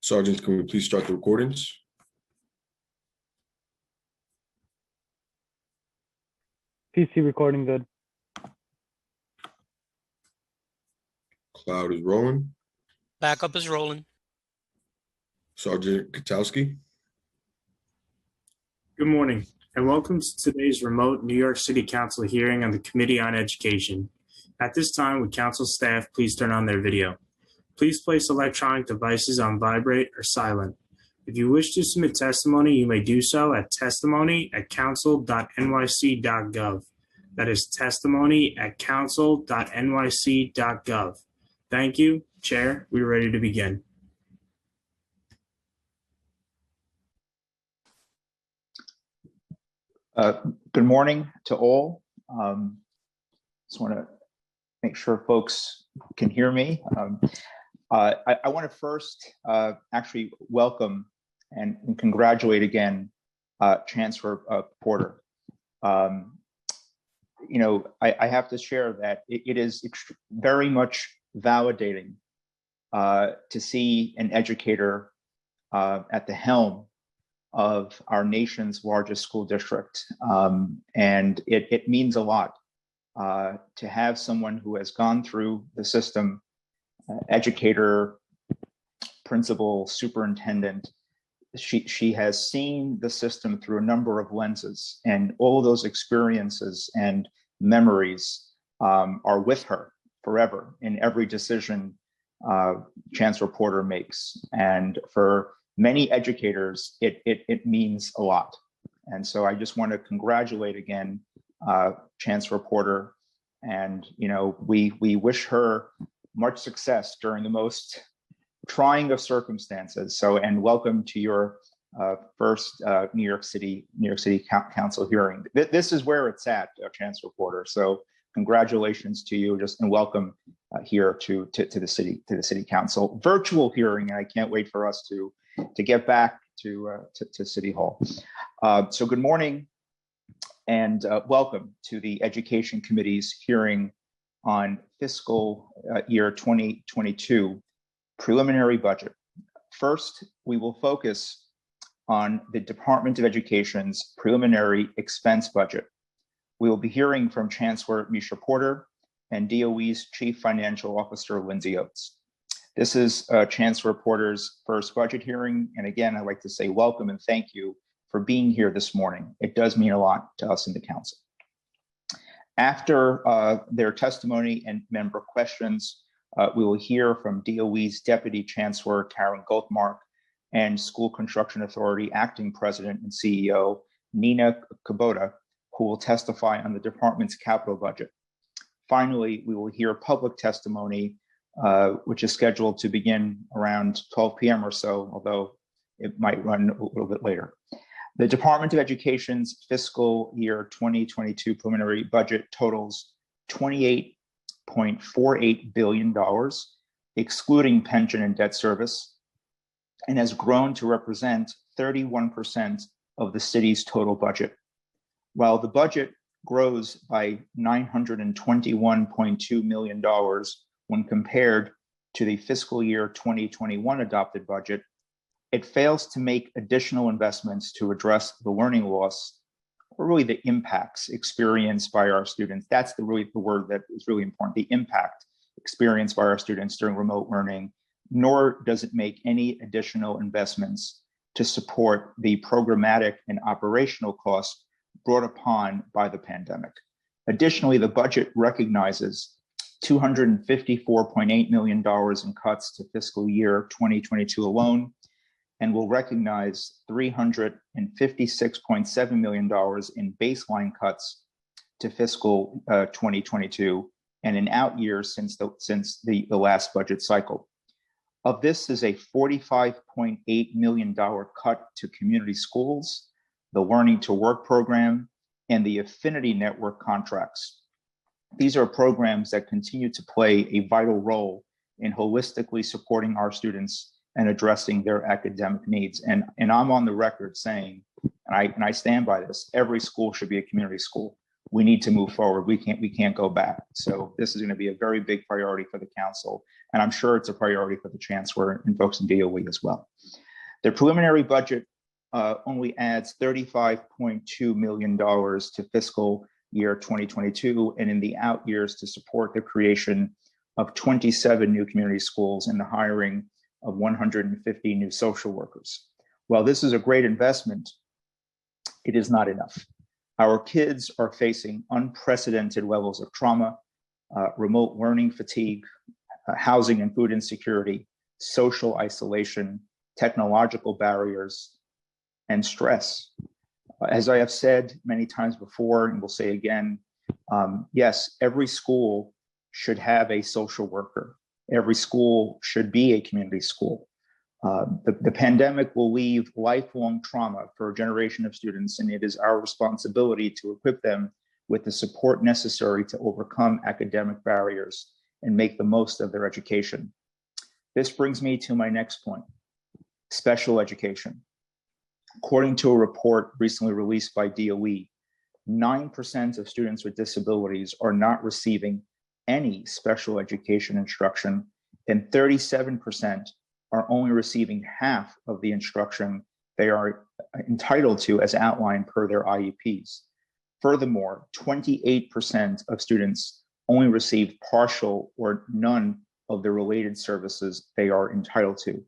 Sergeant, can we please start the recordings? PC recording good. Cloud is rolling. Backup is rolling. Sergeant Katowski. Good morning, and welcome to today's remote New York City Council hearing on the Committee on Education. At this time, would council staff please turn on their video? Please place electronic devices on vibrate or silent. If you wish to submit testimony, you may do so at testimony@council.nyc.gov. That is testimony@council.nyc.gov. Thank you. Chair, we're ready to begin. Good morning to all. Just want to make sure folks can hear me. I want to first actually welcome and congratulate again Chancellor Porter. I have to share that it is very much validating to see an educator at the helm of our nation's largest school district. And it means a lot to have someone who has gone through the system, educator, principal, superintendent. She has seen the system through a number of lenses, and all of those experiences and memories are with her forever in every decision Chancellor Porter makes. And for many educators, it means a lot. And so I just want to congratulate again Chancellor Porter, and we wish her much success during the most trying of circumstances. So, and welcome to your first New York City Council hearing. This is where it's at, Chancellor Porter. So, congratulations to you, and welcome here to the City Council virtual hearing. And I can't wait for us to get back to City Hall. So, good morning, and welcome to the Education Committee's hearing on fiscal year 2022 preliminary budget. First, we will focus on the Department of Education's preliminary expense budget. We will be hearing from Chancellor Meisha Porter and DOE's Chief Financial Officer, Lindsay Oates. This is Chancellor Porter's first budget hearing. And again, I'd like to say welcome and thank you for being here this morning. It does mean a lot to us in the council. After their testimony and member questions, we will hear from DOE's Deputy Chancellor, Karen Goldmark, and School Construction Authority Acting President and CEO, Nina Kubota, who will testify on the department's capital budget. Finally, we will hear public testimony, which is scheduled to begin around 12 p.m. or so, although it might run a little bit later. The Department of Education's fiscal year 2022 preliminary budget totals $28.48 billion, excluding pension and debt service, and has grown to represent 31% of the city's total budget. While the budget grows by $921.2 million when compared to the fiscal year 2021 adopted budget, it fails to make additional investments to address the learning loss, or really the impacts experienced by our students. That's the word that is really important, the impact experienced by our students during remote learning, nor does it make any additional investments to support the programmatic and operational costs brought upon by the pandemic. Additionally, the budget recognizes $254.8 million in cuts to fiscal year 2022 alone, and will recognize $356.7 million in baseline cuts to fiscal 2022 and in out years since the last budget cycle. Of this is a $45.8 million cut to community schools, the Learning to Work program, and the Affinity Network contracts. These are programs that continue to play a vital role in holistically supporting our students and addressing their academic needs. And I'm on the record saying, and I stand by this, every school should be a community school. we need to move forward. We can't go back. So this is going to be a very big priority for the council, and I'm sure it's a priority for the chancellor and folks in DOE as well. The preliminary budget only adds $35.2 million to fiscal year 2022, and in the out years to support the creation of 27 new community schools and the hiring of 150 new social workers. While this is a great investment, it is not enough. Our kids are facing unprecedented levels of trauma, remote learning fatigue, housing and food insecurity, social isolation, technological barriers, and stress. As I have said many times before, and will say again, yes, every school should have a social worker. Every school should be a community school. The pandemic will leave lifelong trauma for a generation of students, and it is our responsibility to equip them with the support necessary to overcome academic barriers and make the most of their education. This brings me to my next point, special education. According to a report recently released by DOE, 9% of students with disabilities are not receiving any special education instruction, and 37% are only receiving half of the instruction they are entitled to as outlined per their IEPs. Furthermore, 28% of students only receive partial or none of the related services they are entitled to.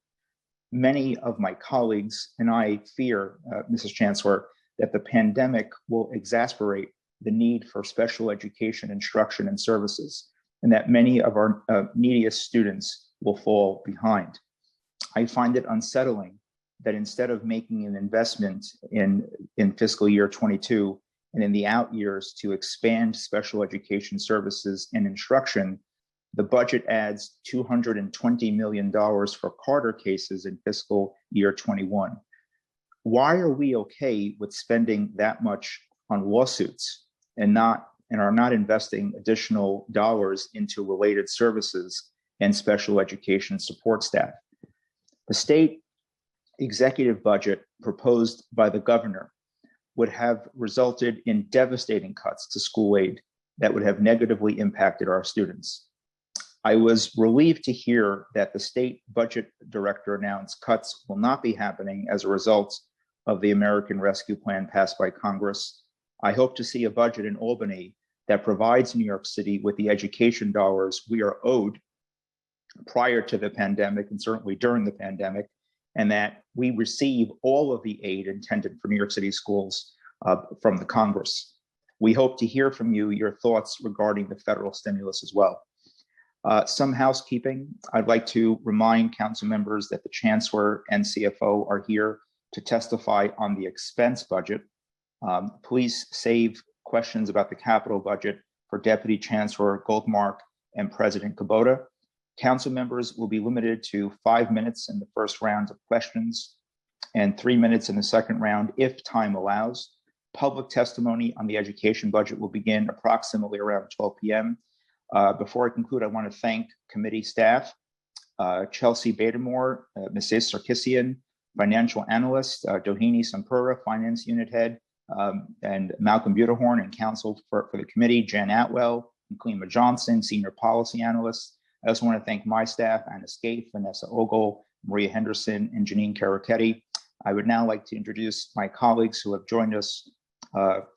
Many of my colleagues and I fear, Mrs. Chancellor, that the pandemic will exacerbate the need for special education instruction and services, and that many of our neediest students will fall behind. I find it unsettling that instead of making an investment in fiscal year 22 and in the out years to expand special education services and instruction, the budget adds $220 million for Carter cases in fiscal year 21. Why are we okay with spending that much on lawsuits and are not investing additional dollars into related services and special education support staff? The state executive budget proposed by the governor would have resulted in devastating cuts to school aid that would have negatively impacted our students. I was relieved to hear that the state budget director announced cuts will not be happening as a result of the American Rescue Plan passed by Congress. I hope to see a budget in Albany that provides New York City with the education dollars we are owed prior to the pandemic and certainly during the pandemic, and that we receive all of the aid intended for New York City schools from the Congress. We hope to hear from you your thoughts regarding the federal stimulus as well. Some housekeeping. I'd like to remind council members that the Chancellor and CFO are here to testify on the expense budget. Please save questions about the capital budget for Deputy Chancellor Goldmark and President Kubota. Council members will be limited to 5 minutes in the first round of questions and 3 minutes in the second round if time allows. Public testimony on the education budget will begin approximately around 12 p.m. Before I conclude, I want to thank committee staff, Chelsea Bademore, Mrs. Sarkisian, financial analyst, Doheny Sampura, finance unit head, and Malcolm Butterhorn and counsel for the committee, Jan Atwell, and Klima Johnson, senior policy analyst. I also want to thank my staff, Anna Scaife, Vanessa Ogle, Maria Henderson, and Janine Karaketi. I would now like to introduce my colleagues who have joined us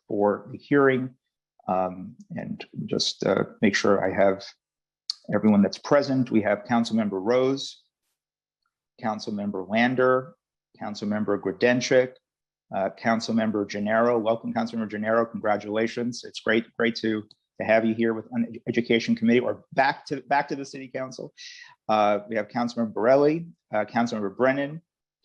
for the hearing, and just make sure I have everyone that's present. We have Councilmember Rose, Councilmember Lander, Councilmember Grodenchik, Councilmember Gennaro. Welcome, Councilmember Gennaro. Congratulations. It's great to have you here with Education Committee, or back to the City Council. We have Councilmember Borelli, Councilmember Brennan,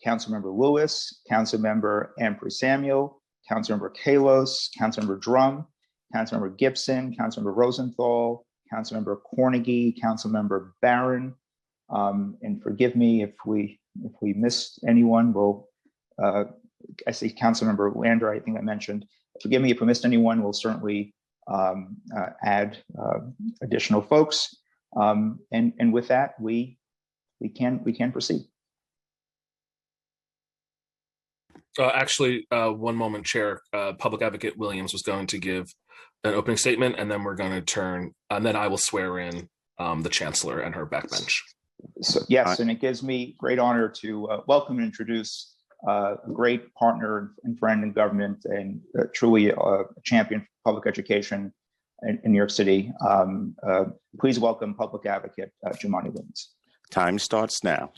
Councilmember Lewis, Councilmember Ampry Samuel, Councilmember Kalos, Councilmember Drum, Councilmember Gibson, Councilmember Rosenthal, Councilmember Cornegy, Councilmember Barron, and forgive me if we missed anyone. We'll I see Councilmember Lander, I think I mentioned. Forgive me if we missed anyone. We'll certainly add additional folks, and with that, we can proceed. Actually, one moment, Chair. Public Advocate Williams was going to give an opening statement, and then we're going to turn, and then I will swear in the chancellor and her backbench. So, yes, and it gives me great honor to welcome and introduce a great partner and friend in government, and truly a champion for public education in New York City. Please welcome Public Advocate Jumaane Williams. Time starts now.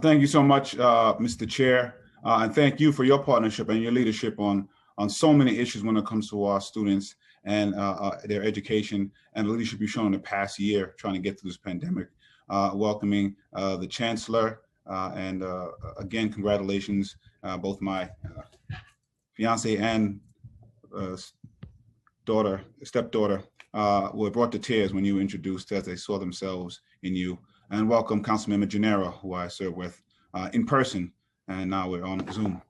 Thank you so much, Mr. Chair, and thank you for your partnership and your leadership on so many issues when it comes to our students and their education, and the leadership you've shown in the past year trying to get through this pandemic. Welcoming the Chancellor, and again, congratulations, both my fiance and stepdaughter were brought to tears when you were introduced, as they saw themselves in you. And welcome Councilmember Gennaro, who I serve with in person, and now we're on Zoom.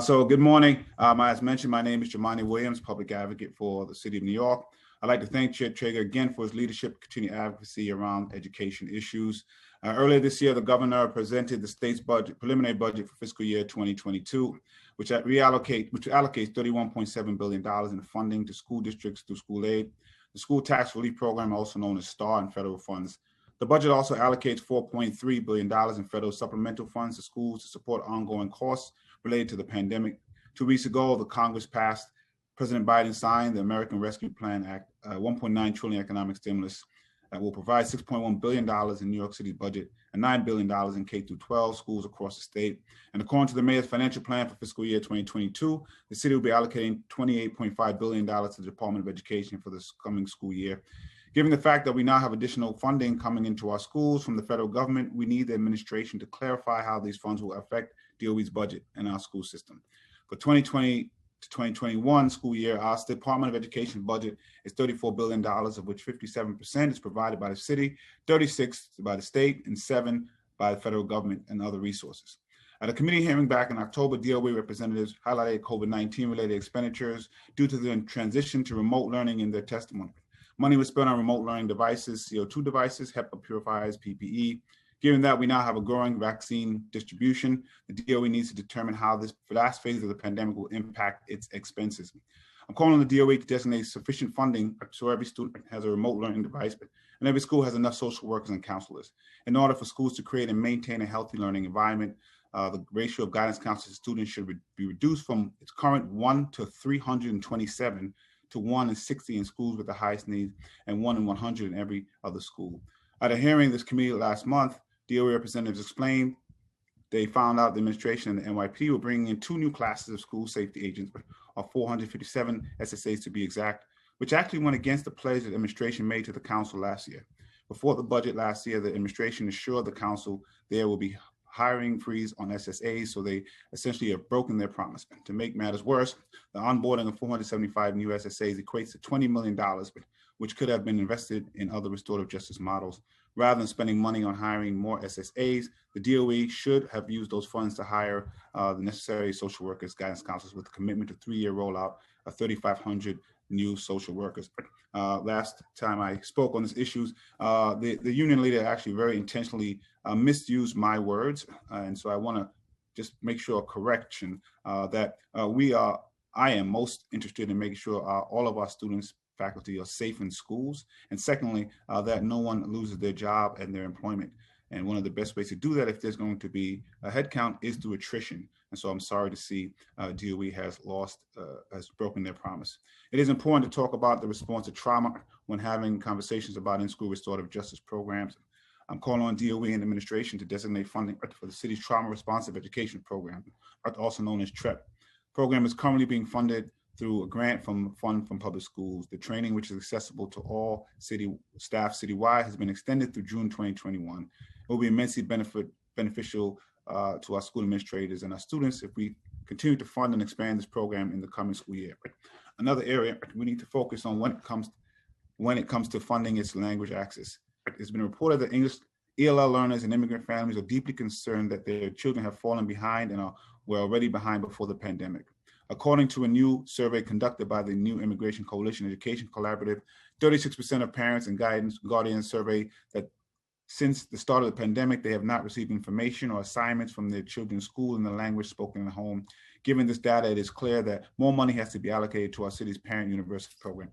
So good morning. As mentioned, my name is Jumaane Williams, Public Advocate for the City of New York. I'd like to thank Chair Treyger again for his leadership, continued advocacy around education issues. Earlier this year, the governor presented the state's preliminary budget for fiscal year 2022, which allocates $31.7 billion in funding to school districts through school aid, the school tax relief program, also known as STAR, and federal funds. The budget also allocates $4.3 billion in federal supplemental funds to schools to support ongoing costs related to the pandemic. 2 weeks ago, the Congress passed, President Biden signed the American Rescue Plan Act, $1.9 trillion economic stimulus that will provide $6.1 billion in New York City's budget and $9 billion in K-12 schools across the state. And according to the mayor's financial plan for fiscal year 2022, the city will be allocating $28.5 billion to the Department of Education for this coming school year. Given the fact that we now have additional funding coming into our schools from the federal government, we need the administration to clarify how these funds will affect DOE's budget and our school system. For 2020 to 2021 school year, our Department of Education budget is $34 billion, of which 57% is provided by the city, 36% by the state, and 7% by the federal government and other resources. At a committee hearing back in October, DOE representatives highlighted COVID-19 related expenditures due to the transition to remote learning in their testimony. Money was spent on remote learning devices, CO2 devices, HEPA purifiers, PPE. Given that we now have a growing vaccine distribution, the DOE needs to determine how this last phase of the pandemic will impact its expenses. I'm calling on the DOE to designate sufficient funding so every student has a remote learning device, and every school has enough social workers and counselors. In order for schools to create and maintain a healthy learning environment, the ratio of guidance counselors to students should be reduced from its current 1 to 327 to 1 in 60 in schools with the highest needs and 1 in 100 in every other school. At a hearing this committee last month, DOE representatives explained they found out the administration and the NYPD were bringing in 2 new classes of school safety agents, or 457 SSAs to be exact, which actually went against the pledge that the administration made to the council last year. Before the budget last year, the administration assured the council there will be hiring freeze on SSAs, so they essentially have broken their promise. To make matters worse, the onboarding of 475 new SSAs equates to $20 million, which could have been invested in other restorative justice models. Rather than spending money on hiring more SSAs, the DOE should have used those funds to hire the necessary social workers, guidance counselors, with a commitment to 3-year rollout of 3,500 new social workers. Last time I spoke on these issues, the union leader actually very intentionally misused my words. And so I want to just make sure a correction that I am most interested in making sure all of our students, faculty are safe in schools. And secondly, that no one loses their job and their employment. And one of the best ways to do that, if there's going to be a headcount, is through attrition. And so I'm sorry to see DOE has broken their promise. It is important to talk about the response to trauma when having conversations about in-school restorative justice programs. I'm calling on DOE and administration to designate funding for the city's trauma responsive education program, also known as TREP. The program is currently being funded through a grant from Fund from Public Schools. The training, which is accessible to all city staff citywide, has been extended through June 2021. It will be immensely beneficial to our school administrators and our students if we continue to fund and expand this program in the coming school year. Another area we need to focus on when it comes to funding is language access. It's been reported that English ELL learners and immigrant families are deeply concerned that their children have fallen behind and were already behind before the pandemic. According to a new survey conducted by the New Immigration Coalition Education Collaborative, 36% of parents and guardians surveyed that Since the start of the pandemic, they have not received information or assignments from their children's school in the language spoken in the home. Given this data, it is clear that more money has to be allocated to our city's Parent University program.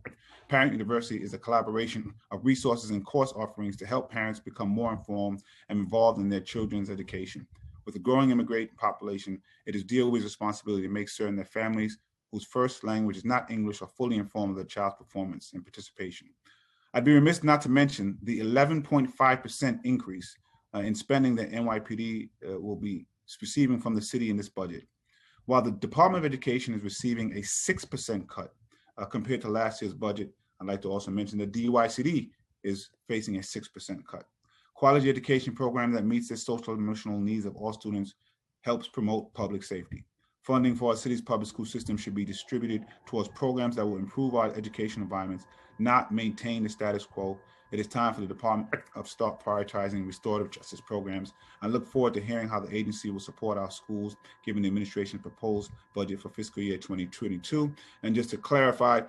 Parent University is a collaboration of resources and course offerings to help parents become more informed and involved in their children's education. With a growing immigrant population, it is DOE's responsibility to make certain that families whose first language is not English are fully informed of their child's performance and participation. I'd be remiss not to mention the 11.5% increase in spending that NYPD will be receiving from the city in this budget. While the Department of Education is receiving a 6% cut compared to last year's budget, I'd like to also mention that DUICD is facing a 6% cut. Quality education program that meets the social and emotional needs of all students helps promote public safety. Funding for our city's public school system should be distributed towards programs that will improve our education environments, not maintain the status quo. It is time for the Department of start prioritizing restorative justice programs. I look forward to hearing how the agency will support our schools, given the administration's proposed budget for fiscal year 2022. And just to clarify,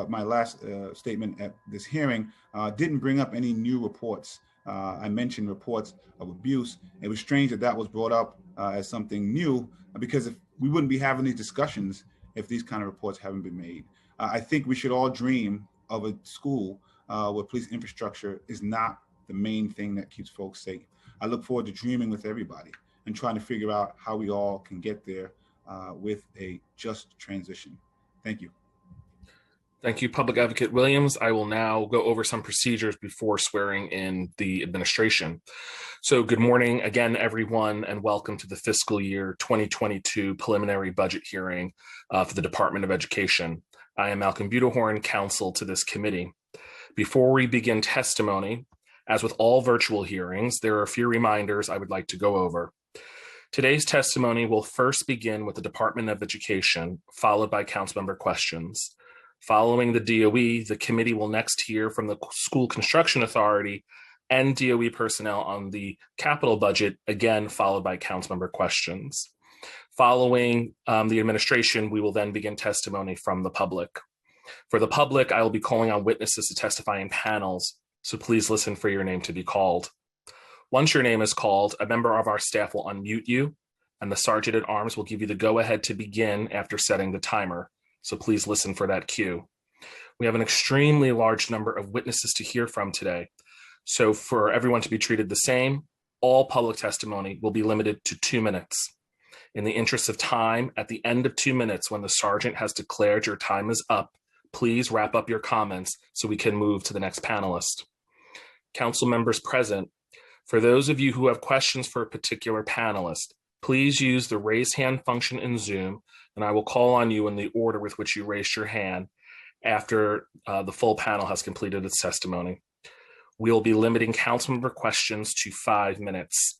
my last statement at this hearing didn't bring up any new reports. I mentioned reports of abuse. It was strange that that was brought up as something new, because if we wouldn't be having these discussions if these kind of reports haven't been made. I think we should all dream of a school where police infrastructure is not the main thing that keeps folks safe. I look forward to dreaming with everybody and trying to figure out how we all can get there with a just transition. Thank you. Thank you, Public Advocate Williams. I will now go over some procedures before swearing in the administration. So good morning again, everyone, and welcome to the fiscal year 2022 preliminary budget hearing for the Department of Education. I am Malcolm Budahorn, counsel to this committee. Before we begin testimony, as with all virtual hearings, there are a few reminders I would like to go over. Today's testimony will first begin with the Department of Education, followed by councilmember questions. Following the DOE, the committee will next hear from the School Construction Authority and DOE personnel on the capital budget, again followed by councilmember questions. Following the administration, we will then begin testimony from the public. For the public, I will be calling on witnesses to testify in panels, so please listen for your name to be called. Once your name is called, a member of our staff will unmute you, and the Sergeant at Arms will give you the go-ahead to begin after setting the timer. So please listen for that cue. We have an extremely large number of witnesses to hear from today. So for everyone to be treated the same, all public testimony will be limited to 2 minutes. In the interest of time, at the end of 2 minutes, when the sergeant has declared your time is up, please wrap up your comments so we can move to the next panelist. Council members present, for those of you who have questions for a particular panelist, please use the raise hand function in Zoom, and I will call on you in the order with which you raised your hand after the full panel has completed its testimony. We'll be limiting councilmember questions to 5 minutes.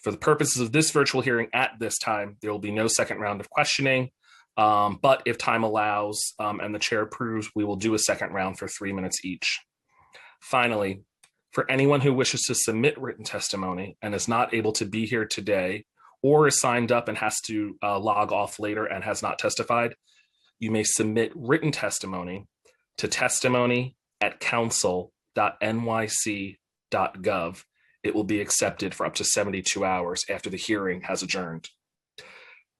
For the purposes of this virtual hearing at this time, there will be no second round of questioning, but if time allows and the chair approves, we will do a second round for 3 minutes each. Finally, for anyone who wishes to submit written testimony and is not able to be here today, or is signed up and has to log off later and has not testified, you may submit written testimony to testimony@council.nyc.gov. It will be accepted for up to 72 hours after the hearing has adjourned.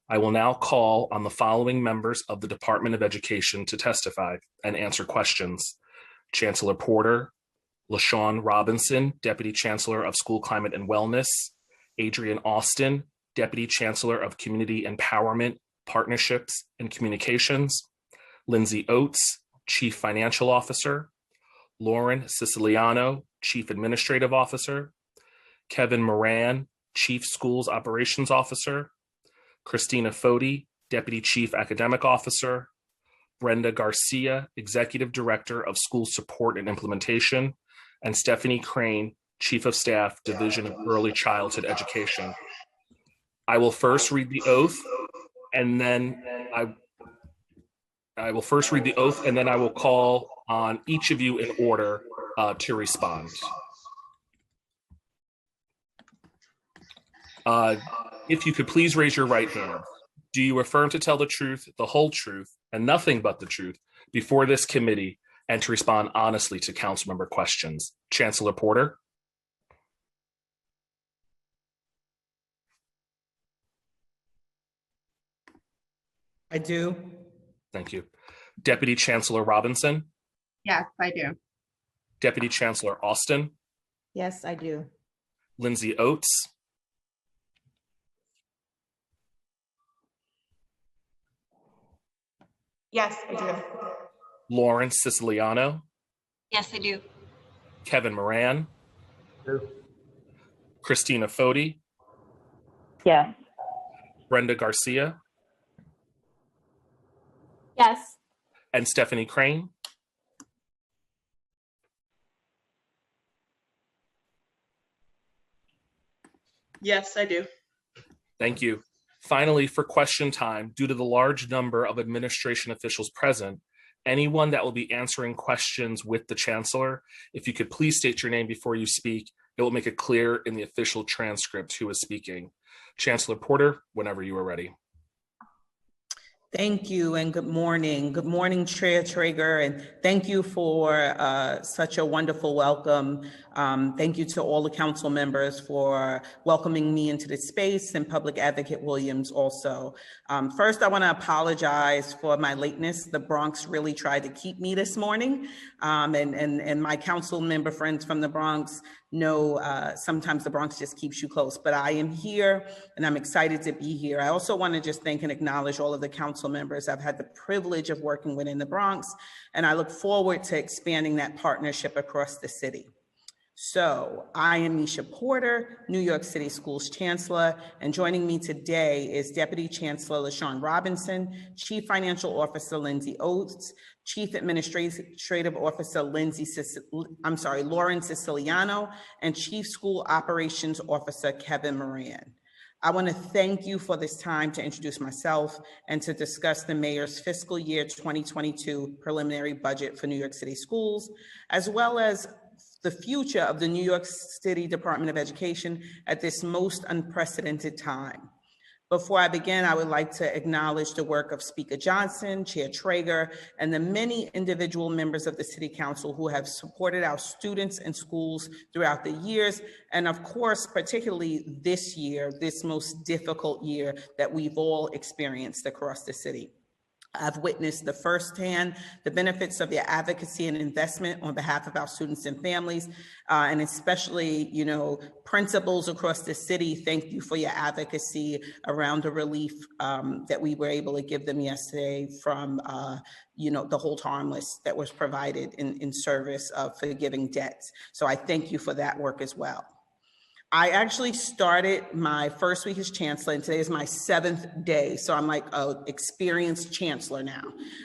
I will now call on the following members of the Department of Education to testify and answer questions. Chancellor Porter, LaShawn Robinson, Deputy Chancellor of School Climate and Wellness, Adrian Austin, Deputy Chancellor of Community Empowerment, Partnerships, and Communications, Lindsay Oates, Chief Financial Officer, Lauren Siciliano, Chief Administrative Officer, Kevin Moran, Chief Schools Operations Officer, Christina Foti, Deputy Chief Academic Officer, Brenda Garcia, Executive Director of School Support and Implementation, and Stephanie Crane, Chief of Staff, Division of Early Childhood Education. I will first read the oath, and then I will call on each of you in order to respond. If you could please raise your right hand. Do you affirm to tell the truth, the whole truth, and nothing but the truth before this committee, and to respond honestly to council member questions? Chancellor Porter? I do. Thank you. Deputy Chancellor Robinson, Yes, I do. Deputy Chancellor Austin, Yes, I do. Lindsay Oates, Yes, I do. Lawrence Siciliano, Yes, I do. Kevin Moran, Christina Foti, Yes. Brenda Garcia, Yes. and Stephanie Crane. Yes, I do. Thank you. Finally, for question time, due to the large number of administration officials present, anyone that will be answering questions with the Chancellor, if you could please state your name before you speak, it will make it clear in the official transcript who is speaking. Chancellor Porter, whenever you are ready. Thank you and good morning. Good morning, Chair Traeger, and thank you for such a wonderful welcome. Thank you to all the council members for welcoming me into this space, and Public Advocate Williams also. First, I want to apologize for my lateness. The Bronx really tried to keep me this morning, and my council member friends from the Bronx know sometimes the Bronx just keeps you close, but I am here and I'm excited to be here. I also want to just thank and acknowledge all of the council members I've had the privilege of working with in the Bronx, and I look forward to expanding that partnership across the city. So I am Misha Porter, New York City Schools Chancellor, and joining me today is Deputy Chancellor LaShawn Robinson, Chief Financial Officer Lindsay Oates, Chief Administrative Officer Lauren Siciliano, and Chief School Operations Officer Kevin Moran. I want to thank you for this time to introduce myself and to discuss the Mayor's fiscal year 2022 preliminary budget for New York City schools, as well as the future of the New York City Department of Education at this most unprecedented time. Before I begin, I would like to acknowledge the work of Speaker Johnson, Chair Traeger, and the many individual members of the City Council who have supported our students and schools throughout the years, and of course, particularly this year, this most difficult year that we've all experienced across the city. I've witnessed firsthand the benefits of your advocacy and investment on behalf of our students and families, and especially, principals across the city. Thank you for your advocacy around the relief that we were able to give them yesterday from, the hold harmless that was provided in service of forgiving debts. So I thank you for that work as well. I actually started my first week as chancellor, and today is my 7th day. So I'm like an experienced chancellor now.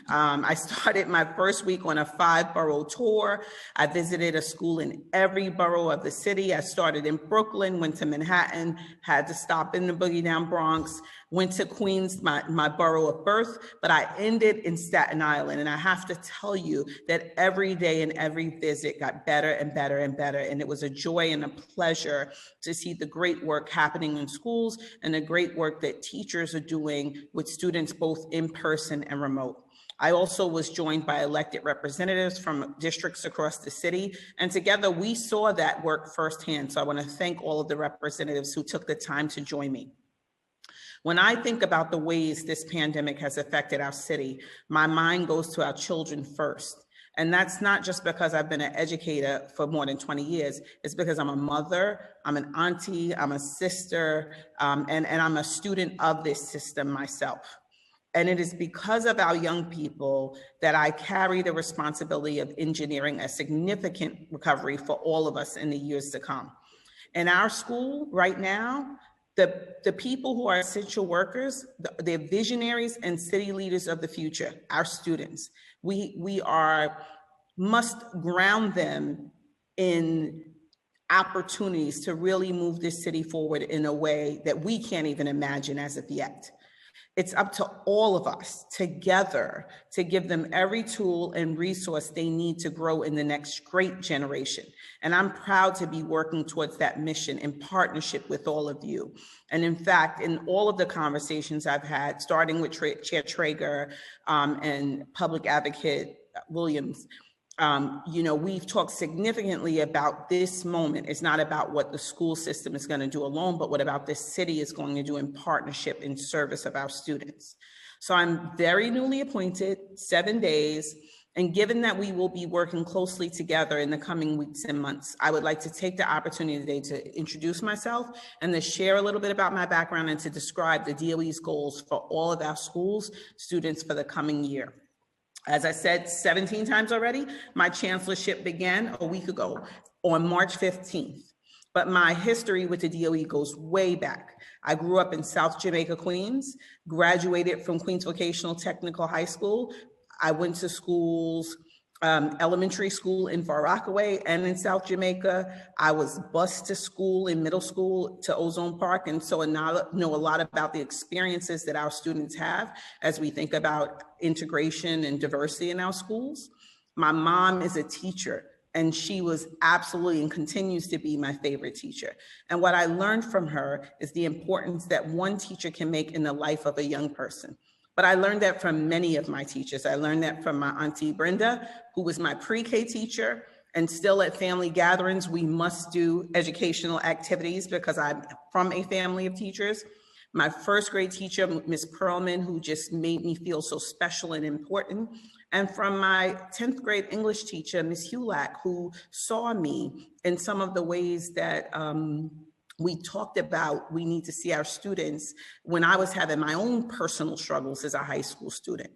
I started my first week on a 5-borough tour. I visited a school in every borough of the city. I started in Brooklyn, went to Manhattan, had to stop in the Boogie Down Bronx, went to Queens, my borough of birth, but I ended in Staten Island. And I have to tell you that every day and every visit got better and better and better. And it was a joy and a pleasure to see the great work happening in schools and the great work that teachers are doing with students both in person and remote. I also was joined by elected representatives from districts across the city, and together we saw that work firsthand. So I want to thank all of the representatives who took the time to join me. When I think about the ways this pandemic has affected our city, my mind goes to our children first. And that's not just because I've been an educator for more than 20 years. It's because I'm a mother, I'm an auntie, I'm a sister, and I'm a student of this system myself. And it is because of our young people that I carry the responsibility of engineering a significant recovery for all of us in the years to come. In our school right now, the people who are essential workers, they're visionaries and city leaders of the future, our students. We must ground them in opportunities to really move this city forward in a way that we can't even imagine as of yet. It's up to all of us together to give them every tool and resource they need to grow in the next great generation. And I'm proud to be working towards that mission in partnership with all of you. And in fact, in all of the conversations I've had, starting with Chair Traeger and Public Advocate Williams, we've talked significantly about this moment. It's not about what the school system is going to do alone, but what about this city is going to do in partnership in service of our students. So I'm very newly appointed, 7 days, and given that we will be working closely together in the coming weeks and months, I would like to take the opportunity today to introduce myself and to share a little bit about my background and to describe the DOE's goals for all of our schools, students for the coming year. As I said 17 times already, my chancellorship began a week ago on March 15th. But my history with the DOE goes way back. I grew up in South Jamaica, Queens, graduated from Queens Vocational Technical High School. I went to schools, elementary school in Far Rockaway and in South Jamaica. I was bused to school in middle school to Ozone Park. And so I know a lot about the experiences that our students have as we think about integration and diversity in our schools. My mom is a teacher, and she was absolutely and continues to be my favorite teacher. And what I learned from her is the importance that one teacher can make in the life of a young person. But I learned that from many of my teachers. I learned that from my auntie Brenda, who was my pre-K teacher, and still at family gatherings, we must do educational activities because I'm from a family of teachers. My first grade teacher, Miss Perlman, who just made me feel so special and important. And from my 10th grade English teacher, Miss Hulack, who saw me in some of the ways that we talked about we need to see our students when I was having my own personal struggles as a high school student.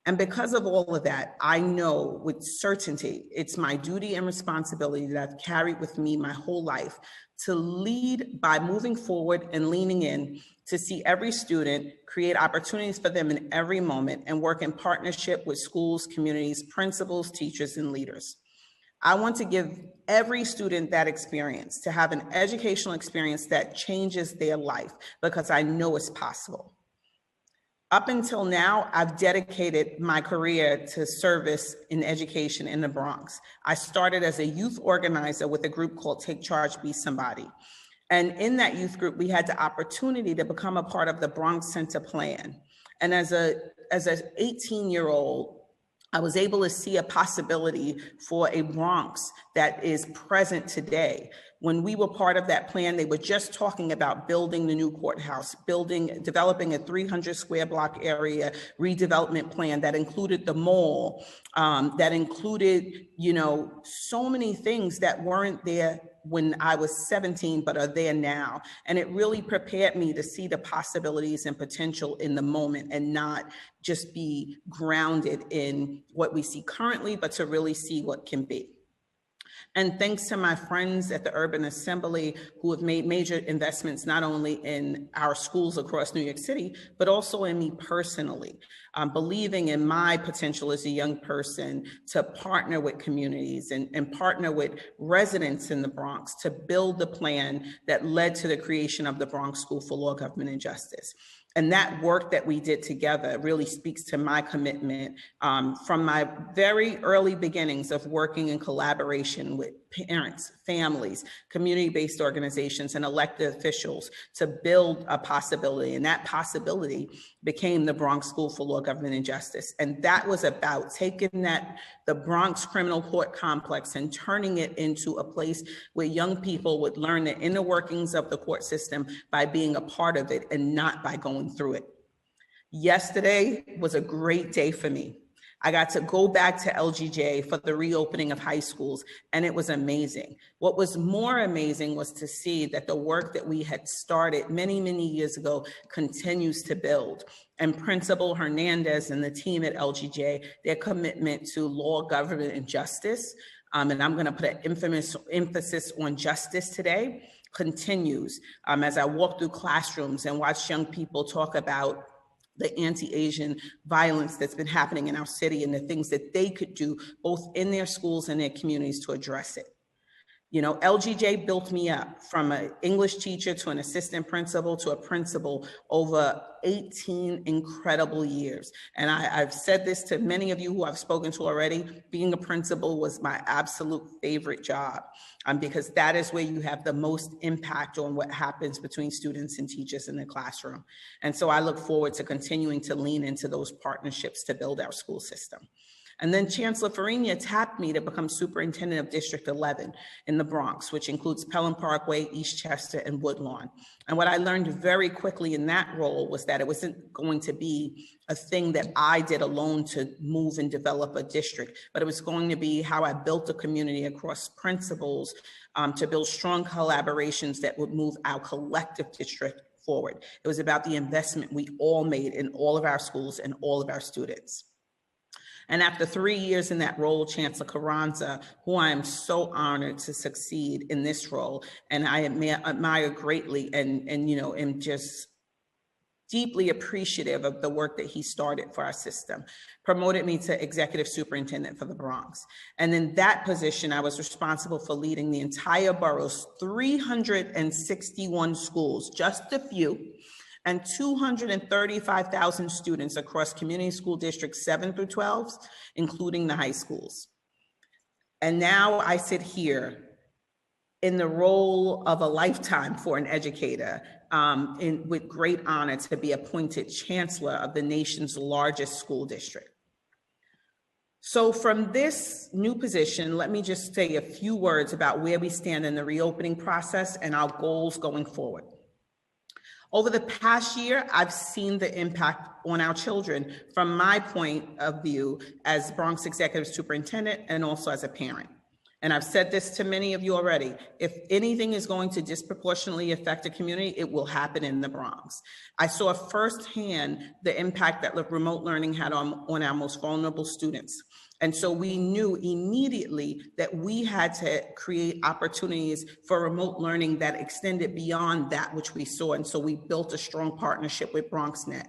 And because of all of that, I know with certainty, it's my duty and responsibility that I've carried with me my whole life to lead by moving forward and leaning in to see every student, create opportunities for them in every moment, and work in partnership with schools, communities, principals, teachers, and leaders. I want to give every student that experience, to have an educational experience that changes their life, because I know it's possible. Up until now, I've dedicated my career to service in education in the Bronx. I started as a youth organizer with a group called Take Charge, Be Somebody. And in that youth group, we had the opportunity to become a part of the Bronx Center Plan. And as an 18-year-old, I was able to see a possibility for a Bronx that is present today. When we were part of that plan, they were just talking about building the new courthouse, developing a 300 square block area redevelopment plan that included the mall, that included, so many things that weren't there when I was 17, but are there now. And it really prepared me to see the possibilities and potential in the moment and not just be grounded in what we see currently, but to really see what can be. And thanks to my friends at the Urban Assembly who have made major investments, not only in our schools across New York City, but also in me personally, believing in my potential as a young person to partner with communities and partner with residents in the Bronx to build the plan that led to the creation of the Bronx School for Law, Government, and Justice. And that work that we did together really speaks to my commitment from my very early beginnings of working in collaboration with parents, families, community-based organizations, and elected officials to build a possibility. And that possibility became the Bronx School for Law, Government, and Justice. And that was about taking the Bronx criminal court complex and turning it into a place where young people would learn the inner workings of the court system by being a part of it and not by going through it. Yesterday was a great day for me. I got to go back to LGJ for the reopening of high schools, and it was amazing. What was more amazing was to see that the work that we had started many, many years ago continues to build. And Principal Hernandez and the team at LGJ, their commitment to law, government, and justice, and I'm going to put an emphasis on justice today, continues as I walk through classrooms and watch young people talk about the anti-Asian violence that's been happening in our city and the things that they could do both in their schools and their communities to address it. LGJ built me up from an English teacher to an assistant principal to a principal over 18 incredible years. And I've said this to many of you who I've spoken to already, being a principal was my absolute favorite job because that is where you have the most impact on what happens between students and teachers in the classroom. And so I look forward to continuing to lean into those partnerships to build our school system. And then Chancellor Farina tapped me to become superintendent of District 11 in the Bronx, which includes Pelham Parkway, Eastchester, and Woodlawn. And what I learned very quickly in that role was that it wasn't going to be a thing that I did alone to move and develop a district, but it was going to be how I built a community across principles to build strong collaborations that would move our collective district forward. It was about the investment we all made in all of our schools and all of our students. And after 3 years in that role, Chancellor Carranza, who I am so honored to succeed in this role, and I admire greatly and am just deeply appreciative of the work that he started for our system, promoted me to executive superintendent for the Bronx. And in that position, I was responsible for leading the entire borough's 361 schools, just a few, and 235,000 students across community school districts 7 through 12, including the high schools. And now I sit here in the role of a lifetime for an educator, with great honor to be appointed chancellor of the nation's largest school district. So from this new position, let me just say a few words about where we stand in the reopening process and our goals going forward. Over the past year, I've seen the impact on our children from my point of view as Bronx Executive Superintendent and also as a parent. And I've said this to many of you already. If anything is going to disproportionately affect a community, it will happen in the Bronx. I saw firsthand the impact that remote learning had on our most vulnerable students. And so we knew immediately that we had to create opportunities for remote learning that extended beyond that which we saw. And so we built a strong partnership with BronxNet.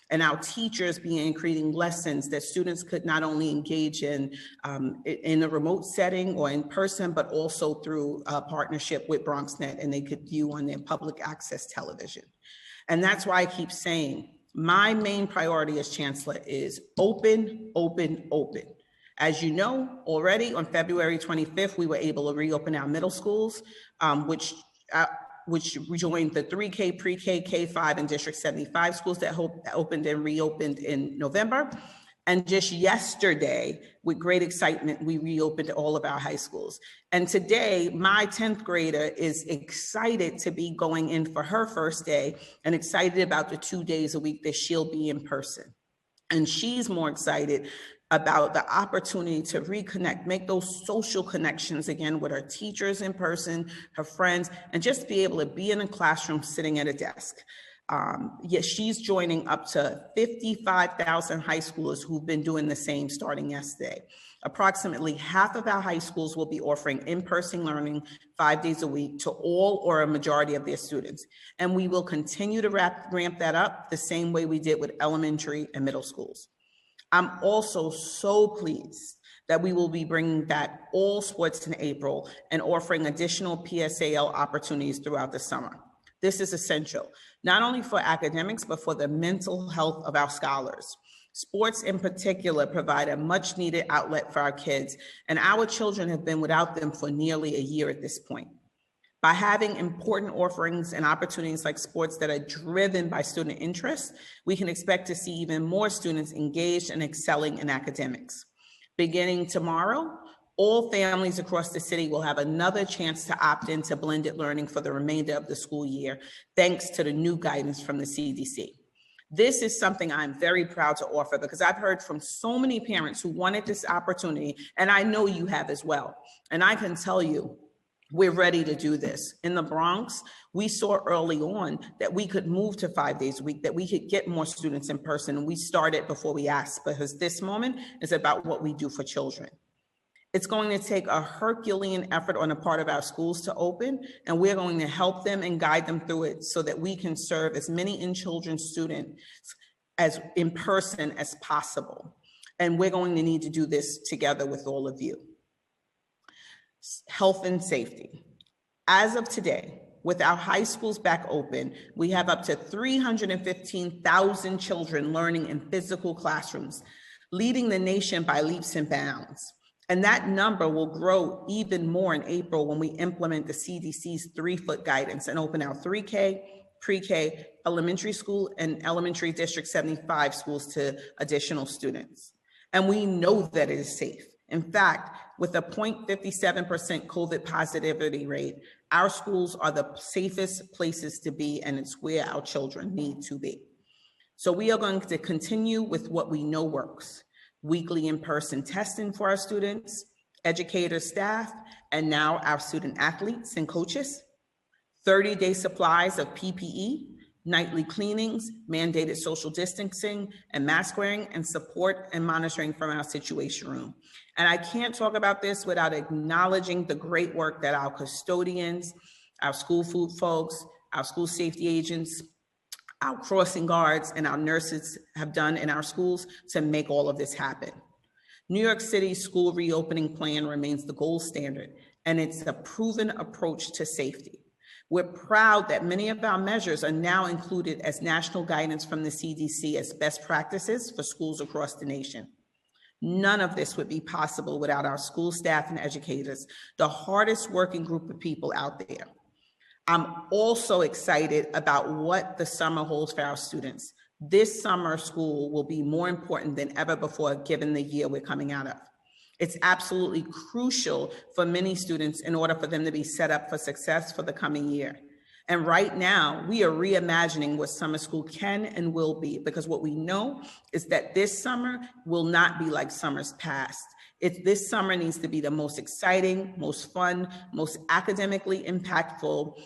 And our teachers began creating lessons that students could not only engage in a remote setting or in person, but also through a partnership with BronxNet, and they could view on their public access television. And that's why I keep saying my main priority as chancellor is open, open, open. As you know, already on February 25th, we were able to reopen our middle schools, which rejoined the 3K, pre-K, K-5, and District 75 schools that opened and reopened in November. And just yesterday, with great excitement, we reopened all of our high schools. And today, my 10th grader is excited to be going in for her first day and excited about the 2 days a week that she'll be in person. And she's more excited about the opportunity to reconnect, make those social connections again with her teachers in person, her friends, and just be able to be in a classroom sitting at a desk. Yes, she's joining up to 55,000 high schoolers who've been doing the same starting yesterday. Approximately half of our high schools will be offering in-person learning 5 days a week to all or a majority of their students. And we will continue to ramp that up the same way we did with elementary and middle schools. I'm also so pleased that we will be bringing back all sports in April and offering additional PSAL opportunities throughout the summer. This is essential, not only for academics, but for the mental health of our scholars. Sports in particular provide a much needed outlet for our kids, and our children have been without them for nearly a year at this point. By having important offerings and opportunities like sports that are driven by student interest, we can expect to see even more students engaged and excelling in academics. Beginning tomorrow, all families across the city will have another chance to opt into blended learning for the remainder of the school year, thanks to the new guidance from the CDC. This is something I'm very proud to offer because I've heard from so many parents who wanted this opportunity, and I know you have as well. And I can tell you, we're ready to do this. In the Bronx, we saw early on that we could move to 5 days a week, that we could get more students in person, and we started before we asked, because this moment is about what we do for children. It's going to take a Herculean effort on the part of our schools to open, and we're going to help them and guide them through it so that we can serve as many in-children students as in person as possible. And we're going to need to do this together with all of you. Health and safety. As of today, with our high schools back open, we have up to 315,000 children learning in physical classrooms, leading the nation by leaps and bounds. And that number will grow even more in April when we implement the CDC's 3-foot guidance and open our 3K, pre-K, elementary school, and elementary District 75 schools to additional students. And we know that it is safe. In fact, with a 0.57% COVID positivity rate, our schools are the safest places to be, and it's where our children need to be. So we are going to continue with what we know works: weekly in-person testing for our students, educators, staff, and now our student athletes and coaches, 30-day supplies of PPE, nightly cleanings, mandated social distancing and mask wearing, and support and monitoring from our situation room. And I can't talk about this without acknowledging the great work that our custodians, our school food folks, our school safety agents, our crossing guards, and our nurses have done in our schools to make all of this happen. New York City's school reopening plan remains the gold standard, and it's a proven approach to safety. We're proud that many of our measures are now included as national guidance from the CDC as best practices for schools across the nation. None of this would be possible without our school staff and educators, the hardest working group of people out there. I'm also excited about what the summer holds for our students. This summer school will be more important than ever before, given the year we're coming out of. It's absolutely crucial for many students in order for them to be set up for success for the coming year. And right now, we are reimagining what summer school can and will be, because what we know is that this summer will not be like summers past. This summer needs to be the most exciting, most fun, most academically impactful.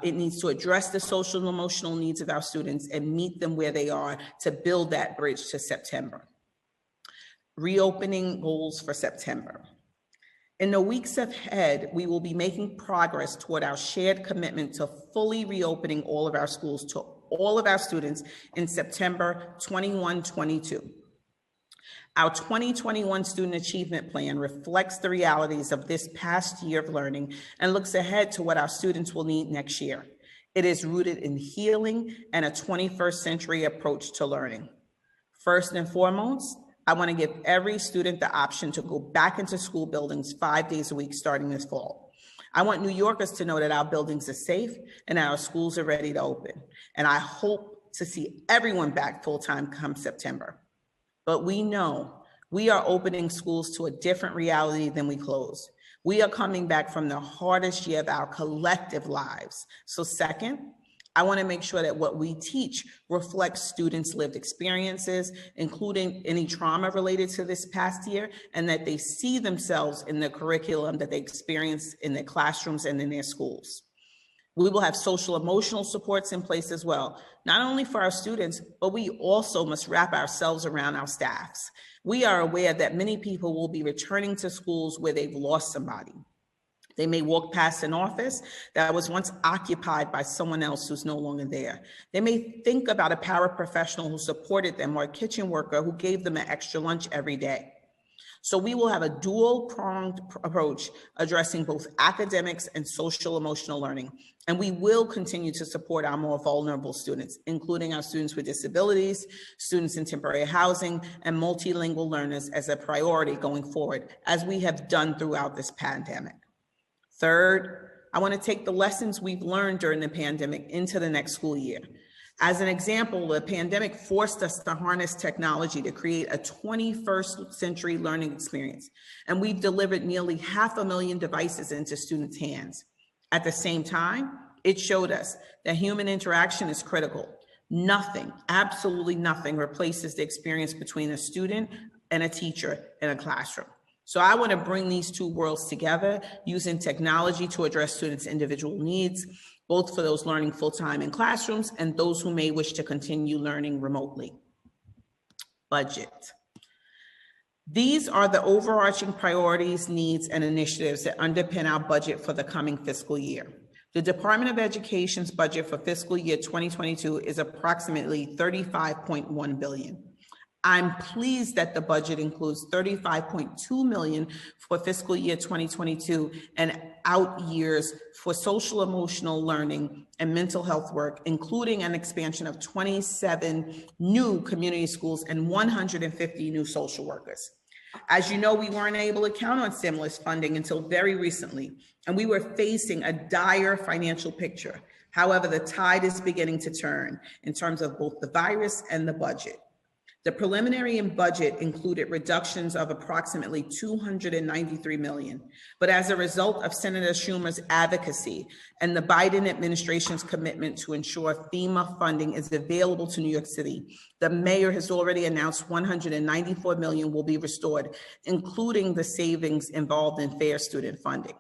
It needs to address the social and emotional needs of our students and meet them where they are to build that bridge to September. Reopening goals for September. In the weeks ahead, we will be making progress toward our shared commitment to fully reopening all of our schools to all of our students in September 21-22. Our 2021 Student Achievement Plan reflects the realities of this past year of learning and looks ahead to what our students will need next year. It is rooted in healing and a 21st century approach to learning. First and foremost, I want to give every student the option to go back into school buildings 5 days a week starting this fall. I want New Yorkers to know that our buildings are safe and our schools are ready to open. And I hope to see everyone back full-time come September. But we know we are opening schools to a different reality than we closed. We are coming back from the hardest year of our collective lives. So second, I want to make sure that what we teach reflects students' lived experiences, including any trauma related to this past year, and that they see themselves in the curriculum that they experience in their classrooms and in their schools. We will have social emotional supports in place as well, not only for our students, but we also must wrap ourselves around our staffs. We are aware that many people will be returning to schools where they've lost somebody. They may walk past an office that was once occupied by someone else who's no longer there. They may think about a paraprofessional who supported them or a kitchen worker who gave them an extra lunch every day. So we will have a dual-pronged approach addressing both academics and social emotional learning. And we will continue to support our more vulnerable students, including our students with disabilities, students in temporary housing, and multilingual learners as a priority going forward, as we have done throughout this pandemic. Third, I want to take the lessons we've learned during the pandemic into the next school year. As an example, the pandemic forced us to harness technology to create a 21st century learning experience, and we've delivered nearly 500,000 devices into students' hands. At the same time, it showed us that human interaction is critical. Nothing, absolutely nothing, replaces the experience between a student and a teacher in a classroom. So I want to bring these two worlds together using technology to address students' individual needs, both for those learning full-time in classrooms and those who may wish to continue learning remotely. Budget. These are the overarching priorities, needs, and initiatives that underpin our budget for the coming fiscal year. The Department of Education's budget for fiscal year 2022 is approximately $35.1 billion. I'm pleased that the budget includes $35.2 million for fiscal year 2022 and out years for social emotional learning and mental health work, including an expansion of 27 new community schools and 150 new social workers. As you know, we weren't able to count on stimulus funding until very recently, and we were facing a dire financial picture. However, the tide is beginning to turn in terms of both the virus and the budget. The preliminary budget included reductions of approximately $293 million. But as a result of Senator Schumer's advocacy and the Biden administration's commitment to ensure FEMA funding is available to New York City, the mayor has already announced $194 million will be restored, including the savings involved in fair student funding.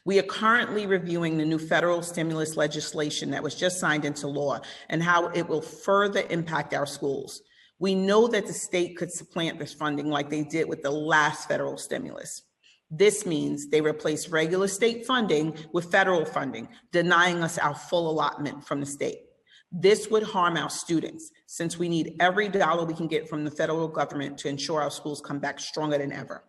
We are currently reviewing the new federal stimulus legislation that was just signed into law and how it will further impact our schools. We know that the state could supplant this funding like they did with the last federal stimulus. This means they replace regular state funding with federal funding, denying us our full allotment from the state. This would harm our students since we need every dollar we can get from the federal government to ensure our schools come back stronger than ever.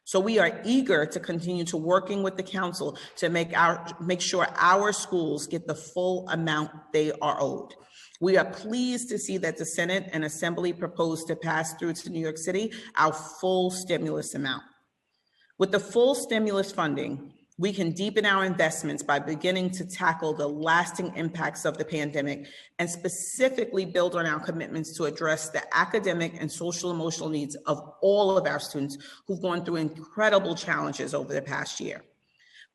So we are eager to continue to working with the council to make sure our schools get the full amount they are owed. We are pleased to see that the Senate and Assembly proposed to pass through to New York City our full stimulus amount. With the full stimulus funding, we can deepen our investments by beginning to tackle the lasting impacts of the pandemic and specifically build on our commitments to address the academic and social emotional needs of all of our students who've gone through incredible challenges over the past year.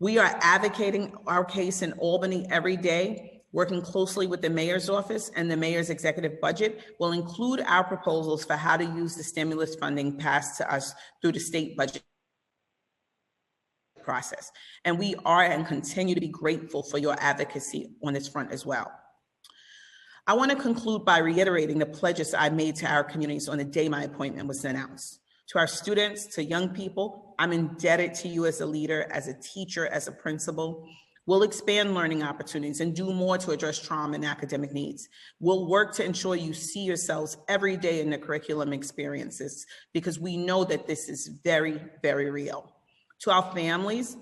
We are advocating our case in Albany every day. Working closely with the mayor's office and the mayor's executive budget will include our proposals for how to use the stimulus funding passed to us through the state budget process. And we are and continue to be grateful for your advocacy on this front as well. I want to conclude by reiterating the pledges I made to our communities on the day my appointment was announced. To our students, to young people, I'm indebted to you as a leader, as a teacher, as a principal. We'll expand learning opportunities and do more to address trauma and academic needs. We'll work to ensure you see yourselves every day in the curriculum experiences because we know that this is very, very real. To our families,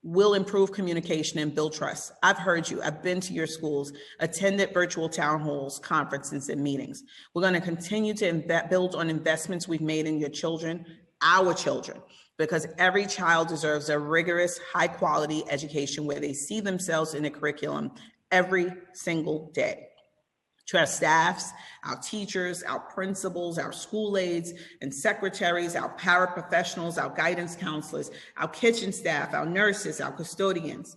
we'll improve communication and build trust. I've heard you, I've been to your schools, attended virtual town halls, conferences, and meetings. We're going to continue to build on investments we've made in your children, our children, because every child deserves a rigorous, high-quality education where they see themselves in the curriculum every single day. To our staffs, our teachers, our principals, our school aides and secretaries, our paraprofessionals, our guidance counselors, our kitchen staff, our nurses, our custodians,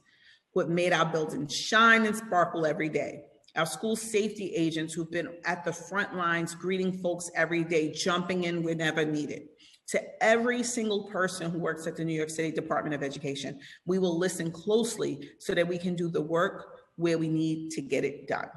who have made our buildings shine and sparkle every day. Our school safety agents who've been at the front lines greeting folks every day, jumping in whenever needed. To every single person who works at the New York City Department of Education, we will listen closely so that we can do the work where we need to get it done.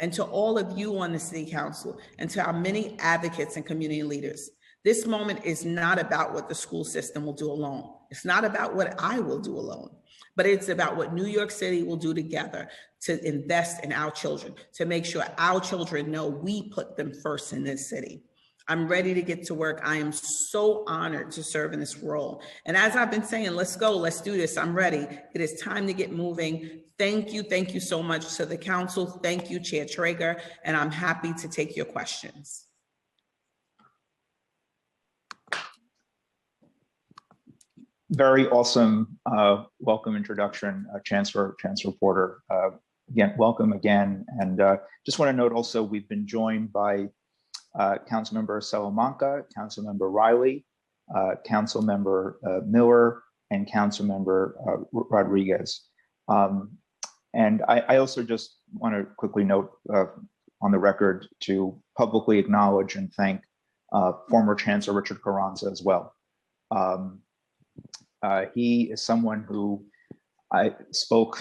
And to all of you on the City Council and to our many advocates and community leaders, this moment is not about what the school system will do alone. It's not about what I will do alone, but it's about what New York City will do together to invest in our children, to make sure our children know we put them first in this city. I'm ready to get to work. I am so honored to serve in this role. And as I've been saying, let's go, let's do this. I'm ready. It is time to get moving. Thank you so much to the council. Thank you, Chair Traeger, and I'm happy to take your questions. Very awesome welcome introduction, Chancellor Porter. Again, welcome again. And just want to note also, we've been joined by Councilmember Salamanca, Councilmember Riley, Councilmember Miller, and Councilmember Rodriguez. And I also just want to quickly note on the record to publicly acknowledge and thank former Chancellor Richard Carranza as well. He is someone who I spoke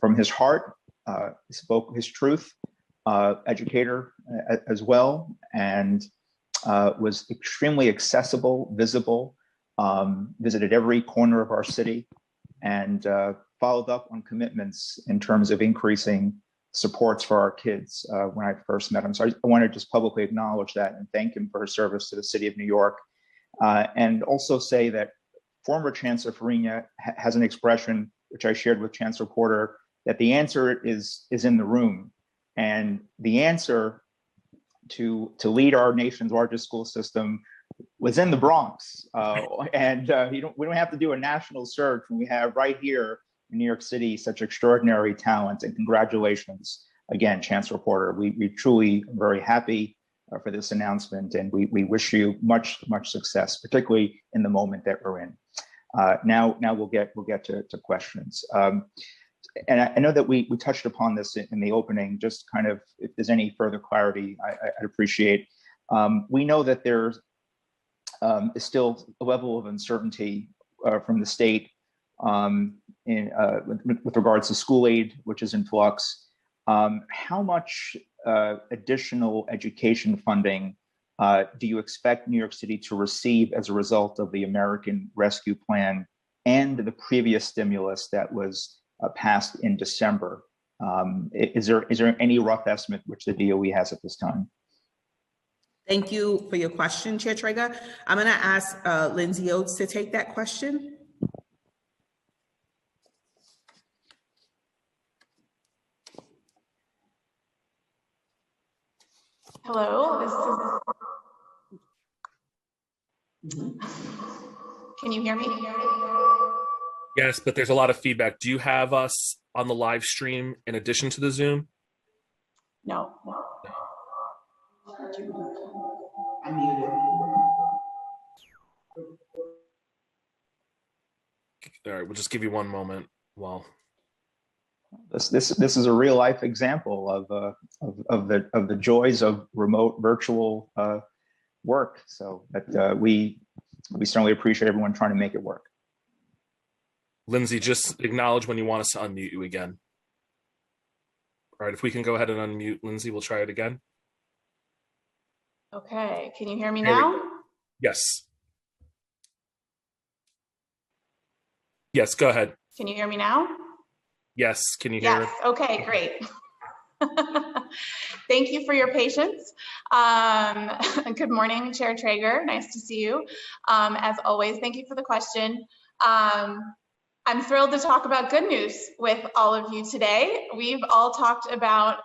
from his heart, spoke his truth, educator as well, and was extremely accessible, visible, visited every corner of our city, and followed up on commitments in terms of increasing supports for our kids when I first met him. So I want to just publicly acknowledge that and thank him for his service to the city of New York. And also say that former Chancellor Farina has an expression, which I shared with Chancellor Porter, that the answer is in the room. And the answer to lead our nation's largest school system was in the Bronx. And we don't have to do a national search when we have right here in New York City such extraordinary talent. And congratulations again, Chancellor Porter. We truly are very happy for this announcement, and we wish you much success, particularly in the moment that we're in. Now we'll get to questions. And I know that we touched upon this in the opening. Just kind of, if there's any further clarity, I'd appreciate. We know that there is still a level of uncertainty from the state with regards to school aid, which is in flux. How much additional education funding do you expect New York City to receive as a result of the American Rescue Plan and the previous stimulus that was passed in December? Is there any rough estimate which the DOE has at this time? Thank you for your question, Chair Traeger. I'm going to ask Lindsay Oates to take that question. Hello, can you hear me? Yes, but there's a lot of feedback. Do you have us on the live stream in addition to the Zoom? No. I'm muted. All right, we'll just give you one moment while. This is a real life example of the joys of remote virtual work. So that we certainly appreciate everyone trying to make it work. Lindsay, just acknowledge when you want us to unmute you again. All right, if we can go ahead and unmute Lindsay, we'll try it again. Okay, can you hear me There we now? go. Yes. Yes, go ahead. Can you hear me now? Yes, can you hear? Yes, okay, great. Thank you for your patience. Good morning, Chair Traeger. Nice to see you. As always, thank you for the question. I'm thrilled to talk about good news with all of you today. We've all talked about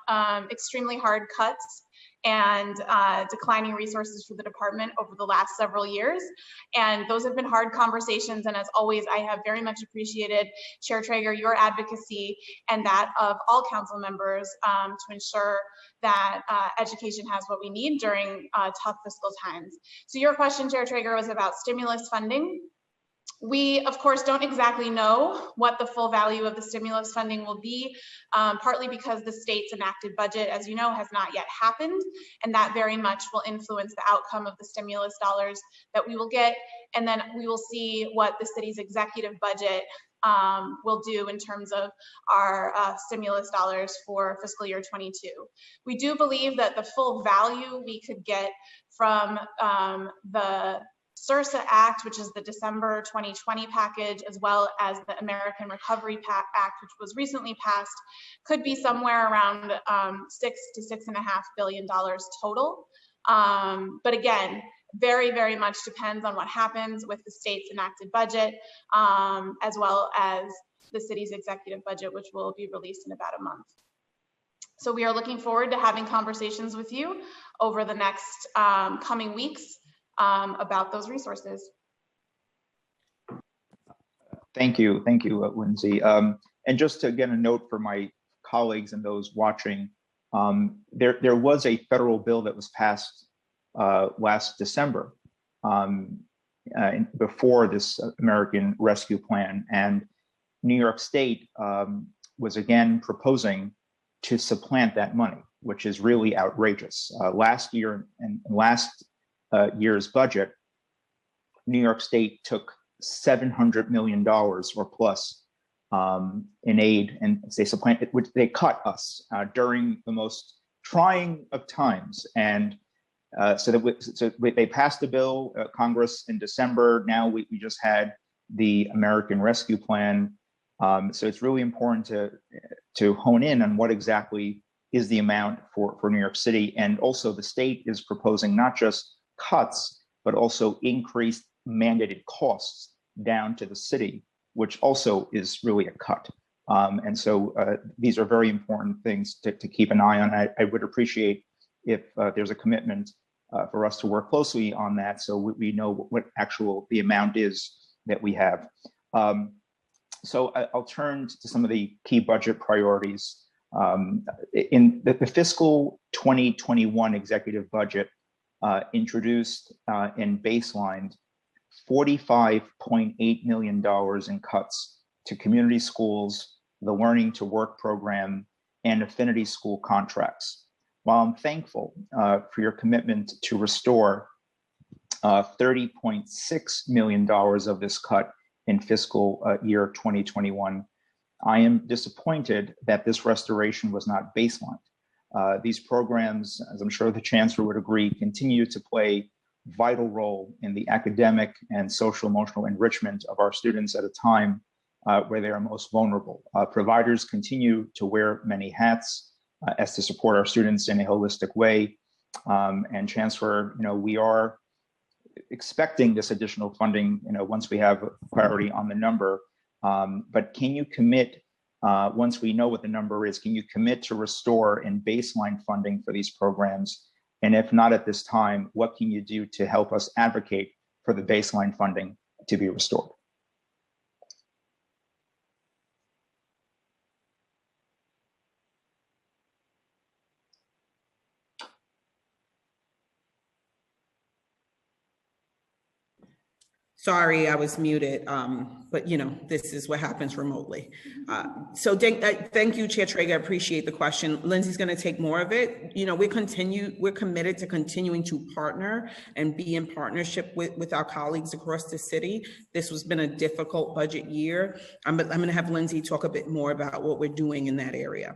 extremely hard cuts and declining resources for the department over the last several years. And those have been hard conversations. And as always, I have very much appreciated, Chair Traeger, your advocacy and that of all council members to ensure that education has what we need during tough fiscal times. So your question, Chair Traeger, was about stimulus funding. We, of course, don't exactly know what the full value of the stimulus funding will be, partly because the state's enacted budget, as you know, has not yet happened, and that very much will influence the outcome of the stimulus dollars that we will get, and then we will see what the city's executive budget will do in terms of our stimulus dollars for fiscal year 22. We do believe that the full value we could get from the SRSA Act, which is the December 2020 package, as well as the American Recovery Act, which was recently passed, could be somewhere around $6 to $6.5 billion total. But again, very, very much depends on what happens with the state's enacted budget, as well as the city's executive budget, which will be released in about a month. So we are looking forward to having conversations with you over the next coming weeks about those resources. Thank you, Lindsay. And just to, again, a note for my colleagues and those watching, there was a federal bill that was passed last December before this American Rescue Plan, and New York State was again proposing to supplant that money, which is really outrageous. Last year and last year's budget, New York State took $700 million or plus in aid, and they supplanted, which they cut us during the most trying of times. And so they passed the bill, Congress, in December. Now we just had the American Rescue Plan. So it's really important to hone in on what exactly is the amount for New York City. And also the state is proposing not just cuts, but also increased mandated costs down to the city, which also is really a cut. And so these are very important things to keep an eye on. I would appreciate if there's a commitment for us to work closely on that, so we know what the amount is that we have. So I'll turn to some of the key budget priorities. In the fiscal 2021 executive budget introduced and baselined $45.8 million in cuts to community schools, the Learning to Work program, and affinity school contracts. While I'm thankful for your commitment to restore $30.6 million of this cut in fiscal year 2021, I am disappointed that this restoration was not baselined. These programs, as I'm sure the Chancellor would agree, continue to play a vital role in the academic and social emotional enrichment of our students at a time where they are most vulnerable. Providers continue to wear many hats as to support our students in a holistic way. And Chancellor, we are expecting this additional funding, once we have clarity on the number. But can you commit, once we know what the number is, can you commit to restore and baseline funding for these programs? And if not at this time, what can you do to help us advocate for the baseline funding to be restored? Sorry, I was muted, but this is what happens remotely. So thank you, Chair Treyger. I appreciate the question. Lindsay's going to take more of it. We're committed to continuing to partner and be in partnership with our colleagues across the city. This has been a difficult budget year. I'm going to have Lindsay talk a bit more about what we're doing in that area.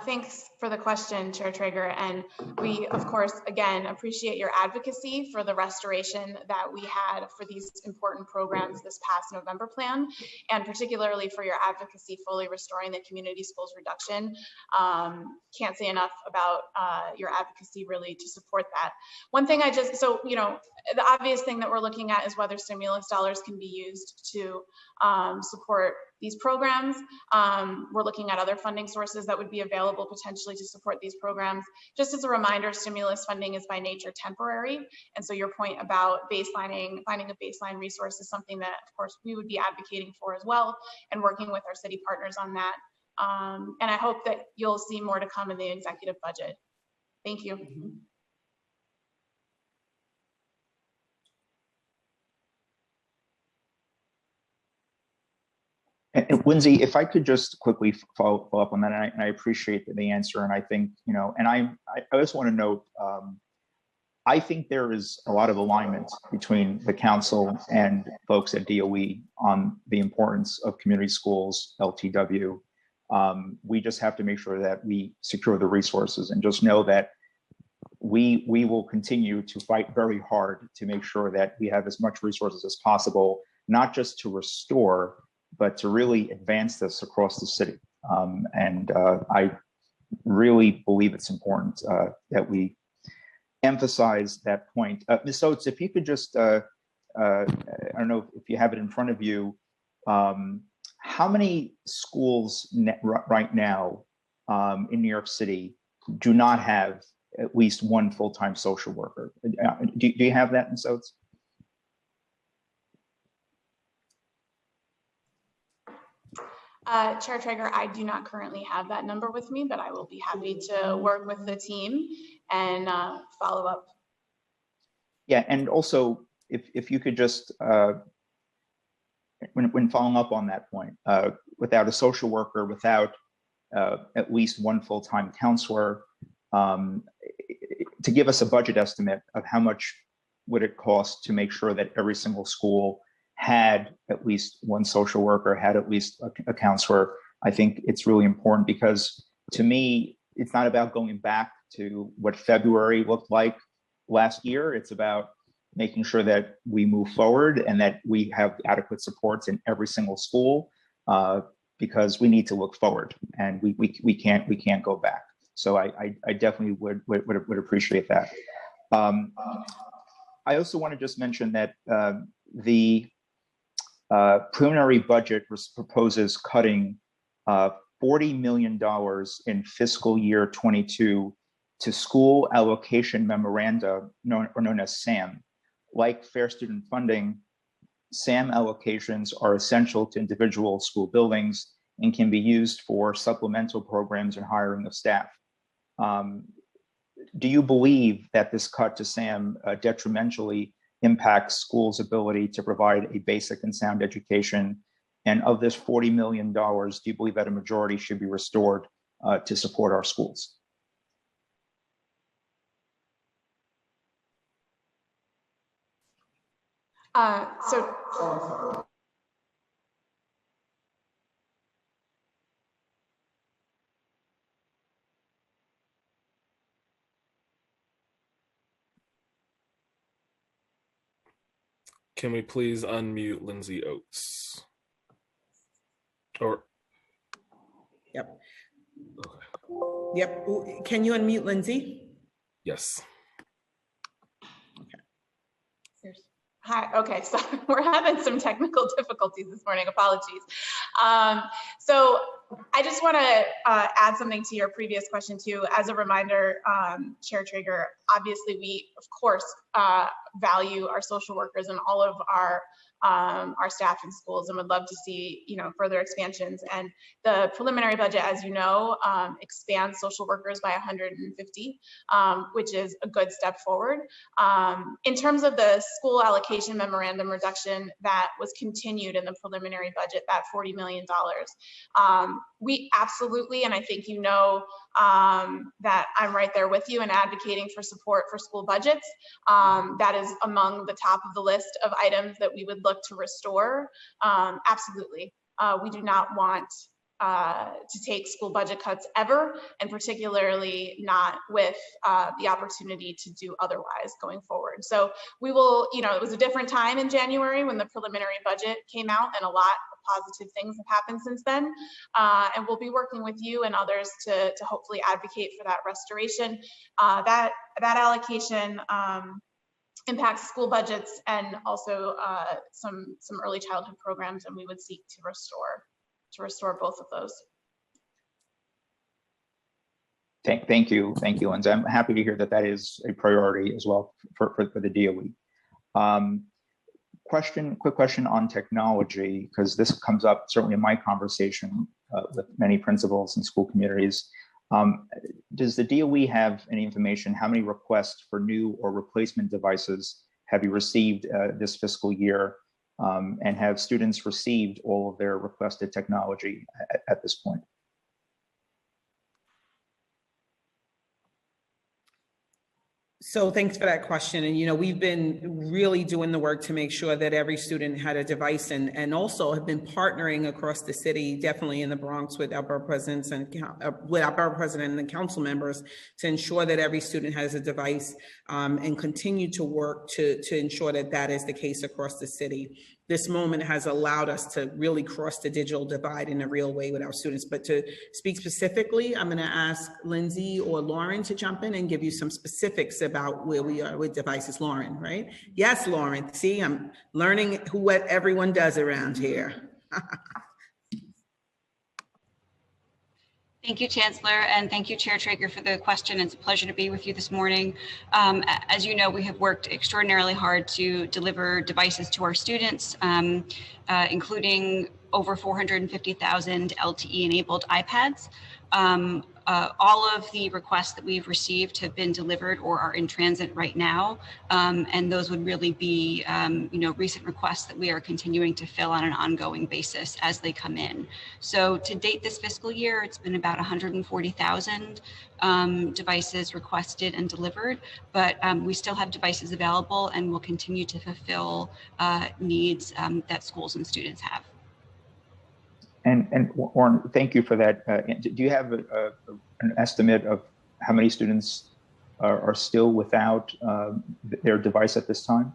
Thanks for the question, Chair Treyger. And we, of course, again, appreciate your advocacy for the restoration that we had for these important programs this past November plan, and particularly for your advocacy fully restoring the community schools reduction. Can't say enough about your advocacy really to support that. One thing the obvious thing that we're looking at is whether stimulus dollars can be used to support these programs. We're looking at other funding sources that would be available potentially to support these programs. Just as a reminder, stimulus funding is by nature temporary. And so your point about finding a baseline resource is something that, of course, we would be advocating for as well and working with our city partners on that. And I hope that you'll see more to come in the executive budget. Thank you. And Lindsay, if I could just quickly follow up on that, and I appreciate the answer, and I think, and I just want to note, I think there is a lot of alignment between the council and folks at DOE on the importance of community schools, LTW. We just have to make sure that we secure the resources, and just know that we will continue to fight very hard to make sure that we have as much resources as possible, not just to restore, but to really advance this across the city. I really believe it's important that we emphasize that point. Ms. Oates, if you could just, I don't know if you have it in front of you, how many schools right now in New York City do not have at least one full-time social worker? Do you have that, Ms. Oates? Chair Treyger, I do not currently have that number with me, but I will be happy to work with the team and follow up. Yeah, and also if you could just, when following up on that point, without a social worker, without at least one full-time counselor, to give us a budget estimate of how much would it cost to make sure that every single school had at least one social worker, had at least a counselor. I think it's really important, because to me, it's not about going back to what February looked like last year. It's about making sure that we move forward and that we have adequate supports in every single school, because we need to look forward, and we can't go back. So I definitely would appreciate that. I also want to just mention that Preliminary budget proposes cutting $40 million in fiscal year 22 to school allocation memoranda, known as SAM. Like fair student funding, SAM allocations are essential to individual school buildings and can be used for supplemental programs and hiring of staff. Do you believe that this cut to SAM detrimentally impacts schools' ability to provide a basic and sound education? And of this $40 million, do you believe that a majority should be restored to support our schools? Can we please unmute Lindsay Oates? Or Yep. okay. Yep. Can you unmute Lindsay? Yes. Hi, okay, so we're having some technical difficulties this morning, apologies. So I just want to add something to your previous question too. As a reminder, Chair Traeger, obviously we, of course, value our social workers and all of our staff in schools and would love to see, further expansions. And the preliminary budget, as you know, expands social workers by 150, which is a good step forward. In terms of the school allocation memorandum reduction that was continued in the preliminary budget, that $40 million, we absolutely, and I think that I'm right there with you in advocating for support for school budgets. That is among the top of the list of items that we would look to restore. Absolutely. We do not want to take school budget cuts ever, and particularly not with the opportunity to do otherwise going forward. So we will, it was a different time in January when the preliminary budget came out, and a lot of positive things have happened since then. And we'll be working with you and others to hopefully advocate for that restoration. That allocation impacts school budgets and also some early childhood programs, and we would seek to restore both of those. Thank you, Lindsay. I'm happy to hear that is a priority as well for the DOE. Quick question on technology, because this comes up certainly in my conversation with many principals and school communities. Does the DOE have any information? How many requests for new or replacement devices have you received this fiscal year? And have students received all of their requested technology at this point? So thanks for that question. And, we've been really doing the work to make sure that every student had a device, and also have been partnering across the city, definitely in the Bronx, with our borough presidents and with our borough president and the council members to ensure that every student has a device, and continue to work to ensure that is the case across the city. This moment has allowed us to really cross the digital divide in a real way with our students. But to speak specifically, I'm going to ask Lindsay or Lauren to jump in and give you some specifics about where we are with devices. Lauren, right? Yes, Lauren. See, I'm learning what everyone does around here. Thank you, Chancellor, and thank you, Chair Traeger, for the question. It's a pleasure to be with you this morning. As you know, we have worked extraordinarily hard to deliver devices to our students, including over 450,000 LTE-enabled iPads. All of the requests that we've received have been delivered or are in transit right now, and those would really be, recent requests that we are continuing to fill on an ongoing basis as they come in. So to date this fiscal year, it's been about 140,000 devices requested and delivered, but we still have devices available and will continue to fulfill needs that schools and students have. And Warren, thank you for that. Do you have an estimate of how many students are still without their device at this time?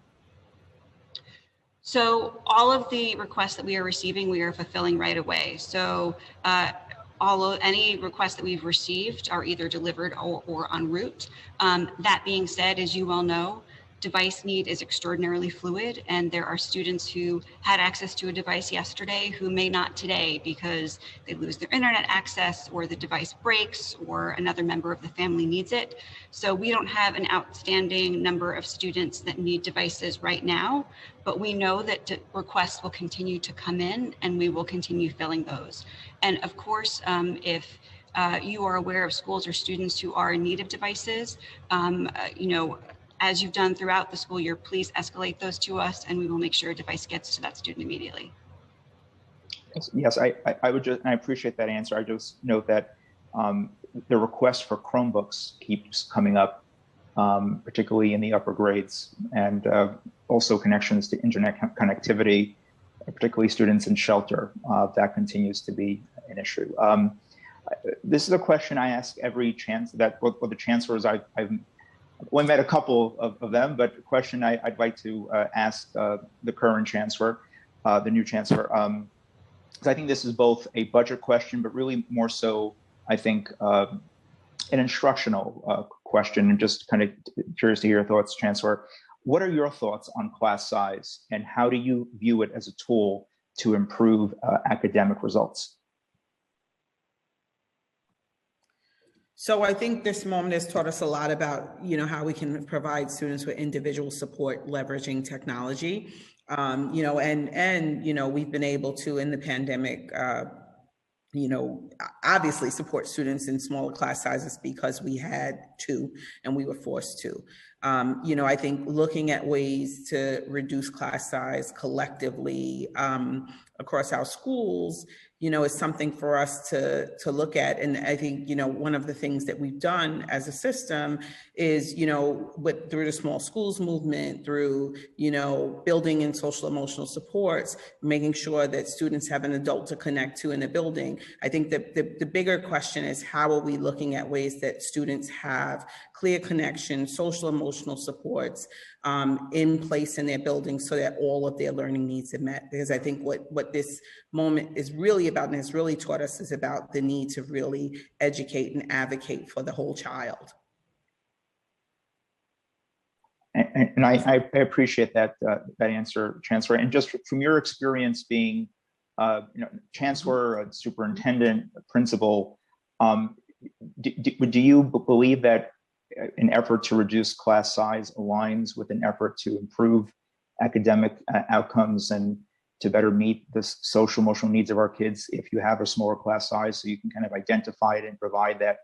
So all of the requests that we are receiving, we are fulfilling right away. So any requests that we've received are either delivered or en route. That being said, as you well know, device need is extraordinarily fluid, and there are students who had access to a device yesterday who may not today because they lose their internet access or the device breaks or another member of the family needs it. So we don't have an outstanding number of students that need devices right now, but we know that requests will continue to come in and we will continue filling those. And of course, if you are aware of schools or students who are in need of devices, as you've done throughout the school year, please escalate those to us and we will make sure a device gets to that student immediately. Yes, I appreciate that answer. I just note that the request for Chromebooks keeps coming up, particularly in the upper grades, and also connections to internet connectivity, particularly students in shelter. That continues to be an issue. This is a question I ask every chance that, well, the chancellors, I've only met a couple of them, but a question I'd like to ask the current chancellor, the new chancellor, because I think this is both a budget question, but really more so, I think, an instructional question, and just kind of curious to hear your thoughts, Chancellor. What are your thoughts on class size, and how do you view it as a tool to improve academic results? So I think this moment has taught us a lot about, how we can provide students with individual support leveraging technology. We've been able to, in the pandemic, obviously support students in smaller class sizes because we had to and we were forced to. I think looking at ways to reduce class size collectively across our schools, is something for us to look at. And I think, one of the things that we've done as a system is, through the small schools movement, through, building in social emotional supports, making sure that students have an adult to connect to in a building. I think that the bigger question is, how are we looking at ways that students have clear connection, social emotional supports in place in their buildings so that all of their learning needs are met? Because I think what this moment is really about, and has really taught us, is about the need to really educate and advocate for the whole child. And I appreciate that answer, Chancellor. And just from your experience being, Chancellor, superintendent, principal, do you believe that an effort to reduce class size aligns with an effort to improve academic outcomes and to better meet the social emotional needs of our kids if you have a smaller class size, so you can kind of identify it and provide that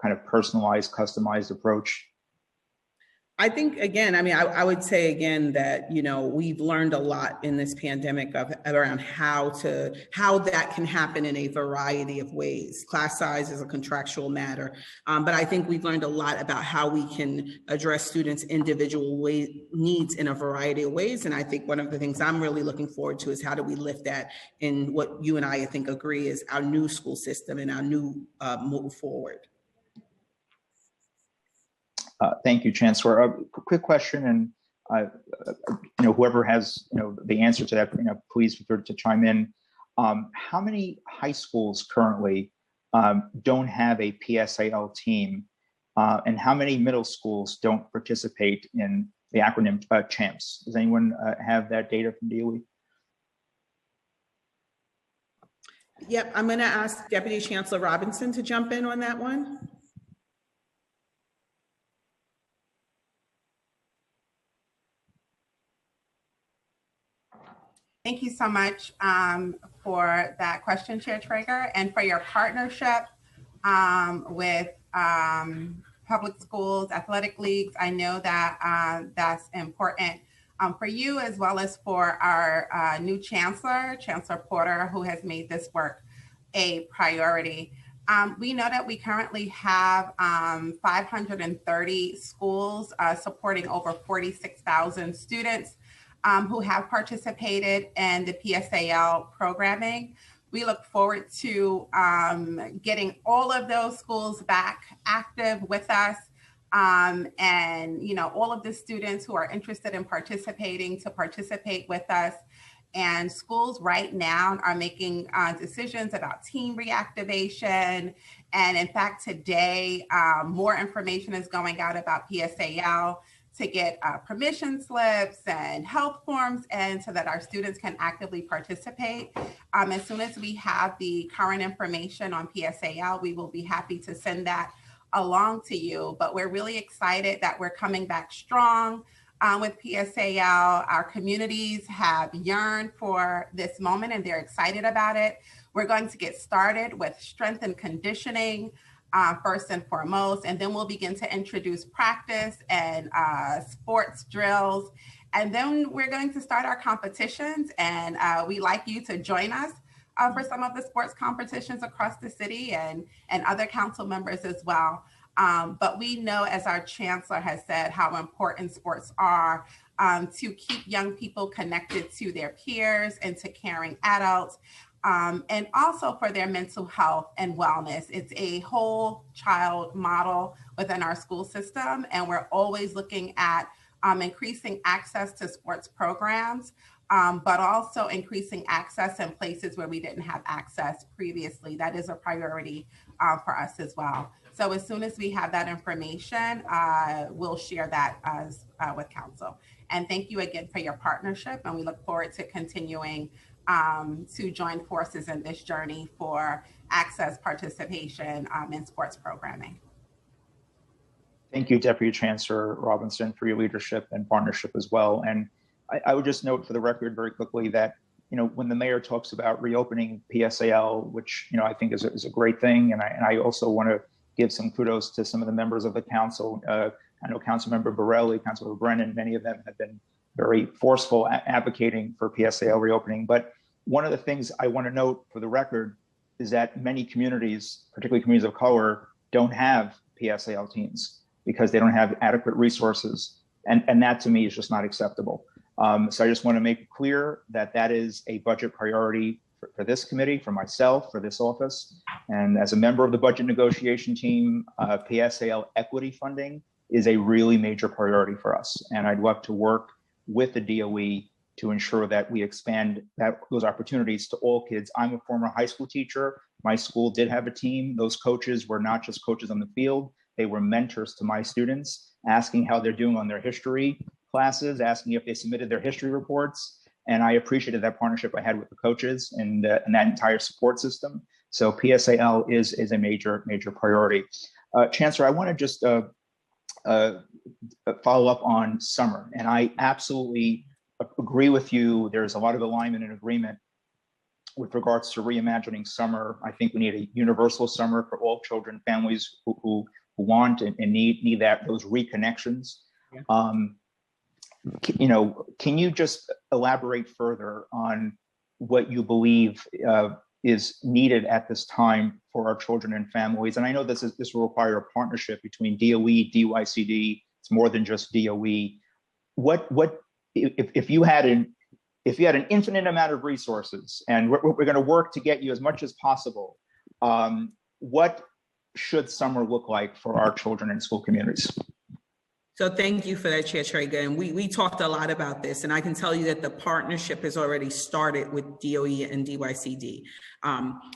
kind of personalized, customized approach? I think, again, I would say again that, we've learned a lot in this pandemic around how that can happen in a variety of ways. Class size is a contractual matter, but I think we've learned a lot about how we can address students' individual needs in a variety of ways. And I think one of the things I'm really looking forward to is how do we lift that in what you and I think agree is our new school system and our new move forward. Thank you, Chancellor. A quick question, and whoever has the answer to that, please feel free to chime in. How many high schools currently don't have a PSAL team, and how many middle schools don't participate in the acronym CHAMPS? Does anyone have that data from DOE? Yep, I'm going to ask Deputy Chancellor Robinson to jump in on that one. Thank you so much for that question, Chair Traeger, and for your partnership with public schools, athletic leagues. I know that that's important for you, as well as for our new Chancellor, Chancellor Porter, who has made this work a priority. We know that we currently have 530 schools supporting over 46,000 students who have participated in the PSAL programming. We look forward to getting all of those schools back active with us, and all of the students who are interested in participating to participate with us. And schools right now are making decisions about team reactivation. And in fact, today, more information is going out about PSAL. to get permission slips and health forms, and so that our students can actively participate. As soon as we have the current information on PSAL, we will be happy to send that along to you. But we're really excited that we're coming back strong with PSAL. Our communities have yearned for this moment and they're excited about it. We're going to get started with strength and conditioning first and foremost, and then we'll begin to introduce practice and sports drills. And then we're going to start our competitions, and we'd like you to join us for some of the sports competitions across the city, and other council members as well. But we know, as our chancellor has said, how important sports are to keep young people connected to their peers and to caring adults. And also for their mental health and wellness. It's a whole child model within our school system, and we're always looking at increasing access to sports programs, but also increasing access in places where we didn't have access previously. That is a priority for us as well. So as soon as we have that information, we'll share that with council. And thank you again for your partnership, and we look forward to continuing to join forces in this journey for access, participation in sports programming. Thank you, Deputy Chancellor Robinson, for your leadership and partnership as well. And I would just note for the record very quickly that, when the mayor talks about reopening PSAL, which, I think is a great thing. And I also want to give some kudos to some of the members of the council. I know Councilmember Borelli, Councilmember Brennan, many of them have been very forceful advocating for PSAL reopening. But one of the things I want to note for the record is that many communities, particularly communities of color, don't have PSAL teams because they don't have adequate resources. And that to me is just not acceptable. So I just want to make it clear that that is a budget priority for this committee, for myself, for this office. And as a member of the budget negotiation team, PSAL equity funding is a really major priority for us. And I'd love to work with the DOE to ensure that we expand those opportunities to all kids. I'm a former high school teacher. My school did have a team. Those coaches were not just coaches on the field. They were mentors to my students, asking how they're doing on their history classes, asking if they submitted their history reports. And I appreciated that partnership I had with the coaches and that entire support system. So PSAL is a major priority. Chancellor, I want to just follow up on summer. And I absolutely agree with you. There's a lot of alignment and agreement with regards to reimagining summer. I think we need a universal summer for all children, families who want and need those reconnections. Yeah. Can you just elaborate further on what you believe is needed at this time for our children and families? And I know this will require a partnership between DOE, DYCD. It's more than just DOE. What if you had an infinite amount of resources, and we're going to work to get you as much as possible, what should summer look like for our children and school communities? So thank you for that, Chair Traeger. And we talked a lot about this, and I can tell you that the partnership has already started with DOE and DYCD.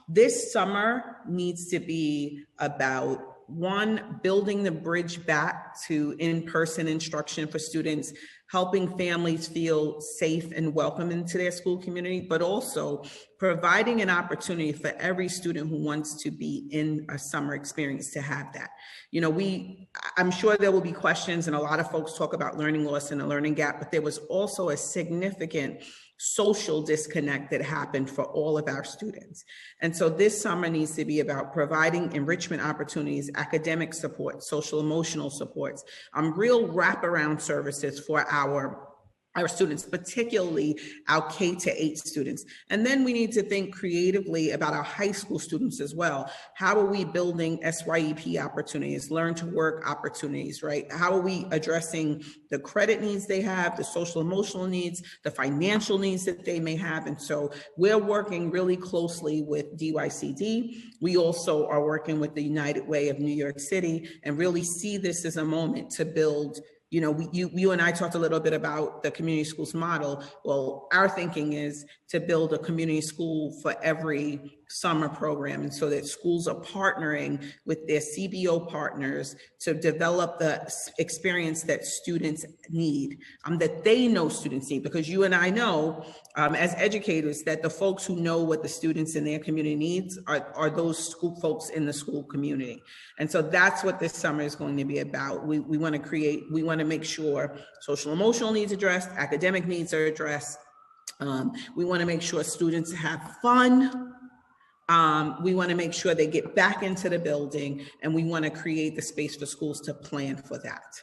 This summer needs to be about, one, building the bridge back to in-person instruction for students, helping families feel safe and welcome into their school community, but also providing an opportunity for every student who wants to be in a summer experience to have that. I'm sure there will be questions, and a lot of folks talk about learning loss and the learning gap, but there was also a significant social disconnect that happened for all of our students. And so this summer needs to be about providing enrichment opportunities, academic support, social emotional supports, real wraparound services for our students, particularly our K-8 students. And then we need to think creatively about our high school students as well. How are we building SYEP opportunities, learn to work opportunities, right? How are we addressing the credit needs they have, the social emotional needs, the financial needs that they may have? And so we're working really closely with DYCD. We also are working with the United Way of New York City, and really see this as a moment to build you know, you and I talked a little bit about the community schools model. Well, our thinking is to build a community school for every summer program, and so that schools are partnering with their CBO partners to develop the experience that students need, that they know students need, because you and I know as educators that the folks who know what the students in their community needs are those school folks in the school community. And so that's what this summer is going to be about. We want to make sure social emotional needs addressed, academic needs are addressed. We want to make sure students have fun. We want to make sure they get back into the building, and we want to create the space for schools to plan for that.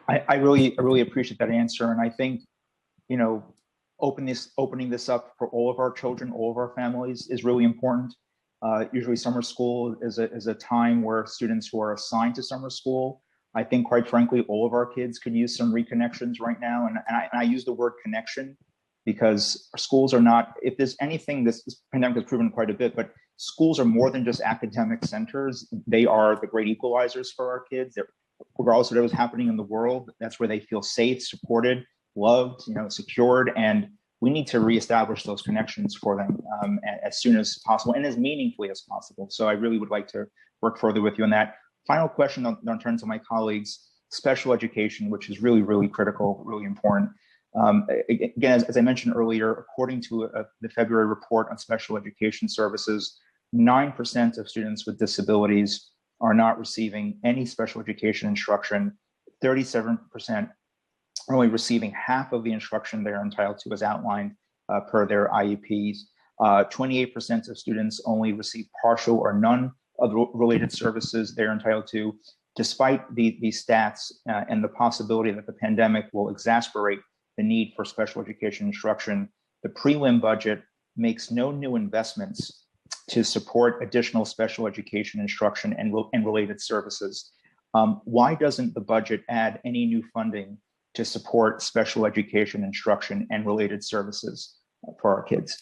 I really appreciate that answer. And I think, you know, opening this up for all of our children, all of our families is really important. Usually summer school is a time where students who are assigned to summer school, I think, quite frankly, all of our kids could use some reconnections right now. And I use the word connection because our schools are not, if there's anything, this pandemic has proven quite a bit, but schools are more than just academic centers. They are the great equalizers for our kids. Regardless of what was happening in the world, that's where they feel safe, supported, loved, you know, secured. And we need to reestablish those connections for them as soon as possible and as meaningfully as possible. So I really would like to work further with you on that. Final question on turn to my colleagues, special education, which is really, really critical, really important. Again, as I mentioned earlier, according to the February report on special education services, 9% of students with disabilities are not receiving any special education instruction. 37% are only receiving half of the instruction they're entitled to as outlined per their IEPs. 28% of students only receive partial or none of the related services they're entitled to. Despite these stats and the possibility that the pandemic will exacerbate the need for special education instruction, the prelim budget makes no new investments to support additional special education instruction and related services. Why doesn't the budget add any new funding to support special education instruction and related services for our kids?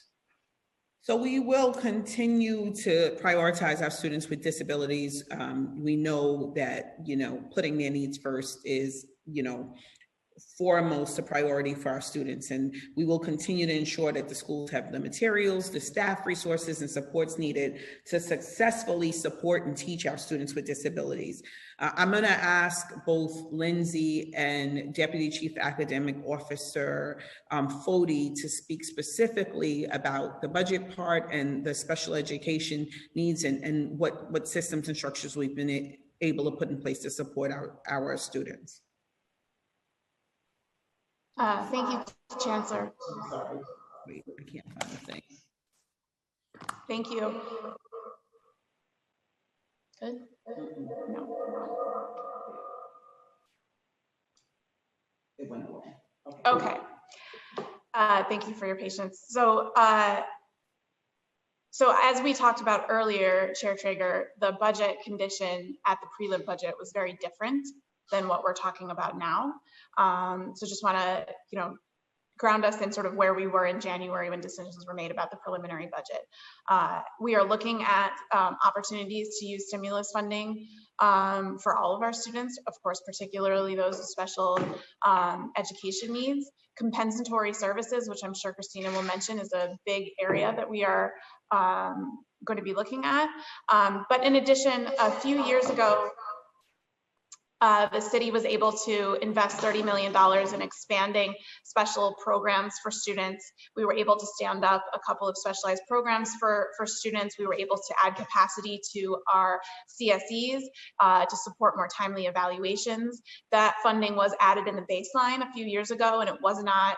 So we will continue to prioritize our students with disabilities. We know that, you know, putting their needs first is, you know, foremost a priority for our students, and we will continue to ensure that the schools have the materials, the staff resources, and supports needed to successfully support and teach our students with disabilities. I'm going to ask both Lindsay and Deputy Chief Academic Officer Foti to speak specifically about the budget part and the special education needs and what systems and structures we've been able to put in place to support our students. Thank you, Chancellor. Wait, I can't find the thing. Thank you. Good? No. It went away. Okay. Thank you for your patience. So as we talked about earlier, Chair Traeger, the budget condition at the prelim budget was very different than what we're talking about now. So just want to, you know, ground us in sort of where we were in January when decisions were made about the preliminary budget. We are looking at opportunities to use stimulus funding for all of our students, of course, particularly those with special education needs. Compensatory services, which I'm sure Christina will mention, is a big area that we are going to be looking at. But in addition, a few years ago, the city was able to invest $30 million in expanding special programs for students. We were able to stand up a couple of specialized programs for students. We were able to add capacity to our CSEs to support more timely evaluations. That funding was added in the baseline a few years ago, and it was not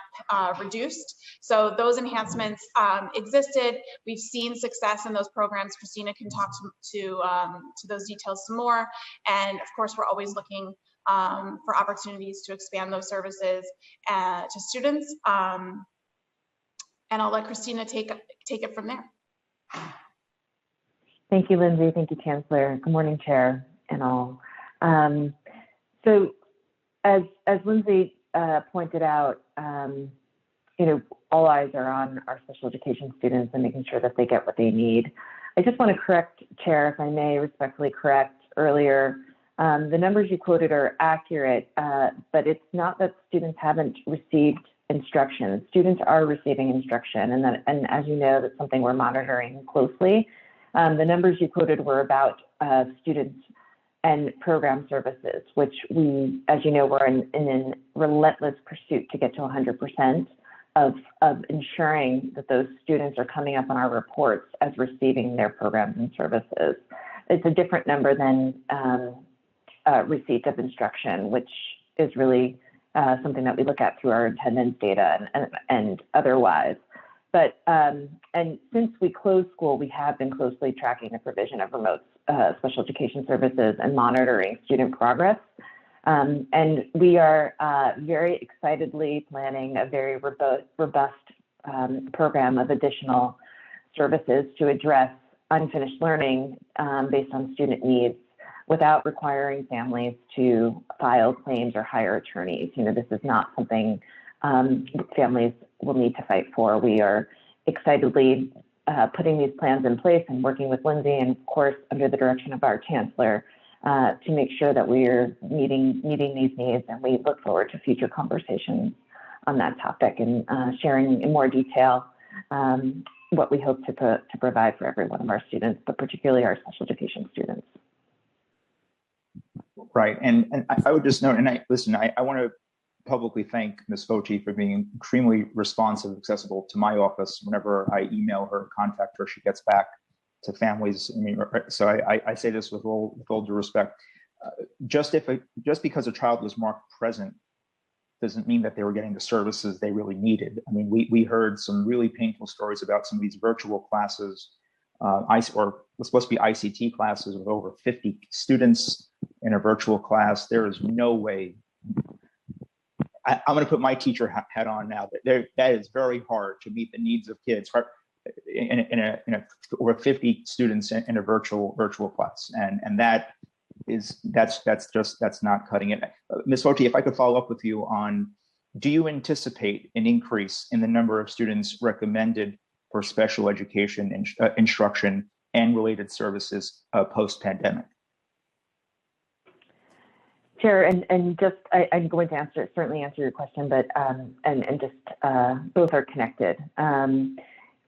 reduced. So those enhancements existed. We've seen success in those programs. Christina can talk to those details some more. And of course, we're always looking for opportunities to expand those services to students. And I'll let Christina take it from there. Thank you, Lindsay. Thank you, Chancellor. Good morning, Chair and all. So as Lindsay pointed out, you know, all eyes are on our special education students and making sure that they get what they need. I just want to correct, Chair, if I may respectfully correct earlier, The numbers you quoted are accurate, but it's not that students haven't received instruction. Students are receiving instruction, and as you know, that's something we're monitoring closely. The numbers you quoted were about students and program services, which we, as you know, we're in a relentless pursuit to get to 100% of ensuring that those students are coming up on our reports as receiving their programs and services. It's a different number than receipt of instruction, which is really something that we look at through our attendance data and otherwise. But and since we closed school, we have been closely tracking the provision of remote special education services and monitoring student progress. And we are very excitedly planning a very robust program of additional services to address unfinished learning based on student needs without requiring families to file claims or hire attorneys. You know, this is not something families will need to fight for. We are excitedly putting these plans in place and working with Lindsay, and of course, under the direction of our chancellor, to make sure that we're meeting these needs. And we look forward to future conversations on that topic and sharing in more detail what we hope to provide for every one of our students, but particularly our special education students. Right, and I would just note, and I want to publicly thank Ms. Foti for being extremely responsive, accessible to my office whenever I email her, contact her, she gets back to families. I mean, so I say this with all due respect. Just because a child was marked present doesn't mean that they were getting the services they really needed. I mean, we heard some really painful stories about some of these virtual classes, or what's supposed to be ICT classes with over 50 students in a virtual class. There is no way. I'm going to put my teacher hat on now. That is very hard to meet the needs of kids in a over 50 students in a virtual class, and that's not cutting it. Ms. Foti, if I could follow up with you on, do you anticipate an increase in the number of students recommended for special education instruction and related services post-pandemic? Chair, and just I'm going to certainly answer your question, but and just both are connected.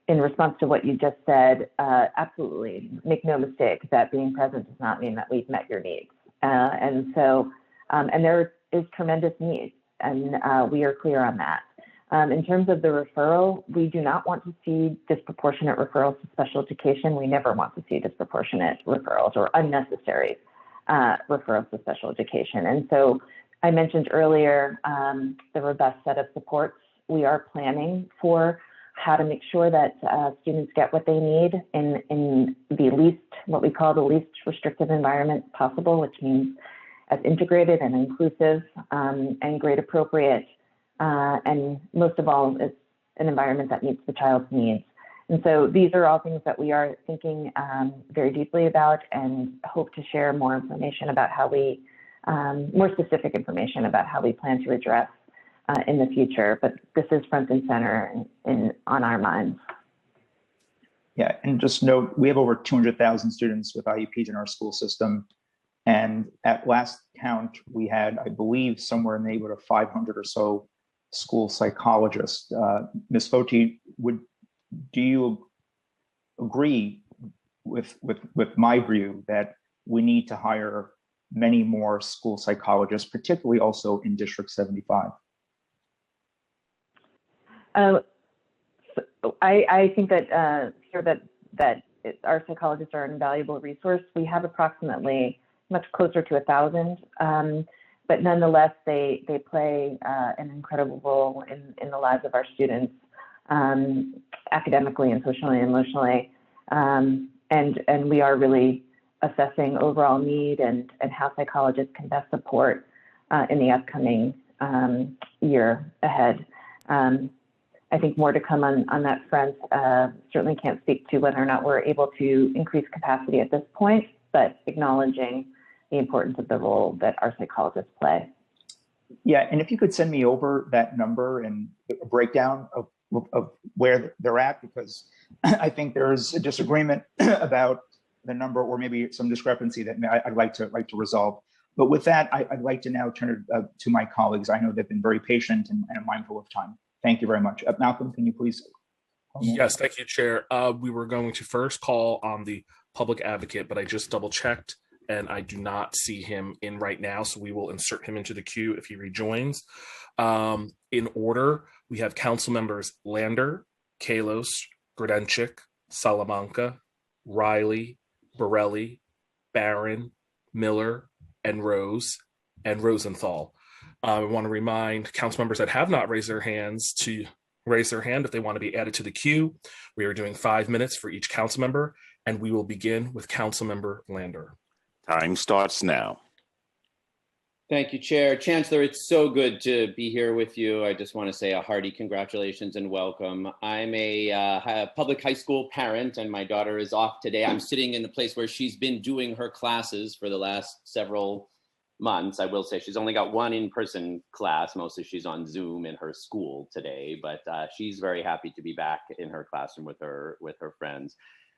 In response to what you just said, absolutely, make no mistake that being present does not mean that we've met your needs, and so and there is tremendous need, and we are clear on that. In terms of the referral, we do not want to see disproportionate referrals to special education. We never want to see disproportionate referrals or unnecessary referrals to special education. And so I mentioned earlier the robust set of supports. We are planning for how to make sure that students get what they need in the least, what we call the least restrictive environment possible, which means as integrated and inclusive and grade appropriate. And most of all, it's an environment that meets the child's needs. And so these are all things that we are thinking very deeply about, and hope to share more information about how we, more specific information about how we plan to address in the future. But this is front and center on our minds. Yeah, and just note, we have over 200,000 students with IEPs in our school system. And at last count, we had, I believe, somewhere in the neighborhood of 500 or so school psychologists. Ms. Foti, do you agree with my view that we need to hire many more school psychologists, particularly also in District 75? I think that our psychologists are an invaluable resource. We have approximately much closer to 1,000, but nonetheless, they play an incredible role in the lives of our students, academically and socially and emotionally, and we are really assessing overall need and how psychologists can best support in the upcoming year ahead. I think more to come on that front. Certainly can't speak to whether or not we're able to increase capacity at this point, but acknowledging the importance of the role that our psychologists play. Yeah, and if you could send me over that number and a breakdown of where they're at, because I think there's a disagreement about the number, or maybe some discrepancy that I'd like to resolve. But with that, I'd like to now turn it to my colleagues. I know they've been very patient and mindful of time. Thank you very much. Malcolm, can you please? Yes, thank you, Chair. We were going to first call on the public advocate, but I just double checked and I do not see him in right now. So we will insert him into the queue if he rejoins. In order, we have council members Lander, Kalos, Grodenchik, Salamanca, Riley, Borelli, Barron, Miller, and Rose, and Rosenthal. I want to remind council members that have not raised their hands to raise their hand if they want to be added to the queue. We are doing 5 minutes for each council member, and we will begin with council member Lander. Time starts now. Thank you, Chair. Chancellor, it's so good to be here with you. I just want to say a hearty congratulations and welcome. I'm a public high school parent and my daughter is off today. I'm sitting in the place where she's been doing her classes for the last several months. I will say she's only got one in-person class. Mostly she's on Zoom in her school today, but she's very happy to be back in her classroom with her friends.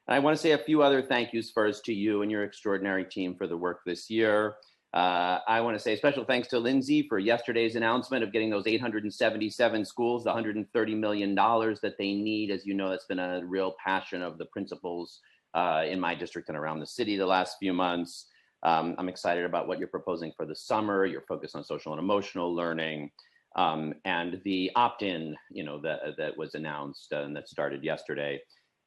And I want to say a few other thank yous first to you and your extraordinary team for the work this year. I want to say special thanks to Lindsay for yesterday's announcement of getting those 877 schools, the $130 million that they need. As you know, that's been a real passion of the principals in my district and around the city the last few months. I'm excited about what you're proposing for the summer, your focus on social and emotional learning, and the opt-in, that was announced and that started yesterday.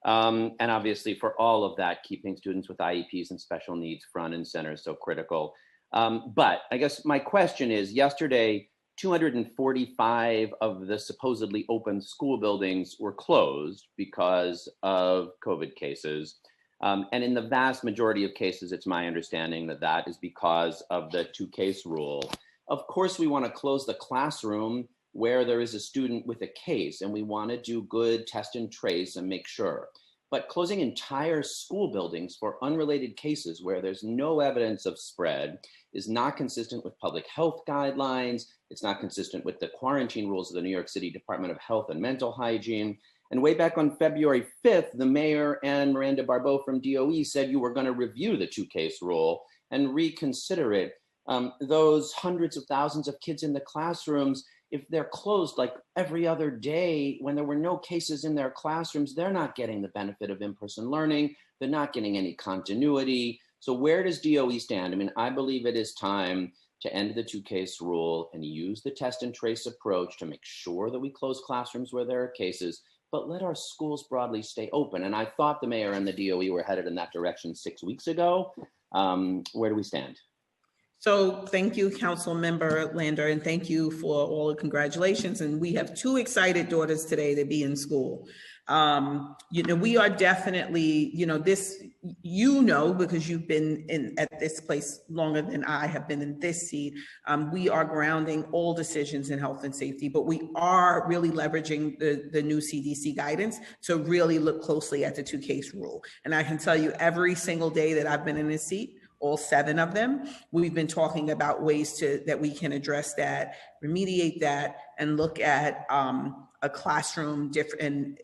And obviously for all of that, keeping students with IEPs and special needs front and center is so critical. But I guess my question is, yesterday, 245 of the supposedly open school buildings were closed because of COVID cases. And in the vast majority of cases, it's my understanding that that is because of the 2-case rule. Of course, we want to close the classroom where there is a student with a case, and we want to do good test and trace and make sure. But closing entire school buildings for unrelated cases where there's no evidence of spread is not consistent with public health guidelines. It's not consistent with the quarantine rules of the New York City Department of Health and Mental Hygiene. And way back on February 5th, the mayor and Miranda Barbeau from DOE said you were going to review the 2-case rule and reconsider it. Those hundreds of thousands of kids in the classrooms, if they're closed like every other day when there were no cases in their classrooms, they're not getting the benefit of in-person learning. They're not getting any continuity. So where does DOE stand? I mean, I believe it is time to end the 2-case rule and use the test and trace approach to make sure that we close classrooms where there are cases, but let our schools broadly stay open. And I thought the mayor and the DOE were headed in that direction 6 weeks ago. Where do we stand? So thank you, Council Member Lander, and thank you for all the congratulations. And we have 2 excited daughters today to be in school. We are definitely, this, because you've been at this place longer than I have been in this seat. We are grounding all decisions in health and safety, but we are really leveraging the new CDC guidance to really look closely at the 2-case rule. And I can tell you every single day that I've been in this seat, all 7 of them, we've been talking about ways that we can address that, remediate that, and look at a classroom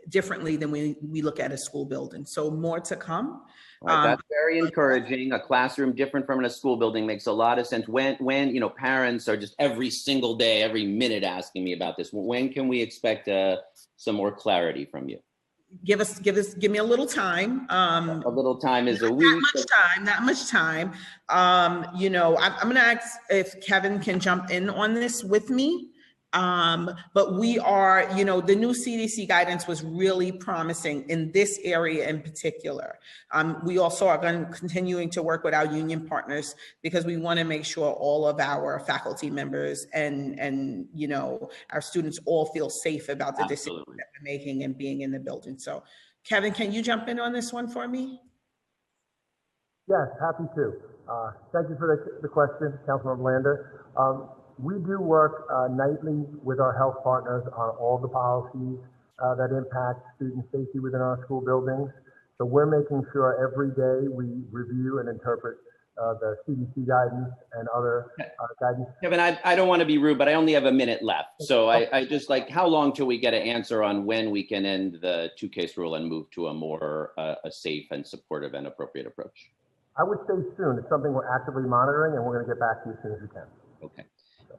differently than we look at a school building. So more to come. Right, that's very encouraging. A classroom different from a school building makes a lot of sense. When parents are just every single day, every minute asking me about this, when can we expect some more clarity from you? Give me a little time. A little time is a week. Not much time. I'm going to ask if Kevin can jump in on this with me. But we are, the new CDC guidance was really promising in this area in particular. We also are continuing to work with our union partners because we want to make sure all of our faculty members and our students all feel safe about the decisions that we're making and being in the building. So Kevin, can you jump in on this one for me? Yes, happy to. Thank you for the question, Councilmember Lander. We do work nightly with our health partners on all the policies that impact student safety within our school buildings. So we're making sure every day we review and interpret the CDC guidance and other guidance. Kevin, I don't want to be rude, but I only have a minute left. So I just how long till we get an answer on when we can end the 2-case rule and move to a more a safe and supportive and appropriate approach? I would say soon. It's something we're actively monitoring, and we're going to get back to you as soon as we can. Okay.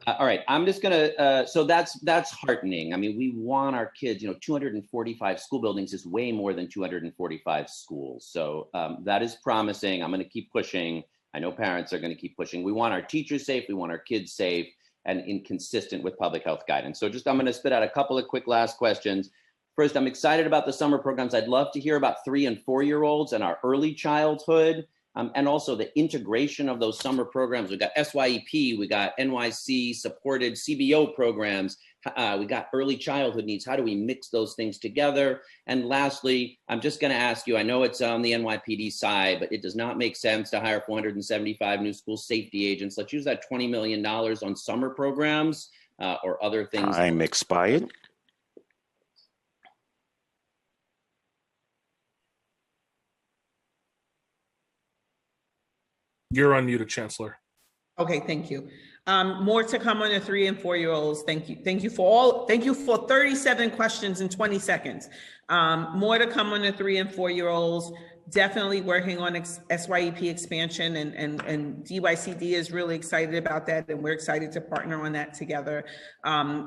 All right. I'm just gonna. So that's heartening. I mean, we want our kids. 245 school buildings is way more than 245 schools. So that is promising. I'm going to keep pushing. I know parents are going to keep pushing. We want our teachers safe. We want our kids safe and inconsistent with public health guidance. So I'm going to spit out a couple of quick last questions. First, I'm excited about the summer programs. I'd love to hear about 3 and 4-year-olds and our early childhood, and also the integration of those summer programs. We got SYEP, we got NYC supported CBO programs, we got early childhood needs. How do we mix those things together? And lastly, I'm just going to ask you, I know it's on the NYPD side, but it does not make sense to hire 475 new school safety agents. Let's use that $20 million on summer programs or other things. Time expired. You're unmuted, Chancellor. Okay, thank you. More to come on the 3 and 4-year-olds. Thank you. Thank you for 37 questions in 20 seconds. More to come on the 3 and 4-year-olds. Definitely working on SYEP expansion, and DYCD is really excited about that, and we're excited to partner on that together.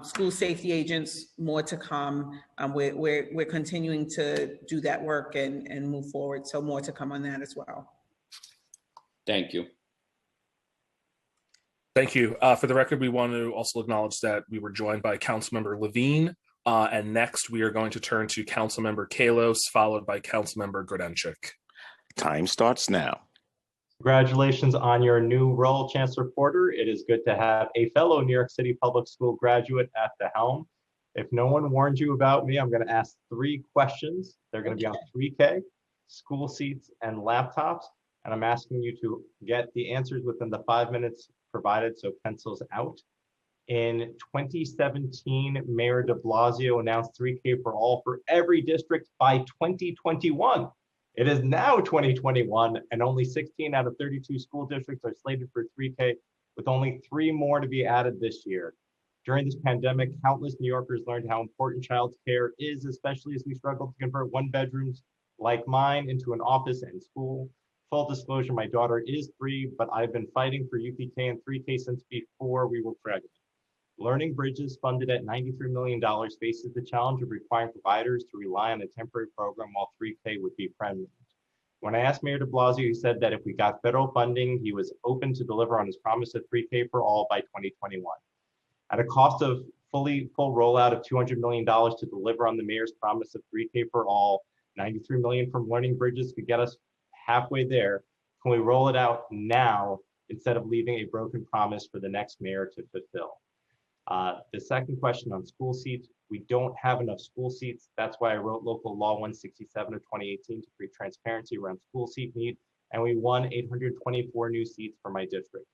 School safety agents, more to come. We're continuing to do that work and move forward. So more to come on that as well. Thank you. Thank you. For the record, we want to also acknowledge that we were joined by Councilmember Levine, and next we are going to turn to Councilmember Kalos, followed by Councilmember Grodenchik. Time starts now. Congratulations on your new role, Chancellor Porter. It is good to have a fellow New York City Public School graduate at the helm. If no one warned you about me, I'm going to ask 3 questions. They're going to be on 3K, school seats, and laptops. And I'm asking you to get the answers within the 5 minutes provided, so pencils out. In 2017, Mayor de Blasio announced 3K for all for every district by 2021. It is now 2021, and only 16 out of 32 school districts are slated for 3K, with only 3 more to be added this year. During this pandemic, countless New Yorkers learned how important childcare is, especially as we struggle to convert 1-bedrooms like mine into an office and school. Full disclosure, my daughter is 3, but I've been fighting for UPK and 3K since before we were pregnant. Learning Bridges, funded at $93 million, faces the challenge of requiring providers to rely on a temporary program while 3K would be permanent. When I asked Mayor de Blasio, he said that if we got federal funding, he was open to deliver on his promise of 3K for all by 2021. At a cost of full rollout of $200 million to deliver on the mayor's promise of 3K for all, $93 million from Learning Bridges could get us halfway there. Can we roll it out now instead of leaving a broken promise for the next mayor to fulfill? The second question on school seats, we don't have enough school seats. That's why I wrote Local Law 167 of 2018 to create transparency around school seat need, and we won 824 new seats for my district.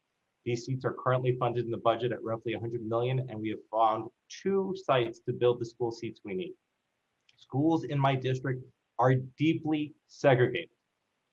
These seats are currently funded in the budget at roughly $100 million, and we have found 2 sites to build the school seats we need. Schools in my district are deeply segregated.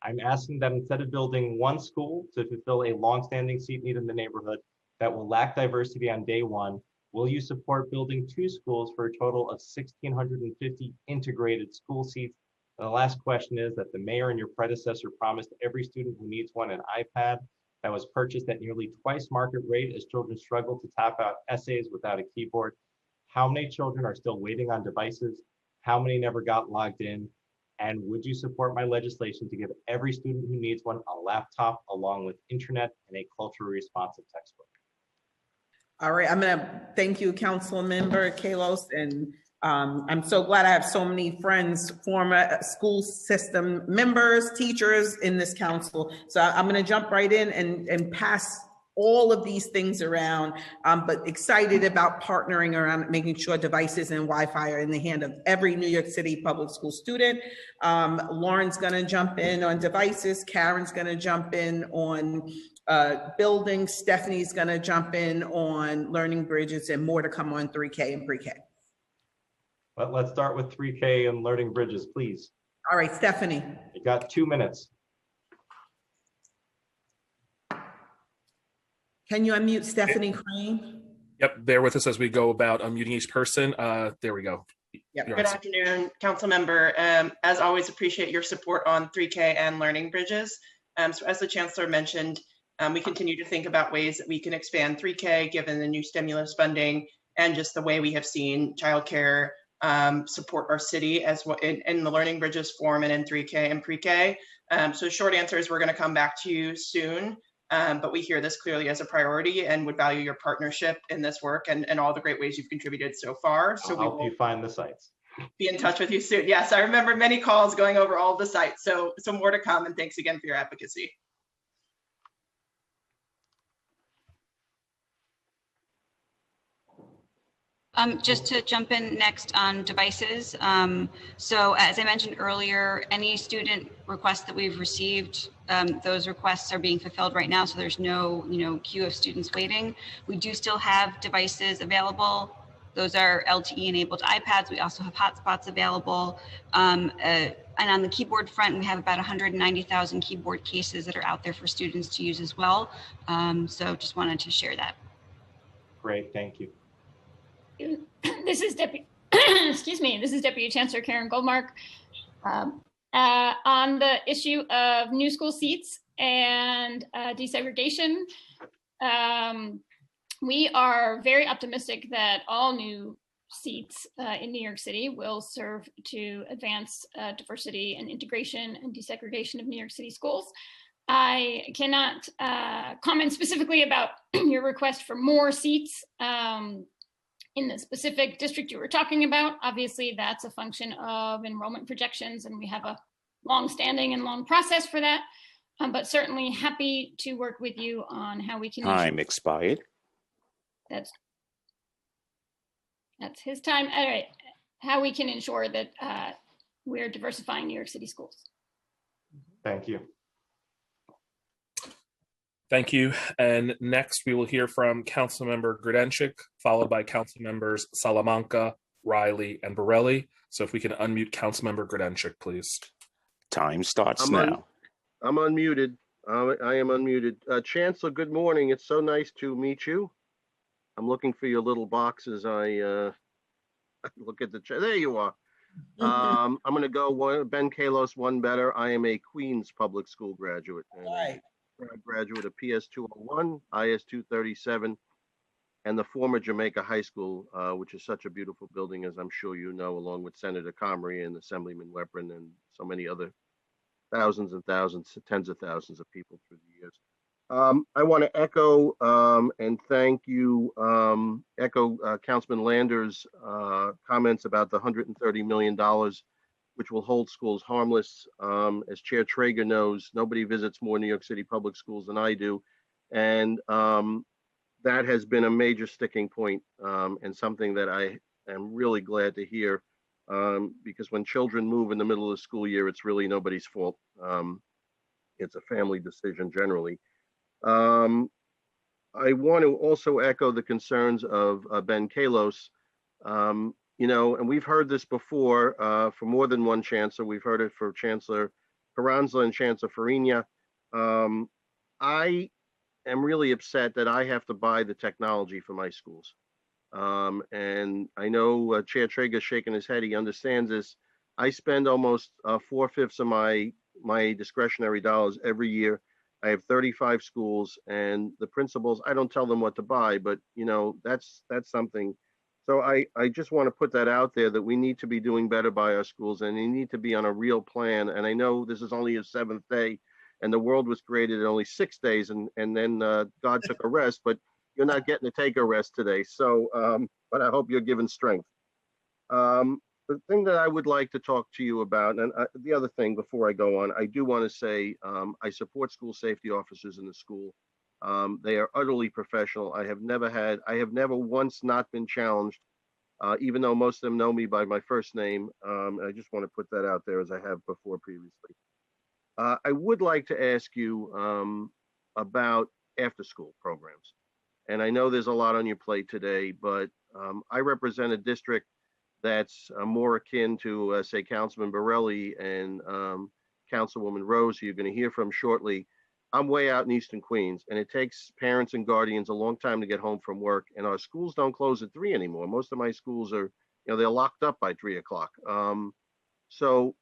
I'm asking that instead of building 1 school to fulfill a longstanding seat need in the neighborhood that will lack diversity on day 1, will you support building 2 schools for a total of 1,650 integrated school seats? And the last question is that the mayor and your predecessor promised every student who needs one an iPad that was purchased at nearly twice market rate as children struggle to tap out essays without a keyboard. How many children are still waiting on devices? How many never got logged in? And would you support my legislation to give every student who needs one a laptop along with internet and a culturally responsive textbook? All right, I'm gonna thank you, Councilmember Kalos, and I'm so glad I have so many friends, former school system members, teachers in this council. So I'm gonna jump right in and pass all of these things around, but excited about partnering around making sure devices and Wi-Fi are in the hand of every New York City public school student. Lauren's gonna jump in on devices, Karen's gonna jump in on buildings, Stephanie's gonna jump in on Learning Bridges, and more to come on 3K and pre-K. But let's start with 3K and Learning Bridges, please. All right, Stephanie. You got 2 minutes. Can you unmute Stephanie Crane? Yep, bear with us as we go about unmuting each person. There we go. Yep. Good afternoon, council member. As always, appreciate your support on 3K and Learning Bridges. So as the Chancellor mentioned, we continue to think about ways that we can expand 3K given the new stimulus funding and just the way we have seen childcare support our city as well in the Learning Bridges Forum and in 3K and pre-K. So short answer is we're going to come back to you soon, but we hear this clearly as a priority and would value your partnership in this work and all the great ways you've contributed so far. So I'll help you find the sites. Be in touch with you soon. Yes, I remember many calls going over all the sites. So more to come, and thanks again for your advocacy. Just to jump in next on devices. So as I mentioned earlier, any student requests that we've received, those requests are being fulfilled right now. So there's no, queue of students waiting. We do still have devices available. Those are LTE enabled iPads. We also have hotspots available. And on the keyboard front, we have about 190,000 keyboard cases that are out there for students to use as well. So just wanted to share that. Great, thank you. This is Deputy, excuse me, this is Deputy Chancellor Karen Goldmark. On the issue of new school seats and desegregation, we are very optimistic that all new seats in New York City will serve to advance diversity and integration and desegregation of New York City schools. I cannot comment specifically about your request for more seats in the specific district you were talking about. Obviously, that's a function of enrollment projections, and we have a long-standing and long process for that. But certainly happy to work with you on how we can. Time expired. That's his time. All right, how we can ensure that we're diversifying New York City schools. Thank you. Thank you. And next we will hear from Councilmember Grodenchik, followed by Councilmembers Salamanca, Riley, and Borelli. So if we can unmute Councilmember Grodenchik, please. Time starts now. I'm unmuted. I am unmuted. Chancellor, good morning. It's so nice to meet you. I'm looking for your little boxes. I look at the chat. There you are. I'm going to go Ben Kalos, one better. I am a Queens public school graduate. And graduate of PS 201, IS 237, and the former Jamaica High School, which is such a beautiful building, as I'm sure you know, along with Senator Comrie and Assemblyman Weprin and so many other thousands and thousands, tens of thousands of people through the years. I want to echo and thank you, Councilman Lander's comments about the $130 million, which will hold schools harmless. As Chair Traeger knows, nobody visits more New York City public schools than I do. And that has been a major sticking point and something that I am really glad to hear because when children move in the middle of the school year, it's really nobody's fault. It's a family decision generally. I want to also echo the concerns of Ben Kalos. And we've heard this before for more than one chancellor. We've heard it for Chancellor Carranza and Chancellor Farina. I am really upset that I have to buy the technology for my schools. And I know Chair Traeger is shaking his head. He understands this. I spend almost 4/5 of my discretionary dollars every year. I have 35 schools, and the principals, I don't tell them what to buy, but that's something. So I just want to put that out there that we need to be doing better by our schools, and they need to be on a real plan. And I know this is only his 7th day, and the world was created in only 6 days, and then God took a rest, but you're not getting to take a rest today. So, but I hope you're given strength. The thing that I would like to talk to you about, and the other thing before I go on, I do want to say I support school safety officers in the school. They are utterly professional. I have never once not been challenged, even though most of them know me by my first name. I just want to put that out there as I have before previously. I would like to ask you about after-school programs. And I know there's a lot on your plate today, but I represent a district that's more akin to, say, Councilman Borelli and Councilwoman Rose, who you're going to hear from shortly. I'm way out in Eastern Queens, and it takes parents and guardians a long time to get home from work, and our schools don't close at 3 anymore. Most of my schools are, they're locked up by 3 o'clock. So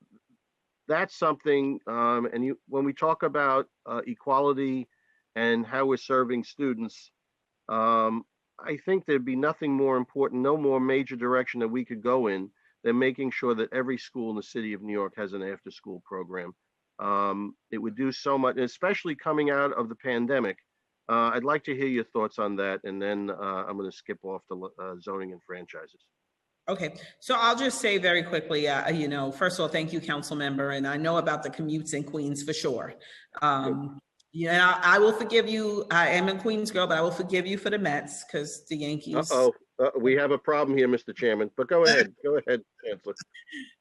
that's something, when we talk about equality and how we're serving students, I think there'd be nothing more important, no more major direction that we could go in than making sure that every school in the city of New York has an after-school program. It would do so much, especially coming out of the pandemic. I'd like to hear your thoughts on that, and then I'm going to skip off to zoning and franchises. Okay, so I'll just say very quickly, first of all, thank you, council member, and I know about the commutes in Queens for sure. I will forgive you. I am a Queens girl, but I will forgive you for the Mets because the Yankees. We have a problem here, Mr. Chairman, but go ahead, Chancellor.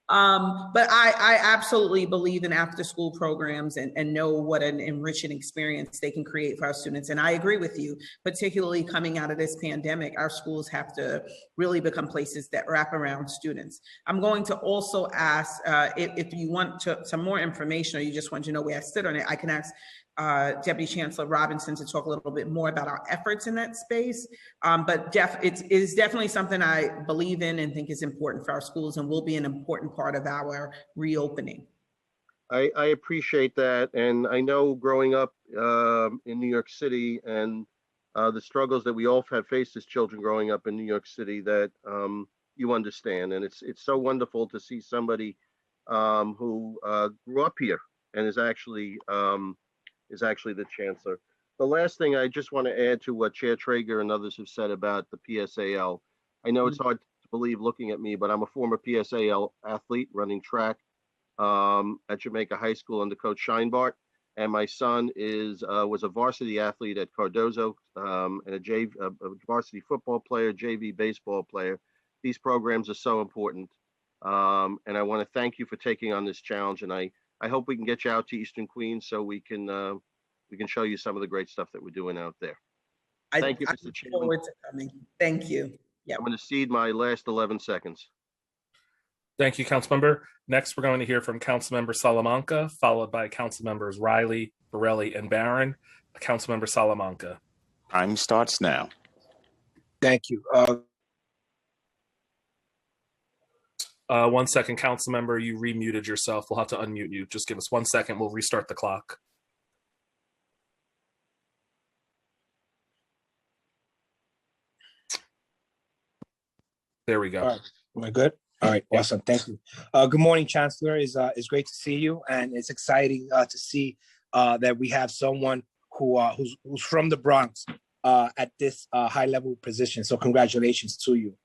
But I absolutely believe in after-school programs and know what an enriching experience they can create for our students. And I agree with you, particularly coming out of this pandemic, our schools have to really become places that wrap around students. I'm going to also ask if you want some more information or you just want to know where I stood on it, I can ask Deputy Chancellor Robinson to talk a little bit more about our efforts in that space. But it is definitely something I believe in and think is important for our schools and will be an important part of our reopening. I appreciate that. And I know growing up in New York City and the struggles that we all have faced as children growing up in New York City that you understand. And it's so wonderful to see somebody who grew up here and is actually the chancellor. The last thing I just want to add to what Chair Traeger and others have said about the PSAL. I know it's hard to believe looking at me, but I'm a former PSAL athlete running track at Jamaica High School under Coach Scheinbart. And my son was a varsity athlete at Cardozo and a varsity football player, JV baseball player. These programs are so important. And I want to thank you for taking on this challenge. And I hope we can get you out to Eastern Queens so we can show you some of the great stuff that we're doing out there. Thank you, Mr. Chairman. I look forward to coming. Thank you. Yeah. I'm going to cede my last 11 seconds. Thank you, Councilmember. Next, we're going to hear from Councilmember Salamanca, followed by Councilmembers Riley, Borelli, and Barron. Councilmember Salamanca. Time starts now. Thank you. 1 second, Councilmember, you remuted yourself. We'll have to unmute you. Just give us 1 second. We'll restart the clock. There we go. All right. Am I good? All right. Awesome. Thank you. Good morning, Chancellor. It's great to see you, and it's exciting to see that we have someone who's from the Bronx at this high-level position. So congratulations to you.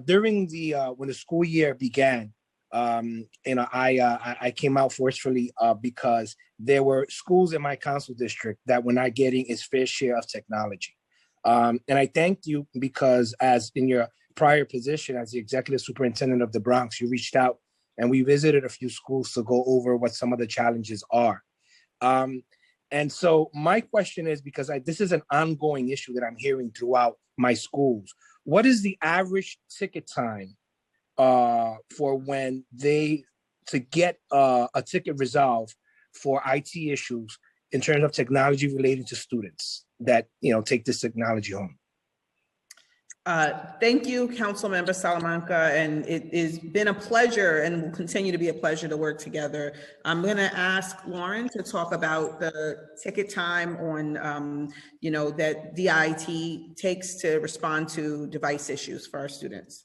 During when the school year began, I came out forcefully because there were schools in my council district that were not getting its fair share of technology. And I thanked you because as in your prior position as the executive superintendent of the Bronx, you reached out and we visited a few schools to go over what some of the challenges are. And so my question is, because this is an ongoing issue that I'm hearing throughout my schools, what is the average ticket time for when to get a ticket resolved for IT issues in terms of technology relating to students that take this technology home? Thank you, Councilmember Salamanca, and it has been a pleasure and will continue to be a pleasure to work together. I'm going to ask Lauren to talk about the ticket time on, that DIT takes to respond to device issues for our students.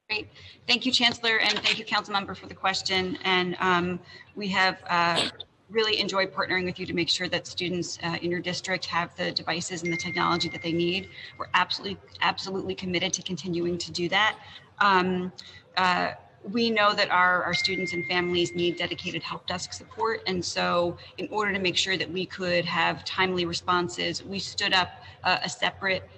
Great. Thank you, Chancellor, and thank you, Councilmember, for the question. And we have really enjoyed partnering with you to make sure that students in your district have the devices and the technology that they need. We're absolutely committed to continuing to do that. We know that our students and families need dedicated help desk support. And so in order to make sure that we could have timely responses, we stood up a separate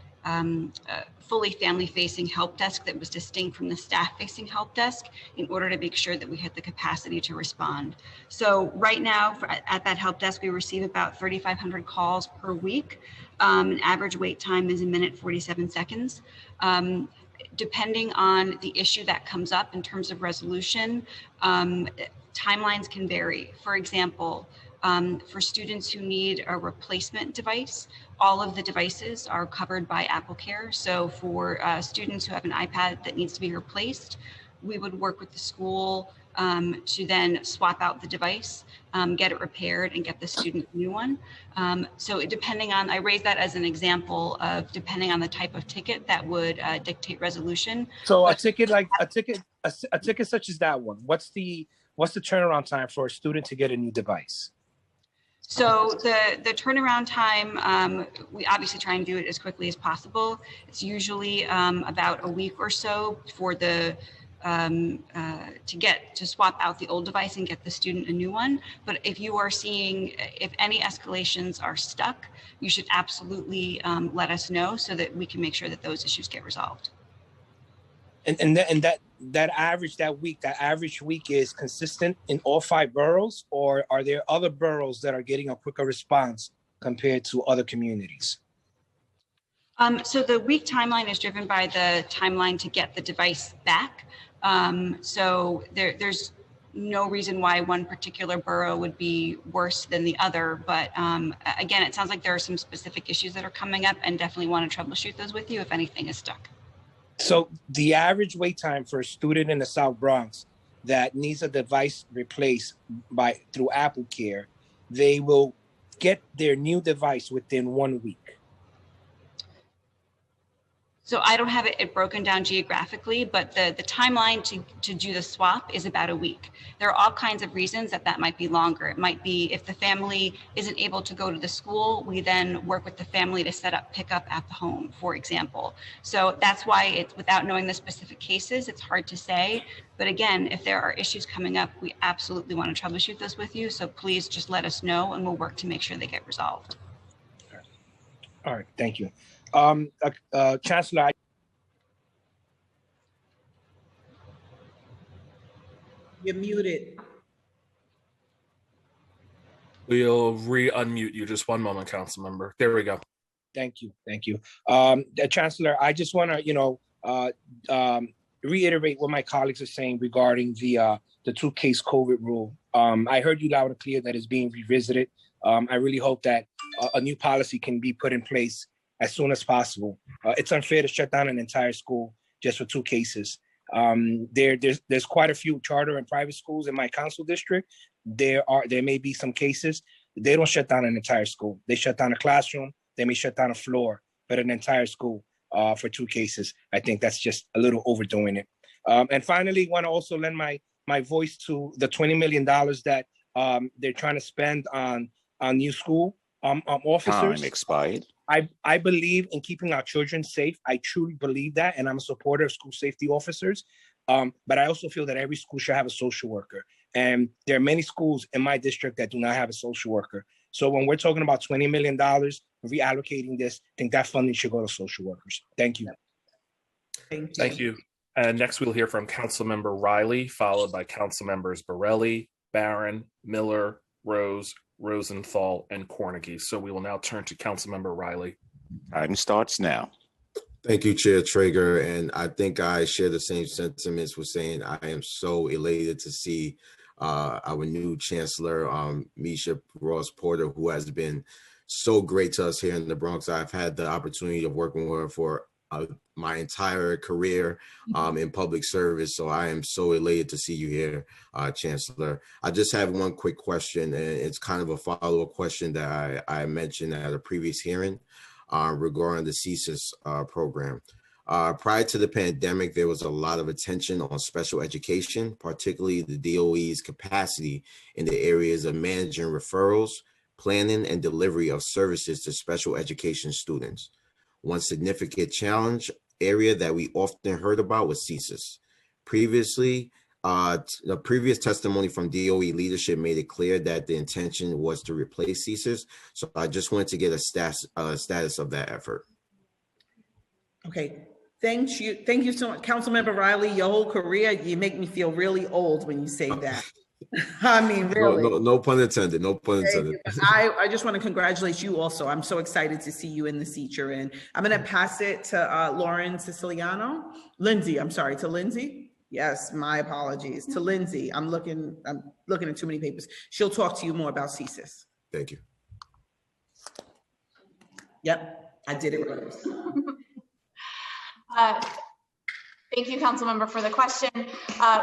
fully family-facing help desk that was distinct from the staff-facing help desk in order to make sure that we had the capacity to respond. So right now at that help desk, we receive about 3,500 calls per week. An average wait time is 1 minute 47 seconds. Depending on the issue that comes up in terms of resolution, timelines can vary. For example, for students who need a replacement device, all of the devices are covered by AppleCare. So for students who have an iPad that needs to be replaced, we would work with the school to then swap out the device, get it repaired, and get the student a new one. So depending on, I raise that as an example of depending on the type of ticket that would dictate resolution. So a ticket such as that one, what's the turnaround time for a student to get a new device? So the turnaround time, we obviously try and do it as quickly as possible. It's usually about a week or so for the to swap out the old device and get the student a new one. But if you are seeing, if any escalations are stuck, you should absolutely let us know so that we can make sure that those issues get resolved. And that average week is consistent in all 5 boroughs, or are there other boroughs that are getting a quicker response compared to other communities? So the week timeline is driven by the timeline to get the device back. So there's no reason why one particular borough would be worse than the other. But again, it sounds like there are some specific issues that are coming up, and definitely want to troubleshoot those with you if anything is stuck. So the average wait time for a student in the South Bronx that needs a device replaced through Apple Care, they will get their new device within 1 week. So I don't have it broken down geographically, but the timeline to do the swap is about a week. There are all kinds of reasons that might be longer. It might be if the family isn't able to go to the school, we then work with the family to set up pickup at the home, for example. So that's why it's, without knowing the specific cases, it's hard to say. But again, if there are issues coming up, we absolutely want to troubleshoot those with you. So please just let us know and we'll work to make sure they get resolved. All right, thank you. Chancellor, You're muted. We'll re-unmute you. Just one moment, council member. There we go. Thank you. Chancellor, I just want to, reiterate what my colleagues are saying regarding the 2-case COVID rule. I heard you loud and clear that it's being revisited. I really hope that a new policy can be put in place as soon as possible. It's unfair to shut down an entire school just for 2 cases. There's quite a few charter and private schools in my council district. There may be some cases. They don't shut down an entire school. They shut down a classroom. They may shut down a floor, but an entire school for 2 cases. I think that's just a little overdoing it. And finally, want to also lend my voice to the $20 million that they're trying to spend on new school officers. Time expired. I believe in keeping our children safe. I truly believe that, and I'm a supporter of school safety officers. But I also feel that every school should have a social worker. And there are many schools in my district that do not have a social worker. So when we're talking about $20 million, reallocating this, I think that funding should go to social workers. Thank you. Thank you. And next we'll hear from Councilmember Riley, followed by Council Members Borelli, Barron, Miller, Rose, Rosenthal, and Cornegy. So we will now turn to Councilmember Riley. Time starts now. Thank you, Chair Traeger. And I think I share the same sentiments with saying I am so elated to see our new Chancellor, Misha Ross Porter, who has been so great to us here in the Bronx. I've had the opportunity of working with her for my entire career in public service. So I am so elated to see you here, Chancellor. I just have one quick question, and it's kind of a follow-up question that I mentioned at a previous hearing regarding the CSIS program. Prior to the pandemic, there was a lot of attention on special education, particularly the DOE's capacity in the areas of managing referrals, planning, and delivery of services to special education students. One significant challenge area that we often heard about was CSIS. Previously, the previous testimony from DOE leadership made it clear that the intention was to replace CSIS. So I just wanted to get a status of that effort. Okay, thank you so much. Councilmember Riley, your whole career, you make me feel really old when you say that. I mean, really. No pun intended. No pun intended. I just want to congratulate you also. I'm so excited to see you in the seat you're in. I'm going to pass it to Lauren Siciliano. Lindsay, I'm sorry, to Lindsay. Yes, my apologies. To Lindsay. I'm looking at too many papers. She'll talk to you more about CSIS. Thank you. Yep, I did it right. Thank you, Councilmember, for the question.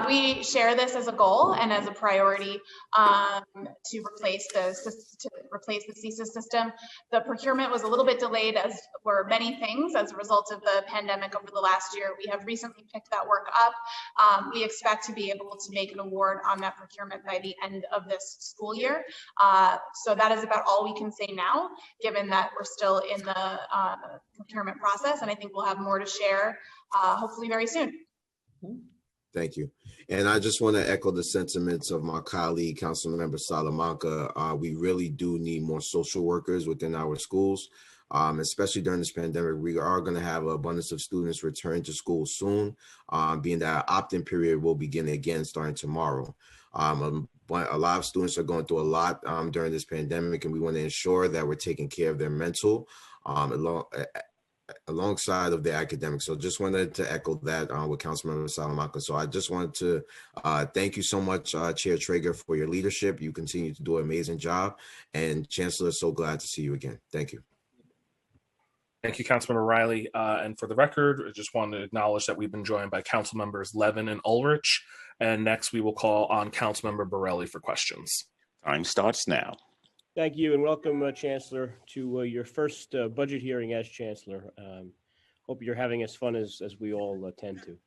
We share this as a goal and as a priority to replace the CESA system. The procurement was a little bit delayed, as were many things, as a result of the pandemic over the last year. We have recently picked that work up. We expect to be able to make an award on that procurement by the end of this school year. So that is about all we can say now, given that we're still in the procurement process, and I think we'll have more to share hopefully very soon. Thank you. And I just want to echo the sentiments of my colleague, Councilmember Salamanca. We really do need more social workers within our schools, especially during this pandemic. We are going to have an abundance of students return to school soon, being that our opt-in period will begin again starting tomorrow. But a lot of students are going through a lot during this pandemic, and we want to ensure that we're taking care of their mental alongside of the academics. So just wanted to echo that with Councilmember Salamanca. So I just wanted to thank you so much, Chair Treyger, for your leadership. You continue to do an amazing job. And Chancellor, so glad to see you again. Thank you. Thank you, Councilmember Riley. And for the record, I just wanted to acknowledge that we've been joined by Councilmembers Levin and Ulrich. And next we will call on Councilmember Borelli for questions. Time starts now. Thank you and welcome, Chancellor, to your first budget hearing as Chancellor. Hope you're having as fun as we all tend to.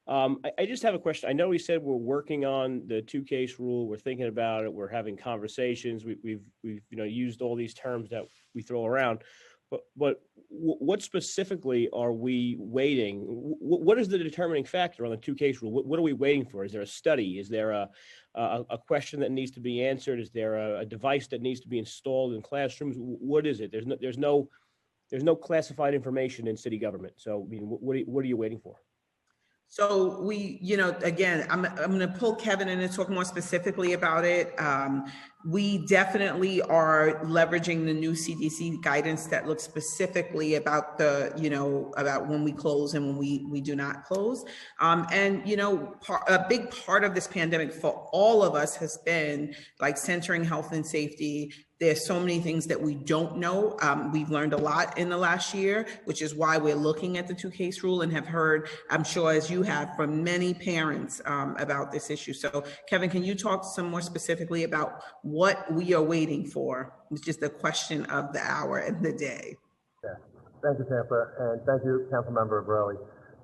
I just have a question. I know we said we're working on the two-case rule. We're thinking about it. We're having conversations. We've used all these terms that we throw around. But what specifically are we waiting? What is the determining factor on the two-case rule? What are we waiting for? Is there a study? Is there a question that needs to be answered? Is there a device that needs to be installed in classrooms? What is it? There's no classified information in city government. So, I mean, what are you waiting for? So we, again, I'm going to pull Kevin in and talk more specifically about it. We definitely are leveraging the new CDC guidance that looks specifically about about when we close and when we do not close. A big part of this pandemic for all of us has been like centering health and safety. There's so many things that we don't know. We've learned a lot in the last year, which is why we're looking at the two-case rule and have heard, I'm sure as you have, from many parents about this issue. So Kevin, can you talk some more specifically about what we are waiting for, which is the question of the hour and the day? Yeah. Thank you, Chancellor, and thank you, Councilmember Borelli.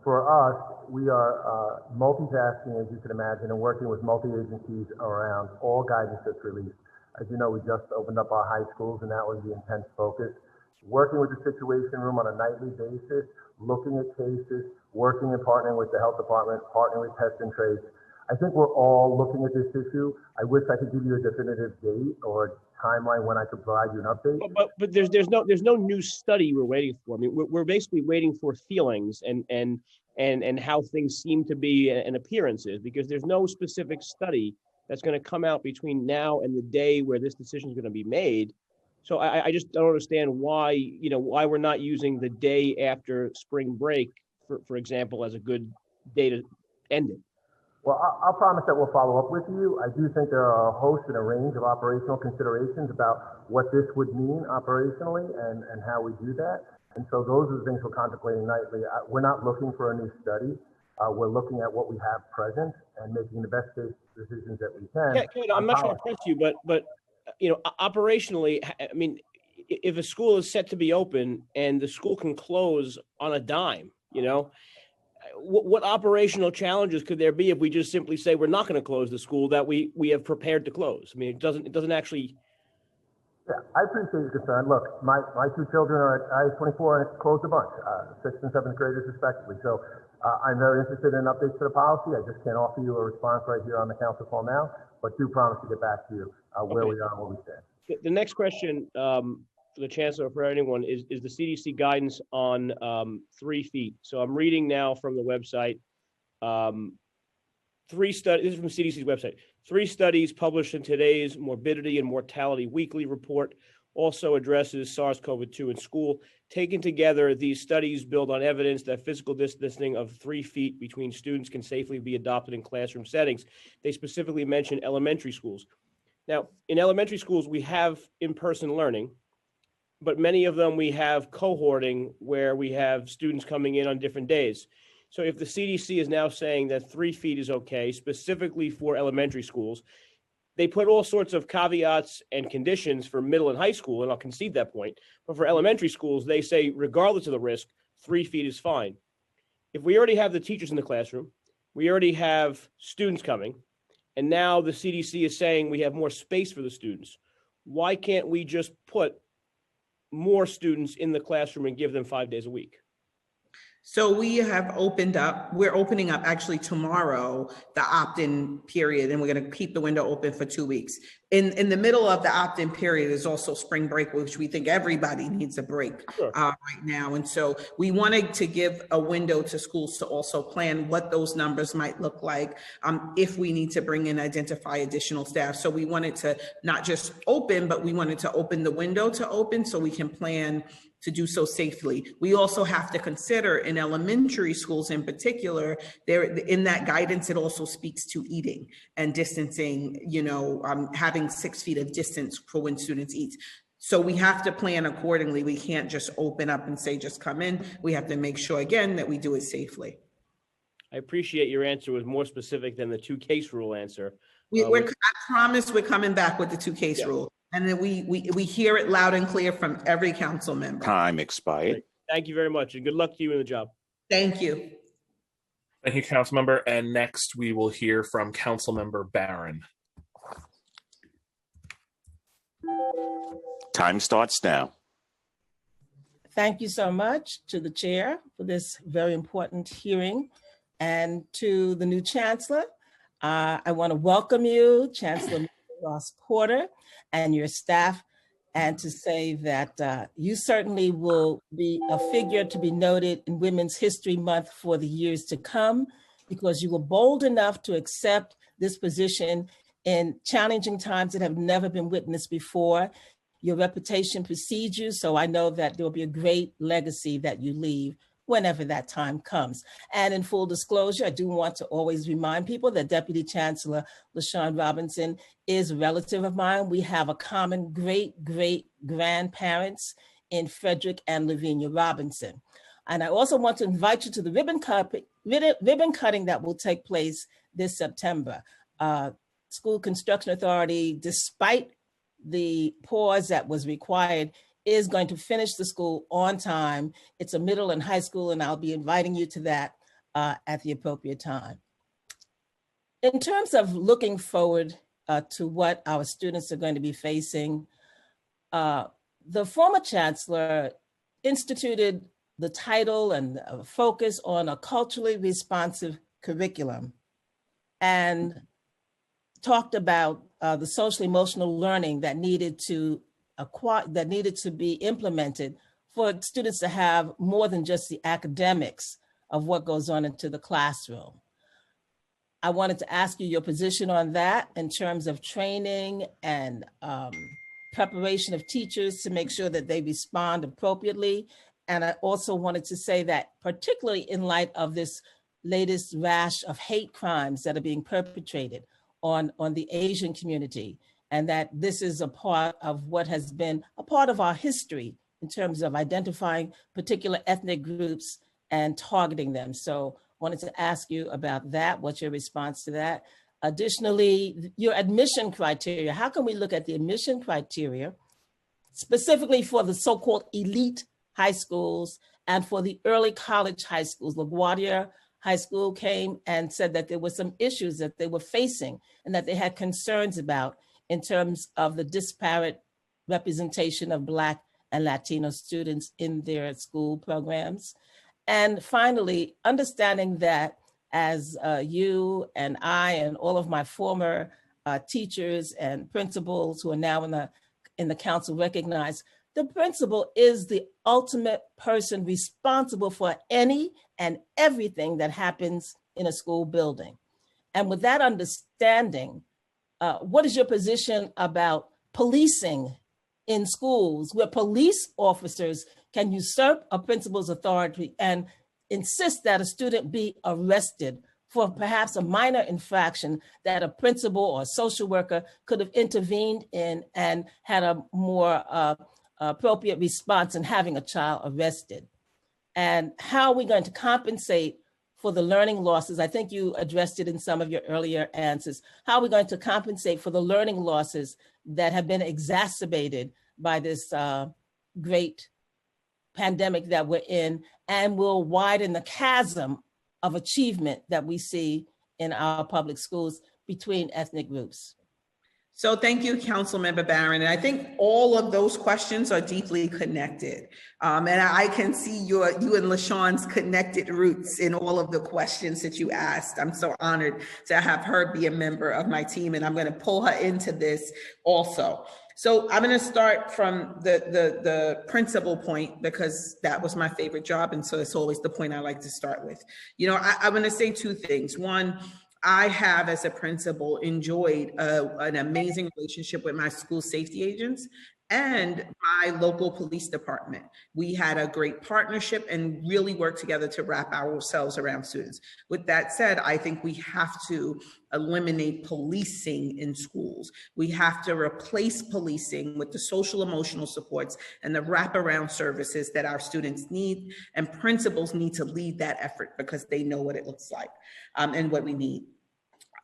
For us, we are multitasking, as you can imagine, and working with multi-agencies around all guidance that's released. As you know, we just opened up our high schools, and that was the intense focus. Working with the Situation Room on a nightly basis, looking at cases, working and partnering with the health department, partnering with Test and Trace. I think we're all looking at this issue. I wish I could give you a definitive date or a timeline when I could provide you an update. But there's no new study we're waiting for. I mean, we're basically waiting for feelings and how things seem to be and appearances, because there's no specific study that's going to come out between now and the day where this decision is going to be made. So I just don't understand why we're not using the day after spring break, for example, as a good day to end it. Well, I'll promise that we'll follow up with you. I do think there are a host and a range of operational considerations about what this would mean operationally and how we do that. And so those are the things we're contemplating nightly. We're not looking for a new study. We're looking at what we have present and making the best case decisions that we can. Kevin, I'm not trying to press you, but operationally, I mean, if a school is set to be open and the school can close on a dime, what operational challenges could there be if we just simply say we're not going to close the school that we have prepared to close? I mean, it doesn't actually. Yeah, I appreciate your concern. Look, my two children are at I-24 and it's closed a bunch, 6th and 7th graders respectively. So I'm very interested in updates to the policy. I just can't offer you a response right here on the council call now, but do promise to get back to you where we are and where we stand. The next question for the Chancellor, for anyone, is the CDC guidance on 3 feet. So I'm reading now from the website. 3 studies, this is from CDC's website. 3 studies published in today's Morbidity and Mortality Weekly Report also addresses SARS-CoV-2 in school. Taken together, these studies build on evidence that physical distancing of 3 feet between students can safely be adopted in classroom settings. They specifically mention elementary schools. Now, in elementary schools, we have in-person learning, but many of them we have cohorting where we have students coming in on different days. So if the CDC is now saying that 3 feet is okay, specifically for elementary schools, they put all sorts of caveats and conditions for middle and high school, and I'll concede that point. But for elementary schools, they say, regardless of the risk, 3 feet is fine. If we already have the teachers in the classroom, we already have students coming, and now the CDC is saying we have more space for the students, why can't we just put more students in the classroom and give them 5 days a week? So we have we're opening up actually tomorrow, the opt-in period, and we're going to keep the window open for 2 weeks. In the middle of the opt-in period is also spring break, which we think everybody needs a break right now. And so we wanted to give a window to schools to also plan what those numbers might look like if we need to bring in, identify additional staff. So we wanted to not just open, but we wanted to open the window to open so we can plan to do so safely. We also have to consider in elementary schools in particular, there in that guidance, it also speaks to eating and distancing, having 6 feet of distance for when students eat. So we have to plan accordingly. We can't just open up and say, just come in. We have to make sure again that we do it safely. I appreciate your answer was more specific than the 2-case rule answer. I promise we're coming back with the 2-case rule. And then we hear it loud and clear from every council member. Time expired. Thank you very much, and good luck to you in the job. Thank you. Thank you, Councilmember. And next we will hear from Councilmember Barron. Time starts now. Thank you so much to the chair for this very important hearing, and to the new chancellor. I want to welcome you, Chancellor Ross Porter, and your staff, and to say that you certainly will be a figure to be noted in Women's History Month for the years to come, because you were bold enough to accept this position in challenging times that have never been witnessed before. Your reputation precedes you, so I know that there will be a great legacy that you leave whenever that time comes. And in full disclosure, I do want to always remind people that Deputy Chancellor LaShawn Robinson is a relative of mine. We have a common great-great-grandparents in Frederick and Lavinia Robinson. And I also want to invite you to the ribbon cutting that will take place this September. School Construction Authority, despite the pause that was required, is going to finish the school on time. It's a middle and high school, and I'll be inviting you to that at the appropriate time. In terms of looking forward to what our students are going to be facing, the former chancellor instituted the title and focus on a culturally responsive curriculum, and talked about the social emotional learning that needed to be implemented for students to have more than just the academics of what goes on into the classroom. I wanted to ask you your position on that in terms of training and preparation of teachers to make sure that they respond appropriately. And I also wanted to say that particularly in light of this latest rash of hate crimes that are being perpetrated on the Asian community, and that this is a part of what has been a part of our history in terms of identifying particular ethnic groups and targeting them. So I wanted to ask you about that. What's your response to that? Additionally, your admission criteria. How can we look at the admission criteria specifically for the so-called elite high schools and for the early college high schools? LaGuardia High School came and said that there were some issues that they were facing and that they had concerns about in terms of the disparate representation of Black and Latino students in their school programs. And finally, understanding that as you and I and all of my former teachers and principals who are now in the council recognize, the principal is the ultimate person responsible for any and everything that happens in a school building. And with that understanding, what is your position about policing in schools where police officers can usurp a principal's authority and insist that a student be arrested for perhaps a minor infraction that a principal or a social worker could have intervened in and had a more appropriate response in having a child arrested? And how are we going to compensate for the learning losses? I think you addressed it in some of your earlier answers. How are we going to compensate for the learning losses that have been exacerbated by this great pandemic that we're in, and will widen the chasm of achievement that we see in our public schools between ethnic groups? So thank you, Councilmember Barron. And I think all of those questions are deeply connected. And I can see you and LaShawn's connected roots in all of the questions that you asked. I'm so honored to have her be a member of my team, and I'm going to pull her into this also. So I'm going to start from the principal point, because that was my favorite job. And so it's always the point I like to start with. You know, I'm going to say two things. One, I have, as a principal, enjoyed an amazing relationship with my school safety agents and my local police department. We had a great partnership and really worked together to wrap ourselves around students. With that said, I think we have to eliminate policing in schools. We have to replace policing with the social emotional supports and the wraparound services that our students need, and principals need to lead that effort because they know what it looks like and what we need.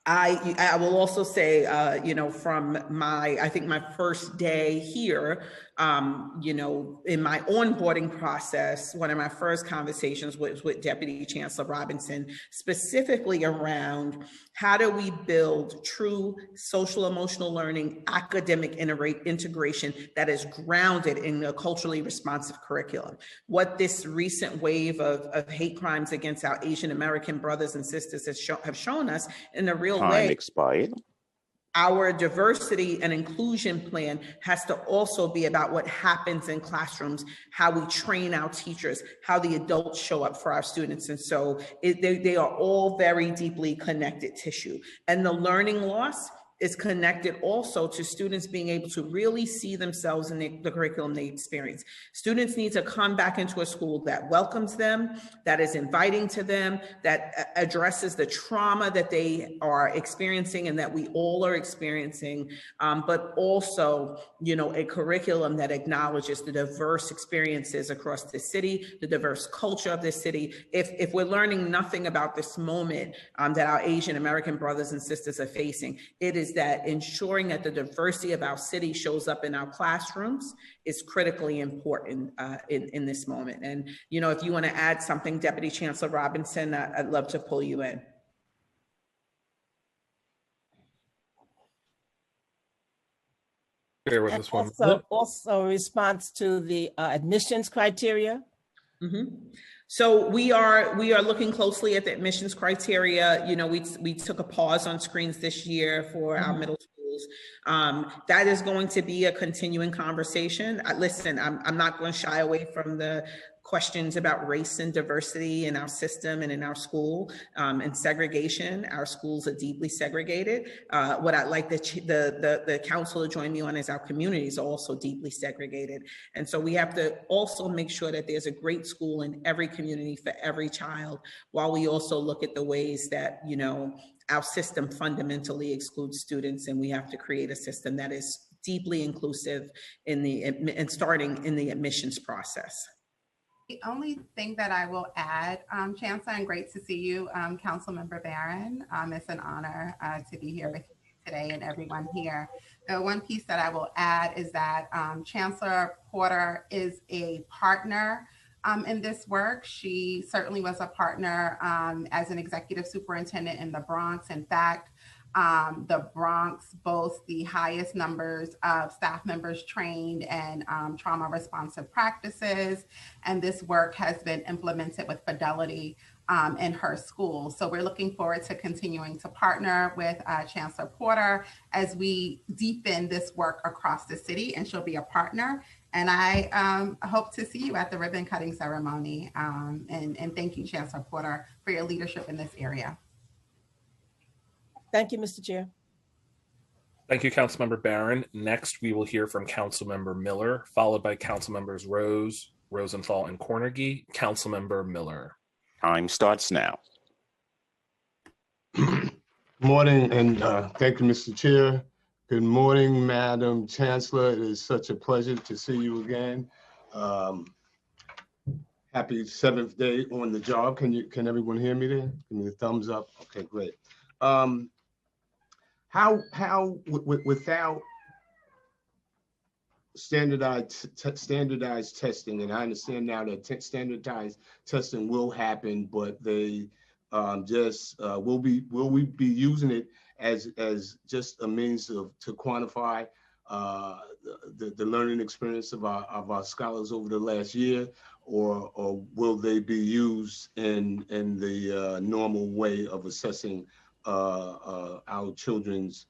I will also say, you know, from I think my first day here, you know, in my onboarding process, one of my first conversations was with Deputy Chancellor Robinson, specifically around how do we build true social emotional learning, academic integration that is grounded in a culturally responsive curriculum. What this recent wave of hate crimes against our Asian American brothers and sisters have shown us in a real way. Time expired. Our diversity and inclusion plan has to also be about what happens in classrooms, how we train our teachers, how the adults show up for our students. And so they are all very deeply connected tissue. And the learning loss is connected also to students being able to really see themselves in the curriculum they experience. Students need to come back into a school that welcomes them, that is inviting to them, that addresses the trauma that they are experiencing and that we all are experiencing, but also, you know, a curriculum that acknowledges the diverse experiences across the city, the diverse culture of this city. If we're learning nothing about this moment that our Asian American brothers and sisters are facing, it is that ensuring that the diversity of our city shows up in our classrooms is critically important in this moment. And, you know, if you want to add something, Deputy Chancellor Robinson, I'd love to pull you in. Bear with us one. Also a response to the admissions criteria. Mm-hmm. So we are looking closely at the admissions criteria. You know, we took a pause on screens this year for our middle schools. That is going to be a continuing conversation. Listen, I'm not going to shy away from the questions about race and diversity in our system and in our school, and segregation. Our schools are deeply segregated. What I'd like the council to join me on is our communities are also deeply segregated. And so we have to also make sure that there's a great school in every community for every child, while we also look at the ways that, you know, our system fundamentally excludes students, and we have to create a system that is deeply inclusive and starting in the admissions process. The only thing that I will add, Chancellor, and great to see you, Councilmember Barron. It's an honor to be here with you today and everyone here. The one piece that I will add is that Chancellor Porter is a partner in this work. She certainly was a partner as an executive superintendent in the Bronx. In fact, the Bronx boasts the highest numbers of staff members trained in trauma responsive practices. And this work has been implemented with fidelity in her school. So we're looking forward to continuing to partner with Chancellor Porter as we deepen this work across the city, and she'll be a partner. And I hope to see you at the ribbon cutting ceremony. And thank you, Chancellor Porter, for your leadership in this area. Thank you, Mr. Chair. Thank you, Councilmember Barron. Next, we will hear from Councilmember Miller, followed by Councilmembers Rose, Rosenthal, and Cornegie. Councilmember Miller. Time starts now. Good morning, and thank you, Mr. Chair. Good morning, Madam Chancellor. It is such a pleasure to see you again. Happy 7th day on the job. Can everyone hear me there? Give me a thumbs up. Okay, great. Without standardized testing, and I understand now that standardized testing will happen, but they will we be using it as just a means to quantify the learning experience of our scholars over the last year, or will they be used in the normal way of assessing our children's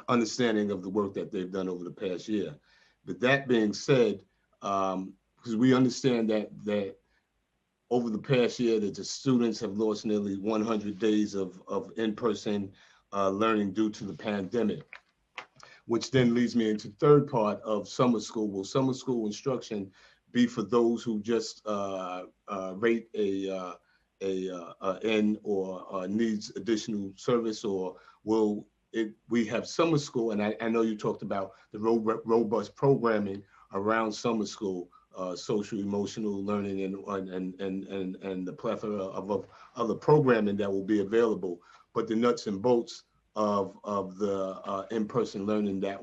understanding of the work that they've done over the past year? But that being said, because we understand that over the past year that the students have lost nearly 100 days of in-person learning due to the pandemic, which then leads me into third part of summer school. Will summer school instruction be for those who just rate a N or needs additional service, or will we have summer school? And I know you talked about the robust programming around summer school, social emotional learning and the plethora of other programming that will be available, but the nuts and bolts of the in-person learning that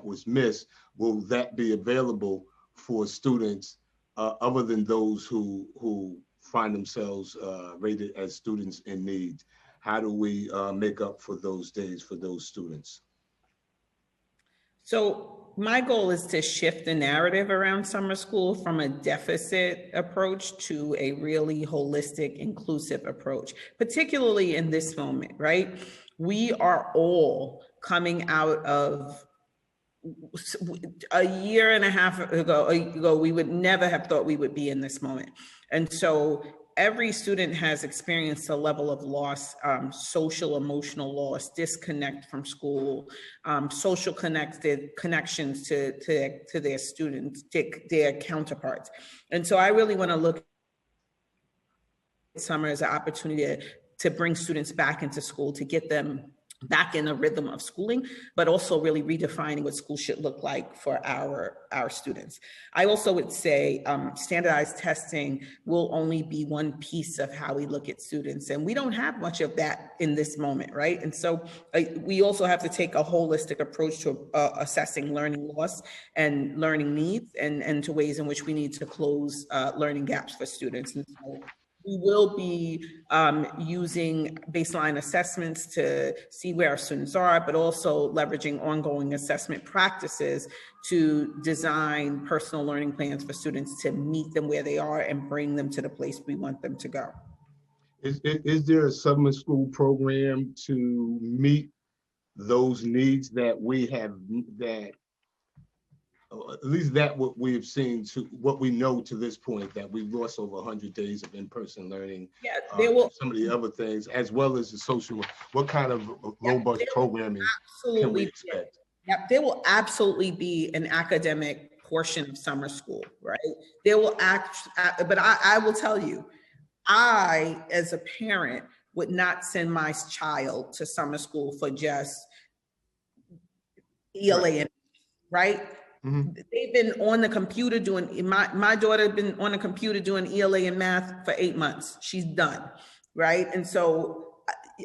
was missed, will that be available for students other than those who find themselves rated as students in need? How do we make up for those days for those students? So my goal is to shift the narrative around summer school from a deficit approach to a really holistic, inclusive approach, particularly in this moment, right? We are all coming out of a year and a half ago, we would never have thought we would be in this moment. And so every student has experienced a level of loss, social, emotional loss, disconnect from school, social connections to their students, their counterparts. And so I really want to look at summer as an opportunity to bring students back into school, to get them back in a rhythm of schooling, but also really redefining what school should look like for our students. I also would say standardized testing will only be one piece of how we look at students. And we don't have much of that in this moment, right? And so we also have to take a holistic approach to assessing learning loss and learning needs, and to ways in which we need to close learning gaps for students. And so we will be using baseline assessments to see where our students are, but also leveraging ongoing assessment practices to design personal learning plans for students to meet them where they are and bring them to the place we want them to go. Is there a summer school program to meet those needs that we have, that at least that what we have seen, to what we know to this point, that we've lost over 100 days of in-person learning? Yeah, there will, some of the other things, as well as the social, what kind of robust programming can we expect? Yeah, there will absolutely be an academic portion of summer school, right? There will but I will tell you, I, as a parent, would not send my child to summer school for just ELA, right? Mm-hmm. They've been on the computer doing, my daughter has been on the computer doing ELA and math for 8 months. She's done, right? And so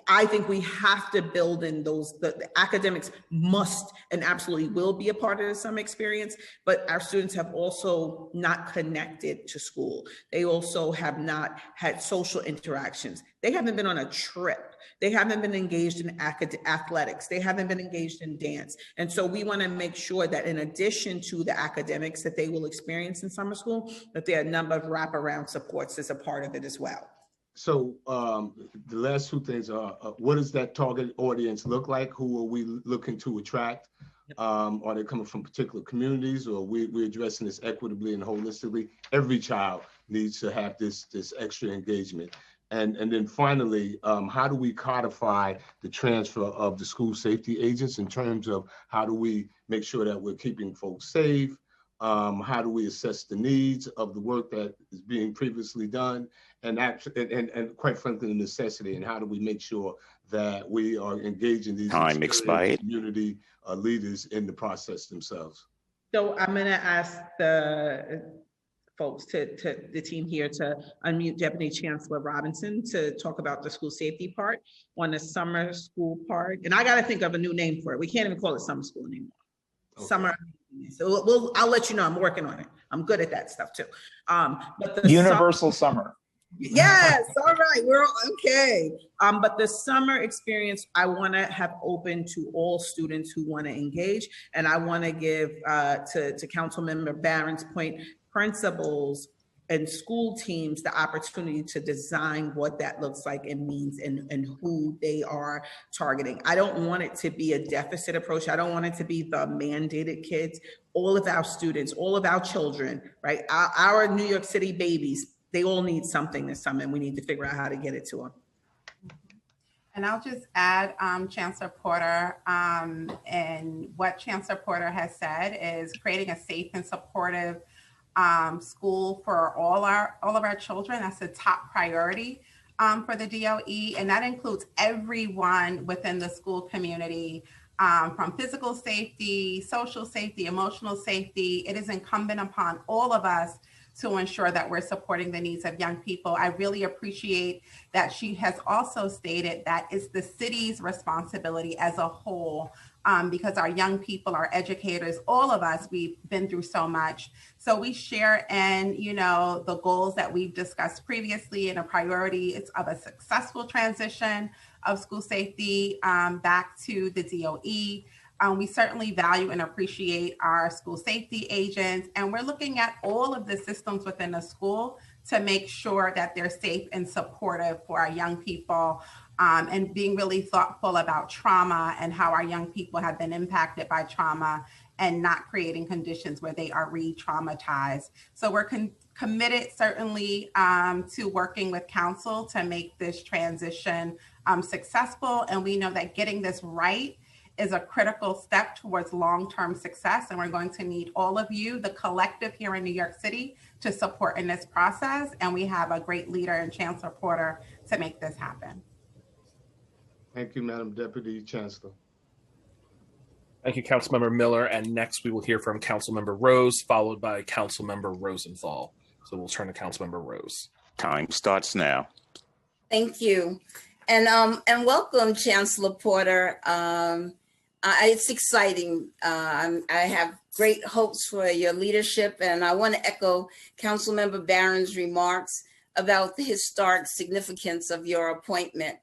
I think we have to build in those, the academics must and absolutely will be a part of the summer experience, but our students have also not connected to school. They also have not had social interactions. They haven't been on a trip. They haven't been engaged in athletics. They haven't been engaged in dance. And so we want to make sure that in addition to the academics that they will experience in summer school, that there are a number of wraparound supports as a part of it as well. So the last two things are, what does that target audience look like? Who are we looking to attract? Are they coming from particular communities, or we're addressing this equitably and holistically? Every child needs to have this extra engagement. And then finally, how do we codify the transfer of the school safety agents in terms of how do we make sure that we're keeping folks safe? How do we assess the needs of the work that is being previously done, and quite frankly, the necessity, and how do we make sure that we are engaging these community leaders in the process themselves? So I'm going to ask the folks, to the team here, to unmute Deputy Chancellor Robinson to talk about the school safety part on the summer school part. And I got to think of a new name for it. We can't even call it summer school anymore. Okay. Summer. So I'll let you know. I'm working on it. I'm good at that stuff too. But the universal summer. Yes, all right, we're okay. But the summer experience, I want to have open to all students who want to engage, and I want to give to Councilmember Barron's point, principals and school teams the opportunity to design what that looks like and means and who they are targeting. I don't want it to be a deficit approach. I don't want it to be the mandated kids. All of our students, all of our children, right? Our New York City babies, they all need something this summer, and we need to figure out how to get it to them. And I'll just add, Chancellor Porter, and what Chancellor Porter has said is creating a safe and supportive school for all of our children. That's a top priority for the DOE, and that includes everyone within the school community, from physical safety, social safety, emotional safety. It is incumbent upon all of us to ensure that we're supporting the needs of young people. I really appreciate that she has also stated that it's the city's responsibility as a whole, because our young people, our educators, all of us, we've been through so much. So we share in, the goals that we've discussed previously, and a priority is of a successful transition of school safety back to the DOE. We certainly value and appreciate our school safety agents, and we're looking at all of the systems within the school to make sure that they're safe and supportive for our young people, and being really thoughtful about trauma and how our young people have been impacted by trauma, and not creating conditions where they are re-traumatized. So we're committed certainly to working with council to make this transition successful, and we know that getting this right is a critical step towards long-term success. And we're going to need all of you, the collective here in New York City, to support in this process. And we have a great leader in Chancellor Porter to make this happen. Thank you, Madam Deputy Chancellor. Thank you, Councilmember Miller. And next we will hear from Councilmember Rose, followed by Councilmember Rosenthal. So we'll turn to Councilmember Rose. Time starts now. Thank you. And welcome, Chancellor Porter. It's exciting. I have great hopes for your leadership, and I want to echo Councilmember Barron's remarks about the historic significance of your appointment.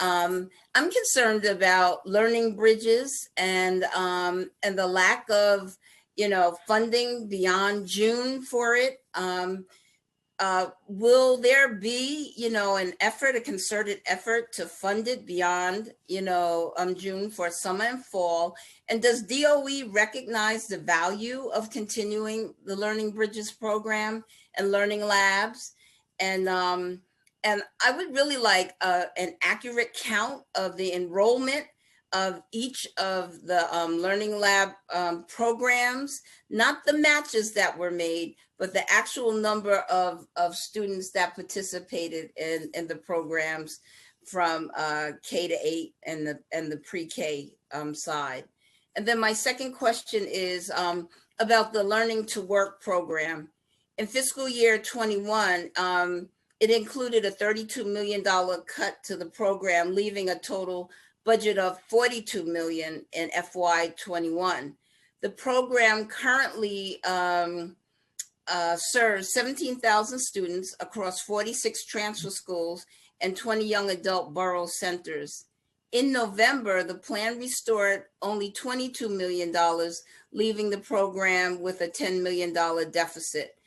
I'm concerned about learning bridges and the lack of, funding beyond June for it. Will there be, a concerted effort to fund it beyond, June for summer and fall? And does DOE recognize the value of continuing the Learning Bridges program and learning labs? And I would really like an accurate count of the enrollment of each of the Learning Lab programs, not the matches that were made, but the actual number of students that participated in the programs from K to 8 and the pre-K side. And then my second question is about the Learning to Work program. In fiscal year 21, it included a $32 million cut to the program, leaving a total budget of $42 million in FY21. The program currently serves 17,000 students across 46 transfer schools and 20 young adult borough centers. In November, the plan restored only $22 million, leaving the program with a $10 million deficit.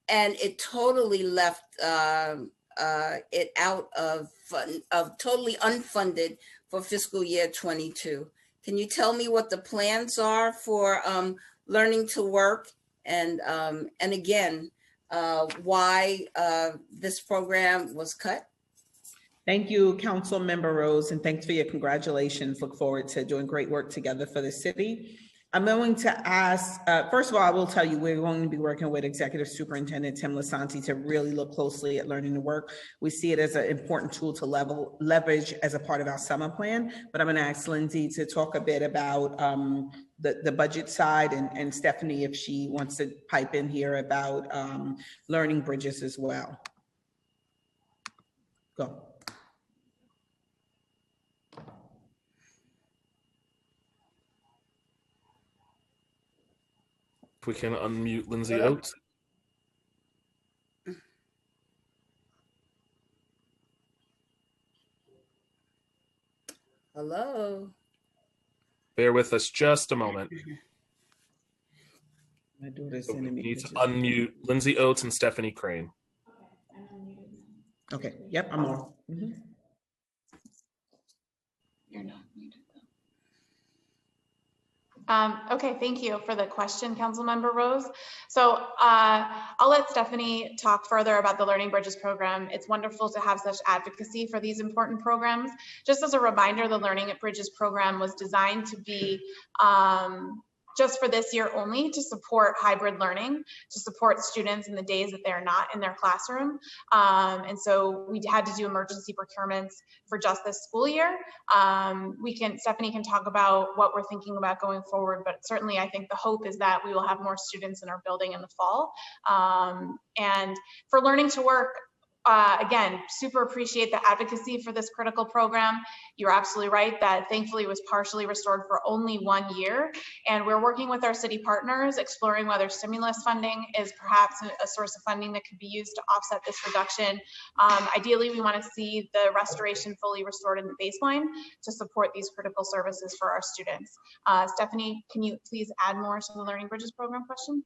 And it totally left it out of totally unfunded for fiscal year 22. Can you tell me what the plans are for Learning to Work, and again, why this program was cut? Thank you, Councilmember Rose, and thanks for your congratulations. Look forward to doing great work together for the city. I'm going to ask, first of all, I will tell you, we're going to be working with Executive Superintendent Tim Lisanti to really look closely at Learning to Work. We see it as an important tool to leverage as a part of our summer plan, but I'm going to ask Lindsay to talk a bit about the budget side, and Stephanie, if she wants to pipe in here about learning bridges as well. Go. If we can unmute Lindsay Oates. Hello. Bear with us just a moment. My daughter's So we sending me need to pictures. unmute Lindsay Oates and Stephanie Crane. Okay, yep, I'm on. Mhm. You're not muted. Okay, thank you for the question, Councilmember Rose. So I'll let Stephanie talk further about the Learning Bridges program. It's wonderful to have such advocacy for these important programs. Just as a reminder, the Learning Bridges program was designed to be just for this year only, to support hybrid learning, to support students in the days that they're not in their classroom. And so we had to do emergency procurements for just this school year. Stephanie can talk about what we're thinking about going forward, but certainly I think the hope is that we will have more students in our building in the fall. And for Learning to Work, again, super appreciate the advocacy for this critical program. You're absolutely right that thankfully it was partially restored for only 1 year. And we're working with our city partners, exploring whether stimulus funding is perhaps a source of funding that could be used to offset this reduction. Ideally, we want to see the restoration fully restored in the baseline to support these critical services for our students. Stephanie, can you please add more to the Learning Bridges program question?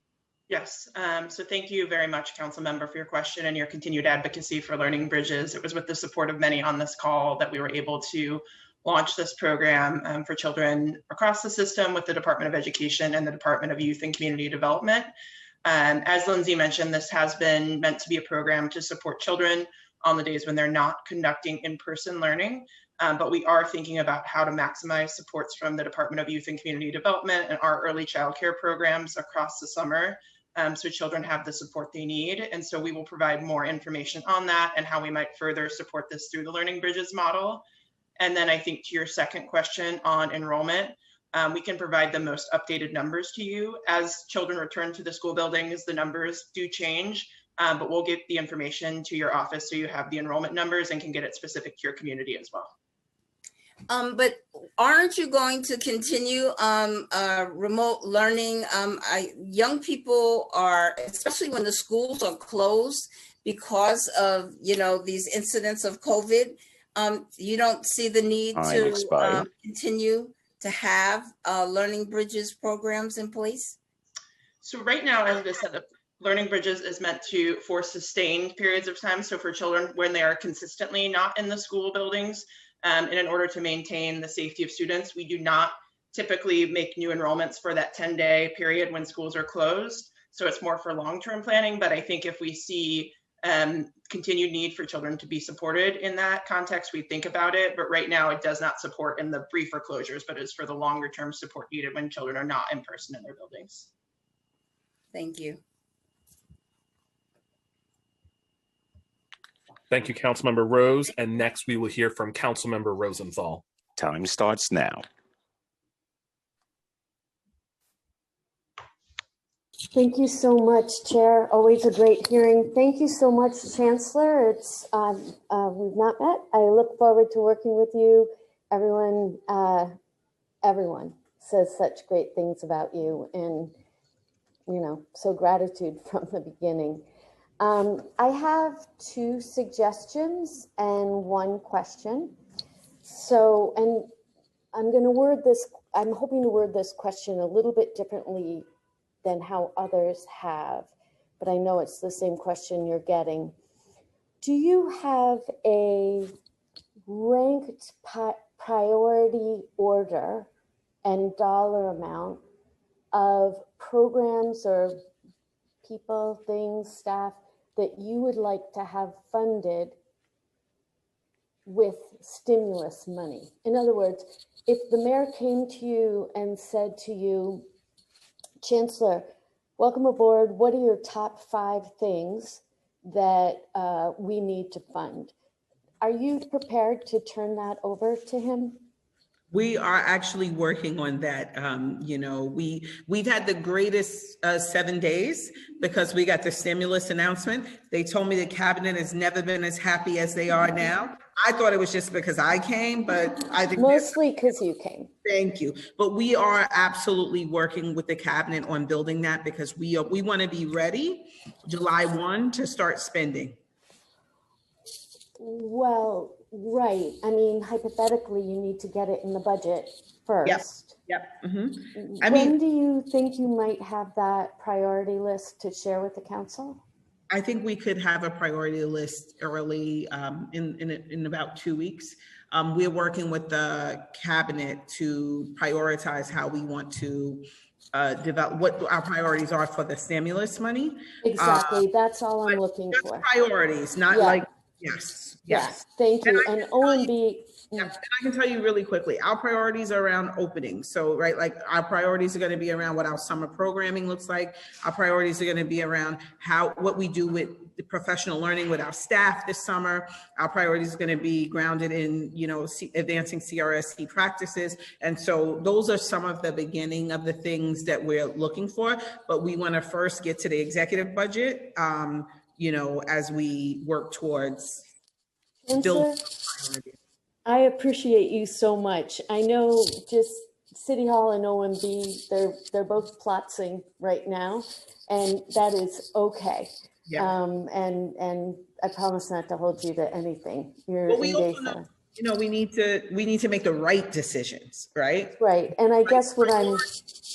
Yes, so thank you very much, Council Member, for your question and your continued advocacy for Learning Bridges. It was with the support of many on this call that we were able to launch this program for children across the system with the Department of Education and the Department of Youth and Community Development. As Lindsay mentioned, this has been meant to be a program to support children on the days when they're not conducting in-person learning. But we are thinking about how to maximize supports from the Department of Youth and Community Development and our early childcare programs across the summer. So children have the support they need. And so we will provide more information on that and how we might further support this through the Learning Bridges model. And then I think to your second question on enrollment, we can provide the most updated numbers to you. As children return to the school buildings, the numbers do change, but we'll get the information to your office so you have the enrollment numbers and can get it specific to your community as well. But aren't you going to continue remote learning? Young people are, especially when the schools are closed because of, these incidents of COVID, you don't see the need to continue to have Learning Bridges programs in place? So right now, as I said, the Learning Bridges is meant for sustained periods of time. So for children when they are consistently not in the school buildings, and in order to maintain the safety of students, we do not typically make new enrollments for that 10-day period when schools are closed. So it's more for long-term planning. But I think if we see continued need for children to be supported in that context, we think about it. But right now it does not support in the briefer closures, but it's for the longer-term support needed when children are not in person in their buildings. Thank you. Thank you, Councilmember Rose. And next we will hear from Councilmember Rosenthal. Time starts now. Thank you so much, Chair. Always a great hearing. Thank you so much, Chancellor. It's we've not met. I look forward to working with you. Everyone says such great things about you, and so gratitude from the beginning. I have 2 suggestions and 1 question. So, and I'm hoping to word this question a little bit differently than how others have, but I know it's the same question you're getting. Do you have a ranked priority order and dollar amount of programs or people, things, staff that you would like to have funded with stimulus money? In other words, if the mayor came to you and said to you, Chancellor, welcome aboard. What are your top 5 things that we need to fund? Are you prepared to turn that over to him? We are actually working on that. You know, we've had the greatest 7 days because we got the stimulus announcement. They told me the cabinet has never been as happy as they are now. I thought it was just because I came, but I think mostly because you came. Thank you. But we are absolutely working with the cabinet on building that because we want to be ready July 1 to start spending. Well, right. I mean, hypothetically, you need to get it in the budget first. Yep. When do you think you might have that priority list to share with the council? I think we could have a priority list early in about 2 weeks. We're working with the cabinet to prioritize how we want to develop what our priorities are for the stimulus money. Exactly. That's all I'm looking for. Priorities, not like, yes. Thank you. And OMB. And I can tell you really quickly, our priorities are around opening. So, right, like our priorities are going to be around what our summer programming looks like. Our priorities are going to be around what we do with the professional learning with our staff this summer. Our priorities are going to be grounded in, you know, advancing CRSC practices. And so those are some of the beginning of the things that we're looking for. But we want to first get to the executive budget, you know, as we work towards building. I appreciate you so much. I know just City Hall and OMB, they're both plotzing right now, and that is okay. Yeah. And I promise not to hold you to anything. But we also know, you know, we need to make the right decisions, right? Right. And I guess what I'm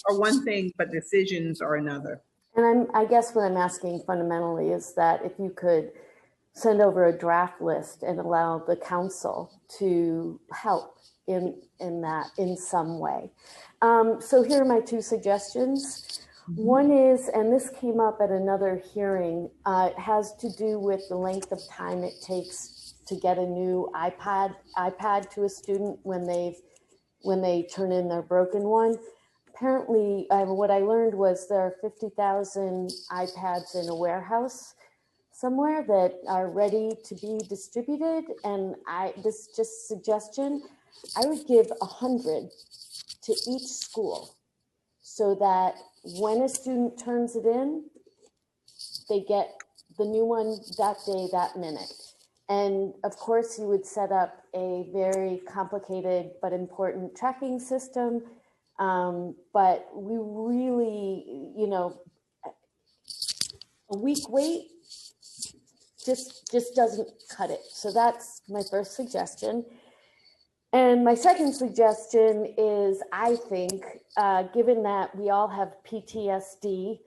are one thing, but decisions are another. And I guess what I'm asking fundamentally is that if you could send over a draft list and allow the council to help in that in some way. So here are my two suggestions. One is, and this came up at another hearing, it has to do with the length of time it takes to get a new iPad to a student when they turn in their broken one. Apparently, what I learned was there are 50,000 iPads in a warehouse somewhere that are ready to be distributed. And this just suggestion, I would give 100 to each school so that when a student turns it in, they get the new one that day, that minute. And of course, you would set up a very complicated but important tracking system. But we really, you know, a week wait just doesn't cut it. So that's my first suggestion. And my second suggestion is, I think, given that we all have PTSD,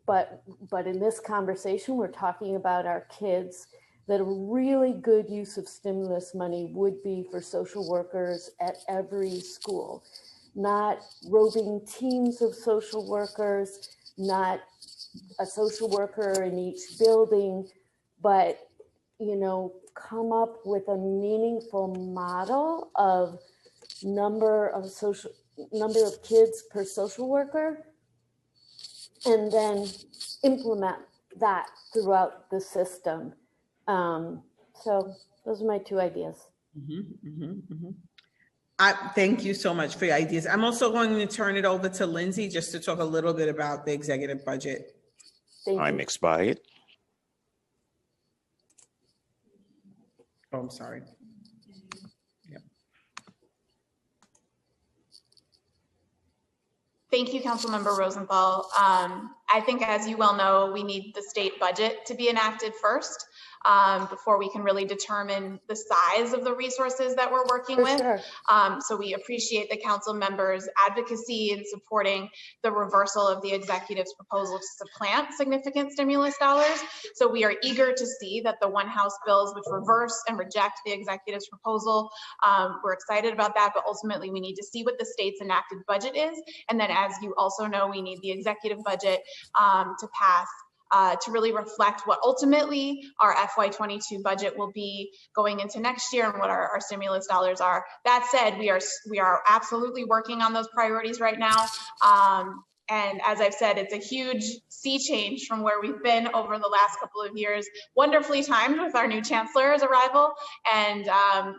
but in this conversation, we're talking about our kids, that a really good use of stimulus money would be for social workers at every school, not roving teams of social workers, not a social worker in each building, but, you know, come up with a meaningful model of number of kids per social worker, and then implement that throughout the system. So those are my two ideas. I thank you so much for your ideas. I'm also going to turn it over to Lindsay just to talk a little bit about the executive budget. I'm expired. Oh, I'm sorry. Yep. Thank you, Councilmember Rosenthal. I think, as you well know, we need the state budget to be enacted first before we can really determine the size of the resources that we're working with. Sure. So we appreciate the council members' advocacy in supporting the reversal of the executive's proposal to supplant significant stimulus dollars. So we are eager to see that the one House bills which reverse and reject the executive's proposal, we're excited about that, but ultimately we need to see what the state's enacted budget is. And then, as you also know, we need the executive budget to pass to really reflect what ultimately our FY22 budget will be going into next year and what our stimulus dollars are. That said, we are absolutely working on those priorities right now. And as I've said, it's a huge sea change from where we've been over the last couple of years, wonderfully timed with our new chancellor's arrival. And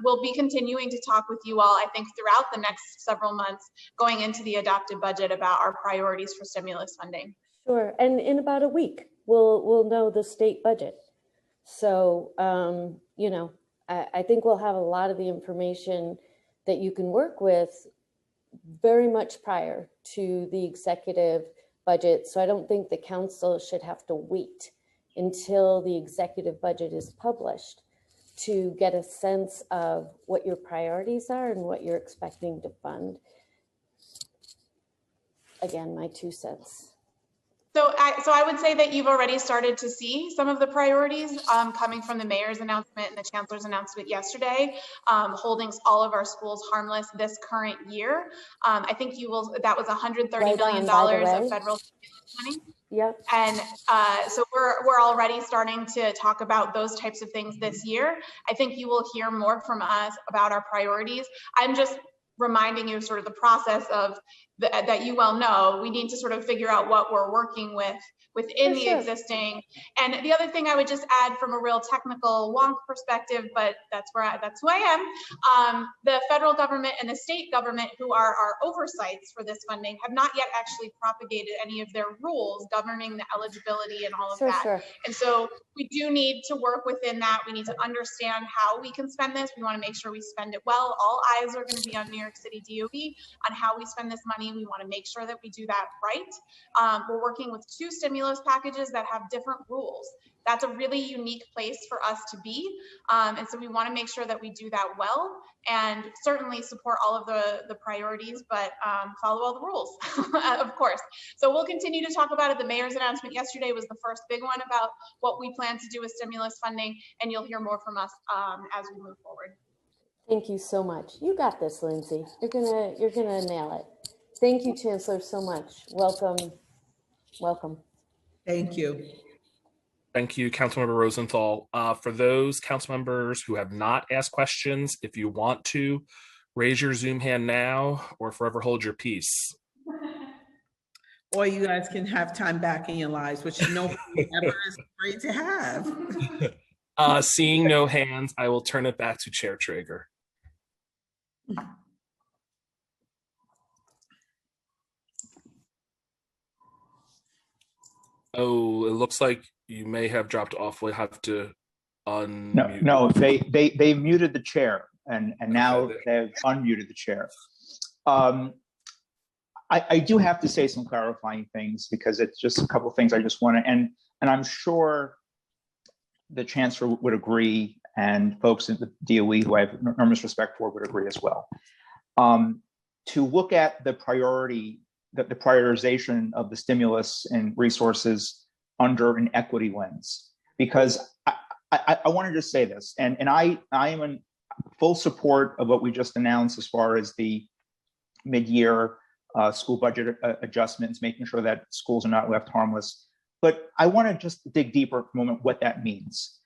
we'll be continuing to talk with you all, I think, throughout the next several months going into the adopted budget about our priorities for stimulus funding. Sure, and in about a week, we'll know the state budget. So, you know, I think we'll have a lot of the information that you can work with very much prior to the executive budget. So I don't think the council should have to wait until the executive budget is published to get a sense of what your priorities are and what you're expecting to fund. Again, my 2 cents. So I would say that you've already started to see some of the priorities coming from the mayor's announcement and the chancellor's announcement yesterday, holding all of our schools harmless this current year. I think you will, that was $130 million of federal money. Yep. And so we're already starting to talk about those types of things this year. I think you will hear more from us about our priorities. I'm just reminding you of sort of the process of that you well know. We need to sort of figure out what we're working with within the existing. And the other thing I would just add from a real technical wonk perspective, but that's who I am. The federal government and the state government, who are our oversights for this funding, have not yet actually propagated any of their rules governing the eligibility and all of that. Sure. And so we do need to work within that. We need to understand how we can spend this. We want to make sure we spend it well. All eyes are going to be on New York City DOE on how we spend this money. We want to make sure that we do that right. We're working with 2 stimulus packages that have different rules. That's a really unique place for us to be. And so we want to make sure that we do that well, and certainly support all of the priorities, but follow all the rules, of course. So we'll continue to talk about it. The mayor's announcement yesterday was the first big one about what we plan to do with stimulus funding, and you'll hear more from us as we move forward. Thank you so much. You got this, Lindsay. You're gonna nail it. Thank you, Chancellor, so much. Welcome. Welcome. Thank you. Thank you, Councilmember Rosenthal. For those council members who have not asked questions, if you want to, raise your Zoom hand now or forever hold your peace. Or you guys can have time back in your lives, which nobody ever is afraid to have. Seeing no hands, I will turn it back to Chair Traeger. Oh, it looks like you may have dropped off. We'll have to unmute. No, they muted the chair, and now they've unmuted the chair. I do have to say some clarifying things, because it's just a couple of things I just want to, and I'm sure the chancellor would agree, and folks at the DOE who I have enormous respect for would agree as well. To look at the priority, the prioritization of the stimulus and resources under an equity lens, because I want to just say this, and I am in full support of what we just announced as far as the mid-year school budget adjustments, making sure that schools are not left harmless. But I want to just dig deeper for a moment what that means,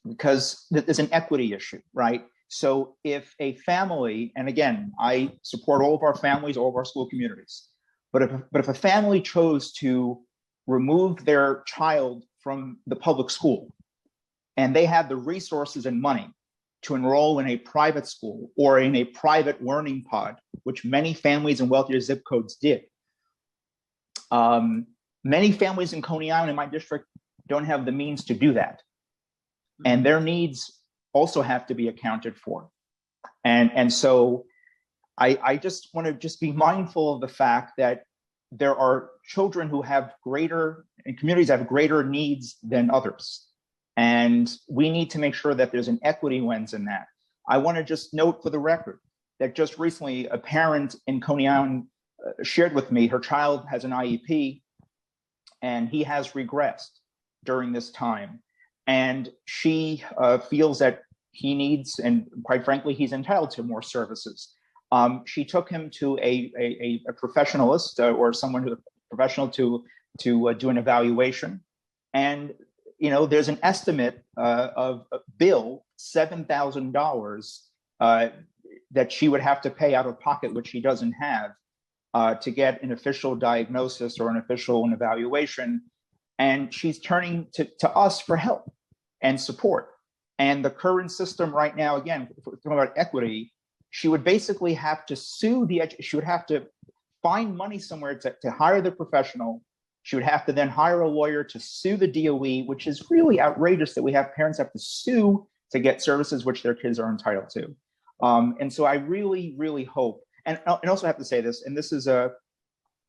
because there's an equity issue, right? So if a family, and again, I support all of our families, all of our school communities, but if a family chose to remove their child from the public school, and they had the resources and money to enroll in a private school or in a private learning pod, which many families in wealthier zip codes did. Many families in Coney Island, in my district, don't have the means to do that. And their needs also have to be accounted for. And so I just want to just be mindful of the fact that there are children who have greater, and communities have greater needs than others. And we need to make sure that there's an equity lens in that. I want to just note for the record that just recently a parent in Coney Island shared with me her child has an IEP and he has regressed during this time. And she feels that he needs, and quite frankly, he's entitled to more services. She took him to a professionalist or someone who's a professional to do an evaluation. And there's an estimate of a bill, $7,000 that she would have to pay out of pocket, which she doesn't have. to get an official diagnosis or an official evaluation. And she's turning to us for help and support. And the current system right now, again, if we're talking about equity, she would basically have to sue she would have to find money somewhere to hire the professional. She would have to then hire a lawyer to sue the DOE, which is really outrageous that we have parents have to sue to get services which their kids are entitled to. And so I really, really hope, and also have to say this, and this is a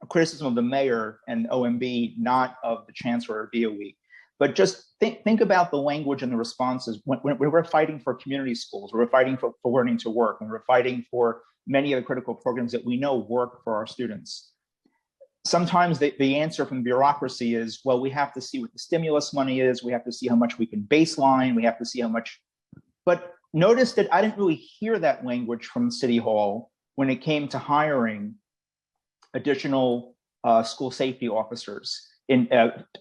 criticism of the mayor and OMB, not of the chancellor or DOE, but just think about the language and the responses when we're fighting for community schools, we're fighting for learning to work, when we're fighting for many of the critical programs that we know work for our students. Sometimes the answer from bureaucracy is, well, we have to see what the stimulus money is, we have to see how much we can baseline, we have to see how much, but notice that I didn't really hear that language from City Hall when it came to hiring additional school safety officers in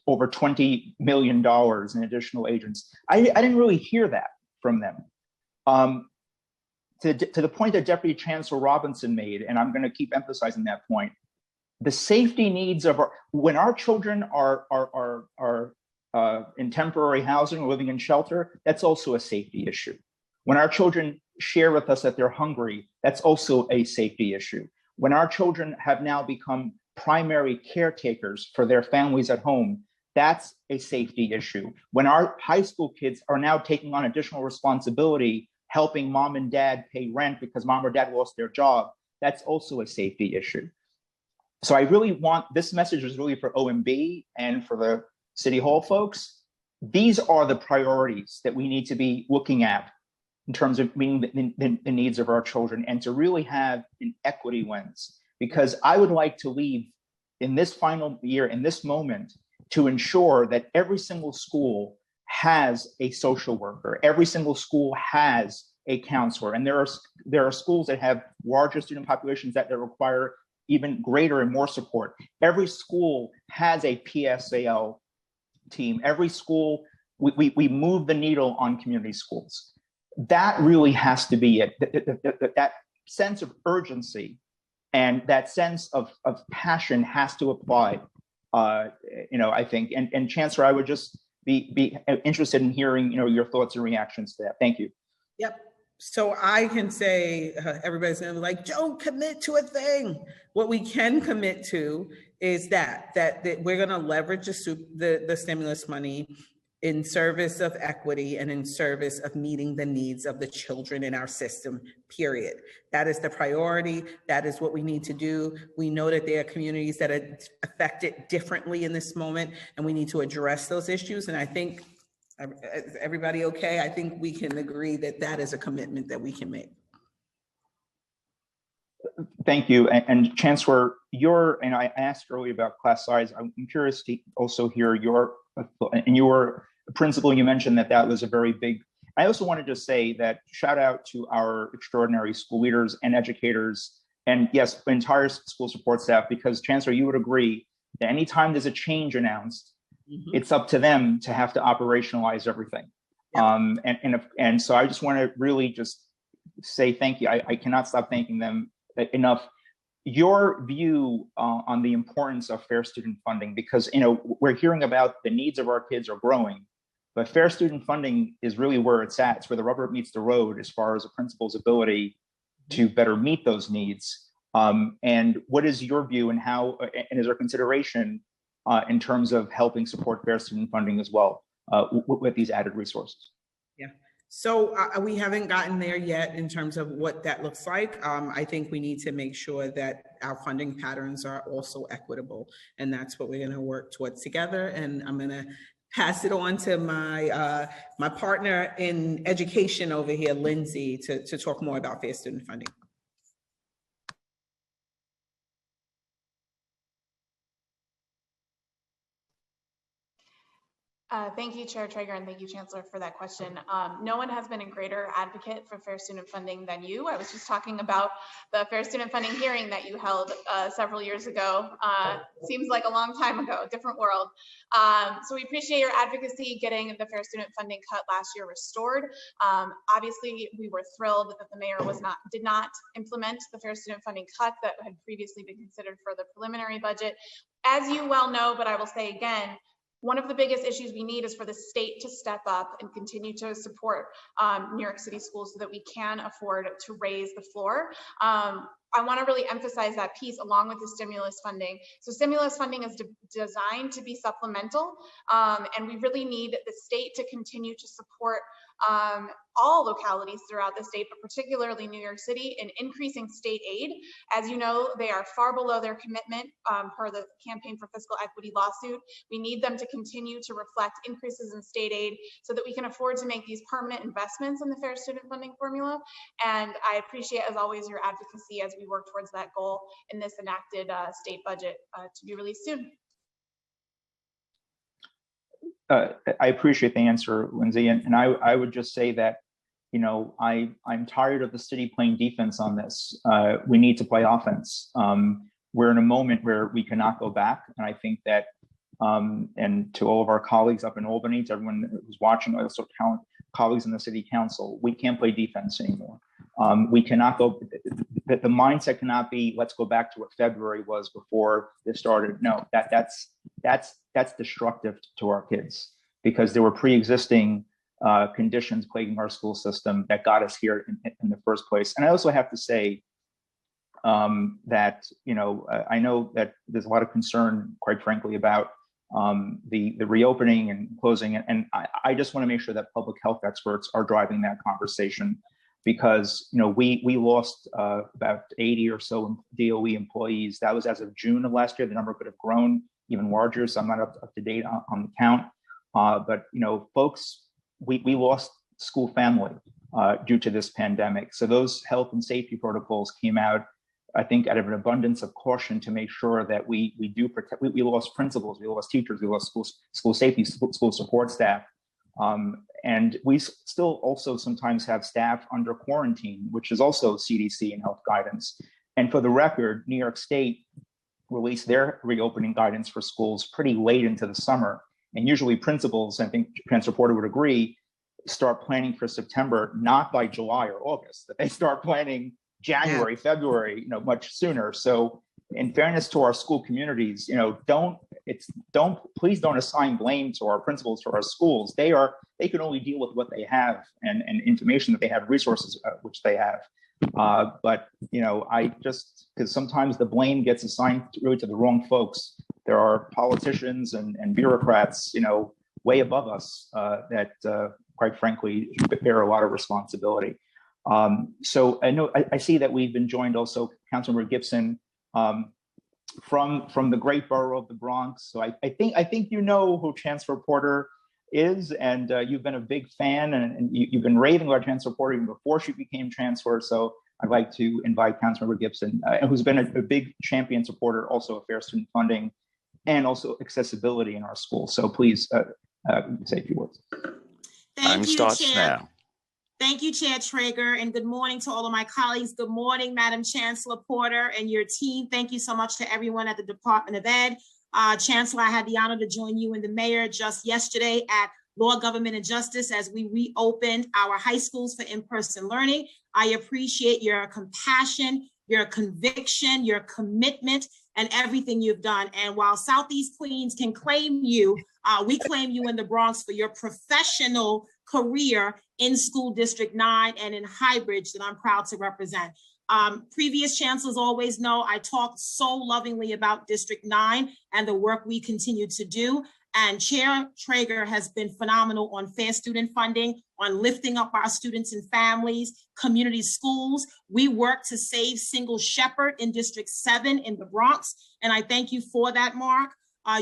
over $20 million in additional agents. I didn't really hear that from them. To the point that Deputy Chancellor Robinson made, and I'm going to keep emphasizing that point, the safety needs of when our children are in temporary housing or living in shelter, that's also a safety issue. When our children share with us that they're hungry, that's also a safety issue. When our children have now become primary caretakers for their families at home, that's a safety issue. When our high school kids are now taking on additional responsibility, helping mom and dad pay rent because mom or dad lost their job, that's also a safety issue. So I really want, this message is really for OMB and for the City Hall folks. These are the priorities that we need to be looking at in terms of meeting the needs of our children, and to really have an equity lens. Because I would like to leave in this final year, in this moment, to ensure that every single school has a social worker, every single school has a counselor, and there are schools that have larger student populations that require even greater and more support. Every school has a PSAL team. Every school, we move the needle on community schools. That really has to be it. That sense of urgency and that sense of passion has to apply. I think, and Chancellor, I would just be interested in hearing your thoughts and reactions to that. Thank you. Yep. So I can say, everybody's gonna be like, don't commit to a thing. What we can commit to is that we're gonna leverage the stimulus money in service of equity and in service of meeting the needs of the children in our system, period. That is the priority. That is what we need to do. We know that there are communities that are affected differently in this moment, and we need to address those issues. And I think, is everybody okay? I think we can agree that that is a commitment that we can make. Thank you. And Chancellor, and I asked earlier about class size. I'm curious to also hear your principle. You mentioned that was a very big. I also wanted to say that shout out to our extraordinary school leaders and educators, and yes, the entire school support staff, because Chancellor, you would agree that anytime there's a change announced, it's up to them to have to operationalize everything. Yeah. And so I just want to really just say thank you. I cannot stop thanking them enough. Your view on the importance of fair student funding, because we're hearing about the needs of our kids are growing, but fair student funding is really where it's at. It's where the rubber meets the road as far as a principal's ability to better meet those needs. And what is your view, and how, and is there consideration in terms of helping support fair student funding as well with these added resources? Yeah. So we haven't gotten there yet in terms of what that looks like. I think we need to make sure that our funding patterns are also equitable, and that's what we're going to work towards together. And I'm going to pass it on to my my partner in education over here, Lindsay, to talk more about fair student funding. Thank you, Chair Traeger, and thank you, Chancellor, for that question. No one has been a greater advocate for fair student funding than you. I was just talking about the fair student funding hearing that you held several years ago. Seems like a long time ago, different world. So we appreciate your advocacy getting the fair student funding cut last year restored. Obviously, we were thrilled that the mayor did not implement the fair student funding cut that had previously been considered for the preliminary budget. As you well know, but I will say again, one of the biggest issues we need is for the state to step up and continue to support New York City schools so that we can afford to raise the floor. I want to really emphasize that piece along with the stimulus funding. So stimulus funding is designed to be supplemental, and we really need the state to continue to support all localities throughout the state, but particularly New York City, in increasing state aid. As you know, they are far below their commitment per the Campaign for Fiscal Equity lawsuit. We need them to continue to reflect increases in state aid so that we can afford to make these permanent investments in the fair student funding formula. And I appreciate, as always, your advocacy as we work towards that goal in this enacted state budget to be released soon. I appreciate the answer, Lindsay, and I would just say that, you know, I'm tired of the city playing defense on this. We need to play offense. We're in a moment where we cannot go back, and I think that, and to all of our colleagues up in Albany, to everyone who's watching, also colleagues in the city council, we can't play defense anymore. We cannot go. The mindset cannot be, let's go back to what February was before this started. No, that's destructive to our kids, because there were pre-existing conditions plaguing our school system that got us here in the first place. And I also have to say that, you know, I know that there's a lot of concern, quite frankly, about the reopening and closing, and I just want to make sure that public health experts are driving that conversation, because, you know, we lost about 80 or so DOE employees. That was as of June of last year. The number could have grown even larger, so I'm not up to date on the count. But, you know, folks, we lost school family due to this pandemic. So those health and safety protocols came out, I think, out of an abundance of caution to make sure that we do protect. We lost principals, we lost teachers, we lost school safety, school support staff. And we still also sometimes have staff under quarantine, which is also CDC and health guidance. And for the record, New York State released their reopening guidance for schools pretty late into the summer. And usually principals, I think Chancellor Porter would agree, start planning for September, not by July or August, that they start planning January, February, you know, much sooner. So in fairness to our school communities, you know, please don't assign blame to our principals, to our schools. They can only deal with what they have and information that they have, resources which they have. But, you know, because sometimes the blame gets assigned really to the wrong folks. There are politicians and bureaucrats, you know, way above us that, quite frankly, bear a lot of responsibility. So I see that we've been joined also, Councilmember Gibson, from the great borough of the Bronx. So I think you know who Chancellor Porter is, and you've been a big fan, and you've been raving about Chancellor Porter even before she became Chancellor. So I'd like to invite Councilmember Gibson, who's been a big champion supporter also of fair student funding and also accessibility in our schools. So please say a few words. Time starts now. Thank you, Chair Traeger, and good morning to all of my colleagues. Good morning, Madam Chancellor Porter and your team. Thank you so much to everyone at the Department of Ed. Chancellor, I had the honor to join you and the mayor just yesterday at Law, Government, and Justice as we reopened our high schools for in-person learning. I appreciate your compassion, your conviction, your commitment, and everything you've done. And while Southeast Queens can claim you, we claim you in the Bronx for your professional career in School District 9 and in Highbridge that I'm proud to represent. Previous chancellors always know I talk so lovingly about District 9 and the work we continue to do. And Chair Traeger has been phenomenal on fair student funding, on lifting up our students and families, community schools. We work to save Single Shepherd in District 7 in the Bronx, and I thank you for that, Mark.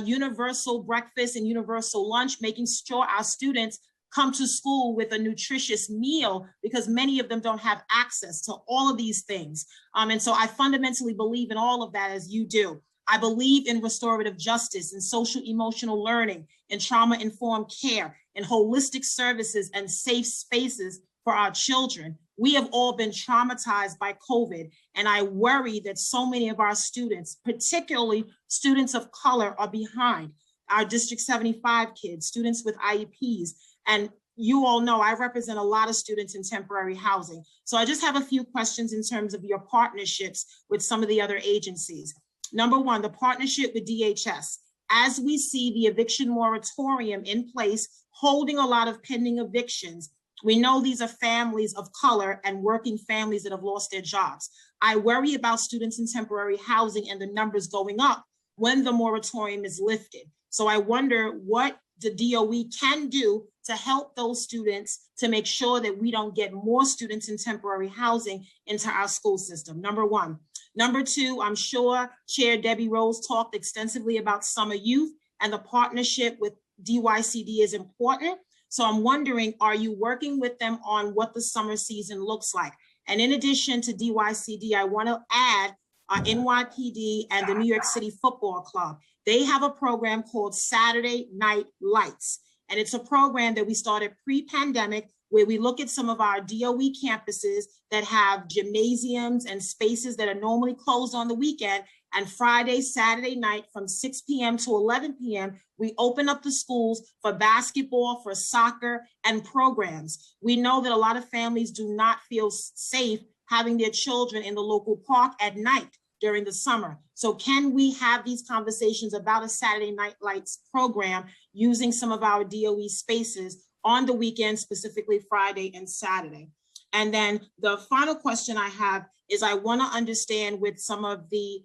Universal breakfast and universal lunch, making sure our students come to school with a nutritious meal, because many of them don't have access to all of these things. And so I fundamentally believe in all of that, as you do. I believe in restorative justice and social emotional learning and trauma-informed care and holistic services and safe spaces for our children. We have all been traumatized by COVID, and I worry that so many of our students, particularly students of color, are behind. Our District 75 kids, students with IEPs, and you all know I represent a lot of students in temporary housing. So I just have a few questions in terms of your partnerships with some of the other agencies. Number one, the partnership with DHS. As we see the eviction moratorium in place, holding a lot of pending evictions, we know these are families of color and working families that have lost their jobs. I worry about students in temporary housing and the numbers going up when the moratorium is lifted. So I wonder what the DOE can do to help those students to make sure that we don't get more students in temporary housing into our school system, number one. Number two, I'm sure Chair Debbie Rose talked extensively about summer youth, and the partnership with DYCD is important. So I'm wondering, are you working with them on what the summer season looks like? And in addition to DYCD, I want to add NYPD and the New York City Football Club. They have a program called Saturday Night Lights. And it's a program that we started pre-pandemic where we look at some of our DOE campuses that have gymnasiums and spaces that are normally closed on the weekend. And Friday, Saturday night from 6 p.m. to 11 p.m., we open up the schools for basketball, for soccer, and programs. We know that a lot of families do not feel safe having their children in the local park at night during the summer. So can we have these conversations about a Saturday Night Lights program using some of our DOE spaces on the weekend, specifically Friday and Saturday? And then the final question I have is I want to understand with some of the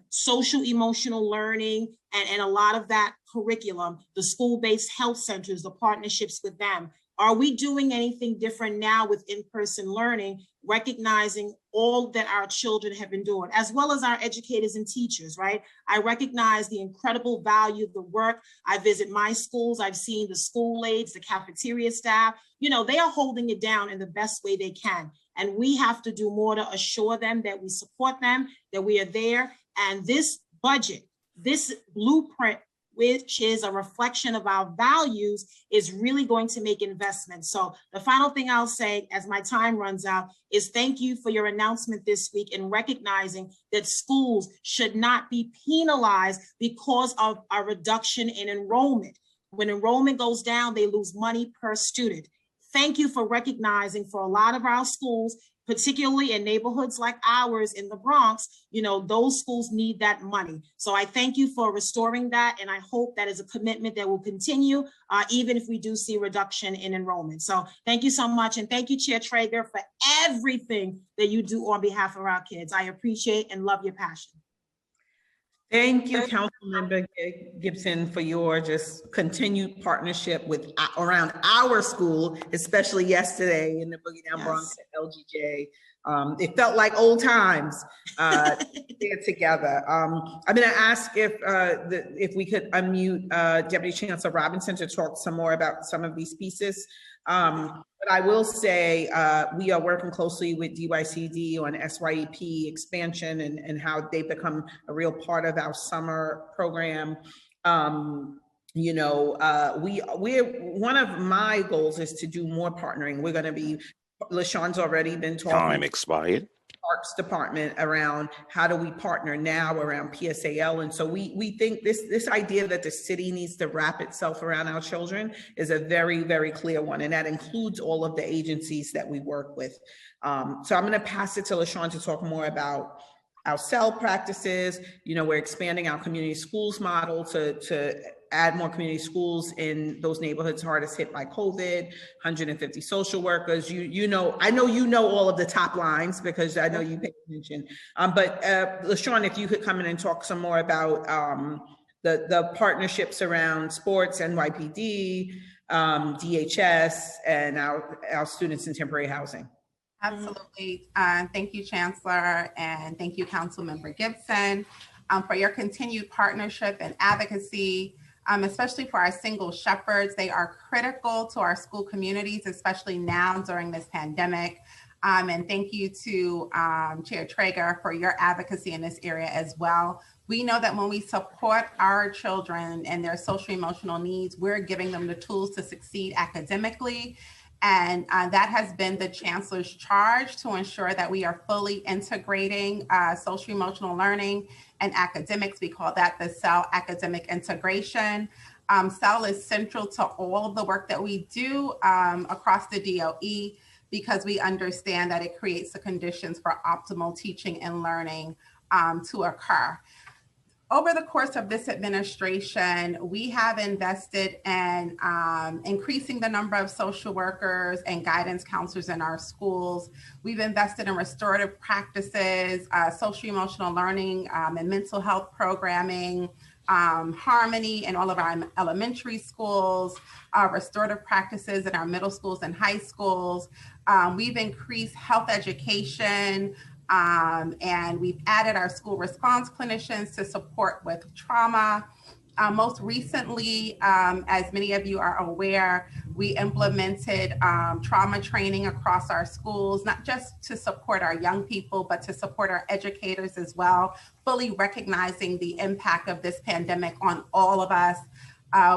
social emotional learning and a lot of that curriculum, the school-based health centers, the partnerships with them. Are we doing anything different now with in-person learning, recognizing all that our children have been doing, as well as our educators and teachers, right? I recognize the incredible value of the work. I visit my schools. I've seen the school aides, the cafeteria staff. You know, they are holding it down in the best way they can. And we have to do more to assure them that we support them, that we are there. And this budget, this blueprint, which is a reflection of our values, is really going to make investments. So the final thing I'll say as my time runs out is thank you for your announcement this week in recognizing that schools should not be penalized because of a reduction in enrollment. When enrollment goes down, they lose money per student. Thank you for recognizing for a lot of our schools, particularly in neighborhoods like ours in the Bronx, you know, those schools need that money. So I thank you for restoring that. And I hope that is a commitment that will continue, even if we do see a reduction in enrollment. So thank you so much. And thank you, Chair Traeger, for everything that you do on behalf of our kids. I appreciate and love your passion. Thank you, Councilmember Gibson, for your just continued partnership with around our school, especially yesterday in the Boogie Down Bronx at LGJ. It felt like old times there together. I'm going to ask if we could unmute Deputy Chancellor Robinson to talk some more about some of these pieces. But I will say we are working closely with DYCD on SYEP expansion and how they become a real part of our summer program. You know, we're one of my goals is to do more partnering. We're going to be, LaShawn's already been talking. Time expired. Parks Department around how do we partner now around PSAL. And so we think this idea that the city needs to wrap itself around our children is a very, very clear one. And that includes all of the agencies that we work with. So I'm going to pass it to LaShawn to talk more about our cell practices. You know, we're expanding our community schools model to add more community schools in those neighborhoods hardest hit by COVID, 150 social workers. You know, I know you know all of the top lines because I know you pay attention. But LaShawn, if you could come in and talk some more about the partnerships around sports, NYPD, DHS, and our students in temporary housing. Absolutely. Thank you, Chancellor, and thank you, Councilmember Gibson, for your continued partnership and advocacy, especially for our single shepherds. They are critical to our school communities, especially now during this pandemic. And thank you to Chair Traeger for your advocacy in this area as well. We know that when we support our children and their social emotional needs, we're giving them the tools to succeed academically. And that has been the Chancellor's charge, to ensure that we are fully integrating social emotional learning and academics. We call that the CEL academic integration. CEL is central to all of the work that we do across the DOE, because we understand that it creates the conditions for optimal teaching and learning to occur. Over the course of this administration, we have invested in increasing the number of social workers and guidance counselors in our schools. We've invested in restorative practices, social emotional learning and mental health programming, Harmony in all of our elementary schools, restorative practices in our middle schools and high schools. We've increased health education, and we've added our school response clinicians to support with trauma. Most recently, as many of you are aware, we implemented trauma training across our schools, not just to support our young people, but to support our educators as well, fully recognizing the impact of this pandemic on all of us.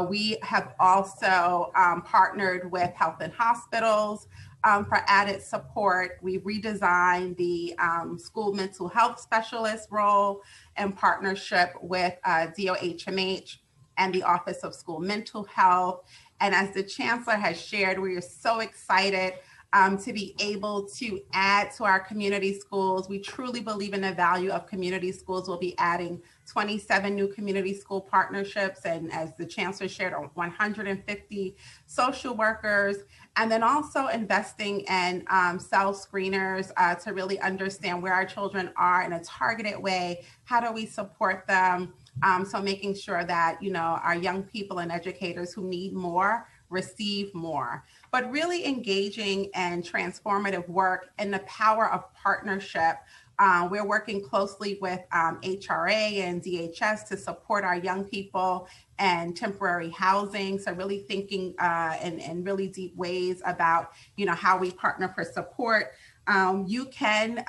We have also partnered with health and hospitals for added support. We redesigned the school mental health specialist role in partnership with DOHMH and the Office of School Mental Health. And as the Chancellor has shared, we are so excited to be able to add to our community schools. We truly believe in the value of community schools. We'll be adding 27 new community school partnerships, and as the Chancellor shared, 150 social workers, and then also investing in CEL screeners to really understand where our children are in a targeted way. How do we support them? So making sure that, you know, our young people and educators who need more receive more, but really engaging in transformative work and the power of partnership. We're working closely with HRA and DHS to support our young people and temporary housing. So really thinking in really deep ways about, you know, how we partner for support. You can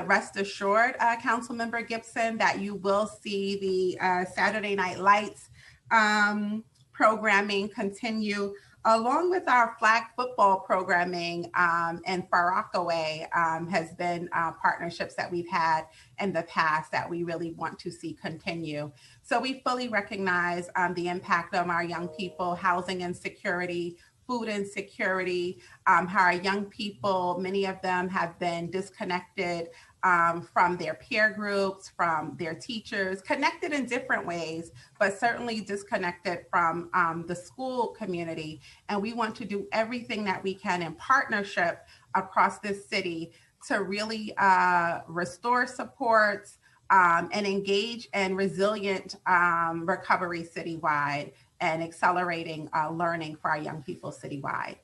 rest assured, Councilmember Gibson, that you will see the Saturday Night Lights programming continue, along with our flag football programming, and Far Rockaway has been partnerships that we've had in the past that we really want to see continue. So we fully recognize the impact of our young people, housing insecurity, food insecurity, how our young people, many of them have been disconnected from their peer groups, from their teachers, connected in different ways, but certainly disconnected from the school community. And we want to do everything that we can in partnership across this city to really restore supports and engage in resilient recovery citywide and accelerating learning for our young people citywide.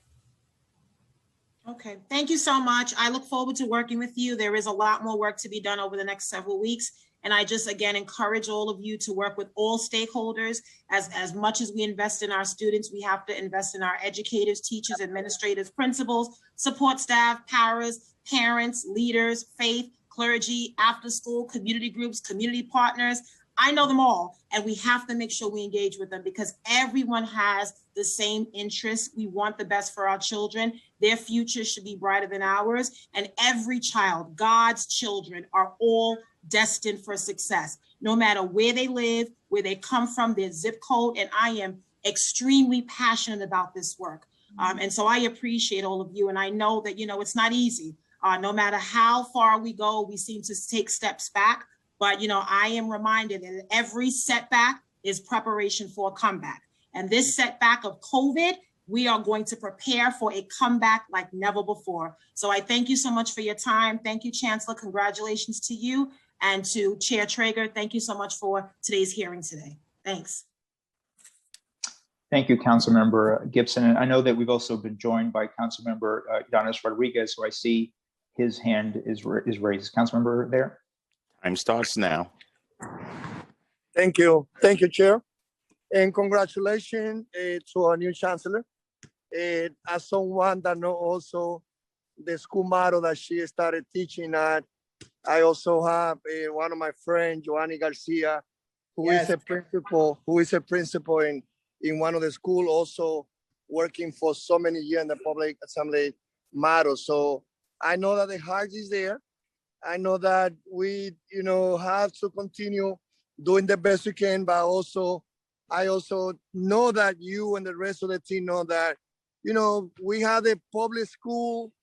Okay, thank you so much. I look forward to working with you. There is a lot more work to be done over the next several weeks. And I just, again, encourage all of you to work with all stakeholders. As much as we invest in our students, we have to invest in our educators, teachers, administrators, principals, support staff, paras, parents, leaders, faith, clergy, after school, community groups, community partners. I know them all, and we have to make sure we engage with them because everyone has the same interests. We want the best for our children. Their future should be brighter than ours, and every child, God's children, are all destined for success, no matter where they live, where they come from, their zip code, and I am extremely passionate about this work. And so I appreciate all of you, and I know that, you know, it's not easy. No matter how far we go, we seem to take steps back. But, you know, I am reminded that every setback is preparation for a comeback. And this setback of COVID, we are going to prepare for a comeback like never before. So I thank you so much for your time. Thank you, Chancellor. Congratulations to you and to Chair Traeger. Thank you so much for today's hearing today. Thanks. Thank you, Councilmember Gibson. And I know that we've also been joined by Councilmember Yanis Rodriguez, who I see his hand is raised. Councilmember there. Time starts now. Thank you. Thank you, Chair. And congratulations to our new Chancellor. As someone that knows also the school model that she started teaching at, I also have one of my friends, Joanny Garcia, who is a principal in one of the school, also working for so many years in the public assembly matter. So I know that the heart is there. I know that we, have to continue doing the best we can, but I also know that you and the rest of the team know that, we have the public school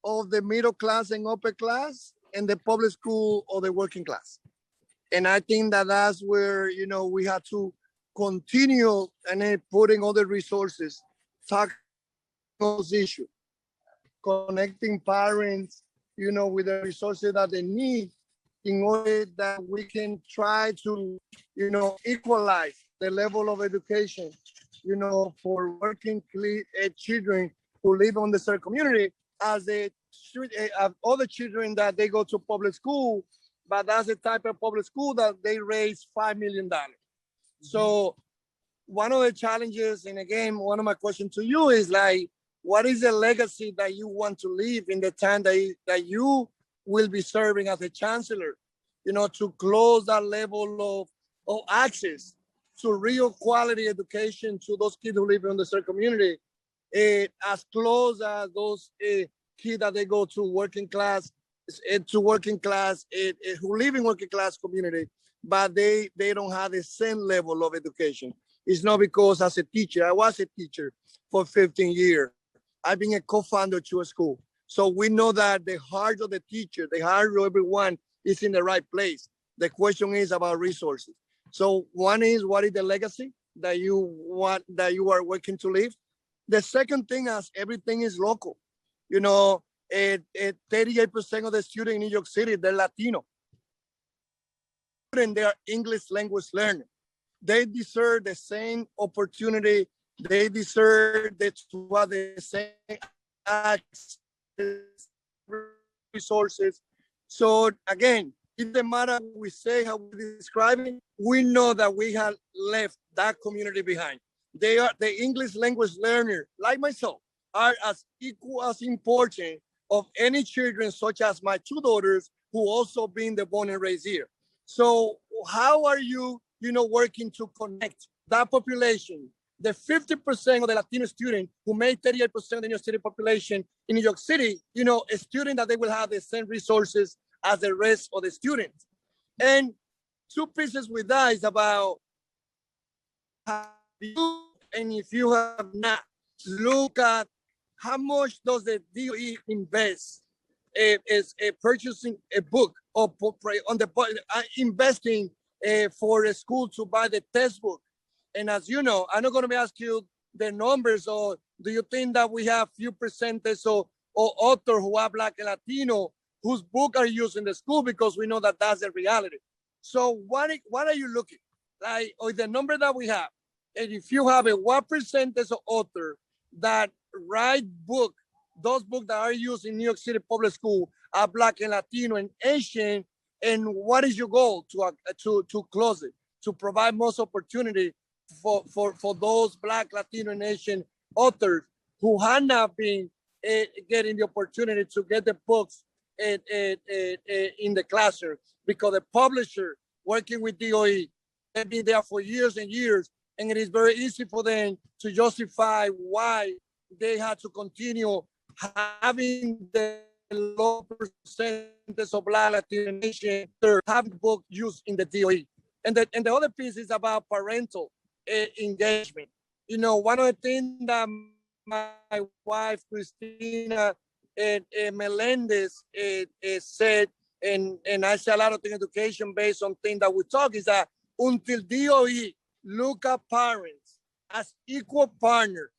of the middle class and upper class and the public school of the working class. And I think that that's where, we have to continue and then putting all the resources, talking those issues, connecting parents, with the resources that they need in order that we can try to, equalize the level of education, for working children who live on the certain community as other children that they go to public school, but that's the type of public school that they raise $5 million. So one of the challenges, and again, one of my questions to you is like, what is the legacy that you want to leave in the time that you will be serving as a chancellor, to close that level of access to real quality education to those kids who live in the certain community, as close as those kids that they go to working class, who live in working class community, but they don't have the same level of education. It's not because as a teacher, I was a teacher for 15 years. I've been a co-founder to a school. So we know that the heart of the teacher, the heart of everyone is in the right place. The question is about resources. So one is, what is the legacy that you are working to leave? The second thing is everything is local. 38% of the students in New York City, they're Latino. And they are English language learners. They deserve the same opportunity. They deserve to have the same access, resources. So again, it doesn't matter what we say, how we describe it, we know that we have left that community behind. They are the English language learners, like myself, are as equal as important of any children, such as my two daughters, who also been born and raised here. So how are you, working to connect that population, the 50% of the Latino students who make 38% of the New York City population in New York City, a student that they will have the same resources as the rest of the students. And two pieces with that is about you, and if you have not, look at how much does the DOE invest is purchasing a book or on the investing for a school to buy the textbook. And as you know, I'm not going to be asking you the numbers, or do you think that we have few percentage or authors who are Black and Latino whose book are used in the school, because we know that that's the reality. So what are you looking like, or the number that we have? And if you have what percentage of authors that write book, those books that are used in New York City public school are Black and Latino and Asian, and what is your goal to close it, to provide most opportunity for those Black, Latino, and Asian authors who have not been getting the opportunity to get the books in the classroom, because the publisher working with DOE, they've been there for years and years, and it is very easy for them to justify why they had to continue having the low percentage of Black, Latino, and Asian having book used in the DOE. And the other piece is about parental engagement. One of the things that my wife, Christina Melendez, said, and I say a lot of things education based on things that we talk, is that until DOE look at parents as equal partners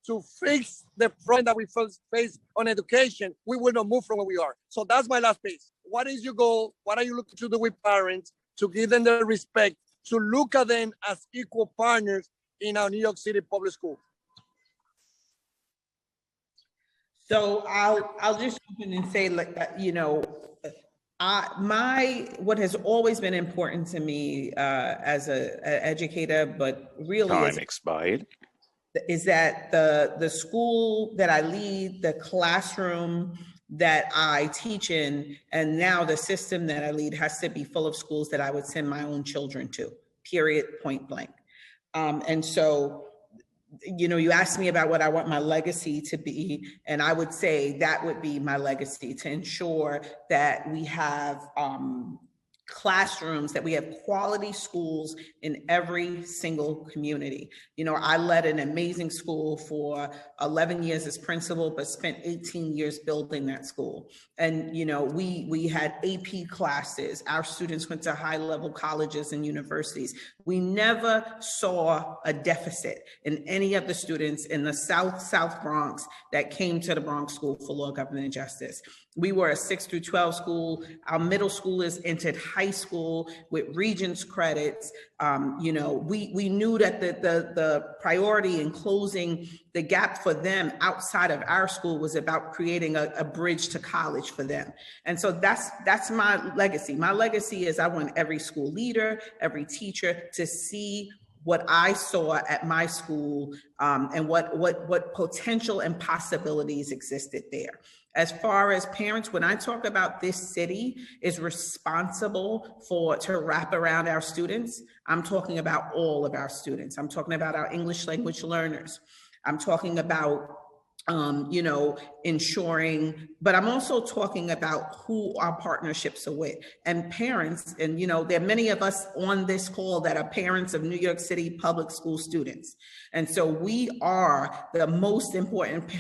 to fix the problem that we face on education, we will not move from where we are. So that's my last piece. What is your goal? What are you looking to do with parents to give them the respect, to look at them as equal partners in our New York City public school? So I'll just jump in and say, like, what has always been important to me as an educator, but really Time expired. is that the school that I lead, the classroom that I teach in, and now the system that I lead has to be full of schools that I would send my own children to. period, point blank. And so, you know, you asked me about what I want my legacy to be, and I would say that would be my legacy, to ensure that we have classrooms, that we have quality schools in every single community. You know, I led an amazing school for 11 years as principal, but spent 18 years building that school. And, you know, we had AP classes. Our students went to high-level colleges and universities. We never saw a deficit in any of the students in the South Bronx that came to the Bronx School for Law, Government, and Justice. We were a 6 through 12 school. Our middle schoolers entered high school with Regents credits. You know, we knew that the priority in closing the gap for them outside of our school was about creating a bridge to college for them. And so that's my legacy. My legacy is I want every school leader, every teacher to see what I saw at my school, and what potential and possibilities existed there. As far as parents, when I talk about this city is responsible to wrap around our students, I'm talking about all of our students. I'm talking about our English language learners. I'm talking about you know, ensuring, but I'm also talking about who our partnerships are with, and parents. And, you know, there are many of us on this call that are parents of New York City public school students. And so we are the most important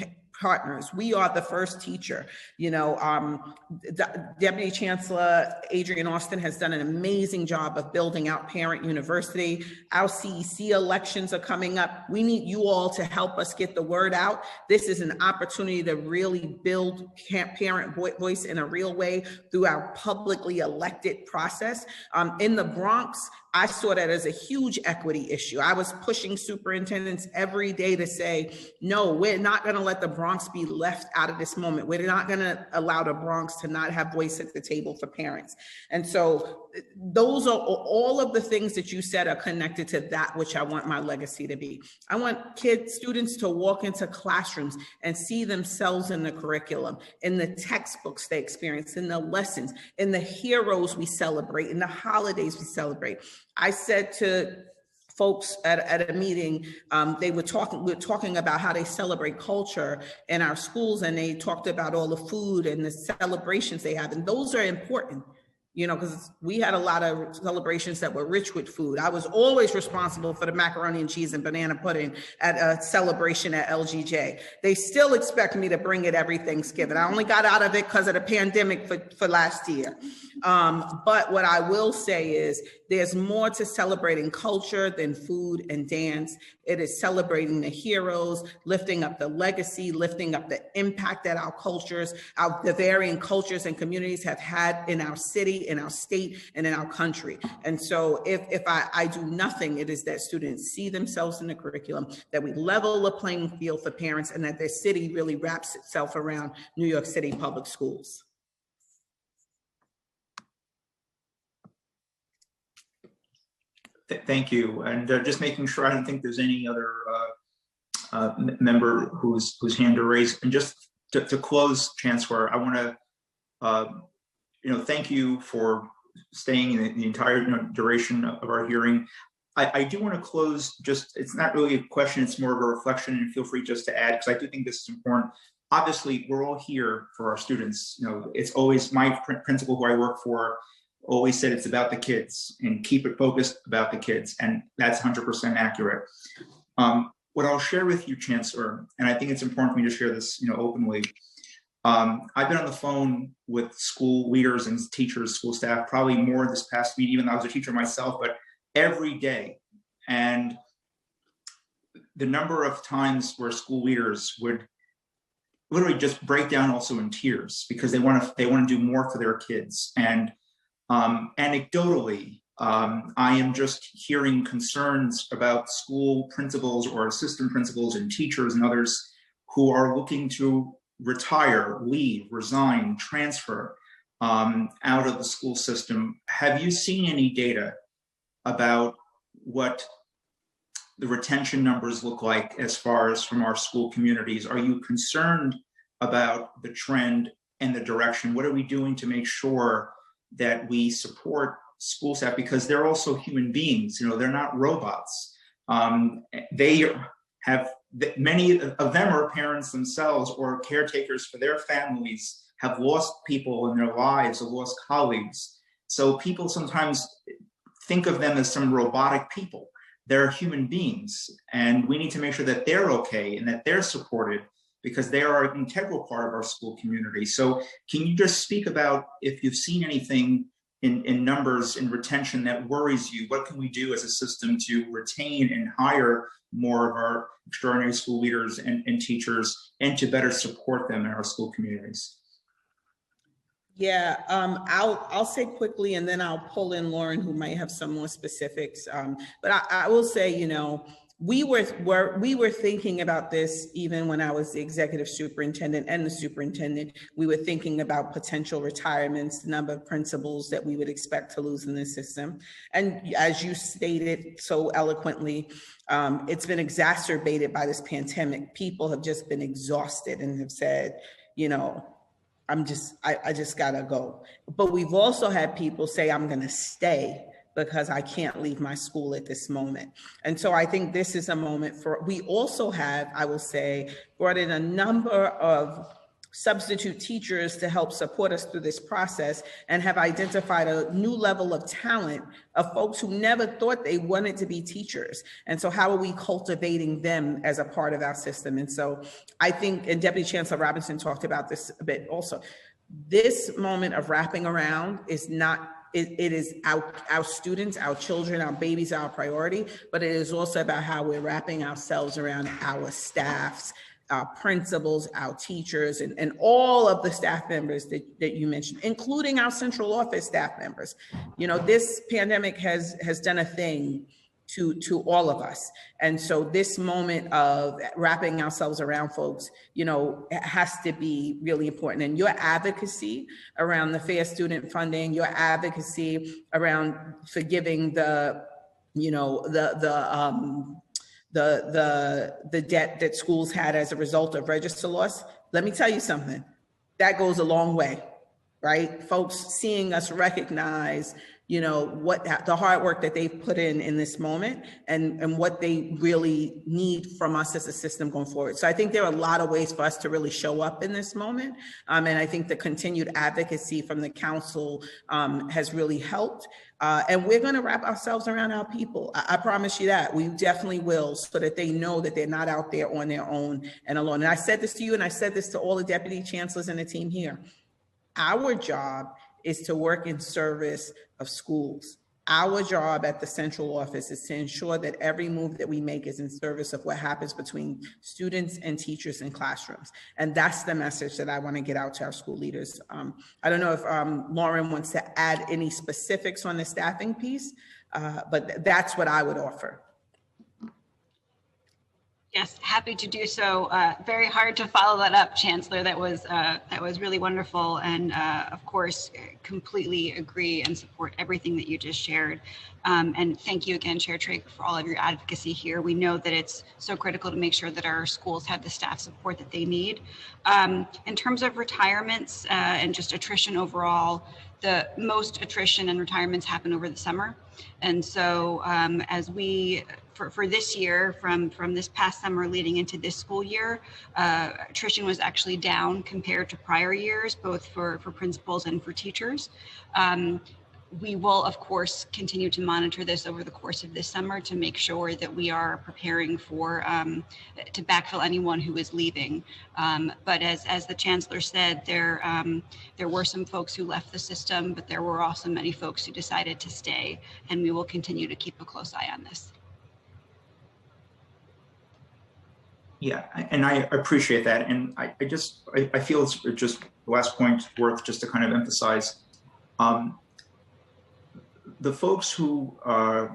partners. We are the first teacher. You know, Deputy Chancellor Adrienne Austin has done an amazing job of building out Parent University. Our CEC elections are coming up. We need you all to help us get the word out. This is an opportunity to really build parent voice in a real way through our publicly elected process. In the Bronx, I saw that as a huge equity issue. I was pushing superintendents every day to say, no, we're not going to let the Bronx be left out of this moment. We're not going to allow the Bronx to not have voice at the table for parents. And so those are all of the things that you said are connected to that which I want my legacy to be. I want students to walk into classrooms and see themselves in the curriculum, in the textbooks they experience, in the lessons, in the heroes we celebrate, in the holidays we celebrate. I said to folks at a meeting, we were talking about how they celebrate culture in our schools, and they talked about all the food and the celebrations they have, and those are important. You know, because we had a lot of celebrations that were rich with food. I was always responsible for the macaroni and cheese and banana pudding at a celebration at LGJ. They still expect me to bring it every Thanksgiving. I only got out of it because of the pandemic for last year. But what I will say is there's more to celebrating culture than food and dance. It is celebrating the heroes, lifting up the legacy, lifting up the impact that our cultures, the varying cultures and communities have had in our city, in our state, and in our country. And so if I do nothing, it is that students see themselves in the curriculum, that we level the playing field for parents, and that their city really wraps itself around New York City public schools. Thank you. And just making sure, I don't think there's any other member whose hand are raised. And just to close, Chancellor, I want to, thank you for staying in the entire duration of our hearing. I do want to close, it's not really a question, it's more of a reflection, and feel free just to add, because I do think this is important. Obviously, we're all here for our students. It's always my principal who I work for always said it's about the kids and keep it focused about the kids. And that's 100% accurate. What I'll share with you, Chancellor, and I think it's important for me to share this openly. I've been on the phone with school leaders and teachers, school staff, probably more this past week, even though I was a teacher myself, but every day. And the number of times where school leaders would literally just break down also in tears because they want to do more for their kids. And anecdotally, I am just hearing concerns about school principals or assistant principals and teachers and others who are looking to retire, leave, resign, transfer out of the school system. Have you seen any data about what the retention numbers look like as far as from our school communities? Are you concerned about the trend and the direction? What are we doing to make sure that we support school staff because they're also human beings. You know, they're not robots. They have, many of them are parents themselves or caretakers for their families, have lost people in their lives or lost colleagues. So people sometimes think of them as some robotic people. They're human beings, and we need to make sure that they're okay and that they're supported because they are an integral part of our school community. So can you just speak about if you've seen anything in numbers and retention that worries you? What can we do as a system to retain and hire more of our extraordinary school leaders and teachers and to better support them in our school communities? Yeah, I'll say quickly, and then I'll pull in Lauren, who might have some more specifics. But I will say, you know, we were thinking about this even when I was the executive superintendent and the superintendent. We were thinking about potential retirements, the number of principals that we would expect to lose in this system. And as you stated so eloquently, it's been exacerbated by this pandemic. People have just been exhausted and have said, you know, I just gotta go. But we've also had people say, I'm gonna stay because I can't leave my school at this moment. And so I think this is a moment we also have, I will say, brought in a number of substitute teachers to help support us through this process and have identified a new level of talent of folks who never thought they wanted to be teachers. And so how are we cultivating them as a part of our system? And so I think, and Deputy Chancellor Robinson talked about this a bit also, this moment of wrapping around is not, it is our students, our children, our babies, our priority, but it is also about how we're wrapping ourselves around our staffs, our principals, our teachers, and all of the staff members that you mentioned, including our central office staff members. You know, this pandemic has done a thing to all of us. And so this moment of wrapping ourselves around folks, you know, has to be really important. And your advocacy around the fair student funding, your advocacy around forgiving the debt that schools had as a result of register loss, let me tell you something, that goes a long way, right? Folks seeing us recognize, you know, what the hard work that they've put in this moment and what they really need from us as a system going forward. So I think there are a lot of ways for us to really show up in this moment. And I think the continued advocacy from the council has really helped. And we're going to wrap ourselves around our people. I promise you that. We definitely will, so that they know that they're not out there on their own and alone. And I said this to you, and I said this to all the deputy chancellors and the team here. Our job is to work in service of schools. Our job at the central office is to ensure that every move that we make is in service of what happens between students and teachers in classrooms. And that's the message that I want to get out to our school leaders. I don't know if Lauren wants to add any specifics on the staffing piece, but that's what I would offer. Yes, happy to do so. Very hard to follow that up, Chancellor. That was really wonderful, and of course, completely agree and support everything that you just shared. And thank you again, Chair Traeger, for all of your advocacy here. We know that it's so critical to make sure that our schools have the staff support that they need. In terms of retirements and just attrition overall, the most attrition and retirements happen over the summer. And so as we, for this year, from this past summer leading into this school year, attrition was actually down compared to prior years, both for principals and for teachers. We will, of course, continue to monitor this over the course of this summer to make sure that we are preparing for to backfill anyone who is leaving. But as the Chancellor said, there were some folks who left the system, but there were also many folks who decided to stay, and we will continue to keep a close eye on this. Yeah, and I appreciate that. And I feel it's just the last point worth just to kind of emphasize. The folks who have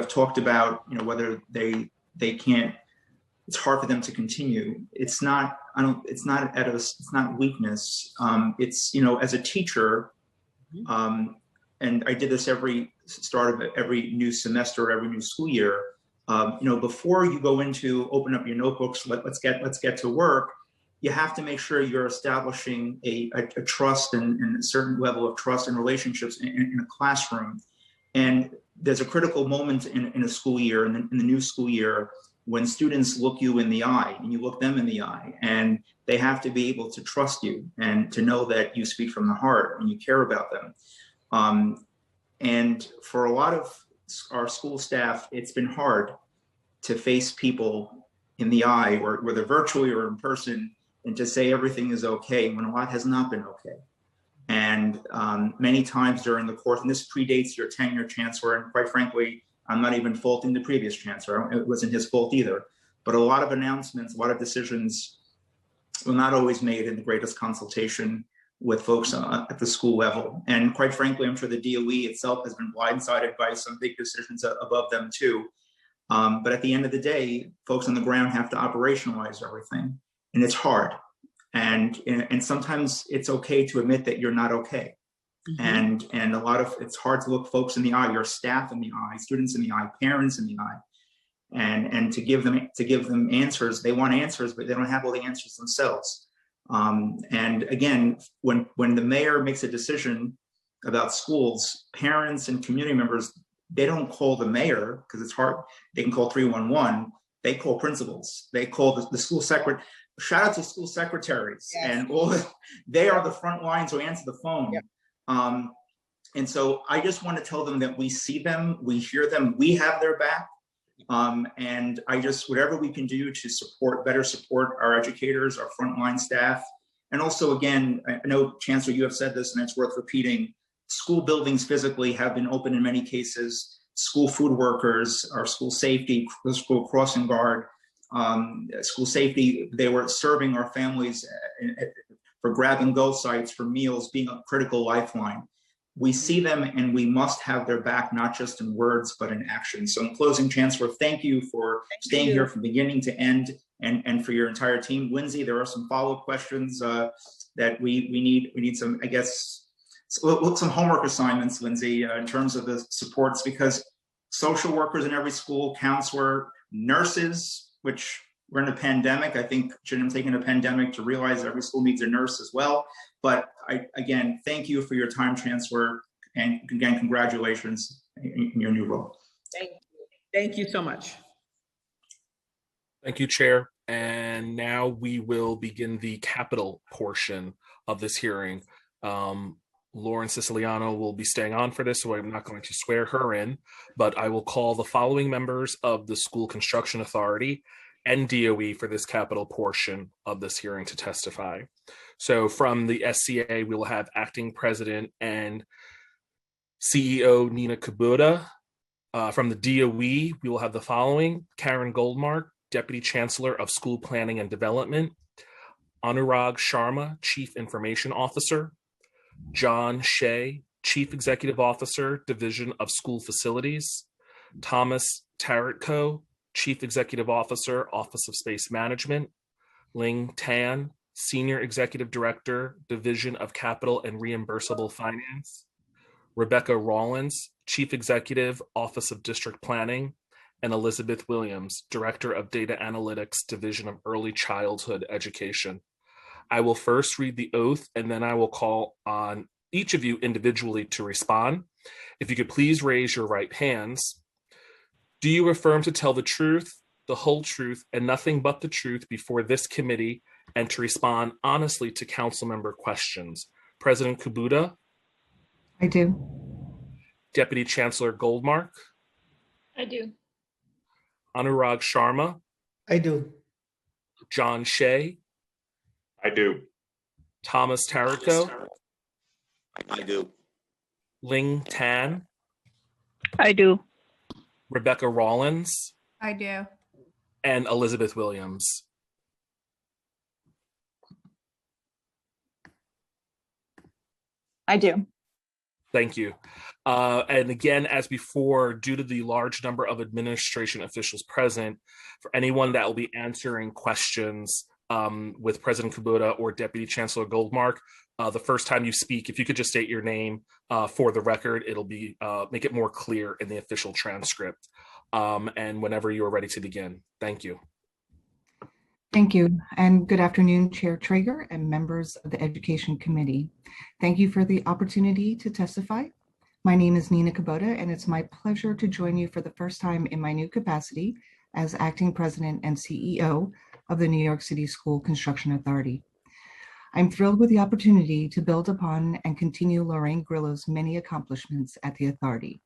talked about, you know, whether they can't, it's hard for them to continue. It's not weakness. It's, you know, as a teacher, and I did this every start of every new semester, every new school year. You know, before you go into open up your notebooks, let's get to work. you have to make sure you're establishing a trust and a certain level of trust and relationships in a classroom. And there's a critical moment in a school year, in the new school year, when students look you in the eye and you look them in the eye, and they have to be able to trust you and to know that you speak from the heart and you care about them. And for a lot of our school staff, it's been hard to face people in the eye, whether virtually or in person, and to say everything is okay when a lot has not been okay. And many times during the course, and this predates your tenure, Chancellor, and quite frankly, I'm not even faulting the previous Chancellor. It wasn't his fault either. But a lot of announcements, a lot of decisions were not always made in the greatest consultation with folks at the school level. And quite frankly, I'm sure the DOE itself has been blindsided by some big decisions above them too. But at the end of the day, folks on the ground have to operationalize everything, and it's hard. And sometimes it's okay to admit that you're not okay. Mm-hmm. And a lot of, it's hard to look folks in the eye, your staff in the eye, students in the eye, parents in the eye, and to give them answers. They want answers, but they don't have all the answers themselves. And again, when the mayor makes a decision about schools, parents and community members, they don't call the mayor because it's hard. They can call 311. They call principals. They call the school secretary. Shout out to school secretaries. Yes. And all they are the front lines who answer the phone. Yep. And so I just want to tell them that we see them, we hear them, we have their back. And whatever we can do to better support our educators, our frontline staff. And also, again, I know, Chancellor, you have said this and it's worth repeating, school buildings physically have been open in many cases. School food workers, our school safety, school crossing guard, school safety, they were serving our families for grab and go sites, for meals, being a critical lifeline. We see them and we must have their back, not just in words, but in action. So in closing, Chancellor, thank you for staying here from beginning to end and for your entire team. Lindsay, there are some follow-up questions that we need some, I guess, some homework assignments, Lindsay, in terms of the supports, because social workers in every school, counselor, nurses, which we're in a pandemic. I think shouldn't have taken a pandemic to realize every school needs a nurse as well. But again, thank you for your time, Chancellor, and again, congratulations in your new role. Thank you. Thank you so much. Thank you, Chair. And now we will begin the capital portion of this hearing. Lauren Siciliano will be staying on for this, so I'm not going to swear her in, but I will call the following members of the School Construction Authority and DOE for this capital portion of this hearing to testify. So from the SCA, we will have Acting President and CEO Nina Kubota. From the DOE, we will have the following: Karen Goldmark, Deputy Chancellor of School Planning and Development; Anurag Sharma, Chief Information Officer; John Shea, Chief Executive Officer, Division of School Facilities; Thomas Taratko, Chief Executive Officer, Office of Space Management; Ling Tan, Senior Executive Director, Division of Capital and Reimbursable Finance; Rebecca Rollins, Chief Executive, Office of District Planning; and Elizabeth Williams, Director of Data Analytics, Division of Early Childhood Education. I will first read the oath, and then I will call on each of you individually to respond. If you could please raise your right hands. Do you affirm to tell the truth, the whole truth, and nothing but the truth before this committee, and to respond honestly to council member questions? President Kubota? I do. Deputy Chancellor Goldmark? I do. Anurag Sharma? I do. John Shea? I do. Thomas Taratko? I do. Ling Tan? I do. Rebecca Rollins? I do. And Elizabeth Williams. I do. Thank you. And again, as before, due to the large number of administration officials present, for anyone that will be answering questions with President Kubota or Deputy Chancellor Goldmark, the first time you speak, if you could just state your name for the record, it'll be make it more clear in the official transcript. And whenever you are ready to begin, thank you. Thank you, and good afternoon, Chair Traeger and members of the Education Committee. Thank you for the opportunity to testify. My name is Nina Kubota, and it's my pleasure to join you for the first time in my new capacity as Acting President and CEO of the New York City School Construction Authority. I'm thrilled with the opportunity to build upon and continue Lorraine Grillo's many accomplishments at the Authority.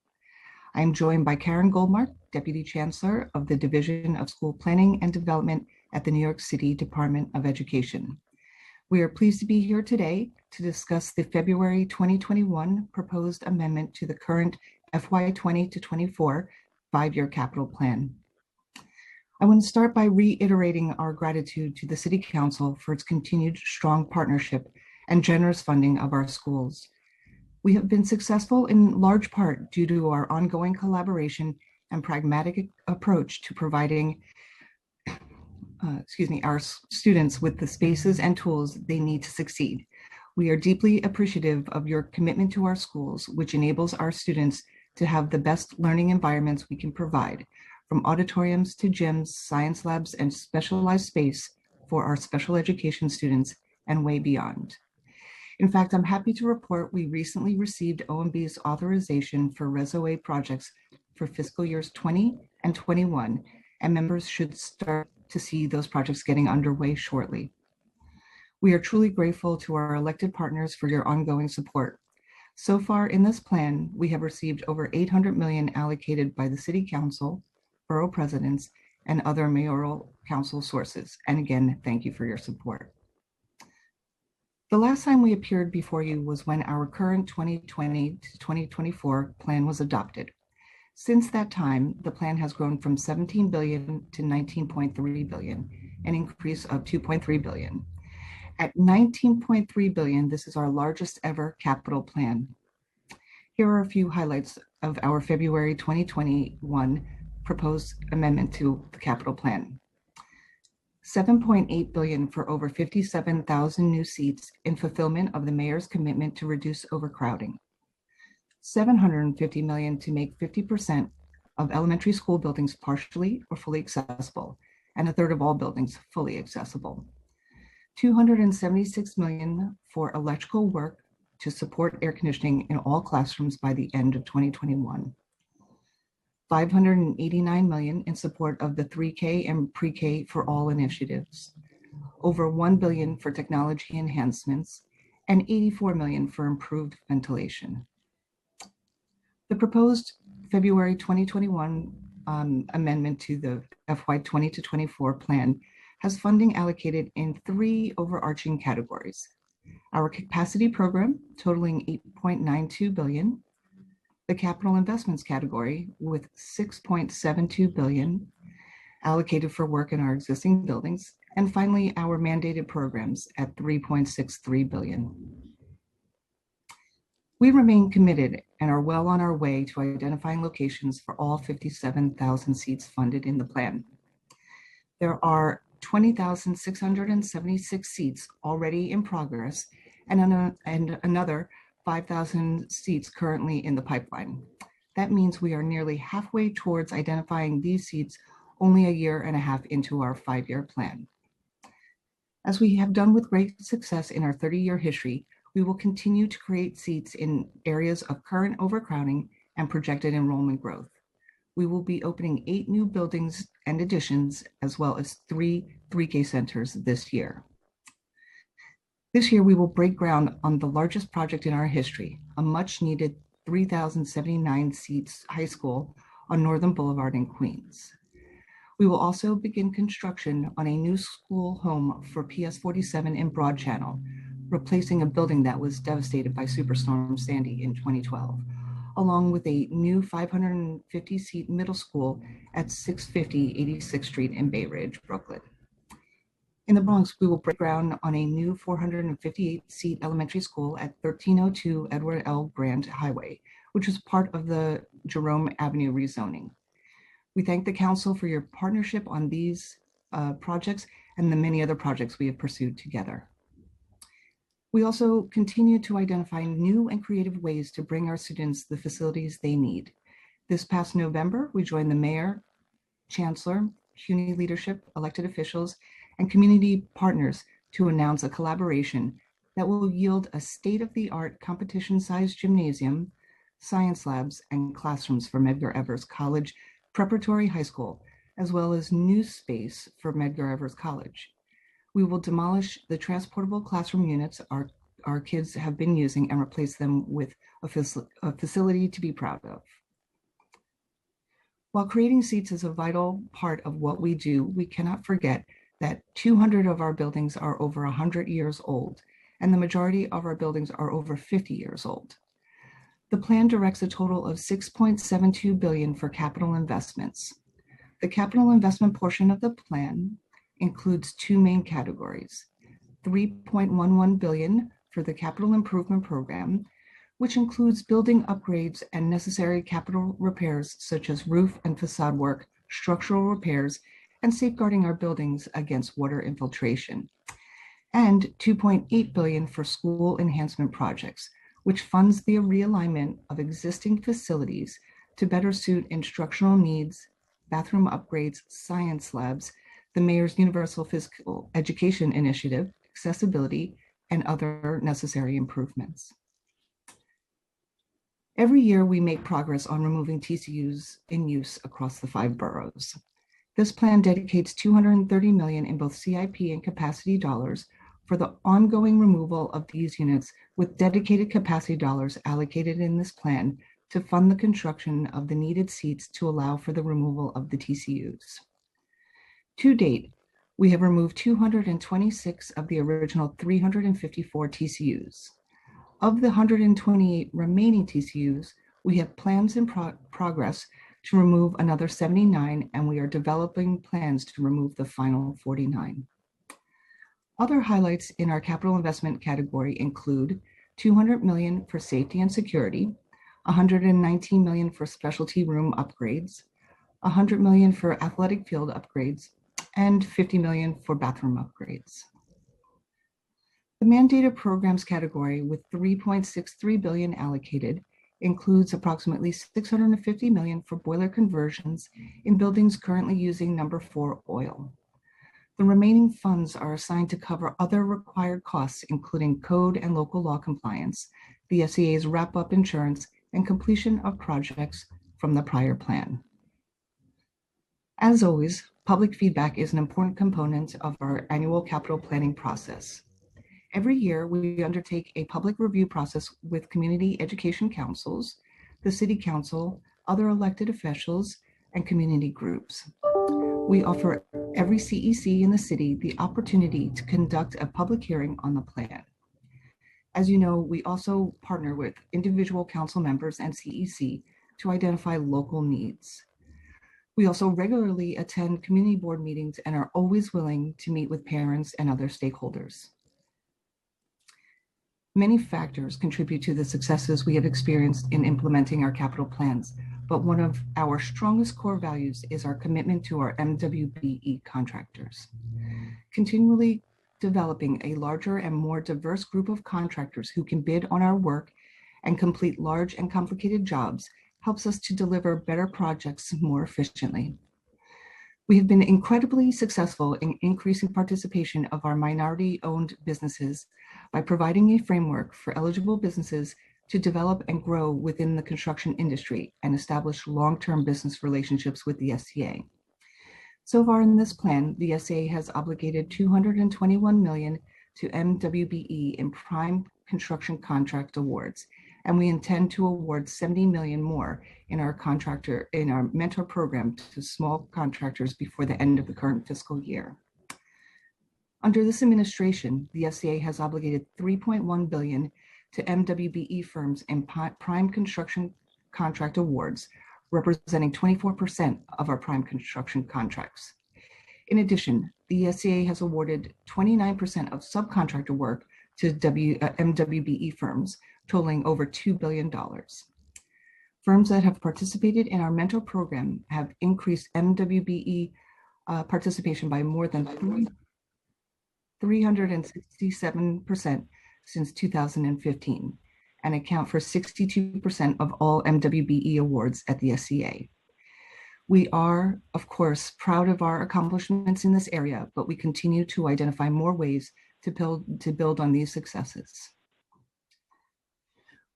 I'm joined by Karen Goldmark, Deputy Chancellor of the Division of School Planning and Development at the New York City Department of Education. We are pleased to be here today to discuss the February 2021 proposed amendment to the current FY 20 to 24 5-year capital plan. I want to start by reiterating our gratitude to the City Council for its continued strong partnership and generous funding of our schools. We have been successful in large part due to our ongoing collaboration and pragmatic approach to providing our students with the spaces and tools they need to succeed. We are deeply appreciative of your commitment to our schools, which enables our students to have the best learning environments we can provide, from auditoriums to gyms, science labs, and specialized space for our special education students and way beyond. In fact, I'm happy to report we recently received OMB's authorization for RESO-A projects for fiscal years 20 and 21, and members should start to see those projects getting underway shortly. We are truly grateful to our elected partners for your ongoing support. So far in this plan, we have received over $800 million allocated by the City Council, borough presidents, and other mayoral council sources. And again, thank you for your support. The last time we appeared before you was when our current 2020 to 2024 plan was adopted. Since that time, the plan has grown from $17 billion to $19.3 billion, an increase of $2.3 billion. At $19.3 billion, this is our largest ever capital plan. Here are a few highlights of our February 2021 proposed amendment to the capital plan. $7.8 billion for over 57,000 new seats in fulfillment of the mayor's commitment to reduce overcrowding. $750 million to make 50% of elementary school buildings partially or fully accessible, and a third of all buildings fully accessible. $276 million for electrical work to support air conditioning in all classrooms by the end of 2021. $589 million in support of the 3K and pre-K for all initiatives. Over $1 billion for technology enhancements, and $84 million for improved ventilation. The proposed February 2021 amendment to the FY 20 to 24 plan has funding allocated in 3 overarching categories. Our capacity program totaling $8.92 billion, the capital investments category with $6.72 billion allocated for work in our existing buildings, and finally our mandated programs at $3.63 billion. We remain committed and are well on our way to identifying locations for all 57,000 seats funded in the plan. There are 20,676 seats already in progress and another 5,000 seats currently in the pipeline. That means we are nearly halfway towards identifying these seats only a year and a half into our 5-year plan. As we have done with great success in our 30-year history, we will continue to create seats in areas of current overcrowding and projected enrollment growth. We will be opening 8 new buildings and additions, as well as 3 3K centers this year. This year, we will break ground on the largest project in our history, a much needed 3,079 seats high school on Northern Boulevard in Queens. We will also begin construction on a new school home for PS 47 in Broad Channel, replacing a building that was devastated by Superstorm Sandy in 2012, along with a new 550-seat middle school at 650 86th Street in Bay Ridge, Brooklyn. In the Bronx, we will break ground on a new 458-seat elementary school at 1302 Edward L. Grant Highway, which is part of the Jerome Avenue rezoning. We thank the Council for your partnership on these projects and the many other projects we have pursued together. We also continue to identify new and creative ways to bring our students the facilities they need. This past November, we joined the Mayor, Chancellor, CUNY leadership, elected officials, and community partners to announce a collaboration that will yield a state-of-the-art competition-sized gymnasium, science labs, and classrooms for Medgar Evers College Preparatory High School, as well as new space for Medgar Evers College. We will demolish the transportable classroom units our kids have been using and replace them with a facility to be proud of. While creating seats is a vital part of what we do, we cannot forget that 200 of our buildings are over 100 years old, and the majority of our buildings are over 50 years old. The plan directs a total of $6.72 billion for capital investments. The capital investment portion of the plan includes two main categories: $3.11 billion for the capital improvement program, which includes building upgrades and necessary capital repairs such as roof and facade work, structural repairs, and safeguarding our buildings against water infiltration, and $2.8 billion for school enhancement projects, which funds the realignment of existing facilities to better suit instructional needs, bathroom upgrades, science labs, the Mayor's Universal Physical Education Initiative, accessibility, and other necessary improvements. Every year, we make progress on removing TCUs in use across the 5 boroughs. This plan dedicates $230 million in both CIP and capacity dollars for the ongoing removal of these units, with dedicated capacity dollars allocated in this plan to fund the construction of the needed seats to allow for the removal of the TCUs. To date, we have removed 226 of the original 354 TCUs. Of the 128 remaining TCUs, we have plans in progress to remove another 79, and we are developing plans to remove the final 49. Other highlights in our capital investment category include $200 million for safety and security, $119 million for specialty room upgrades, $100 million for athletic field upgrades, and $50 million for bathroom upgrades. The mandated programs category, with $3.63 billion allocated, includes approximately $650 million for boiler conversions in buildings currently using number 4 oil. The remaining funds are assigned to cover other required costs, including code and local law compliance, the SEA's wrap-up insurance, and completion of projects from the prior plan. As always, public feedback is an important component of our annual capital planning process. Every year, we undertake a public review process with community education councils, the city council, other elected officials, and community groups. We offer every CEC in the city the opportunity to conduct a public hearing on the plan. As you know, we also partner with individual council members and CEC to identify local needs. We also regularly attend community board meetings and are always willing to meet with parents and other stakeholders. Many factors contribute to the successes we have experienced in implementing our capital plans, but one of our strongest core values is our commitment to our MWBE contractors. Continually developing a larger and more diverse group of contractors who can bid on our work and complete large and complicated jobs helps us to deliver better projects more efficiently. We have been incredibly successful in increasing participation of our minority-owned businesses by providing a framework for eligible businesses to develop and grow within the construction industry and establish long-term business relationships with the SCA. So far in this plan, the SCA has obligated $221 million to MWBE in prime construction contract awards, and we intend to award $70 million more in our mentor program to small contractors before the end of the current fiscal year. Under this administration, the SCA has obligated $3.1 billion to MWBE firms in prime construction contract awards, representing 24% of our prime construction contracts. In addition, the SCA has awarded 29% of subcontractor work to MWBE firms, totaling over $2 billion. Firms that have participated in our mentor program have increased MWBE participation by more than 367% since 2015 and account for 62% of all MWBE awards at the SCA. We are, of course, proud of our accomplishments in this area, but we continue to identify more ways to build on these successes.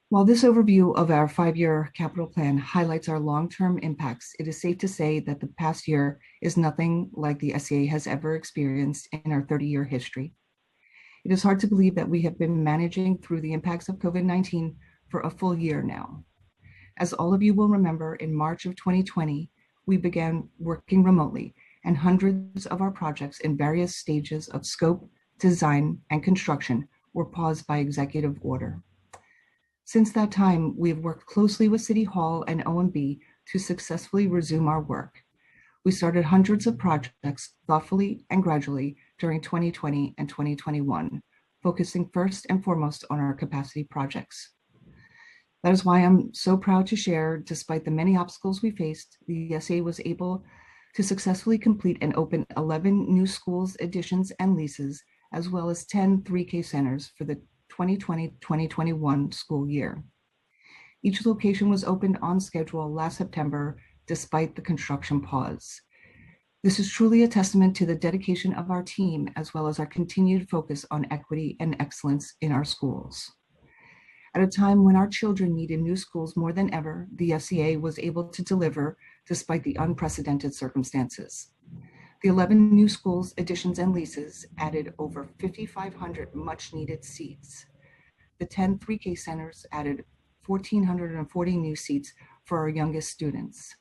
While this overview of our 5-year capital plan highlights our long-term impacts, it is safe to say that the past year is nothing like the SCA has ever experienced in our 30-year history. It is hard to believe that we have been managing through the impacts of COVID-19 for a full year now. As all of you will remember, in March of 2020, we began working remotely, and hundreds of our projects in various stages of scope, design, and construction were paused by executive order. Since that time, we have worked closely with City Hall and OMB to successfully resume our work. We started hundreds of projects thoughtfully and gradually during 2020 and 2021, focusing first and foremost on our capacity projects. That is why I'm so proud to share, despite the many obstacles we faced, the SCA was able to successfully complete and open 11 new schools additions and leases, as well as 10 3K centers for the 2020-2021 school year. Each location was opened on schedule last September, despite the construction pause. This is truly a testament to the dedication of our team, as well as our continued focus on equity and excellence in our schools. At a time when our children needed new schools more than ever, the SCA was able to deliver despite the unprecedented circumstances. The 11 new schools additions and leases added over 5,500 much needed seats. The 10 3K centers added 1,440 new seats for our youngest students.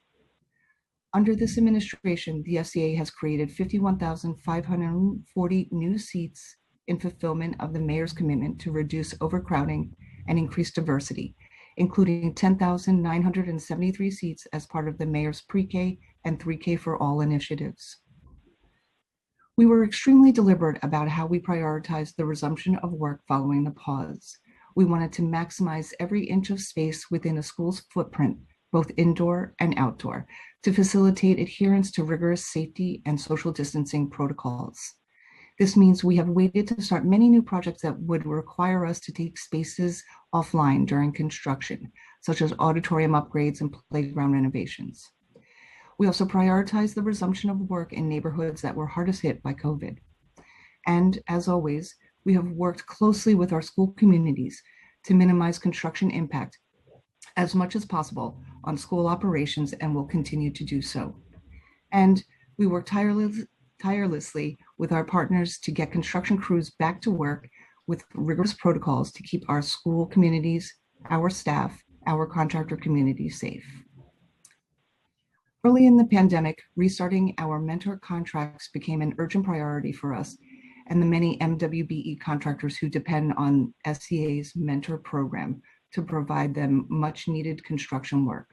Under this administration, the SCA has created 51,540 new seats in fulfillment of the mayor's commitment to reduce overcrowding and increase diversity, including 10,973 seats as part of the mayor's pre-K and 3K for all initiatives. We were extremely deliberate about how we prioritized the resumption of work following the pause. We wanted to maximize every inch of space within a school's footprint, both indoor and outdoor, to facilitate adherence to rigorous safety and social distancing protocols. This means we have waited to start many new projects that would require us to take spaces offline during construction, such as auditorium upgrades and playground renovations. We also prioritized the resumption of work in neighborhoods that were hardest hit by COVID. And as always, we have worked closely with our school communities to minimize construction impact as much as possible on school operations and will continue to do so. And we work tirelessly with our partners to get construction crews back to work with rigorous protocols to keep our school communities, our staff, our contractor community safe. Early in the pandemic, restarting our mentor contracts became an urgent priority for us and the many MWBE contractors who depend on SCA's mentor program to provide them much needed construction work.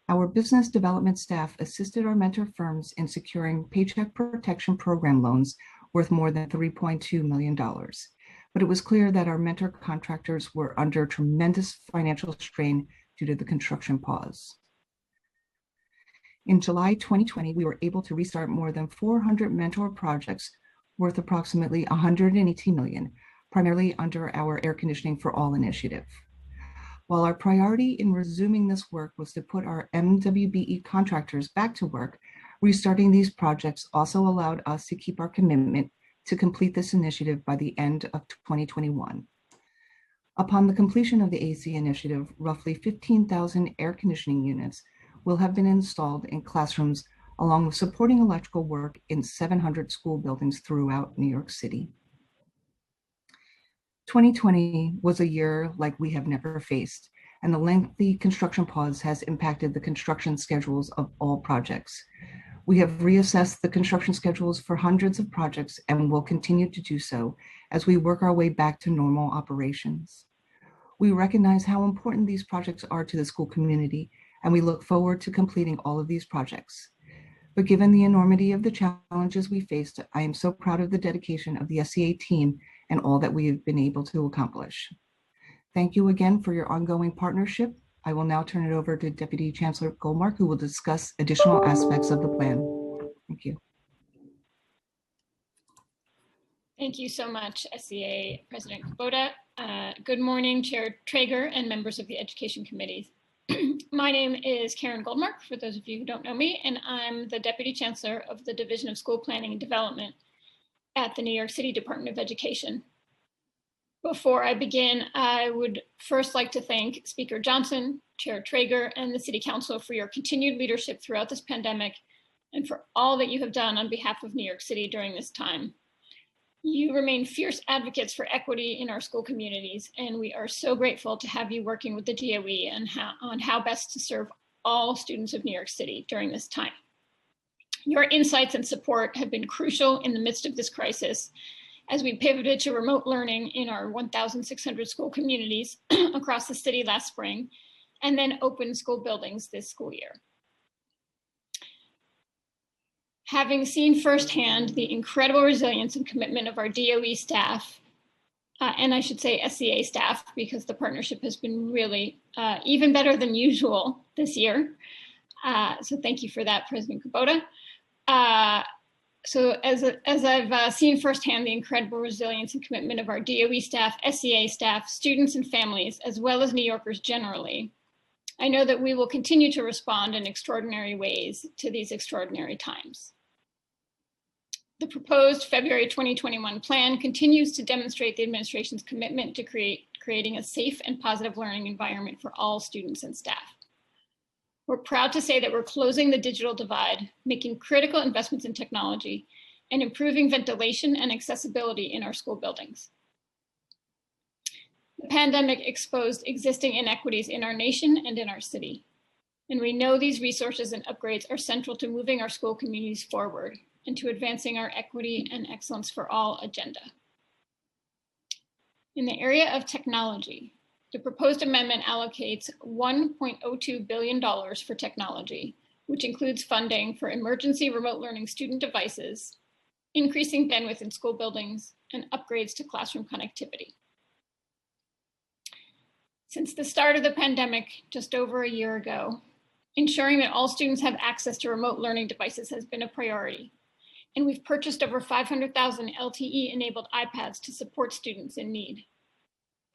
Our business development staff assisted our mentor firms in securing Paycheck Protection Program loans worth more than $3.2 million. But it was clear that our mentor contractors were under tremendous financial strain due to the construction pause. In July 2020, we were able to restart more than 400 mentor projects worth approximately $118 million, primarily under our Air Conditioning for All initiative. While our priority in resuming this work was to put our MWBE contractors back to work, restarting these projects also allowed us to keep our commitment to complete this initiative by the end of 2021. Upon the completion of the AC initiative, roughly 15,000 air conditioning units will have been installed in classrooms along with supporting electrical work in 700 school buildings throughout New York City. 2020 was a year like we have never faced, and the lengthy construction pause has impacted the construction schedules of all projects. We have reassessed the construction schedules for hundreds of projects and will continue to do so as we work our way back to normal operations. We recognize how important these projects are to the school community, and we look forward to completing all of these projects. But given the enormity of the challenges we faced, I am so proud of the dedication of the SCA team and all that we have been able to accomplish. Thank you again for your ongoing partnership. I will now turn it over to Deputy Chancellor Goldmark, who will discuss additional aspects of the plan. Thank you. Thank you so much, SCA President Kubota. Good morning, Chair Traeger and members of the Education Committee. My name is Karen Goldmark, for those of you who don't know me, and I'm the Deputy Chancellor of the Division of School Planning and Development at the New York City Department of Education. Before I begin, I would first like to thank Speaker Johnson, Chair Traeger, and the City Council for your continued leadership throughout this pandemic and for all that you have done on behalf of New York City during this time. You remain fierce advocates for equity in our school communities, and we are so grateful to have you working with the DOE and on how best to serve all students of New York City during this time. Your insights and support have been crucial in the midst of this crisis as we pivoted to remote learning in our 1,600 school communities across the city last spring, and then opened school buildings this school year. Having seen firsthand the incredible resilience and commitment of our DOE staff, and I should say SCA staff, because the partnership has been really even better than usual this year. So thank you for that, President Kubota. So as I've seen firsthand the incredible resilience and commitment of our DOE staff, SCA staff, students and families, as well as New Yorkers generally, I know that we will continue to respond in extraordinary ways to these extraordinary times. The proposed February 2021 plan continues to demonstrate the administration's commitment to creating a safe and positive learning environment for all students and staff. We're proud to say that we're closing the digital divide, making critical investments in technology, and improving ventilation and accessibility in our school buildings. The pandemic exposed existing inequities in our nation and in our city. And we know these resources and upgrades are central to moving our school communities forward and to advancing our equity and excellence for all agenda. In the area of technology, the proposed amendment allocates $1.02 billion for technology, which includes funding for emergency remote learning student devices, increasing bandwidth in school buildings, and upgrades to classroom connectivity. Since the start of the pandemic just over a year ago, ensuring that all students have access to remote learning devices has been a priority. And we've purchased over 500,000 LTE-enabled iPads to support students in need.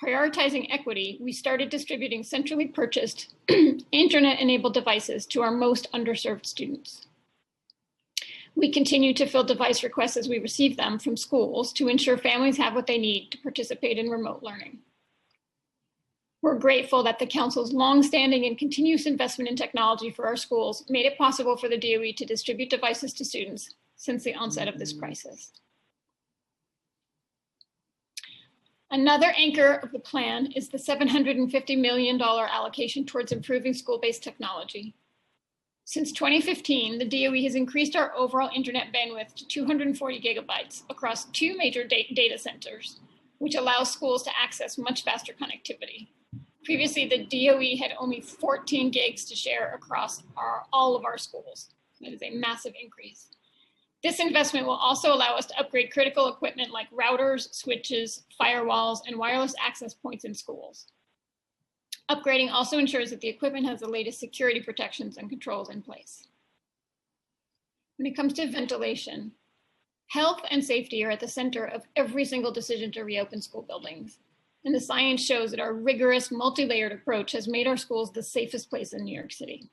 Prioritizing equity, we started distributing centrally purchased internet-enabled devices to our most underserved students. We continue to fill device requests as we receive them from schools to ensure families have what they need to participate in remote learning. We're grateful that the Council's longstanding and continuous investment in technology for our schools made it possible for the DOE to distribute devices to students since the onset of this crisis. Another anchor of the plan is the $750 million allocation towards improving school-based technology. Since 2015, the DOE has increased our overall internet bandwidth to 240 gigabytes across 2 major data centers, which allows schools to access much faster connectivity. Previously, the DOE had only 14 gigs to share across all of our schools. That is a massive increase. This investment will also allow us to upgrade critical equipment like routers, switches, firewalls, and wireless access points in schools. Upgrading also ensures that the equipment has the latest security protections and controls in place. When it comes to ventilation, health and safety are at the center of every single decision to reopen school buildings. And the science shows that our rigorous, multi-layered approach has made our schools the safest place in New York City.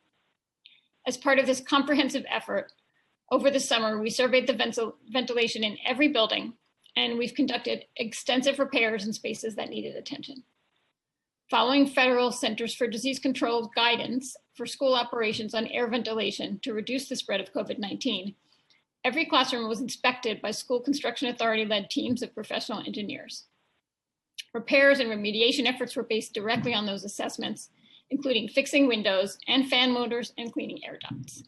As part of this comprehensive effort, over the summer, we surveyed the ventilation in every building, and we've conducted extensive repairs in spaces that needed attention. Following Federal Centers for Disease Control guidance for school operations on air ventilation to reduce the spread of COVID-19, every classroom was inspected by School Construction Authority-led teams of professional engineers. Repairs and remediation efforts were based directly on those assessments, including fixing windows and fan motors and cleaning air ducts.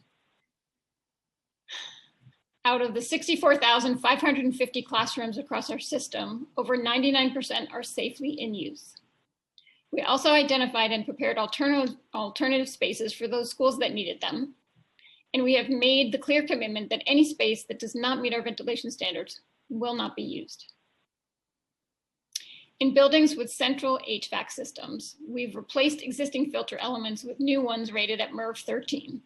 Out of the 64,550 classrooms across our system, over 99% are safely in use. We also identified and prepared alternative spaces for those schools that needed them. And we have made the clear commitment that any space that does not meet our ventilation standards will not be used. In buildings with central HVAC systems, we've replaced existing filter elements with new ones rated at MERV 13.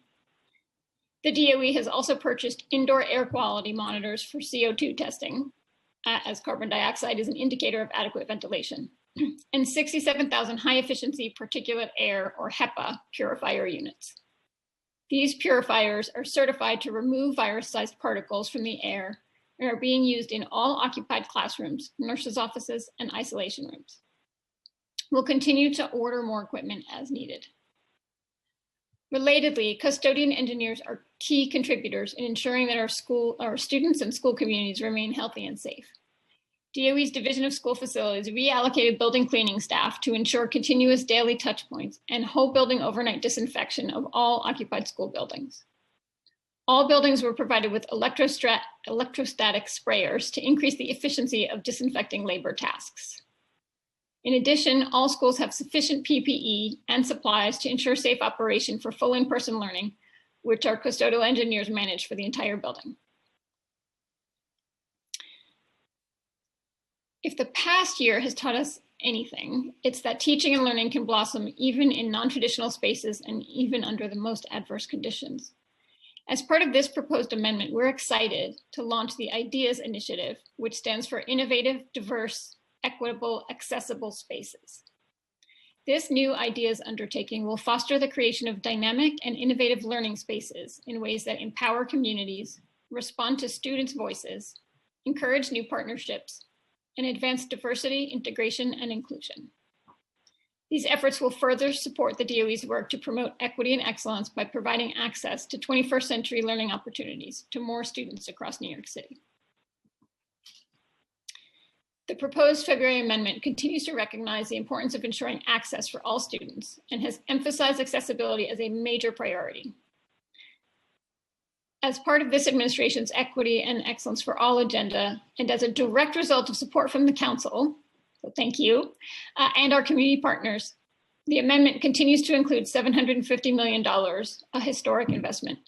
The DOE has also purchased indoor air quality monitors for CO2 testing, as carbon dioxide is an indicator of adequate ventilation. and 67,000 high-efficiency particulate air, or HEPA, purifier units. These purifiers are certified to remove virus-sized particles from the air and are being used in all occupied classrooms, nurses' offices, and isolation rooms. We'll continue to order more equipment as needed. Relatedly, custodian engineers are key contributors in ensuring that our students and school communities remain healthy and safe. DOE's Division of School Facilities reallocated building cleaning staff to ensure continuous daily touch points and whole building overnight disinfection of all occupied school buildings. All buildings were provided with electrostatic sprayers to increase the efficiency of disinfecting labor tasks. In addition, all schools have sufficient PPE and supplies to ensure safe operation for full in-person learning, which our custodial engineers manage for the entire building. If the past year has taught us anything, it's that teaching and learning can blossom even in non-traditional spaces and even under the most adverse conditions. As part of this proposed amendment, we're excited to launch the IDEAS Initiative, which stands for Innovative, Diverse, Equitable, Accessible Spaces. This new IDEAS undertaking will foster the creation of dynamic and innovative learning spaces in ways that empower communities, respond to students' voices, encourage new partnerships, and advance diversity, integration, and inclusion. These efforts will further support the DOE's work to promote equity and excellence by providing access to 21st century learning opportunities to more students across New York City. The proposed February amendment continues to recognize the importance of ensuring access for all students and has emphasized accessibility as a major priority. As part of this administration's Equity and Excellence for All agenda, and as a direct result of support from the Council, so thank you, and our community partners, the amendment continues to include $750 million, a historic investment,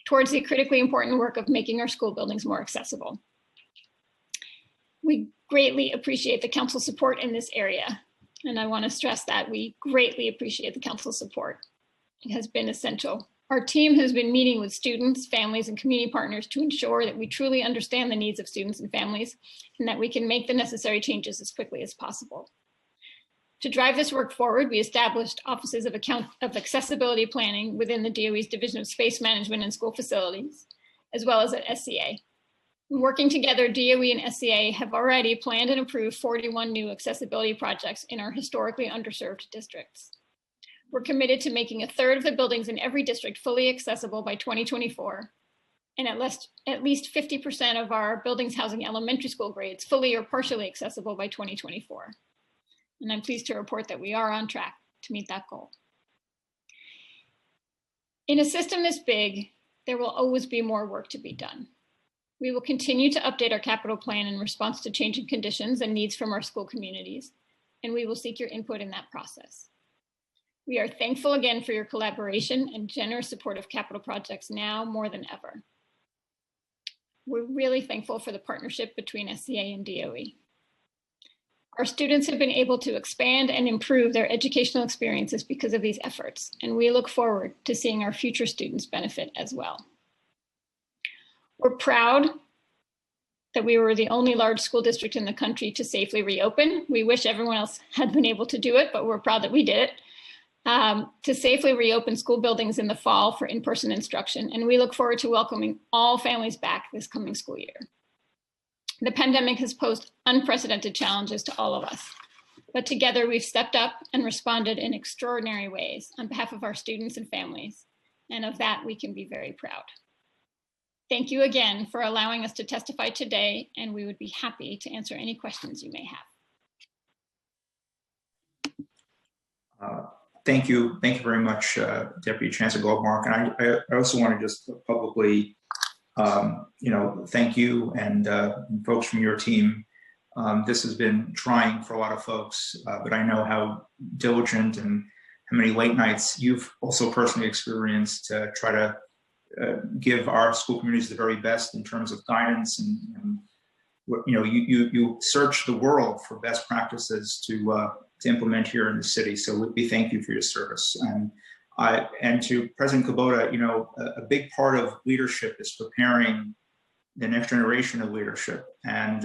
towards the critically important work of making our school buildings more accessible. We greatly appreciate the Council's support in this area, and I want to stress that we greatly appreciate the Council's support. It has been essential. Our team has been meeting with students, families, and community partners to ensure that we truly understand the needs of students and families and that we can make the necessary changes as quickly as possible. To drive this work forward, we established offices of accessibility planning within the DOE's Division of Space Management and School Facilities, as well as at SCA. Working together, DOE and SCA have already planned and approved 41 new accessibility projects in our historically underserved districts. We're committed to making 1/3 of the buildings in every district fully accessible by 2024, and at least 50% of our buildings housing elementary school grades fully or partially accessible by 2024. And I'm pleased to report that we are on track to meet that goal. In a system this big, there will always be more work to be done. We will continue to update our capital plan in response to changing conditions and needs from our school communities, and we will seek your input in that process. We are thankful again for your collaboration and generous support of capital projects now more than ever. We're really thankful for the partnership between SCA and DOE. Our students have been able to expand and improve their educational experiences because of these efforts, and we look forward to seeing our future students benefit as well. We're proud that we were the only large school district in the country to safely reopen. We wish everyone else had been able to do it, but we're proud that we did it. To safely reopen school buildings in the fall for in-person instruction, and we look forward to welcoming all families back this coming school year. The pandemic has posed unprecedented challenges to all of us, but together we've stepped up and responded in extraordinary ways on behalf of our students and families, and of that we can be very proud. Thank you again for allowing us to testify today, and we would be happy to answer any questions you may have. Thank you very much, Deputy Chancellor Goldmark. And I also want to just publicly, thank you and folks from your team. This has been trying for a lot of folks, but I know how diligent and how many late nights you've also personally experienced to try to give our school communities the very best in terms of guidance and you search the world for best practices to implement here in the city. So we thank you for your service. And to President Kubota, a big part of leadership is preparing the next generation of leadership. And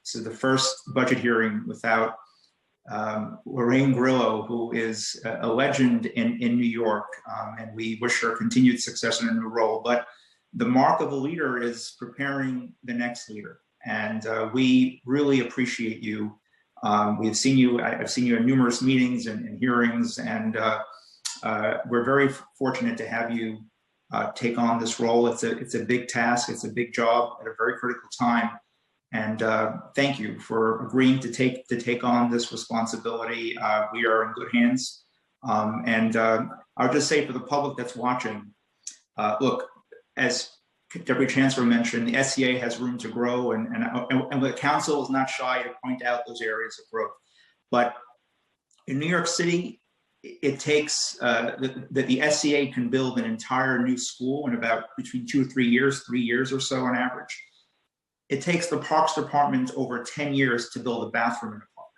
so the first budget hearing without Lorraine Grillo, who is a legend in New York, and we wish her continued success in her new role. But the mark of a leader is preparing the next leader. And we really appreciate you. We've seen you, I've seen you in numerous meetings and hearings, and we're very fortunate to have you take on this role. It's a big task, it's a big job at a very critical time. And thank you for agreeing to take on this responsibility. We are in good hands. And I'll just say for the public that's watching, look, as Deputy Chancellor mentioned, the SCA has room to grow, and the council is not shy to point out those areas of growth. But in New York City, it takes that the SCA can build an entire new school in about between 2 or 3 years, 3 years or so on average. It takes the Parks Department over 10 years to build a bathroom in a park.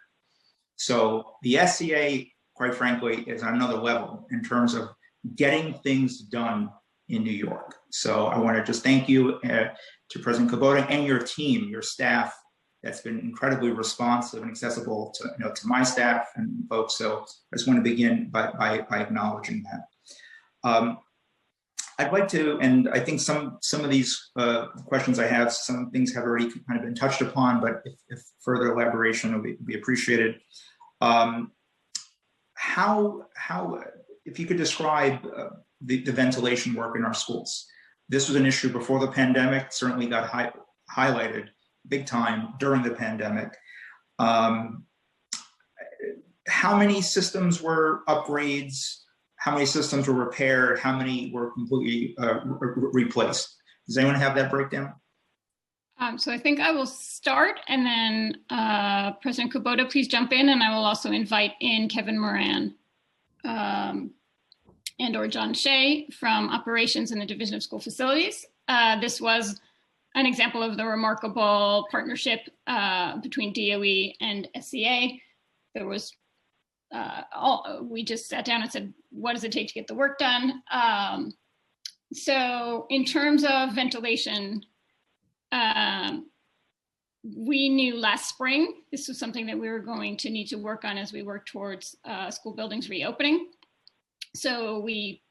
So the SCA, quite frankly, is on another level in terms of getting things done in New York. So I want to just thank you to President Kubota and your team, your staff that's been incredibly responsive and accessible to my staff and folks. So I just want to begin by acknowledging that. I'd like to, and I think some of these questions I have, some things have already kind of been touched upon, but if further elaboration would be appreciated. If you could describe the ventilation work in our schools. This was an issue before the pandemic, certainly got highlighted big time during the pandemic. How many systems were upgrades? How many systems were repaired? How many were completely replaced? Does anyone have that breakdown? So I think I will start, and then President Kubota, please jump in, and I will also invite in Kevin Moran and or John Shea from Operations in the Division of School Facilities. This was an example of the remarkable partnership between DOE and SCA. There was we just sat down and said, what does it take to get the work done? So in terms of ventilation, we knew last spring this was something that we were going to need to work on as we work towards school buildings reopening. So we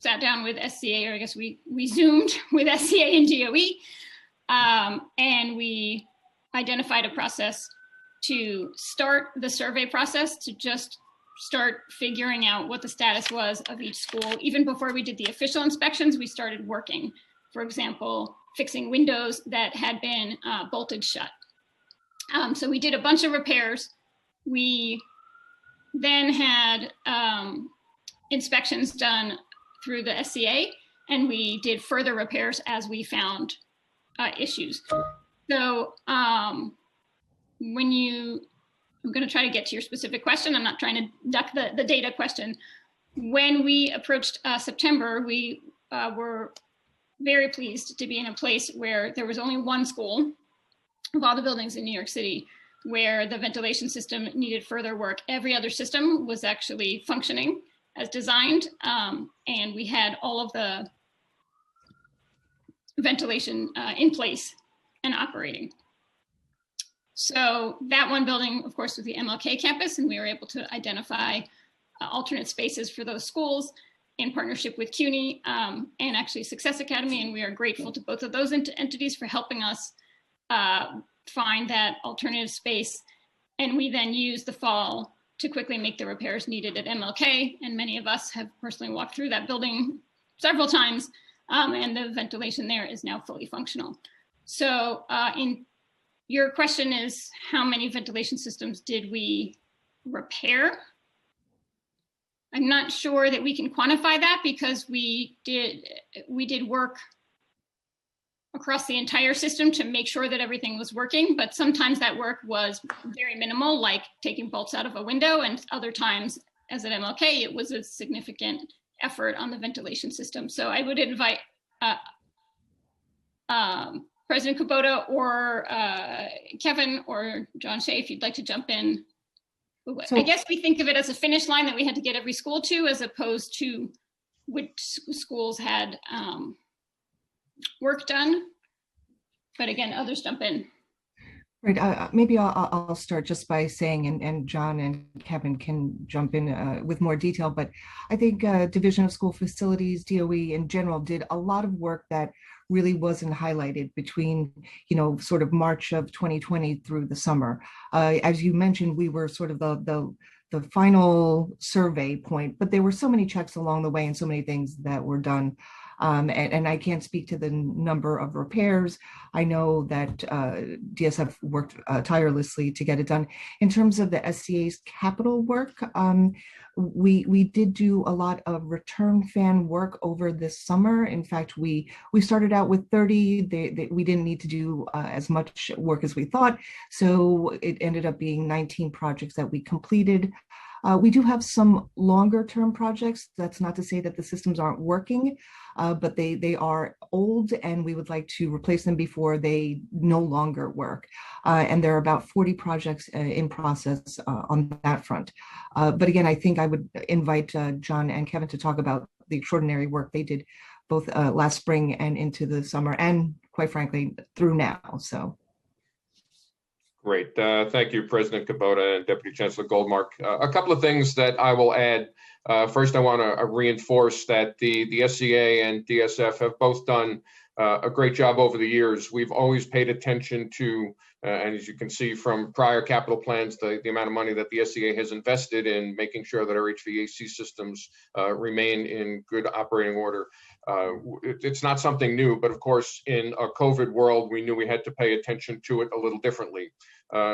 sat down with SCA, or I guess we Zoomed with SCA and DOE, and we identified a process to start the survey process, to just start figuring out what the status was of each school. Even before we did the official inspections, we started working, for example, fixing windows that had been bolted shut. So we did a bunch of repairs. We then had inspections done through the SCA, and we did further repairs as we found issues. So I'm going to try to get to your specific question. I'm not trying to duck the data question. When we approached September, we were very pleased to be in a place where there was only one school of all the buildings in New York City where the ventilation system needed further work. Every other system was actually functioning as designed, and we had all of the ventilation in place and operating. So that one building, of course, was the MLK campus, and we were able to identify alternate spaces for those schools in partnership with CUNY and actually Success Academy, and we are grateful to both of those entities for helping us find that alternative space. And we then used the fall to quickly make the repairs needed at MLK, and many of us have personally walked through that building several times, and the ventilation there is now fully functional. So your question is, how many ventilation systems did we repair? I'm not sure that we can quantify that, because we did work across the entire system to make sure that everything was working, but sometimes that work was very minimal, like taking bolts out of a window, and other times, as at MLK, it was a significant effort on the ventilation system. So I would invite President Kubota or Kevin or John Shea, if you'd like to jump in. So, I guess we think of it as a finish line that we had to get every school to, as opposed to which schools had work done. But again, others jump in. Right. Maybe I'll start just by saying, and John and Kevin can jump in with more detail, but I think Division of School Facilities, DOE in general, did a lot of work that really wasn't highlighted between, sort of March of 2020 through the summer. As you mentioned, we were sort of the final survey point, but there were so many checks along the way and so many things that were done. And I can't speak to the number of repairs. I know that DSF worked tirelessly to get it done. In terms of the SCA's capital work, we did do a lot of return fan work over this summer. In fact, we started out with 30. We didn't need to do as much work as we thought. So it ended up being 19 projects that we completed. We do have some longer term projects. That's not to say that the systems aren't working, but they are old and we would like to replace them before they no longer work. And there are about 40 projects in process on that front. But again, I think I would invite John and Kevin to talk about the extraordinary work they did both last spring and into the summer and quite frankly, through now, so. Great. Thank you, President Kubota and Deputy Chancellor Goldmark. A couple of things that I will add. First, I want to reinforce that the SCA and DSF have both done a great job over the years. We've always paid attention to, and as you can see from prior capital plans, the amount of money that the SCA has invested in making sure that our HVAC systems remain in good operating order. It's not something new, but of course, in a COVID world, we knew we had to pay attention to it a little differently.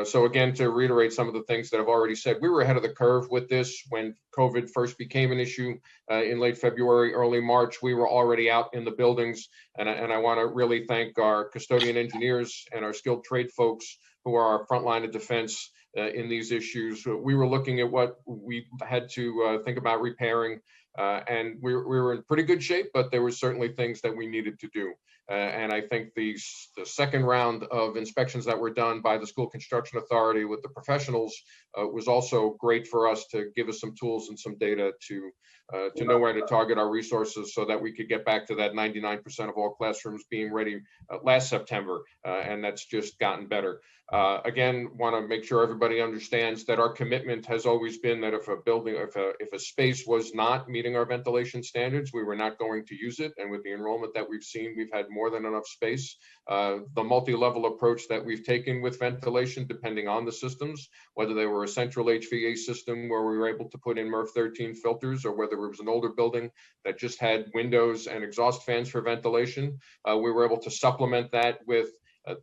So again, to reiterate some of the things that I've already said, we were ahead of the curve with this when COVID first became an issue in late February, early March. We were already out in the buildings, and I want to really thank our custodian engineers and our skilled trade folks who are our front line of defense in these issues. We were looking at what we had to think about repairing, and we were in pretty good shape, but there were certainly things that we needed to do. And I think the second round of inspections that were done by the School Construction Authority with the professionals was also great for us to give us some tools and some data to know where to target our resources so that we could get back to that 99% of all classrooms being ready last September. And that's just gotten better. Again, want to make sure everybody understands that our commitment has always been that if a building, if a space was not meeting our ventilation standards, we were not going to use it. And with the enrollment that we've seen, we've had more than enough space. The multi-level approach that we've taken with ventilation, depending on the systems, whether they were a central HVAC system where we were able to put in MERV 13 filters, or whether it was an older building that just had windows and exhaust fans for ventilation, we were able to supplement that with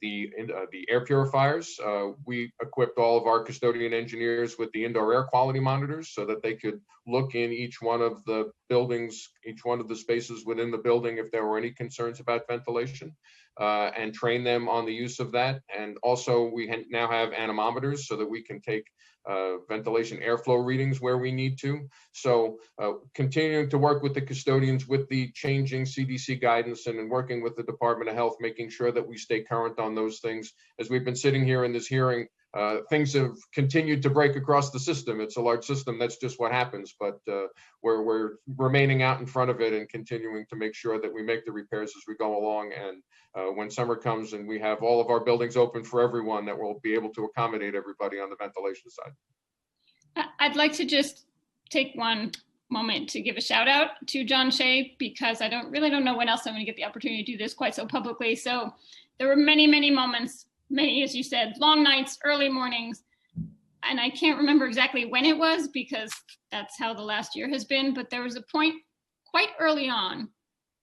the air purifiers. We equipped all of our custodian engineers with the indoor air quality monitors so that they could look in each one of the buildings, each one of the spaces within the building if there were any concerns about ventilation, and train them on the use of that. And also we now have anemometers so that we can take ventilation airflow readings where we need to. So continuing to work with the custodians with the changing CDC guidance and working with the Department of Health, making sure that we stay current on those things. As we've been sitting here in this hearing, things have continued to break across the system. It's a large system, that's just what happens, but we're remaining out in front of it and continuing to make sure that we make the repairs as we go along. And when summer comes and we have all of our buildings open for everyone, that we'll be able to accommodate everybody on the ventilation side. I'd like to just take one moment to give a shout out to John Shea, because I don't know when else I'm going to get the opportunity to do this quite so publicly. So there were many, many moments, many, as you said, long nights, early mornings, and I can't remember exactly when it was because that's how the last year has been, but there was a point quite early on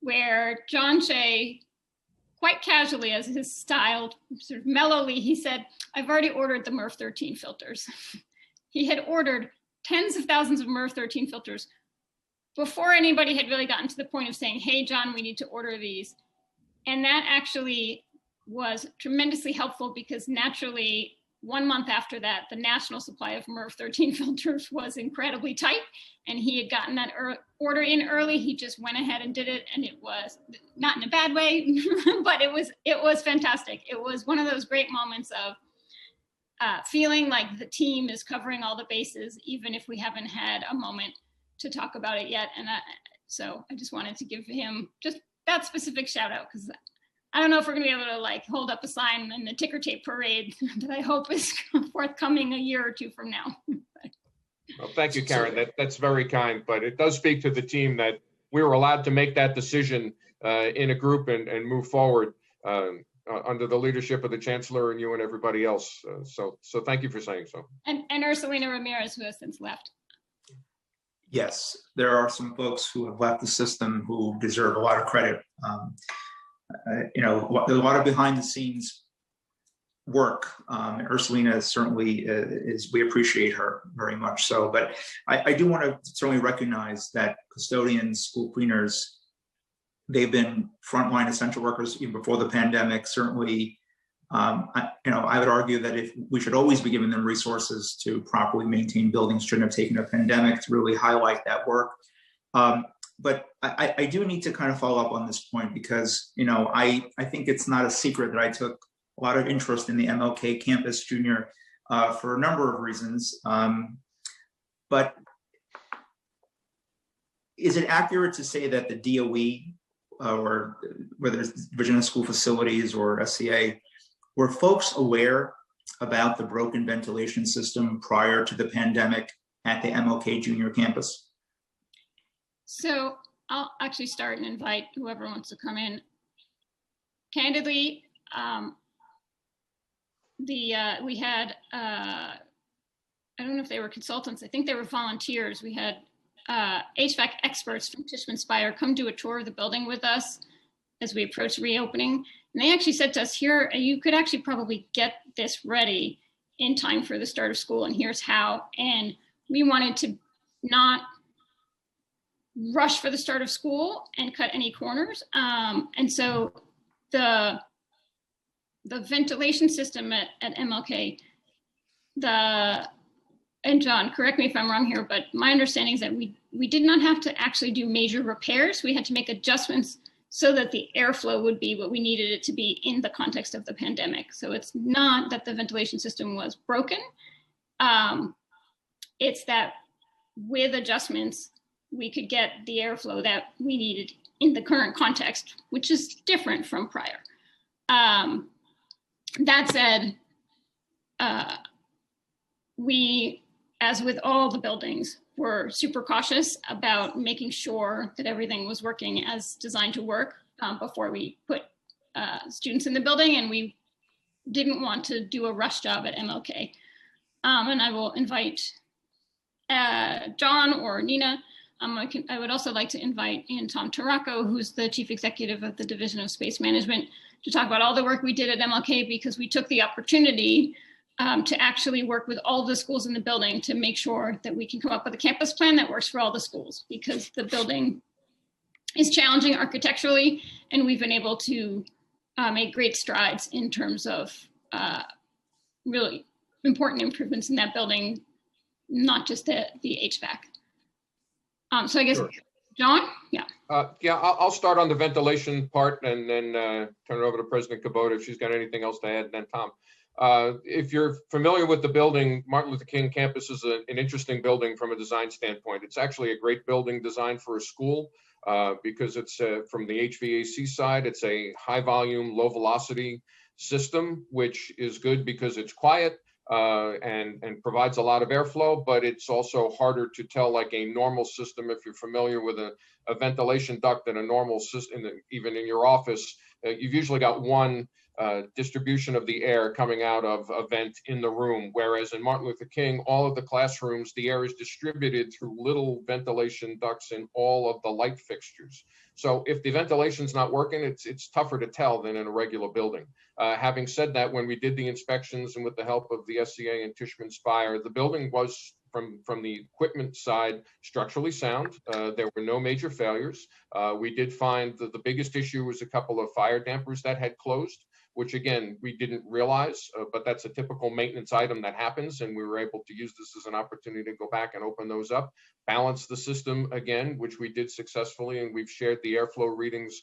where John Shea, quite casually as his style, sort of mellowly, he said, "I've already ordered the MERV 13 filters." He had ordered tens of thousands of MERV 13 filters before anybody had really gotten to the point of saying, "Hey, John, we need to order these." And that actually was tremendously helpful because naturally, 1 month after that, the national supply of MERV 13 filters was incredibly tight, and he had gotten that order in early. He just went ahead and did it, and it was not in a bad way, but it was fantastic. It was one of those great moments of feeling like the team is covering all the bases, even if we haven't had a moment to talk about it yet. And so I just wanted to give him just that specific shout out because I don't know if we're gonna be able to like hold up a sign in the ticker tape parade that I hope is forthcoming a year or two from now. Well, thank you, Karen. That's very kind, but it does speak to the team that we were allowed to make that decision in a group and move forward under the leadership of the Chancellor and you and everybody else. So thank you for saying so. And Ursulina Ramirez, who has since left. Yes, there are some folks who have left the system who deserve a lot of credit. You know, a lot of behind the scenes work. Ursulina certainly we appreciate her very much so, but I do want to certainly recognize that custodians, school cleaners, they've been frontline essential workers even before the pandemic. Certainly, I would argue that if we should always be giving them resources to properly maintain buildings, shouldn't have taken a pandemic to really highlight that work. But I do need to kind of follow up on this point because, you know, I think it's not a secret that I took a lot of interest in the MLK Campus Junior for a number of reasons. But is it accurate to say that the DOE or whether it's Division of School Facilities or SCA, were folks aware about the broken ventilation system prior to the pandemic at the MLK Junior Campus? So I'll actually start and invite whoever wants to come in. Candidly, we had, I don't know if they were consultants, I think they were volunteers. We had HVAC experts from Tishman Speyer come do a tour of the building with us as we approached reopening. And they actually said to us, here, you could actually probably get this ready in time for the start of school, and here's how. And we wanted to not rush for the start of school and cut any corners. And so the ventilation system at MLK, and John, correct me if I'm wrong here, but my understanding is that we did not have to actually do major repairs. We had to make adjustments so that the airflow would be what we needed it to be in the context of the pandemic. So it's not that the ventilation system was broken. It's that with adjustments, we could get the airflow that we needed in the current context, which is different from prior. That said, we, as with all the buildings, were super cautious about making sure that everything was working as designed to work before we put students in the building, and we didn't want to do a rush job at MLK. And I will invite John or Nina. I would also like to invite in Tom Taracco, who's the Chief Executive of the Division of Space Management, to talk about all the work we did at MLK, because we took the opportunity to actually work with all the schools in the building to make sure that we can come up with a campus plan that works for all the schools, because the building is challenging architecturally, and we've been able to make great strides in terms of really important improvements in that building, not just the HVAC. So I guess, sure. John? Yeah. I'll start on the ventilation part and then turn it over to President Kubota if she's got anything else to add, and then Tom. If you're familiar with the building, Martin Luther King campus is an interesting building from a design standpoint. It's actually a great building designed for a school because it's from the HVAC side, it's a high volume, low velocity system, which is good because it's quiet and provides a lot of airflow, but it's also harder to tell like a normal system. If you're familiar with a ventilation duct in a normal system, even in your office, you've usually got one distribution of the air coming out of a vent in the room, whereas in Martin Luther King, all of the classrooms, the air is distributed through little ventilation ducts in all of the light fixtures. So if the ventilation's not working, it's tougher to tell than in a regular building. Having said that, when we did the inspections and with the help of the SCA and Tishman Speyer, the building was, from the equipment side, structurally sound. There were no major failures. We did find that the biggest issue was a couple of fire dampers that had closed. which again, we didn't realize, but that's a typical maintenance item that happens. And we were able to use this as an opportunity to go back and open those up, balance the system again, which we did successfully. And we've shared the airflow readings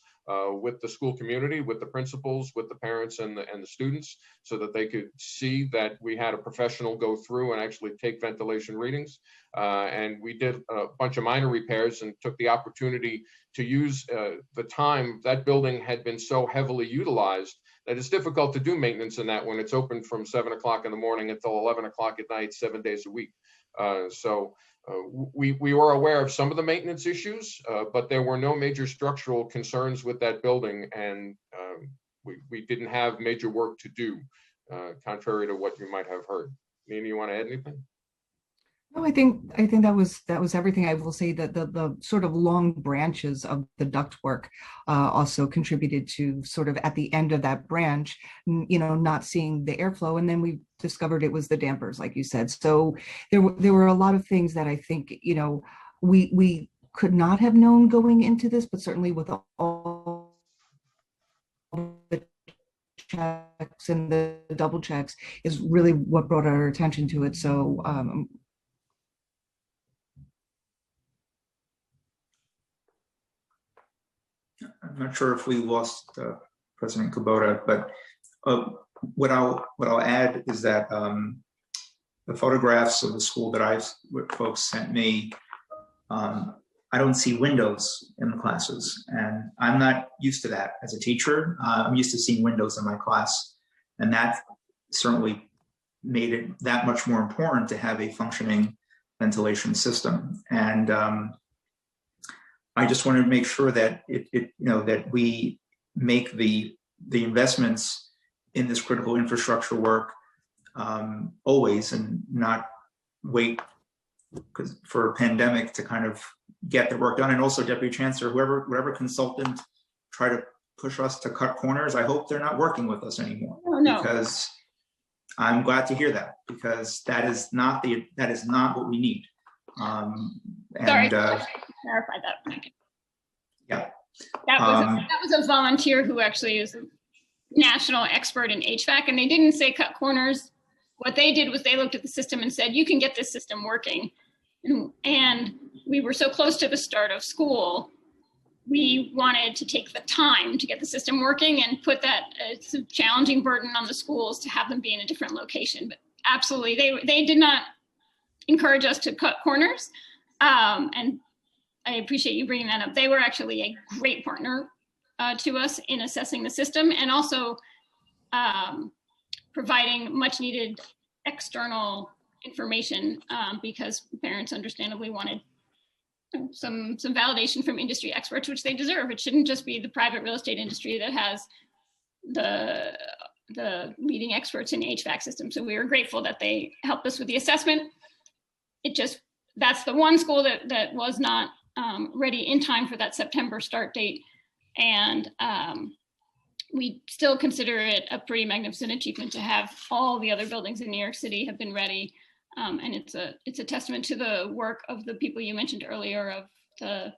with the school community, with the principals, with the parents and the students, so that they could see that we had a professional go through and actually take ventilation readings. And we did a bunch of minor repairs and took the opportunity to use the time. That building had been so heavily utilized that it's difficult to do maintenance in that when it's open from 7 o'clock in the morning until 11 o'clock at night, 7 days a week. We were aware of some of the maintenance issues, but there were no major structural concerns with that building, and we didn't have major work to do, contrary to what you might have heard. Nina, you want to add anything? No, I think that was everything. I will say that the sort of long branches of the ductwork also contributed to sort of at the end of that branch, not seeing the airflow, and then we discovered it was the dampers, like you said. So there were a lot of things that I think we could not have known going into this, but certainly with all the checks and the double checks is really what brought our attention to it. So I'm not sure if we lost President Kubota, but what I'll add is that the photographs of the school that folks sent me, I don't see windows in the classes, and I'm not used to that as a teacher. I'm used to seeing windows in my class, and that certainly made it that much more important to have a functioning ventilation system. And I just wanted to make sure that that we make the investments in this critical infrastructure work always, and not wait for a pandemic to kind of get the work done. And also, Deputy Chancellor, whoever consultant try to push us to cut corners, I hope they're not working with us anymore. Oh, no. Because I'm glad to hear that, because that is not what we need. Sorry, clarify that. Yeah. That was a volunteer who actually is a national expert in HVAC, and they didn't say cut corners. What they did was they looked at the system and said, you can get this system working. And we were so close to the start of school, we wanted to take the time to get the system working and put that, it's a challenging burden on the schools to have them be in a different location. But absolutely, they did not encourage us to cut corners. And I appreciate you bringing that up. They were actually a great partner to us in assessing the system, and also providing much needed external information because parents understandably wanted some validation from industry experts, which they deserve. It shouldn't just be the private real estate industry that has the leading experts in HVAC systems. So we were grateful that they helped us with the assessment. That's the one school that was not ready in time for that September start date. And we still consider it a pretty magnificent achievement to have all the other buildings in New York City have been ready. And it's a testament to the work of the people you mentioned earlier, of the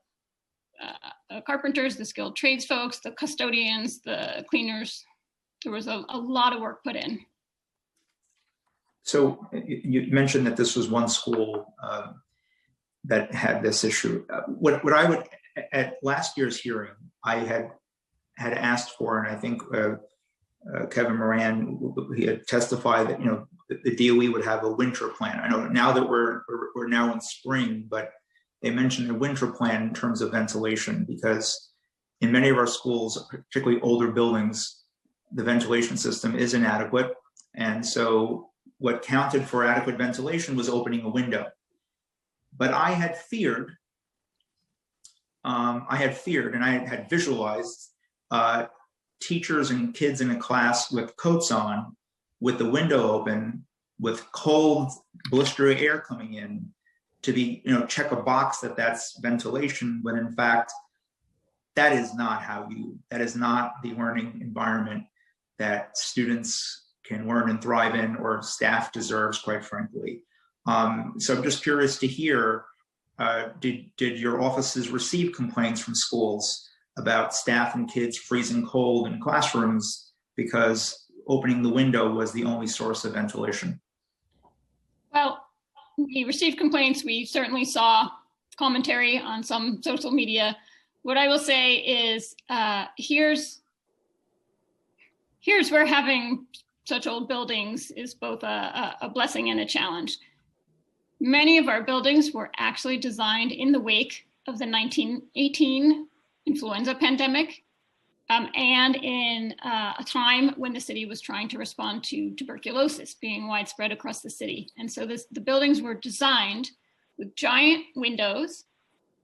carpenters, the skilled trades folks, the custodians, the cleaners. There was a lot of work put in. So you mentioned that this was one school that had this issue. What I would, at last year's hearing, I had asked for, and I think Kevin Moran, he had testified that the DOE would have a winter plan. I know now that we're now in spring, but they mentioned a winter plan in terms of ventilation, because in many of our schools, particularly older buildings, the ventilation system is inadequate. And so what counted for adequate ventilation was opening a window. But I had feared, and I had visualized teachers and kids in a class with coats on, with the window open, with cold, blistery air coming in, to be, check a box that's ventilation, when in fact, that is not the learning environment that students can learn and thrive in, or staff deserves, quite frankly. So I'm just curious to hear, did your offices receive complaints from schools about staff and kids freezing cold in classrooms because opening the window was the only source of ventilation. Well, we received complaints. We certainly saw commentary on some social media. What I will say is here's where having such old buildings is both a blessing and a challenge. Many of our buildings were actually designed in the wake of the 1918 influenza pandemic and in a time when the city was trying to respond to tuberculosis being widespread across the city. And so the buildings were designed with giant windows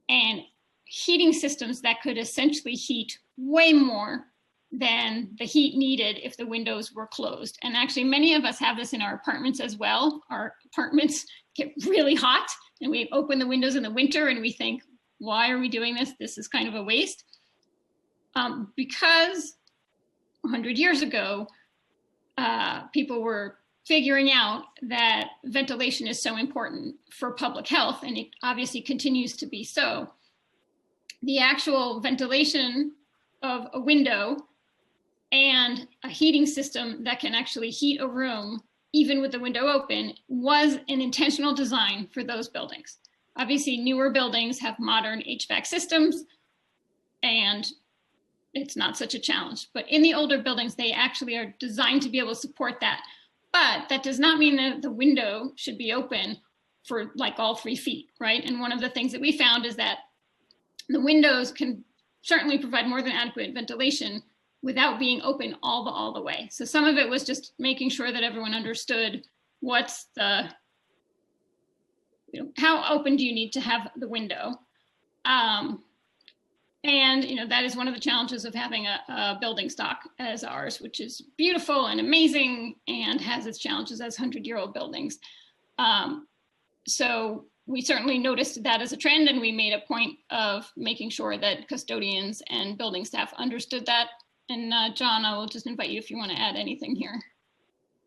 and heating systems that could essentially heat way more than the heat needed if the windows were closed. And actually many of us have this in our apartments as well. Our apartments get really hot and we open the windows in the winter and we think, why are we doing this? This is kind of a waste. Because 100 years ago, people were figuring out that ventilation is so important for public health, and it obviously continues to be so. The actual ventilation of a window and a heating system that can actually heat a room, even with the window open, was an intentional design for those buildings. Obviously, newer buildings have modern HVAC systems, and it's not such a challenge. But in the older buildings, they actually are designed to be able to support that. But that does not mean that the window should be open for like all 3 feet, right? And one of the things that we found is that the windows can certainly provide more than adequate ventilation without being open all the way. So some of it was just making sure that everyone understood what's the, how open do you need to have the window? And that is one of the challenges of having a building stock as ours, which is beautiful and amazing and has its challenges as 100-year-old buildings. So we certainly noticed that as a trend, and we made a point of making sure that custodians and building staff understood that. And John, I will just invite you if you want to add anything here.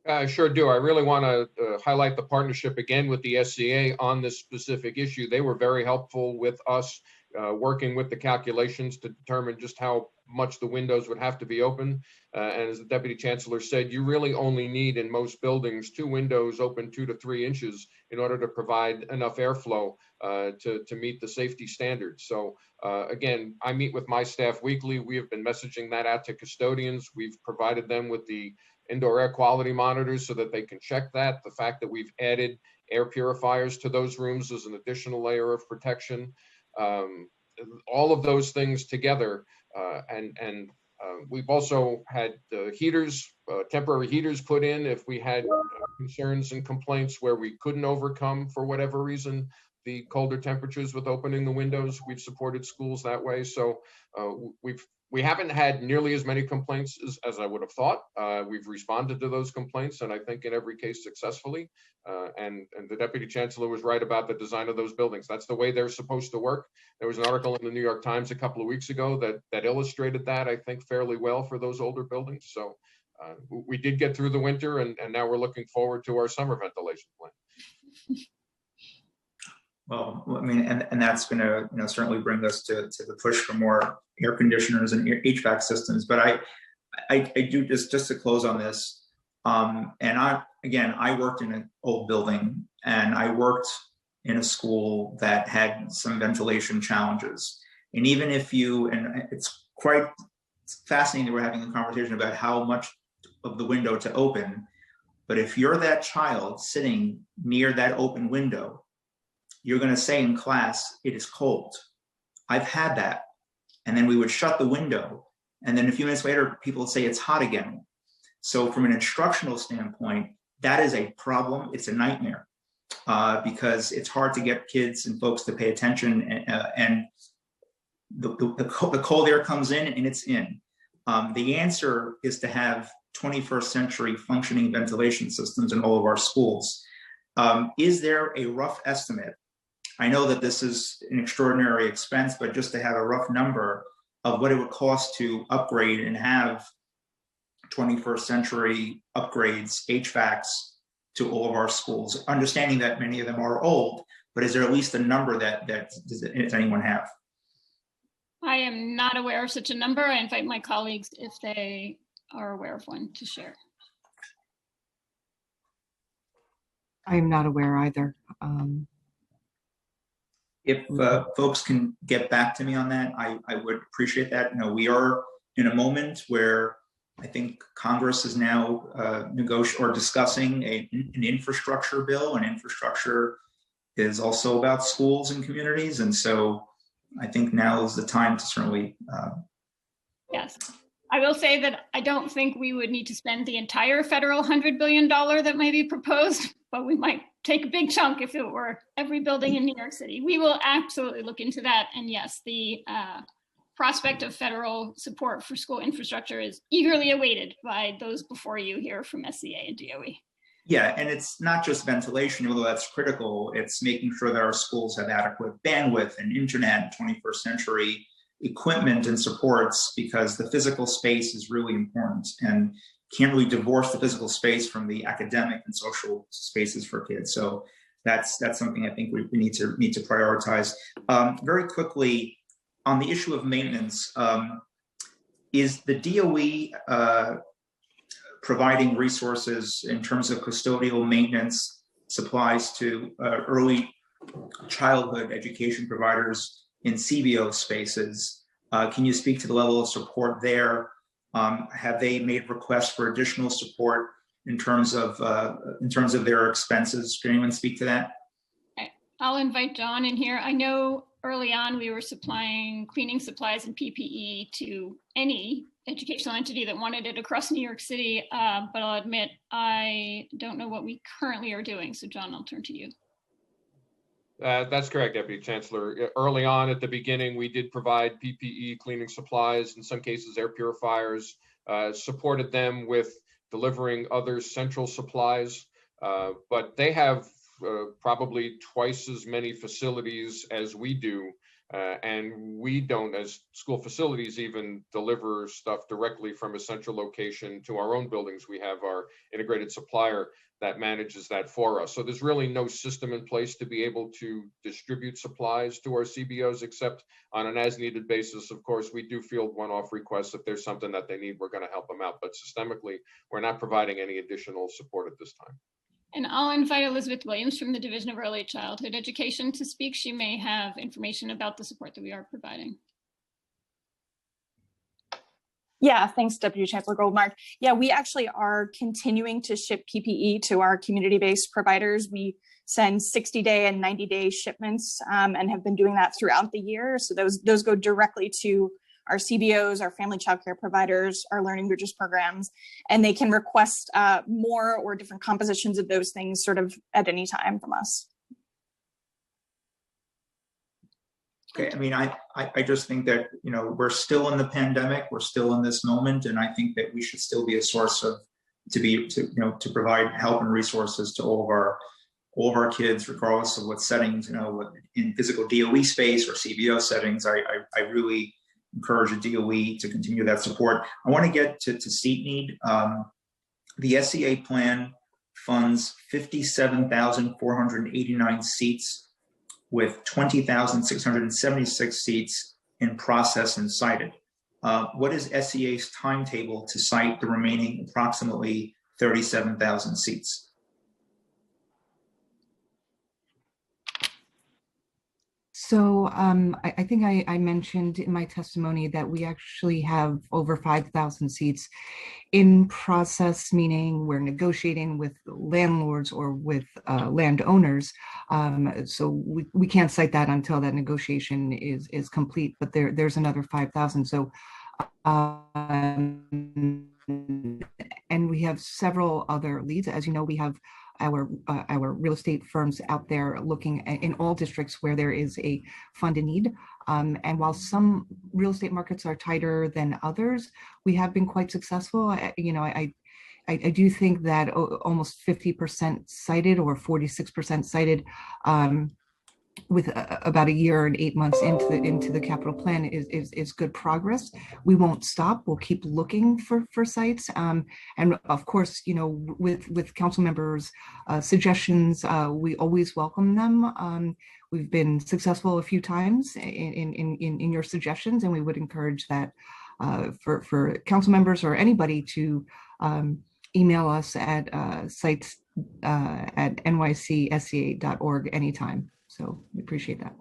I sure do. I really want to highlight the partnership again with the SCA on this specific issue. They were very helpful with us working with the calculations to determine just how much the windows would have to be open. And as the Deputy Chancellor said, you really only need in most buildings 2 windows open 2 to 3 inches in order to provide enough airflow to meet the safety standards. So again, I meet with my staff weekly. We have been messaging that out to custodians. We've provided them with the indoor air quality monitors so that they can check that. The fact that we've added air purifiers to those rooms is an additional layer of protection. All of those things together, and we've also had heaters, temporary heaters put in if we had concerns and complaints where we couldn't overcome, for whatever reason, the colder temperatures with opening the windows. We've supported schools that way. So we haven't had nearly as many complaints as I would have thought. We've responded to those complaints, and I think in every case successfully. And the Deputy Chancellor was right about the design of those buildings. That's the way they're supposed to work. There was an article in the New York Times a couple of weeks ago that illustrated that, I think, fairly well for those older buildings. So we did get through the winter, and now we're looking forward to our summer ventilation plan. Well, I mean, and that's going to certainly bring us to the push for more air conditioners and HVAC systems. But I do just to close on this. And I worked in an old building, and I worked in a school that had some ventilation challenges. And even if and it's quite fascinating that we're having a conversation about how much of the window to open. But if you're that child sitting near that open window, you're going to say in class, it is cold. I've had that. And then we would shut the window. And then a few minutes later, people would say it's hot again. So from an instructional standpoint, that is a problem. It's a nightmare because it's hard to get kids and folks to pay attention. And the cold air comes in and it's in. The answer is to have 21st century functioning ventilation systems in all of our schools. Is there a rough estimate? I know that this is an extraordinary expense, but just to have a rough number of what it would cost to upgrade and have 21st century upgrades, HVACs to all of our schools, understanding that many of them are old, but is there at least a number that does anyone have? I am not aware of such a number. I invite my colleagues, if they are aware of one to share. I am not aware either. If folks can get back to me on that, I would appreciate that. You know, we are in a moment where I think Congress is now negotiating or discussing an infrastructure bill, and infrastructure is also about schools and communities. And so I think now is the time to certainly. Yes. I will say that I don't think we would need to spend the entire federal $100 billion that may be proposed, but we might take a big chunk if it were every building in New York City. We will absolutely look into that. And yes, the prospect of federal support for school infrastructure is eagerly awaited by those before you here from SCA and DOE. Yeah, and it's not just ventilation, although that's critical. It's making sure that our schools have adequate bandwidth and internet, 21st century equipment and supports, because the physical space is really important and can't really divorce the physical space from the academic and social spaces for kids. So that's something I think we need to prioritize. Very quickly, on the issue of maintenance, is the DOE providing resources in terms of custodial maintenance supplies to early childhood education providers in CBO spaces? Can you speak to the level of support there? Have they made requests for additional support in terms of their expenses? Can anyone speak to that? I'll invite John in here. I know early on we were supplying cleaning supplies and PPE to any educational entity that wanted it across New York City, but I'll admit I don't know what we currently are doing. So John, I'll turn to you. That's correct, Deputy Chancellor. Early on at the beginning, we did provide PPE, cleaning supplies, in some cases air purifiers, supported them with delivering other central supplies, but they have probably twice as many facilities as we do. And we don't, as school facilities, even deliver stuff directly from a central location to our own buildings. We have our integrated supplier that manages that for us. So there's really no system in place to be able to distribute supplies to our CBOs, except on an as-needed basis. Of course, we do field one-off requests. If there's something that they need, we're going to help them out. But systemically, we're not providing any additional support at this time. And I'll invite Elizabeth Williams from the Division of Early Childhood Education to speak. She may have information about the support that we are providing. Yeah, thanks, Deputy Chancellor Goldmark. Yeah, we actually are continuing to ship PPE to our community-based providers. We send 60-day and 90-day shipments and have been doing that throughout the year. So those go directly to our CBOs, our family child care providers, our learning bridges programs, and they can request more or different compositions of those things sort of at any time from us. Okay, I mean, I just think that, you know, we're still in the pandemic, we're still in this moment, and I think that we should still be a source to provide help and resources to all of our kids, regardless of what settings, you know, in physical DOE space or CBO settings. I really encourage the DOE to continue that support. I want to get to seat need. The SEA plan funds 57,489 seats, with 20,676 seats in process and cited. What is SEA's timetable to cite the remaining approximately 37,000 seats? So I think I mentioned in my testimony that we actually have over 5,000 seats in process, meaning we're negotiating with landlords or with landowners. So we can't cite that until that negotiation is complete, but there's another 5,000. So, and we have several other leads. As you know, we have our real estate firms out there looking in all districts where there is a funded need. And while some real estate markets are tighter than others, we have been quite successful. I do think that almost 50% cited or 46% cited with about a year and 8 months into the capital plan is good progress. We won't stop. We'll keep looking for sites. And of course, you know, with council members' suggestions, we always welcome them. We've been successful a few times in your suggestions, and we would encourage that for council members or anybody to email us at sites at nycsca.org anytime. So we appreciate that.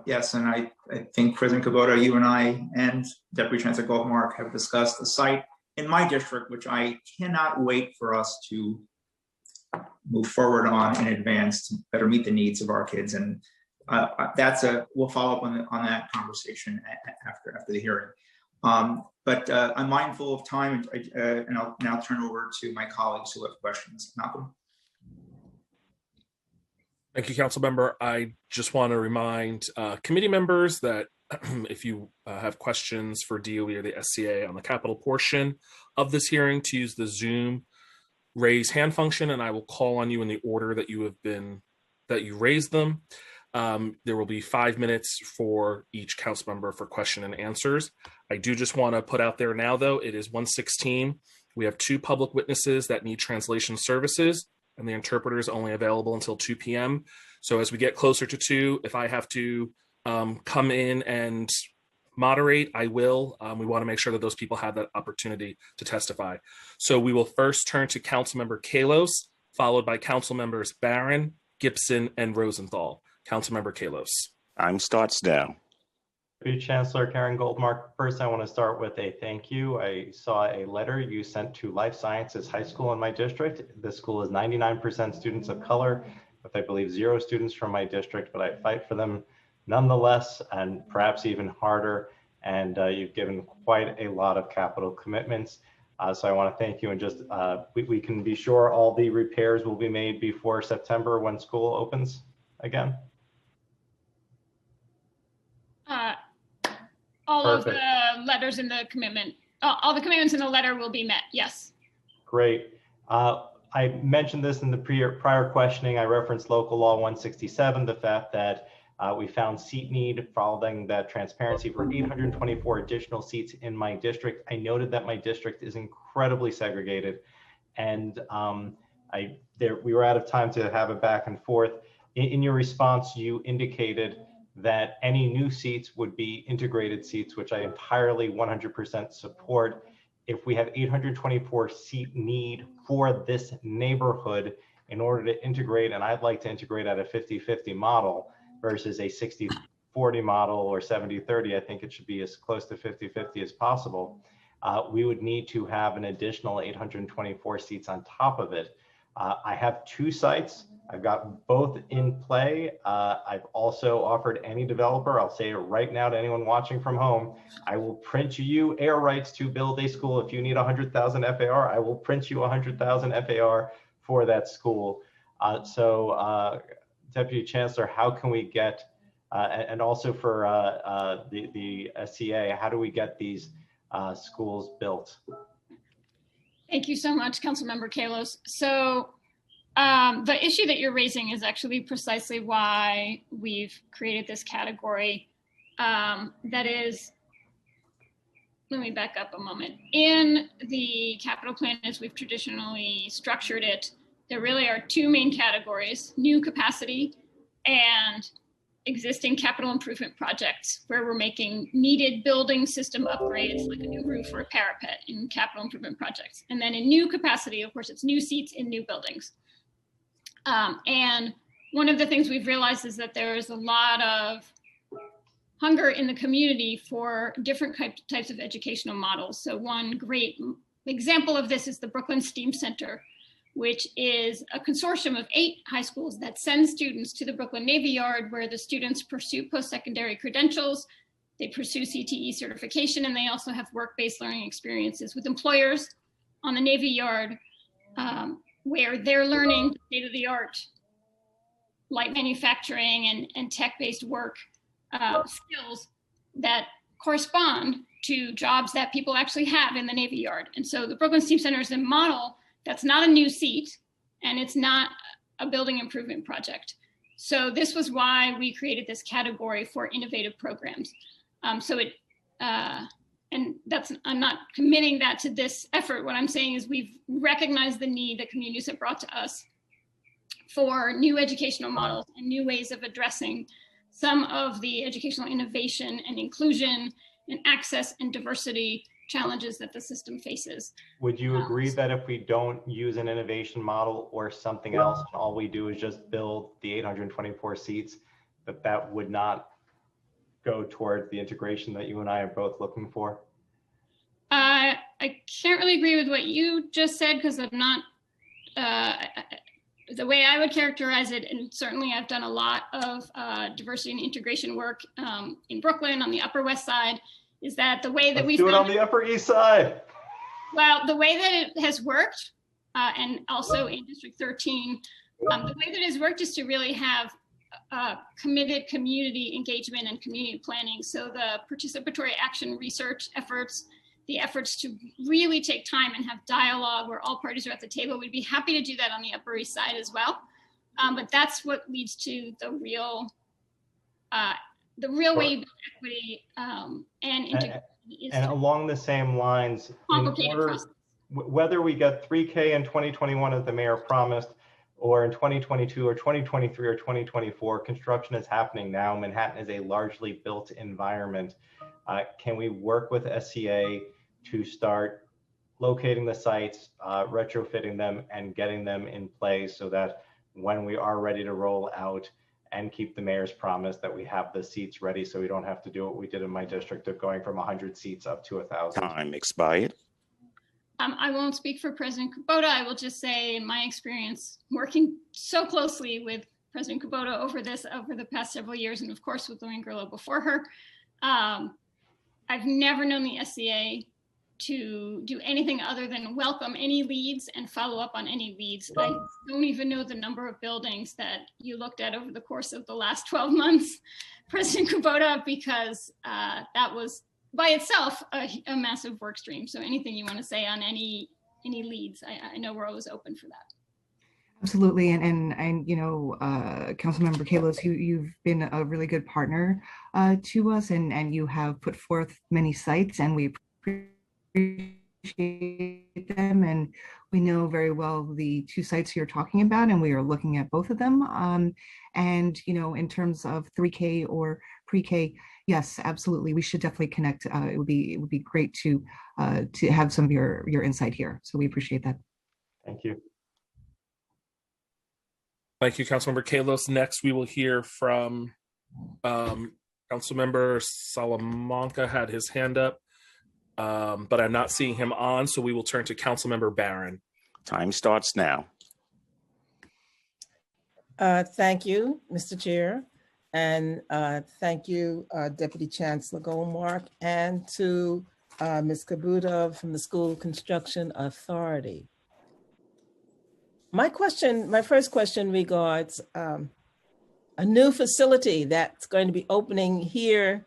Yes, and I think President Kubota, you and I and Deputy Chancellor Goldmark have discussed the site in my district, which I cannot wait for us to move forward on in advance to better meet the needs of our kids. And we'll follow up on that conversation after the hearing. But I'm mindful of time, and I'll now turn over to my colleagues who have questions. Malcolm. Thank you, Council Member. I just want to remind committee members that if you have questions for DOE or the SCA on the capital portion of this hearing, to use the Zoom raise hand function, and I will call on you in the order that you raised them. There will be 5 minutes for each council member for question and answers. I do just want to put out there now, though, it is 1:16. We have 2 public witnesses that need translation services, and the interpreter is only available until 2 p.m. So as we get closer to 2, if I have to come in and moderate, I will. We want to make sure that those people have that opportunity to testify. So we will first turn to Councilmember Kallos, followed by Council Members Barron, Gibson, and Rosenthal. Councilmember Kallos. Time starts now. Deputy Chancellor Karen Goldmark, first I want to start with a thank you. I saw a letter you sent to Life Sciences High School in my district. This school is 99% students of color, with I believe 0 students from my district, but I fight for them nonetheless, and perhaps even harder. And you've given quite a lot of capital commitments. So I want to thank you, and just we can be sure all the repairs will be made before September when school opens again. All Perfect. of the letters in the commitment, all the commitments in the letter will be met. Yes. Great. I mentioned this in the prior questioning. I referenced local law 167, the fact that we found seat need following that transparency for 824 additional seats in my district. I noted that my district is incredibly segregated, and we were out of time to have a back and forth. In your response, you indicated that any new seats would be integrated seats, which I entirely 100% support. If we have 824 seat need for this neighborhood in order to integrate, and I'd like to integrate at a 50-50 model versus a 60-40 model or 70-30, I think it should be as close to 50-50 as possible. We would need to have an additional 824 seats on top of it. I have 2 sites. I've got both in play. I've also offered any developer, I'll say it right now to anyone watching from home, I will print you air rights to build a school. If you need 100,000 FAR, I will print you 100,000 FAR for that school. Deputy Chancellor, how can we get, and also for the SCA, how do we get these schools built? Thank you so much, Councilmember Kallos. So the issue that you're raising is actually precisely why we've created this category. That is, let me back up a moment. In the capital plan, as we've traditionally structured it, there really are 2 main categories: new capacity and existing capital improvement projects, where we're making needed building system upgrades, like a new roof or a parapet, in capital improvement projects. And then in new capacity, of course, it's new seats in new buildings. And one of the things we've realized is that there is a lot of hunger in the community for different types of educational models. So one great example of this is the Brooklyn STEAM Center, which is a consortium of 8 high schools that send students to the Brooklyn Navy Yard, where the students pursue post-secondary credentials, they pursue CTE certification, and they also have work-based learning experiences with employers on the Navy Yard, where they're learning state-of-the-art light manufacturing and tech-based work skills that correspond to jobs that people actually have in the Navy Yard. And so the Brooklyn STEAM Center is a model that's not a new seat, and it's not a building improvement project. So this was why we created this category for innovative programs. And that's, I'm not committing that to this effort. What I'm saying is we've recognized the need that communities have brought to us for new educational models and new ways of addressing some of the educational innovation and inclusion and access and diversity challenges that the system faces. Would you agree that if we don't use an innovation model or something else, and all we do is just build the 824 seats, that would not go towards the integration that you and I are both looking for? I can't really agree with what you just said, because I'm not, the way I would characterize it, and certainly I've done a lot of diversity and integration work in Brooklyn on the Upper West Side, is that the way that we do it on the Upper East Side. Well, the way that it has worked, and also in District 13, the way that it has worked is to really have committed community engagement and community planning. So the participatory action research efforts, the efforts to really take time and have dialogue where all parties are at the table. We'd be happy to do that on the Upper East Side as well. But that's what leads to the real way you build equity and integration. And along the same lines, whether we get 3K in 2021 as the mayor promised, or in 2022 or 2023 or 2024, construction is happening now. Manhattan is a largely built environment. Can we work with SCA to start locating the sites, retrofitting them, and getting them in place so that when we are ready to roll out and keep the mayor's promise that we have the seats ready, so we don't have to do what we did in my district of going from 100 seats up to 1,000? Time expired. I won't speak for President Kubota. I will just say, in my experience working so closely with President Kubota over the past several years, and of course with Lorraine Grillo before her, I've never known the SCA to do anything other than welcome any leads and follow up on any leads. I don't even know the number of buildings that you looked at over the course of the last 12 months, President Kubota, because that was by itself a massive work stream. So anything you want to say on any leads, I know we're always open for that. Absolutely, and you know, Councilmember Kallos, you've been a really good partner to us, and you have put forth many sites, and we appreciate them, and we know very well the two sites you're talking about, and we are looking at both of them. And you know, in terms of 3K or pre-K, yes, absolutely, we should definitely connect. It would be great to have some of your insight here. So we appreciate that. Thank you. Thank you, Councilmember Kallos. Next, we will hear from Councilmember Salamanca had his hand up, but I'm not seeing him on, so we will turn to Councilmember Barron. Time starts now. Thank you, Mr. Chair. And thank you, Deputy Chancellor Goldmark, and to Ms. Kubota from the School Construction Authority. My first question regards a new facility that's going to be opening here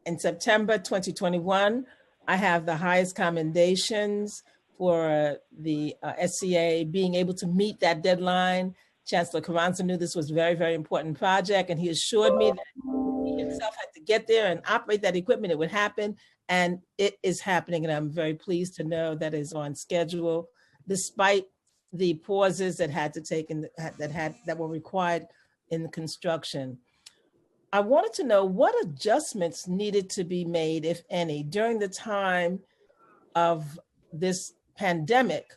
in September 2021. I have the highest commendations for the SCA being able to meet that deadline. Chancellor Carranza knew this was a very, very important project, and he assured me that he himself had to get there and operate that equipment. It would happen, and it is happening. And I'm very pleased to know that it's on schedule, despite the pauses that had to take that were required in the construction. I wanted to know what adjustments needed to be made, if any, during the time of this pandemic,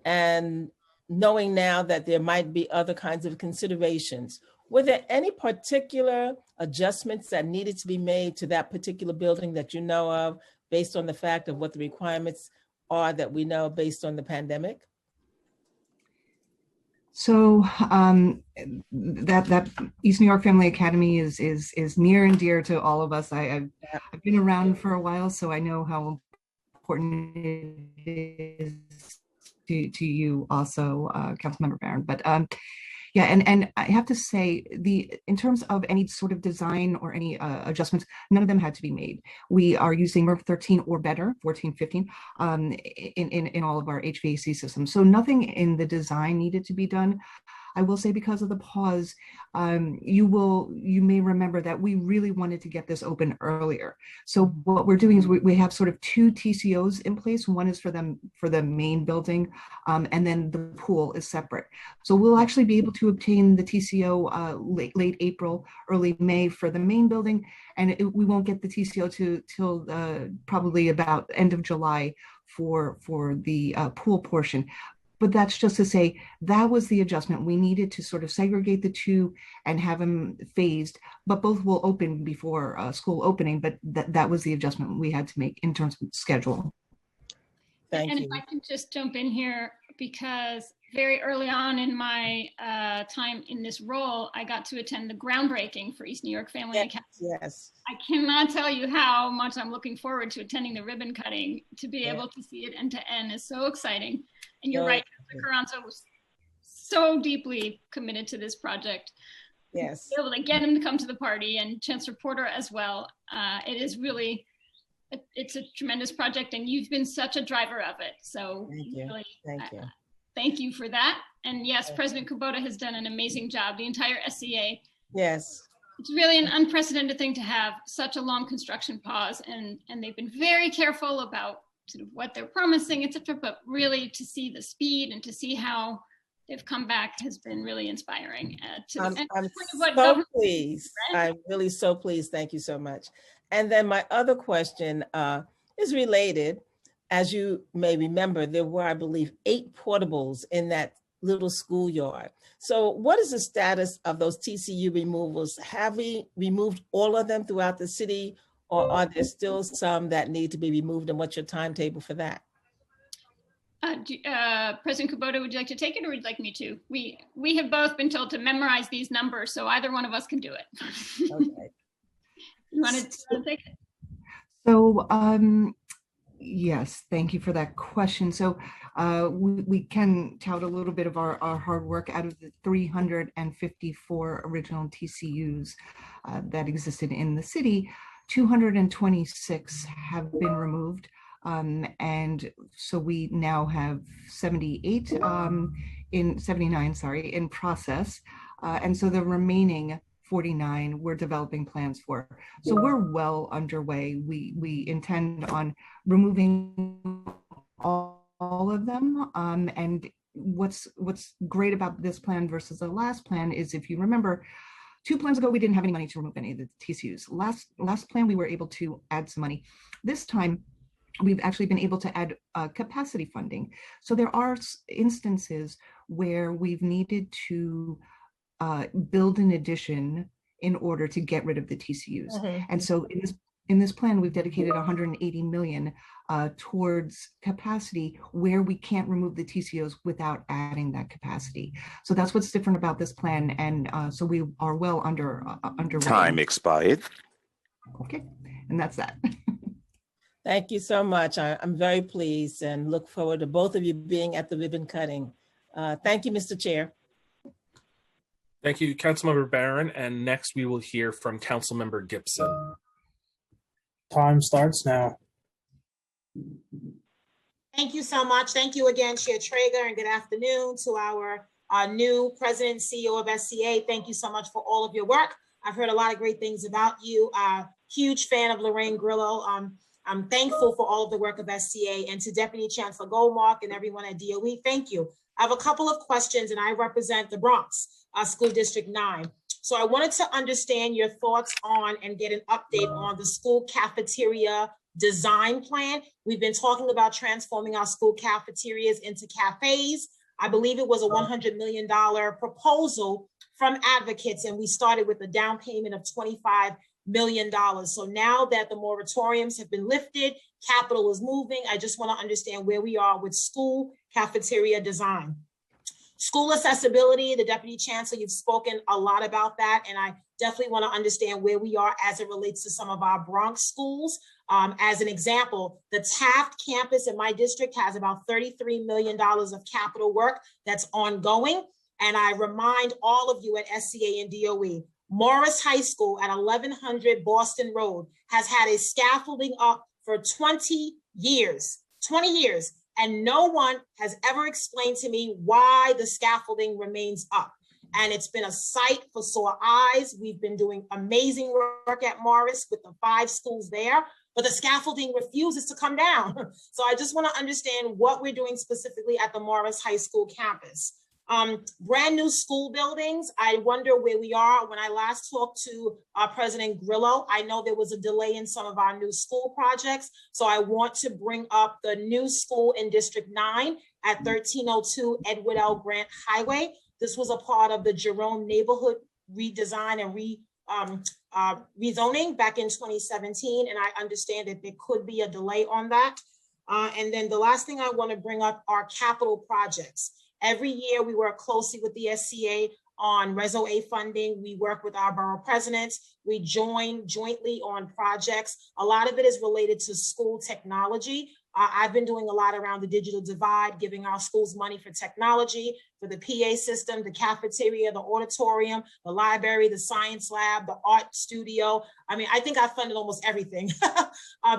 and knowing now that there might be other kinds of considerations. Were there any particular adjustments that needed to be made to that particular building that you know of, based on the fact of what the requirements are that we know based on the pandemic? So that East New York Family Academy is near and dear to all of us. I've been around for a while, so I know how important it is to you also, Councilmember Barron. But yeah, and I have to say, in terms of any sort of design or any adjustments, none of them had to be made. We are using MERV 13 or better, 14, 15, in all of our HVAC systems. So nothing in the design needed to be done. I will say because of the pause, you may remember that we really wanted to get this open earlier. So what we're doing is we have sort of two TCOs in place. One is for the main building, and then the pool is separate. So we'll actually be able to obtain the TCO late April, early May for the main building, and we won't get the TCO till probably about end of July for the pool portion. But that's just to say that was the adjustment. We needed to sort of segregate the two and have them phased, but both will open before school opening. But that was the adjustment we had to make in terms of schedule. And if I can just jump in here, because very early on in my time in this role, I got to attend the groundbreaking for East New York Family Academy. Yes. I cannot tell you how much I'm looking forward to attending the ribbon cutting. To be able to see it end to end is so exciting. And you're right, Mr. Carranza was so deeply committed to this project. Yes. To be able to get him to come to the party, and Chancellor Porter as well. It is really, it's a tremendous project, and you've been such a driver of it. So really, thank you for that. And yes, President Kubota has done an amazing job, the entire SCA. Yes. It's really an unprecedented thing to have such a long construction pause, and they've been very careful about sort of what they're promising, etc. But really to see the speed and to see how they've come back has been really inspiring. I'm so pleased. I'm really so pleased. Thank you so much. And then my other question is related. As you may remember, there were, I believe, 8 portables in that little schoolyard. So what is the status of those TCU removals? Have we removed all of them throughout the city, or are there still some that need to be removed, and what's your timetable for that? President Kubota, would you like to take it, or would you like me to? We have both been told to memorize these numbers, so either one of us can do it. Okay. You want to take it? So yes, thank you for that question. So we can tout a little bit of our hard work. Out of the 354 original TCUs that existed in the city, 226 have been removed. And so we now have 79, in process. And so the remaining 49 we're developing plans for. So we're well underway. We intend on removing all of them. And what's great about this plan versus the last plan is, if you remember, 2 plans ago, we didn't have any money to remove any of the TCUs. Last plan, we were able to add some money. This time, we've actually been able to add capacity funding. So there are instances where we've needed to build an addition in order to get rid of the TCUs. Mm-hmm. And so in this plan, we've dedicated 180 million towards capacity where we can't remove the TCOs without adding that capacity. So that's what's different about this plan. And so we are well underway. Time expired. Okay, and that's that. Thank you so much. I'm very pleased and look forward to both of you being at the ribbon cutting. Thank you, Mr. Chair. Thank you, Councilmember Barron. And next we will hear from Councilmember Gibson. Time starts now. Thank you so much. Thank you again, Chair Traeger, and good afternoon to our new President and CEO of SCA. Thank you so much for all of your work. I've heard a lot of great things about you. Huge fan of Lorraine Grillo. I'm thankful for all of the work of SCA, and to Deputy Chancellor Goldmark and everyone at DOE, thank you. I have a couple of questions, and I represent the Bronx, School District 9. So I wanted to understand your thoughts on and get an update on the school cafeteria design plan. We've been talking about transforming our school cafeterias into cafes. I believe it was a $100 million proposal from advocates, and we started with a down payment of $25 million. So now that the moratoriums have been lifted, capital is moving, I just want to understand where we are with school cafeteria design. School accessibility, the Deputy Chancellor, you've spoken a lot about that, and I definitely want to understand where we are as it relates to some of our Bronx schools. As an example, the Taft campus in my district has about $33 million of capital work that's ongoing. And I remind all of you at SCA and DOE, Morris High School at 1100 Boston Road has had a scaffolding up for 20 years, and no one has ever explained to me why the scaffolding remains up. and it's been a sight for sore eyes. We've been doing amazing work at Morris with the 5 schools there, but the scaffolding refuses to come down. So I just want to understand what we're doing specifically at the Morris High School campus. Brand new school buildings. I wonder where we are. When I last talked to President Grillo, I know there was a delay in some of our new school projects. So I want to bring up the new school in District 9 at 1302 Edward L. Grant Highway. This was a part of the Jerome neighborhood redesign and rezoning back in 2017. And I understand that there could be a delay on that. And then the last thing I want to bring up are capital projects. Every year we work closely with the SCA on Reso A funding. We work with our borough presidents. We join jointly on projects. A lot of it is related to school technology. I've been doing a lot around the digital divide, giving our schools money for technology, for the PA system, the cafeteria, the auditorium, the library, the science lab, the art studio. I mean, I think I funded almost everything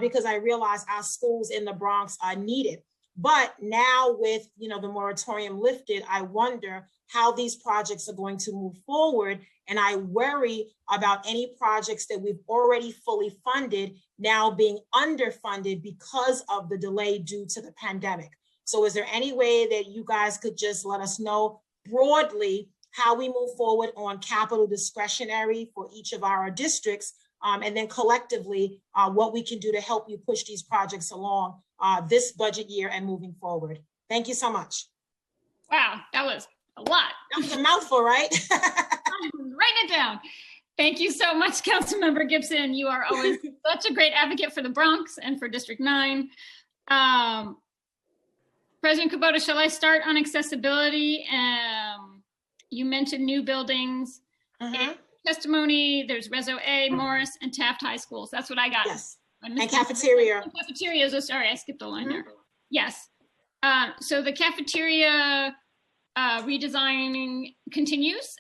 because I realized our schools in the Bronx are needed. But now with, the moratorium lifted, I wonder how these projects are going to move forward. And I worry about any projects that we've already fully funded now being underfunded because of the delay due to the pandemic. So is there any way that you guys could just let us know broadly how we move forward on capital discretionary for each of our districts, and then collectively what we can do to help you push these projects along this budget year and moving forward? Thank you so much. Wow, that was a lot. That was a mouthful, right? Write it down. Thank you so much, Councilmember Gibson. You are always such a great advocate for the Bronx and for District 9. President Kubota, shall I start on accessibility? You mentioned new buildings. In testimony, there's Reso A, Morris, and Taft High Schools. That's what I got. Yes. And cafeteria. Cafeterias, oh, sorry, I skipped a line there. Yes. So the cafeteria redesigning continues.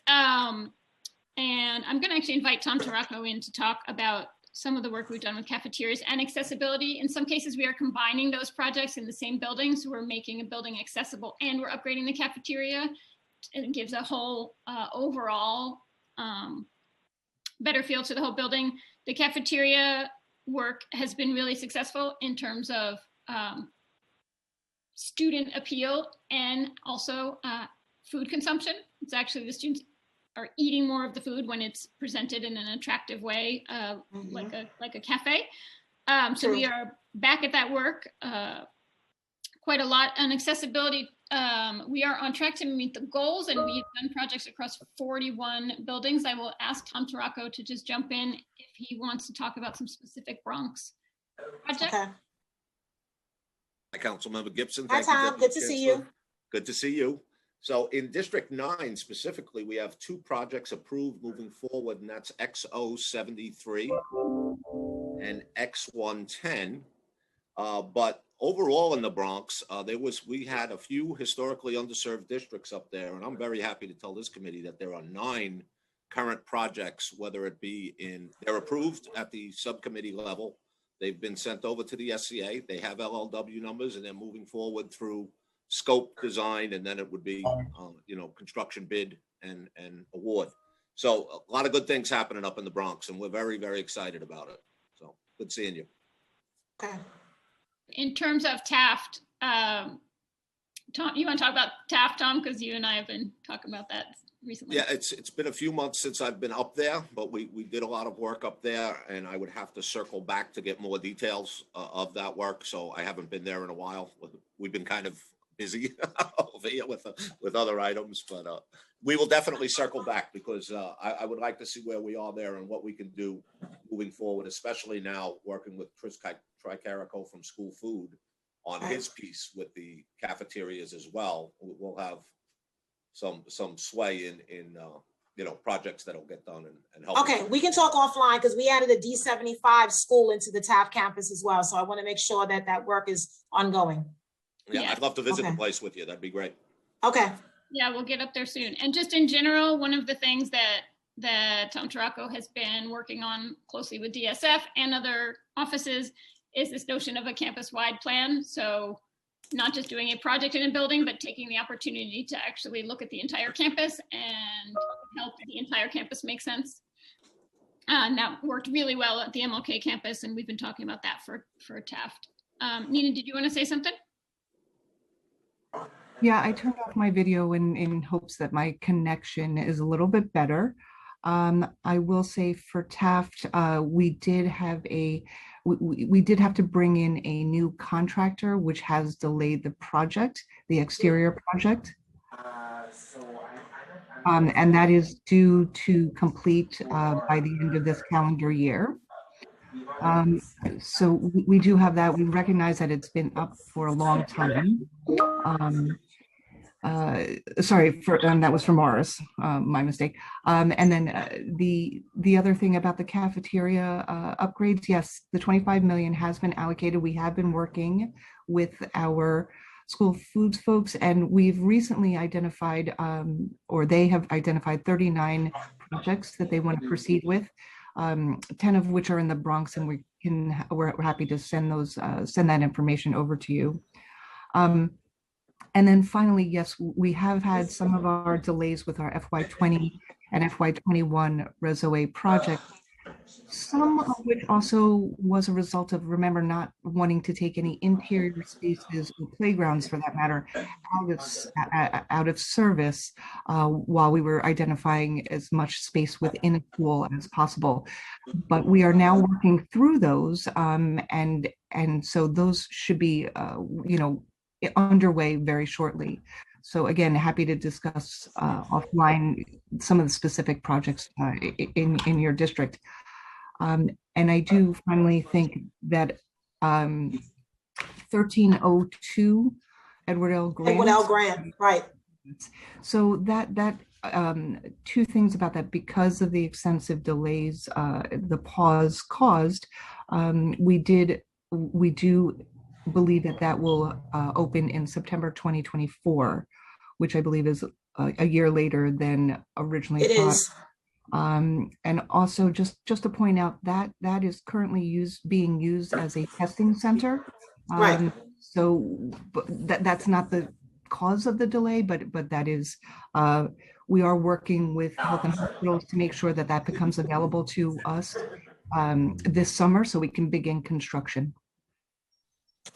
And I'm going to actually invite Tom Taracco in to talk about some of the work we've done with cafeterias and accessibility. In some cases, we are combining those projects in the same buildings. We're making a building accessible and we're upgrading the cafeteria. It gives a whole overall better feel to the whole building. The cafeteria work has been really successful in terms of student appeal and also food consumption. It's actually the students are eating more of the food when it's presented in an attractive way, like a cafe. So we are back at that work quite a lot. On accessibility, we are on track to meet the goals, and we've done projects across 41 buildings. I will ask Tom Taracco to just jump in if he wants to talk about some specific Bronx projects. Hi, Councilmember Gibson. Hi, Tom. Good to see you. Good to see you. So in District 9 specifically, we have 2 projects approved moving forward, and that's X073 and X110. But overall in the Bronx, we had a few historically underserved districts up there, and I'm very happy to tell this committee that there are 9 current projects, whether it be they're approved at the subcommittee level. They've been sent over to the SCA. They have LLW numbers, and they're moving forward through scope design, and then it would be, construction bid and award. So a lot of good things happening up in the Bronx, and we're very, very excited about it. So good seeing you. Okay. In terms of Taft, Tom, you want to talk about Taft, Tom? Because you and I have been talking about that recently. Yeah, it's been a few months since I've been up there, but we did a lot of work up there, and I would have to circle back to get more details of that work. So I haven't been there in a while. We've been kind of busy over here with other items, but we will definitely circle back because I would like to see where we are there and what we can do moving forward, especially now working with Chris Tricarico from School Food on his piece with the cafeterias as well. We'll have some sway in projects that'll get done and help. Okay, we can talk offline because we added a D75 school into the Taft campus as well. So I want to make sure that that work is ongoing. Yeah, I'd love to visit the place with you. That'd be great. Okay. Yeah, we'll get up there soon. And just in general, one of the things that Tom Taracco has been working on closely with DSF and other offices is this notion of a campus-wide plan. So not just doing a project in a building, but taking the opportunity to actually look at the entire campus and help the entire campus make sense. And that worked really well at the MLK campus, and we've been talking about that for Taft. Nina, did you want to say something? Yeah, I turned off my video in hopes that my connection is a little bit better. I will say for Taft, we did have to bring in a new contractor, which has delayed the project, the exterior project. And that is due to complete by the end of this calendar year. So we do have that. We recognize that it's been up for a long time. Sorry, that was for Morris, my mistake. And then the other thing about the cafeteria upgrades, yes, the 25 million has been allocated. We have been working with our school foods folks, and we've recently identified, or they have identified 39 projects that they want to proceed with, 10 of which are in the Bronx, and we're happy to send that information over to you. And then finally, yes, we have had some of our delays with our FY20 and FY21 RESO-A project, some of which also was a result of, remember, not wanting to take any interior spaces or playgrounds, for that matter, out of service while we were identifying as much space within a school as possible. But we are now working through those, and so those should be, underway very shortly. So again, happy to discuss offline some of the specific projects in your district. And I do finally think that 1302 Edward L. Grant. Edward L. Grant, right. So that two things about that, because of the extensive delays, the pause caused, we do believe that will open in September 2024, which I believe is a year later than originally thought. It is. And also just to point out that is currently being used as a testing center. Right. So that's not the cause of the delay, but that is, we are working with health and hospitals to make sure that becomes available to us this summer so we can begin construction.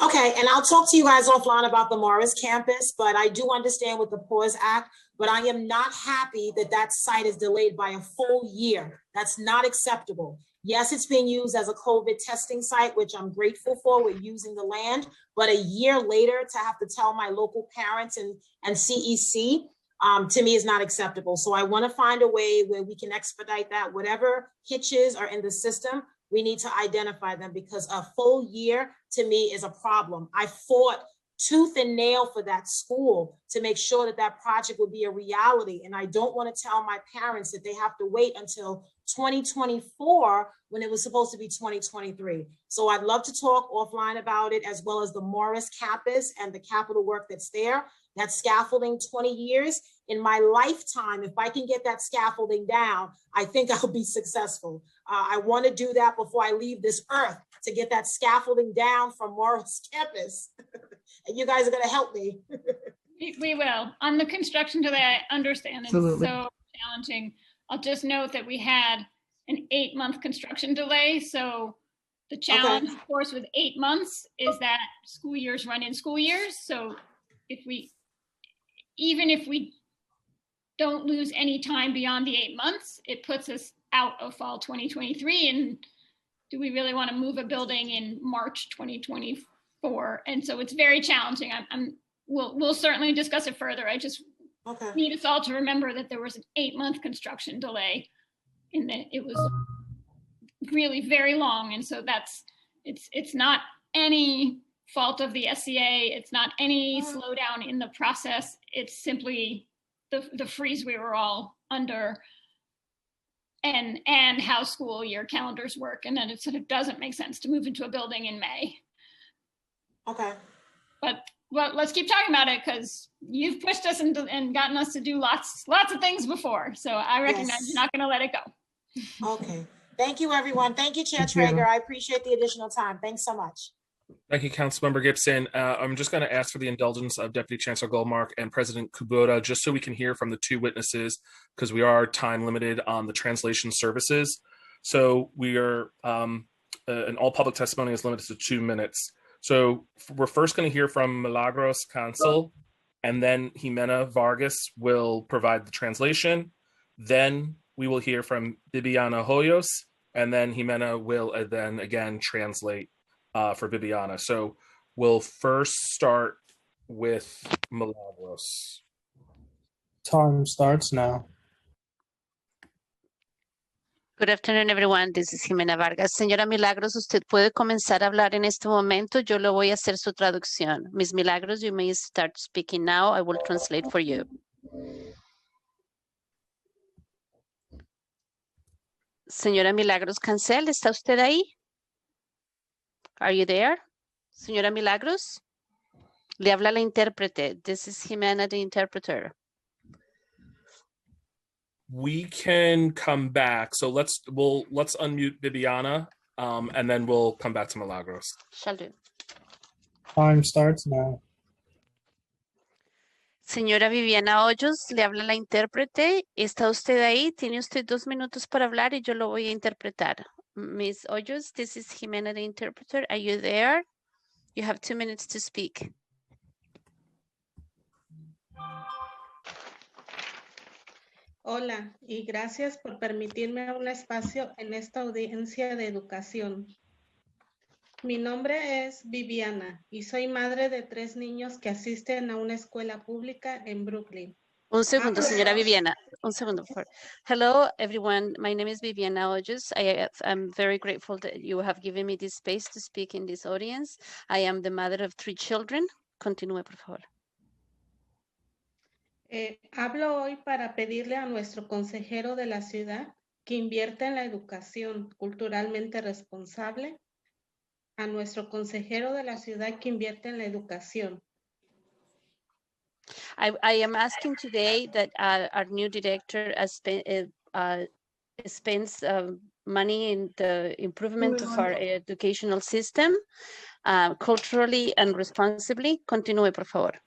Okay, and I'll talk to you guys offline about the Morris campus, but I do understand with the PAWS Act, but I am not happy that site is delayed by a full year. That's not acceptable. Yes, it's being used as a COVID testing site, which I'm grateful for. We're using the land, but a year later to have to tell my local parents and CEC, to me is not acceptable. So I want to find a way where we can expedite that. Whatever hitches are in the system, we need to identify them, because a full year to me is a problem. I fought tooth and nail for that school to make sure that project would be a reality. And I don't want to tell my parents that they have to wait until 2024 when it was supposed to be 2023. So I'd love to talk offline about it, as well as the Morris campus and the capital work that's there. That scaffolding, 20 years. In my lifetime, if I can get that scaffolding down, I think I'll be successful. I want to do that before I leave this earth, to get that scaffolding down from Morris campus. And you guys are going to help me. We will. On the construction delay, I understand it's Absolutely. So challenging. I'll just note that we had an 8-month construction delay. So the challenge, of course, with 8 months is that school years run in school years. So even if we don't lose any time beyond the 8 months, it puts us out of fall 2023. And do we really want to move a building in March 2024? And so it's very challenging. We'll certainly discuss it further. I just need us all to remember that there was an 8-month construction delay, and that it was really very long. And so it's not any fault of the SCA. It's not any slowdown in the process. It's simply the freeze we were all under, and how school year calendars work, and that it sort of doesn't make sense to move into a building in May. Okay. But let's keep talking about it, because you've pushed us and gotten us to do lots of things before. So I recognize you're not going to let it go. Okay. Thank you, everyone. Thank you, Chair Traeger. I appreciate the additional time. Thanks so much. Thank you, Councilmember Gibson. I'm just going to ask for the indulgence of Deputy Chancellor Goldmark and President Kubota, just so we can hear from the two witnesses, because we are time limited on the translation services. So we are, and all public testimony is limited to 2 minutes. So we're first going to hear from Milagros Cancel, and then Jimena Vargas will provide the translation. Then we will hear from Bibiana Hoyos, and then Jimena will then again translate for Bibiana. So we'll first start with Milagros. Time starts now. Good afternoon, everyone. This is Jimena Vargas. Señora Milagros, usted puede comenzar a hablar en este momento. Yo le voy a hacer su traducción. Miss Milagros, you may start speaking now. I will translate for you. Señora Milagros Cancel, ¿está usted ahí? Are you there? Señora Milagros? Le habla la intérprete. This is Jimena, the interpreter. We can come back. So let's unmute Bibiana, and then we'll come back to Milagros. Shall do. Time starts now. Señora Viviana Hoyos, le habla la intérprete. ¿Está usted ahí? Tiene usted 2 minutos para hablar y yo lo voy a interpretar. Miss Hoyos, this is Jimena, the interpreter. Are you there? You have 2 minutes to speak. Hola, y gracias por permitirme un espacio en esta audiencia de educación. Mi nombre es Viviana y soy madre de 3 niños que asisten a una escuela pública en Brooklyn. Un segundo, señora Viviana. Un segundo, por favor. Hello, everyone. My name is Viviana Hoyos. I'm very grateful that you have given me this space to speak in this audience. I am the mother of 3 children. Continúe, por favor. Hablo hoy para pedirle a nuestro consejero de la ciudad que invierta en la educación culturalmente responsable, a nuestro consejero de la ciudad que invierte en la educación. I am asking today that our new director spends money in the improvement of our educational system, culturally and responsibly. Continúe, por favor.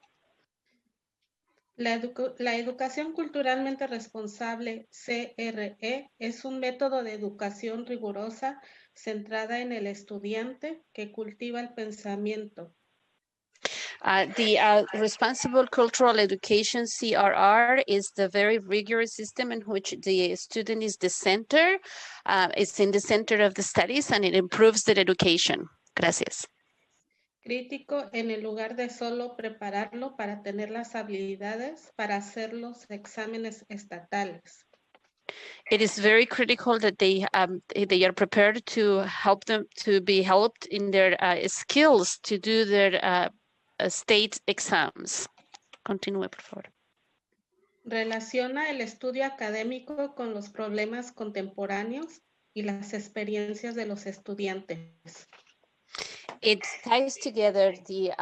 La educación culturalmente responsable, CRE, es un método de educación rigurosa centrada en el estudiante que cultiva el pensamiento. The responsible cultural education, CRR, is the very rigorous system in which the student is the center, it's in the center of the studies, and it improves their education. Gracias. Crítico en el lugar de solo prepararlo para tener las habilidades para hacer los exámenes estatales. It is very critical that they are prepared to help them to be helped in their skills to do their state exams. Continúe, por favor. Relaciona el estudio académico con los problemas contemporáneos y las experiencias de los estudiantes. It ties together the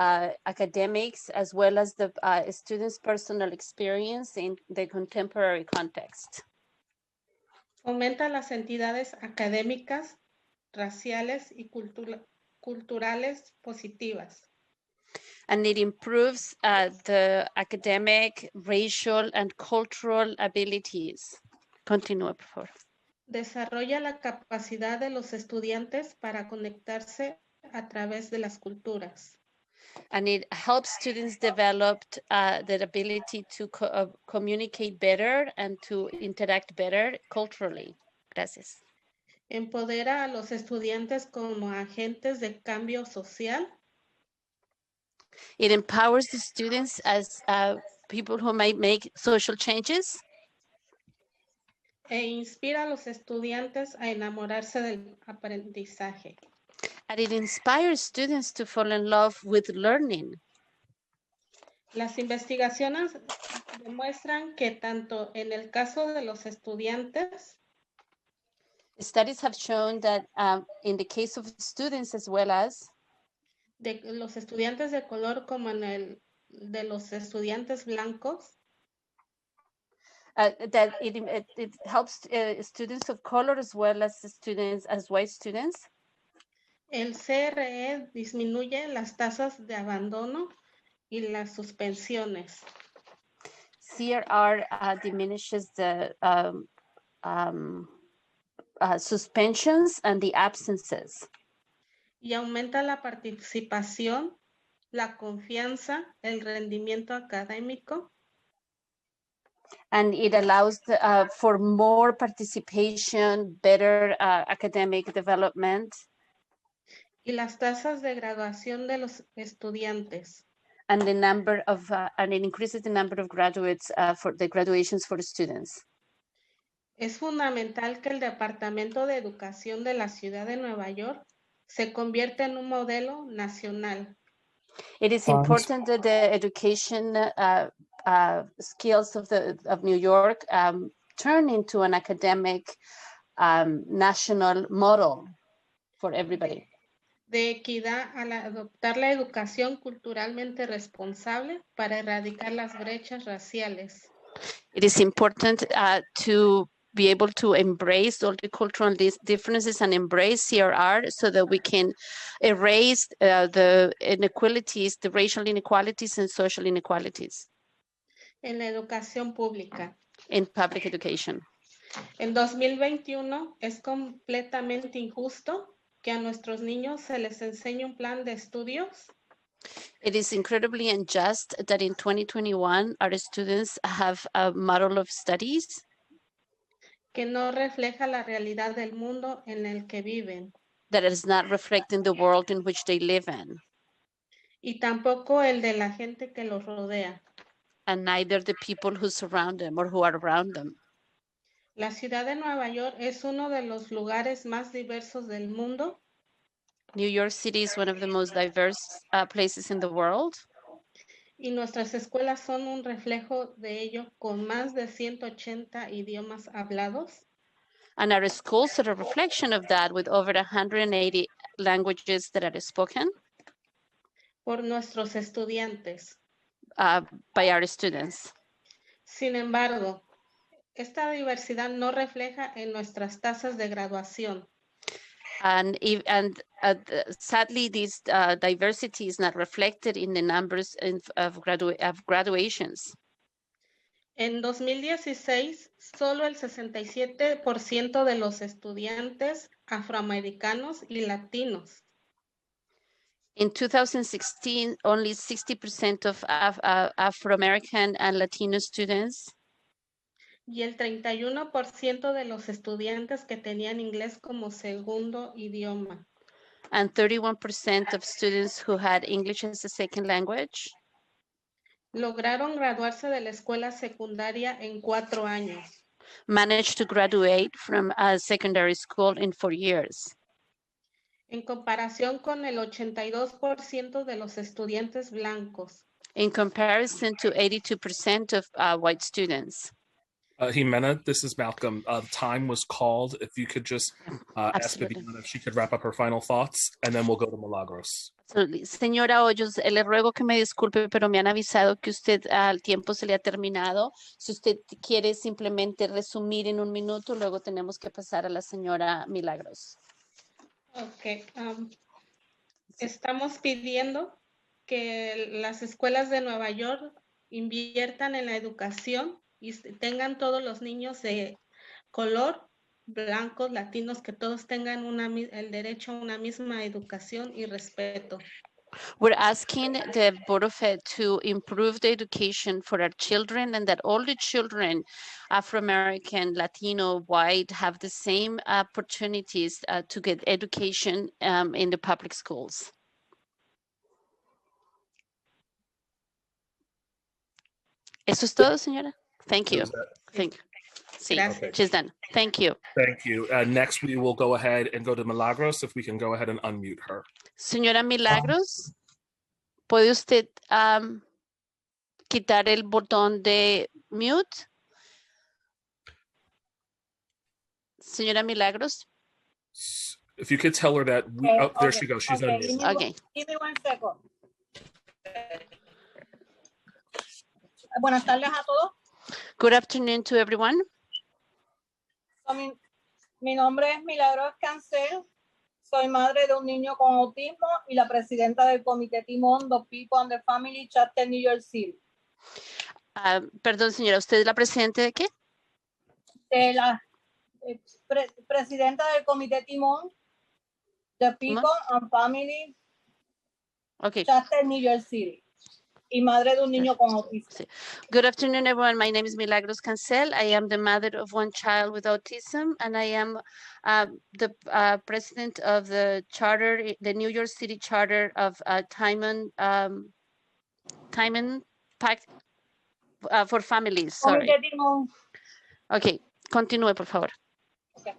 academics as well as the students' personal experience in the contemporary context. Fomenta las entidades académicas, raciales y culturales positivas. And it improves the academic, racial, and cultural abilities. Continúa, por favor. Desarrolla la capacidad de los estudiantes para conectarse a través de las culturas. And it helps students develop their ability to communicate better and to interact better culturally. Gracias. Empodera a los estudiantes como agentes de cambio social. It empowers the students as people who might make social changes. E inspira a los estudiantes a enamorarse del aprendizaje. And it inspires students to fall in love with learning. Las investigaciones demuestran que tanto en el caso de los estudiantes, studies have shown that in the case of students as well as de los estudiantes de color como en el de los estudiantes blancos, that it helps students of color as well as students as white students. El CRE disminuye las tasas de abandono y las suspensiones. CRR diminishes the suspensions and the absences. Y aumenta la participación, la confianza, el rendimiento académico. And it allows for more participation, better academic development. Y las tasas de graduación de los estudiantes. And the number of, and it increases the number of graduates for the graduations for the students. Es fundamental que el Departamento de Educación de la Ciudad de Nueva York se convierta en un modelo nacional. It is important that the education skills of New York turn into an academic national model for everybody. De equidad al adoptar la educación culturalmente responsable para erradicar las brechas raciales. It is important to be able to embrace all the cultural differences and embrace CRR so that we can erase the inequalities, the racial inequalities and social inequalities. En la educación pública. In public education. En 2021 es completamente injusto que a nuestros niños se les enseñe un plan de estudios. It is incredibly unjust that in 2021 our students have a model of studies que no refleja la realidad del mundo en el que viven. That is not reflecting the world in which they live in. Y tampoco el de la gente que los rodea. And neither the people who surround them or who are around them. La ciudad de Nueva York es uno de los lugares más diversos del mundo. New York City is one of the most diverse places in the world. Y nuestras escuelas son un reflejo de ello con más de 180 idiomas hablados. And our schools are a reflection of that with over 180 languages that are spoken. Por nuestros estudiantes. By our students. Sin embargo, esta diversidad no refleja en nuestras tasas de graduación. And sadly, this diversity is not reflected in the numbers of graduations. En 2016, solo el 67% de los estudiantes afroamericanos y latinos. In 2016, only 60% of Afro-American and Latino students. Y el 31% de los estudiantes que tenían inglés como segundo idioma. And 31% of students who had English as a second language. Lograron graduarse de la escuela secundaria en 4 años. Managed to graduate from a secondary school in 4 years. En comparación con el 82% de los estudiantes blancos. In comparison to 82% of white students. Jimena, this is Malcolm. Time was called. If you could just ask Viviana if she could wrap up her final thoughts, and then we'll go to Milagros. Absolutely. Señora Hoyos, le ruego que me disculpe, pero me han avisado que usted al tiempo se le ha terminado. Si usted quiere simplemente resumir en 1 minuto, luego tenemos que pasar a la señora Milagros. Ok. Estamos pidiendo que las escuelas de Nueva York inviertan en la educación y tengan todos los niños de color, blancos, latinos, que todos tengan el derecho a una misma educación y respeto. We're asking the Board of Ed to improve the education for our children and that all the children, Afro-American, Latino, white, have the same opportunities to get education in the public schools. ¿Eso es todo, señora? Thank you. Thank you. Sí, Okay. she's done. Thank you. Thank you. Next, we will go ahead and go to Milagros. If we can go ahead and unmute her. Señora Milagros, ¿puede usted quitar el botón de mute? Señora Milagros. If you could tell her that. Oh, there she goes. She's unmuted. Okay. Give me 1 second. Buenas tardes a todos. Good afternoon to everyone. Mi nombre es Milagros Cancel. Soy madre de un niño con autismo y la presidenta del Comité Timón, The People and the Family, Chapter New York City. Perdón, señora, ¿usted es la presidenta de qué? De la presidenta del Comité Timón, The People and Family, Okay. Chapter New York City. Y madre de un niño con autismo. Good afternoon, everyone. My name is Milagros Cancel. I am the mother of one child with autism, and I am the president of the charter, the New York City charter of Timon Pact for Families. Sorry. Comité Timón. Okay, continúe, por favor. Okay.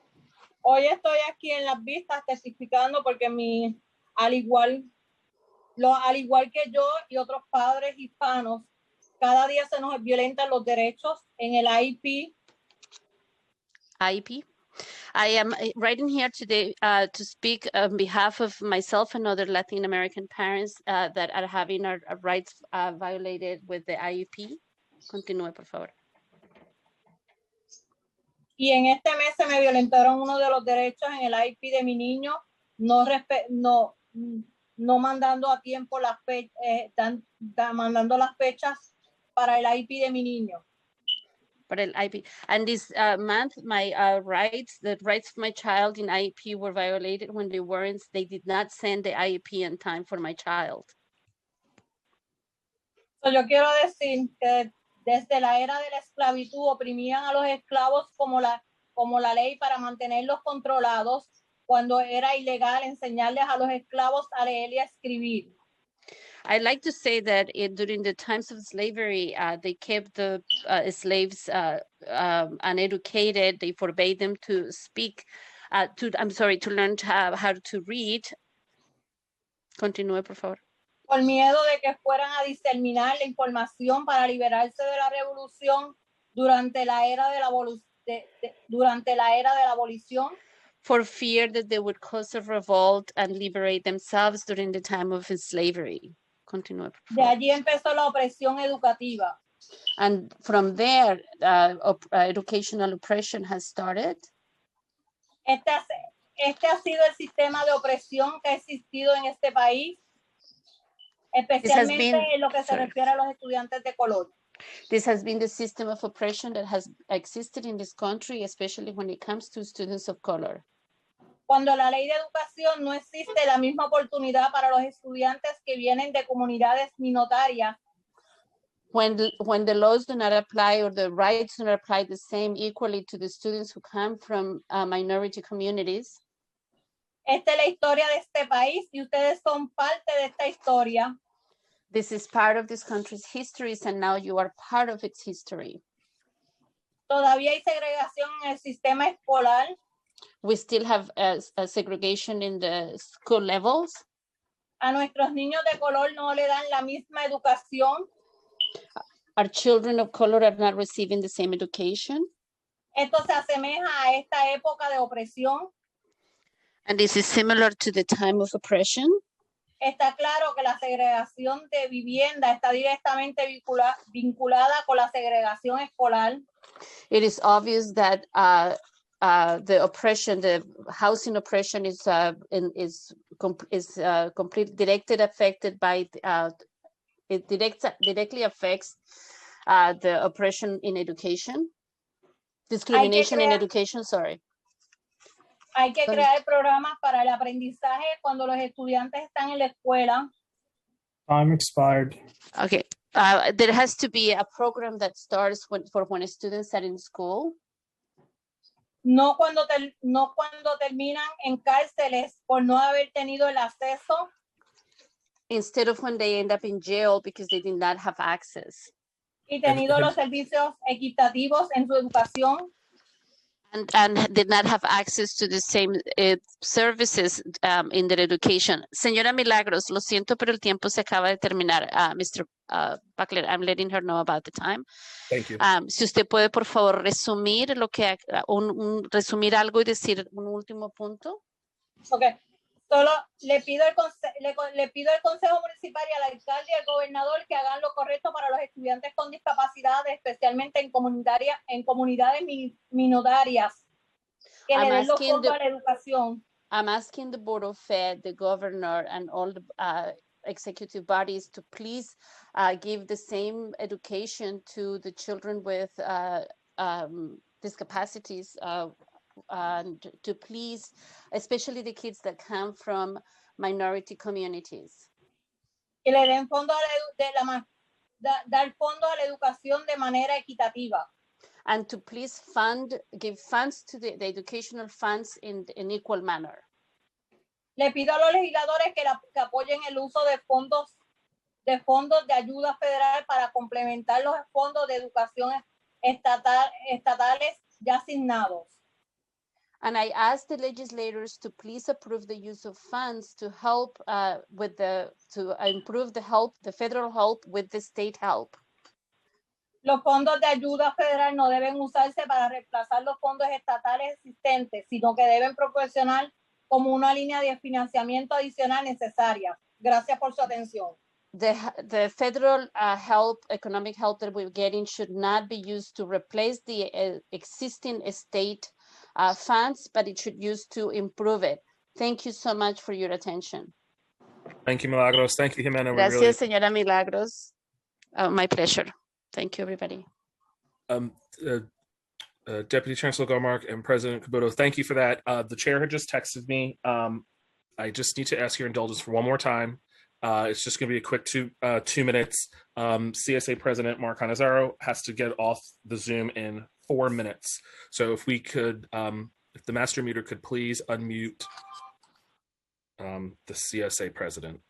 Hoy estoy aquí en las vistas testificando porque al igual que yo y otros padres hispanos, cada día se nos violentan los derechos en el IEP. IEP. I am writing here today to speak on behalf of myself and other Latin American parents that are having our rights violated with the IEP. Continúe, por favor. Y en este mes se me violentaron uno de los derechos en el IEP de mi niño, no mandando a tiempo las mandando las fechas para el IEP de mi niño. Para el IEP. And this month, my rights, the rights of my child in IEP were violated when they did not send the IEP in time for my child. So yo quiero decir que desde la era de la esclavitud oprimían a los esclavos como la ley para mantenerlos controlados, cuando era ilegal enseñarles a los esclavos a leer y a escribir. I like to say that during the times of slavery, they kept the slaves uneducated. They forbade them to speak, to learn how to read. Continúe, por favor. Por miedo de que fueran a diseminar la información para liberarse de la revolución durante la era de la abolición. For fear that they would cause a revolt and liberate themselves during the time of slavery. Continúe, por De favor. allí empezó la opresión educativa. And from there, educational oppression has started. Este ha sido el sistema de opresión que ha existido en este país, especialmente en lo que se refiere a los estudiantes de color. This has been the system of oppression that has existed in this country, especially when it comes to students of color. Cuando la ley de educación no existe la misma oportunidad para los estudiantes que vienen de comunidades minoritarias. When the laws do not apply or the rights do not apply the same equally to the students who come from minority communities. Esta es la historia de este país y ustedes son parte de esta historia. This is part of this country's histories, and now you are part of its history. Todavía hay segregación en el sistema escolar. We still have a segregation in the school levels. A nuestros niños de color no le dan la misma educación. Our children of color are not receiving the same education. Esto se asemeja a esta época de opresión. And this is similar to the time of oppression. Está claro que la segregación de vivienda está directamente vinculada con la segregación escolar. It is obvious that the oppression, the housing oppression, is completely directly affected by. It directly affects the oppression in education, discrimination in education. Sorry. Hay que crear programas para el aprendizaje cuando los estudiantes están en la escuela. Time expired. Okay. There has to be a program that starts when students are in school. No cuando terminan en cárceles por no haber tenido el acceso. Instead of when they end up in jail because they did not have access. Y tenido los servicios equitativos en su educación. And did not have access to the same services in their education. Señora Milagros, lo siento, pero el tiempo se acaba de terminar. Mr. Buckler, I'm letting her know about the time. Thank you. Si usted puede, por favor, resumir resumir algo y decir un último punto. Okay. Solo le pido al Consejo Municipal y al alcalde y al gobernador que hagan lo correcto para los estudiantes con discapacidad, especialmente en comunidades minoritarias, que le den los fondos a la educación. I'm asking the Board of Ed, the governor, and all the executive bodies to please give the same education to the children with discapacities, and to please, especially the kids that come from minority communities. Que le den fondo dar fondo a la educación de manera equitativa. And to please give funds to the educational funds in equal manner. Le pido a los legisladores que apoyen el uso de fondos de ayuda federal para complementar los fondos de educación estatales ya asignados. And I ask the legislators to please approve the use of funds to help to improve the federal help with the state help. Los fondos de ayuda federal no deben usarse para reemplazar los fondos estatales existentes, sino que deben proporcionar como una línea de financiamiento adicional necesaria. Gracias por su atención. The federal economic help that we're getting should not be used to replace the existing state funds, but it should use to improve it. Thank you so much for your attention. Thank you, Milagros. Thank you, Jimena. Gracias, señora Milagros. My pleasure. Thank you, everybody. Deputy Chancellor Goldmark and President Caboto, thank you for that. The chair had just texted me. I just need to ask your indulgence for one more time. It's just going to be a quick 2 minutes. CSA President Mark Cannizzaro has to get off the Zoom in 4 minutes. So if we could, if the master meter could please unmute the CSA President.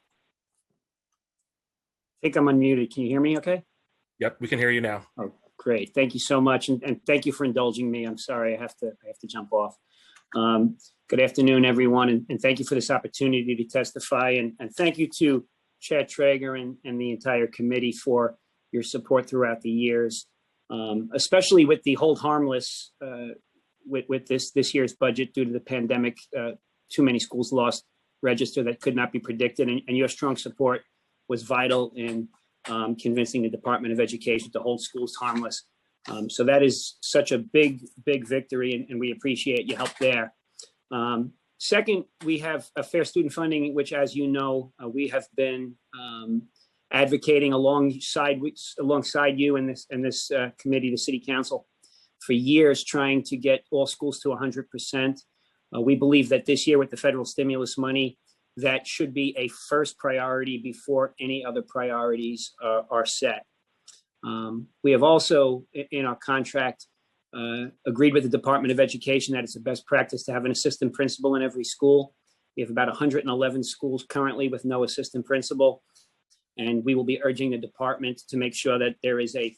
I think I'm unmuted. Can you hear me okay? Yep, we can hear you now. Oh, great. Thank you so much. And thank you for indulging me. I'm sorry, I have to jump off. Good afternoon, everyone. And thank you for this opportunity to testify. And thank you to Chair Traeger and the entire committee for your support throughout the years, especially with the hold harmless with this year's budget due to the pandemic. Too many schools lost register that could not be predicted. And your strong support was vital in convincing the Department of Education to hold schools harmless. So that is such a big victory, and we appreciate your help there. Second, we have a fair student funding, which, as you know, we have been advocating alongside you and this committee, the City Council, for years, trying to get all schools to 100%. We believe that this year, with the federal stimulus money, that should be a first priority before any other priorities are set. We have also, in our contract, agreed with the Department of Education that it's a best practice to have an assistant principal in every school. We have about 111 schools currently with no assistant principal, and we will be urging the department to make sure that there is an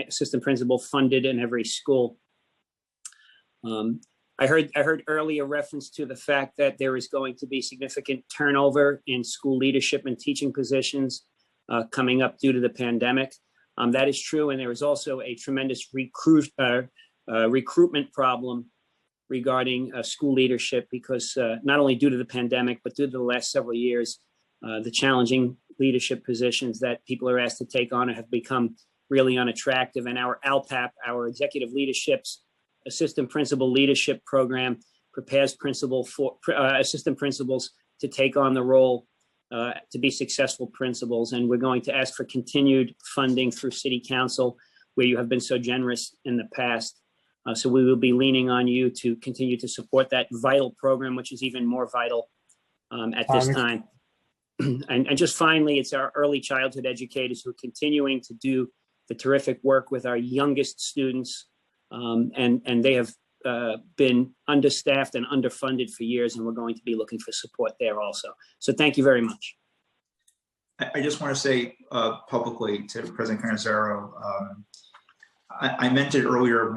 assistant principal funded in every school. I heard earlier reference to the fact that there is going to be significant turnover in school leadership and teaching positions coming up due to the pandemic. That is true, and there is also a tremendous recruitment problem regarding school leadership because not only due to the pandemic, but due to the last several years, the challenging leadership positions that people are asked to take on have become really unattractive. And our ALPAP, our Executive Leadership's Assistant Principal Leadership Program, prepares assistant principals to take on the role to be successful principals. And we're going to ask for continued funding through City Council, where you have been so generous in the past. So we will be leaning on you to continue to support that vital program, which is even more vital at this time. And just finally, it's our early childhood educators who are continuing to do the terrific work with our youngest students. And they have been understaffed and underfunded for years, and we're going to be looking for support there also. So thank you very much. I just want to say publicly to President Cannizzaro, I meant it earlier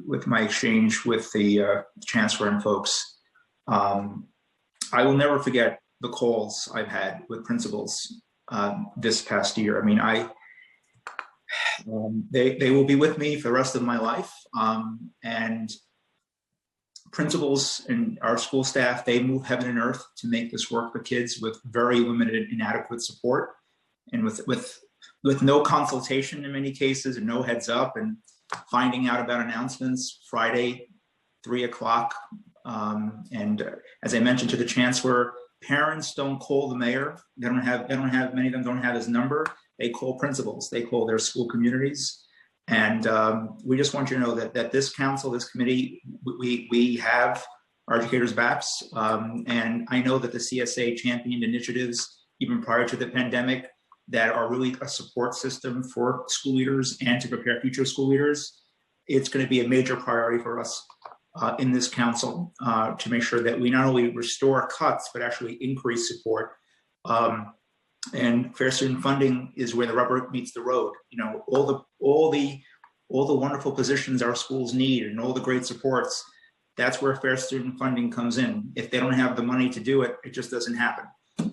with my exchange with the chancellor and folks. I will never forget the calls I've had with principals this past year. I mean, they will be with me for the rest of my life. And principals and our school staff, they move heaven and earth to make this work for kids with very limited, inadequate support, and with no consultation in many cases, and no heads up, and finding out about announcements Friday, 3 o'clock As I mentioned to the chancellor, parents don't call the mayor. Many of them don't have his number. They call principals. They call their school communities. And we just want you to know that this council, this committee, we have our educators' backs. And I know that the CSA championed initiatives even prior to the pandemic that are really a support system for school leaders and to prepare future school leaders. It's going to be a major priority for us in this council to make sure that we not only restore cuts, but actually increase support. And fair student funding is where the rubber meets the road. You know, all the wonderful positions our schools need and all the great supports, that's where fair student funding comes in. If they don't have the money to do it, it just doesn't happen.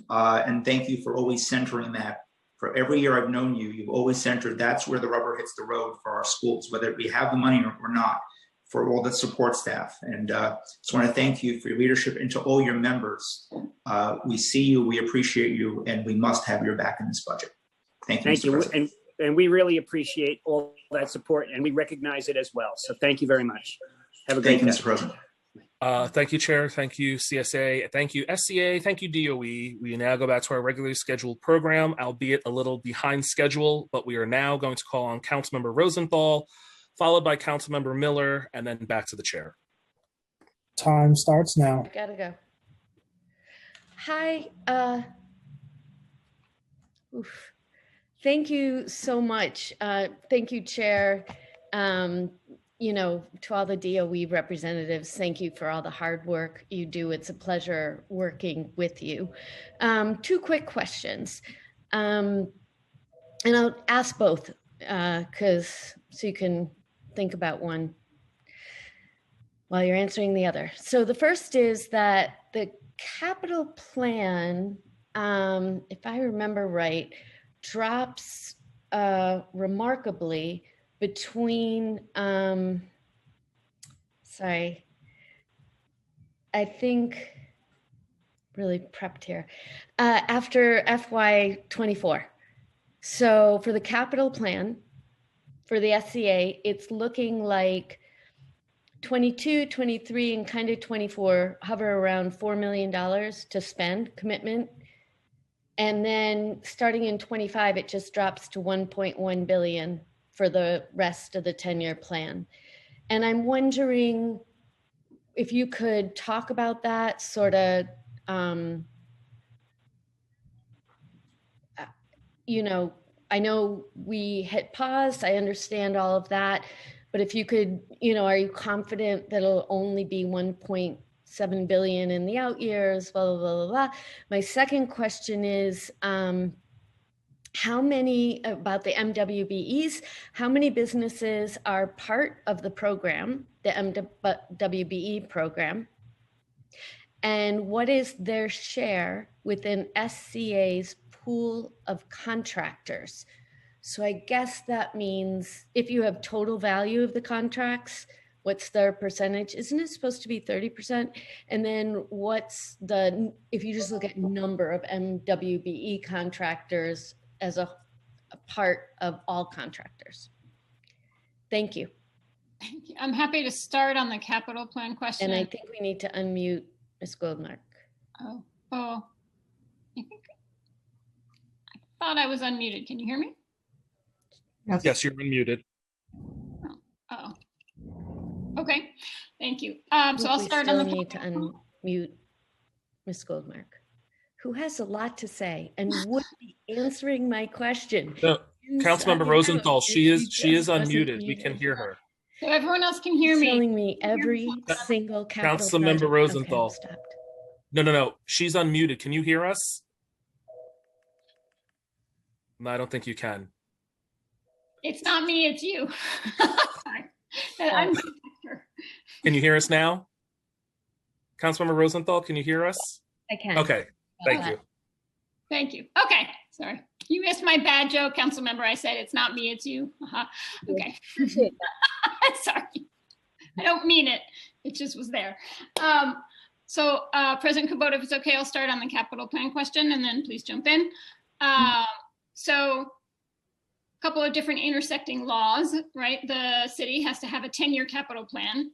And thank you for always centering that. For every year I've known you, you've always centered that's where the rubber hits the road for our schools, whether we have the money or not, for all the support staff. And just want to thank you for your leadership and to all your members. We see you, we appreciate you, and we must have your back in this budget. Thank you, Thank Mr. you. President. And we really appreciate all that support, and we recognize it as well. So thank you very much. Have a great Thank you, day. Mr. President. Thank you, Chair. Thank you, CSA. Thank you, SCA. Thank you, DOE. We now go back to our regularly scheduled program, albeit a little behind schedule, but we are now going to call on Councilmember Rosenthal, followed by Councilmember Miller, and then back to the chair. Time starts now. Gotta go. Hi. Thank you so much. Thank you, Chair. You know, to all the DOE representatives, thank you for all the hard work you do. It's a pleasure working with you. Two quick questions. And I'll ask both so you can think about one while you're answering the other. So the first is that the capital plan, if I remember right, drops remarkably between, sorry, I think, really prepped here, after FY24. So for the capital plan, for the SCA, it's looking like 22, 23, and kind of 24 hover around $4 million to spend commitment. And then starting in 25, it just drops to 1.1 billion for the rest of the 10-year plan. And I'm wondering if you could talk about that sort of, you know, I know we hit pause, I understand all of that, but if you could, you know, are you confident that it'll only be 1.7 billion in the out years, blah, blah, blah, blah. My second question is, how many, about the MWBEs, how many businesses are part of the program, the MWBE program? And what is their share within SCA's pool of contractors? So I guess that means if you have total value of the contracts, what's their percentage? Isn't it supposed to be 30%? And then what's the, if you just look at number of MWBE contractors as a part of all contractors? Thank you. Thank you. I'm happy to start on the capital plan question. And I think we need to unmute Ms. Goldmark. Oh, I thought I was unmuted. Can you hear me? Yes, you're unmuted. Oh, okay. Thank you. So I'll start on the. We need to unmute Ms. Goldmark, who has a lot to say and would be answering my question. No, Councilmember Rosenthal, she is unmuted. We can hear her. So everyone else can hear me. Telling me every single capital Councilmember Rosenthal. Okay, stopped. No. She's unmuted. Can you hear us? No, I don't think you can. It's not me, it's you. Sorry. I'm Can you hear us now? Councilmember Rosenthal, can you hear us? I can. Okay, thank you. Thank you. Okay, sorry. You missed my bad joke, council member. I said it's not me, it's you. Okay. Sorry. I don't mean it. It just was there. So President Kubota, if it's okay, I'll start on the capital plan question and then please jump in. So a couple of different intersecting laws, right? The city has to have a 10-year capital plan.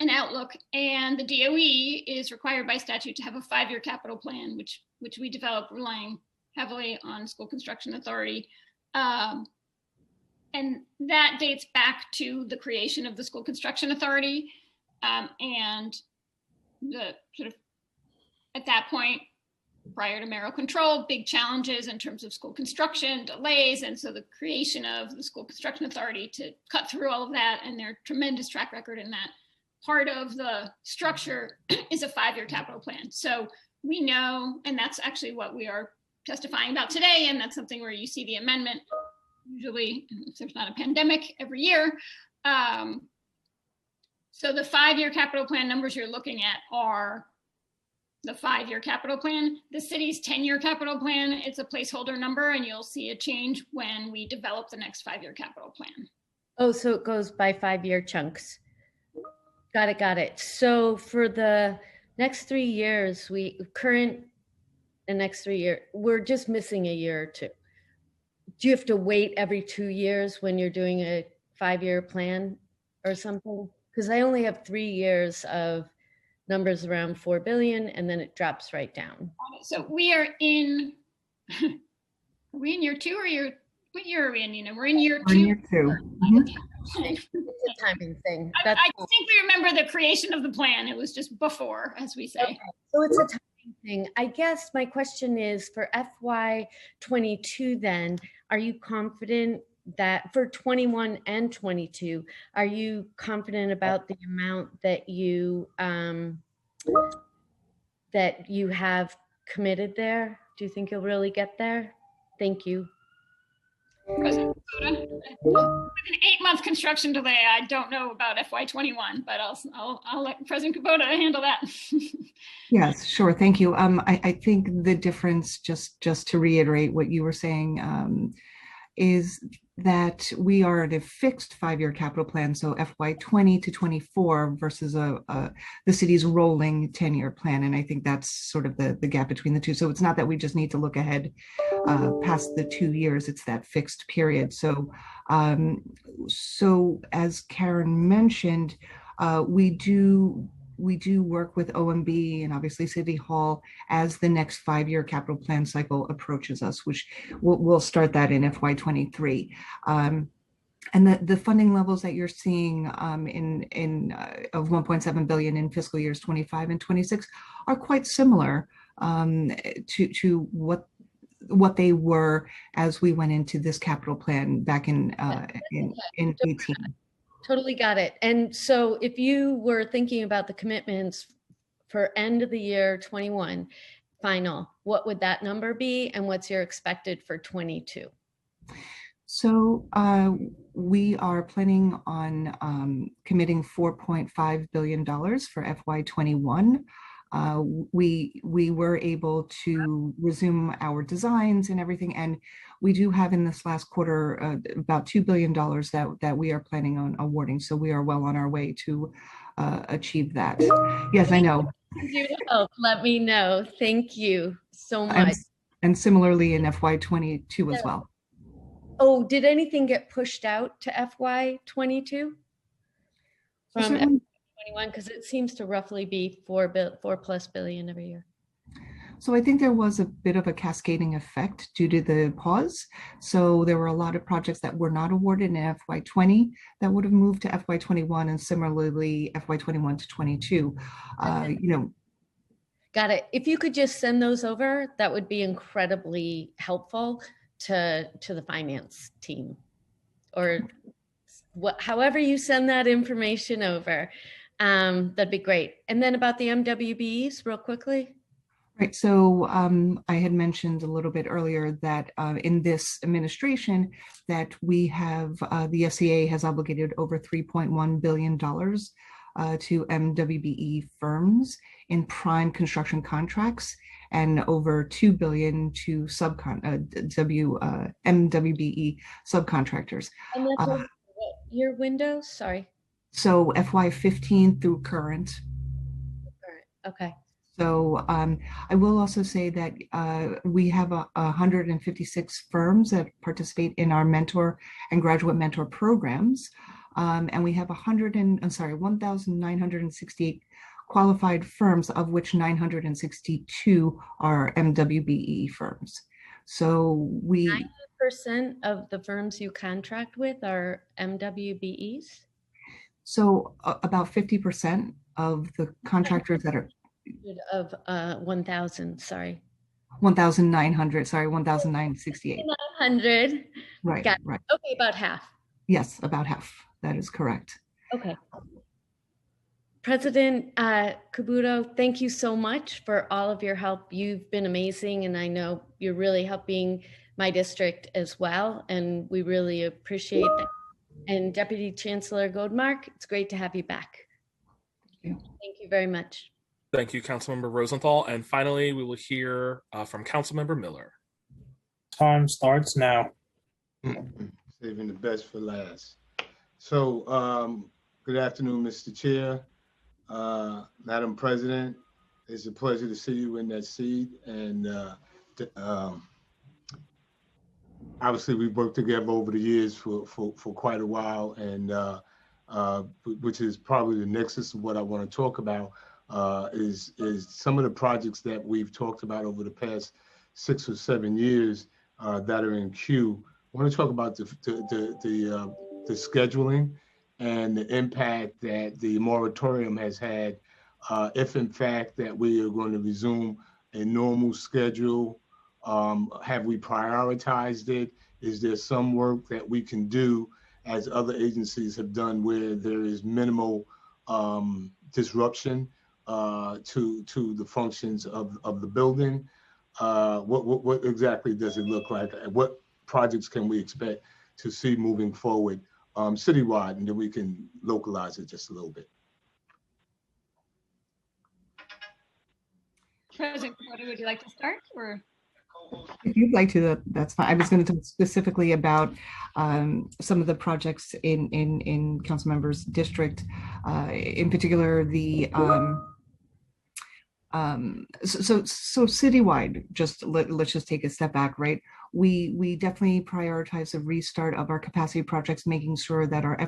an outlook, and the DOE is required by statute to have a 5-year capital plan, which we develop relying heavily on School Construction Authority. And that dates back to the creation of the School Construction Authority. And the sort of, at that point, prior to mayoral control, big challenges in terms of school construction, delays. And so the creation of the School Construction Authority to cut through all of that, and their tremendous track record in that. Part of the structure is a 5-year capital plan. So we know, and that's actually what we are testifying about today, and that's something where you see the amendment, usually if there's not a pandemic, every year. So the 5-year capital plan numbers you're looking at are the 5-year capital plan. The city's 10-year capital plan, it's a placeholder number, and you'll see a change when we develop the next 5-year capital plan. Oh, so it goes by 5-year chunks. Got it. So for the next 3 years, the next 3 years, we're just missing a year or two. Do you have to wait every 2 years when you're doing a 5-year plan or something? Because I only have 3 years of numbers around 4 billion, and then it drops right down. So we are in, are we in year 2 or what year are we in, Nina? We're in year 2. Year 2. It's a timing thing. I think we remember the creation of the plan. It was just before, as we say. Okay. So it's a timing thing. I guess my question is for FY22 then, are you confident that for 21 and 22, are you confident about the amount that you have committed there? Do you think you'll really get there? Thank you. President Kubota, with an 8-month construction delay, I don't know about FY21, but I'll let President Kubota handle that. Yes, sure. Thank you. I think the difference, just to reiterate what you were saying, is that we are at a fixed 5-year capital plan, so FY20 to 24 versus the city's rolling 10-year plan. And I think that's sort of the gap between the two. So it's not that we just need to look ahead past the 2 years, it's that fixed period. So, so as Karen mentioned, we do work with OMB and obviously City Hall as the next 5-year capital plan cycle approaches us, which we'll start that in FY23. And the funding levels that you're seeing of 1.7 billion in fiscal years 25 and 26 are quite similar to what they were as we went into this capital plan back in 18. Totally got it. And so if you were thinking about the commitments for end of the year 21 final, what would that number be? And what's your expected for 22? So we are planning on committing $4.5 billion for FY21. We were able to resume our designs and everything, and we do have in this last quarter about $2 billion that we are planning on awarding. So we are well on our way to achieve that. Yes, I know. Let me know. Thank you so much. And similarly in FY22 as well. Oh, did anything get pushed out to FY22 from FY21? Because it seems to roughly be 4+ billion every year. So I think there was a bit of a cascading effect due to the pause. So there were a lot of projects that were not awarded in FY20 that would have moved to FY21, and similarly FY21 to 22. Got it. If you could just send those over, that would be incredibly helpful to the finance team, or however you send that information over. That'd be great. And then about the MWBEs real quickly. Right. So I had mentioned a little bit earlier that in this administration that we have the SCA has obligated over $3.1 billion to MWBE firms in prime construction contracts, and over $2 billion to MWBE subcontractors. And that's over what year window? Sorry. So FY15 through current. Okay. So I will also say that we have 156 firms that participate in our mentor and graduate mentor programs. And we have 1,968 qualified firms, of which 962 are MWBE firms. So we 90% of the firms you contract with are MWBEs? About 50% of the contractors that are of 1,000, sorry. 1,900, sorry, 1,968. 900. Right, Got it. right. Okay, about half. Yes, about half. That is correct. Okay. President Cabuto, thank you so much for all of your help. You've been amazing, and I know you're really helping my district as well, and we really appreciate that. And Deputy Chancellor Goldmark, it's great to have you back. Thank you very much. Thank you, Councilmember Rosenthal. And finally, we will hear from Councilmember Miller. Time starts now. Saving the best for last. So, good afternoon, Mr. Chair, Madam President. It's a pleasure to see you in that seat. And obviously, we've worked together over the years for quite a while, and which is probably the nexus of what I want to talk about. Is some of the projects that we've talked about over the past 6 or 7 years that are in queue. I want to talk about the scheduling and the impact that the moratorium has had. If in fact that we are going to resume a normal schedule, have we prioritized it? Is there some work that we can do as other agencies have done where there is minimal disruption to the functions of the building? What exactly does it look like? What projects can we expect to see moving forward citywide, and then we can localize it just a little bit? President, would you like to start, or? If you'd like to, that's fine. I was going to talk specifically about some of the projects in Councilmember's district, in particular the so citywide. Let's just take a step back, right? We definitely prioritize the restart of our capacity projects, making sure that our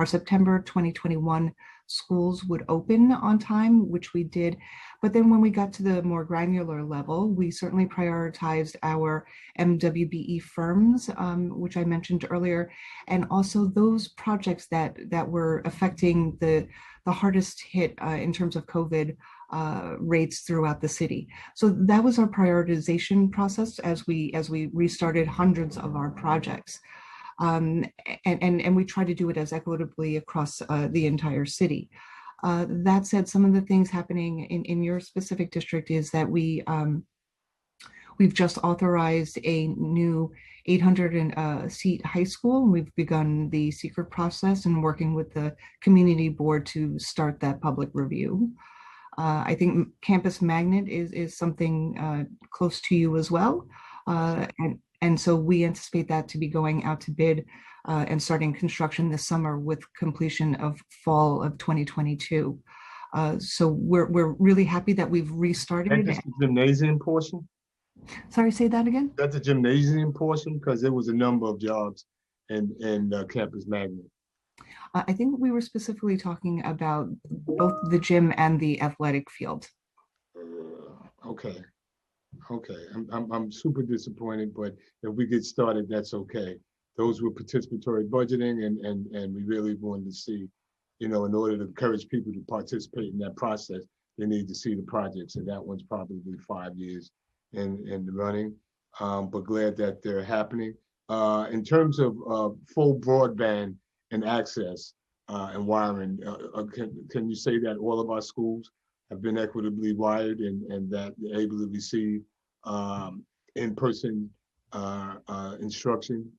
September 2021 schools would open on time, which we did. But then when we got to the more granular level, we certainly prioritized our MWBE firms, which I mentioned earlier, and also those projects that were affecting the hardest hit in terms of COVID rates throughout the city. So that was our prioritization process as we restarted hundreds of our projects. And we try to do it as equitably across the entire city. That said, some of the things happening in your specific district is that we've just authorized a new 800-seat high school. We've begun the secret process and working with the community board to start that public review. I think Campus Magnet is something close to you as well. And so we anticipate that to be going out to bid and starting construction this summer with completion of fall of 2022. So we're really happy that we've restarted. That's the gymnasium portion? Sorry, say that again? That's the gymnasium portion, because there was a number of jobs in Campus Magnet. I think we were specifically talking about both the gym and the athletic field. Okay. I'm super disappointed, but if we get started, that's okay. Those were participatory budgeting, and we really wanted to see, in order to encourage people to participate in that process, they need to see the projects, and that one's probably 5 years in the running, but glad that they're happening. In terms of full broadband and access and wiring, can you say that all of our schools have been equitably wired and that they're able to receive in-person instruction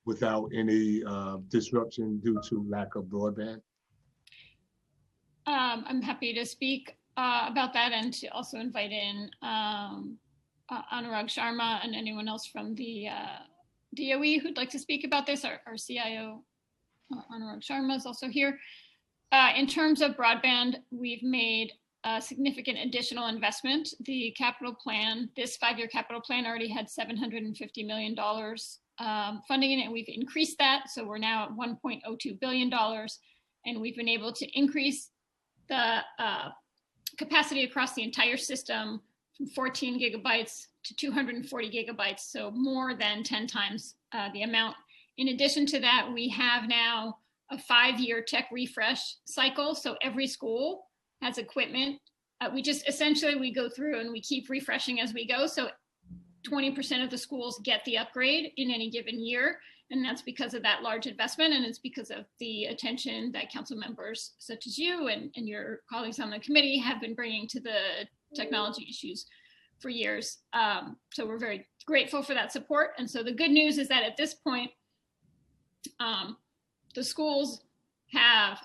without any disruption due to lack of broadband? I'm happy to speak about that, and to also invite in Anurag Sharma and anyone else from the DOE who'd like to speak about this. Our CIO, Anurag Sharma, is also here. In terms of broadband, we've made a significant additional investment. The capital plan, this 5-year capital plan, already had $750 million funding in it, and we've increased that. So we're now at $1.02 billion, and we've been able to increase the capacity across the entire system from 14 gigabytes to 240 gigabytes, so more than 10 times the amount. In addition to that, we have now a 5-year tech refresh cycle. So every school has equipment. We just essentially, we go through and we keep refreshing as we go. So 20% of the schools get the upgrade in any given year. And that's because of that large investment. And it's because of the attention that council members such as you and your colleagues on the committee have been bringing to the technology issues for years. So we're very grateful for that support. And so the good news is that at this point, the schools have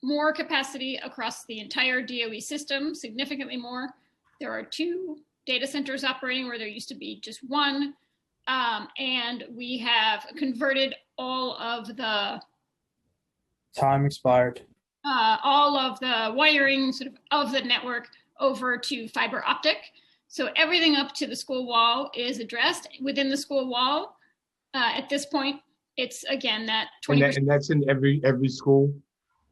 more capacity across the entire DOE system, significantly more. There are 2 data centers operating where there used to be just 1. And we have converted all of the Time expired. all of the wiring of the network over to fiber optic. So everything up to the school wall is addressed. Within the school wall, at this point, it's again that 20%. And that's in every school?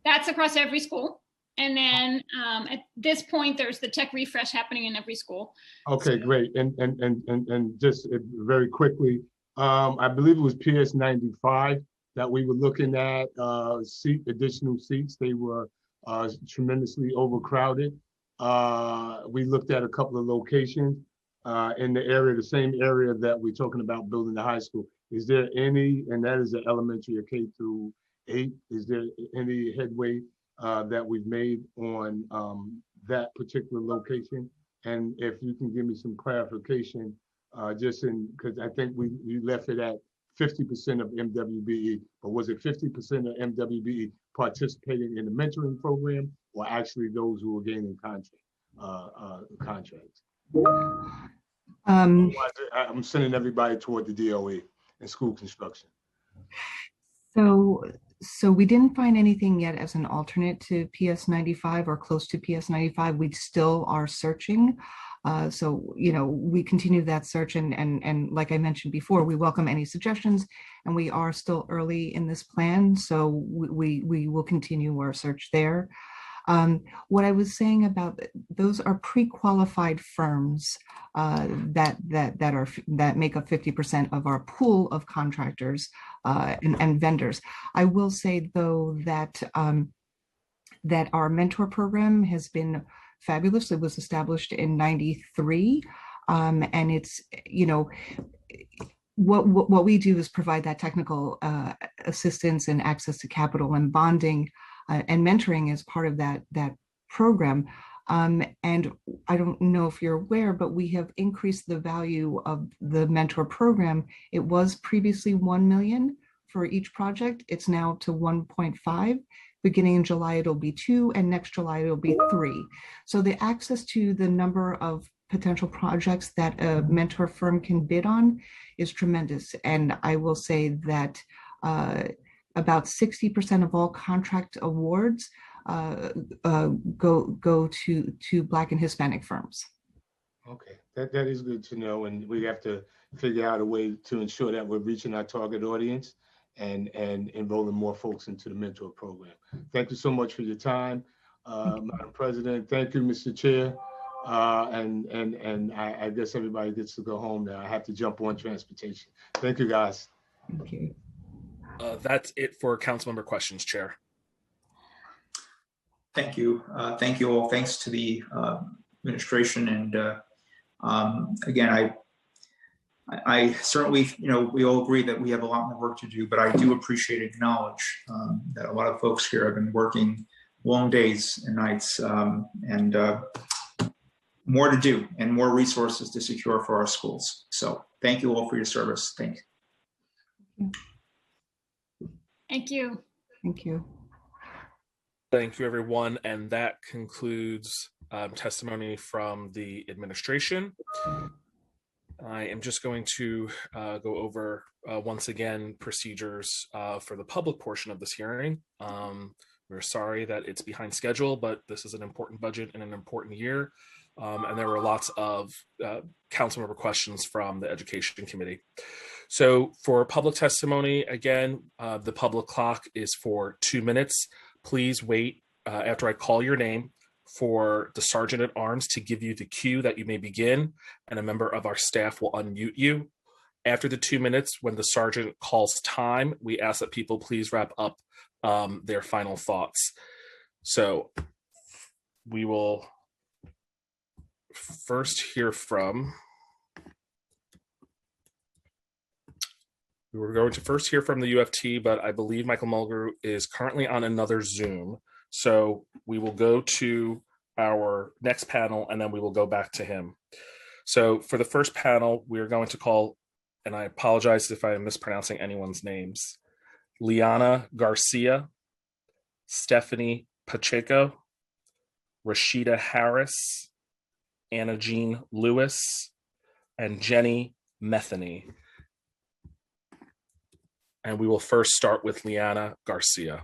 That's across every school. And then at this point, there's the tech refresh happening in every school. Okay, great. And just very quickly, I believe it was PS 95 that we were looking at additional seats. They were tremendously overcrowded. We looked at a couple of locations in the area, the same area that we're talking about building the high school. Is there any, and that is the elementary or K through 8, is there any headway that we've made on that particular location? And if you can give me some clarification, because I think we left it at 50% of MWBE, but was it 50% of MWBE participating in the mentoring program, or actually those who were gaining contracts? I'm sending everybody toward the DOE and school construction. So we didn't find anything yet as an alternate to PS 95 or close to PS 95. We still are searching. So, we continue that search, and like I mentioned before, we welcome any suggestions, and we are still early in this plan. So we will continue our search there. What I was saying about those are pre-qualified firms that make up 50% of our pool of contractors and vendors. I will say though that that our mentor program has been fabulous. It was established in '93, and it's what we do is provide that technical assistance and access to capital and bonding. And mentoring is part of that program. And I don't know if you're aware, but we have increased the value of the mentor program. It was previously 1 million for each project. It's now to 1.5. Beginning in July, it'll be 2, and next July, it'll be 3. So the access to the number of potential projects that a mentor firm can bid on is tremendous. And I will say that about 60% of all contract awards go to Black and Hispanic firms. Okay, that is good to know, and we have to figure out a way to ensure that we're reaching our target audience and enrolling more folks into the mentor program. Thank you so much for your time, Madam President. Thank you, Mr. Chair. And I guess everybody gets to go home now. I have to jump on transportation. Thank you, guys. Thank you. That's it for council member questions, Chair. Thank you. Thank you all. Thanks to the administration. And again, I certainly, we all agree that we have a lot more work to do, but I do appreciate and acknowledge that a lot of folks here have been working long days and nights, and more to do and more resources to secure for our schools. So thank you all for your service. Thank you. Thank you. Thank you. Thank you, everyone. And that concludes testimony from the administration. I am just going to go over once again procedures for the public portion of this hearing. We're sorry that it's behind schedule, but this is an important budget and an important year. And there were lots of council member questions from the Education Committee. So for public testimony, again, the public clock is for 2 minutes. Please wait after I call your name for the Sergeant at Arms to give you the cue that you may begin, and a member of our staff will unmute you. After the 2 minutes, when the Sergeant calls time, we ask that people please wrap up their final thoughts. So we will first hear from, we were going to first hear from the UFT, but I believe Michael Mulgrew is currently on another Zoom. So we will go to our next panel and then we will go back to him. So for the first panel, we're going to call, and I apologize if I am mispronouncing anyone's names, Liana Garcia, Stephanie Pacheco, Rashida Harris, Anna Jean Lewis, and Jenny Metheny. And we will first start with Liana Garcia.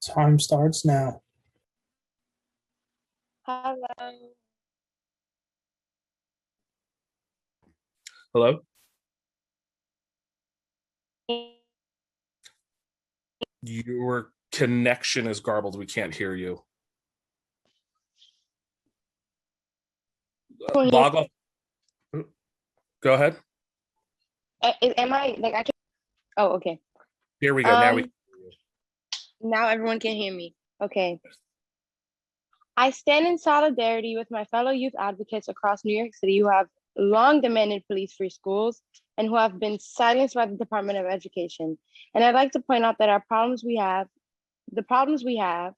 Time starts now. Hello. Hello? Your connection is garbled. We can't hear you. Log off. Go ahead. Am I like I can? Oh, okay. Here we go. Now we. Now everyone can hear me. Okay. I stand in solidarity with my fellow youth advocates across New York City who have long demanded police-free schools and who have been silenced by the Department of Education. And I'd like to point out that the problems we have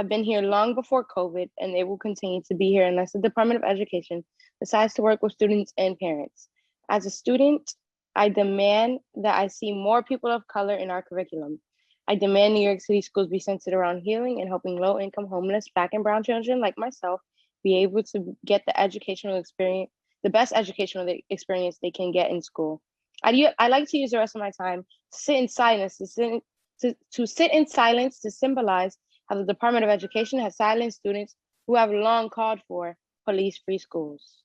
been here long before COVID, and they will continue to be here unless the Department of Education decides to work with students and parents. As a student, I demand that I see more people of color in our curriculum. I demand New York City schools be centered around healing and helping low-income, homeless, Black and brown children like myself be able to get the educational experience, the best educational experience they can get in school. I like to use the rest of my time to sit in silence, to sit in silence to symbolize how the Department of Education has silenced students who have long called for police-free schools.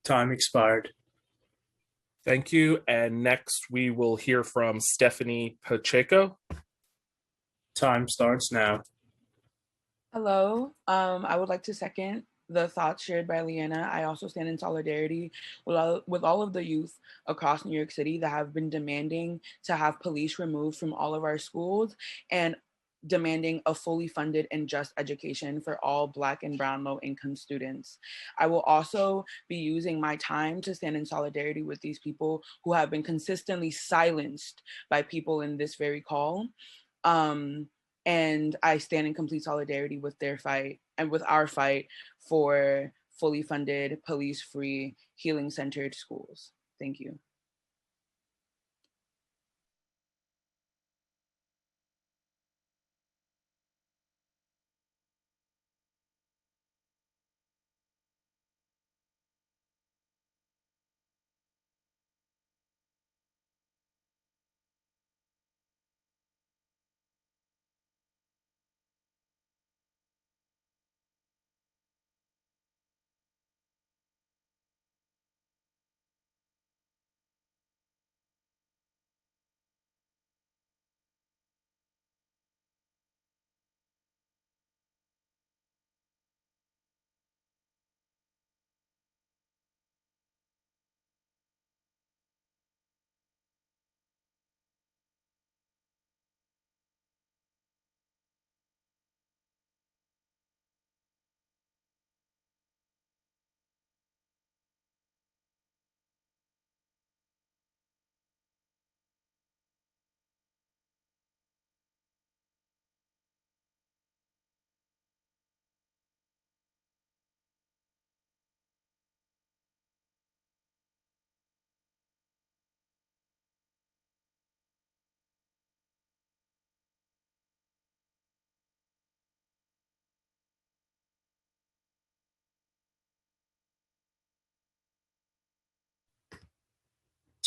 Time expired. Thank you. And next we will hear from Stephanie Pacheco. Time starts now. Hello. I would like to second the thoughts shared by Leanna. I also stand in solidarity with all of the youth across New York City that have been demanding to have police removed from all of our schools and demanding a fully funded and just education for all Black and brown low-income students. I will also be using my time to stand in solidarity with these people who have been consistently silenced by people in this very call. And I stand in complete solidarity with their fight and with our fight for fully funded, police-free, healing-centered schools. Thank you.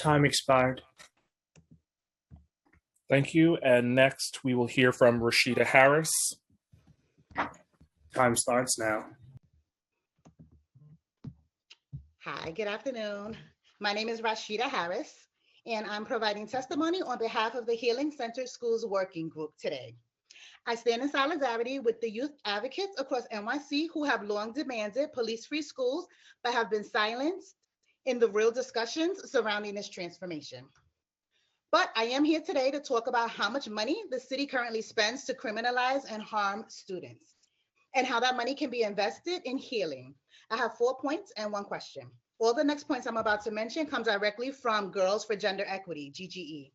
Time expired. Thank you. And next, we will hear from Rashida Harris. Time starts now. Hi, good afternoon. My name is Rashida Harris, and I'm providing testimony on behalf of the Healing Center Schools Working Group today. I stand in solidarity with the youth advocates across NYC who have long demanded police-free schools, but have been silenced in the real discussions surrounding this transformation. But I am here today to talk about how much money the city currently spends to criminalize and harm students, and how that money can be invested in healing. I have 4 points and 1 question. All the next points I'm about to mention come directly from Girls for Gender Equity, GGE.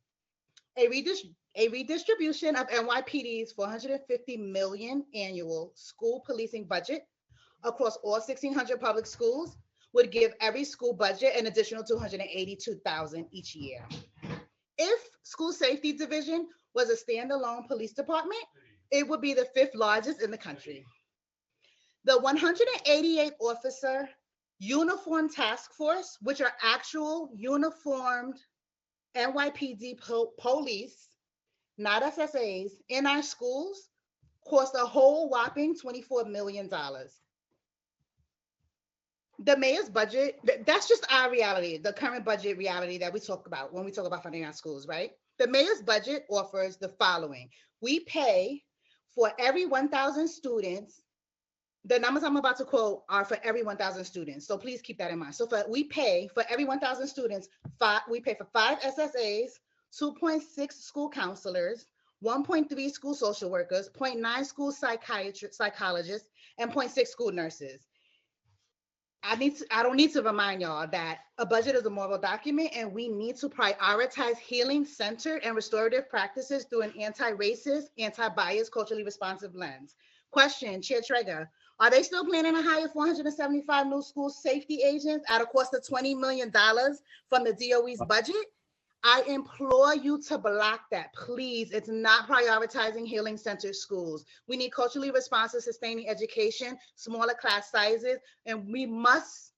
A redistribution of NYPD's $450 million annual school policing budget across all 1,600 public schools would give every school budget an additional $282,000 each year. If School Safety Division was a standalone police department, it would be the 5th largest in the country. The 188 officer uniform task force, which are actual uniformed NYPD police, not SSAs, in our schools, cost a whole whopping $24 million. The mayor's budget, that's just our reality, the current budget reality that we talk about when we talk about funding our schools, right? The mayor's budget offers the following. We pay for every 1,000 students. The numbers I'm about to quote are for every 1,000 students. So please keep that in mind. So we pay for every 1,000 students, we pay for 5 SSAs, 2.6 school counselors, 1.3 school social workers, 0.9 school psychologists, and 0.6 school nurses. I don't need to remind y'all that a budget is a moral document, and we need to prioritize healing, centered, and restorative practices through an anti-racist, anti-biased, culturally responsive lens. Question, Chair Traeger, are they still planning to hire 475 new school safety agents at a cost of $20 million from the DOE's budget? I implore you to block that, please. It's not prioritizing healing center schools. We need culturally responsive, sustaining education, smaller class sizes, and we must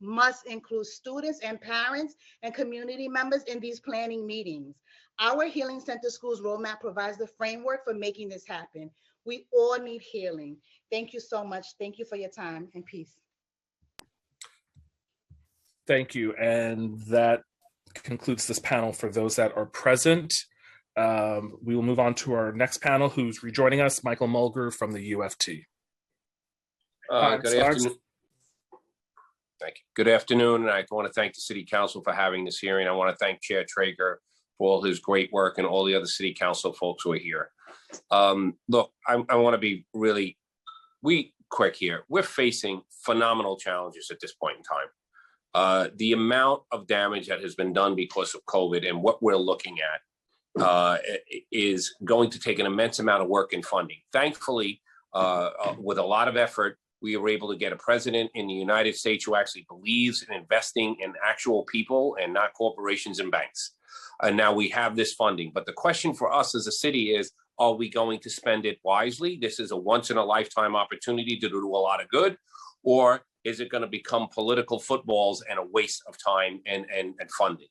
include students and parents and community members in these planning meetings. Our Healing Center Schools roadmap provides the framework for making this happen. We all need healing. Thank you so much. Thank you for your time, and peace. Thank you. And that concludes this panel for those that are present. We will move on to our next panel, who's rejoining us, Michael Mulger from the UFT. Good afternoon. Thank you. Good afternoon, and I want to thank the City Council for having this hearing. I want to thank Chair Traeger for all his great work and all the other City Council folks who are here. Look, I want to be really quick here. We're facing phenomenal challenges at this point in time. The amount of damage that has been done because of COVID and what we're looking at is going to take an immense amount of work and funding. Thankfully, with a lot of effort, we were able to get a president in the United States who actually believes in investing in actual people and not corporations and banks. And now we have this funding. But the question for us as a city is, are we going to spend it wisely? This is a once in a lifetime opportunity to do a lot of good, or is it going to become political footballs and a waste of time and funding?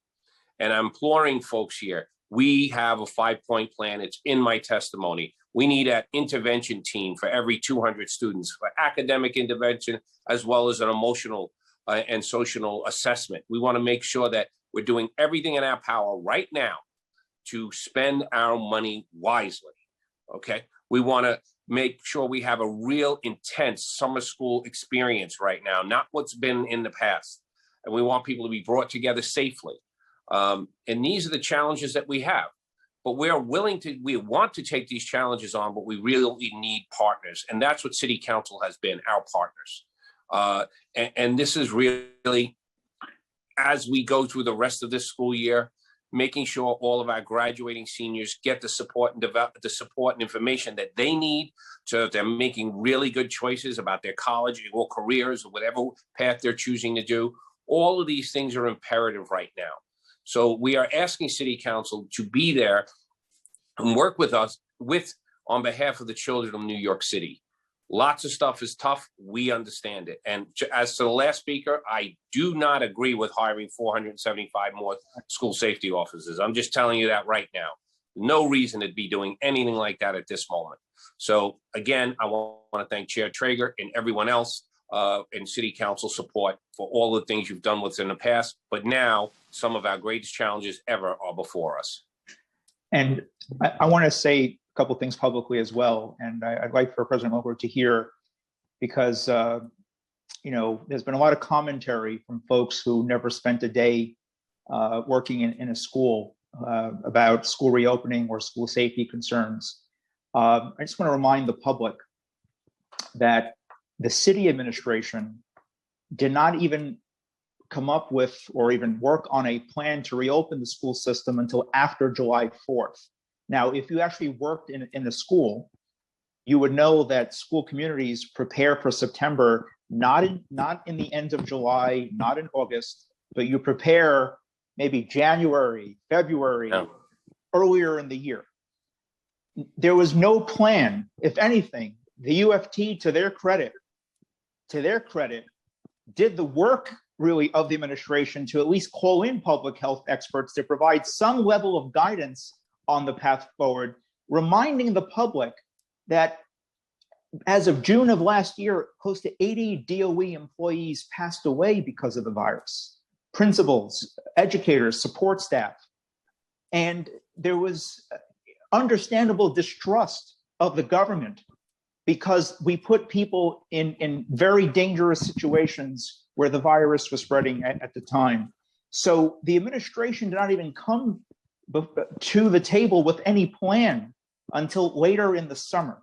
And I'm imploring folks here, we have a 5-point plan. It's in my testimony. We need an intervention team for every 200 students for academic intervention, as well as an emotional and social assessment. We want to make sure that we're doing everything in our power right now to spend our money wisely, okay? We want to make sure we have a real intense summer school experience right now, not what's been in the past. And we want people to be brought together safely. And these are the challenges that we have. But we want to take these challenges on, but we really need partners. And that's what City Council has been, our partners. And this is really, as we go through the rest of this school year, making sure all of our graduating seniors get the support and the support and information that they need so that they're making really good choices about their college or careers or whatever path they're choosing to do. All of these things are imperative right now. So we are asking City Council to be there and work with us on behalf of the children of New York City. Lots of stuff is tough. We understand it. And as to the last speaker, I do not agree with hiring 475 more school safety officers. I'm just telling you that right now. No reason to be doing anything like that at this moment. So again, I want to thank Chair Traeger and everyone else in City Council support for all the things you've done with us in the past. But now some of our greatest challenges ever are before us. And I want to say a couple things publicly as well. And I'd like for President Mulgrew to hear, because you know, there's been a lot of commentary from folks who never spent a day working in a school about school reopening or school safety concerns. I just want to remind the public that the city administration did not even come up with or even work on a plan to reopen the school system until after July 4th. Now, if you actually worked in the school, you would know that school communities prepare for September, not in the end of July, not in August, but you prepare maybe January, February, earlier in the year. There was no plan. If anything, the UFT, to their credit, did the work really of the administration to at least call in public health experts to provide some level of guidance on the path forward, reminding the public that as of June of last year, close to 80 DOE employees passed away because of the virus. Principals, educators, support staff. And there was understandable distrust of the government because we put people in very dangerous situations where the virus was spreading at the time. So the administration did not even come to the table with any plan until later in the summer.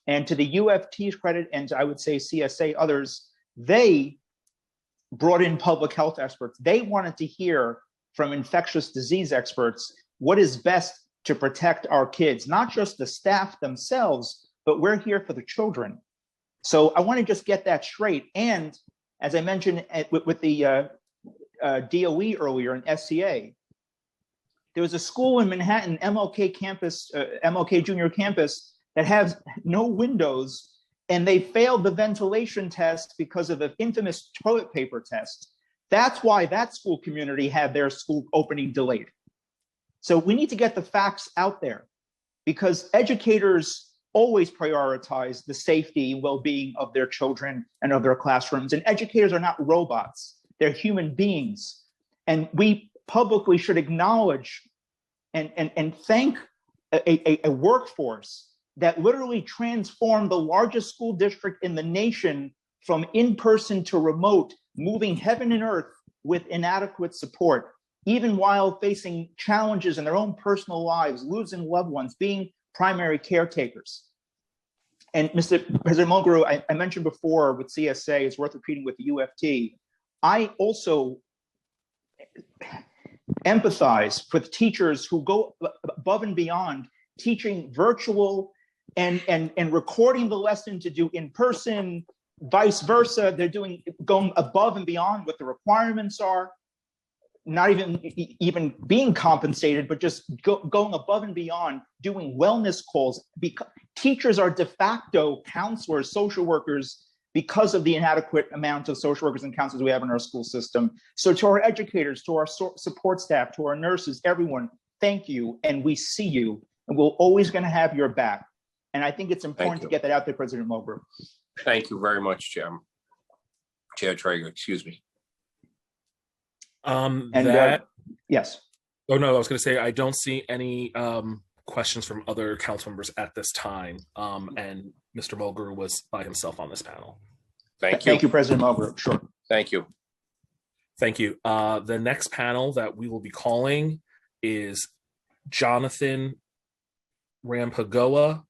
And to the UFT's credit, and I would say CSA, others, they brought in public health experts. They wanted to hear from infectious disease experts what is best to protect our kids, not just the staff themselves, but we're here for the children. So I want to just get that straight. And as I mentioned with the DOE earlier in SCA, there was a school in Manhattan, MLK campus, MLK Junior Campus, that has no windows, and they failed the ventilation test because of the infamous toilet paper test. That's why that school community had their school opening delayed. So we need to get the facts out there, because educators always prioritize the safety and well-being of their children and of their classrooms. And educators are not robots, they're human beings. And we publicly should acknowledge and thank a workforce that literally transformed the largest school district in the nation from in-person to remote, moving heaven and earth with inadequate support, even while facing challenges in their own personal lives, losing loved ones, being primary caretakers. And Mr. President Mulgrew, I mentioned before with CSA, it's worth repeating with the UFT, I also empathize with teachers who go above and beyond teaching virtual and recording the lesson to do in person, vice versa. They're going above and beyond what the requirements are, not even being compensated, but just going above and beyond, doing wellness calls. Because teachers are de facto counselors, social workers, because of the inadequate amount of social workers and counselors we have in our school system. So to our educators, to our support staff, to our nurses, everyone, thank you, and we see you, and we're always going to have your back. And I think it's important to get that out there, President Mulgrew. Thank you very much, Chair Traeger, excuse me. Yes. Oh, no, I was going to say, I don't see any questions from other council members at this time. And Mr. Mulgrew was by himself on this panel. Thank you. Thank you, President Mulgrew. Sure. Thank you. Thank you. The next panel that we will be calling is Jonathan Rampagoa,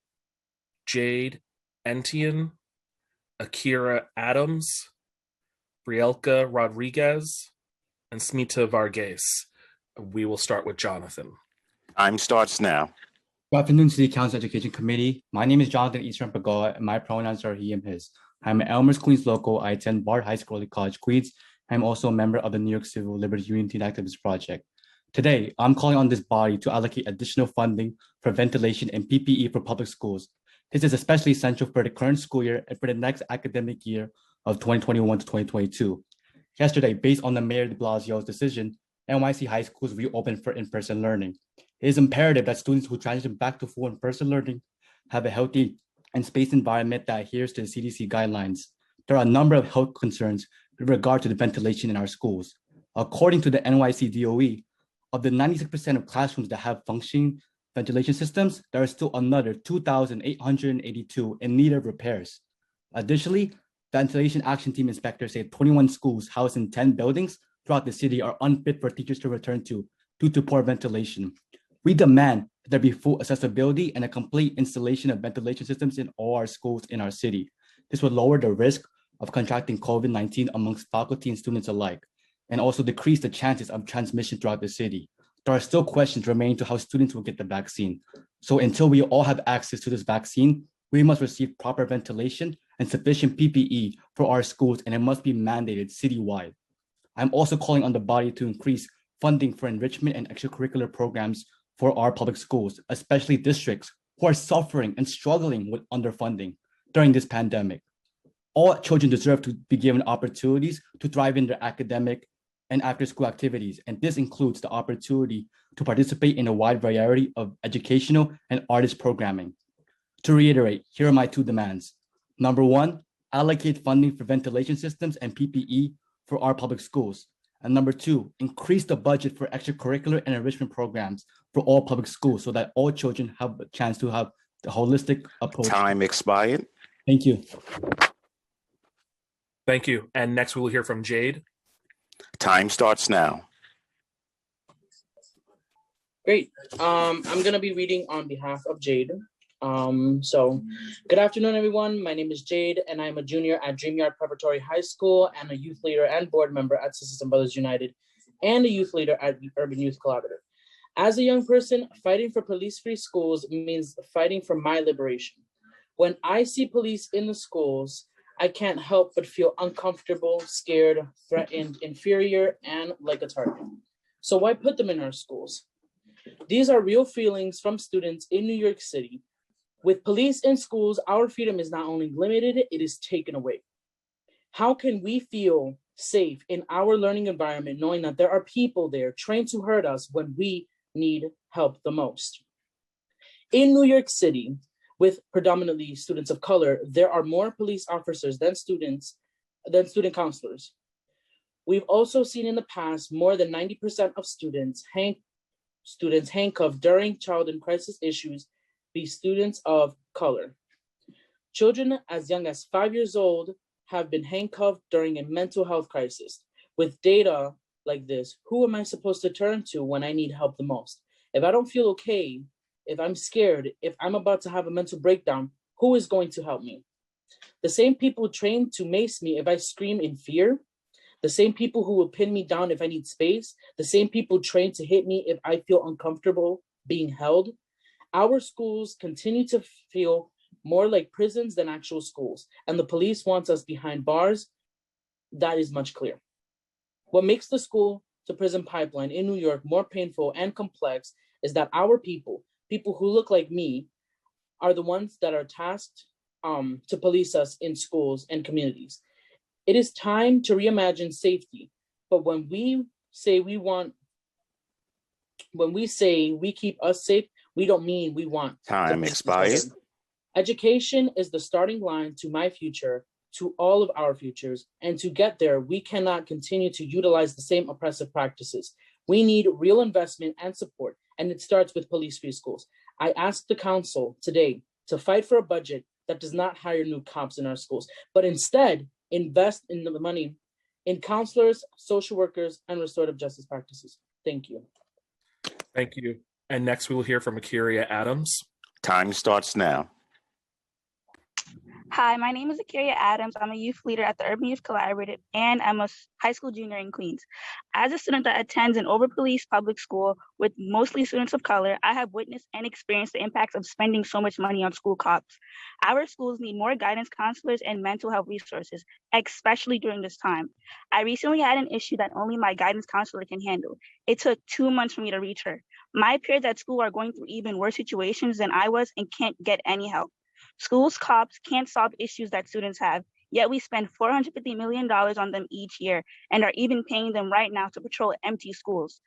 Jade Entian, Akira Adams, Brielka Rodriguez, and Smita Varghese. We will start with Jonathan. Time starts now. Good afternoon, City Council Education Committee. My name is Jonathan Eastern Pagoa, and my pronouns are he and his. I'm an Elmhurst, Queens local. I attend Bard High School, College, Queens. I'm also a member of the New York Civil Liberties Unity and Activist Project. Today, I'm calling on this body to allocate additional funding for ventilation and PPE for public schools. This is especially essential for the current school year and for the next academic year of 2021 to 2022. Yesterday, based on the Mayor de Blasio's decision, NYC high schools reopened for in-person learning. It is imperative that students who transition back to full in-person learning have a healthy and spaced environment that adheres to the CDC guidelines. There are a number of health concerns with regard to the ventilation in our schools. According to the NYC DOE, of the 96% of classrooms that have functioning ventilation systems, there are still another 2,882 in need of repairs. Additionally, Ventilation Action Team inspectors say 21 schools housed in 10 buildings throughout the city are unfit for teachers to return to due to poor ventilation. We demand that there be full accessibility and a complete installation of ventilation systems in all our schools in our city. This would lower the risk of contracting COVID-19 amongst faculty and students alike, and also decrease the chances of transmission throughout the city. There are still questions remaining to how students will get the vaccine. So until we all have access to this vaccine, we must receive proper ventilation and sufficient PPE for our schools, and it must be mandated citywide. I'm also calling on the body to increase funding for enrichment and extracurricular programs for our public schools, especially districts who are suffering and struggling with underfunding during this pandemic. All children deserve to be given opportunities to thrive in their academic and after-school activities, and this includes the opportunity to participate in a wide variety of educational and artist programming. To reiterate, here are my two demands. Number one, allocate funding for ventilation systems and PPE for our public schools. And number two, increase the budget for extracurricular and enrichment programs for all public schools so that all children have a chance to have the holistic approach. Time expired. Thank you. Thank you. And next we will hear from Jade. Time starts now. Great. I'm going to be reading on behalf of Jade. Good afternoon, everyone. My name is Jade, and I'm a junior at Dreamyard Preparatory High School and a youth leader and board member at Sisters and Brothers United and a youth leader at Urban Youth Collaborative. As a young person, fighting for police-free schools means fighting for my liberation. When I see police in the schools, I can't help but feel uncomfortable, scared, threatened, inferior, and like a target. So why put them in our schools? These are real feelings from students in New York City. With police in schools, our freedom is not only limited, it is taken away. How can we feel safe in our learning environment knowing that there are people there trained to hurt us when we need help the most? In New York City, with predominantly students of color, there are more police officers than student counselors. We've also seen in the past more than 90% of students handcuffed during child and crisis issues be students of color. Children as young as 5 years old have been handcuffed during a mental health crisis. With data like this, who am I supposed to turn to when I need help the most? If I don't feel okay, if I'm scared, if I'm about to have a mental breakdown, who is going to help me? The same people trained to mace me if I scream in fear, the same people who will pin me down if I need space, the same people trained to hit me if I feel uncomfortable being held. Our schools continue to feel more like prisons than actual schools, and the police wants us behind bars. That is much clear. What makes the school to prison pipeline in New York more painful and complex is that our people who look like me, are the ones that are tasked to police us in schools and communities. It is time to reimagine safety, but when we say we keep us safe, we don't mean we want. Time expired. Education is the starting line to my future, to all of our futures, and to get there, we cannot continue to utilize the same oppressive practices. We need real investment and support, and it starts with police-free schools. I ask the council today to fight for a budget that does not hire new cops in our schools, but instead invest in the money in counselors, social workers, and restorative justice practices. Thank you. Thank you. And next we will hear from Akiria Adams. Time starts now. Hi, my name is Akiria Adams. I'm a youth leader at the Urban Youth Collaborative, and I'm a high school junior in Queens. As a student that attends an over-policed public school with mostly students of color, I have witnessed and experienced the impacts of spending so much money on school cops. Our schools need more guidance counselors and mental health resources, especially during this time. I recently had an issue that only my guidance counselor can handle. It took 2 months for me to reach her. My peers at school are going through even worse situations than I was and can't get any help. Schools cops can't solve issues that students have, yet we spend $450 million on them each year and are even paying them right now to patrol empty schools.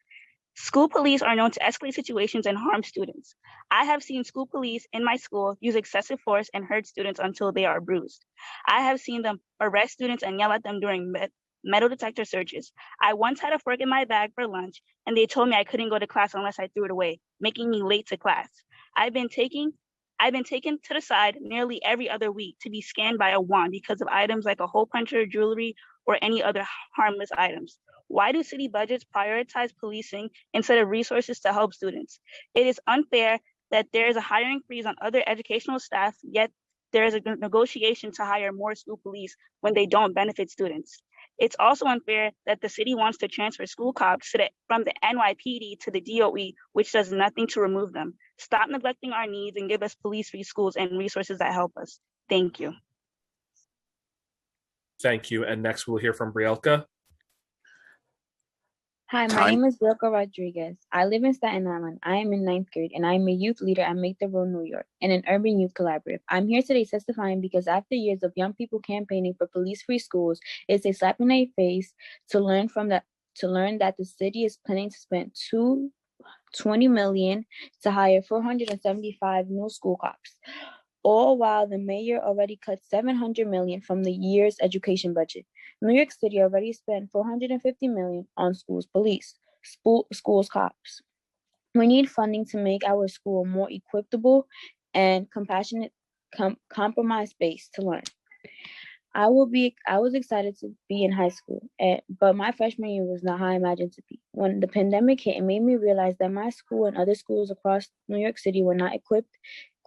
School police are known to escalate situations and harm students. I have seen school police in my school use excessive force and hurt students until they are bruised. I have seen them arrest students and yell at them during metal detector searches. I once had a fork in my bag for lunch and they told me I couldn't go to class unless I threw it away, making me late to class. I've been taken to the side nearly every other week to be scanned by a wand because of items like a hole puncher, jewelry, or any other harmless items. Why do city budgets prioritize policing instead of resources to help students? It is unfair that there is a hiring freeze on other educational staff, yet there is a negotiation to hire more school police when they don't benefit students. It's also unfair that the city wants to transfer school cops from the NYPD to the DOE, which does nothing to remove them. Stop neglecting our needs and give us police-free schools and resources that help us. Thank you. Thank you. And next we'll hear from Brielka. Hi, my Time. name is Wilka Rodriguez. I live in Staten Island. I am in 9th grade and I am a youth leader at Make the Road New York and an urban youth collaborative. I'm here today testifying because after years of young people campaigning for police-free schools, it's a slap in their face to learn that the city is planning to spend $20 million to hire 475 new school cops, all while the mayor already cut $700 million from the year's education budget. New York City already spent $450 million on schools cops. We need funding to make our school more equitable and compassionate, compromise space to learn. I was excited to be in high school, but my freshman year was not how I imagined to be. When the pandemic hit, it made me realize that my school and other schools across New York City were not equipped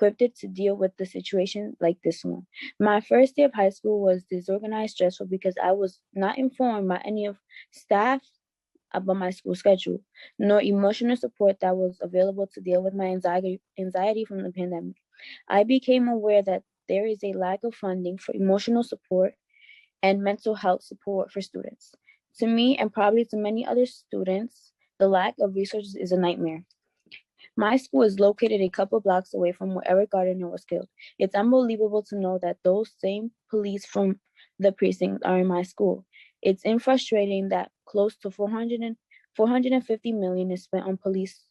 to deal with the situation like this one. My first day of high school was disorganized, stressful because I was not informed by any of staff about my school schedule, nor emotional support that was available to deal with my anxiety from the pandemic. I became aware that there is a lack of funding for emotional support and mental health support for students. To me, and probably to many other students, the lack of resources is a nightmare. My school is located a couple blocks away from where Eric Gardner was killed. It's unbelievable to know that those same police from the precinct are in my school. It's frustrating that close to $450 million is spent on police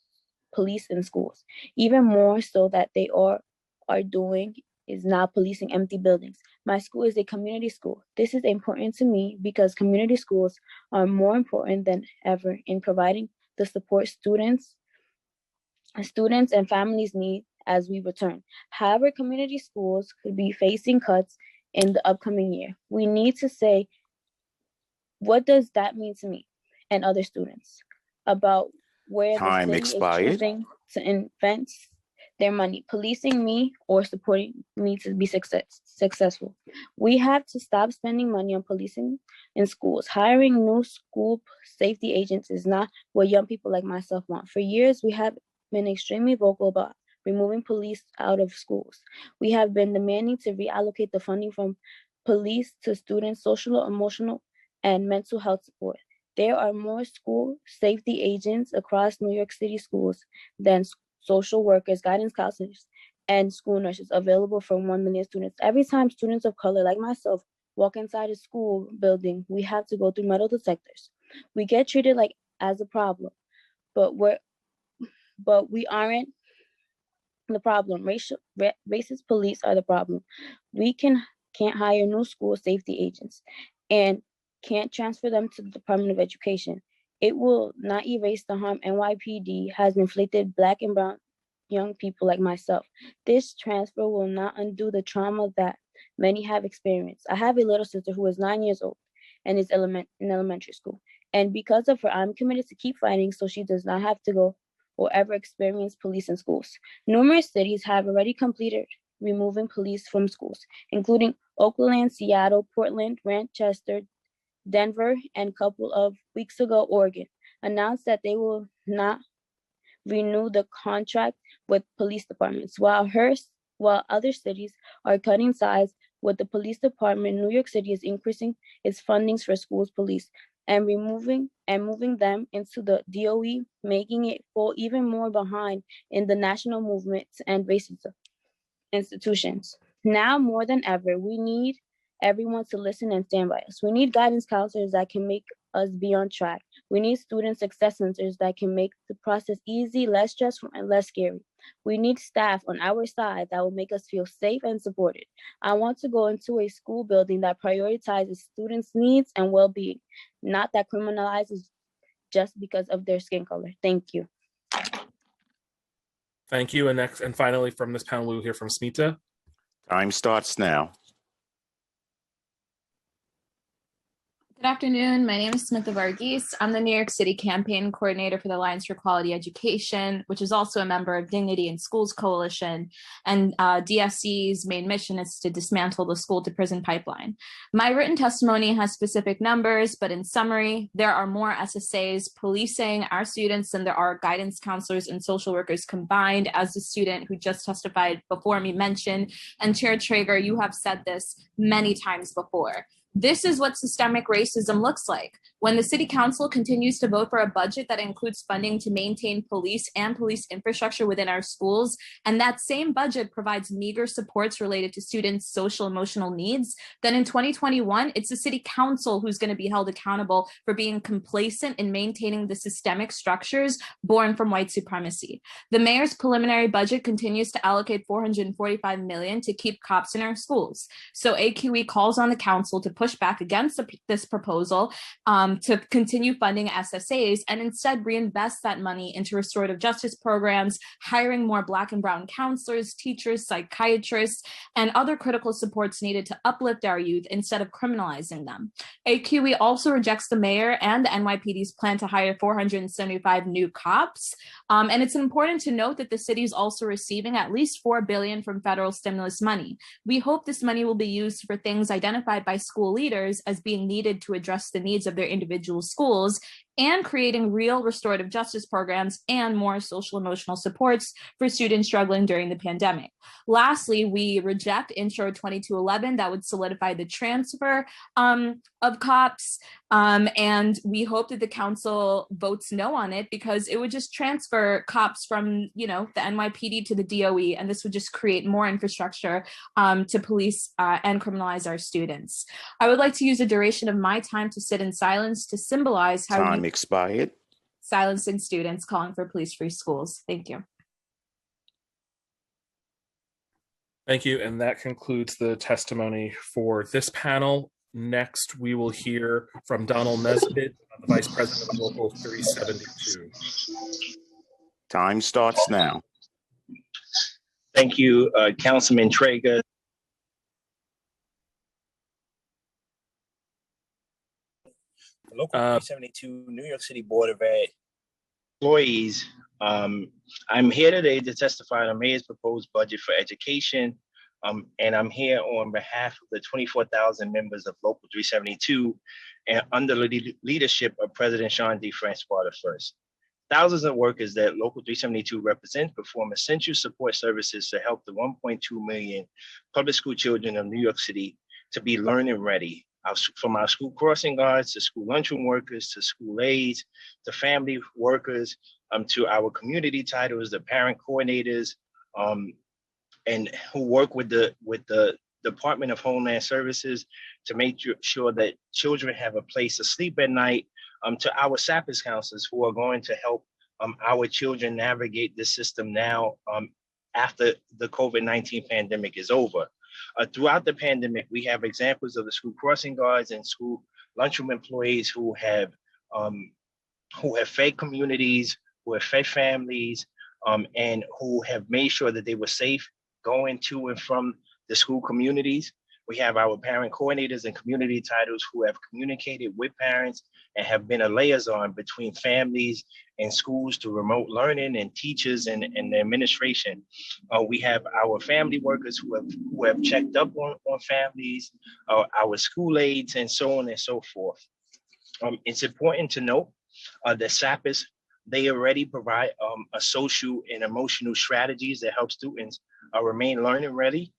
in schools. Even more so that they are doing is now policing empty buildings. My school is a community school. This is important to me because community schools are more important than ever in providing the support students and families need as we return. However, community schools could be facing cuts in the upcoming year. We need to say, what does that mean to me and other students about where Time the city expired. is choosing to invest their money, policing me or supporting me to be successful. We have to stop spending money on policing in schools. Hiring new school safety agents is not what young people like myself want. For years, we have been extremely vocal about removing police out of schools. We have been demanding to reallocate the funding from police to students' social, emotional, and mental health support. There are more school safety agents across New York City schools than social workers, guidance counselors, and school nurses available for 1 million students. Every time students of color like myself walk inside a school building, we have to go through metal detectors. We get treated like as a problem, but we aren't the problem. Racist police are the problem. We can't hire new school safety agents and can't transfer them to the Department of Education. It will not erase the harm NYPD has inflicted Black and brown young people like myself. This transfer will not undo the trauma that many have experienced. I have a little sister who is 9 years old and is in elementary school. And because of her, I'm committed to keep fighting so she does not have to go or ever experience police in schools. Numerous cities have already completed removing police from schools, including Oakland, Seattle, Portland, Manchester, Denver, and a couple of weeks ago, Oregon announced that they will not renew the contract with police departments. While other cities are cutting ties with the police department, New York City is increasing its fundings for schools police and moving them into the DOE, making it fall even more behind in the national movement and racism institutions. Now more than ever, we need everyone to listen and stand by us. We need guidance counselors that can make us be on track. We need student success centers that can make the process easy, less stressful, and less scary. We need staff on our side that will make us feel safe and supported. I want to go into a school building that prioritizes students' needs and well-being, not that criminalizes just because of their skin color. Thank you. Thank you. And finally, from this panel, we will hear from Smita. Time starts now. Good afternoon. My name is Smitha Varghese. I'm the New York City campaign coordinator for the Alliance for Quality Education, which is also a member of Dignity in Schools Coalition. And DFC's main mission is to dismantle the school to prison pipeline. My written testimony has specific numbers, but in summary, there are more SSAs policing our students than there are guidance counselors and social workers combined, as the student who just testified before me mentioned. And Chair Traeger, you have said this many times before. This is what systemic racism looks like. When the City Council continues to vote for a budget that includes funding to maintain police and police infrastructure within our schools, and that same budget provides meager supports related to students' social emotional needs, then in 2021, it's the City Council who's going to be held accountable for being complacent in maintaining the systemic structures born from white supremacy. The mayor's preliminary budget continues to allocate $445 million to keep cops in our schools. So AQE calls on the council to push back against this proposal to continue funding SSAs and instead reinvest that money into restorative justice programs, hiring more Black and Brown counselors, teachers, psychiatrists, and other critical supports needed to uplift our youth instead of criminalizing them. AQE also rejects the mayor and the NYPD's plan to hire 475 new cops. And it's important to note that the city is also receiving at least $4 billion from federal stimulus money. We hope this money will be used for things identified by school leaders as being needed to address the needs of their individual schools and creating real restorative justice programs and more social emotional supports for students struggling during the pandemic. Lastly, we reject Intro 2211 that would solidify the transfer of cops, and we hope that the council votes no on it because it would just transfer cops from, the NYPD to the DOE, and this would just create more infrastructure to police and criminalize our students. I would like to use the duration of my time to sit in silence to symbolize how Time expired. silencing students calling for police-free schools. Thank you. Thank you. And that concludes the testimony for this panel. Next, we will hear from Donald Nesbitt, the Vice President of Local 372. Time starts now. Thank you, Councilman Traeger. Local 372 New York City Board of Ed employees. I'm here today to testify on the mayor's proposed budget for education. And I'm here on behalf of the 24,000 members of Local 372 and under the leadership of President Sean D. Francois I. Thousands of workers that Local 372 represents perform essential support services to help the 1.2 million public school children of New York City to be learning ready. From our school crossing guards to school lunchroom workers to school aides to family workers to our community titles, the parent coordinators, and who work with the Department of Homeland Services to make sure that children have a place to sleep at night, to our SAPS counselors who are going to help our children navigate this system now after the COVID-19 pandemic is over. Throughout the pandemic, we have examples of the school crossing guards and school lunchroom employees who have fed communities, who have fed families, and who have made sure that they were safe going to and from the school communities. We have our parent coordinators and community titles who have communicated with parents and have been a liaison between families and schools to remote learning and teachers and the administration. We have our family workers who have checked up on families, our school aides, and so on and so forth. It's important to note that SAPS, they already provide a social and emotional strategies that help students remain learning ready.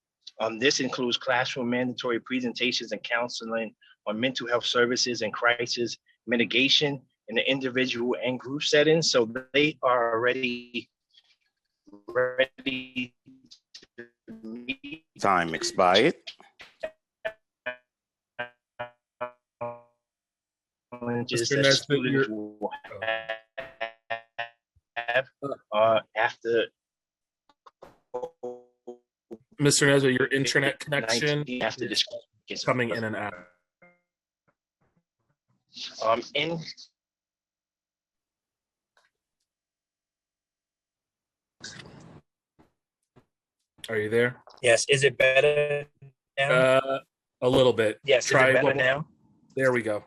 This includes classroom mandatory presentations and counseling on mental health services and crisis mitigation in the individual and group settings. So they are already ready to Time expired. Challenges Mr. that Nesbitt, students will have after Mr. Nesbitt, your internet connection after is this gets coming in and out. in Are you there? yes, is it better now? A little bit. Yes, is Try it better one more. now? There we go.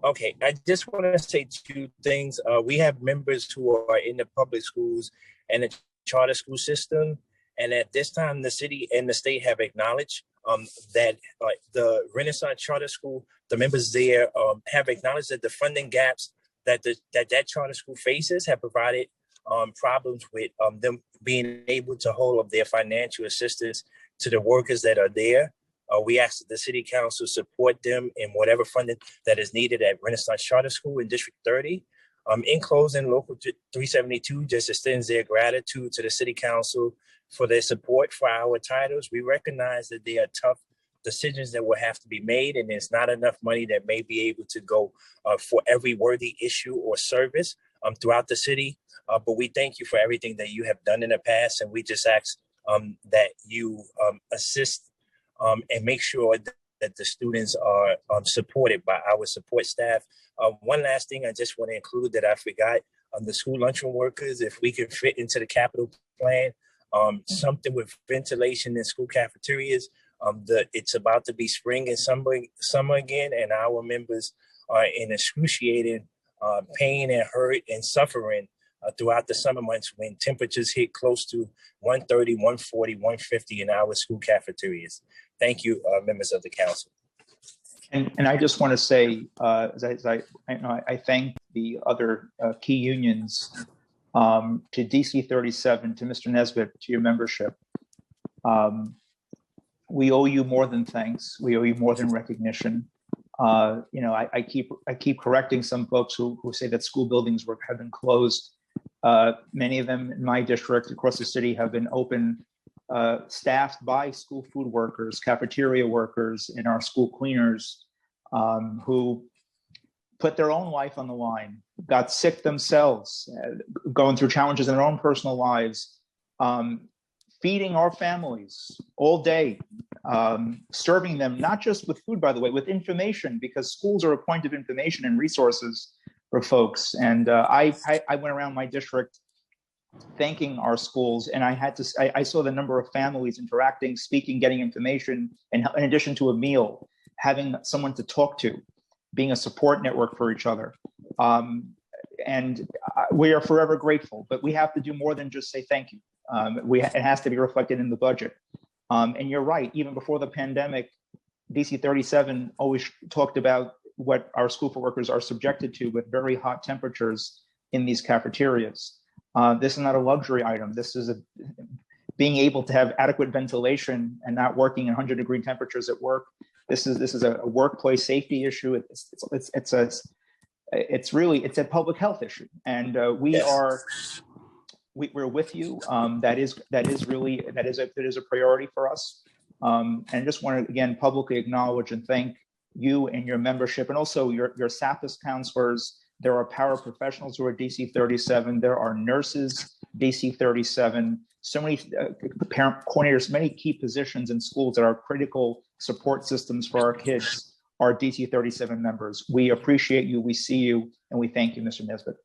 Okay, I just want to say two things. We have members who are in the public schools and the charter school system, and at this time, the city and the state have acknowledged that the Renaissance Charter School, the members there have acknowledged that the funding gaps that that charter school faces have provided problems with them being able to hold up their financial assistance to the workers that are there. We ask that the city council support them in whatever funding that is needed at Renaissance Charter School in District 30. In closing, Local 372 just extends their gratitude to the city council for their support for our titles. We recognize that there are tough decisions that will have to be made, and there's not enough money that may be able to go for every worthy issue or service throughout the city. But we thank you for everything that you have done in the past, and we just ask that you assist and make sure that the students are supported by our support staff. One last thing I just want to include that I forgot, the school lunchroom workers, if we can fit into the capital plan, something with ventilation in school cafeterias. It's about to be spring and summer again, and our members are in excruciating pain and hurt and suffering throughout the summer months when temperatures hit close to 130, 140, 150 in our school cafeterias. Thank you, members of the council. And I just want to say, I thank the other key unions, to DC 37, to Mr. Nesbitt, to your membership. We owe you more than thanks. We owe you more than recognition. I keep correcting some folks who say that school buildings have been closed. Many of them in my district across the city have been open, staffed by school food workers, cafeteria workers, and our school cleaners, who put their own life on the line, got sick themselves, going through challenges in their own personal lives, feeding our families all day, serving them, not just with food, by the way, with information, because schools are a point of information and resources for folks. And I went around my district thanking our schools, and I saw the number of families interacting, speaking, getting information, and in addition to a meal, having someone to talk to, being a support network for each other. And we are forever grateful, but we have to do more than just say thank you. It has to be reflected in the budget. And you're right, even before the pandemic, DC 37 always talked about what our school food workers are subjected to with very hot temperatures in these cafeterias. This is not a luxury item. This is being able to have adequate ventilation and not working in 100-degree temperatures at work. This is a workplace safety issue. It's a public health issue, and we're with you. That is a priority for us. And I just want to again publicly acknowledge and thank you and your membership, and also your SAPIS counselors. There are paraprofessionals who are DC 37. There are nurses, DC 37. So many parent coordinators, many key positions in schools that are critical support systems for our kids are DC 37 members. We appreciate you, we see you, and we thank you, Mr. Nesbitt.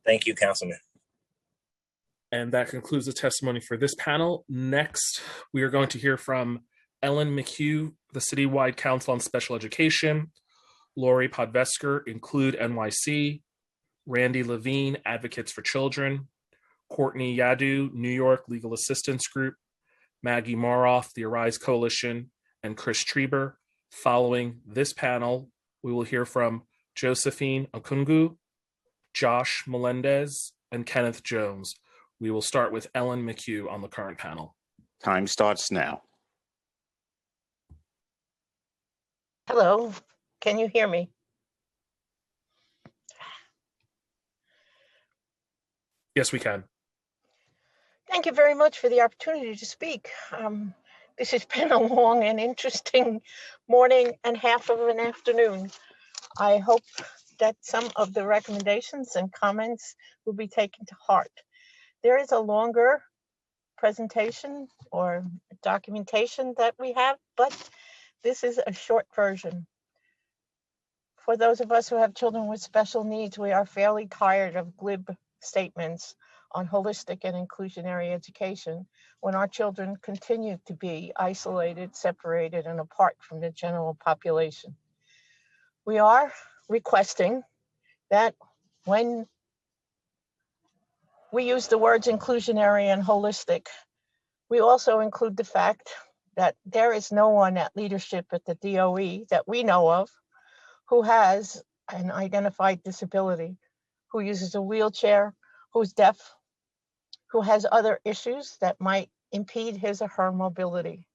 Thank you, Councilman. And that concludes the testimony for this panel. Next, we are going to hear from Ellen McHugh, the Citywide Council on Special Education, Lori Podvesker, Include NYC, Randy Levine, Advocates for Children, Courtney Yadu, New York Legal Assistance Group, Maggie Moroff, the Arise Coalition, and Chris Trieber. Following this panel, we will hear from Josephine Okungu, Josh Melendez, and Kenneth Jones. We will start with Ellen McHugh on the current panel. Time starts now. Hello, can you hear me? Yes, we can. Thank you very much for the opportunity to speak. This has been a long and interesting morning and half of an afternoon. I hope that some of the recommendations and comments will be taken to heart. There is a longer presentation or documentation that we have, but this is a short version. For those of us who have children with special needs, we are fairly tired of glib statements on holistic and inclusionary education when our children continue to be isolated, separated, and apart from the general population. We are requesting that when we use the words inclusionary and holistic, we also include the fact that there is no one at leadership at the DOE that we know of who has an identified disability, who uses a wheelchair, who's deaf, who has other issues that might impede his or her mobility.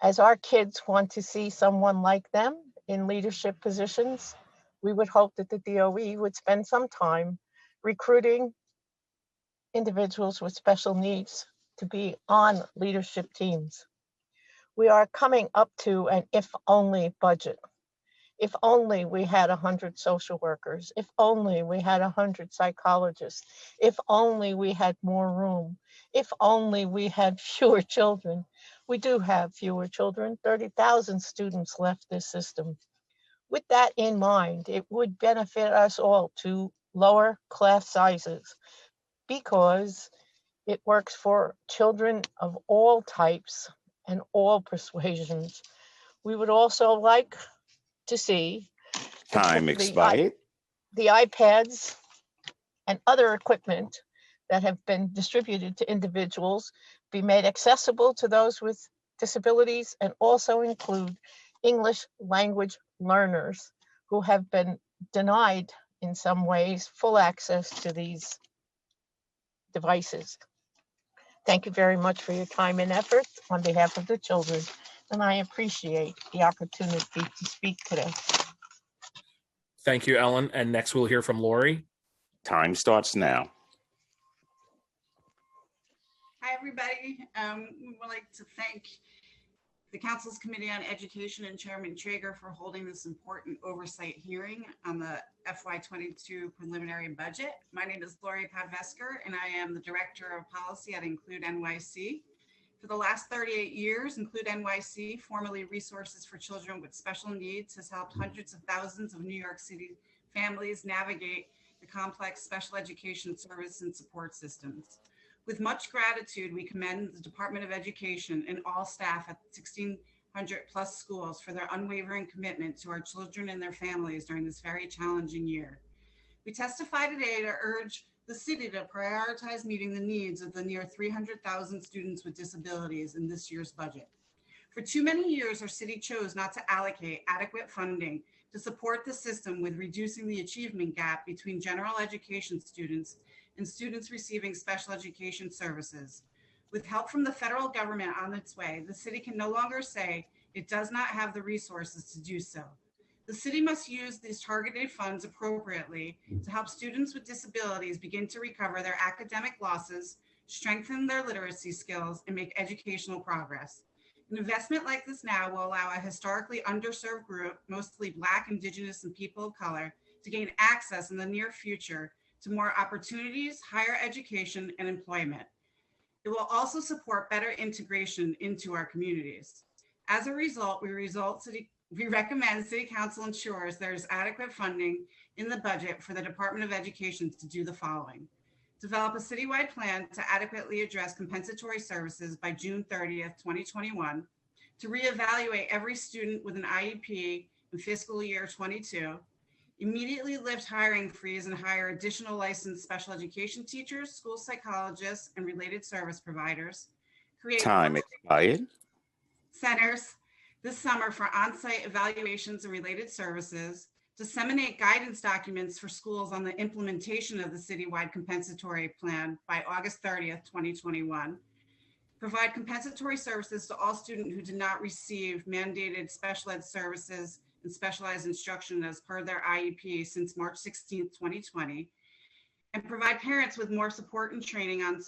As our kids want to see someone like them in leadership positions, we would hope that the DOE would spend some time recruiting individuals with special needs to be on leadership teams. We are coming up to an if-only budget. If only we had 100 social workers, if only we had 100 psychologists, if only we had more room, if only we had fewer children. We do have fewer children, 30,000 students left this system. With that in mind, it would benefit us all to lower class sizes because it works for children of all types and all persuasions. We would also like to see Time expired. the iPads and other equipment that have been distributed to individuals be made accessible to those with disabilities and also include English language learners who have been denied in some ways full access to these devices. Thank you very much for your time and effort on behalf of the children, and I appreciate the opportunity to speak today. Thank you, Ellen. And next we'll hear from Lori. Time starts now. Hi, everybody. We would like to thank the Council's Committee on Education and Chairman Traeger for holding this important oversight hearing on the FY22 preliminary budget. My name is Lori Podvesker, and I am the Director of Policy at Include NYC. For the last 38 years, Include NYC, formerly Resources for Children with Special Needs, has helped hundreds of thousands of New York City families navigate the complex special education service and support systems. With much gratitude, we commend the Department of Education and all staff at 1,600 plus schools for their unwavering commitment to our children and their families during this very challenging year. We testify today to urge the city to prioritize meeting the needs of the near 300,000 students with disabilities in this year's budget. For too many years, our city chose not to allocate adequate funding to support the system with reducing the achievement gap between general education students and students receiving special education services. With help from the federal government on its way, the city can no longer say it does not have the resources to do so. The city must use these targeted funds appropriately to help students with disabilities begin to recover their academic losses, strengthen their literacy skills, and make educational progress. An investment like this now will allow a historically underserved group, mostly Black, Indigenous, and people of color, to gain access in the near future to more opportunities, higher education, and employment. It will also support better integration into our communities. As a result, we recommend City Council ensures there's adequate funding in the budget for the Department of Education to do the following. Develop a citywide plan to adequately address compensatory services by June 30th, 2021, to reevaluate every student with an IEP in fiscal year 22, immediately lift hiring freeze and hire additional licensed special education teachers, school psychologists, and related service providers. Create Time expired. centers this summer for on-site evaluations and related services. Disseminate guidance documents for schools on the implementation of the citywide compensatory plan by August 30th, 2021. Provide compensatory services to all students who did not receive mandated special ed services and specialized instruction as per their IEP since March 16th, 2020. and provide parents with more support and training on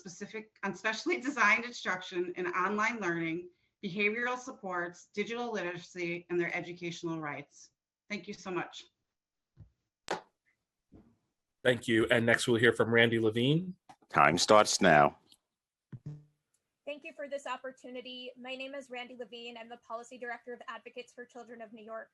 specially designed instruction in online learning, behavioral supports, digital literacy, and their educational rights. Thank you so much. Thank you. And next we'll hear from Randy Levine. Time starts now. Thank you for this opportunity. My name is Randy Levine. I'm the Policy Director of Advocates for Children of New York.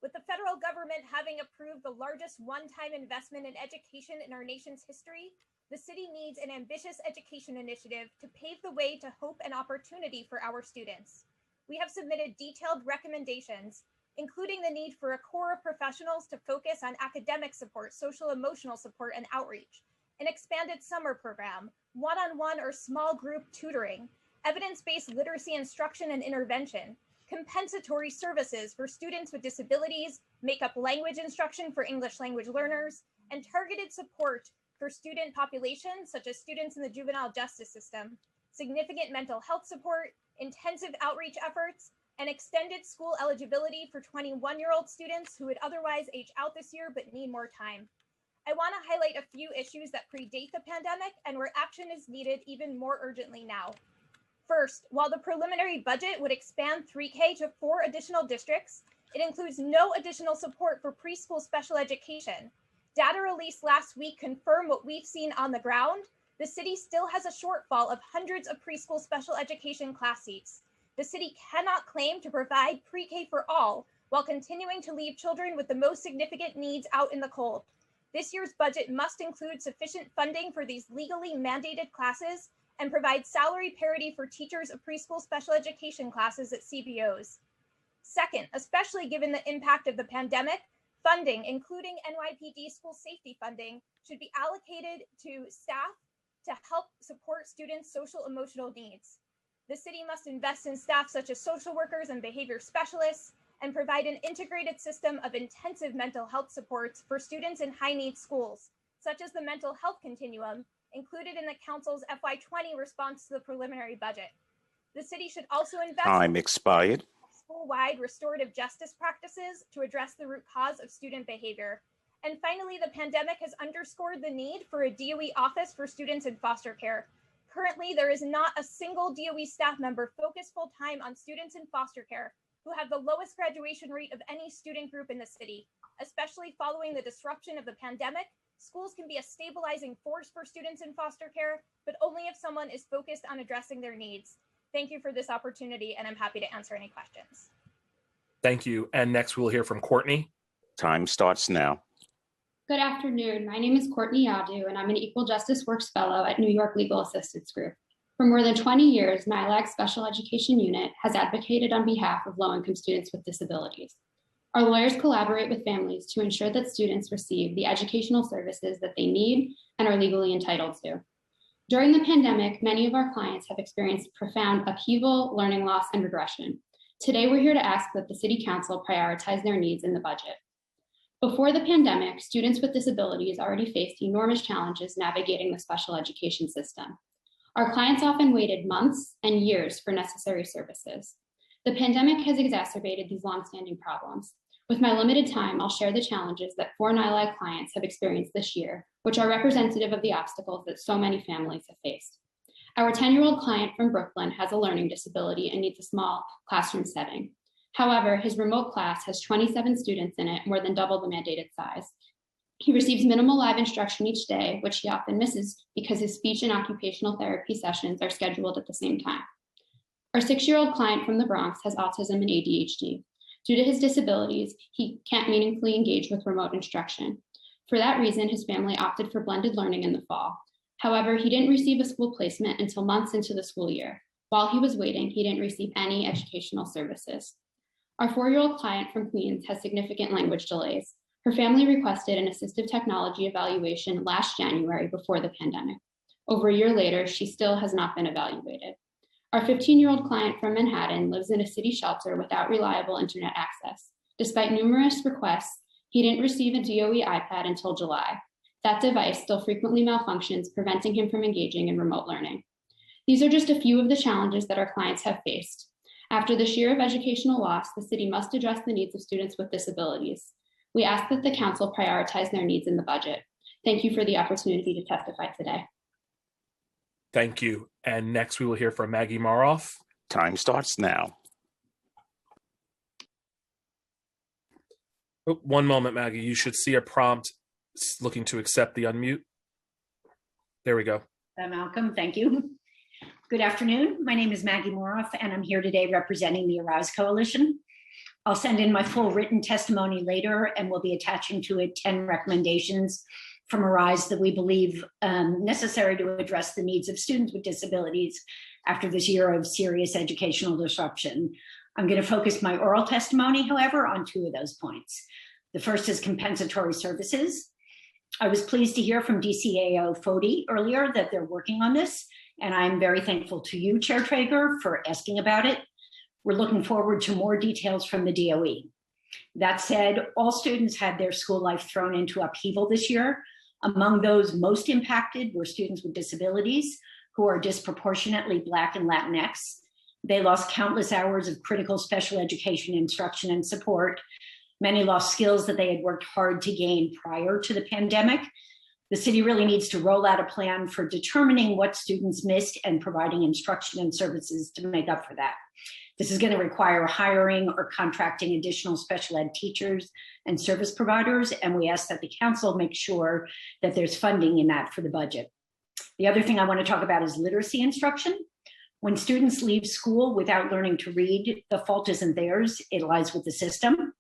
With the federal government having approved the largest one-time investment in education in our nation's history, the city needs an ambitious education initiative to pave the way to hope and opportunity for our students. We have submitted detailed recommendations, including the need for a core of professionals to focus on academic support, social emotional support, and outreach, an expanded summer program, one-on-one or small group tutoring, evidence-based literacy instruction and intervention, compensatory services for students with disabilities, make-up language instruction for English language learners, and targeted support for student populations such as students in the juvenile justice system, significant mental health support, intensive outreach efforts, and extended school eligibility for 21-year-old students who would otherwise age out this year but need more time. I want to highlight a few issues that predate the pandemic and where action is needed even more urgently now. First, while the preliminary budget would expand 3K to 4 additional districts, it includes no additional support for preschool special education. Data released last week confirm what we've seen on the ground. The city still has a shortfall of hundreds of preschool special education class seats. The city cannot claim to provide pre-K for all while continuing to leave children with the most significant needs out in the cold. This year's budget must include sufficient funding for these legally mandated classes and provide salary parity for teachers of preschool special education classes at CBOs. Second, especially given the impact of the pandemic, funding, including NYPD school safety funding, should be allocated to staff to help support students' social emotional needs. The city must invest in staff such as social workers and behavior specialists and provide an integrated system of intensive mental health supports for students in high-need schools, such as the mental health continuum, included in the council's FY20 response to the preliminary budget. The city should also invest Time expired. school-wide restorative justice practices to address the root cause of student behavior. And finally, the pandemic has underscored the need for a DOE office for students in foster care. Currently, there is not a single DOE staff member focused full-time on students in foster care who have the lowest graduation rate of any student group in the city. Especially following the disruption of the pandemic, schools can be a stabilizing force for students in foster care, but only if someone is focused on addressing their needs. Thank you for this opportunity, and I'm happy to answer any questions. Thank you. And next we'll hear from Courtney. Time starts now. Good afternoon. My name is Courtney Yadu, and I'm an Equal Justice Works Fellow at New York Legal Assistance Group. For more than 20 years, NYLAG's Special Education Unit has advocated on behalf of low-income students with disabilities. Our lawyers collaborate with families to ensure that students receive the educational services that they need and are legally entitled to. During the pandemic, many of our clients have experienced profound upheaval, learning loss, and regression. Today, we're here to ask that the City Council prioritize their needs in the budget. Before the pandemic, students with disabilities already faced enormous challenges navigating the special education system. Our clients often waited months and years for necessary services. The pandemic has exacerbated these longstanding problems. With my limited time, I'll share the challenges that 4 NYLAG clients have experienced this year, which are representative of the obstacles that so many families have faced. Our 10-year-old client from Brooklyn has a learning disability and needs a small classroom setting. However, his remote class has 27 students in it, more than double the mandated size. He receives minimal live instruction each day, which he often misses because his speech and occupational therapy sessions are scheduled at the same time. Our 6-year-old client from the Bronx has autism and ADHD. Due to his disabilities, he can't meaningfully engage with remote instruction. For that reason, his family opted for blended learning in the fall. However, he didn't receive a school placement until months into the school year. While he was waiting, he didn't receive any educational services. Our 4-year-old client from Queens has significant language delays. Her family requested an assistive technology evaluation last January before the pandemic. Over a year later, she still has not been evaluated. Our 15-year-old client from Manhattan lives in a city shelter without reliable internet access. Despite numerous requests, he didn't receive a DOE iPad until July. That device still frequently malfunctions, preventing him from engaging in remote learning. These are just a few of the challenges that our clients have faced. After this year of educational loss, the city must address the needs of students with disabilities. We ask that the council prioritize their needs in the budget. Thank you for the opportunity to testify today. Thank you. And next we will hear from Maggie Maroff. Time starts now. Oh, one moment, Maggie. You should see a prompt looking to accept the unmute. There we go. Malcolm, thank you. Good afternoon. My name is Maggie Moroff, and I'm here today representing the Arise Coalition. I'll send in my full written testimony later, and we'll be attaching to it 10 recommendations from Arise that we believe necessary to address the needs of students with disabilities after this year of serious educational disruption. I'm going to focus my oral testimony, however, on 2 of those points. The first is compensatory services. I was pleased to hear from DCAO Fody earlier that they're working on this, and I'm very thankful to you, Chair Traeger, for asking about it. We're looking forward to more details from the DOE. That said, all students had their school life thrown into upheaval this year. Among those most impacted were students with disabilities who are disproportionately Black and Latinx. They lost countless hours of critical special education instruction and support. Many lost skills that they had worked hard to gain prior to the pandemic. The city really needs to roll out a plan for determining what students missed and providing instruction and services to make up for that. This is going to require hiring or contracting additional special ed teachers and service providers, and we ask that the council make sure that there's funding in that for the budget. The other thing I want to talk about is literacy instruction. When students leave school without learning to read, the fault isn't theirs, it lies with the system.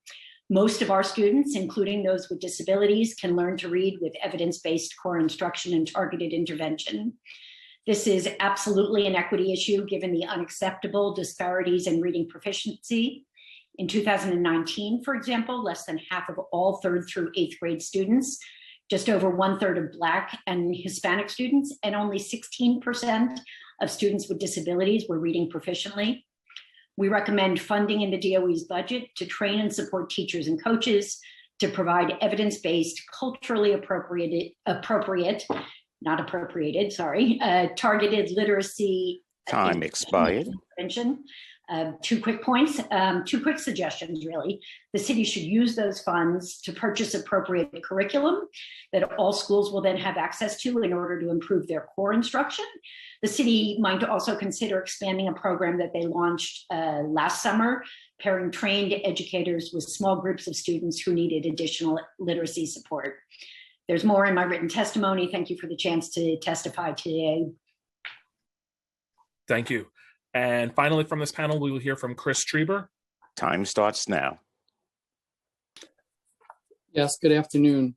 Most of our students, including those with disabilities, can learn to read with evidence-based core instruction and targeted intervention. This is absolutely an equity issue given the unacceptable disparities in reading proficiency. In 2019, for example, less than half of all 3rd through 8th grade students, just over 1/3 of Black and Hispanic students, and only 16% of students with disabilities were reading proficiently. We recommend funding in the DOE's budget to train and support teachers and coaches to provide evidence-based, culturally targeted literacy. Time expired. Intervention. 2 quick points, 2 quick suggestions, really. The city should use those funds to purchase appropriate curriculum that all schools will then have access to in order to improve their core instruction. The city might also consider expanding a program that they launched last summer, pairing trained educators with small groups of students who needed additional literacy support. There's more in my written testimony. Thank you for the chance to testify today. Thank you. And finally, from this panel, we will hear from Chris Trieber. Time starts now. Yes, good afternoon.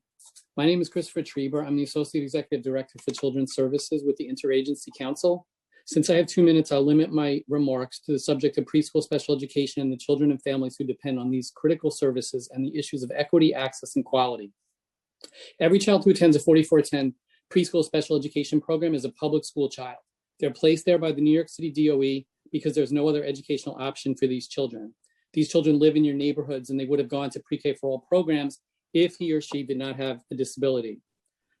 My name is Christopher Trieber. I'm the Associate Executive Director for Children's Services with the Interagency Council. Since I have 2 minutes, I'll limit my remarks to the subject of preschool special education and the children and families who depend on these critical services and the issues of equity, access, and quality. Every child who attends a 4410 preschool special education program is a public school child. They're placed there by the New York City DOE because there's no other educational option for these children. These children live in your neighborhoods and they would have gone to pre-K for all programs if he or she did not have a disability.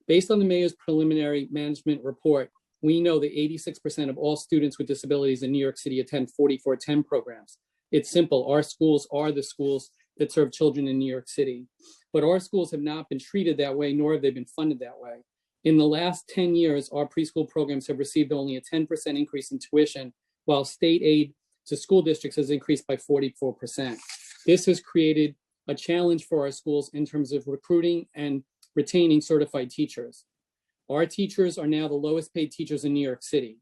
Based on the mayor's preliminary management report, we know that 86% of all students with disabilities in New York City attend 4410 programs. It's simple, our schools are the schools that serve children in New York City. But our schools have not been treated that way, nor have they been funded that way. In the last 10 years, our preschool programs have received only a 10% increase in tuition, while state aid to school districts has increased by 44%. This has created a challenge for our schools in terms of recruiting and retaining certified teachers. Our teachers are now the lowest paid teachers in New York City.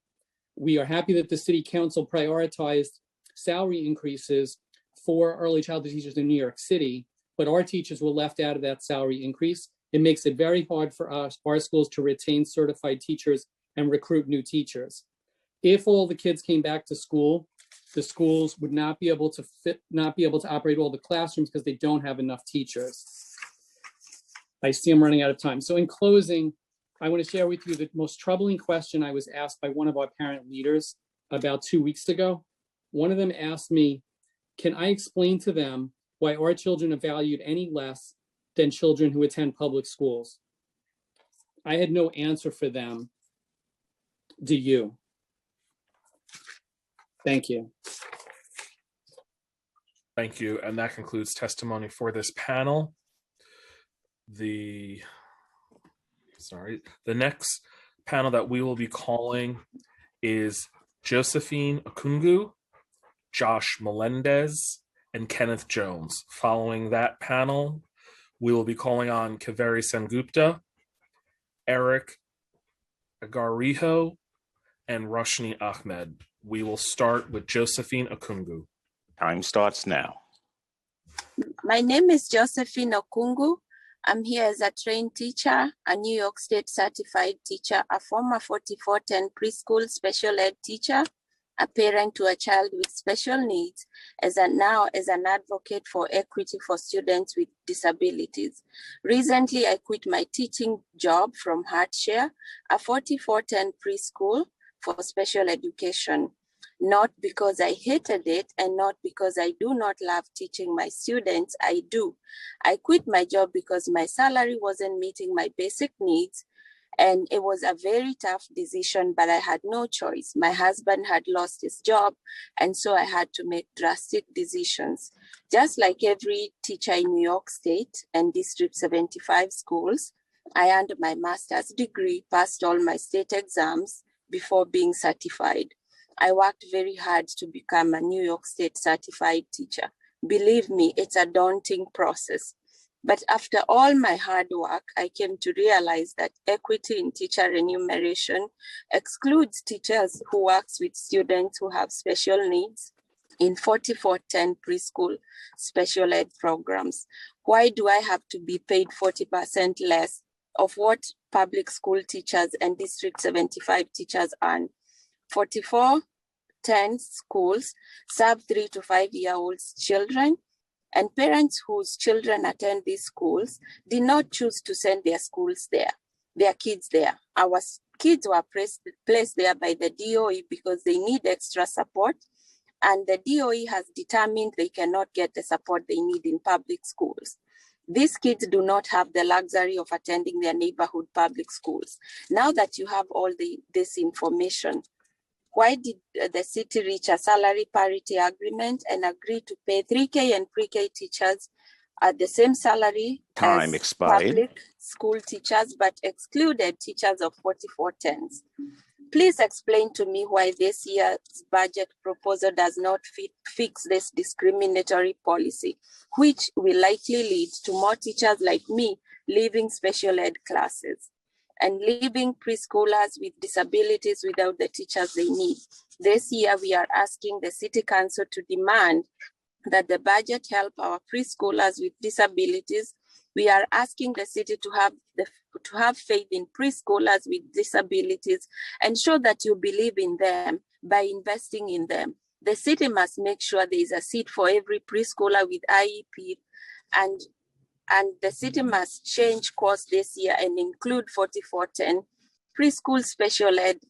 We are happy that the City Council prioritized salary increases for early childhood teachers in New York City, but our teachers were left out of that salary increase. It makes it very hard for us, our schools, to retain certified teachers and recruit new teachers. If all the kids came back to school, the schools would not be able to operate all the classrooms because they don't have enough teachers. I see I'm running out of time. So in closing, I want to share with you the most troubling question I was asked by one of our parent leaders about 2 weeks ago. One of them asked me, can I explain to them why our children are valued any less than children who attend public schools? I had no answer for them. Do you? Thank you. Thank you. And that concludes testimony for this panel. Sorry. The next panel that we will be calling is Josephine Okungu, Josh Melendez, and Kenneth Jones. Following that panel, we will be calling on Kaveri Sengupta, Eric Agarijo, and Roshni Ahmed. We will start with Josephine Okungu. Time starts now. My name is Josephine Okungu. I'm here as a trained teacher, a New York State certified teacher, a former 4410 preschool special ed teacher, a parent to a child with special needs, now as an advocate for equity for students with disabilities. Recently, I quit my teaching job from HeartShare, a 4410 preschool for special education, not because I hated it and not because I do not love teaching my students, I do. I quit my job because my salary wasn't meeting my basic needs, and it was a very tough decision, but I had no choice. My husband had lost his job, and so I had to make drastic decisions. Just like every teacher in New York State and District 75 schools, I earned my master's degree, passed all my state exams before being certified. I worked very hard to become a New York State certified teacher. Believe me, it's a daunting process. But after all my hard work, I came to realize that equity in teacher remuneration excludes teachers who work with students who have special needs in 4410 preschool special ed programs. Why do I have to be paid 40% less of what public school teachers and District 75 teachers earn? 4410 schools serve 3 to 5 year old children, and parents whose children attend these schools did not choose to send their kids there. Our kids were placed there by the DOE because they need extra support, and the DOE has determined they cannot get the support they need in public schools. These kids do not have the luxury of attending their neighborhood public schools. Now that you have all this information, why did the city reach a salary parity agreement and agree to pay 3K and pre-K teachers at the same salary Time as expired. public school teachers, but excluded teachers of 4410s? Please explain to me why this year's budget proposal does not fix this discriminatory policy, which will likely lead to more teachers like me leaving special ed classes and leaving preschoolers with disabilities without the teachers they need. This year, we are asking the City Council to demand that the budget help our preschoolers with disabilities. We are asking the city to have faith in preschoolers with disabilities and show that you believe in them by investing in them. The city must make sure there is a seat for every preschooler with IEP, and the city must change course this year and include 4410 preschool special ed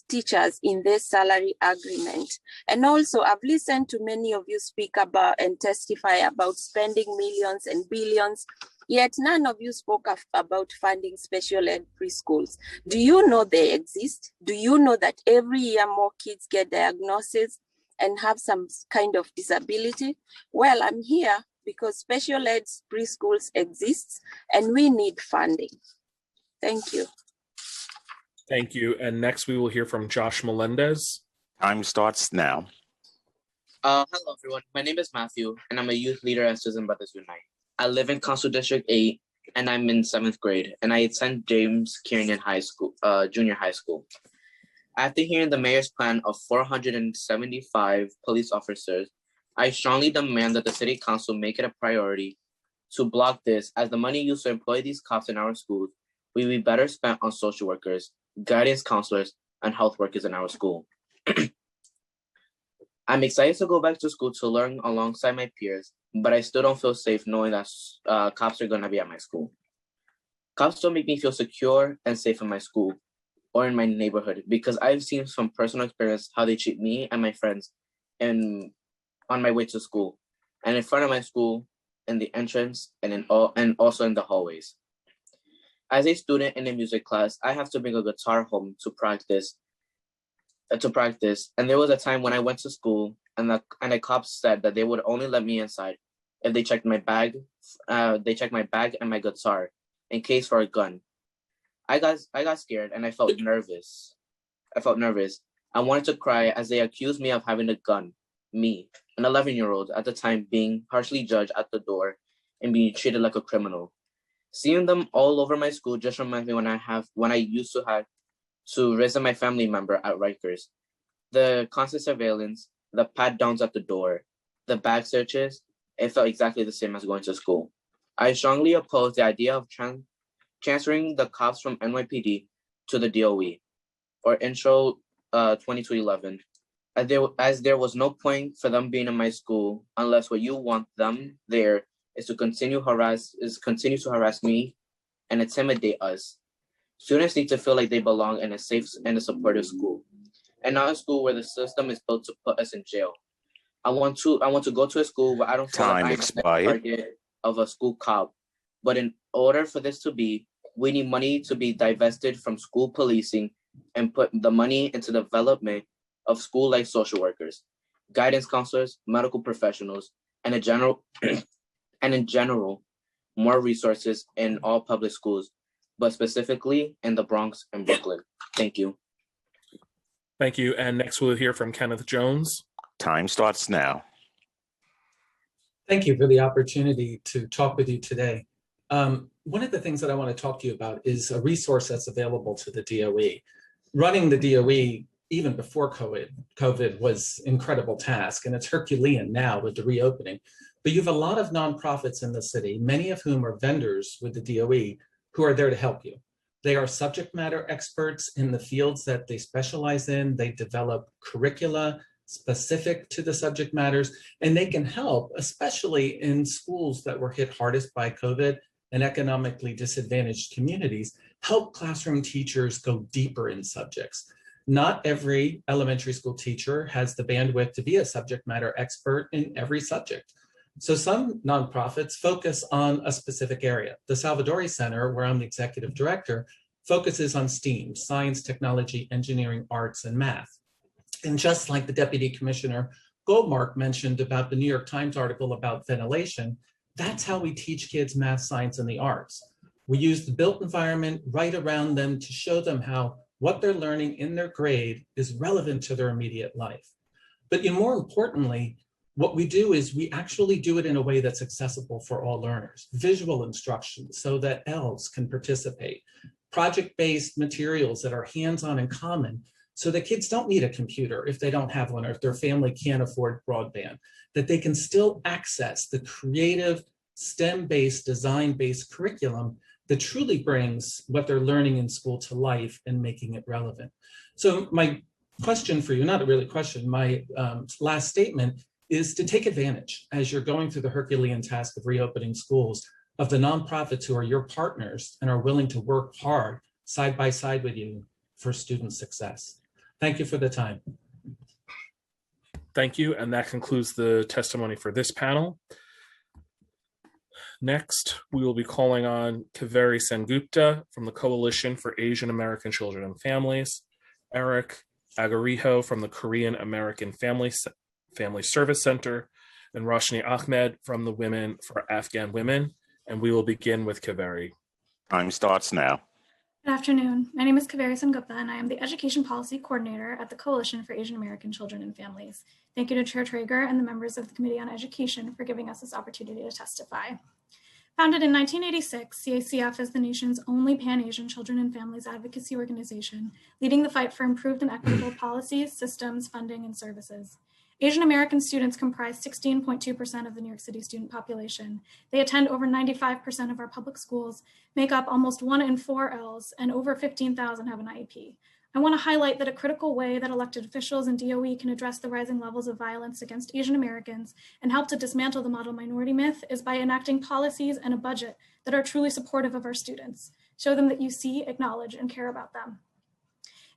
teachers in this salary agreement. And also, I've listened to many of you speak about and testify about spending millions and billions, yet none of you spoke about funding special ed preschools. Do you know they exist? Do you know that every year more kids get diagnoses and have some kind of disability? Well, I'm here because special ed preschools exist and we need funding. Thank you. Thank you. And next we will hear from Josh Melendez. Time starts now. Hello, everyone. My name is Matthew, and I'm a youth leader at Citizen Brothers Unite. I live in Council District 8, and I'm in 7th grade, and I attend James Kiernan High School, Junior High School. After hearing the mayor's plan of 475 police officers, I strongly demand that the city council make it a priority to block this, as the money used to employ these cops in our schools will be better spent on social workers, guidance counselors, and health workers in our school. I'm excited to go back to school to learn alongside my peers, but I still don't feel safe knowing that cops are gonna be at my school. Cops don't make me feel secure and safe in my school or in my neighborhood, because I've seen from personal experience how they treat me and my friends on my way to school, and in front of my school, in the entrance, and also in the hallways. As a student in a music class, I have to bring a guitar home to practice. And there was a time when I went to school and the cops said that they would only let me inside if they checked my bag. They checked my bag and my guitar in case for a gun. I got scared and I felt nervous. I wanted to cry as they accused me of having a gun. Me, an 11-year-old at the time, being harshly judged at the door and being treated like a criminal. Seeing them all over my school just reminds me when I used to have to visit my family member at Rikers. The constant surveillance, the pat downs at the door, the bag searches, it felt exactly the same as going to school. I strongly oppose the idea of transferring the cops from NYPD to the DOE or Intro 2211, as there was no point for them being in my school unless what you want them there is to continue to harass me and intimidate us. Students need to feel like they belong in a safe and a supportive school, and not a school where the system is built to put us in jail. I want to go to a school where I don't feel like I'm the target of a school cop. But in order for this to be, we need money to be divested from school policing and put the money into development of school-like social workers, guidance counselors, medical professionals, and in general, more resources in all public schools, but specifically in the Bronx and Brooklyn. Thank you. Thank you. And next we'll hear from Kenneth Jones. Time starts now. Thank you for the opportunity to talk with you today. One of the things that I want to talk to you about is a resource that's available to the DOE. Running the DOE, even before COVID was an incredible task, and it's Herculean now with the reopening. But you have a lot of nonprofits in the city, many of whom are vendors with the DOE, who are there to help you. They are subject matter experts in the fields that they specialize in. They develop curricula specific to the subject matters, and they can help, especially in schools that were hit hardest by COVID and economically disadvantaged communities, help classroom teachers go deeper in subjects. Not every elementary school teacher has the bandwidth to be a subject matter expert in every subject. So some nonprofits focus on a specific area. The Salvadori Center, where I'm the executive director, focuses on STEAM, science, technology, engineering, arts, and math. And just like the Deputy Commissioner Goldmark mentioned about the New York Times article about ventilation, that's how we teach kids math, science, and the arts. We use the built environment right around them to show them how what they're learning in their grade is relevant to their immediate life. But more importantly, what we do is we actually do it in a way that's accessible for all learners. Visual instruction so that ELs can participate. Project-based materials that are hands-on and common so that kids don't need a computer if they don't have one or if their family can't afford broadband, that they can still access the creative, STEM-based, design-based curriculum that truly brings what they're learning in school to life and making it relevant. So my question for you, not a really question, my last statement is to take advantage as you're going through the Herculean task of reopening schools of the nonprofits who are your partners and are willing to work hard side by side with you for student success. Thank you for the time. Thank you. And that concludes the testimony for this panel. Next, we will be calling on Kaveri Sengupta from the Coalition for Asian American Children and Families, Eric Agarijo from the Korean American Family Service Center, and Roshni Ahmed from the Women for Afghan Women. And we will begin with Kaveri. Time starts now. Good afternoon. My name is Kaveri Sengupta, and I am the Education Policy Coordinator at the Coalition for Asian American Children and Families. Thank you to Chair Traeger and the members of the Committee on Education for giving us this opportunity to testify. Founded in 1986, CACF is the nation's only Pan-Asian children and families advocacy organization, leading the fight for improved and equitable policies, systems, funding, and services. Asian American students comprise 16.2% of the New York City student population. They attend over 95% of our public schools, make up almost 1 in 4 Ls, and over 15,000 have an IEP. I want to highlight that a critical way that elected officials and DOE can address the rising levels of violence against Asian Americans and help to dismantle the model minority myth is by enacting policies and a budget that are truly supportive of our students. Show them that you see, acknowledge, and care about them.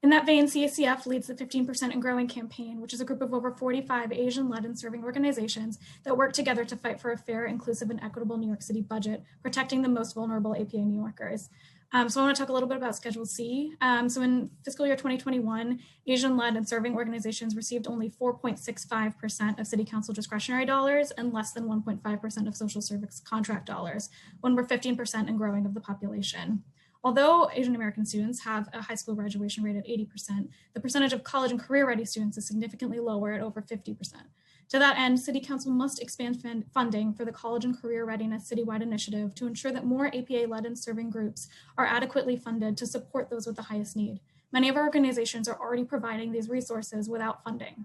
In that vein, CACF leads the 15% and Growing campaign, which is a group of over 45 Asian-led and serving organizations that work together to fight for a fair, inclusive, and equitable New York City budget, protecting the most vulnerable APA New Yorkers. So I want to talk a little bit about Schedule C. So in fiscal year 2021, Asian-led and serving organizations received only 4.65% of City Council discretionary dollars and less than 1.5% of social service contract dollars, when we're 15% and growing of the population. Although Asian American students have a high school graduation rate at 80%, the percentage of college and career ready students is significantly lower at over 50%. To that end, City Council must expand funding for the College and Career Readiness Citywide Initiative to ensure that more APA-led and serving groups are adequately funded to support those with the highest need. Many of our organizations are already providing these resources without funding.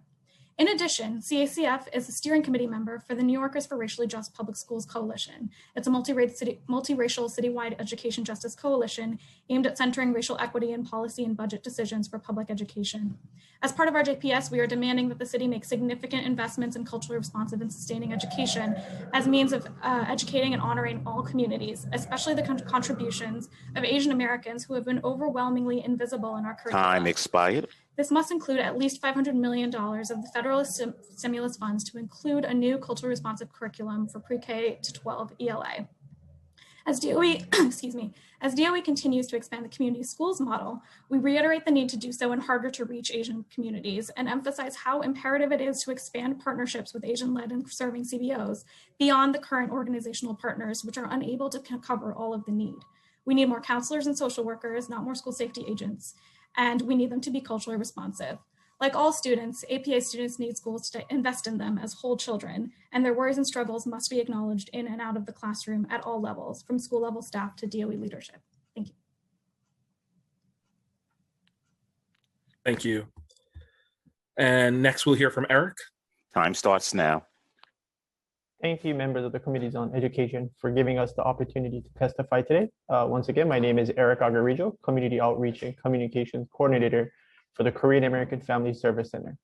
In addition, CACF is a steering committee member for the New Yorkers for Racially Just Public Schools Coalition. It's a multiracial citywide education justice coalition aimed at centering racial equity in policy and budget decisions for public education. As part of our JPS, we are demanding that the city make significant investments in culturally responsive and sustaining education as means of educating and honoring all communities, especially the contributions of Asian Americans who have been overwhelmingly invisible in our curriculum. Time expired. This must include at least $500 million of the federal stimulus funds to include a new culturally responsive curriculum for pre-K to 12 ELA. As DOE, as DOE continues to expand the community schools model, we reiterate the need to do so in harder to reach Asian communities and emphasize how imperative it is to expand partnerships with Asian-led and serving CBOs beyond the current organizational partners, which are unable to cover all of the need. We need more counselors and social workers, not more school safety agents, and we need them to be culturally responsive. Like all students, APA students need schools to invest in them as whole children, and their worries and struggles must be acknowledged in and out of the classroom at all levels, from school level staff to DOE leadership. Thank you. Thank you. And next we'll hear from Eric. Time starts now. Thank you, members of the Committees on Education, for giving us the opportunity to testify today. Once again, my name is Eric Agarijo, Community Outreach and Communications Coordinator for the Korean American Family Service Center.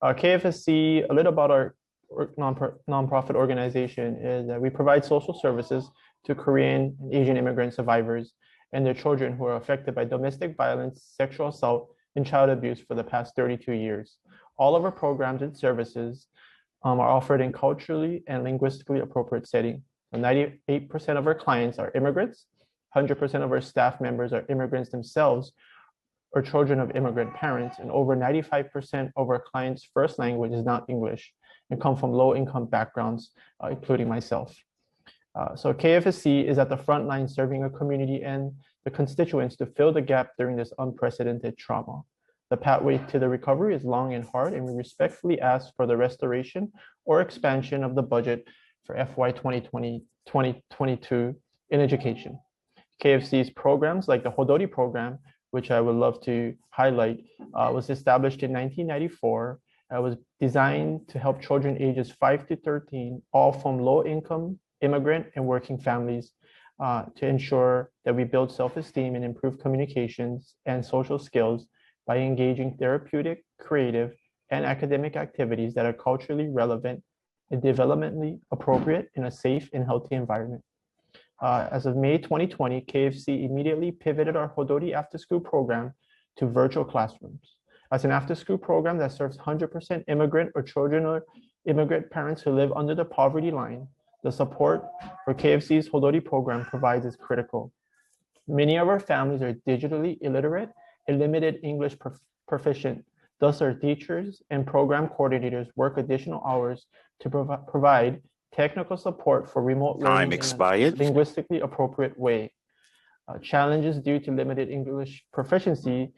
KFSC, a little about our nonprofit organization is that we provide social services to Korean and Asian immigrant survivors and their children who are affected by domestic violence, sexual assault, and child abuse for the past 32 years. All of our programs and services are offered in culturally and linguistically appropriate setting. 98% of our clients are immigrants, 100% of our staff members are immigrants themselves or children of immigrant parents, and over 95% of our clients' first language is not English and come from low-income backgrounds, including myself. So KFSC is at the front line serving our community and the constituents to fill the gap during this unprecedented trauma. The pathway to the recovery is long and hard, and we respectfully ask for the restoration or expansion of the budget for FY 2020-2022 in education. KFC's programs like the Hodori program, which I would love to highlight, was established in 1994. It was designed to help children ages 5 to 13, all from low-income, immigrant, and working families, to ensure that we build self-esteem and improve communications and social skills by engaging therapeutic, creative, and academic activities that are culturally relevant and developmentally appropriate in a safe and healthy environment. As of May 2020, KFC immediately pivoted our Hodori after-school program to virtual classrooms. As an after-school program that serves 100% immigrant or children or immigrant parents who live under the poverty line, the support for KFC's Hodori program provides is critical. Many of our families are digitally illiterate and limited English proficient. Thus, our teachers and program coordinators work additional hours to provide technical support for remote learning in a linguistically appropriate way. Challenges due to limited English proficiency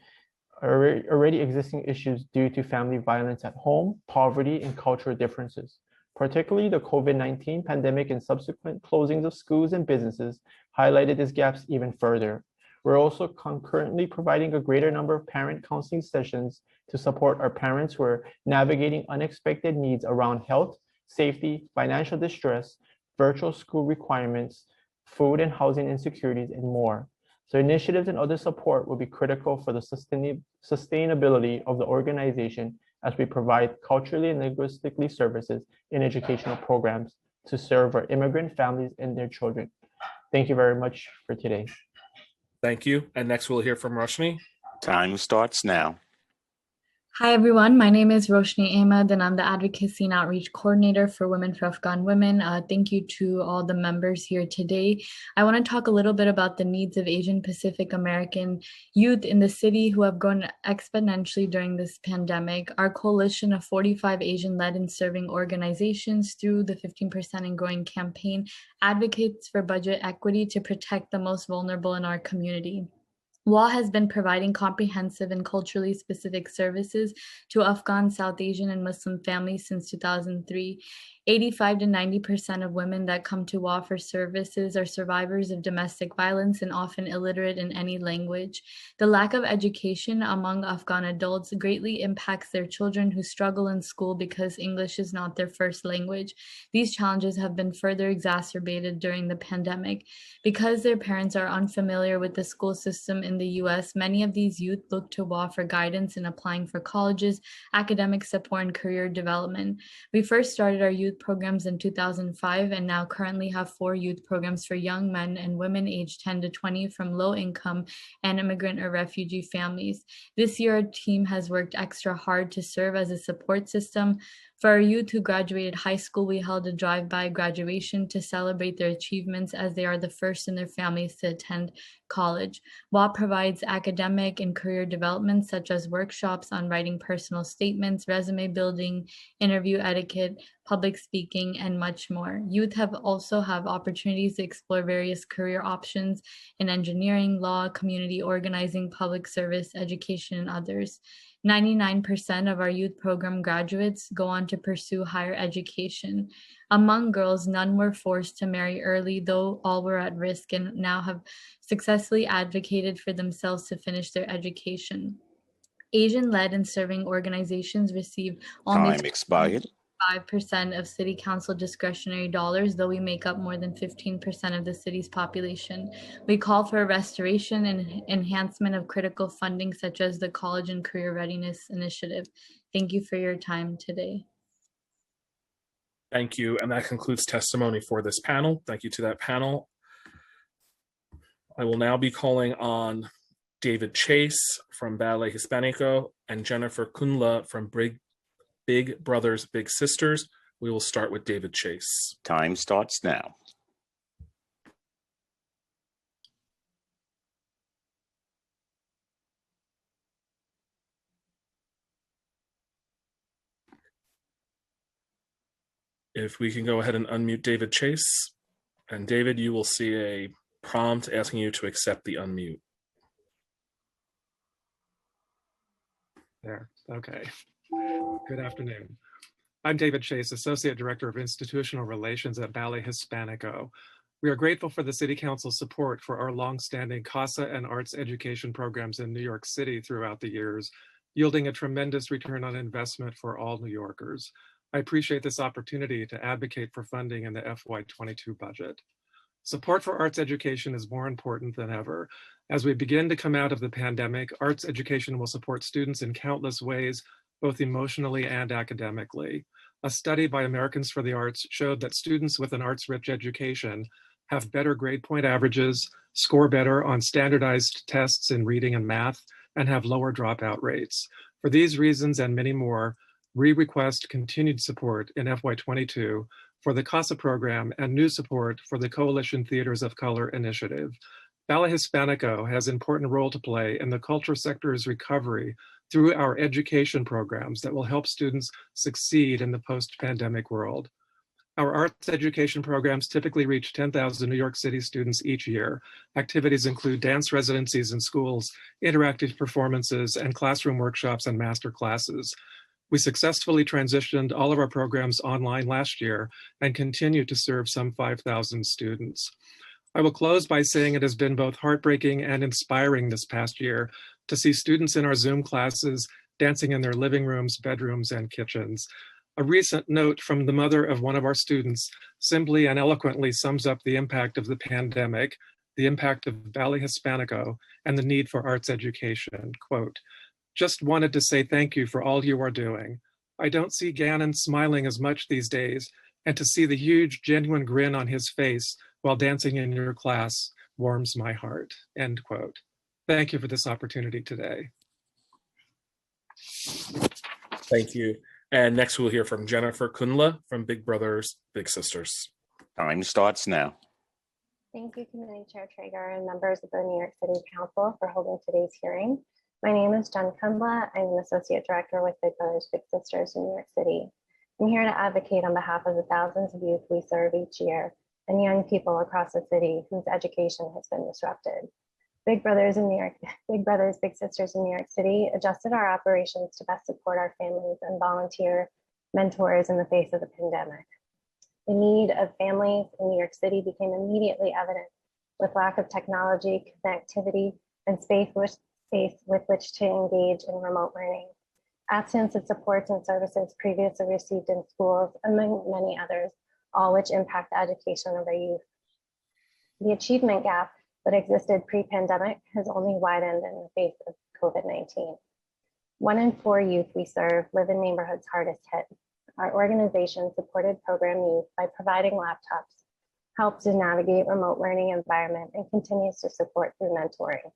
are already existing issues due to family violence at home, poverty, and cultural differences. Particularly the COVID-19 pandemic and subsequent closings of schools and businesses highlighted these gaps even further. We're also concurrently providing a greater number of parent counseling sessions to support our parents who are navigating unexpected needs around health, safety, financial distress, virtual school requirements, food and housing insecurities, and more. So initiatives and other support will be critical for the sustainability of the organization as we provide culturally and linguistically services in educational programs to serve our immigrant families and their children. Thank you very much for today. Thank you. And next we'll hear from Rashmi. Time starts now. Hi, everyone. My name is Roshni Ahmed, and I'm the Advocacy and Outreach Coordinator for Women for Afghan Women. Thank you to all the members here today. I want to talk a little bit about the needs of Asian Pacific American youth in the city who have grown exponentially during this pandemic. Our coalition of 45 Asian-led and serving organizations through the 15% and Growing campaign advocates for budget equity to protect the most vulnerable in our community. WA has been providing comprehensive and culturally specific services to Afghan, South Asian, and Muslim families since 2003. 85 to 90% of women that come to WA for services are survivors of domestic violence and often illiterate in any language. The lack of education among Afghan adults greatly impacts their children who struggle in school because English is not their first language. These challenges have been further exacerbated during the pandemic. Because their parents are unfamiliar with the school system in the US, many of these youth look to WA for guidance in applying for colleges, academic support, and career development. We first started our youth programs in 2005 and now currently have 4 youth programs for young men and women aged 10 to 20 from low-income and immigrant or refugee families. This year, our team has worked extra hard to serve as a support system. For our youth who graduated high school, we held a drive-by graduation to celebrate their achievements as they are the first in their families to attend college. WA provides academic and career development such as workshops on writing personal statements, resume building, interview etiquette, public speaking, and much more. Youth also have opportunities to explore various career options in engineering, law, community organizing, public service, education, and others. 99% of our youth program graduates go on to pursue higher education. Among girls, none were forced to marry early, though all were at risk and now have successfully advocated for themselves to finish their education. Asian-led and serving organizations receive only Time expired. 5% of city council discretionary dollars, though we make up more than 15% of the city's population. We call for a restoration and enhancement of critical funding such as the College and Career Readiness Initiative. Thank you for your time today. Thank you. And that concludes testimony for this panel. Thank you to that panel. I will now be calling on David Chase from Ballet Hispanico and Jennifer Kunla from Big Brothers Big Sisters. We will start with David Chase. Time starts now. If we can go ahead and unmute David Chase. And David, you will see a prompt asking you to accept the unmute. There, okay. Good afternoon. I'm David Chase, Associate Director of Institutional Relations at Ballet Hispanico. We are grateful for the City Council's support for our longstanding CASA and arts education programs in New York City throughout the years, yielding a tremendous return on investment for all New Yorkers. I appreciate this opportunity to advocate for funding in the FY22 budget. Support for arts education is more important than ever. As we begin to come out of the pandemic, arts education will support students in countless ways, both emotionally and academically. A study by Americans for the Arts showed that students with an arts-rich education have better grade point averages, score better on standardized tests in reading and math, and have lower dropout rates. For these reasons and many more, we request continued support in FY22 for the CASA program and new support for the Coalition Theaters of Color initiative. Ballet Hispanico has an important role to play in the culture sector's recovery through our education programs that will help students succeed in the post-pandemic world. Our arts education programs typically reach 10,000 New York City students each year. Activities include dance residencies in schools, interactive performances, and classroom workshops and master classes. We successfully transitioned all of our programs online last year and continue to serve some 5,000 students. I will close by saying it has been both heartbreaking and inspiring this past year to see students in our Zoom classes dancing in their living rooms, bedrooms, and kitchens. A recent note from the mother of one of our students simply and eloquently sums up the impact of the pandemic, the impact of Ballet Hispanico, and the need for arts education. Quote, "Just wanted to say thank you for all you are doing. I don't see Gannon smiling as much these days, and to see the huge, genuine grin on his face while dancing in your class warms my heart." End quote. Thank you for this opportunity today. Thank you. And next we'll hear from Jennifer Kundla from Big Brothers Big Sisters. Time starts now. Thank you, Committee Chair Traeger and members of the New York City Council for holding today's hearing. My name is Jen Kundla. I'm an Associate Director with Big Brothers Big Sisters in New York City. I'm here to advocate on behalf of the thousands of youth we serve each year and young people across the city whose education has been disrupted. Big Brothers Big Sisters in New York City adjusted our operations to best support our families and volunteer mentors in the face of the pandemic. The need of families in New York City became immediately evident with lack of technology, connectivity, and space with which to engage in remote learning. Absence of supports and services previously received in schools, among many others, all which impact the education of our youth. The achievement gap that existed pre-pandemic has only widened in the face of COVID-19. 1 in 4 youth we serve live in neighborhoods hardest hit. Our organization supported program youth by providing laptops, helped to navigate remote learning environment, and continues to support through mentoring.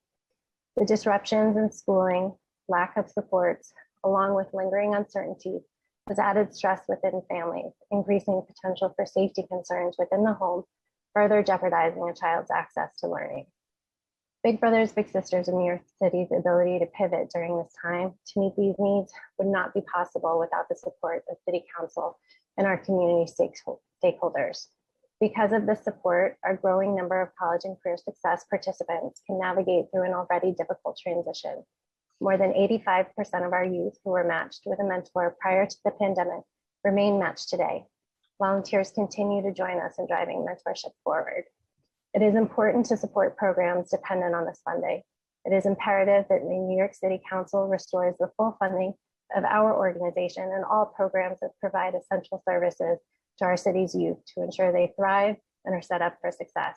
The disruptions in schooling, lack of supports, along with lingering uncertainties, has added stress within families, increasing potential for safety concerns within the home, further jeopardizing a child's access to learning. Big Brothers Big Sisters in New York City's ability to pivot during this time to meet these needs would not be possible without the support of City Council and our community stakeholders. Because of this support, our growing number of college and career success participants can navigate through an already difficult transition. More than 85% of our youth who were matched with a mentor prior to the pandemic remain matched today. Volunteers continue to join us in driving mentorship forward. It is important to support programs dependent on this funding. It is imperative that the New York City Council restores the full funding of our organization and all programs that provide essential services to our city's youth to ensure they thrive and are set up for success.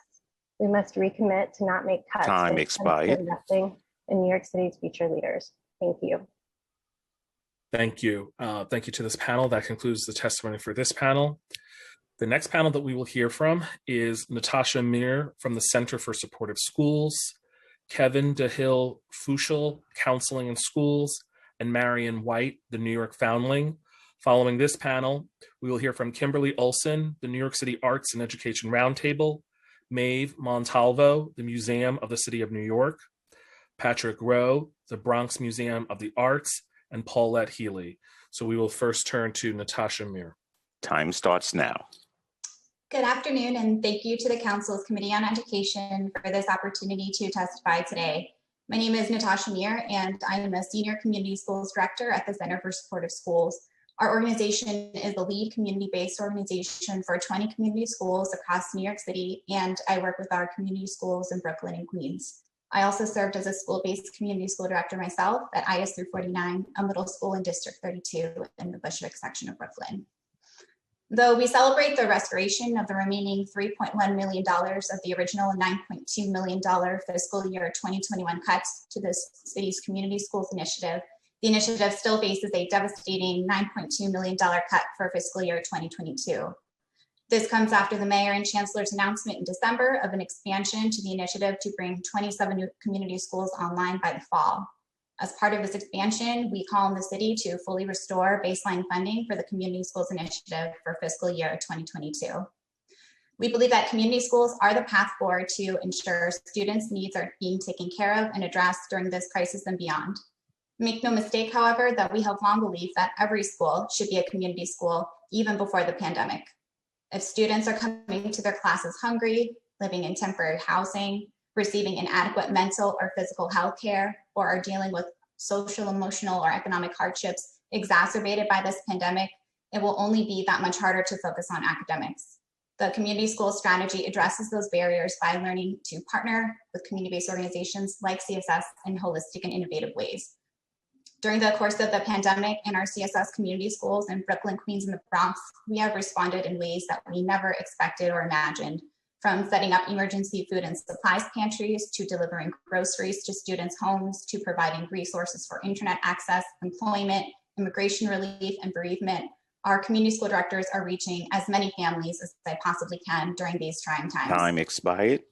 We must recommit to not make cuts. Time expired. Investing in New York City's future leaders. Thank you. Thank you. Thank you to this panel. That concludes the testimony for this panel. The next panel that we will hear from is Natasha Mir from the Center for Supportive Schools, Kevin DeHill Fuchel, Counseling in Schools, and Marion White, the New York Foundling. Following this panel, we will hear from Kimberly Olson, the New York City Arts and Education Roundtable, Maeve Montalvo, the Museum of the City of New York, Patrick Rowe, the Bronx Museum of the Arts, and Paulette Healy. So we will first turn to Natasha Mir. Time starts now. Good afternoon, and thank you to the Council's Committee on Education for this opportunity to testify today. My name is Natasha Mir, and I am a Senior Community Schools Director at the Center for Supportive Schools. Our organization is the lead community-based organization for 20 community schools across New York City, and I work with our community schools in Brooklyn and Queens. I also served as a school-based community school director myself at IS 349, a middle school in District 32 in the Bushwick section of Brooklyn. Though we celebrate the restoration of the remaining $3.1 million of the original $9.2 million fiscal year 2021 cuts to the city's community schools initiative, the initiative still faces a devastating $9.2 million cut for fiscal year 2022. This comes after the mayor and chancellor's announcement in December of an expansion to the initiative to bring 27 new community schools online by the fall. As part of this expansion, we call on the city to fully restore baseline funding for the Community Schools Initiative for fiscal year 2022. We believe that community schools are the path forward to ensure students' needs are being taken care of and addressed during this crisis and beyond. Make no mistake, however, that we have long believed that every school should be a community school, even before the pandemic. If students are coming to their classes hungry, living in temporary housing, receiving inadequate mental or physical health care, or are dealing with social, emotional, or economic hardships exacerbated by this pandemic, it will only be that much harder to focus on academics. The community school strategy addresses those barriers by learning to partner with community-based organizations like CSS in holistic and innovative ways. During the course of the pandemic in our CSS community schools in Brooklyn, Queens, and the Bronx, we have responded in ways that we never expected or imagined, from setting up emergency food and supplies pantries, to delivering groceries to students' homes, to providing resources for internet access, employment, immigration relief, and bereavement. Our community school directors are reaching as many families as they possibly can during these trying times. Time expired.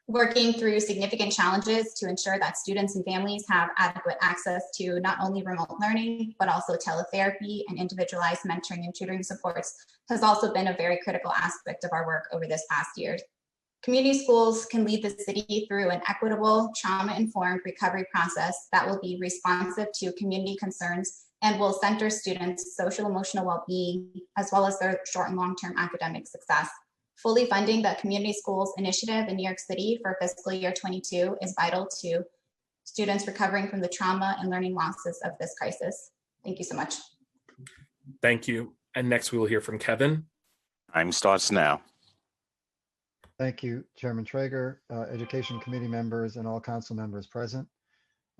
working through significant challenges to ensure that students and families have adequate access to not only remote learning, but also teletherapy and individualized mentoring and tutoring supports has also been a very critical aspect of our work over this past year. Community schools can lead the city through an equitable, trauma-informed recovery process that will be responsive to community concerns and will center students' social emotional well-being, as well as their short and long-term academic success. Fully funding the Community Schools Initiative in New York City for fiscal year 22 is vital to students recovering from the trauma and learning losses of this crisis. Thank you so much. Thank you. And next we will hear from Kevin. Time starts now. Thank you, Chairman Traeger, Education Committee members, and all council members present.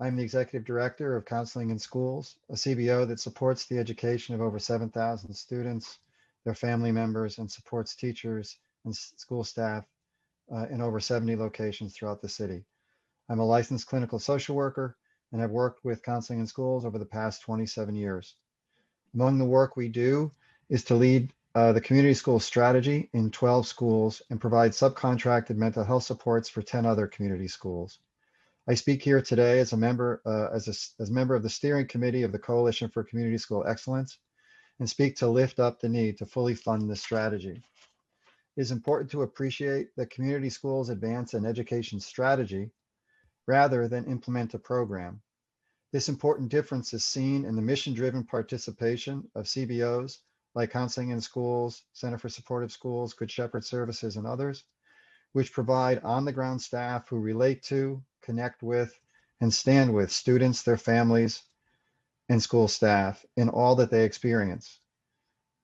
I'm the Executive Director of Counseling in Schools, a CBO that supports the education of over 7,000 students, their family members, and supports teachers and school staff in over 70 locations throughout the city. I'm a licensed clinical social worker and have worked with counseling in schools over the past 27 years. Among the work we do is to lead the community school strategy in 12 schools and provide subcontracted mental health supports for 10 other community schools. I speak here today as a member as member of the steering committee of the Coalition for Community School Excellence and speak to lift up the need to fully fund this strategy. It is important to appreciate that community schools advance an education strategy rather than implement a program. This important difference is seen in the mission-driven participation of CBOs like Counseling in Schools, Center for Supportive Schools, Good Shepherd Services, and others, which provide on-the-ground staff who relate to, connect with, and stand with students, their families, and school staff in all that they experience.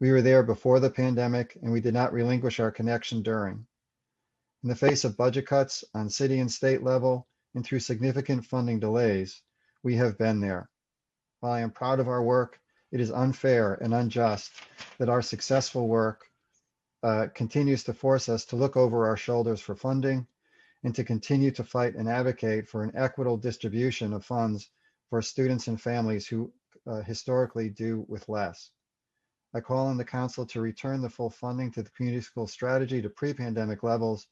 We were there before the pandemic, and we did not relinquish our connection during. In the face of budget cuts on city and state level, and through significant funding delays, we have been there. While I am proud of our work, it is unfair and unjust that our successful work continues to force us to look over our shoulders for funding and to continue to fight and advocate for an equitable distribution of funds for students and families who historically do with less. I call on the council to return the full funding to the community school strategy to pre-pandemic levels,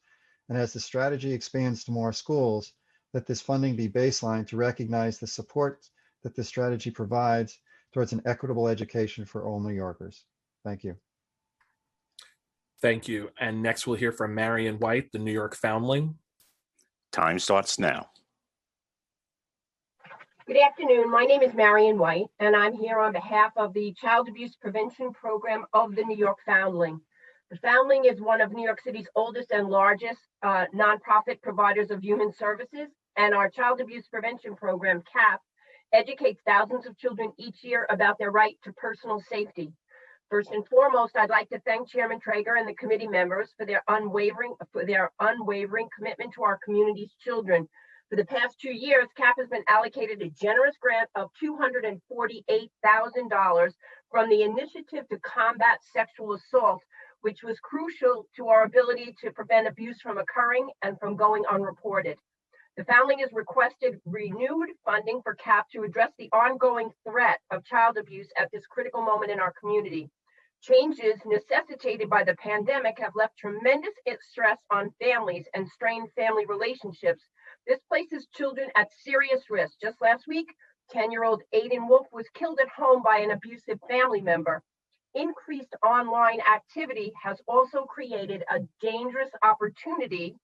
and as the strategy expands to more schools, that this funding be baseline to recognize the support that this strategy provides towards an equitable education for all New Yorkers. Thank you. Thank you. And next we'll hear from Marion White, the New York Foundling. Time starts now. Good afternoon. My name is Marion White, and I'm here on behalf of the Child Abuse Prevention Program of the New York Foundling. The Foundling is one of New York City's oldest and largest nonprofit providers of human services, and our Child Abuse Prevention Program, CAP, educates thousands of children each year about their right to personal safety. First and foremost, I'd like to thank Chairman Traeger and the committee members for their unwavering commitment to our community's children. For the past 2 years, CAP has been allocated a generous grant of $248,000 from the Initiative to Combat Sexual Assault, which was crucial to our ability to prevent abuse from occurring and from going unreported. The Foundling has requested renewed funding for CAP to address the ongoing threat of child abuse at this critical moment in our community. Changes necessitated by the pandemic have left tremendous stress on families and strained family relationships. This places children at serious risk. Just last week, 10-year-old Aiden Wolf was killed at home by an abusive family member. Increased online activity has also created a dangerous opportunity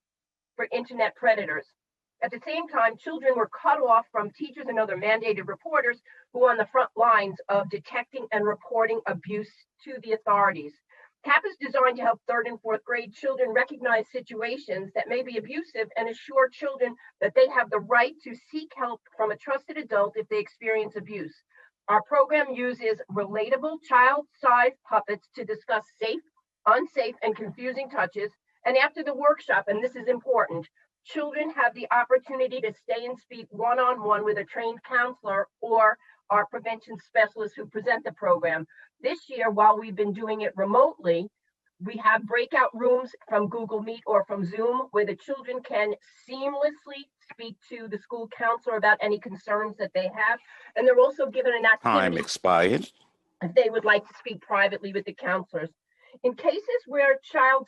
for internet predators. At the same time, children were cut off from teachers and other mandated reporters who are on the front lines of detecting and reporting abuse to the authorities. CAP is designed to help 3rd and 4th grade children recognize situations that may be abusive and assure children that they have the right to seek help from a trusted adult if they experience abuse. Our program uses relatable child-sized puppets to discuss safe, unsafe, and confusing touches. And after the workshop, and this is important, children have the opportunity to stay and speak one-on-one with a trained counselor or our prevention specialists who present the program. This year, while we've been doing it remotely, we have breakout rooms from Google Meet or from Zoom where the children can seamlessly speak to the school counselor about any concerns that they have. And they're also given an activity Time expired. if they would like to speak privately with the counselors. In cases where a child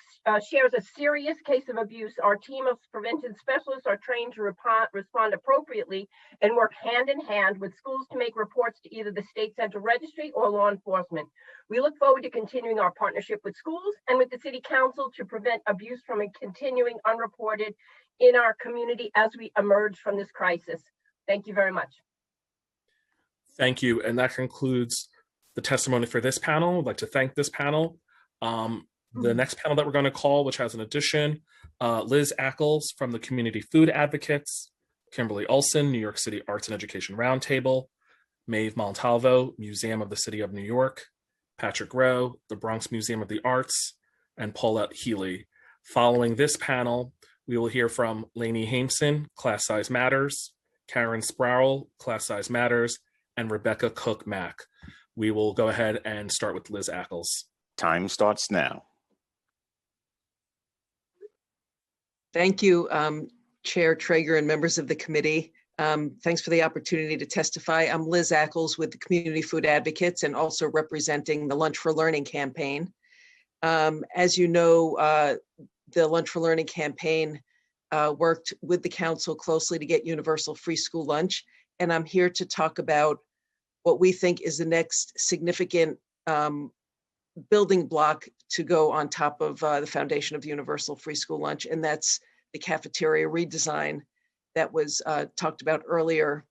shares a serious case of abuse, our team of prevention specialists are trained to respond appropriately and work hand in hand with schools to make reports to either the State Central Registry or law enforcement. We look forward to continuing our partnership with schools and with the City Council to prevent abuse from continuing unreported in our community as we emerge from this crisis. Thank you very much. Thank you. And that concludes the testimony for this panel. I'd like to thank this panel. The next panel that we're going to call, which has an addition, Liz Ackles from the Community Food Advocates, Kimberly Olson, New York City Arts and Education Roundtable, Maeve Montalvo, Museum of the City of New York, Patrick Rowe, the Bronx Museum of the Arts, and Paulette Healy. Following this panel, we will hear from Lainey Hameson, Class Size Matters, Karen Sproul, Class Size Matters, and Rebecca Cook-Mack. We will go ahead and start with Liz Ackles. Time starts now. Thank you, Chair Traeger and members of the committee. Thanks for the opportunity to testify. I'm Liz Ackles with the Community Food Advocates and also representing the Lunch for Learning campaign. As you know, the Lunch for Learning campaign worked with the council closely to get universal free school lunch. And I'm here to talk about what we think is the next significant building block to go on top of the foundation of universal free school lunch, and that's the cafeteria redesign that was talked about earlier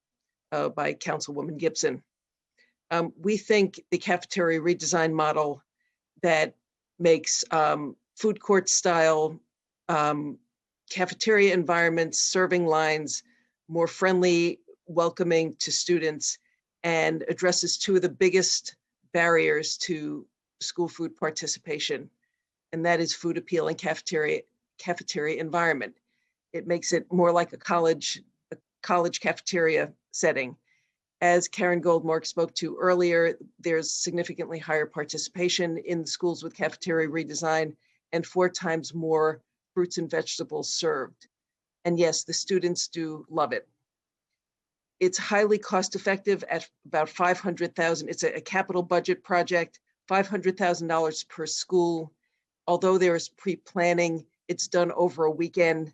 by Councilwoman Gibson. We think the cafeteria redesign model that makes food court style cafeteria environments, serving lines more friendly, welcoming to students, and addresses two of the biggest barriers to school food participation, and that is food appeal and cafeteria environment. It makes it more like a college cafeteria setting. As Karen Goldmark spoke to earlier, there's significantly higher participation in schools with cafeteria redesign and 4 times more fruits and vegetables served. And yes, the students do love it. It's highly cost effective at about $500,000. It's a capital budget project. $500,000 per school. Although there is pre-planning, it's done over a weekend.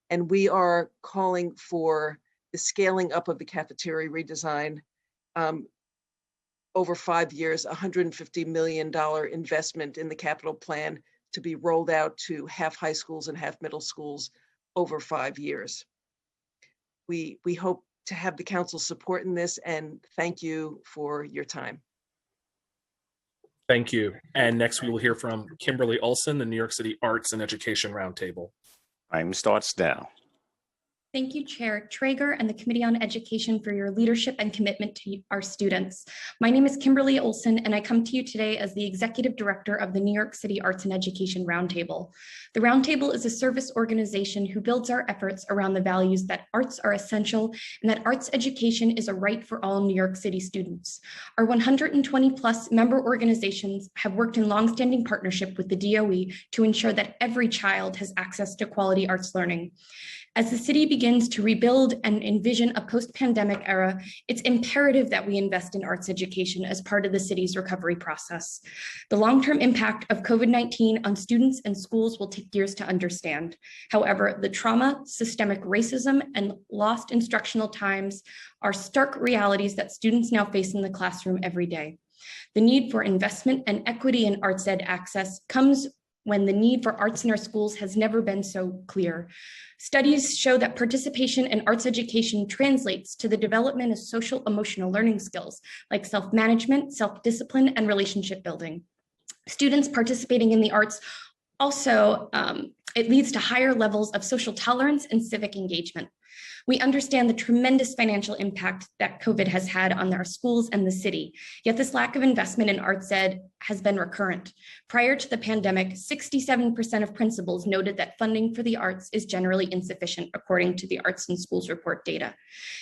And we are calling for the scaling up of the cafeteria redesign over 5 years, $150 million investment in the capital plan to be rolled out to half high schools and half middle schools over 5 years. We hope to have the council support in this, and thank you for your time. Thank you. And next we will hear from Kimberly Olson, the New York City Arts and Education Roundtable. Time starts now. Thank you, Chair Traeger and the Committee on Education for your leadership and commitment to our students. My name is Kimberly Olson, and I come to you today as the Executive Director of the New York City Arts and Education Roundtable. The Roundtable is a service organization who builds our efforts around the values that arts are essential and that arts education is a right for all New York City students. Our 120 plus member organizations have worked in longstanding partnership with the DOE to ensure that every child has access to quality arts learning. As the city begins to rebuild and envision a post-pandemic era, it's imperative that we invest in arts education as part of the city's recovery process. The long-term impact of COVID-19 on students and schools will take years to understand. However, the trauma, systemic racism, and lost instructional times are stark realities that students now face in the classroom every day. The need for investment and equity in arts ed access comes when the need for arts in our schools has never been so clear. Studies show that participation in arts education translates to the development of social emotional learning skills like self-management, self-discipline, and relationship building. Students participating in the arts also, it leads to higher levels of social tolerance and civic engagement. We understand the tremendous financial impact that COVID has had on our schools and the city, yet this lack of investment in arts ed has been recurrent. Prior to the pandemic, 67% of principals noted that funding for the arts is generally insufficient, according to the Arts in Schools Report data.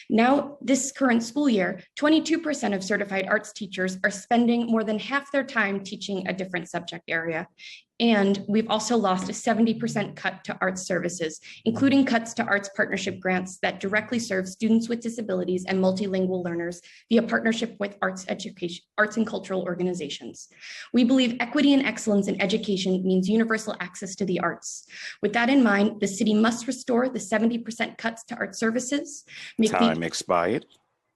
Now, this current school year, 22% of certified arts teachers are spending more than half their time teaching a different subject area. And we've also lost a 70% cut to arts services, including cuts to arts partnership grants that directly serve students with disabilities and multilingual learners via partnership with arts and cultural organizations. We believe equity and excellence in education means universal access to the arts. With that in mind, the city must restore the 70% cuts to art services, Time expired.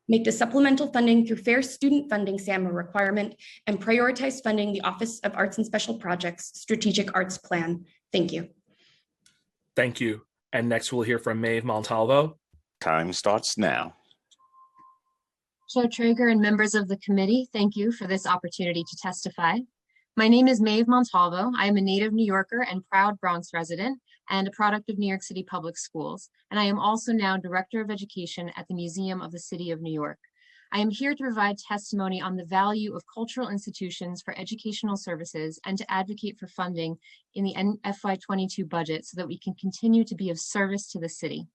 make the supplemental funding through fair student funding SAM a requirement, and prioritize funding the Office of Arts and Special Projects Strategic Arts Plan. Thank you. Thank you. And next we'll hear from Maeve Montalvo. Time starts now. Chair Traeger and members of the committee, thank you for this opportunity to testify. My name is Maeve Montalvo. I am a native New Yorker and proud Bronx resident and a product of New York City Public Schools. And I am also now Director of Education at the Museum of the City of New York. I am here to provide testimony on the value of cultural institutions for educational services and to advocate for funding in the FY22 budget so that we can continue to be of service to the city.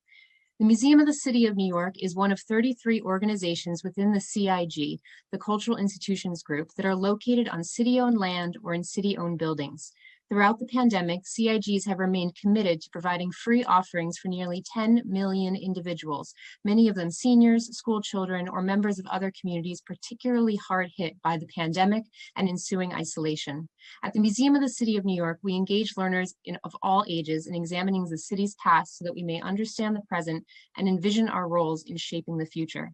The Museum of the City of New York is one of 33 organizations within the CIG, the Cultural Institutions Group, that are located on city-owned land or in city-owned buildings. Throughout the pandemic, CIGs have remained committed to providing free offerings for nearly 10 million individuals, many of them seniors, school children, or members of other communities particularly hard hit by the pandemic and ensuing isolation. At the Museum of the City of New York, we engage learners of all ages in examining the city's past so that we may understand the present and envision our roles in shaping the future.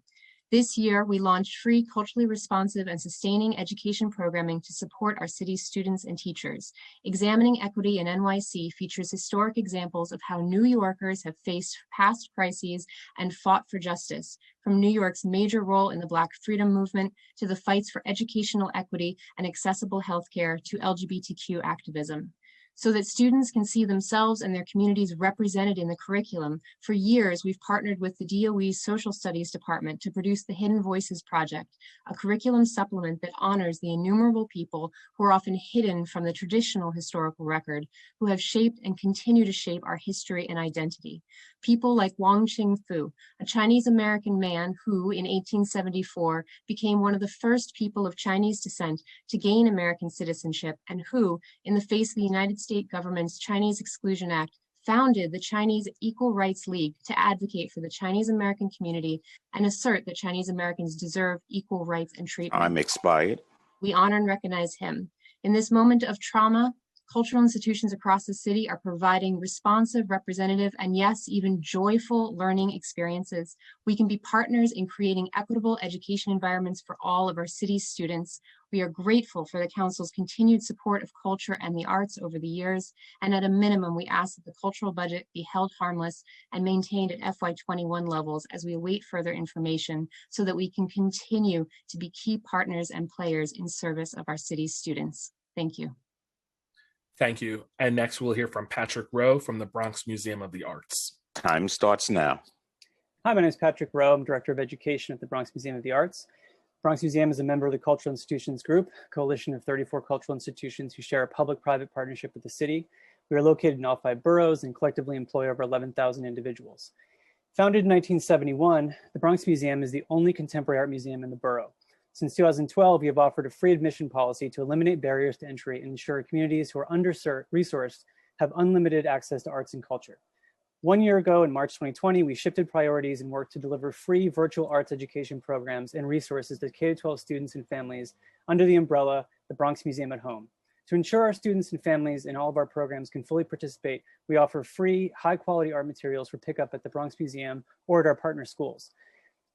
This year, we launched free, culturally responsive and sustaining education programming to support our city's students and teachers. Examining Equity in NYC features historic examples of how New Yorkers have faced past crises and fought for justice, from New York's major role in the Black freedom movement to the fights for educational equity and accessible healthcare to LGBTQ activism. So that students can see themselves and their communities represented in the curriculum, for years we've partnered with the DOE's Social Studies Department to produce the Hidden Voices Project, a curriculum supplement that honors the innumerable people who are often hidden from the traditional historical record, who have shaped and continue to shape our history and identity. People like Wang Qingfu, a Chinese-American man who, in 1874, became one of the first people of Chinese descent to gain American citizenship, and who, in the face of the United States government's Chinese Exclusion Act, founded the Chinese Equal Rights League to advocate for the Chinese American community and assert that Chinese Americans deserve equal rights and treatment. Time expired. We honor and recognize him. In this moment of trauma, cultural institutions across the city are providing responsive, representative, and yes, even joyful learning experiences. We can be partners in creating equitable education environments for all of our city's students. We are grateful for the council's continued support of culture and the arts over the years. And at a minimum, we ask that the cultural budget be held harmless and maintained at FY21 levels as we await further information so that we can continue to be key partners and players in service of our city's students. Thank you. Thank you. And next we'll hear from Patrick Rowe from the Bronx Museum of the Arts. Time starts now. Hi, my name is Patrick Rowe. I'm Director of Education at the Bronx Museum of the Arts. Bronx Museum is a member of the Cultural Institutions Group, a coalition of 34 cultural institutions who share a public-private partnership with the city. We are located in all 5 boroughs and collectively employ over 11,000 individuals. Founded in 1971, the Bronx Museum is the only contemporary art museum in the borough. Since 2012, we have offered a free admission policy to eliminate barriers to entry and ensure communities who are under-resourced have unlimited access to arts and culture. 1 year ago, in March 2020, we shifted priorities and worked to deliver free virtual arts education programs and resources to K-12 students and families under the umbrella, the Bronx Museum at Home. To ensure our students and families in all of our programs can fully participate, we offer free, high-quality art materials for pickup at the Bronx Museum or at our partner schools.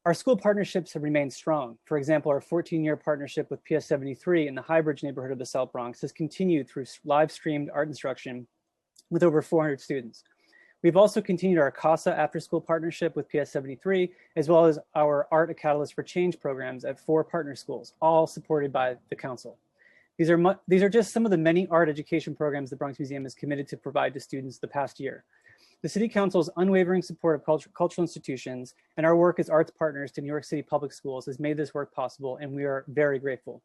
Our school partnerships have remained strong. For example, our 14-year partnership with PS 73 in the Highbridge neighborhood of the South Bronx has continued through live-streamed art instruction with over 400 students. We've also continued our CASA after-school partnership with PS 73, as well as our Art a Catalyst for Change programs at 4 partner schools, all supported by the council. These are just some of the many art education programs the Bronx Museum is committed to provide to students the past year. The City Council's unwavering support of cultural institutions and our work as arts partners to New York City Public Schools has made this work possible, and we are very grateful.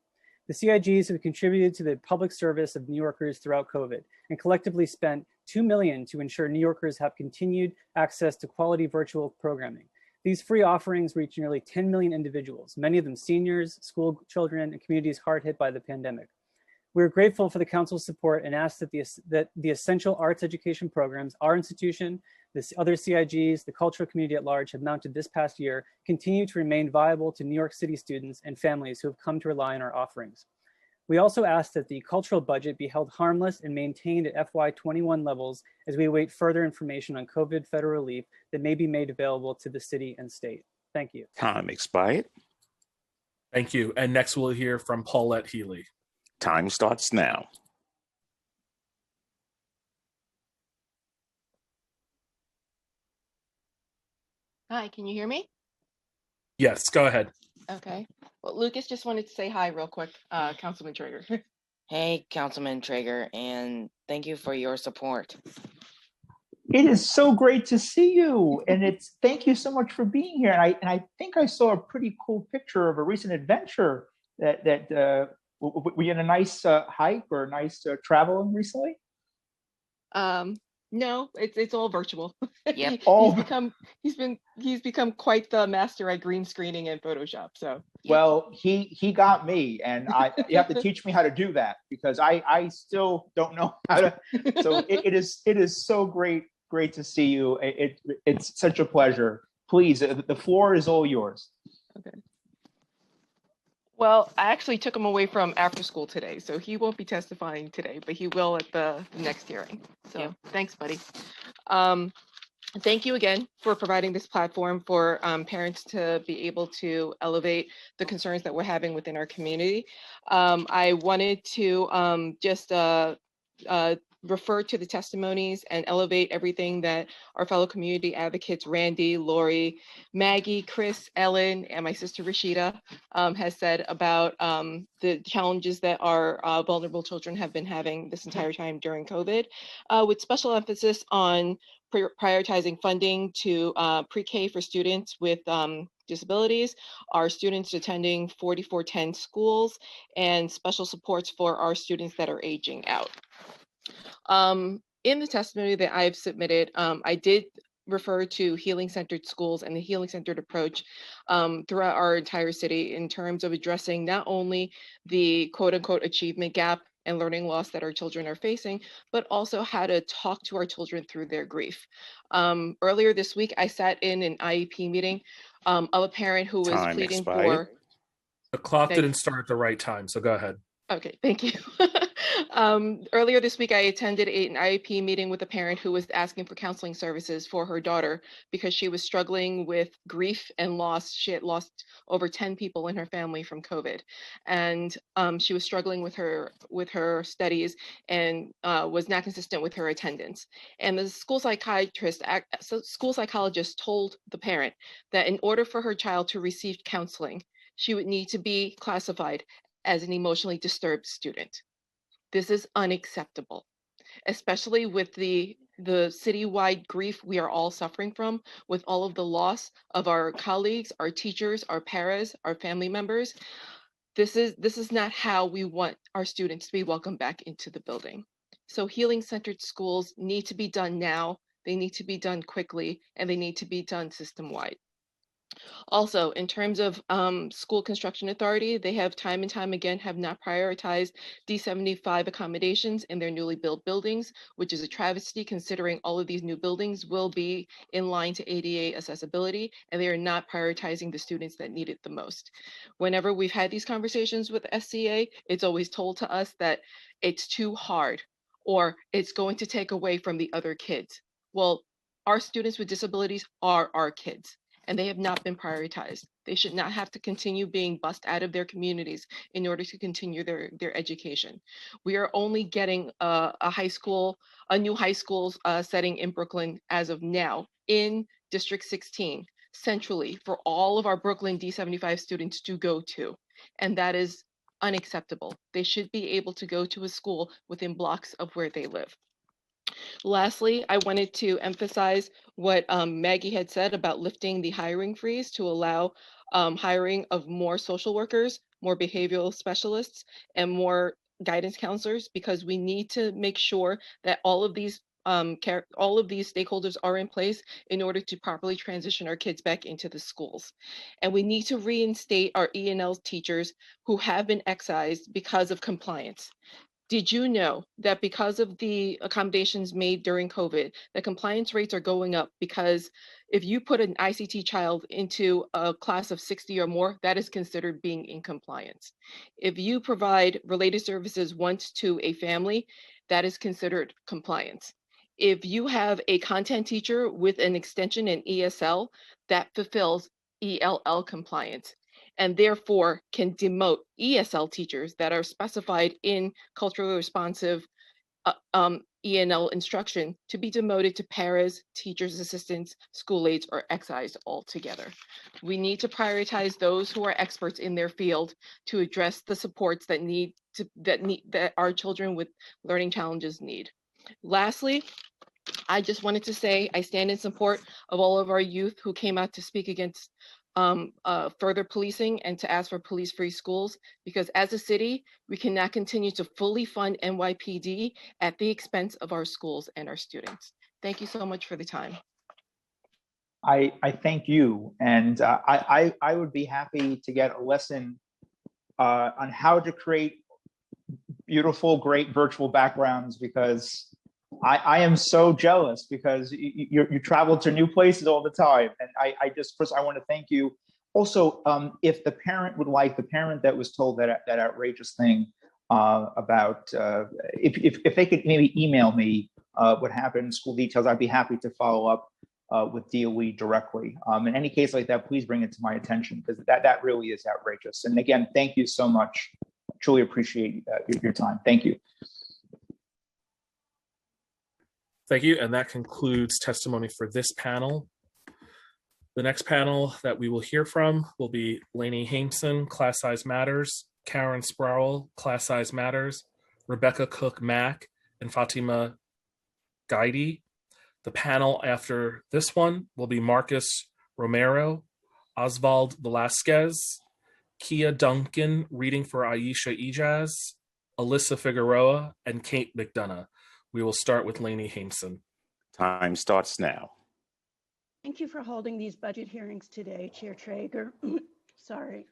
The CIGs have contributed to the public service of New Yorkers throughout COVID and collectively spent $2 million to ensure New Yorkers have continued access to quality virtual programming. These free offerings reach nearly 10 million individuals, many of them seniors, school children, and communities hard hit by the pandemic. We're grateful for the council's support and ask that the essential arts education programs our institution, the other CIGs, the cultural community at large have mounted this past year continue to remain viable to New York City students and families who have come to rely on our offerings. We also ask that the cultural budget be held harmless and maintained at FY21 levels as we await further information on COVID federal relief that may be made available to the city and state. Thank you. Time expired. Thank you. And next we'll hear from Paulette Healy. Time starts now. Hi, can you hear me? Yes, go ahead. Okay. Well, Lucas just wanted to say hi real quick, Councilman Traeger. Hey, Councilman Traeger, and thank you for your support. It is so great to see you, and thank you so much for being here. And I think I saw a pretty cool picture of a recent adventure that were you in a nice hike or a nice travel recently? No, it's all virtual. Yep. He's become quite the master at green screening and Photoshop. So well, he got me, and you have to teach me how to do that because I still don't know how to. So it is so great to see you. It's such a pleasure. Please, the floor is all yours. Okay. Well, I actually took him away from after school today, so he won't be testifying today, but he will at the next hearing. So Thanks, buddy. Thank you again for providing this platform for parents to be able to elevate the concerns that we're having within our community. I wanted to just refer to the testimonies and elevate everything that our fellow community advocates, Randy, Lori, Maggie, Chris, Ellen, and my sister Rashida has said about the challenges that our vulnerable children have been having this entire time during COVID, with special emphasis on prioritizing funding to pre-K for students with disabilities, our students attending 4410 schools, and special supports for our students that are aging out. In the testimony that I've submitted, I did refer to healing-centered schools and the healing-centered approach throughout our entire city in terms of addressing not only the quote-unquote achievement gap and learning loss that our children are facing, but also how to talk to our children through their grief. Earlier this week, I sat in an IEP meeting of a parent who was pleading for... The clock didn't start at the right time, so go ahead. Okay, thank you. Earlier this week, I attended an IEP meeting with a parent who was asking for counseling services for her daughter because she was struggling with grief and loss. She had lost over 10 people in her family from COVID, and she was struggling with her studies and was not consistent with her attendance. And the school psychologist told the parent that in order for her child to receive counseling, she would need to be classified as an emotionally disturbed student. This is unacceptable, especially with the citywide grief we are all suffering from, with all of the loss of our colleagues, our teachers, our paras, our family members. This is not how we want our students to be welcomed back into the building. So healing-centered schools need to be done now, they need to be done quickly, and they need to be done system-wide. Also, in terms of school construction authority, they have time and time again have not prioritized D75 accommodations in their newly built buildings, which is a travesty considering all of these new buildings will be in line to ADA accessibility, and they are not prioritizing the students that need it the most. Whenever we've had these conversations with SCA, it's always told to us that it's too hard or it's going to take away from the other kids. Well, our students with disabilities are our kids, and they have not been prioritized. They should not have to continue being bussed out of their communities in order to continue their education. We are only getting a new high school setting in Brooklyn as of now in District 16, centrally for all of our Brooklyn D75 students to go to. And that is unacceptable. They should be able to go to a school within blocks of where they live. Lastly, I wanted to emphasize what Maggie had said about lifting the hiring freeze to allow hiring of more social workers, more behavioral specialists, and more guidance counselors, because we need to make sure that all of these all of these stakeholders are in place in order to properly transition our kids back into the schools. And we need to reinstate our E&L teachers who have been excised because of compliance. Did you know that because of the accommodations made during COVID, the compliance rates are going up? Because if you put an ICT child into a class of 60 or more, that is considered being in compliance. If you provide related services once to a family, that is considered compliance. If you have a content teacher with an extension in ESL, that fulfills ELL compliance, and therefore can demote ESL teachers that are specified in culturally responsive E&L instruction to be demoted to paras, teachers assistants, school aides, or excised altogether. We need to prioritize those who are experts in their field to address the supports that our children with learning challenges need. Lastly, I just wanted to say I stand in support of all of our youth who came out to speak against further policing and to ask for police-free schools, because as a city, we cannot continue to fully fund NYPD at the expense of our schools and our students. Thank you so much for the time. I thank you, and I would be happy to get a lesson on how to create beautiful, great virtual backgrounds, because I am so jealous, because you travel to new places all the time. And I just, first, I want to thank you. Also, if the parent would like, the parent that was told that outrageous thing about, if they could maybe email me what happened, school details, I'd be happy to follow up with DOE directly. In any case like that, please bring it to my attention, because that really is outrageous. And again, thank you so much. Truly appreciate your time. Thank you. Thank you, and that concludes testimony for this panel. The next panel that we will hear from will be Lainey Hameson, Class Size Matters, Karen Sproul, Class Size Matters, Rebecca Cook-Mack, and Fatima Gaidi. The panel after this one will be Marcus Romero, Oswald Velasquez, Kia Duncan reading for Aisha Ijaz, Alyssa Figueroa, and Kate McDonough. We will start with Lainey Hameson. Time starts now. Thank you for holding these budget hearings today, Chair Traeger. Sorry.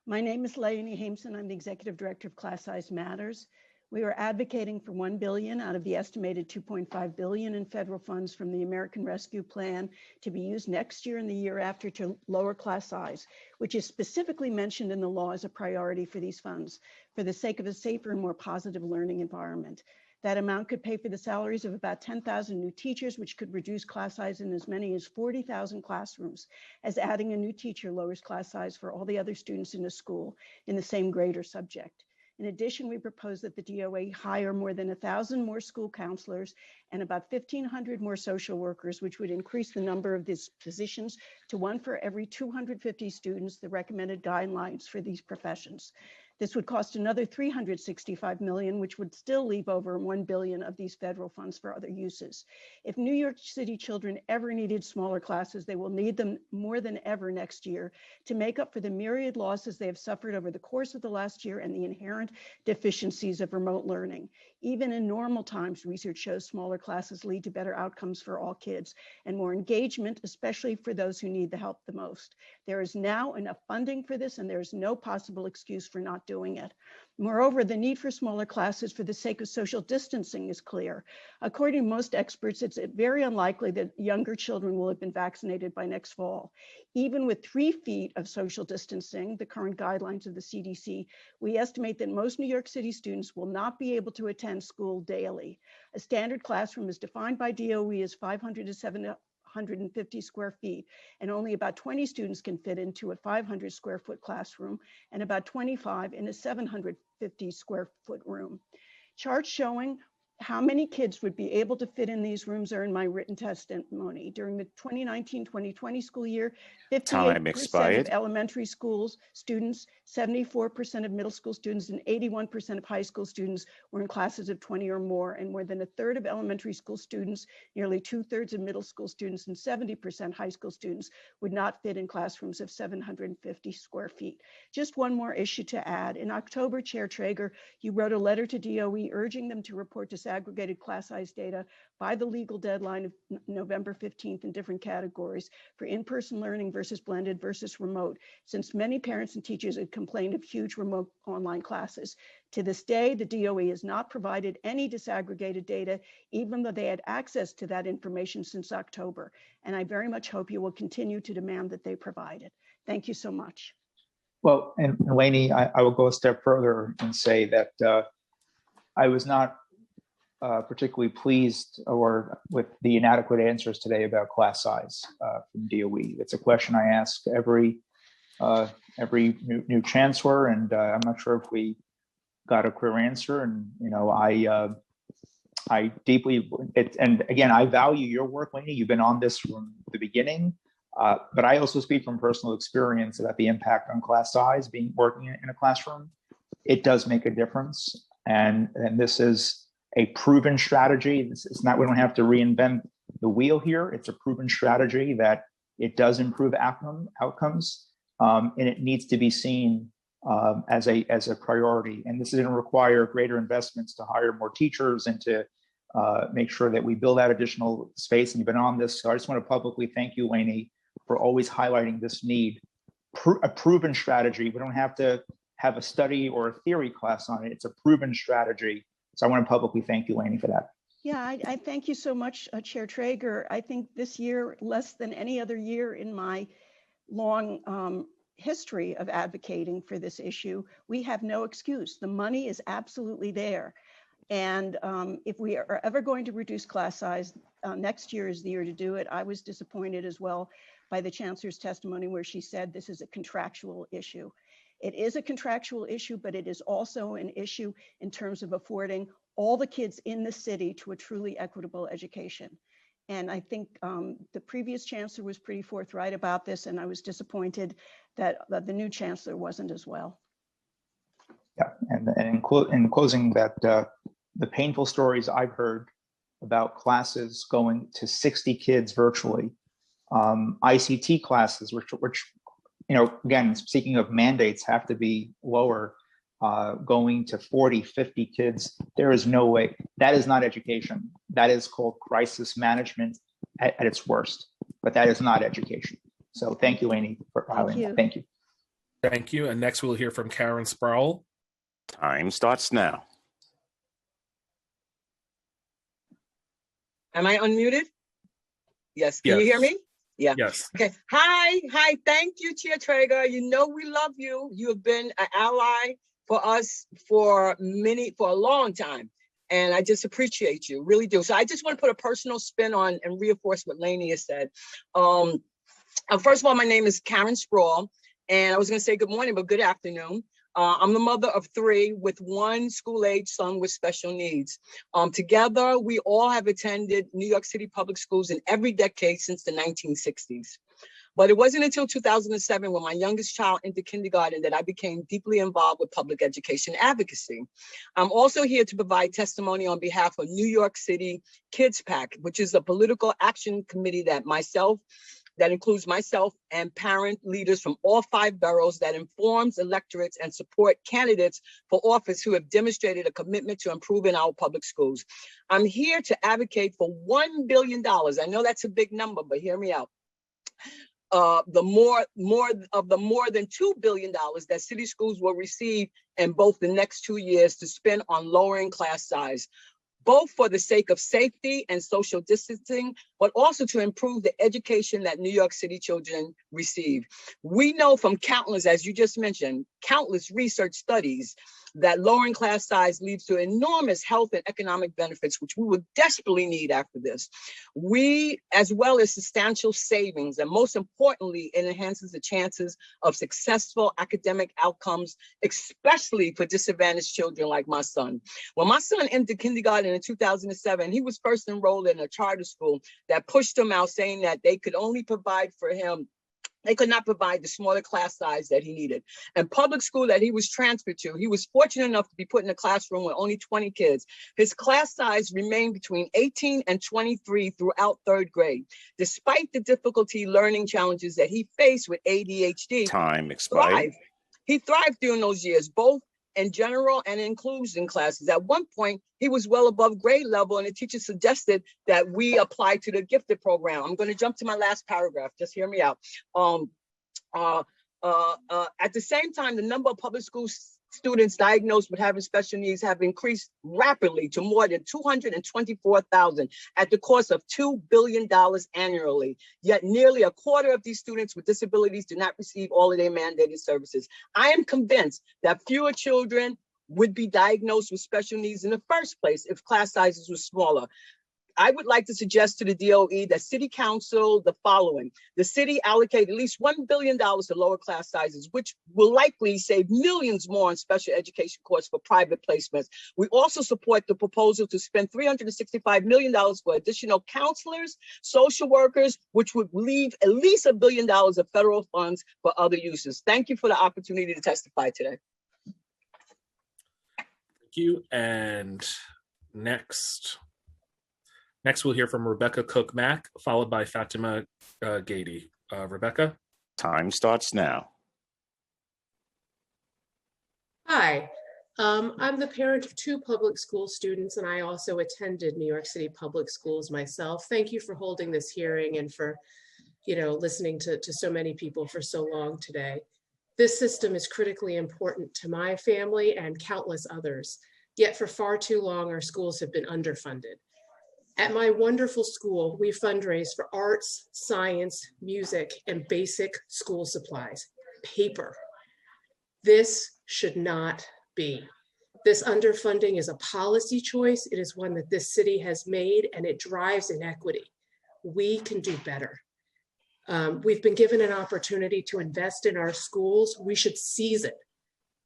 My name is Lainey Hameson. I'm the Executive Director of Class Size Matters. We are advocating for $1 billion out of the estimated $2.5 billion in federal funds from the American Rescue Plan to be used next year and the year after to lower class size, which is specifically mentioned in the law as a priority for these funds for the sake of a safer and more positive learning environment. That amount could pay for the salaries of about 10,000 new teachers, which could reduce class size in as many as 40,000 classrooms, as adding a new teacher lowers class size for all the other students in the school in the same grade or subject. In addition, we propose that the DOA hire more than 1,000 more school counselors and about 1,500 more social workers, which would increase the number of these positions to 1 for every 250 students, the recommended guidelines for these professions. This would cost another $365 million, which would still leave over $1 billion of these federal funds for other uses. If New York City children ever needed smaller classes, they will need them more than ever next year to make up for the myriad losses they have suffered over the course of the last year and the inherent deficiencies of remote learning. Even in normal times, research shows smaller classes lead to better outcomes for all kids and more engagement, especially for those who need the help the most. There is now enough funding for this, and there is no possible excuse for not doing it. Moreover, the need for smaller classes for the sake of social distancing is clear. According to most experts, it's very unlikely that younger children will have been vaccinated by next fall. Even with 3 feet of social distancing, the current guidelines of the CDC, we estimate that most New York City students will not be able to attend school daily. A standard classroom is defined by DOE as 500 to 750 square feet, and only about 20 students can fit into a 500 square foot classroom and about 25 in a 750 square foot room. Charts showing how many kids would be able to fit in these rooms are in my written testimony. During the 2019-2020 school year, 58% of elementary schools students, 74% of middle school students, and 81% of high school students were in classes of 20 or more, and more than 1/3 of elementary school students, nearly 2/3 of middle school students, and 70% high school students would not fit in classrooms of 750 square feet. Just one more issue to add. In October, Chair Traeger, you wrote a letter to DOE urging them to report to disaggregated class size data by the legal deadline of November 15th in different categories for in-person learning versus blended versus remote, since many parents and teachers had complained of huge remote online classes. To this day, the DOE has not provided any disaggregated data, even though they had access to that information since October. And I very much hope you will continue to demand that they provide it. Thank you so much. Well, and Lainey, I will go a step further and say that I was not particularly pleased with the inadequate answers today about class size from DOE. It's a question I ask every new chancellor, and I'm not sure if we got a clear answer. And I deeply, and again, I value your work, Lainey. You've been on this from the beginning. But I also speak from personal experience about the impact on class size, working in a classroom. It does make a difference. And this is a proven strategy. It's not, we don't have to reinvent the wheel here. It's a proven strategy that it does improve outcomes, and it needs to be seen as a priority. And this is going to require greater investments to hire more teachers and to make sure that we build out additional space. And you've been on this, so I just want to publicly thank you, Lainey, for always highlighting this need. A proven strategy. We don't have to have a study or a theory class on it. It's a proven strategy. So I want to publicly thank you, Lainey, for that. Yeah, I thank you so much, Chair Traeger. I think this year, less than any other year in my long history of advocating for this issue, we have no excuse. The money is absolutely there. And if we are ever going to reduce class size, next year is the year to do it. I was disappointed as well by the chancellor's testimony where she said this is a contractual issue. It is a contractual issue, but it is also an issue in terms of affording all the kids in the city to a truly equitable education. And I think the previous chancellor was pretty forthright about this, and I was disappointed that the new chancellor wasn't as well. Yeah, and in closing, that the painful stories I've heard about classes going to 60 kids virtually, ICT classes, which again, speaking of mandates, have to be lower, going to 40, 50 kids. There is no way. That is not education. That is called crisis management at its worst, but that is not education. So thank you, Lainey, for highlighting that. Thank you. Thank you. And next we'll hear from Karen Sproul. Time starts now. Am I unmuted? Yes. Can you hear me? Yeah. Yes. Okay. Hi. Thank you, Chair Traeger. You know we love you. You have been an ally for us for a long time. And I just appreciate you, really do. So I just want to put a personal spin on and reinforce what Lainey has said. First of all, my name is Karen Sproul, and I was going to say good morning, but good afternoon. I'm the mother of 3 with 1 school-age son with special needs. Together, we all have attended New York City public schools in every decade since the 1960s. But it wasn't until 2007 when my youngest child entered kindergarten that I became deeply involved with public education advocacy. I'm also here to provide testimony on behalf of New York City Kids PAC, which is a political action committee that includes myself and parent leaders from all 5 boroughs that informs electorates and support candidates for office who have demonstrated a commitment to improving our public schools. I'm here to advocate for $1 billion. I know that's a big number, but hear me out. The more than $2 billion that city schools will receive in both the next 2 years to spend on lowering class size, both for the sake of safety and social distancing, but also to improve the education that New York City children receive. We know from countless, as you just mentioned, countless research studies that lowering class size leads to enormous health and economic benefits, which we would desperately need after this. As well as substantial savings, and most importantly, it enhances the chances of successful academic outcomes, especially for disadvantaged children like my son. When my son entered kindergarten in 2007, he was first enrolled in a charter school that pushed him out, saying that they could only provide for him They could not provide the smaller class size that he needed. And public school that he was transferred to, he was fortunate enough to be put in a classroom with only 20 kids. His class size remained between 18 and 23 throughout 3rd grade. Despite the difficulty learning challenges that he faced with ADHD, Time expired. he thrived during those years, both in general and inclusion classes. At one point, he was well above grade level, and the teacher suggested that we apply to the gifted program. I'm going to jump to my last paragraph. Just hear me out. At the same time, the number of public school students diagnosed with having special needs have increased rapidly to more than 224,000 at the cost of $2 billion annually. Yet nearly a quarter of these students with disabilities do not receive all of their mandated services. I am convinced that fewer children would be diagnosed with special needs in the first place if class sizes were smaller. I would like to suggest to the DOE that City Council the following. The city allocate at least $1 billion to lower class sizes, which will likely save millions more on special education costs for private placements. We also support the proposal to spend $365 million for additional counselors, social workers, which would leave at least $1 billion of federal funds for other uses. Thank you for the opportunity to testify today. Thank you. And Next, we'll hear from Rebecca Cook-Mack, followed by Fatima Gady. Rebecca? Time starts now. Hi, I'm the parent of 2 public school students, and I also attended New York City public schools myself. Thank you for holding this hearing and for, listening to so many people for so long today. This system is critically important to my family and countless others, yet for far too long, our schools have been underfunded. At my wonderful school, we fundraise for arts, science, music, and basic school supplies, paper. This should not be. This underfunding is a policy choice. It is one that this city has made, and it drives inequity. We can do better. We've been given an opportunity to invest in our schools. We should seize it.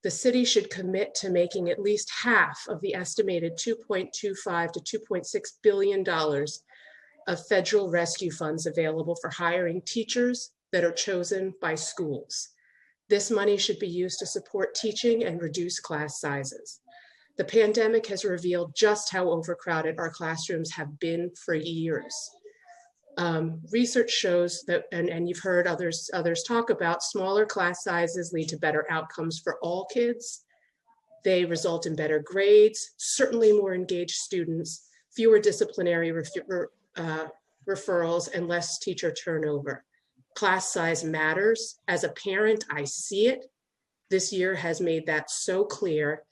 The city should commit to making at least half of the estimated $2.25 to $2.6 billion of federal rescue funds available for hiring teachers that are chosen by schools. This money should be used to support teaching and reduce class sizes. The pandemic has revealed just how overcrowded our classrooms have been for years. Research shows that, and you've heard others talk about, smaller class sizes lead to better outcomes for all kids. They result in better grades, certainly more engaged students, fewer disciplinary referrals, and less teacher turnover. Class size matters. As a parent, I see it. This year has made that so clear.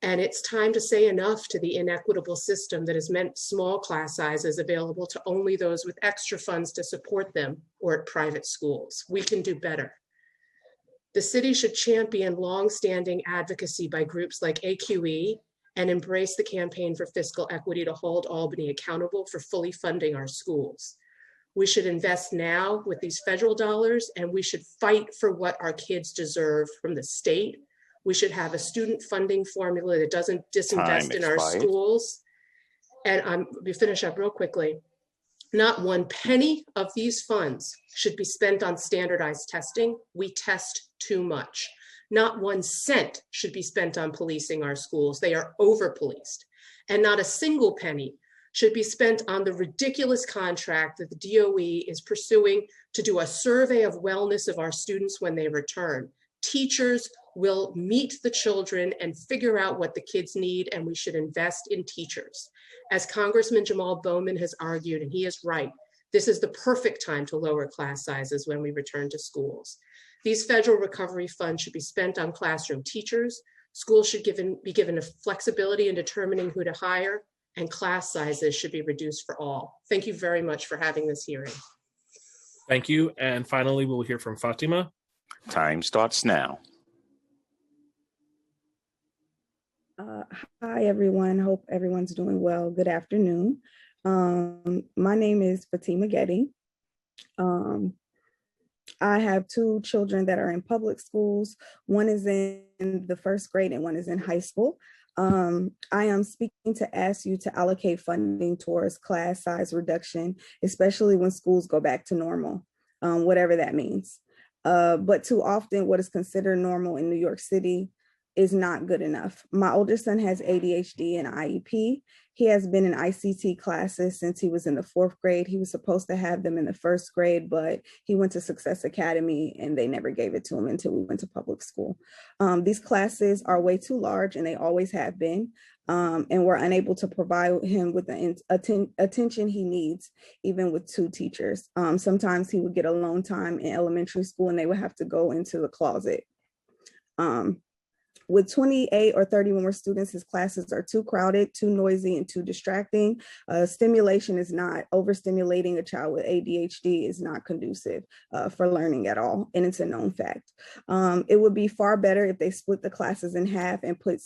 And it's time to say enough to the inequitable system that has meant small class sizes available to only those with extra funds to support them or at private schools. We can do better. The city should champion longstanding advocacy by groups like AQE and embrace the campaign for fiscal equity to hold Albany accountable for fully funding our schools. We should invest now with these federal dollars, and we should fight for what our kids deserve from the state. We should have a student funding formula that doesn't disinvest in our schools. And let me finish up real quickly. Not one penny of these funds should be spent on standardized testing. We test too much. Not 1 cent should be spent on policing our schools. They are over-policed. And not a single penny should be spent on the ridiculous contract that the DOE is pursuing to do a survey of wellness of our students when they return. Teachers will meet the children and figure out what the kids need, and we should invest in teachers. As Congressman Jamal Bowman has argued, and he is right, this is the perfect time to lower class sizes when we return to schools. These federal recovery funds should be spent on classroom teachers. Schools should be given a flexibility in determining who to hire, and class sizes should be reduced for all. Thank you very much for having this hearing. Thank you. And finally, we'll hear from Fatima. Time starts now. Hi, everyone. Hope everyone's doing well. Good afternoon. My name is Fatima Getty. I have 2 children that are in public schools. One is in the 1st grade and one is in high school. I am speaking to ask you to allocate funding towards class size reduction, especially when schools go back to normal, whatever that means. But too often what is considered normal in New York City is not good enough. My oldest son has ADHD and IEP. He has been in ICT classes since he was in the 4th grade. He was supposed to have them in the 1st grade, but he went to Success Academy and they never gave it to him until we went to public school. These classes are way too large and they always have been. And we're unable to provide him with the attention he needs, even with 2 teachers. Sometimes he would get alone time in elementary school and they would have to go into the closet. With 28 or 30 more students, his classes are too crowded, too noisy, and too distracting. Stimulation is not, overstimulating a child with ADHD is not conducive for learning at all, and it's a known fact. It would be far better if they split the classes in half and put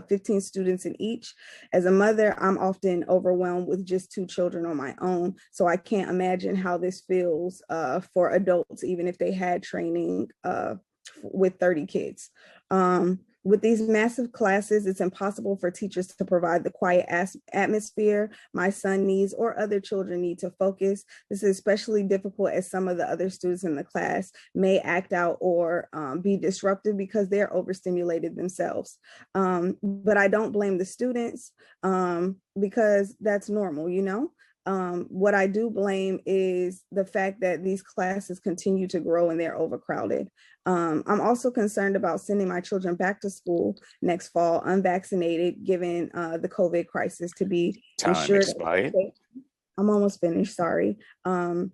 15 students in each. As a mother, I'm often overwhelmed with just 2 children on my own, so I can't imagine how this feels for adults, even if they had training with 30 kids. With these massive classes, it's impossible for teachers to provide the quiet atmosphere my son needs or other children need to focus. This is especially difficult as some of the other students in the class may act out or be disruptive because they're overstimulated themselves. But I don't blame the students because that's normal, you know? What I do blame is the fact that these classes continue to grow and they're overcrowded. I'm also concerned about sending my children back to school next fall unvaccinated, given the COVID crisis, to be ensured. I'm almost finished, sorry. And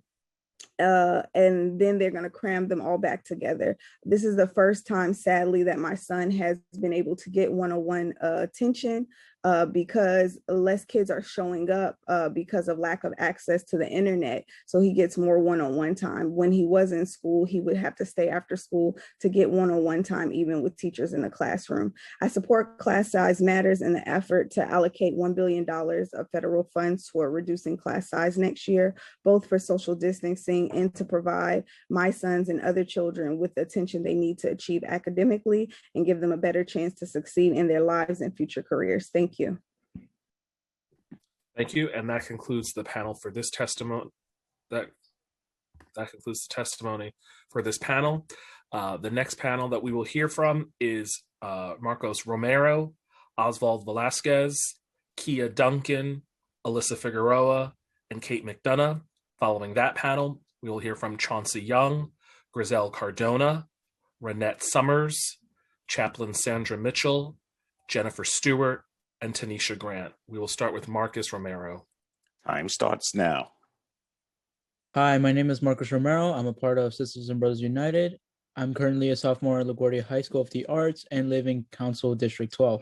then they're going to cram them all back together. This is the first time, sadly, that my son has been able to get one-on-one attention because less kids are showing up because of lack of access to the internet. So he gets more one-on-one time. When he was in school, he would have to stay after school to get one-on-one time, even with teachers in the classroom. I support Class Size Matters in the effort to allocate $1 billion of federal funds toward reducing class size next year, both for social distancing and to provide my sons and other children with the attention they need to achieve academically and give them a better chance to succeed in their lives and future careers. Thank you. Thank you. And that concludes the panel for this testimony. That concludes the testimony for this panel. The next panel that we will hear from is Marcos Romero, Oswald Velasquez, Kia Duncan, Alyssa Figueroa, and Kate McDonough. Following that panel, we will hear from Chauncey Young, Grizel Cardona, Renette Summers, Chaplain Sandra Mitchell, Jennifer Stewart, and Tanisha Grant. We will start with Marcus Romero. Time starts now. Hi, my name is Marcus Romero. I'm a part of Sisters and Brothers United. I'm currently a sophomore at LaGuardia High School of the Arts and live in Council District 12.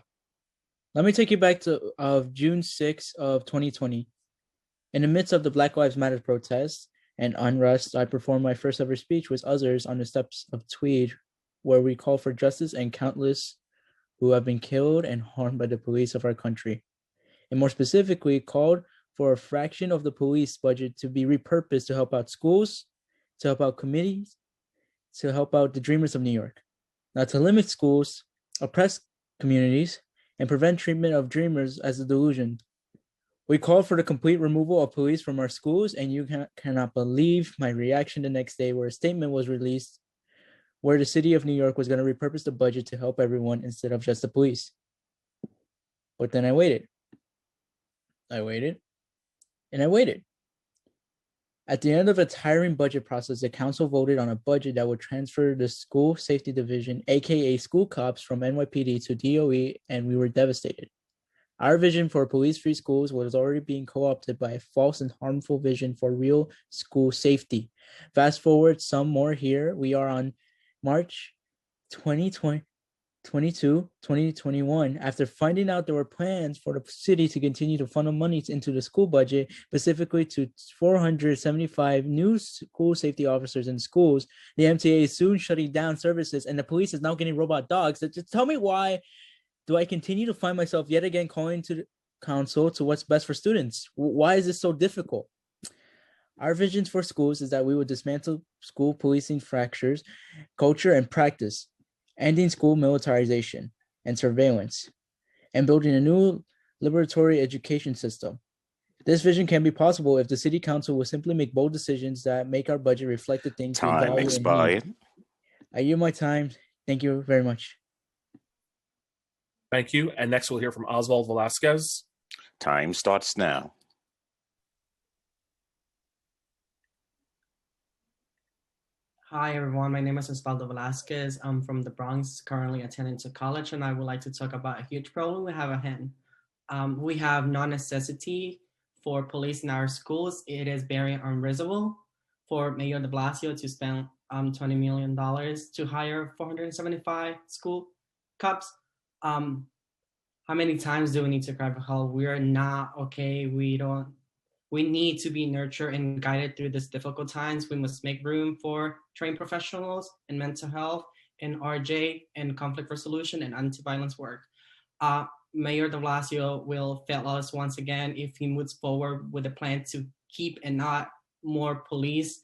Let me take you back to June 6 of 2020. In the midst of the Black Lives Matter protests and unrest, I performed my first ever speech with others on the steps of Tweed, where we call for justice and countless who have been killed and harmed by the police of our country. And more specifically, called for a fraction of the police budget to be repurposed to help out schools, to help out communities, to help out the dreamers of New York. Not to limit schools, oppress communities, and prevent treatment of dreamers as a delusion. We called for the complete removal of police from our schools, and you cannot believe my reaction the next day where a statement was released where the city of New York was going to repurpose the budget to help everyone instead of just the police. But then I waited. And I waited. At the end of a tiring budget process, the council voted on a budget that would transfer the school safety division, aka school cops, from NYPD to DOE, and we were devastated. Our vision for police-free schools was already being co-opted by a false and harmful vision for real school safety. Fast forward some more here, we are on March 2021, after finding out there were plans for the city to continue to funnel money into the school budget, specifically to 475 new school safety officers in schools, the MTA is soon shutting down services and the police is now getting robot dogs. So just tell me, why do I continue to find myself yet again calling to the council to what's best for students? Why is this so difficult? Our visions for schools is that we would dismantle school policing fractures, culture, and practice, ending school militarization and surveillance, and building a new liberatory education system. This vision can be possible if the city council will simply make bold decisions that make our budget reflect the things we value and need. I yield my time. Thank you very much. Thank you. And next we'll hear from Oswald Velasquez. Time starts now. Hi, everyone. My name is Osvaldo Velasquez. I'm from the Bronx, currently attending to college, and I would like to talk about a huge problem we have at hand. We have non-necessity for police in our schools. It is very unreasonable for Mayor de Blasio to spend $20 million to hire 475 school cops. How many times do we need to cry for help? We are not okay. We need to be nurtured and guided through these difficult times. We must make room for trained professionals in mental health, in RJ, and conflict resolution and anti-violence work. Mayor de Blasio will fail us once again if he moves forward with a plan to keep and not more police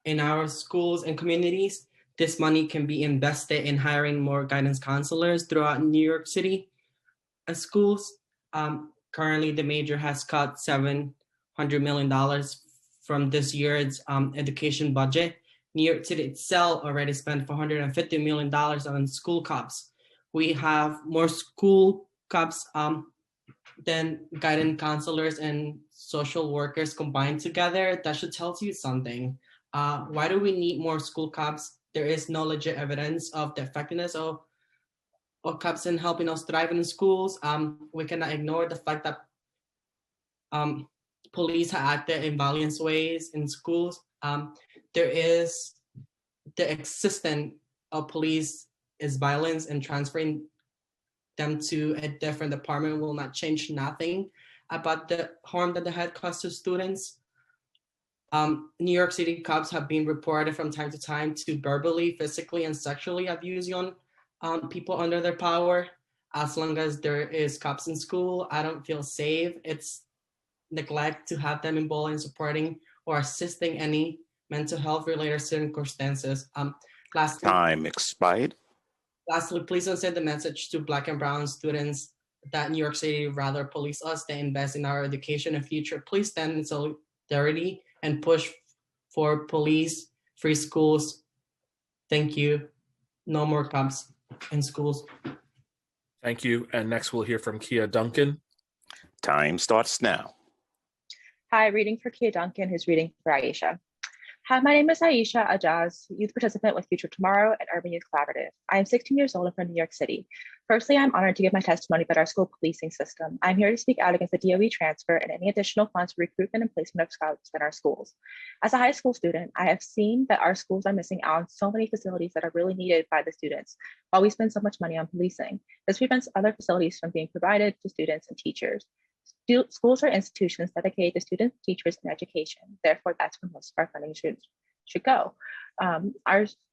in our schools and communities. This money can be invested in hiring more guidance counselors throughout New York City schools. Currently, the mayor has cut $700 million from this year's education budget. New York City itself already spent $450 million on school cops. We have more school cops than guidance counselors and social workers combined together. That should tell you something. Why do we need more school cops? There is no legit evidence of the effectiveness of cops in helping us thrive in schools. We cannot ignore the fact that police have acted in violent ways in schools. There is the existence of police is violence, and transferring them to a different department will not change nothing about the harm that they had caused to students. New York City cops have been reported from time to time to verbally, physically, and sexually abuse young people under their power. As long as there is cops in school, I don't feel safe. It's neglect to have them involved in supporting or assisting any mental health related circumstances. Time expired. Lastly, please don't send the message to Black and Brown students that New York City rather police us than invest in our education and future. Please stand in solidarity and push for police-free schools. Thank you. No more cops in schools. Thank you. And next we'll hear from Kia Duncan. Time starts now. Hi, reading for Kia Duncan, who's reading for Aisha. Hi, my name is Aisha Ajaz, youth participant with Future Tomorrow and Urban Youth Collaborative. I am 16 years old and from New York City. Firstly, I'm honored to give my testimony about our school policing system. I'm here to speak out against the DOE transfer and any additional funds for recruitment and placement of scouts in our schools. As a high school student, I have seen that our schools are missing out on so many facilities that are really needed by the students, while we spend so much money on policing. This prevents other facilities from being provided to students and teachers. Schools are institutions dedicated to students, teachers, and education. Therefore, that's where most of our funding should go.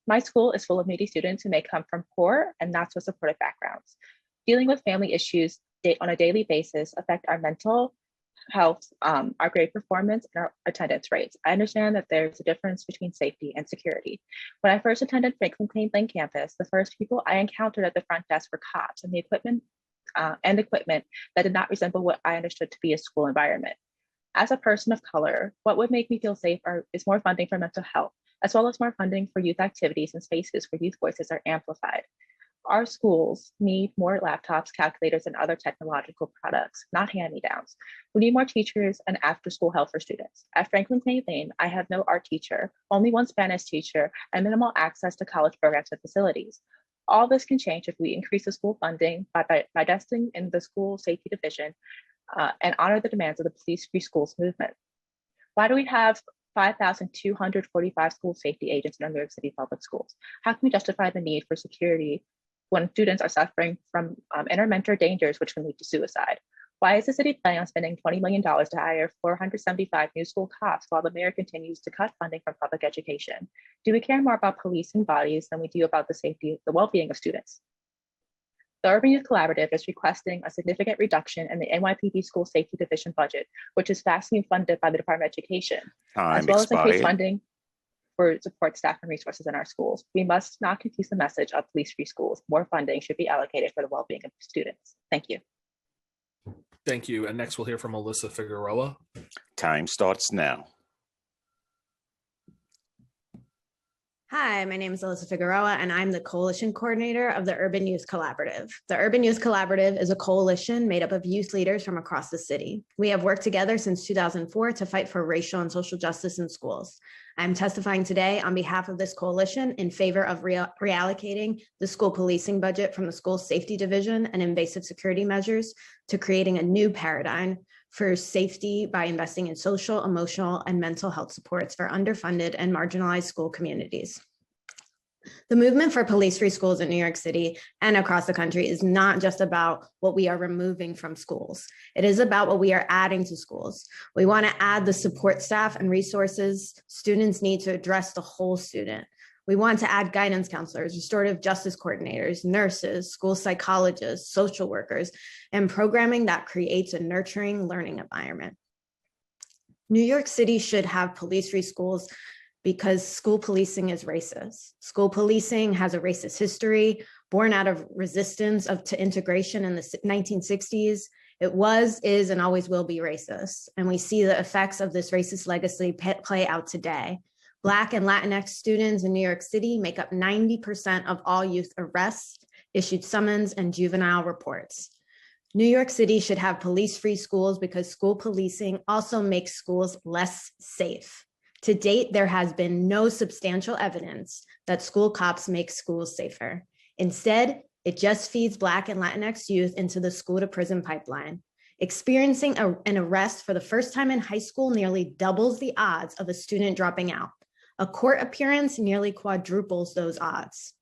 My school is full of needy students who may come from poor and not so supportive backgrounds. Dealing with family issues on a daily basis affect our mental health, our grade performance, and our attendance rates. I understand that there's a difference between safety and security. When I first attended Franklin Klein Lane campus, the first people I encountered at the front desk were cops and the equipment that did not resemble what I understood to be a school environment. As a person of color, what would make me feel safe is more funding for mental health, as well as more funding for youth activities and spaces where youth voices are amplified. Our schools need more laptops, calculators, and other technological products, not hand-me-downs. We need more teachers and after-school help for students. At Franklin Klein Lane, I have no art teacher, only one Spanish teacher, and minimal access to college programs and facilities. All this can change if we increase the school funding by investing in the school safety division and honor the demands of the police-free schools movement. Why do we have 5,245 school safety agents in our New York City public schools? How can we justify the need for security when students are suffering from intermentor dangers, which can lead to suicide? Why is the city planning on spending $20 million to hire 475 new school cops while the mayor continues to cut funding from public education? Do we care more about policing bodies than we do about the safety, the well-being of students? The Urban Youth Collaborative is requesting a significant reduction in the NYPD School Safety Division budget, which is vastly funded by the Department of Education, as well as increased funding for support staff and resources in our schools. We must not confuse the message of police-free schools. More funding should be allocated for the well-being of students. Thank you. Thank you. And next we'll hear from Melissa Figueroa. Time starts now. Hi, my name is Alyssa Figueroa, and I'm the Coalition Coordinator of the Urban Youth Collaborative. The Urban Youth Collaborative is a coalition made up of youth leaders from across the city. We have worked together since 2004 to fight for racial and social justice in schools. I'm testifying today on behalf of this coalition in favor of reallocating the school policing budget from the school safety division and invasive security measures to creating a new paradigm for safety by investing in social, emotional, and mental health supports for underfunded and marginalized school communities. The movement for police-free schools in New York City and across the country is not just about what we are removing from schools. It is about what we are adding to schools. We want to add the support staff and resources students need to address the whole student. We want to add guidance counselors, restorative justice coordinators, nurses, school psychologists, social workers, and programming that creates a nurturing learning environment. New York City should have police-free schools because school policing is racist. School policing has a racist history born out of resistance to integration in the 1960s. It was, is, and always will be racist. And we see the effects of this racist legacy play out today. Black and Latinx students in New York City make up 90% of all youth arrests, issued summons, and juvenile reports. New York City should have police-free schools because school policing also makes schools less safe. To date, there has been no substantial evidence that school cops make schools safer. Instead, it just feeds Black and Latinx youth into the school to prison pipeline. Experiencing an arrest for the first time in high school nearly doubles the odds of a student dropping out. A court appearance nearly quadruples those odds.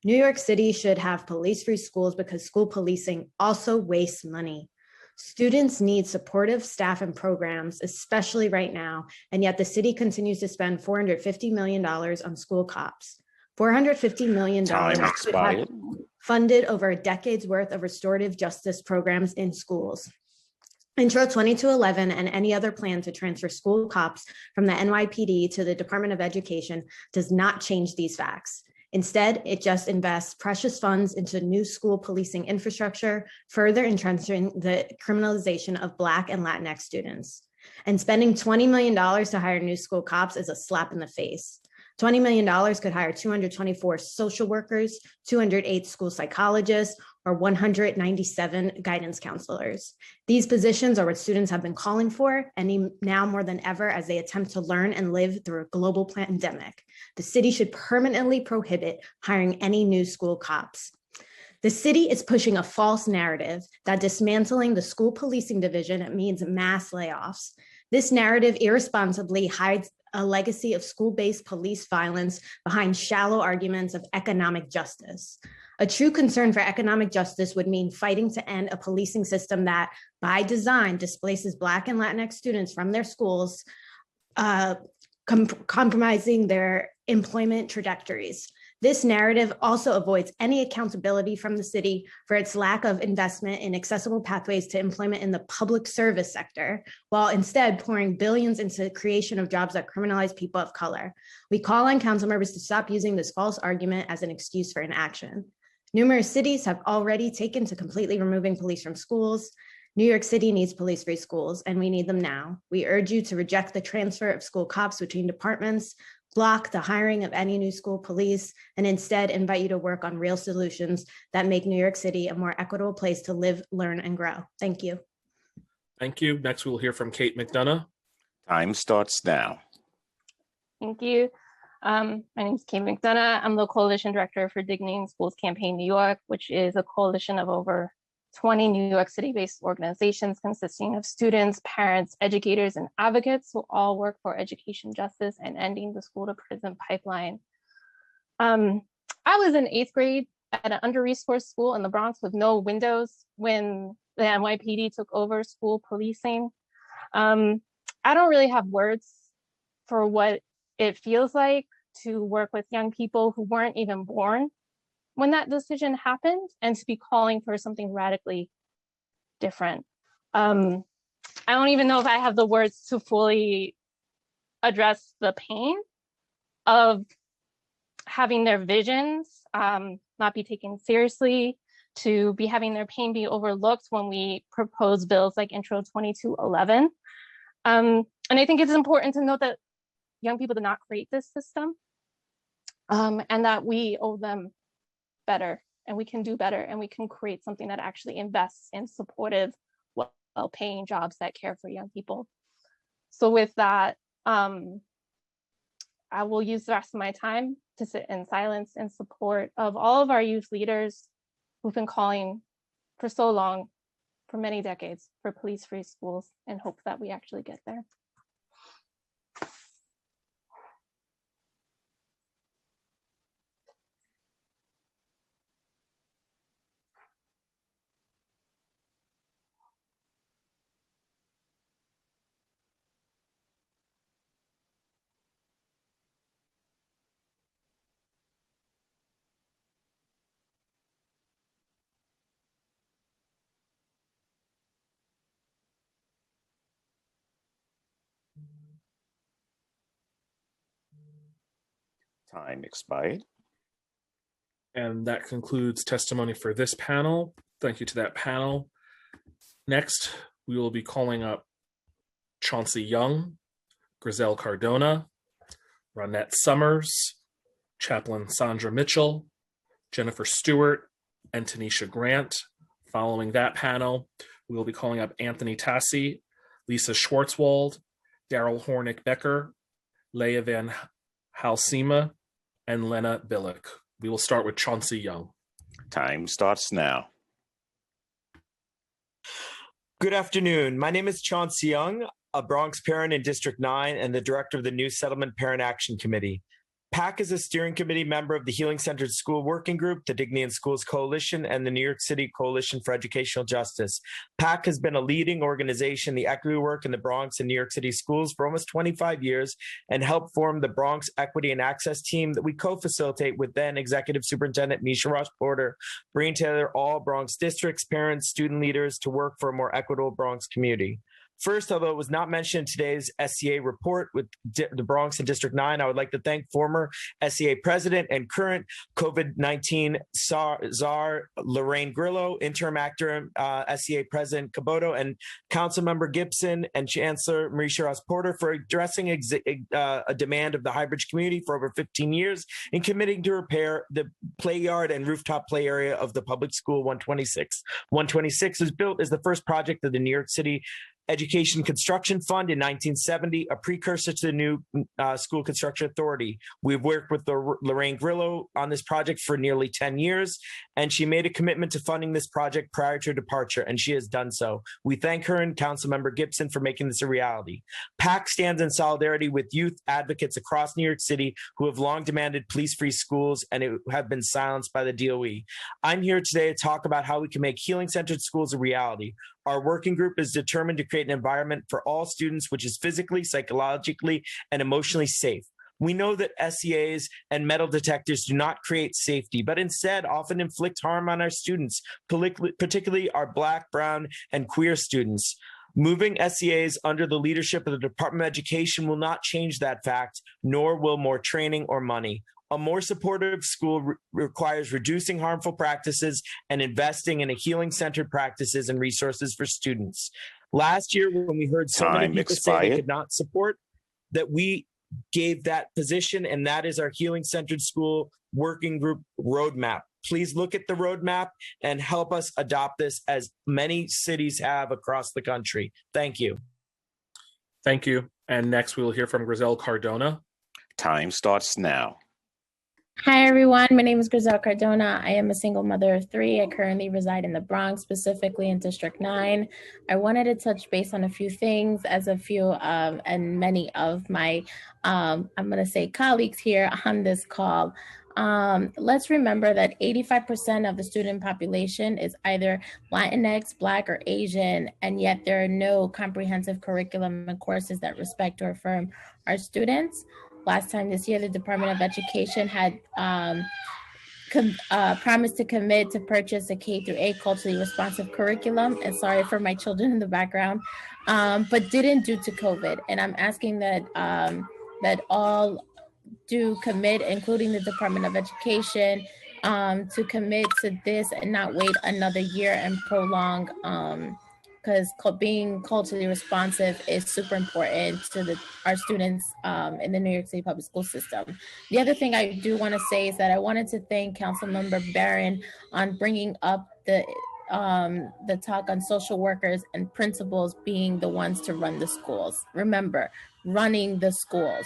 New York City should have police-free schools because school policing also wastes money. Students need supportive staff and programs, especially right now, and yet the city continues to spend $450 million on school cops. $450 million could have funded over a decade's worth of restorative justice programs in schools. Intro 2211 and any other plan to transfer school cops from the NYPD to the Department of Education does not change these facts. Instead, it just invests precious funds into new school policing infrastructure, further entrenching the criminalization of Black and Latinx students. And spending $20 million to hire new school cops is a slap in the face. $20 million could hire 224 social workers, 208 school psychologists, or 197 guidance counselors. These positions are what students have been calling for, and need now more than ever as they attempt to learn and live through a global pandemic. The city should permanently prohibit hiring any new school cops. The city is pushing a false narrative that dismantling the school policing division means mass layoffs. This narrative irresponsibly hides a legacy of school-based police violence behind shallow arguments of economic justice. A true concern for economic justice would mean fighting to end a policing system that, by design, displaces Black and Latinx students from their schools, compromising their employment trajectories. This narrative also avoids any accountability from the city for its lack of investment in accessible pathways to employment in the public service sector, while instead pouring billions into the creation of jobs that criminalize people of color. We call on council members to stop using this false argument as an excuse for inaction. Numerous cities have already taken to completely removing police from schools. New York City needs police-free schools, and we need them now. We urge you to reject the transfer of school cops between departments, block the hiring of any new school police, and instead invite you to work on real solutions that make New York City a more equitable place to live, learn, and grow. Thank you. Thank you. Next, we'll hear from Kate McDonough. Time starts now. Thank you. My name is Kate McDonough. I'm the Coalition Director for Dignity in Schools Campaign New York, which is a coalition of over 20 New York City-based organizations consisting of students, parents, educators, and advocates who all work for education justice and ending the school to prison pipeline. I was in 8th grade at an under-resourced school in the Bronx with no windows when the NYPD took over school policing. I don't really have words for what it feels like to work with young people who weren't even born when that decision happened, and to be calling for something radically different. I don't even know if I have the words to fully address the pain of having their visions not be taken seriously, to be having their pain be overlooked when we propose bills like Intro 2211. And I think it's important to note that young people did not create this system. and that we owe them better, and we can do better, and we can create something that actually invests in supportive, well-paying jobs that care for young people. So with that, I will use the rest of my time to sit in silence in support of all of our youth leaders who've been calling for so long, for many decades, for police-free schools, and hope that we actually get there. Time expired. And that concludes testimony for this panel. Thank you to that panel. Next, we will be calling up Chauncey Young, Grizel Cardona, Ronette Summers, Chaplain Sandra Mitchell, Jennifer Stewart, and Tanisha Grant. Following that panel, we will be calling up Anthony Tassi, Lisa Schwartzwald, Daryl Hornick-Becker, Leah Van Halsema, and Lena Billick. We will start with Chauncey Young. Time starts now. Good afternoon. My name is Chauncey Young, a Bronx parent in District 9 and the director of the New Settlement Parent Action Committee. PAC is a steering committee member of the Healing Centered School Working Group, the Dignity in Schools Coalition, and the New York City Coalition for Educational Justice. PAC has been a leading organization in the equity work in the Bronx and New York City schools for almost 25 years and helped form the Bronx Equity and Access Team that we co-facilitate with then Executive Superintendent Misha Ross Porter, bringing together all Bronx districts, parents, student leaders to work for a more equitable Bronx community. First, although it was not mentioned in today's SCA report with the Bronx and District 9, I would like to thank former SCA president and current COVID-19 czar Lorraine Grillo, interim actor SCA president Caboto, and Councilmember Gibson and Chancellor Marisha Ross Porter for addressing a demand of the Highbridge community for over 15 years and committing to repair the play yard and rooftop play area of the public school 126. 126 was built as the first project of the New York City Education Construction Fund in 1970, a precursor to the new School Construction Authority. We've worked with Lorraine Grillo on this project for nearly 10 years, and she made a commitment to funding this project prior to her departure, and she has done so. We thank her and Councilmember Gibson for making this a reality. PAC stands in solidarity with youth advocates across New York City who have long demanded police-free schools and have been silenced by the DOE. I'm here today to talk about how we can make healing-centered schools a reality. Our working group is determined to create an environment for all students which is physically, psychologically, and emotionally safe. We know that SEAs and metal detectors do not create safety, but instead often inflict harm on our students, particularly our Black, Brown, and queer students. Moving SEAs under the leadership of the Department of Education will not change that fact, nor will more training or money. A more supportive school requires reducing harmful practices and investing in a healing-centered practices and resources for students. Last year, when we heard so many people say they could not support, that we gave that position, and that is our healing-centered school working group roadmap. Please look at the roadmap and help us adopt this as many cities have across the country. Thank you. Thank you. And next we will hear from Grizel Cardona. Time starts now. Hi, everyone. My name is Grizel Cardona. I am a single mother of 3. I currently reside in the Bronx, specifically in District 9. I wanted to touch base on a few things as a few and many of my, I'm going to say colleagues here on this call. Let's remember that 85% of the student population is either Latinx, Black, or Asian, and yet there are no comprehensive curriculum and courses that respect or affirm our students. Last time this year, the Department of Education had promised to commit to purchase a K-8 culturally responsive curriculum, and sorry for my children in the background, but didn't due to COVID. And I'm asking that that all do commit, including the Department of Education, to commit to this and not wait another year and prolong because being culturally responsive is super important to our students in the New York City public school system. The other thing I do want to say is that I wanted to thank Councilmember Barron on bringing up the talk on social workers and principals being the ones to run the schools. Remember, running the schools.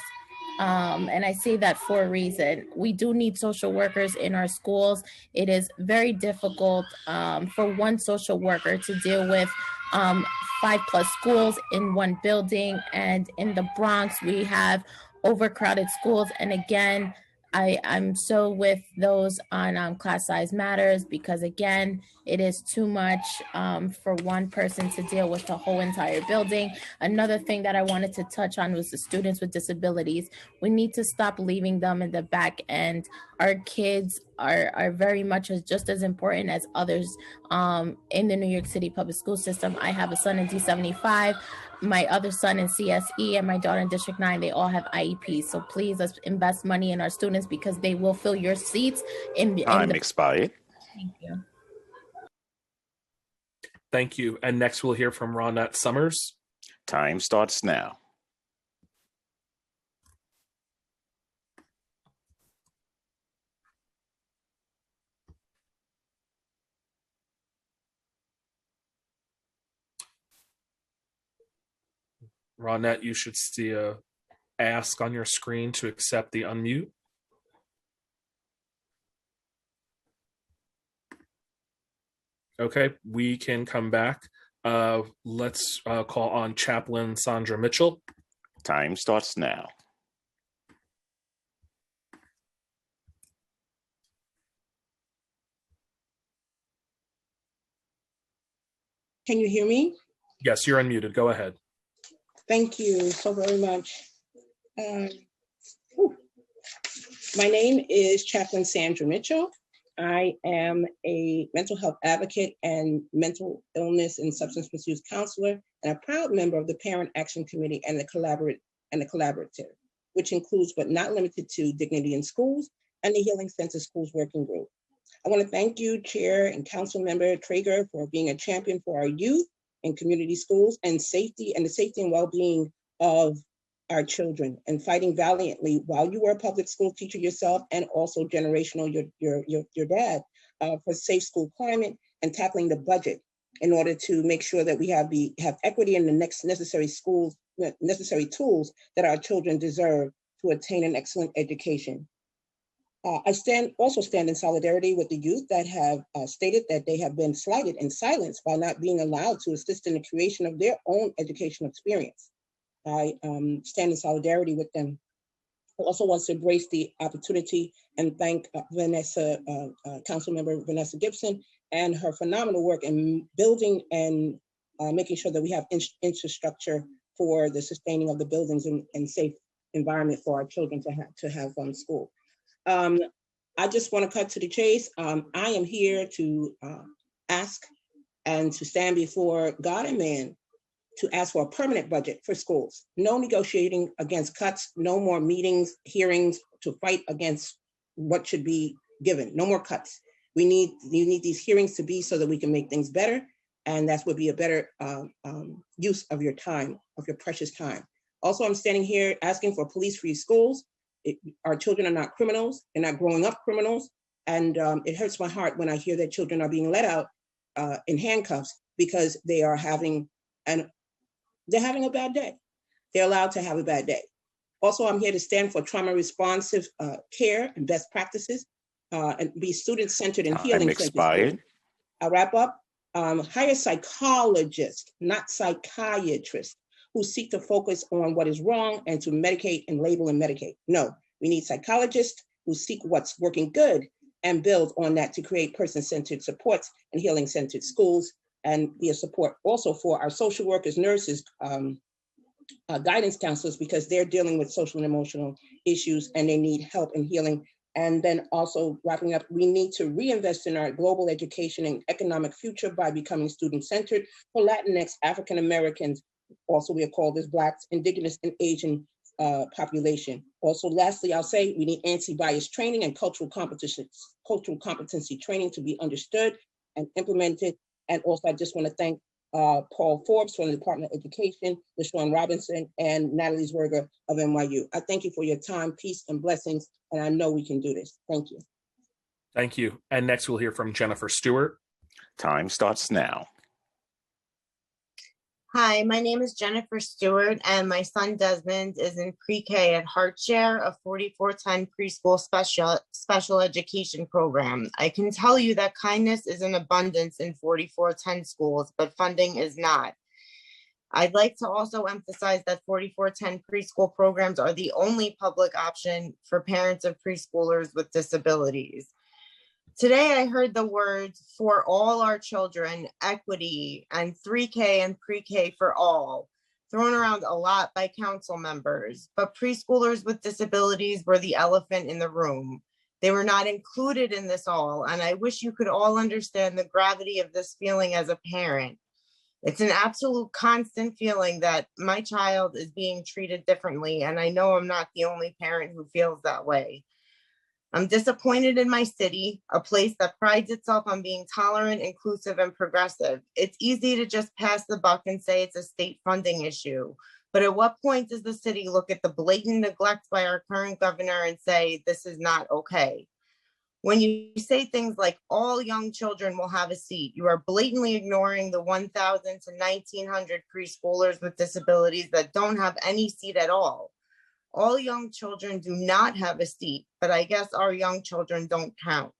And I say that for a reason. We do need social workers in our schools. It is very difficult for one social worker to deal with 5+ schools in one building. And in the Bronx, we have overcrowded schools. And again, I'm so with those on class size matters, because again, it is too much for one person to deal with the whole entire building. Another thing that I wanted to touch on was the students with disabilities. We need to stop leaving them in the back end. Our kids are very much just as important as others in the New York City public school system. I have a son in D75. My other son in CSE and my daughter in District 9, they all have IEPs. So please, let's invest money in our students, because they will fill your seats. Time expired. Thank you. Thank you. And next we'll hear from Ronette Summers. Time starts now. Ronette, you should see a ask on your screen to accept the unmute. Okay, we can come back. Let's call on Chaplain Sandra Mitchell. Time starts now. Can you hear me? Yes, you're unmuted. Go ahead. Thank you so very much. My name is Chaplain Sandra Mitchell. I am a mental health advocate and mental illness and substance misuse counselor, and a proud member of the Parent Action Committee and the Collaborative, which includes but not limited to Dignity in Schools and the Healing Center Schools Working Group. I want to thank you, Chair and Council Member Traeger, for being a champion for our youth in community schools and safety and the safety and well-being of our children, and fighting valiantly while you were a public school teacher yourself, and also generational, your dad, for safe school climate and tackling the budget in order to make sure that we have equity in the next necessary tools that our children deserve to attain an excellent education. I also stand in solidarity with the youth that have stated that they have been slighted and silenced by not being allowed to assist in the creation of their own educational experience. I stand in solidarity with them. I also want to embrace the opportunity and thank Councilmember Vanessa Gibson and her phenomenal work in building and making sure that we have infrastructure for the sustaining of the buildings and safe environment for our children to have school. I just want to cut to the chase. I am here to ask and to stand before God and man to ask for a permanent budget for schools. No negotiating against cuts, no more meetings, hearings to fight against what should be given. No more cuts. You need these hearings to be so that we can make things better, and that would be a better use of your time, of your precious time. Also, I'm standing here asking for police-free schools. Our children are not criminals. They're not growing up criminals. And it hurts my heart when I hear that children are being let out in handcuffs because they are having a bad day. They're allowed to have a bad day. Also, I'm here to stand for trauma responsive care and best practices and be student-centered and healing. Time expired. I'll wrap up. Hire psychologists, not psychiatrists, who seek to focus on what is wrong and to medicate and label and medicate. No, we need psychologists who seek what's working good and build on that to create person-centered supports and healing-centered schools, and be a support also for our social workers, nurses, guidance counselors, because they're dealing with social and emotional issues and they need help in healing. And then also wrapping up, we need to reinvest in our global education and economic future by becoming student-centered for Latinx, African Americans, also we are called as Blacks, Indigenous, and Asian population. Also, lastly, I'll say we need anti-bias training and cultural competency training to be understood and implemented. And also, I just want to thank Paul Forbes from the Department of Education, LaShawn Robinson, and Natalie Zwerger of NYU. I thank you for your time, peace, and blessings, and I know we can do this. Thank you. Thank you. And next we'll hear from Jennifer Stewart. Time starts now. Hi, my name is Jennifer Stewart, and my son Desmond is in pre-K at Heartshare, a 4410 preschool special education program. I can tell you that kindness is in abundance in 4410 schools, but funding is not. I'd like to also emphasize that 4410 preschool programs are the only public option for parents of preschoolers with disabilities. Today, I heard the words "for all our children," equity, and 3K and pre-K for all thrown around a lot by council members, but preschoolers with disabilities were the elephant in the room. They were not included in this all, and I wish you could all understand the gravity of this feeling as a parent. It's an absolute constant feeling that my child is being treated differently, and I know I'm not the only parent who feels that way. I'm disappointed in my city, a place that prides itself on being tolerant, inclusive, and progressive. It's easy to just pass the buck and say it's a state funding issue. But at what point does the city look at the blatant neglect by our current governor and say, this is not okay? When you say things like all young children will have a seat, you are blatantly ignoring the 1,000 to 1,900 preschoolers with disabilities that don't have any seat at all. All young children do not have a seat, but I guess our young children don't count.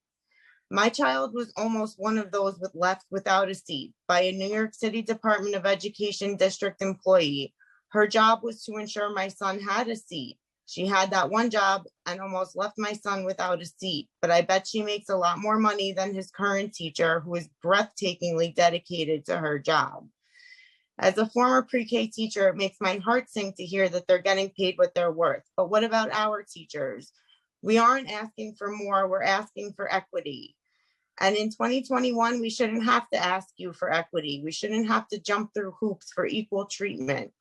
My child was almost one of those left without a seat by a New York City Department of Education district employee. Her job was to ensure my son had a seat. She had that one job and almost left my son without a seat, but I bet she makes a lot more money than his current teacher, who is breathtakingly dedicated to her job. As a former pre-K teacher, it makes my heart sink to hear that they're getting paid what they're worth. But what about our teachers? We aren't asking for more, we're asking for equity. And in 2021, we shouldn't have to ask you for equity. We shouldn't have to jump through hoops for equal treatment.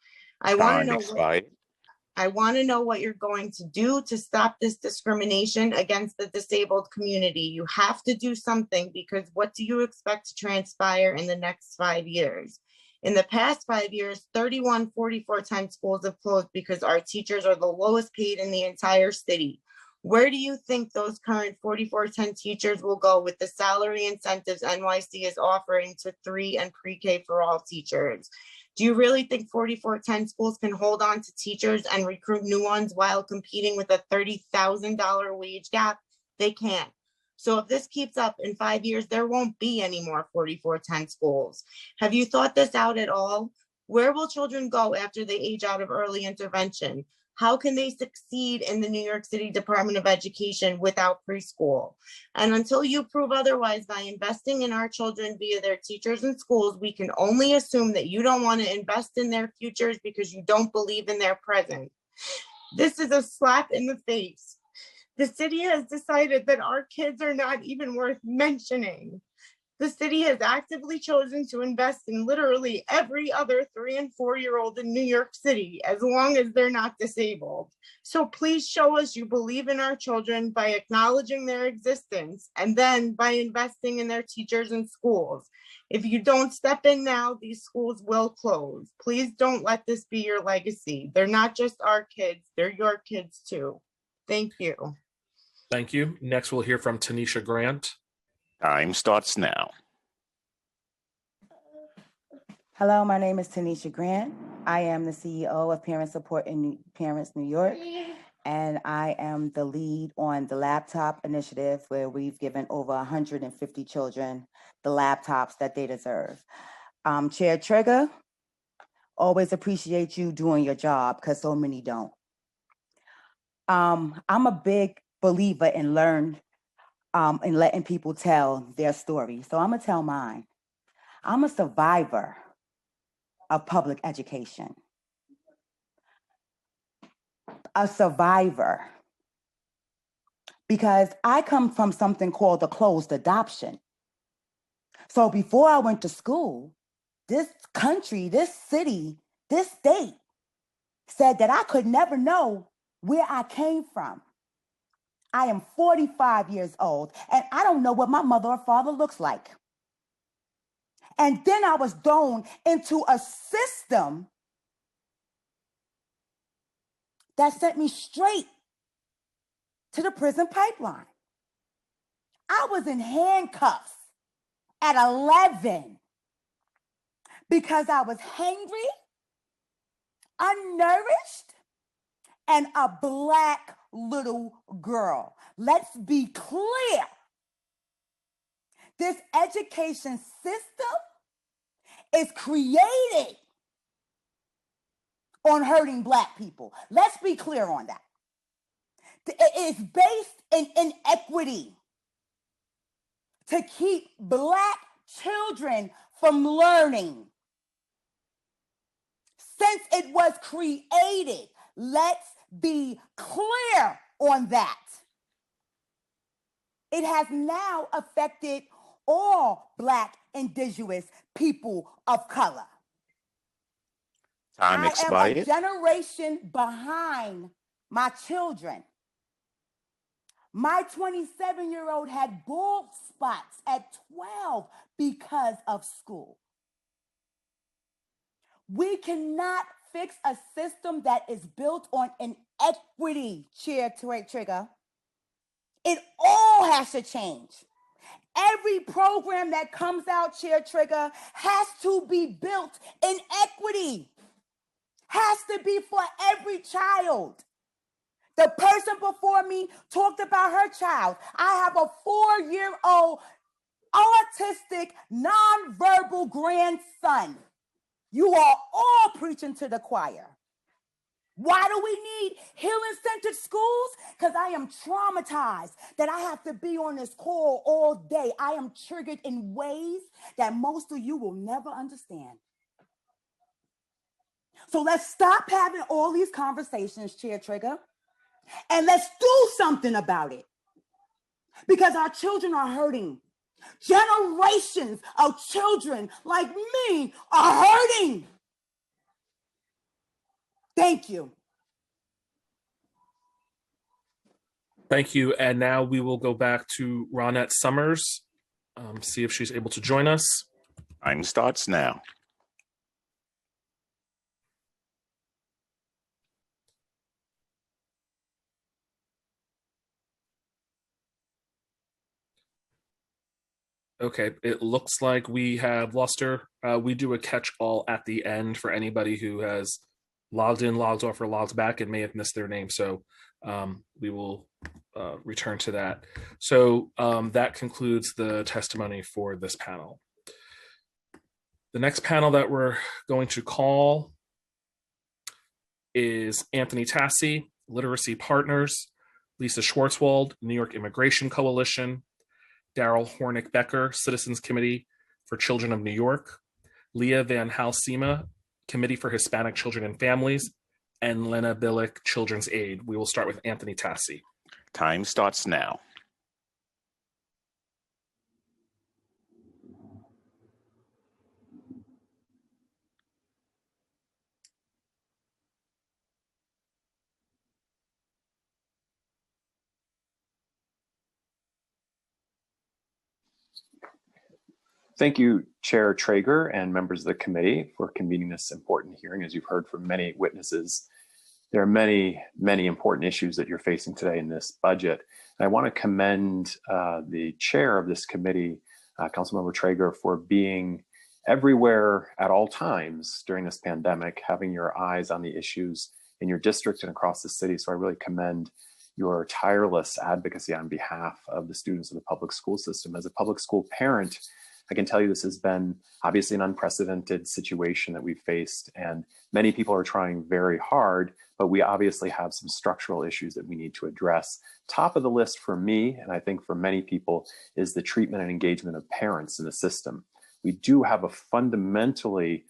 I want to know what you're going to do to stop this discrimination against the disabled community. You have to do something, because what do you expect to transpire in the next 5 years? In the past 5 years, 31 4410 schools have closed because our teachers are the lowest paid in the entire city. Where do you think those current 4410 teachers will go with the salary incentives NYC is offering to 3 and pre-K for all teachers? Do you really think 4410 schools can hold on to teachers and recruit new ones while competing with a $30,000 wage gap? They can't. So if this keeps up in 5 years, there won't be any more 4410 schools. Have you thought this out at all? Where will children go after they age out of early intervention? How can they succeed in the New York City Department of Education without preschool? And until you prove otherwise by investing in our children via their teachers and schools, we can only assume that you don't want to invest in their futures because you don't believe in their present. This is a slap in the face. The city has decided that our kids are not even worth mentioning. The city has actively chosen to invest in literally every other 3 and 4-year-old in New York City, as long as they're not disabled. So please show us you believe in our children by acknowledging their existence, and then by investing in their teachers and schools. If you don't step in now, these schools will close. Please don't let this be your legacy. They're not just our kids, they're your kids too. Thank you. Thank you. Next, we'll hear from Tanisha Grant. Time starts now. Hello, my name is Tanisha Grant. I am the CEO of Parent Support in Parents New York, and I am the lead on the laptop initiative, where we've given over 150 children the laptops that they deserve. Chair Trigger, always appreciate you doing your job, because so many don't. I'm a big believer in letting people tell their story. So I'm gonna tell mine. I'm a survivor of public education. A survivor. Because I come from something called the closed adoption. So before I went to school, this country, this city, this state said that I could never know where I came from. I am 45 years old, and I don't know what my mother or father looks like. And then I was thrown into a system that sent me straight to the prison pipeline. I was in handcuffs at 11 because I was hangry, unnourished, and a Black little girl. Let's be clear. This education system is created on hurting Black people. Let's be clear on that. It is based in inequity to keep Black children from learning. Since it was created, let's be clear on that. It has now affected all Black, Indigenous people of color. Time I am a expired. generation behind my children. My 27-year-old had bald spots at 12 because of school. We cannot fix a system that is built on inequity, Chair Trigger. It all has to change. Every program that comes out, Chair Trigger, has to be built in equity. Has to be for every child. The person before me talked about her child. I have a 4-year-old autistic, nonverbal grandson. You are all preaching to the choir. Why do we need healing-centered schools? Because I am traumatized that I have to be on this call all day. I am triggered in ways that most of you will never understand. So let's stop having all these conversations, Chair Trigger, and let's do something about it. Because our children are hurting. Generations of children like me are hurting. Thank you. Thank you. And now we will go back to Ronette Summers, see if she's able to join us. Time starts now. Okay, it looks like we have lost her. We do a catch-all at the end for anybody who has logged in, logged off, or logged back and may have missed their name. So we will return to that. So that concludes the testimony for this panel. The next panel that we're going to call is Anthony Tassi, Literacy Partners, Lisa Schwartzwald, New York Immigration Coalition, Daryl Hornick-Becker, Citizens Committee for Children of New York, Leah Van Halsema, Committee for Hispanic Children and Families, and Lena Billick, Children's Aid. We will start with Anthony Tassi. Time starts now. Thank you, Chair Traeger and members of the committee for convening this important hearing. As you've heard from many witnesses, there are many, many important issues that you're facing today in this budget. And I want to commend the chair of this committee, Councilmember Traeger, for being everywhere at all times during this pandemic, having your eyes on the issues in your district and across the city. So I really commend your tireless advocacy on behalf of the students of the public school system. As a public school parent, I can tell you this has been obviously an unprecedented situation that we've faced, and many people are trying very hard, but we obviously have some structural issues that we need to address. Top of the list for me, and I think for many people, is the treatment and engagement of parents in the system. We do have a fundamentally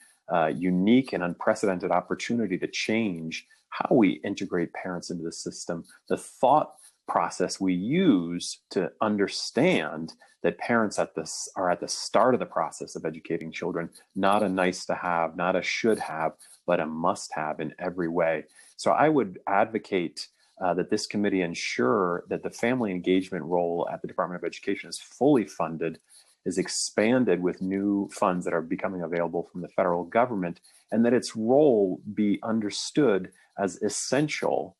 unique and unprecedented opportunity to change how we integrate parents into the system. The thought process we use to understand that parents are at the start of the process of educating children, not a nice to have, not a should have, but a must have in every way. So I would advocate that this committee ensure that the family engagement role at the Department of Education is fully funded is expanded with new funds that are becoming available from the federal government, and that its role be understood as essential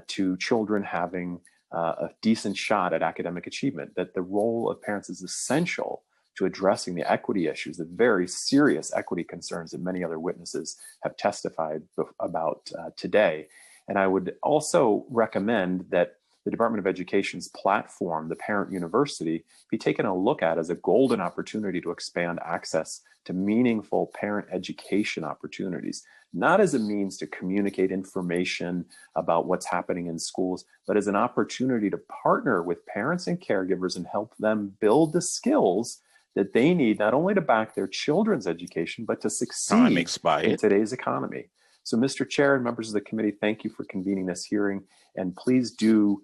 to children having a decent shot at academic achievement, that the role of parents is essential to addressing the equity issues, the very serious equity concerns that many other witnesses have testified about today. And I would also recommend that the Department of Education's platform, the Parent University, be taken a look at as a golden opportunity to expand access to meaningful parent education opportunities, not as a means to communicate information about what's happening in schools, but as an opportunity to partner with parents and caregivers and help them build the skills that they need, not only to back their children's education, but to succeed in today's economy. So, Mr. Chair and members of the committee, thank you for convening this hearing, and please do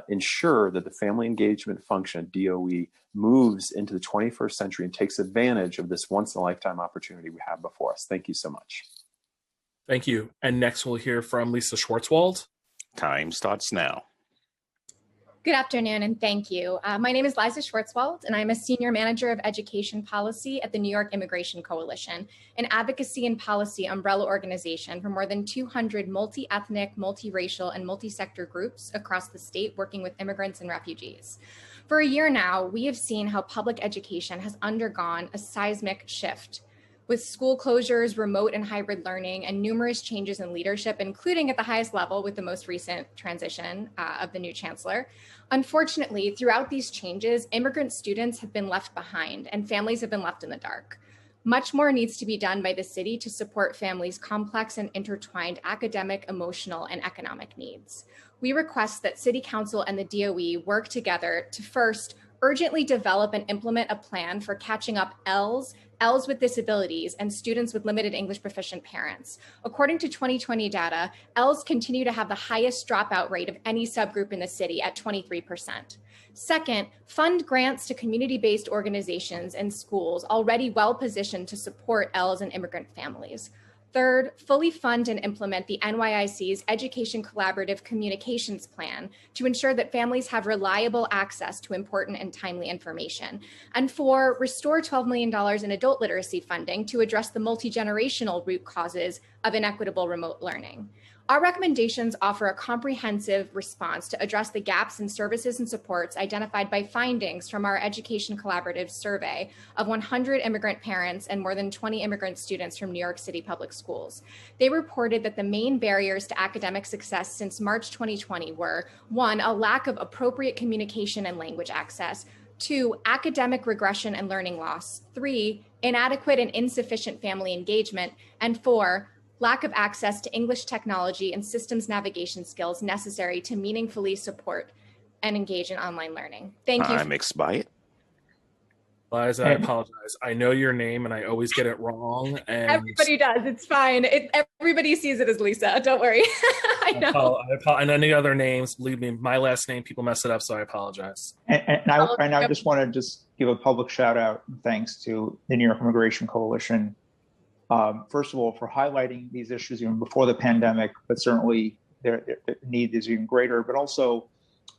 ensure that the family engagement function at DOE moves into the 21st century and takes advantage of this once-in-a-lifetime opportunity we have before us. Thank you so much. Thank you. And next we'll hear from Lisa Schwartzwald. Time starts now. Good afternoon, and thank you. My name is Liza Schwartzwald, and I'm a Senior Manager of Education Policy at the New York Immigration Coalition, an advocacy and policy umbrella organization for more than 200 multi-ethnic, multiracial, and multi-sector groups across the state working with immigrants and refugees. For a year now, we have seen how public education has undergone a seismic shift, with school closures, remote and hybrid learning, and numerous changes in leadership, including at the highest level with the most recent transition of the new chancellor. Unfortunately, throughout these changes, immigrant students have been left behind and families have been left in the dark. Much more needs to be done by the city to support families' complex and intertwined academic, emotional, and economic needs. We request that City Council and the DOE work together to first urgently develop and implement a plan for catching up Ls with disabilities, and students with limited English proficient parents. According to 2020 data, Ls continue to have the highest dropout rate of any subgroup in the city at 23%. Second, fund grants to community-based organizations and schools already well-positioned to support Ls and immigrant families. Third, fully fund and implement the NYIC's Education Collaborative Communications Plan to ensure that families have reliable access to important and timely information. And four, restore $12 million in adult literacy funding to address the multi-generational root causes of inequitable remote learning. Our recommendations offer a comprehensive response to address the gaps in services and supports identified by findings from our Education Collaborative survey of 100 immigrant parents and more than 20 immigrant students from New York City public schools. They reported that the main barriers to academic success since March 2020 were: 1, a lack of appropriate communication and language access; 2, academic regression and learning loss; 3, inadequate and insufficient family engagement; and 4, lack of access to English technology and systems navigation skills necessary to meaningfully support and engage in online learning. Thank you. Time expired. Liza, I apologize. I know your name and I always get it wrong. And everybody does. It's fine. Everybody sees it as Lisa. Don't worry. I know. And any other names, believe me, my last name, people mess it up, so I apologize. And I just want to give a public shout out and thanks to the New York Immigration Coalition. First of all, for highlighting these issues even before the pandemic, but certainly their need is even greater. But also,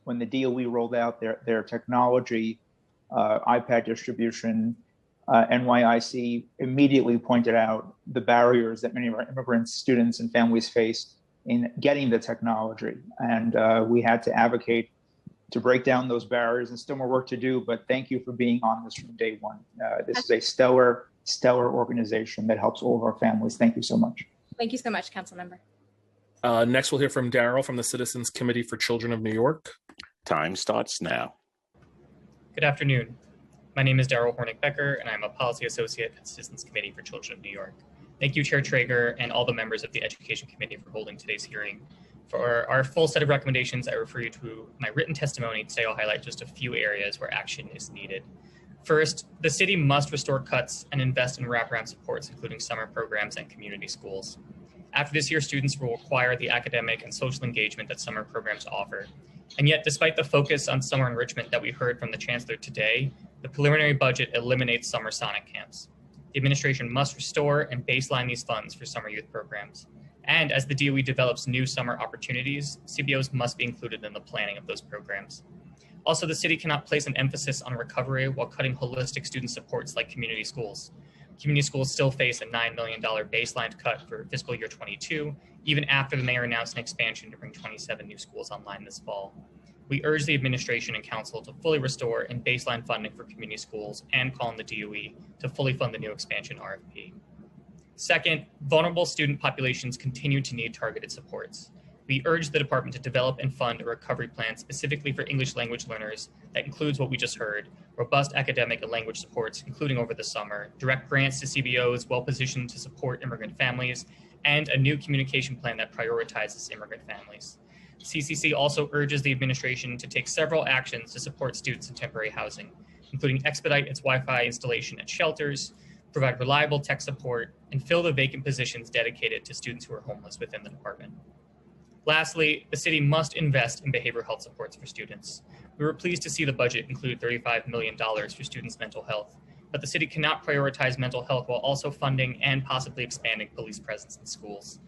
when the DOE rolled out their technology, iPad distribution, NYIC immediately pointed out the barriers that many of our immigrant students and families faced in getting the technology. And we had to advocate to break down those barriers, and still more work to do. But thank you for being on this from day one. This is a stellar organization that helps all of our families. Thank you so much. Thank you so much, Council Member. Next, we'll hear from Daryl from the Citizens Committee for Children of New York. Time starts now. Good afternoon. My name is Daryl Hornick-Becker, and I'm a policy associate at the Citizens Committee for Children of New York. Thank you, Chair Traeger, and all the members of the Education Committee for holding today's hearing. For our full set of recommendations, I refer you to my written testimony. Today, I'll highlight just a few areas where action is needed. First, the city must restore cuts and invest in wraparound supports, including summer programs and community schools. After this year, students will require the academic and social engagement that summer programs offer. And yet, despite the focus on summer enrichment that we heard from the Chancellor today, the preliminary budget eliminates summer Sonic camps. The administration must restore and baseline these funds for summer youth programs. And as the DOE develops new summer opportunities, CBOs must be included in the planning of those programs. Also, the city cannot place an emphasis on recovery while cutting holistic student supports like community schools. Community schools still face a $9 million baseline cut for fiscal year 22, even after the mayor announced an expansion to bring 27 new schools online this fall. We urge the administration and council to fully restore and baseline funding for community schools and call on the DOE to fully fund the new expansion RFP. Second, vulnerable student populations continue to need targeted supports. We urge the department to develop and fund a recovery plan specifically for English language learners that includes what we just heard, robust academic and language supports, including over the summer, direct grants to CBOs well-positioned to support immigrant families, and a new communication plan that prioritizes immigrant families. CCC also urges the administration to take several actions to support students in temporary housing, including expedite its Wi-Fi installation at shelters, provide reliable tech support, and fill the vacant positions dedicated to students who are homeless within the department. Lastly, the city must invest in behavioral health supports for students. We were pleased to see the budget include $35 million for students' mental health, but the city cannot prioritize mental health while also funding and possibly expanding police presence in schools.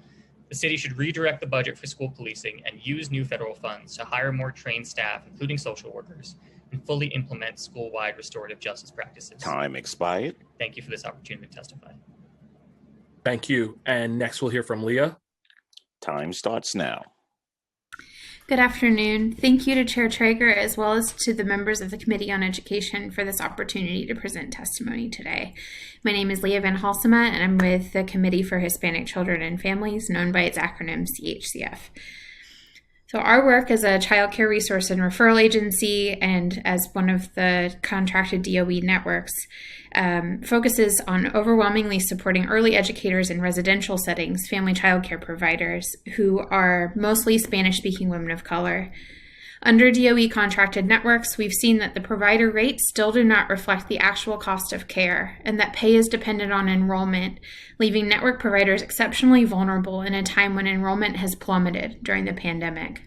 The city should redirect the budget for school policing and use new federal funds to hire more trained staff, including social workers, and fully implement school-wide restorative justice practices. Time expired. Thank you for this opportunity to testify. Thank you. And next we'll hear from Leah. Time starts now. Good afternoon. Thank you to Chair Traeger as well as to the members of the Committee on Education for this opportunity to present testimony today. My name is Leah Van Halsema and I'm with the Committee for Hispanic Children and Families, known by its acronym CHCF. So our work as a child care resource and referral agency and as one of the contracted DOE networks focuses on overwhelmingly supporting early educators in residential settings, family child care providers who are mostly Spanish-speaking women of color. Under DOE contracted networks, we've seen that the provider rates still do not reflect the actual cost of care and that pay is dependent on enrollment, leaving network providers exceptionally vulnerable in a time when enrollment has plummeted during the pandemic.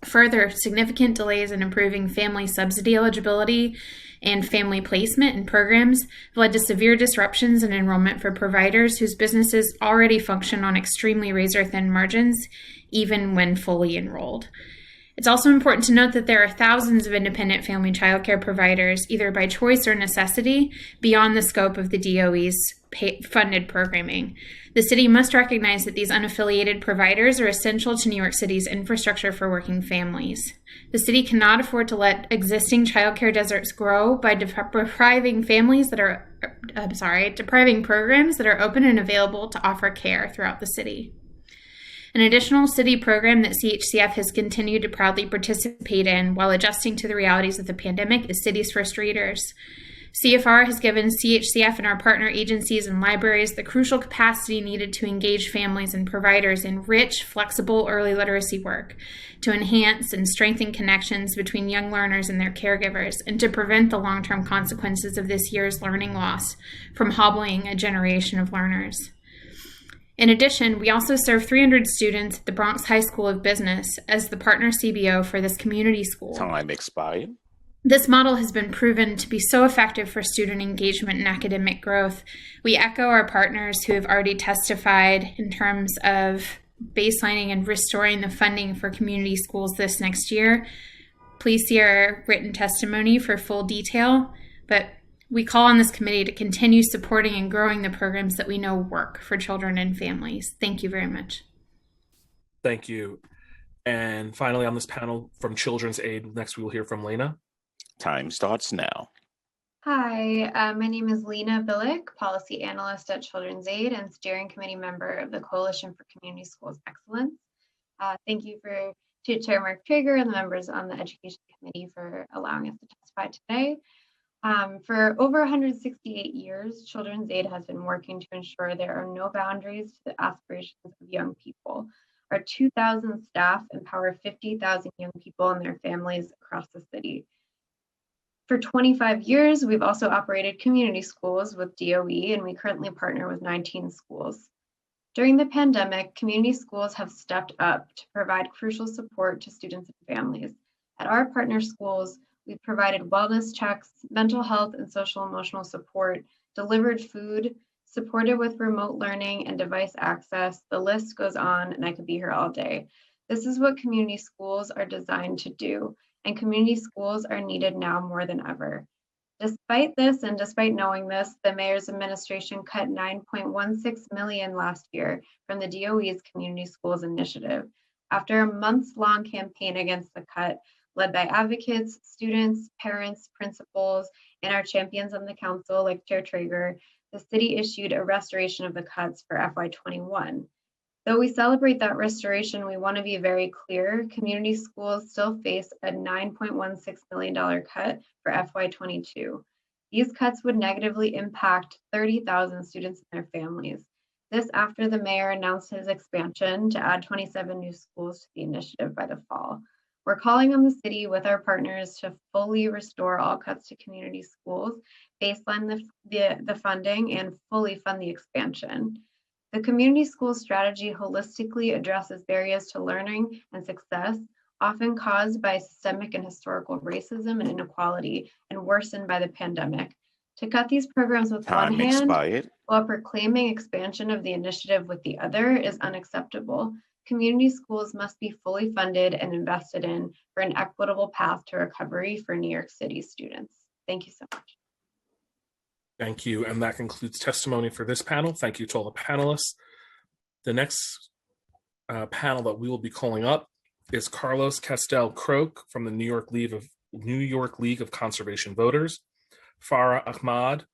Further, significant delays in improving family subsidy eligibility and family placement in programs have led to severe disruptions in enrollment for providers whose businesses already function on extremely razor-thin margins, even when fully enrolled. It's also important to note that there are thousands of independent family child care providers, either by choice or necessity, beyond the scope of the DOE's funded programming. The city must recognize that these unaffiliated providers are essential to New York City's infrastructure for working families. The city cannot afford to let existing child care deserts grow by depriving programs that are open and available to offer care throughout the city. An additional city program that CHCF has continued to proudly participate in while adjusting to the realities of the pandemic is Cities First Readers. CFR has given CHCF and our partner agencies and libraries the crucial capacity needed to engage families and providers in rich, flexible early literacy work, to enhance and strengthen connections between young learners and their caregivers, and to prevent the long-term consequences of this year's learning loss from hobbling a generation of learners. In addition, we also serve 300 students at the Bronx High School of Business as the partner CBO for this community school. Time expired. This model has been proven to be so effective for student engagement and academic growth. We echo our partners who have already testified in terms of baselining and restoring the funding for community schools this next year. Please see our written testimony for full detail, but we call on this committee to continue supporting and growing the programs that we know work for children and families. Thank you very much. Thank you. And finally on this panel from Children's Aid, next we will hear from Lena. Time starts now. Hi, my name is Lena Billick, Policy Analyst at Children's Aid and Steering Committee member of the Coalition for Community Schools Excellence. Thank you to Chair Mark Traeger and the members on the Education Committee for allowing us to testify today. For over 168 years, Children's Aid has been working to ensure there are no boundaries to the aspirations of young people. Our 2,000 staff empower 50,000 young people and their families across the city. For 25 years, we've also operated community schools with DOE, and we currently partner with 19 schools. During the pandemic, community schools have stepped up to provide crucial support to students and families. At our partner schools, we've provided wellness checks, mental health and social emotional support, delivered food, supported with remote learning and device access. The list goes on, and I could be here all day. This is what community schools are designed to do. and community schools are needed now more than ever. Despite this, and despite knowing this, the mayor's administration cut $9.16 million last year from the DOE's Community Schools Initiative. After a months-long campaign against the cut, led by advocates, students, parents, principals, and our champions on the council like Chair Traeger, the city issued a restoration of the cuts for FY21. Though we celebrate that restoration, we want to be very clear, community schools still face a $9.16 million cut for FY22. These cuts would negatively impact 30,000 students and their families. This after the mayor announced his expansion to add 27 new schools to the initiative by the fall. We're calling on the city with our partners to fully restore all cuts to community schools, baseline the funding, and fully fund the expansion. The community school strategy holistically addresses barriers to learning and success, often caused by systemic and historical racism and inequality, and worsened by the pandemic. To cut these programs with one hand while proclaiming expansion of the initiative with the other is unacceptable. Community schools must be fully funded and invested in for an equitable path to recovery for New York City students. Thank you so much. Thank you. And that concludes testimony for this panel. Thank you to all the panelists. The next panel that we will be calling up is Carlos Castel-Croke from the New York League of Conservation Voters, Farah Ahmad,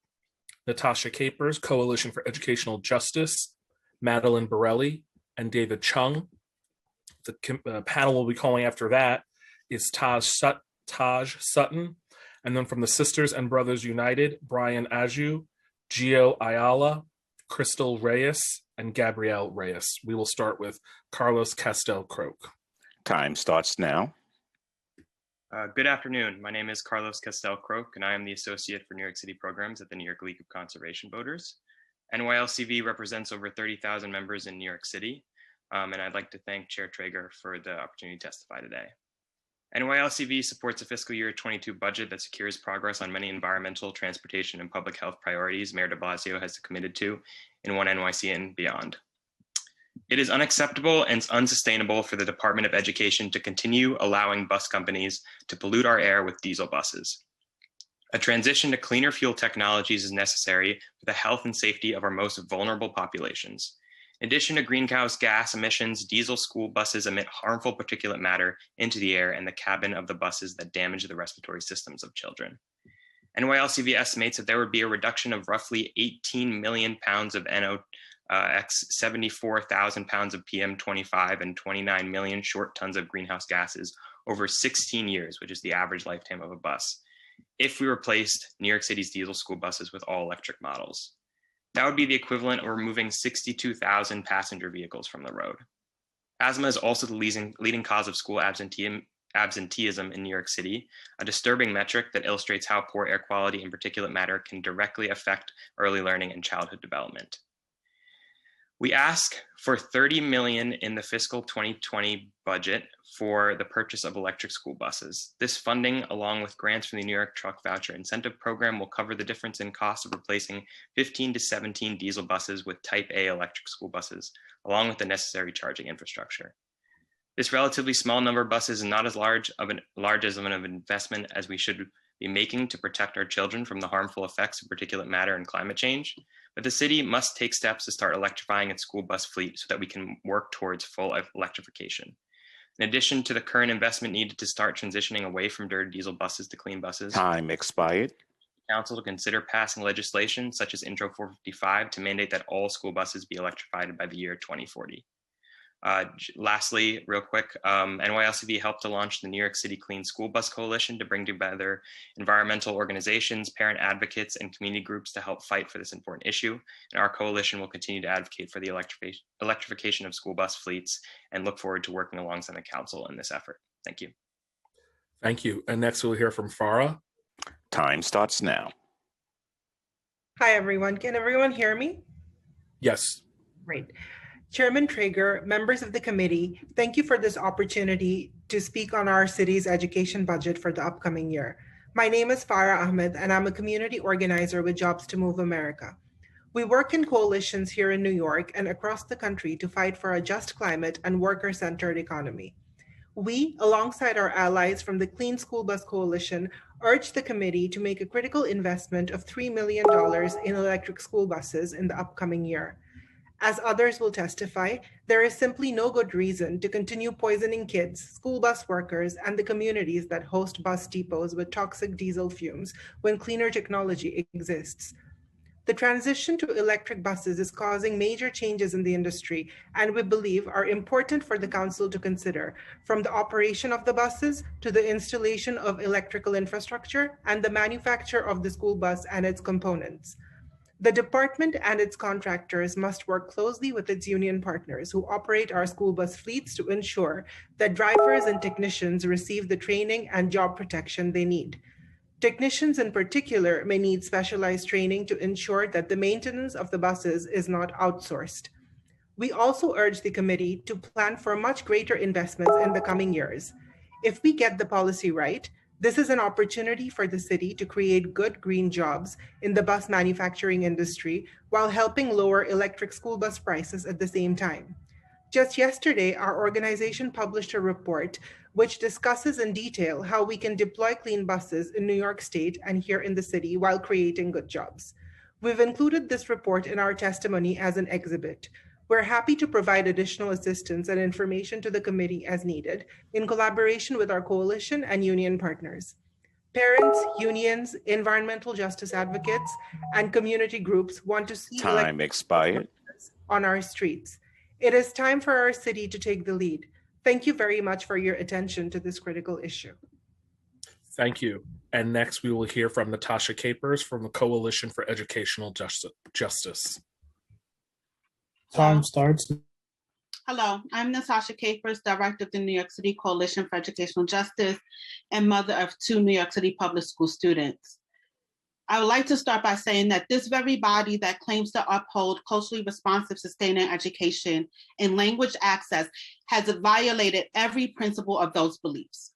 Natasha Capers, Coalition for Educational Justice, Madeline Borelli, and David Chung. The panel we'll be calling after that is Taj Sutton, and then from the Sisters and Brothers United, Brian Aju, Gio Ayala, Crystal Reyes, and Gabrielle Reyes. We will start with Carlos Castel-Croke. Time starts now. Good afternoon. My name is Carlos Castel-Croke, and I am the Associate for New York City Programs at the New York League of Conservation Voters. NYLCV represents over 30,000 members in New York City, and I'd like to thank Chair Traeger for the opportunity to testify today. NYLCV supports a fiscal year 22 budget that secures progress on many environmental, transportation, and public health priorities Mayor de Blasio has committed to in One NYC and beyond. It is unacceptable and unsustainable for the Department of Education to continue allowing bus companies to pollute our air with diesel buses. A transition to cleaner fuel technologies is necessary for the health and safety of our most vulnerable populations. In addition to greenhouse gas emissions, diesel school buses emit harmful particulate matter into the air and the cabin of the buses that damage the respiratory systems of children. NYLCV estimates that there would be a reduction of roughly 18 million pounds of NOx, 74,000 pounds of PM25, and 29 million short tons of greenhouse gases over 16 years, which is the average lifetime of a bus, if we replaced New York City's diesel school buses with all electric models. That would be the equivalent of removing 62,000 passenger vehicles from the road. Asthma is also the leading cause of school absenteeism in New York City, a disturbing metric that illustrates how poor air quality and particulate matter can directly affect early learning and childhood development. We ask for $30 million in the fiscal 2020 budget for the purchase of electric school buses. This funding, along with grants from the New York Truck Voucher Incentive Program, will cover the difference in cost of replacing 15 to 17 diesel buses with Type A electric school buses, along with the necessary charging infrastructure. This relatively small number of buses is not as large of an investment as we should be making to protect our children from the harmful effects of particulate matter and climate change, but the city must take steps to start electrifying its school bus fleet so that we can work towards full electrification. In addition to the current investment needed to start transitioning away from dirty diesel buses to clean buses, Time expired. Council to consider passing legislation such as Intro 455 to mandate that all school buses be electrified by the year 2040. Lastly, real quick, NYLCV helped to launch the New York City Clean School Bus Coalition to bring together environmental organizations, parent advocates, and community groups to help fight for this important issue. And our coalition will continue to advocate for the electrification of school bus fleets and look forward to working alongside the council in this effort. Thank you. Thank you. And next we'll hear from Farah. Time starts now. Hi, everyone. Can everyone hear me? Yes. Great. Chairman Traeger, members of the committee, thank you for this opportunity to speak on our city's education budget for the upcoming year. My name is Farah Ahmed, and I'm a community organizer with Jobs to Move America. We work in coalitions here in New York and across the country to fight for a just climate and worker-centered economy. We, alongside our allies from the Clean School Bus Coalition, urge the committee to make a critical investment of $3 million in electric school buses in the upcoming year. As others will testify, there is simply no good reason to continue poisoning kids, school bus workers, and the communities that host bus depots with toxic diesel fumes when cleaner technology exists. The transition to electric buses is causing major changes in the industry, and we believe are important for the council to consider, from the operation of the buses to the installation of electrical infrastructure and the manufacture of the school bus and its components. The department and its contractors must work closely with its union partners who operate our school bus fleets to ensure that drivers and technicians receive the training and job protection they need. Technicians in particular may need specialized training to ensure that the maintenance of the buses is not outsourced. We also urge the committee to plan for much greater investments in the coming years. If we get the policy right, this is an opportunity for the city to create good green jobs in the bus manufacturing industry while helping lower electric school bus prices at the same time. Just yesterday, our organization published a report which discusses in detail how we can deploy clean buses in New York State and here in the city while creating good jobs. We've included this report in our testimony as an exhibit. We're happy to provide additional assistance and information to the committee as needed in collaboration with our coalition and union partners. Parents, unions, environmental justice advocates, and community groups want to see Time expired. on our streets. It is time for our city to take the lead. Thank you very much for your attention to this critical issue. Thank you. And next we will hear from Natasha Capers from the Coalition for Educational Justice. Time starts. Hello, I'm Natasha Capers, Director of the New York City Coalition for Educational Justice and mother of 2 New York City public school students. I would like to start by saying that this very body that claims to uphold culturally responsive, sustaining education and language access has violated every principle of those beliefs.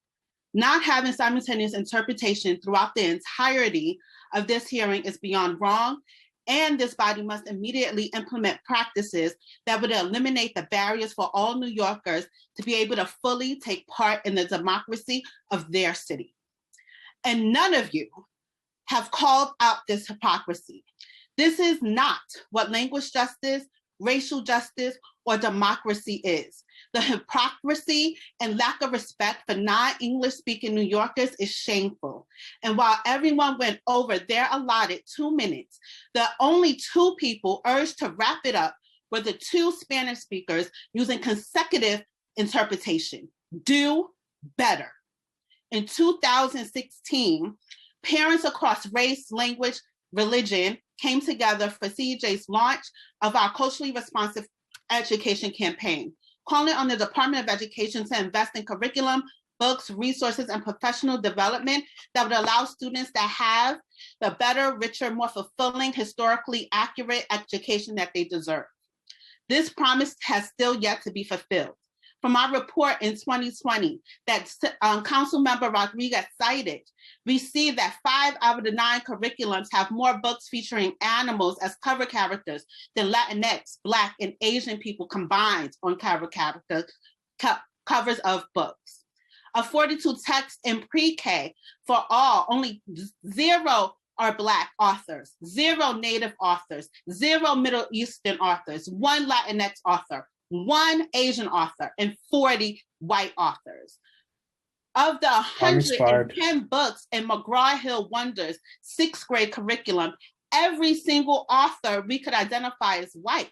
Not having simultaneous interpretation throughout the entirety of this hearing is beyond wrong, and this body must immediately implement practices that would eliminate the barriers for all New Yorkers to be able to fully take part in the democracy of their city. And none of you have called out this hypocrisy. This is not what language justice, racial justice, or democracy is. The hypocrisy and lack of respect for non-English speaking New Yorkers is shameful. And while everyone went over their allotted 2 minutes, the only 2 people urged to wrap it up were the 2 Spanish speakers using consecutive interpretation. Do better. In 2016, parents across race, language, religion came together for CEJ's launch of our culturally responsive education campaign, calling on the Department of Education to invest in curriculum, books, resources, and professional development that would allow students to have the better, richer, more fulfilling, historically accurate education that they deserve. This promise has still yet to be fulfilled. From our report in 2020 that Councilmember Rodriguez cited, we see that 5 out of the 9 curriculums have more books featuring animals as cover characters than Latinx, Black, and Asian people combined on cover covers of books. Of 42 texts in pre-K for all, only 0 are Black authors, 0 Native authors, 0 Middle Eastern authors, 1 Latinx author, 1 Asian author, and 40 white authors. Of the 110 books in McGraw-Hill Wonders 6th grade curriculum, every single author we could identify as white.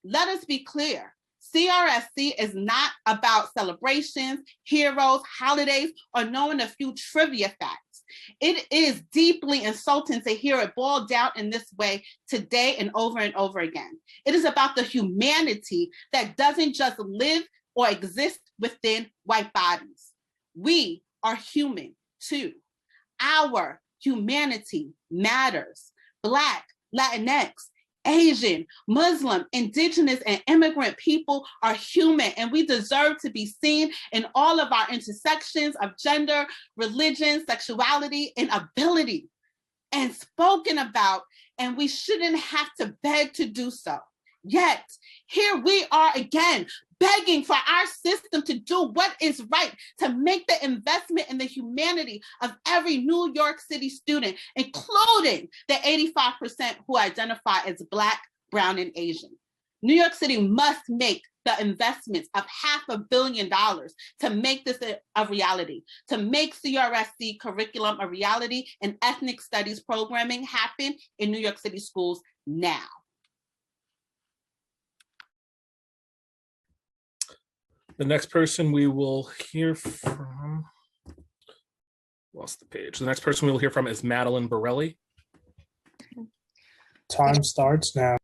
Let us be clear, CRSC is not about celebrations, heroes, holidays, or knowing a few trivia facts. It is deeply insulting to hear it boiled down in this way today and over again. It is about the humanity that doesn't just live or exist within white bodies. We are human too. Our humanity matters. Black, Latinx, Asian, Muslim, Indigenous, and immigrant people are human, and we deserve to be seen in all of our intersections of gender, religion, sexuality, and ability, and spoken about, and we shouldn't have to beg to do so. Yet, here we are again, begging for our system to do what is right, to make the investment in the humanity of every New York City student, including the 85% who identify as Black, Brown, and Asian. New York City must make the investments of $500 million to make this a reality, to make CRSC curriculum a reality and ethnic studies programming happen in New York City schools now. The next person we will hear from, lost the page. The next person we will hear from is Madeline Borelli. Time starts now.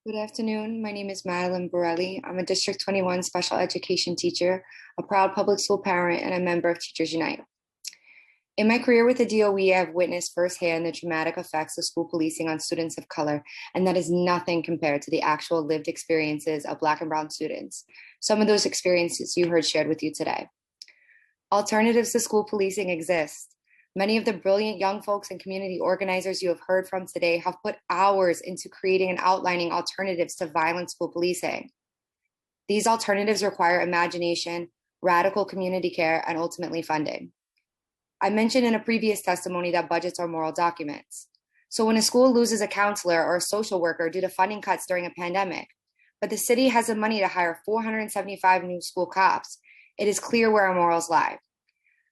Good afternoon. My name is Madeline Borelli. I'm a District 21 special education teacher, a proud public school parent, and a member of Teachers Unite. In my career with the DOE, I've witnessed firsthand the dramatic effects of school policing on students of color, and that is nothing compared to the actual lived experiences of Black and Brown students. Some of those experiences you heard shared with you today. Alternatives to school policing exist. Many of the brilliant young folks and community organizers you have heard from today have put hours into creating and outlining alternatives to violent school policing. These alternatives require imagination, radical community care, and ultimately funding. I mentioned in a previous testimony that budgets are moral documents. So when a school loses a counselor or a social worker due to funding cuts during a pandemic, but the city has the money to hire 475 new school cops, it is clear where our morals lie.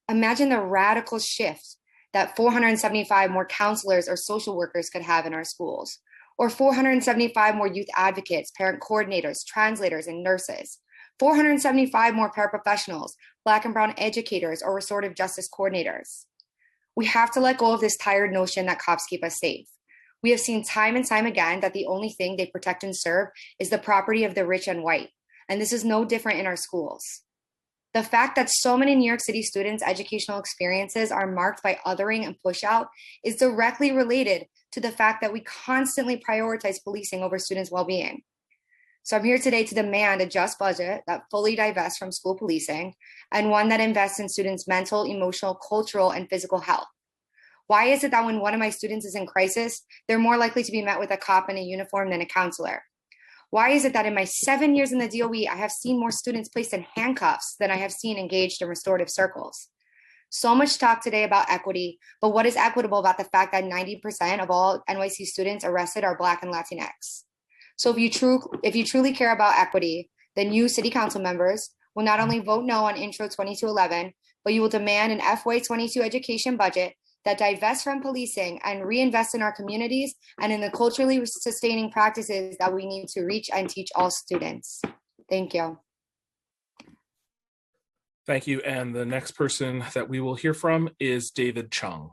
Imagine the radical shift that 475 more counselors or social workers could have in our schools, or 475 more youth advocates, parent coordinators, translators, and nurses, 475 more paraprofessionals, Black and Brown educators, or restorative justice coordinators. We have to let go of this tired notion that cops keep us safe. We have seen time and time again that the only thing they protect and serve is the property of the rich and white, and this is no different in our schools. The fact that so many New York City students' educational experiences are marked by othering and pushout is directly related to the fact that we constantly prioritize policing over students' well-being. So I'm here today to demand a just budget that fully divests from school policing and one that invests in students' mental, emotional, cultural, and physical health. Why is it that when one of my students is in crisis, they're more likely to be met with a cop in a uniform than a counselor? Why is it that in my 7 years in the DOE, I have seen more students placed in handcuffs than I have seen engaged in restorative circles? So much talk today about equity, but what is equitable about the fact that 90% of all NYC students arrested are Black and Latinx? So if you truly care about equity, then you city council members will not only vote no on Intro 2211, but you will demand an FY22 education budget that divests from policing and reinvest in our communities and in the culturally sustaining practices that we need to reach and teach all students. Thank you. Thank you. And the next person that we will hear from is David Chung.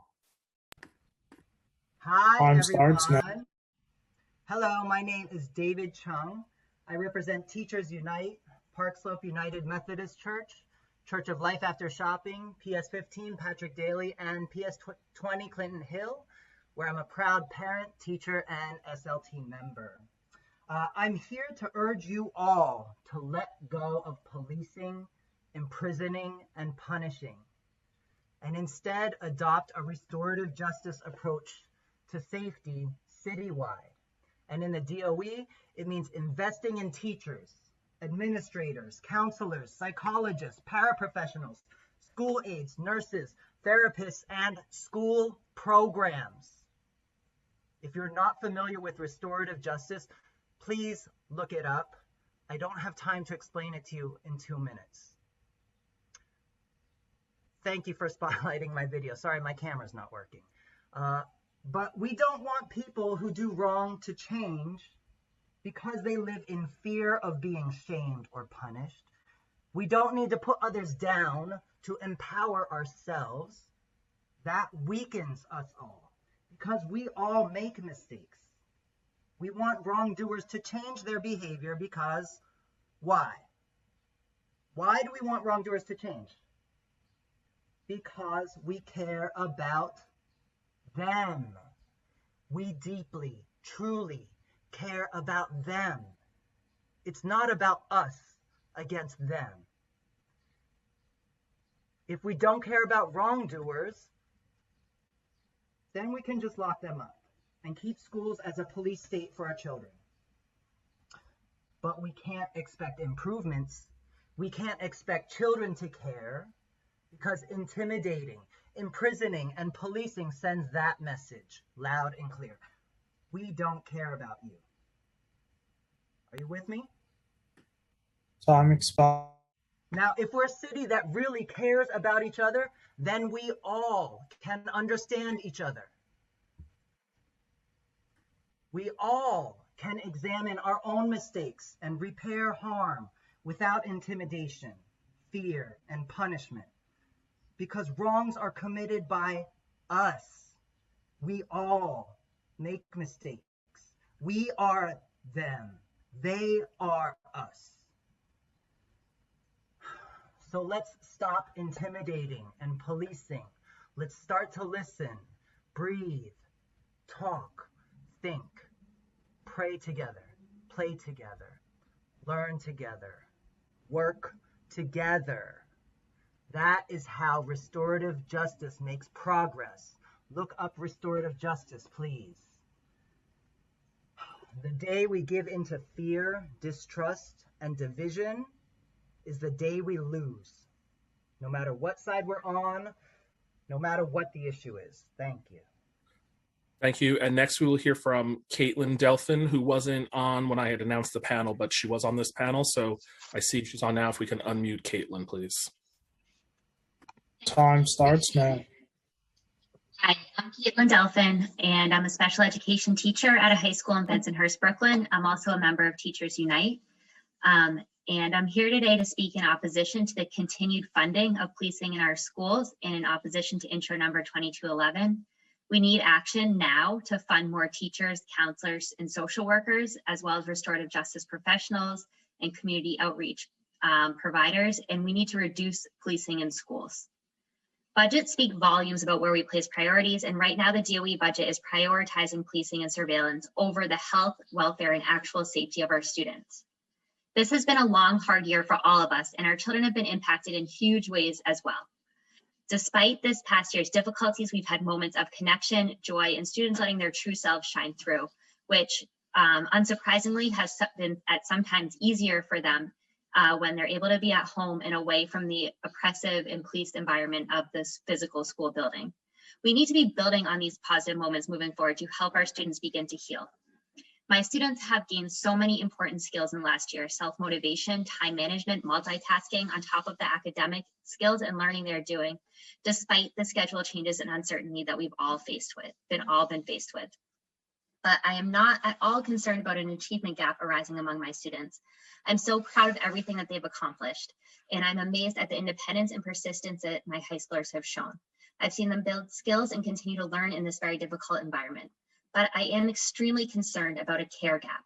Hi, Time everyone. starts now. Hello, my name is David Chung. I represent Teachers Unite, Park Slope United Methodist Church, Church of Life After Shopping, PS 15 Patrick Daly, and PS 20 Clinton Hill, where I'm a proud parent, teacher, and SLT member. I'm here to urge you all to let go of policing, imprisoning, and punishing, and instead adopt a restorative justice approach to safety citywide. And in the DOE, it means investing in teachers, administrators, counselors, psychologists, paraprofessionals, school aides, nurses, therapists, and school programs. If you're not familiar with restorative justice, please look it up. I don't have time to explain it to you in 2 minutes. Thank you for spotlighting my video. Sorry, my camera's not working. But we don't want people who do wrong to change because they live in fear of being shamed or punished. We don't need to put others down to empower ourselves. That weakens us all because we all make mistakes. We want wrongdoers to change their behavior because why? Why do we want wrongdoers to change? Because we care about them. We deeply, truly care about them. It's not about us against them. If we don't care about wrongdoers, then we can just lock them up and keep schools as a police state for our children. but we can't expect improvements. We can't expect children to care because intimidating, imprisoning, and policing sends that message loud and clear. We don't care about you. Are you with me? Time expired. Now, if we're a city that really cares about each other, then we all can understand each other. We all can examine our own mistakes and repair harm without intimidation, fear, and punishment. Because wrongs are committed by us. We all make mistakes. We are them. They are us. So let's stop intimidating and policing. Let's start to listen, breathe, talk, think, pray together, play together, learn together, work together. That is how restorative justice makes progress. Look up restorative justice, please. The day we give into fear, distrust, and division is the day we lose, no matter what side we're on, no matter what the issue is. Thank you. Thank you. And next we will hear from Caitlin Delphin, who wasn't on when I had announced the panel, but she was on this panel. So I see she's on now. If we can unmute Caitlin, please. Time starts now. Hi, I'm Caitlin Delphin, and I'm a special education teacher at a high school in Bensonhurst, Brooklyn. I'm also a member of Teachers Unite. And I'm here today to speak in opposition to the continued funding of policing in our schools and in opposition to intro number 2211. We need action now to fund more teachers, counselors, and social workers, as well as restorative justice professionals and community outreach providers, and we need to reduce policing in schools. Budgets speak volumes about where we place priorities, and right now the DOE budget is prioritizing policing and surveillance over the health, welfare, and actual safety of our students. This has been a long, hard year for all of us, and our children have been impacted in huge ways as well. Despite this past year's difficulties, we've had moments of connection, joy, and students letting their true selves shine through, which unsurprisingly has been at sometimes easier for them when they're able to be at home and away from the oppressive and policed environment of this physical school building. We need to be building on these positive moments moving forward to help our students begin to heal. My students have gained so many important skills in the last year: self-motivation, time management, multitasking, on top of the academic skills and learning they're doing, despite the schedule changes and uncertainty that we've all been faced with. But I am not at all concerned about an achievement gap arising among my students. I'm so proud of everything that they've accomplished, and I'm amazed at the independence and persistence that my high schoolers have shown. I've seen them build skills and continue to learn in this very difficult environment. But I am extremely concerned about a care gap.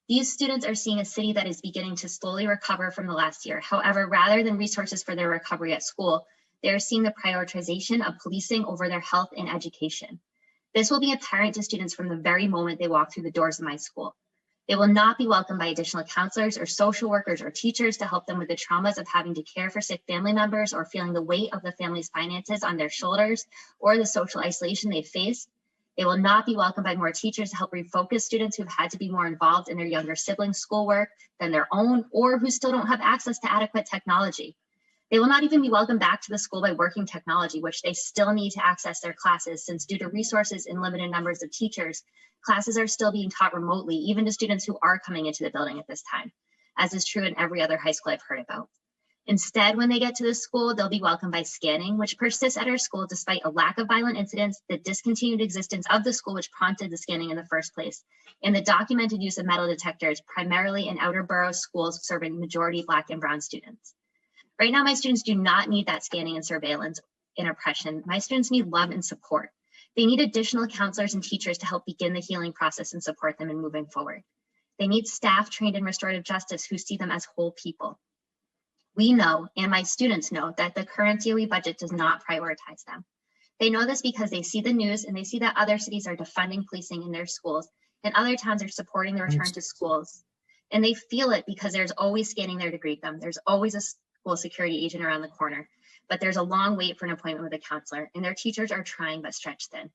These students are seeing a city that is beginning to slowly recover from the last year. However, rather than resources for their recovery at school, they are seeing the prioritization of policing over their health and education. This will be apparent to students from the very moment they walk through the doors of my school. They will not be welcomed by additional counselors or social workers or teachers to help them with the traumas of having to care for sick family members or feeling the weight of the family's finances on their shoulders or the social isolation they face. They will not be welcomed by more teachers to help refocus students who've had to be more involved in their younger siblings' schoolwork than their own, or who still don't have access to adequate technology. They will not even be welcomed back to the school by working technology, which they still need to access their classes, since due to resources and limited numbers of teachers, classes are still being taught remotely, even to students who are coming into the building at this time, as is true in every other high school I've heard about. Instead, when they get to the school, they'll be welcomed by scanning, which persists at our school despite a lack of violent incidents, the discontinued existence of the school which prompted the scanning in the first place, and the documented use of metal detectors, primarily in outer borough schools serving majority Black and Brown students. Right now, my students do not need that scanning and surveillance and oppression. My students need love and support. They need additional counselors and teachers to help begin the healing process and support them in moving forward. They need staff trained in restorative justice who see them as whole people. We know, and my students know, that the current DOE budget does not prioritize them. They know this because they see the news and they see that other cities are defunding policing in their schools and other towns are supporting the return to schools. And they feel it because there's always scanning there to greet them. There's always a school security agent around the corner, but there's a long wait for an appointment with a counselor, and their teachers are trying but stretched thin.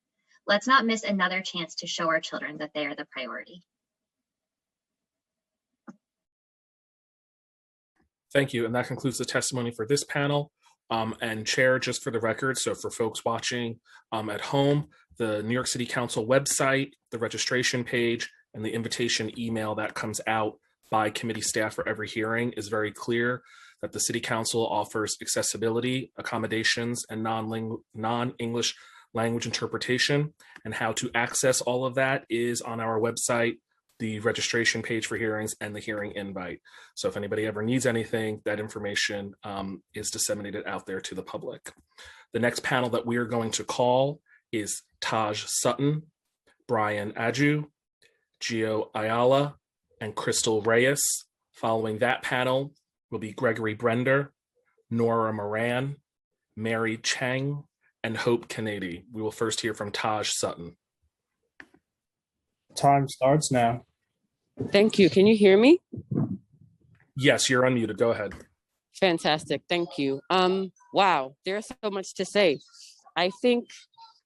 Let's not miss another chance to show our children that they are the priority. Thank you. And that concludes the testimony for this panel. And Chair, just for the record, so for folks watching at home, the New York City Council website, the registration page, and the invitation email that comes out by committee staff for every hearing is very clear that the City Council offers accessibility, accommodations, and non-English language interpretation. And how to access all of that is on our website, the registration page for hearings, and the hearing invite. So if anybody ever needs anything, that information is disseminated out there to the public. The next panel that we are going to call is Taj Sutton, Brian Aju, Gio Ayala, and Crystal Reyes. Following that panel will be Gregory Brender, Nora Moran, Mary Chang, and Hope Kennedy. We will first hear from Taj Sutton. Time starts now. Thank you. Can you hear me? Yes, you're unmuted. Go ahead. Fantastic. Thank you. Wow, there's so much to say. I think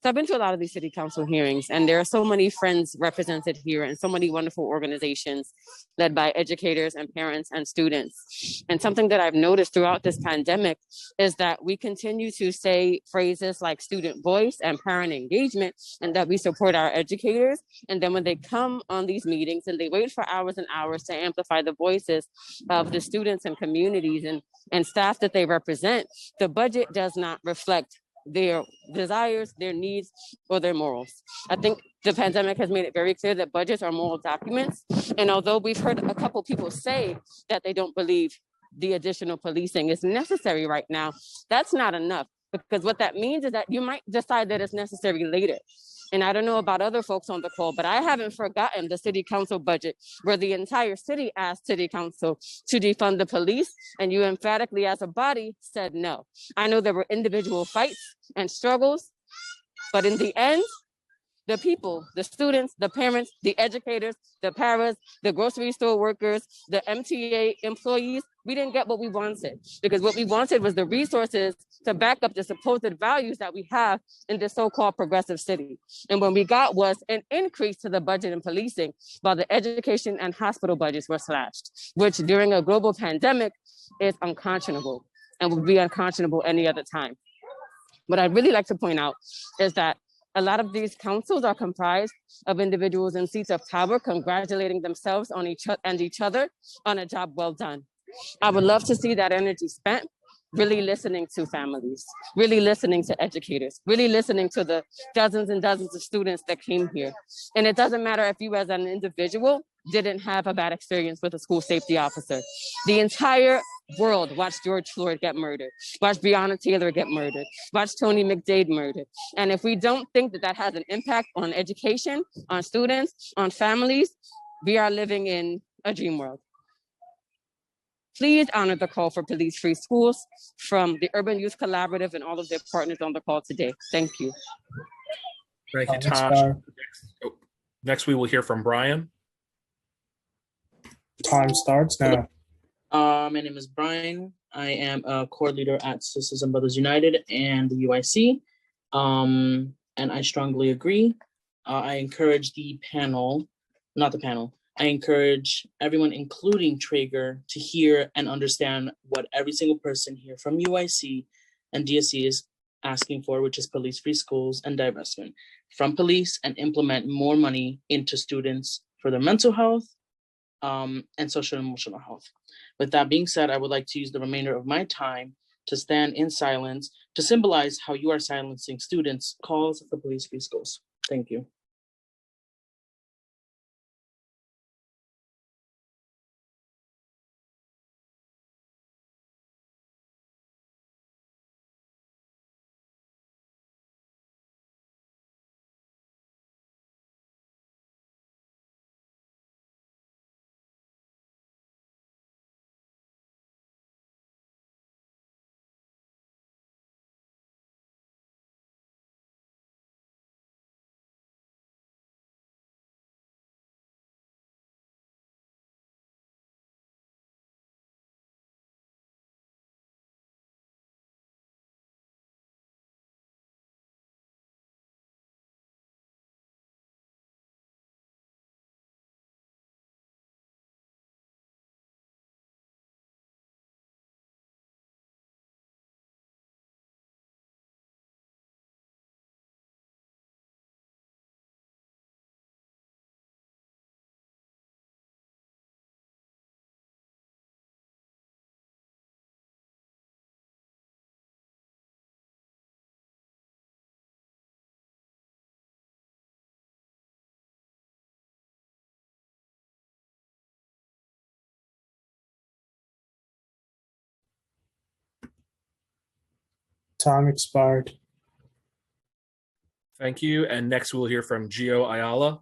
so I've been to a lot of these city council hearings, and there are so many friends represented here and so many wonderful organizations led by educators and parents and students. And something that I've noticed throughout this pandemic is that we continue to say phrases like student voice and parent engagement, and that we support our educators. And then when they come on these meetings and they wait for hours and hours to amplify the voices of the students and communities and staff that they represent, the budget does not reflect their desires, their needs, or their morals. I think the pandemic has made it very clear that budgets are moral documents. And although we've heard a couple people say that they don't believe the additional policing is necessary right now, that's not enough, because what that means is that you might decide that it's necessary later. And I don't know about other folks on the call, but I haven't forgotten the city council budget where the entire city asked city council to defund the police, and you emphatically as a body said no. I know there were individual fights and struggles, but in the end, the people, the students, the parents, the educators, the paras, the grocery store workers, the MTA employees, we didn't get what we wanted, because what we wanted was the resources to back up the supposed values that we have in this so-called progressive city. And what we got was an increase to the budget in policing, while the education and hospital budgets were slashed, which during a global pandemic is unconscionable and would be unconscionable any other time. What I'd really like to point out is that a lot of these councils are comprised of individuals in seats of power congratulating themselves on each other on a job well done. I would love to see that energy spent really listening to families, really listening to educators, really listening to the dozens and dozens of students that came here. And it doesn't matter if you as an individual didn't have a bad experience with a school safety officer. The entire world watched George Floyd get murdered, watched Breonna Taylor get murdered, watched Tony McDade murdered. And if we don't think that that has an impact on education, on students, on families, we are living in a dream world. Please honor the call for police-free schools from the Urban Youth Collaborative and all of their partners on the call today. Thank you. Thank you, Taj. Next, we will hear from Brian. Time starts now. My name is Brian. I am a core leader at Sisters and Brothers United and the UIC, and I strongly agree. I encourage the panel, not the panel, I encourage everyone, including Traeger, to hear and understand what every single person here from UIC and DSC is asking for, which is police-free schools and divestment from police, and implement more money into students for their mental health and social and emotional health. With that being said, I would like to use the remainder of my time to stand in silence to symbolize how you are silencing students' calls for police-free schools. Thank you. Time expired. Thank you. And next we'll hear from Gio Ayala.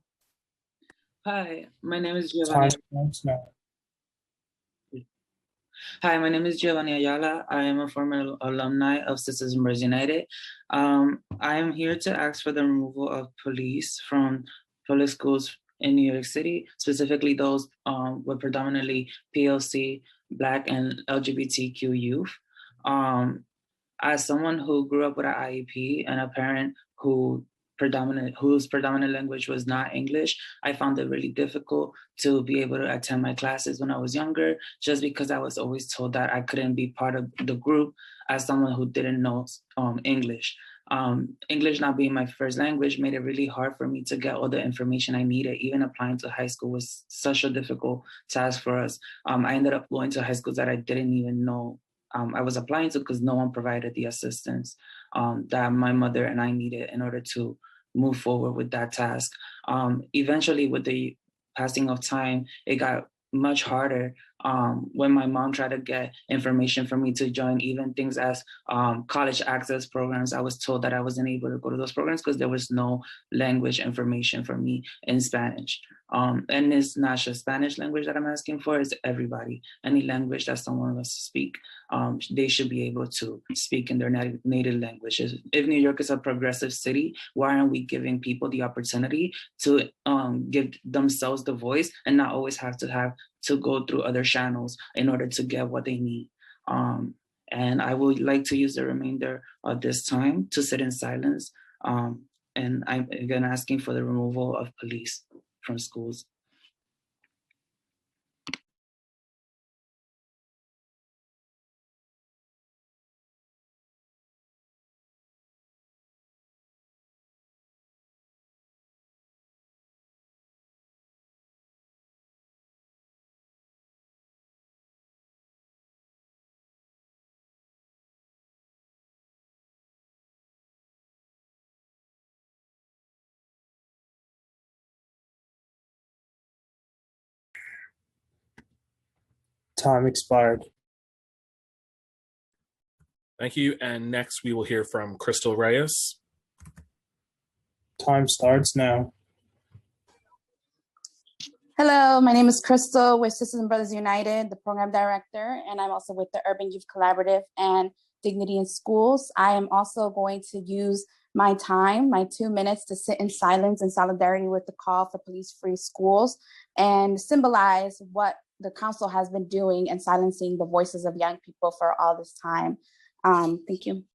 Hi, my name is Time Giovanni. starts now. Hi, my name is Giovanni Ayala. I am a former alumni of Sisters Brothers United. I am here to ask for the removal of police from public schools in New York City, specifically those with predominantly POC, Black, and LGBTQ youth. As someone who grew up with an IEP and a parent whose predominant language was not English, I found it really difficult to be able to attend my classes when I was younger, just because I was always told that I couldn't be part of the group as someone who didn't know English. English not being my first language made it really hard for me to get all the information I needed. Even applying to high school was such a difficult task for us. I ended up going to high schools that I didn't even know I was applying to, because no one provided the assistance that my mother and I needed in order to move forward with that task. Eventually, with the passing of time, it got much harder when my mom tried to get information for me to join even things as college access programs. I was told that I wasn't able to go to those programs because there was no language information for me in Spanish. And it's not just Spanish language that I'm asking for, it's everybody. Any language that someone wants to speak, they should be able to speak in their native languages. If New York is a progressive city, why aren't we giving people the opportunity to give themselves the voice and not always have to go through other channels in order to get what they need? And I would like to use the remainder of this time to sit in silence. And I'm again asking for the removal of police from schools. Time expired. Thank you. And next we will hear from Crystal Reyes. Time starts now. Hello, my name is Crystal with Sisters and Brothers United, the program director, and I'm also with the Urban Youth Collaborative and Dignity in Schools. I am also going to use my time, my 2 minutes, to sit in silence in solidarity with the call for police-free schools and symbolize what the council has been doing and silencing the voices of young people for all this time. Thank you.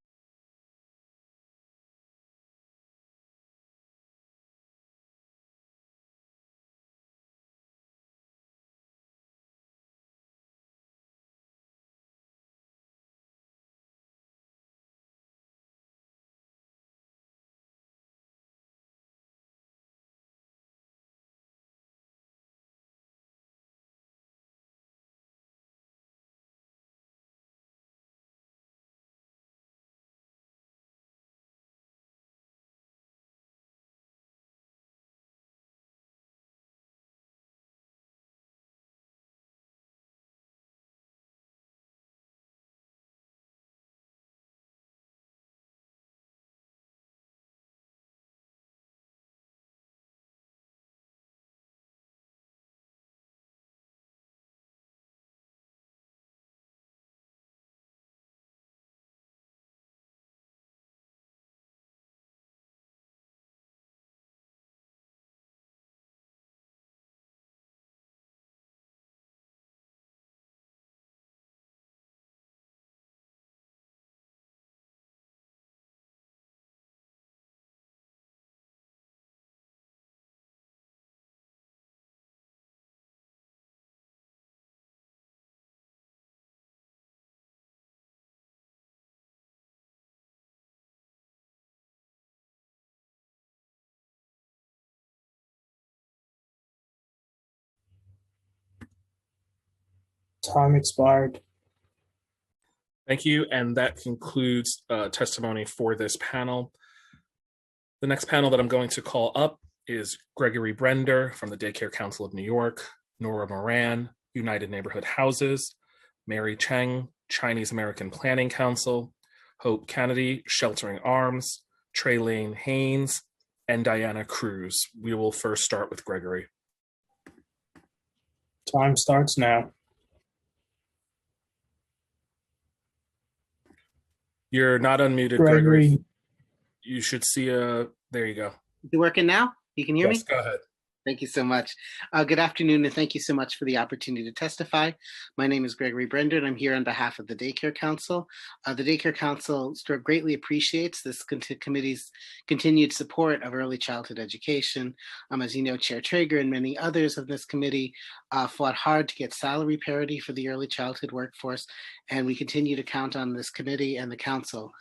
Time expired. Thank you. And that concludes testimony for this panel. The next panel that I'm going to call up is Gregory Brender from the Daycare Council of New York, Nora Moran, United Neighborhood Houses, Mary Cheng, Chinese American Planning Council, Hope Kennedy, Sheltering Arms, Trey Lane Haynes, and Diana Cruz. We will first start with Gregory. Time starts now. You're not unmuted, Gregory. You should see there you go. Is it working now? You can hear me? Yes, go ahead. Thank you so much. Good afternoon, and thank you so much for the opportunity to testify. My name is Gregory Brender, and I'm here on behalf of the Daycare Council. The Daycare Council greatly appreciates this committee's continued support of early childhood education. As you know, Chair Traeger and many others of this committee fought hard to get salary parity for the early childhood workforce, and we continue to count on this committee and the council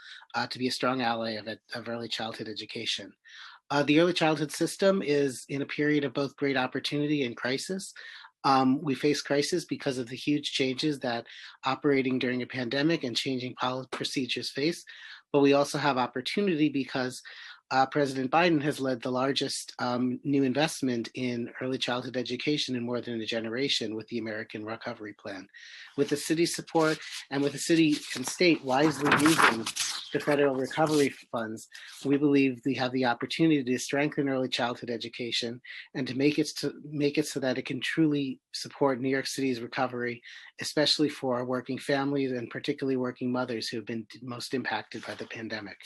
to be a strong ally of early childhood education. The early childhood system is in a period of both great opportunity and crisis. We face crisis because of the huge changes that operating during a pandemic and changing policy procedures face, but we also have opportunity because President Biden has led the largest new investment in early childhood education in more than a generation with the American Recovery Plan. With the city's support and with the city and state wisely using the federal recovery funds, we believe we have the opportunity to strengthen early childhood education and to make it so that it can truly support New York City's recovery, especially for working families and particularly working mothers who have been most impacted by the pandemic.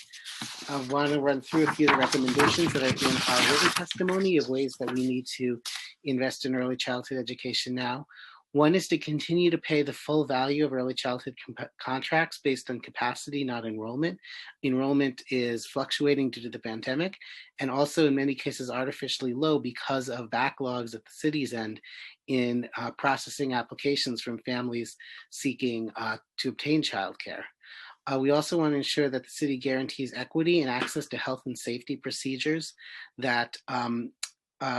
I want to run through a few of the recommendations that are in our written testimony of ways that we need to invest in early childhood education now. One is to continue to pay the full value of early childhood contracts based on capacity, not enrollment. Enrollment is fluctuating due to the pandemic, and also in many cases artificially low because of backlogs at the city's end in processing applications from families seeking to obtain childcare. We also want to ensure that the city guarantees equity and access to health and safety procedures that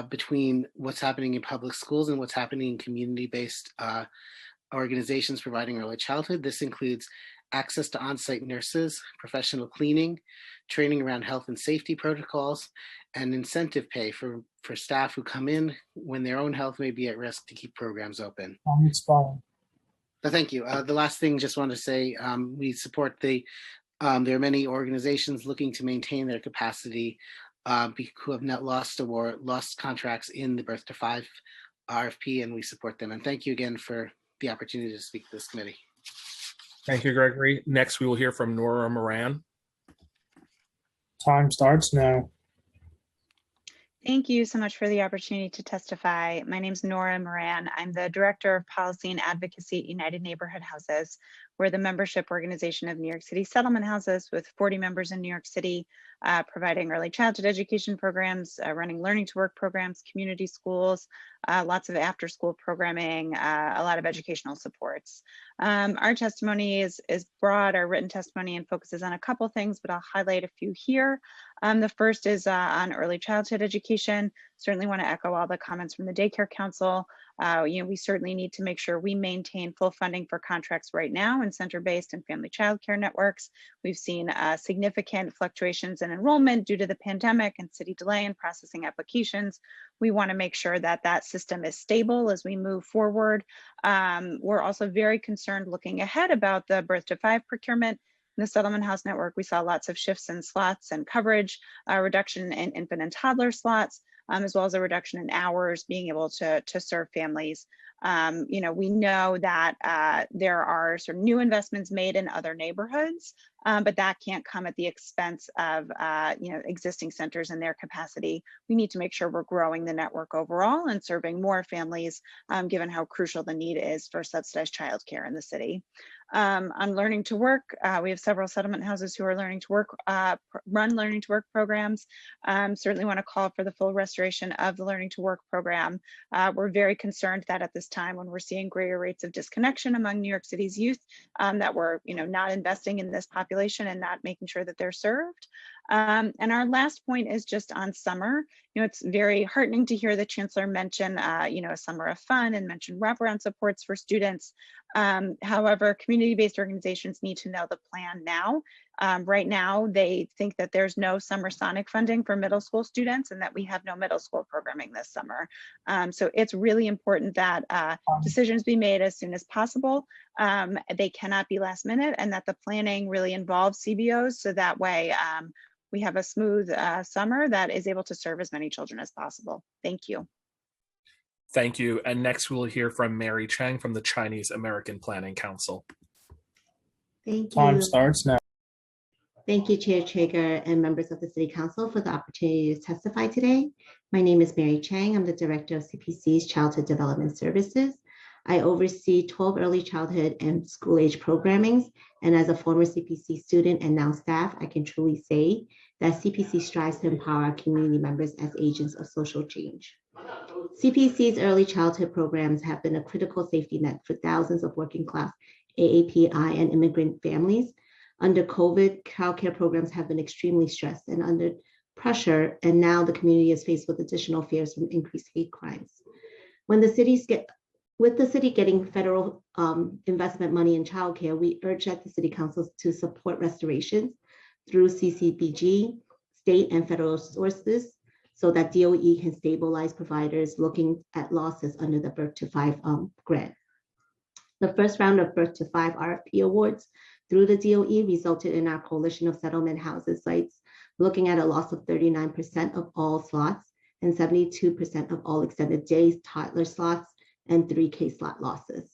between what's happening in public schools and what's happening in community-based organizations providing early childhood. This includes access to on-site nurses, professional cleaning, training around health and safety protocols, and incentive pay for staff who come in when their own health may be at risk to keep programs open. Thank you. The last thing, just want to say, we support there are many organizations looking to maintain their capacity who have not lost contracts in the Birth to 5 RFP, and we support them. And thank you again for the opportunity to speak to this committee. Thank you, Gregory. Next, we will hear from Nora Moran. Time starts now. Thank you so much for the opportunity to testify. My name is Nora Moran. I'm the Director of Policy and Advocacy at United Neighborhood Houses. We're the membership organization of New York City Settlement Houses with 40 members in New York City, providing early childhood education programs, running learning to work programs, community schools, lots of after school programming, a lot of educational supports. Our testimony is broad, our written testimony, and focuses on a couple things, but I'll highlight a few here. The first is on early childhood education. Certainly want to echo all the comments from the Daycare Council. We certainly need to make sure we maintain full funding for contracts right now in center-based and family childcare networks. We've seen significant fluctuations in enrollment due to the pandemic and city delay in processing applications. We want to make sure that that system is stable as we move forward. We're also very concerned looking ahead about the Birth to 5 procurement. In the Settlement House Network, we saw lots of shifts in slots and coverage, a reduction in infant and toddler slots, as well as a reduction in hours being able to serve families. We know that there are sort of new investments made in other neighborhoods, but that can't come at the expense of existing centers and their capacity. We need to make sure we're growing the network overall and serving more families, given how crucial the need is for subsidized childcare in the city. On learning to work, we have several settlement houses who are learning to work, run learning to work programs. Certainly want to call for the full restoration of the learning to work program. We're very concerned that at this time, when we're seeing greater rates of disconnection among New York City's youth, that we're not investing in this population and not making sure that they're served. And our last point is just on summer. It's very heartening to hear the Chancellor mention, a summer of fun and mention wraparound supports for students. However, community-based organizations need to know the plan now. Right now, they think that there's no summer Sonic funding for middle school students and that we have no middle school programming this summer. So it's really important that decisions be made as soon as possible. They cannot be last minute, and that the planning really involves CBOs, so that way we have a smooth summer that is able to serve as many children as possible. Thank you. Thank you. And next we'll hear from Mary Chang from the Chinese American Planning Council. Thank you. Time starts now. Thank you, Chair Traeger and members of the City Council for the opportunity to testify today. My name is Mary Chang. I'm the Director of CPC's Childhood Development Services. I oversee 12 early childhood and school-age programmings, and as a former CPC student and now staff, I can truly say that CPC strives to empower our community members as agents of social change. CPC's early childhood programs have been a critical safety net for thousands of working class AAPI and immigrant families. Under COVID, childcare programs have been extremely stressed and under pressure, and now the community is faced with additional fears from increased hate crimes. With the city getting federal investment money in childcare, we urge that the City Council to support restorations through CCBG, state and federal sources, so that DOE can stabilize providers looking at losses under the Birth to 5 grant. The first round of Birth to 5 RFP awards through the DOE resulted in our coalition of settlement houses sites looking at a loss of 39% of all slots and 72% of all extended days toddler slots and 3K slot losses.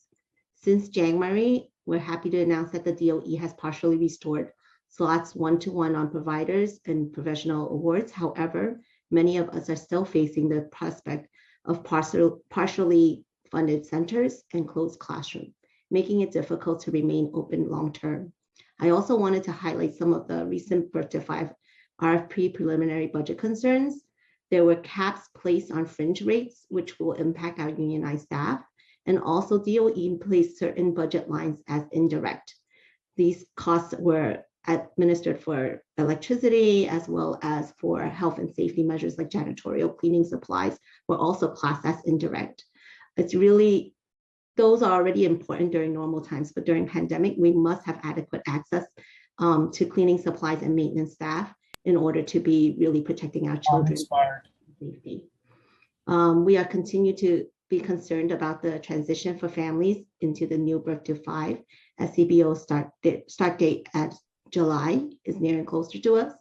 Since January, we're happy to announce that the DOE has partially restored slots 1-to-1 on providers and professional awards. However, many of us are still facing the prospect of partially funded centers and closed classrooms, making it difficult to remain open long-term. I also wanted to highlight some of the recent Birth to 5 RFP preliminary budget concerns. There were caps placed on fringe rates, which will impact our unionized staff, and also DOE placed certain budget lines as indirect. These costs were administered for electricity as well as for health and safety measures like janitorial cleaning supplies were also classed as indirect. Those are already important during normal times, but during pandemic, we must have adequate access to cleaning supplies and maintenance staff in order to be really protecting our children's safety. We are continue to be concerned about the transition for families into the new Birth to 5 as CBO start date at July is nearing closer to us.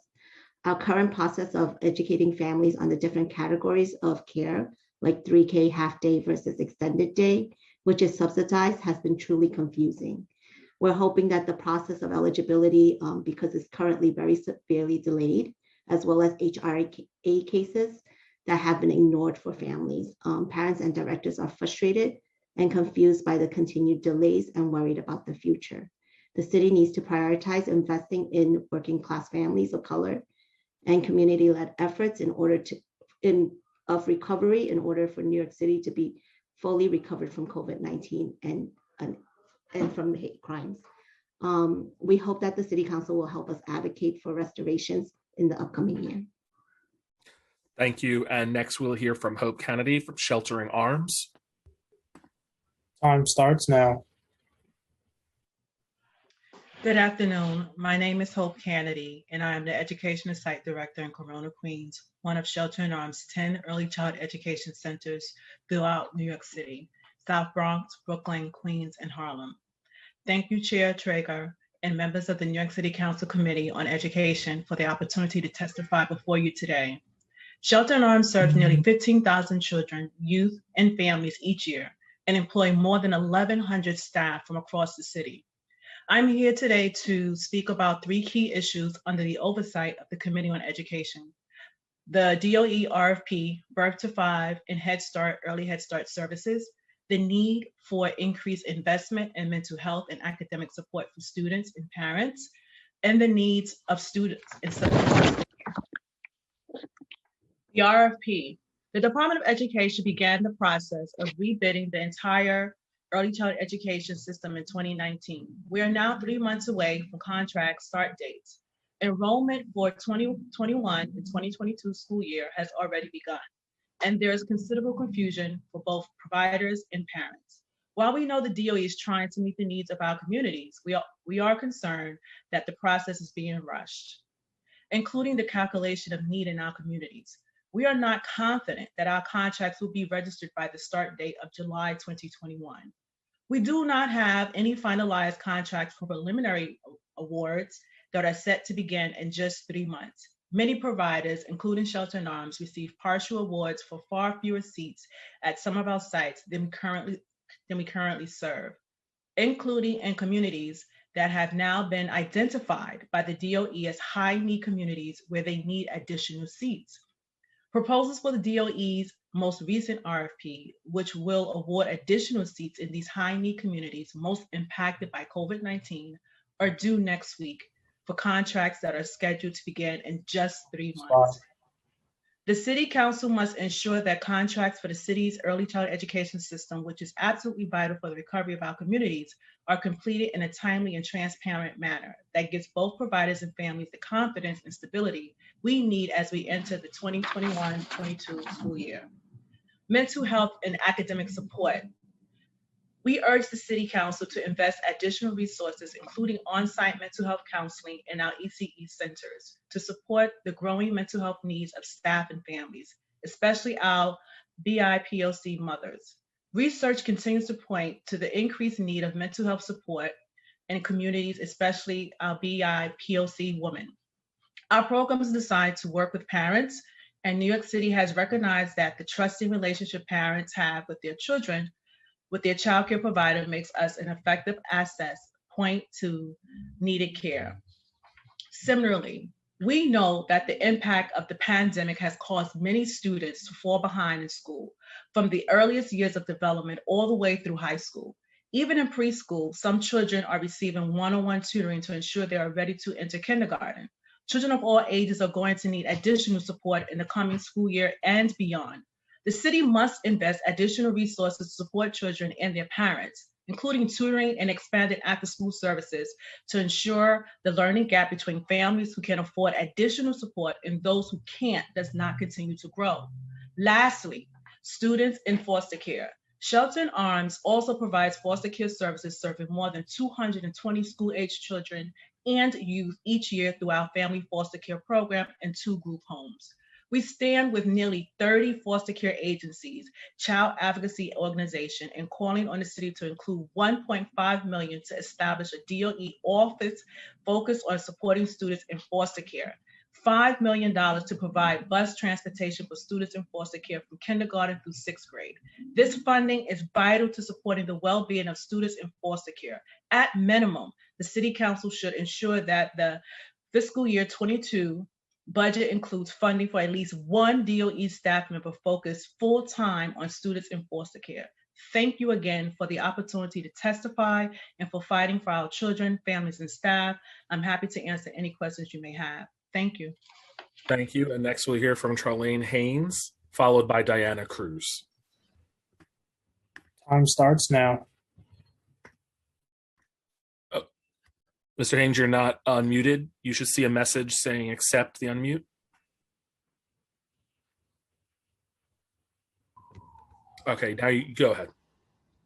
Our current process of educating families on the different categories of care, like 3K half day versus extended day, which is subsidized, has been truly confusing. We're hoping that the process of eligibility, because it's currently very severely delayed, as well as HRA cases that have been ignored for families. Parents and directors are frustrated and confused by the continued delays and worried about the future. The city needs to prioritize investing in working class families of color and community-led efforts of recovery in order for New York City to be fully recovered from COVID-19 and from hate crimes. We hope that the City Council will help us advocate for restorations in the upcoming year. Thank you. And next we'll hear from Hope Kennedy from Sheltering Arms. Time starts now. Good afternoon. My name is Hope Kennedy, and I am the Education and Site Director in Corona, Queens, one of Sheltering Arms' 10 early child education centers throughout New York City, South Bronx, Brooklyn, Queens, and Harlem. Thank you, Chair Traeger, and members of the New York City Council Committee on Education for the opportunity to testify before you today. Sheltering Arms serves nearly 15,000 children, youth, and families each year, and employ more than 1,100 staff from across the city. I'm here today to speak about 3 key issues under the oversight of the Committee on Education: the DOE RFP, Birth to 5, and Head Start, Early Head Start services, the need for increased investment in mental health and academic support for students and parents, and the needs of students in support. The RFP. The Department of Education began the process of rebidding the entire early child education system in 2019. We are now 3 months away from contract start dates. Enrollment for 2021 and 2022 school year has already begun, and there is considerable confusion for both providers and parents. While we know the DOE is trying to meet the needs of our communities, we are concerned that the process is being rushed, including the calculation of need in our communities. We are not confident that our contracts will be registered by the start date of July 2021. We do not have any finalized contracts for preliminary awards that are set to begin in just 3 months. Many providers, including Shelter in Arms, receive partial awards for far fewer seats at some of our sites than we currently serve, including in communities that have now been identified by the DOE as high-need communities where they need additional seats. Proposals for the DOE's most recent RFP, which will award additional seats in these high-need communities most impacted by COVID-19, are due next week for contracts that are scheduled to begin in just 3 months. The City Council must ensure that contracts for the city's early child education system, which is absolutely vital for the recovery of our communities, are completed in a timely and transparent manner that gives both providers and families the confidence and stability we need as we enter the 2021-22 school year. Mental health and academic support. We urge the City Council to invest additional resources, including on-site mental health counseling in our ECE centers, to support the growing mental health needs of staff and families, especially our BIPOC mothers. Research continues to point to the increased need of mental health support in communities, especially our BIPOC women. Our program is designed to work with parents, and New York City has recognized that the trusting relationship parents have with their children with their child care provider makes us an effective asset point to needed care. Similarly, we know that the impact of the pandemic has caused many students to fall behind in school, from the earliest years of development all the way through high school. Even in preschool, some children are receiving one-on-one tutoring to ensure they are ready to enter kindergarten. Children of all ages are going to need additional support in the coming school year and beyond. The city must invest additional resources to support children and their parents, including tutoring and expanded after-school services to ensure the learning gap between families who can afford additional support and those who can't does not continue to grow. Lastly, students in foster care. Shelter in Arms also provides foster care services serving more than 220 school-age children and youth each year through our family foster care program and 2 group homes. We stand with nearly 30 foster care agencies, child advocacy organizations, and calling on the city to include $1.5 million to establish a DOE office focused on supporting students in foster care, $5 million to provide bus transportation for students in foster care from kindergarten through 6th grade. This funding is vital to supporting the well-being of students in foster care. At minimum, the City Council should ensure that the fiscal year 22 budget includes funding for at least 1 DOE staff member focused full-time on students in foster care. Thank you again for the opportunity to testify and for fighting for our children, families, and staff. I'm happy to answer any questions you may have. Thank you. Thank you. And next we'll hear from Charlene Haynes, followed by Diana Cruz. Time starts now. Mr. Haynes, you're not unmuted. You should see a message saying accept the unmute. Okay, now you go ahead.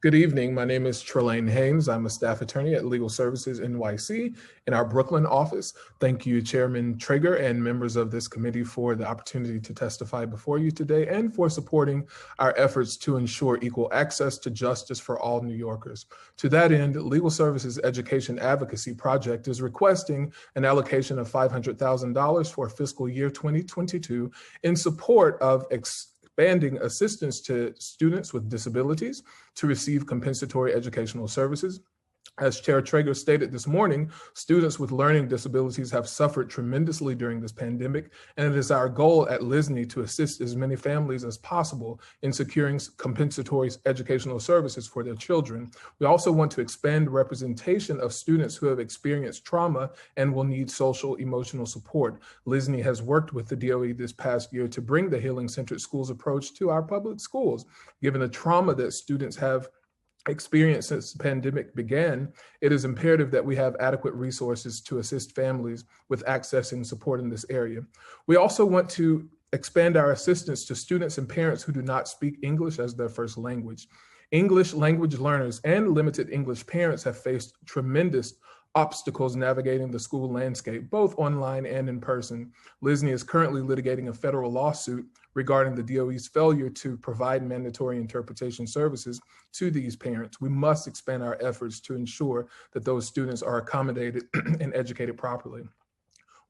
Good evening. My name is Trelane Haynes. I'm a staff attorney at Legal Services NYC in our Brooklyn office. Thank you, Chairman Traeger and members of this committee for the opportunity to testify before you today and for supporting our efforts to ensure equal access to justice for all New Yorkers. To that end, Legal Services Education Advocacy Project is requesting an allocation of $500,000 for fiscal year 2022 in support of expanding assistance to students with disabilities to receive compensatory educational services. As Chair Traeger stated this morning, students with learning disabilities have suffered tremendously during this pandemic, and it is our goal at LSNY to assist as many families as possible in securing compensatory educational services for their children. We also want to expand representation of students who have experienced trauma and will need social emotional support. LSNY has worked with the DOE this past year to bring the Healing Centered Schools approach to our public schools. Given the trauma that students have experienced since the pandemic began, it is imperative that we have adequate resources to assist families with accessing support in this area. We also want to expand our assistance to students and parents who do not speak English as their first language. English language learners and limited English parents have faced tremendous obstacles navigating the school landscape, both online and in person. LISNY is currently litigating a federal lawsuit regarding the DOE's failure to provide mandatory interpretation services to these parents. We must expand our efforts to ensure that those students are accommodated and educated properly.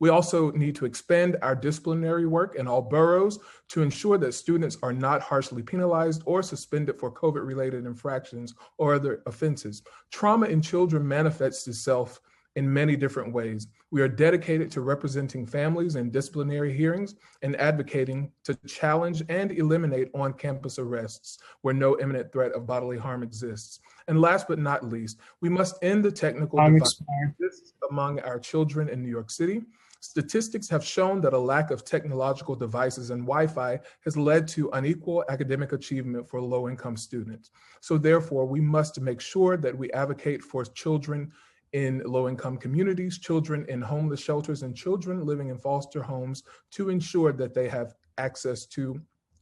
We also need to expand our disciplinary work in all boroughs to ensure that students are not harshly penalized or suspended for COVID-related infractions or other offenses. Trauma in children manifests itself in many different ways. We are dedicated to representing families in disciplinary hearings and advocating to challenge and eliminate on-campus arrests where no imminent threat of bodily harm exists. And last but not least, we must end the technical divide that exists among our children in New York City. Statistics have shown that a lack of technological devices and Wi-Fi has led to unequal academic achievement for low-income students. So therefore, we must make sure that we advocate for children in low-income communities, children in homeless shelters, and children living in foster homes to ensure that they have access to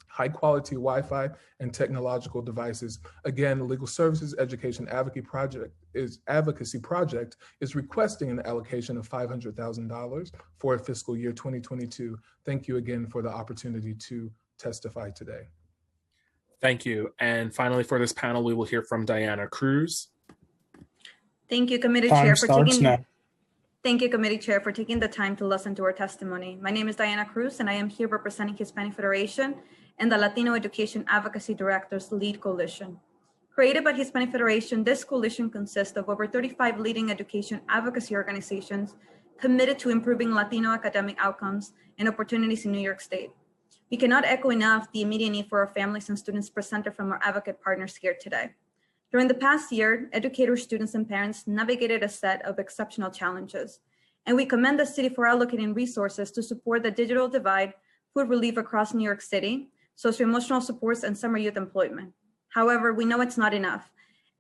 high-quality Wi-Fi and technological devices. Again, Legal Services Education Advocacy Project is requesting an allocation of $500,000 for fiscal year 2022. Thank you again for the opportunity to testify today. Thank you. And finally, for this panel, we will hear from Diana Cruz. Thank you, Committee Chair, for taking the time to listen to our testimony. My name is Diana Cruz, and I am here representing Hispanic Federation and the Latino Education Advocacy Directors Lead Coalition. Created by Hispanic Federation, this coalition consists of over 35 leading education advocacy organizations committed to improving Latino academic outcomes and opportunities in New York State. We cannot echo enough the immediate need for our families and students presented from our advocate partners here today. During the past year, educators, students, and parents navigated a set of exceptional challenges, and we commend the city for allocating resources to support the digital divide, food relief across New York City, socio-emotional supports, and summer youth employment. However, we know it's not enough.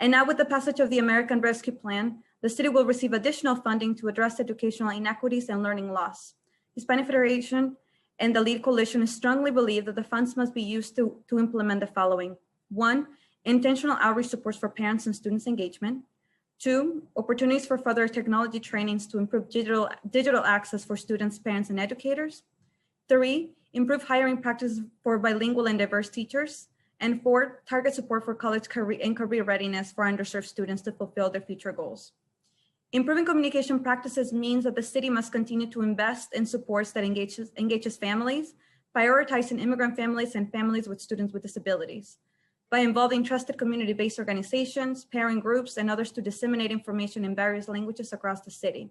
And now with the passage of the American Rescue Plan, the city will receive additional funding to address educational inequities and learning loss. Hispanic Federation and the Lead Coalition strongly believe that the funds must be used to implement the following. 1, intentional outreach supports for parents and students engagement. 2, opportunities for further technology trainings to improve digital access for students, parents, and educators. 3, improve hiring practices for bilingual and diverse teachers. And 4, target support for college career readiness for underserved students to fulfill their future goals. Improving communication practices means that the city must continue to invest in supports that engages families, prioritizing immigrant families and families with students with disabilities, by involving trusted community-based organizations, parent groups, and others to disseminate information in various languages across the city.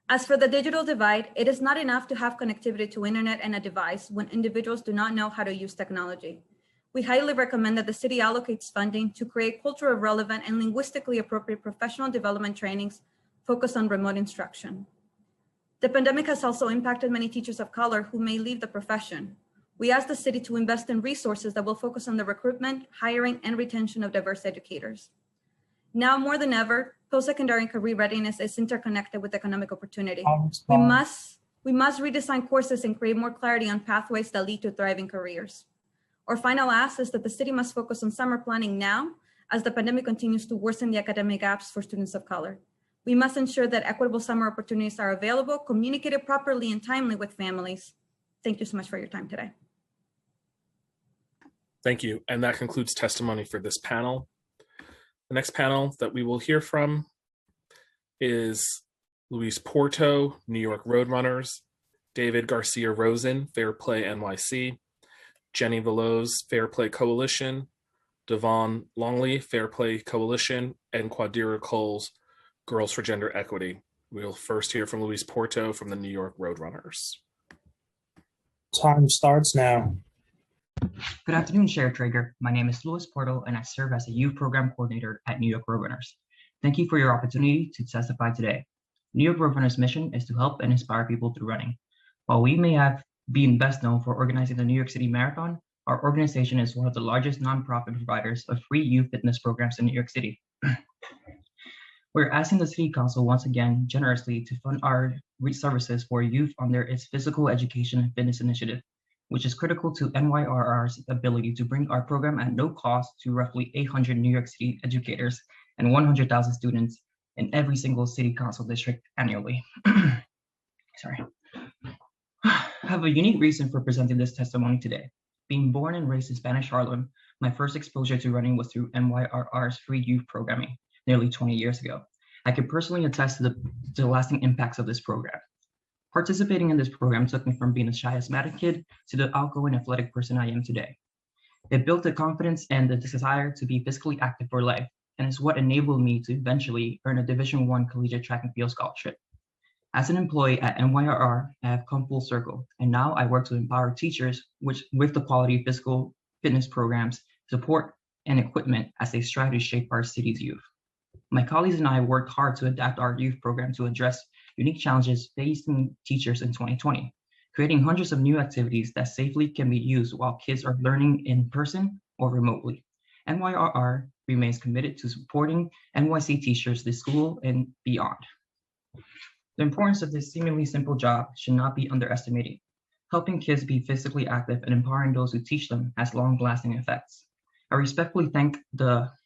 As for the digital divide, it is not enough to have connectivity to internet and a device when individuals do not know how to use technology. We highly recommend that the city allocates funding to create culturally relevant and linguistically appropriate professional development trainings focused on remote instruction. The pandemic has also impacted many teachers of color who may leave the profession. We ask the city to invest in resources that will focus on the recruitment, hiring, and retention of diverse educators. Now more than ever, post-secondary career readiness is interconnected with economic opportunity. We must redesign courses and create more clarity on pathways that lead to thriving careers. Our final ask is that the city must focus on summer planning now as the pandemic continues to worsen the academic gaps for students of color. We must ensure that equitable summer opportunities are available, communicated properly and timely with families. Thank you so much for your time today. Thank you. And that concludes testimony for this panel. The next panel that we will hear from is Luis Porto, New York Roadrunners, David Garcia Rosen, Fair Play NYC, Jenny Veloz, Fair Play Coalition, Devon Longley, Fair Play Coalition, and Quadira Coles, Girls for Gender Equity. We'll first hear from Luis Porto from the New York Roadrunners. Time starts now. Good afternoon, Chair Traeger. My name is Luis Porto, and I serve as a youth program coordinator at New York Roadrunners. Thank you for your opportunity to testify today. New York Roadrunners' mission is to help and inspire people through running. While we may have been best known for organizing the New York City Marathon, Our organization is one of the largest nonprofit providers of free youth fitness programs in New York City. We're asking the City Council once again generously to fund our services for youth under its Physical Education and Fitness Initiative, which is critical to NYRR's ability to bring our program at no cost to roughly 800 New York City educators and 100,000 students in every single City Council district annually. Sorry. I have a unique reason for presenting this testimony today. Being born and raised in Spanish Harlem, my first exposure to running was through NYRR's free youth programming nearly 20 years ago. I can personally attest to the lasting impacts of this program. Participating in this program took me from being a shy asthmatic kid to the outgoing athletic person I am today. It built the confidence and the desire to be physically active for life, and is what enabled me to eventually earn a Division I collegiate track and field scholarship. As an employee at NYRR, I have come full circle, and now I work to empower teachers with the quality physical fitness programs, support, and equipment as they strive to shape our city's youth. My colleagues and I worked hard to adapt our youth program to address unique challenges facing teachers in 2020, creating hundreds of new activities that safely can be used while kids are learning in person or remotely. NYRR remains committed to supporting NYC teachers this school and beyond. The importance of this seemingly simple job should not be underestimated. Helping kids be physically active and empowering those who teach them has long-lasting effects. I respectfully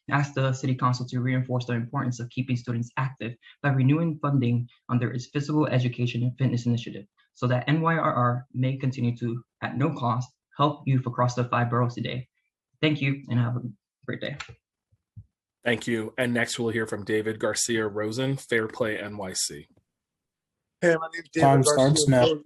ask the City Council to reinforce the importance of keeping students active by renewing funding under its Physical Education and Fitness Initiative so that NYRR may continue to, at no cost, help youth across the 5 boroughs today. Thank you and have a great day. Thank you. And next we'll hear from David Garcia Rosen, Fair Play NYC. Hey, my name's David Time Garcia starts now. Rosen.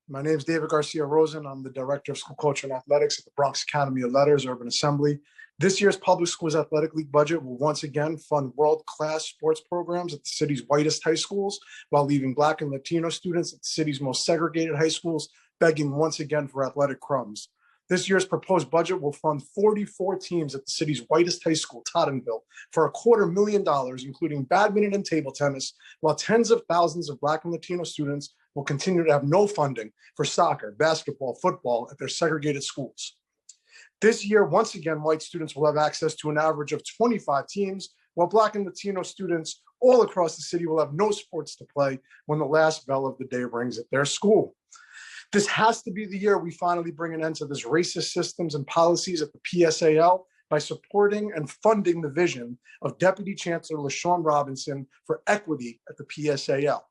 My name's David Garcia Rosen. I'm the Director of School Culture and Athletics at the Bronx Academy of Letters Urban Assembly. This year's Public Schools Athletic League budget will once again fund world-class sports programs at the city's whitest high schools, while leaving Black and Latino students at the city's most segregated high schools begging once again for athletic crumbs. This year's proposed budget will fund 44 teams at the city's whitest high school, Tottenville, for $250,000, including badminton and table tennis, while tens of thousands of Black and Latino students will continue to have no funding for soccer, basketball, football at their segregated schools. This year, once again, white students will have access to an average of 25 teams, while Black and Latino students all across the city will have no sports to play when the last bell of the day rings at their school. This has to be the year we finally bring an end to this racist systems and policies at the PSAL by supporting and funding the vision of Deputy Chancellor LaShawn Robinson for equity at the PSAL.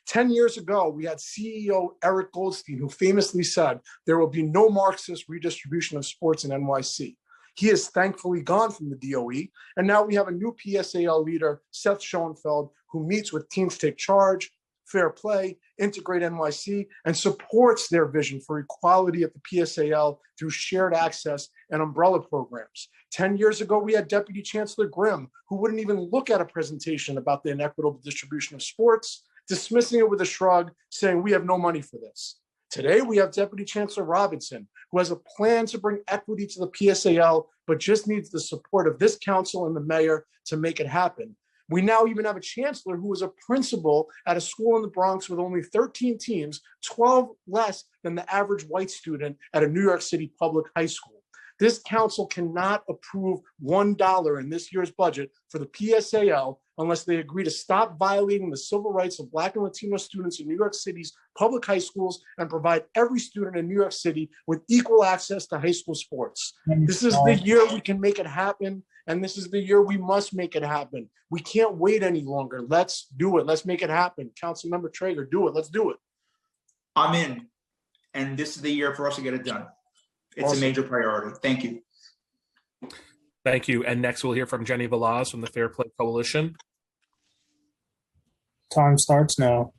10 years ago, we had CEO Eric Goldstein, who famously said, there will be no Marxist redistribution of sports in NYC. He is thankfully gone from the DOE, and now we have a new PSAL leader, Seth Schoenfeld, who meets with Teens Take Charge, Fair Play, Integrate NYC, and supports their vision for equality at the PSAL through shared access and umbrella programs. 10 years ago, we had Deputy Chancellor Grimm, who wouldn't even look at a presentation about the inequitable distribution of sports, dismissing it with a shrug, saying we have no money for this. Today, we have Deputy Chancellor Robinson, who has a plan to bring equity to the PSAL, but just needs the support of this council and the mayor to make it happen. We now even have a chancellor who is a principal at a school in the Bronx with only 13 teams, 12 less than the average white student at a New York City public high school. This council cannot approve $1 in this year's budget for the PSAL unless they agree to stop violating the civil rights of Black and Latino students in New York City's public high schools and provide every student in New York City with equal access to high school sports. This is the year we can make it happen, and this is the year we must make it happen. We can't wait any longer. Let's do it. Let's make it happen. Councilmember Traeger, do it. Let's do it. I'm in, and this is the year for us to get it done. It's Awesome. a major priority. Thank you. Thank you. And next we'll hear from Jenny Velaz from the Fair Play Coalition. Time starts now.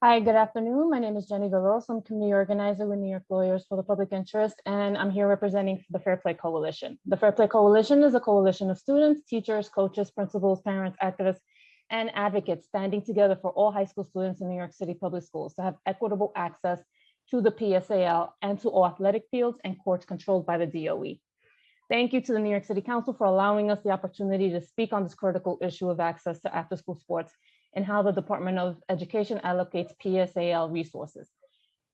Hi, good afternoon. My name is Jenny Veloz. I'm community organizer with New York Lawyers for the Public Interest, and I'm here representing the Fair Play Coalition. The Fair Play Coalition is a coalition of students, teachers, coaches, principals, parents, activists, and advocates standing together for all high school students in New York City public schools to have equitable access to the PSAL and to all athletic fields and courts controlled by the DOE. Thank you to the New York City Council for allowing us the opportunity to speak on this critical issue of access to after-school sports and how the Department of Education allocates PSAL resources.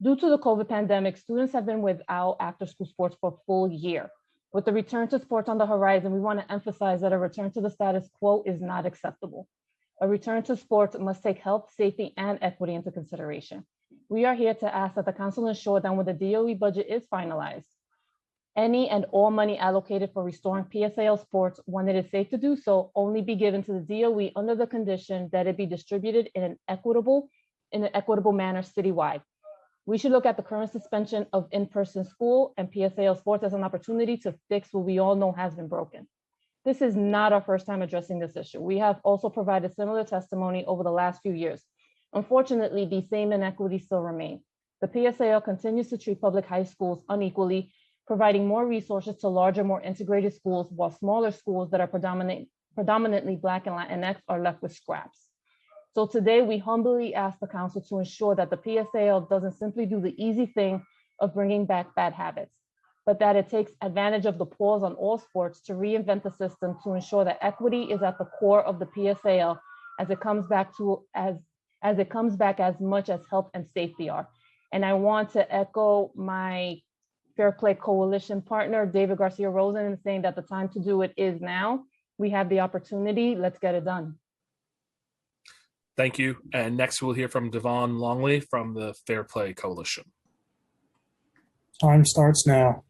Due to the COVID pandemic, students have been without after-school sports for a full year. With the return to sports on the horizon, we want to emphasize that a return to the status quo is not acceptable. A return to sports must take health, safety, and equity into consideration. We are here to ask that the council ensure that when the DOE budget is finalized, any and all money allocated for restoring PSAL sports, when it is safe to do so, only be given to the DOE under the condition that it be distributed in an equitable manner citywide. We should look at the current suspension of in-person school and PSAL sports as an opportunity to fix what we all know has been broken. This is not our first time addressing this issue. We have also provided similar testimony over the last few years. Unfortunately, these same inequities still remain. The PSAL continues to treat public high schools unequally, providing more resources to larger, more integrated schools, while smaller schools that are predominantly Black and Latinx are left with scraps. So today, we humbly ask the council to ensure that the PSAL doesn't simply do the easy thing of bringing back bad habits, but that it takes advantage of the pause on all sports to reinvent the system to ensure that equity is at the core of the PSAL as it comes back as much as health and safety are. And I want to echo my Fair Play Coalition partner, David Garcia Rosen, in saying that the time to do it is now. We have the opportunity, let's get it done. Thank you. And next we'll hear from Devon Longley from the Fair Play Coalition. Time starts now.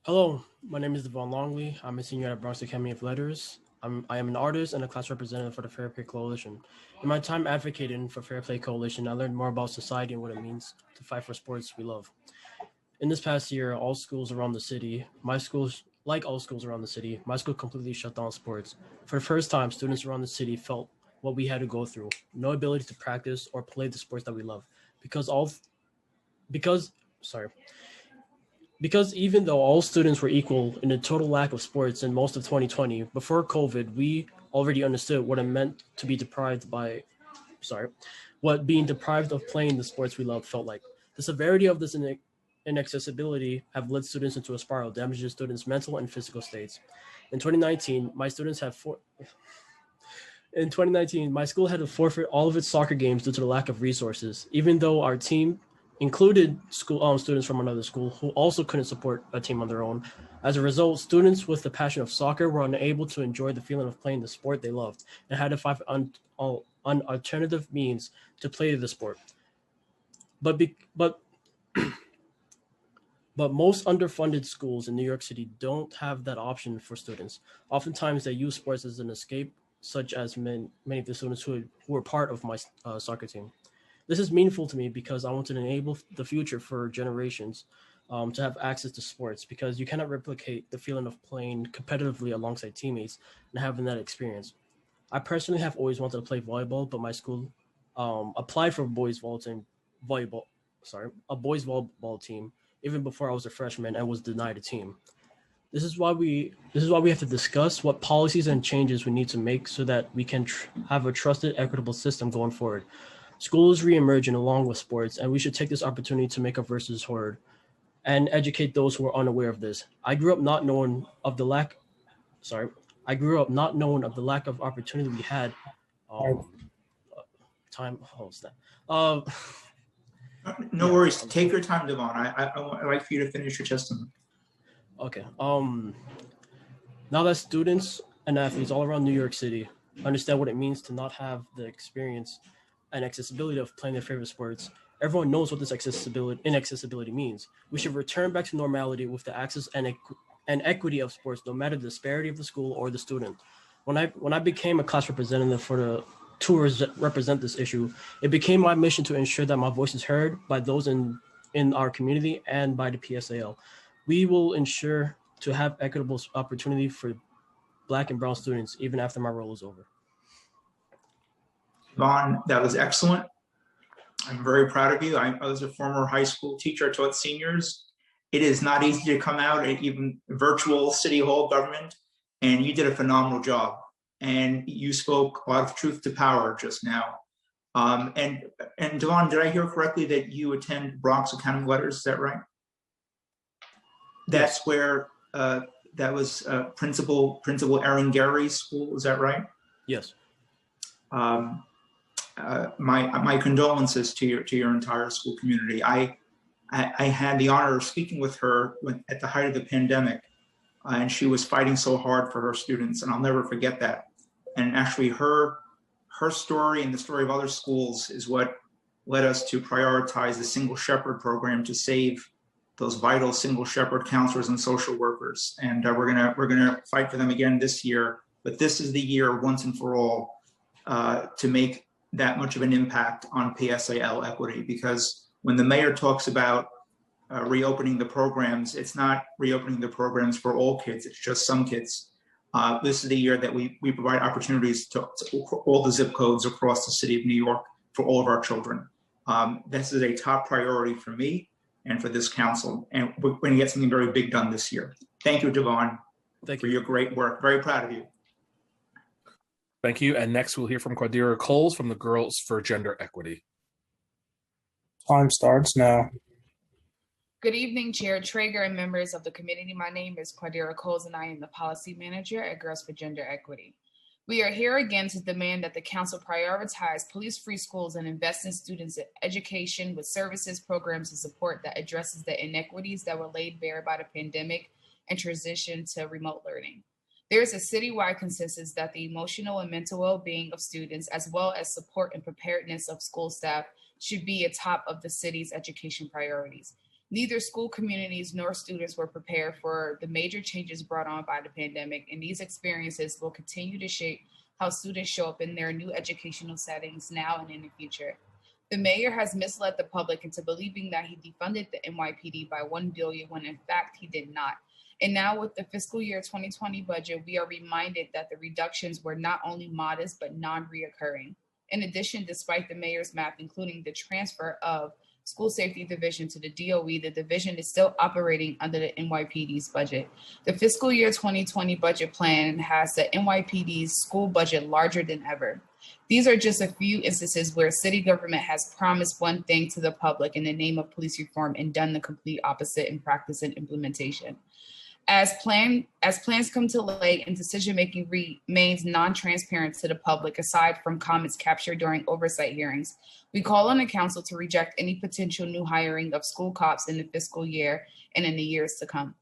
Hello, my name is Devon Longley. I'm a senior at Bronx Academy of Letters. I am an artist and a class representative for the Fair Play Coalition. In my time advocating for Fair Play Coalition, I learned more about society and what it means to fight for sports we love. In this past year, all schools around the city, my school completely shut down sports. For the first time, students around the city felt what we had to go through, no ability to practice or play the sports that we love. Because even though all students were equal in the total lack of sports in most of 2020, before COVID, we already understood what it meant to be what being deprived of playing the sports we love felt like. The severity of this inaccessibility have led students into a spiral, damaging students' mental and physical states. In 2019, my school had to forfeit all of its soccer games due to the lack of resources, even though our team included students from another school who also couldn't support a team on their own. As a result, students with the passion of soccer were unable to enjoy the feeling of playing the sport they loved and had to find alternative means to play the sport. But most underfunded schools in New York City don't have that option for students. Oftentimes, they use sports as an escape, such as many of the students who were part of my soccer team. This is meaningful to me because I want to enable the future for generations to have access to sports, because you cannot replicate the feeling of playing competitively alongside teammates and having that experience. I personally have always wanted to play volleyball, but my school applied for a boys volleyball team even before I was a freshman and was denied a team. This is why we have to discuss what policies and changes we need to make so that we can have a trusted, equitable system going forward. School is reemerging along with sports, and we should take this opportunity to make our voices heard and educate those who are unaware of this. I grew up not knowing of the lack of opportunity we had. No worries. Take your time, Devon. I'd like for you to finish your testimony. Okay. Now that students and athletes all around New York City understand what it means to not have the experience and accessibility of playing their favorite sports, everyone knows what this inaccessibility means. We should return back to normality with the access and equity of sports, no matter the disparity of the school or the student. When I became a class representative for the tours that represent this issue, it became my mission to ensure that my voice is heard by those in our community and by the PSAL. We will ensure to have equitable opportunity for Black and Brown students even after my role is over. Devon, that was excellent. I'm very proud of you. I was a former high school teacher. I taught seniors. It is not easy to come out at even virtual city hall government, and you did a phenomenal job. And you spoke a lot of truth to power just now. And Devon, did I hear correctly that you attend Bronx Academy of Letters? Is that right? That's yes. Where that was Principal Erin Gary's school. Is that right? Yes. my condolences to your entire school community. I had the honor of speaking with her at the height of the pandemic, and she was fighting so hard for her students, and I'll never forget that. And actually, her story and the story of other schools is what led us to prioritize the Single Shepherd program to save those vital Single Shepherd counselors and social workers. And we're gonna fight for them again this year. But this is the year, once and for all, to make that much of an impact on PSAL equity. Because when the mayor talks about reopening the programs, it's not reopening the programs for all kids, it's just some kids. This is the year that we provide opportunities to all the zip codes across the city of New York for all of our children. This is a top priority for me and for this council, and we're going to get something very big done this year. Thank you, Devon, for your great work. Very proud of you. Thank you. And next we'll hear from Quadira Coles from the Girls for Gender Equity. Time starts now. Good evening, Chair Traeger and members of the committee. My name is Quadira Coles and I am the Policy Manager at Girls for Gender Equity. We are here again to demand that the council prioritize police-free schools and invest in students' education with services, programs, and support that addresses the inequities that were laid bare by the pandemic and transition to remote learning. There is a citywide consensus that the emotional and mental well-being of students, as well as support and preparedness of school staff, should be atop of the city's education priorities. Neither school communities nor students were prepared for the major changes brought on by the pandemic, and these experiences will continue to shape how students show up in their new educational settings now and in the future. The mayor has misled the public into believing that he defunded the NYPD by $1 billion when in fact he did not. And now with the fiscal year 2020 budget, we are reminded that the reductions were not only modest, but non-reoccurring. In addition, despite the mayor's math, including the transfer of School Safety Division to the DOE, the division is still operating under the NYPD's budget. The fiscal year 2020 budget plan has the NYPD's school budget larger than ever. These are just a few instances where city government has promised one thing to the public in the name of police reform and done the complete opposite in practice and implementation. As plans come to light and decision-making remains non-transparent to the public, aside from comments captured during oversight hearings, we call on the council to reject any potential new hiring of school cops in the fiscal year and in the years to come.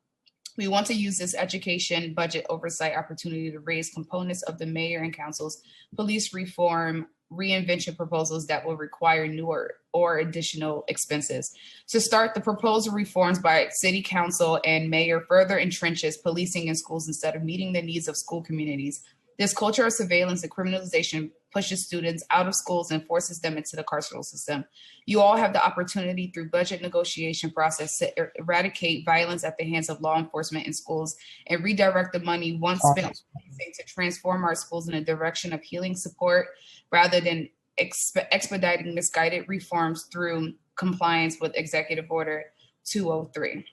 We want to use this education budget oversight opportunity to raise components of the mayor and council's police reform reinvention proposals that will require newer or additional expenses. To start, the proposal reforms by city council and mayor further entrenches policing in schools instead of meeting the needs of school communities. This culture of surveillance and criminalization pushes students out of schools and forces them into the carceral system. You all have the opportunity through budget negotiation process to eradicate violence at the hands of law enforcement in schools and redirect the money once spent to transform our schools in a direction of healing support rather than expediting misguided reforms through compliance with Executive Order 203.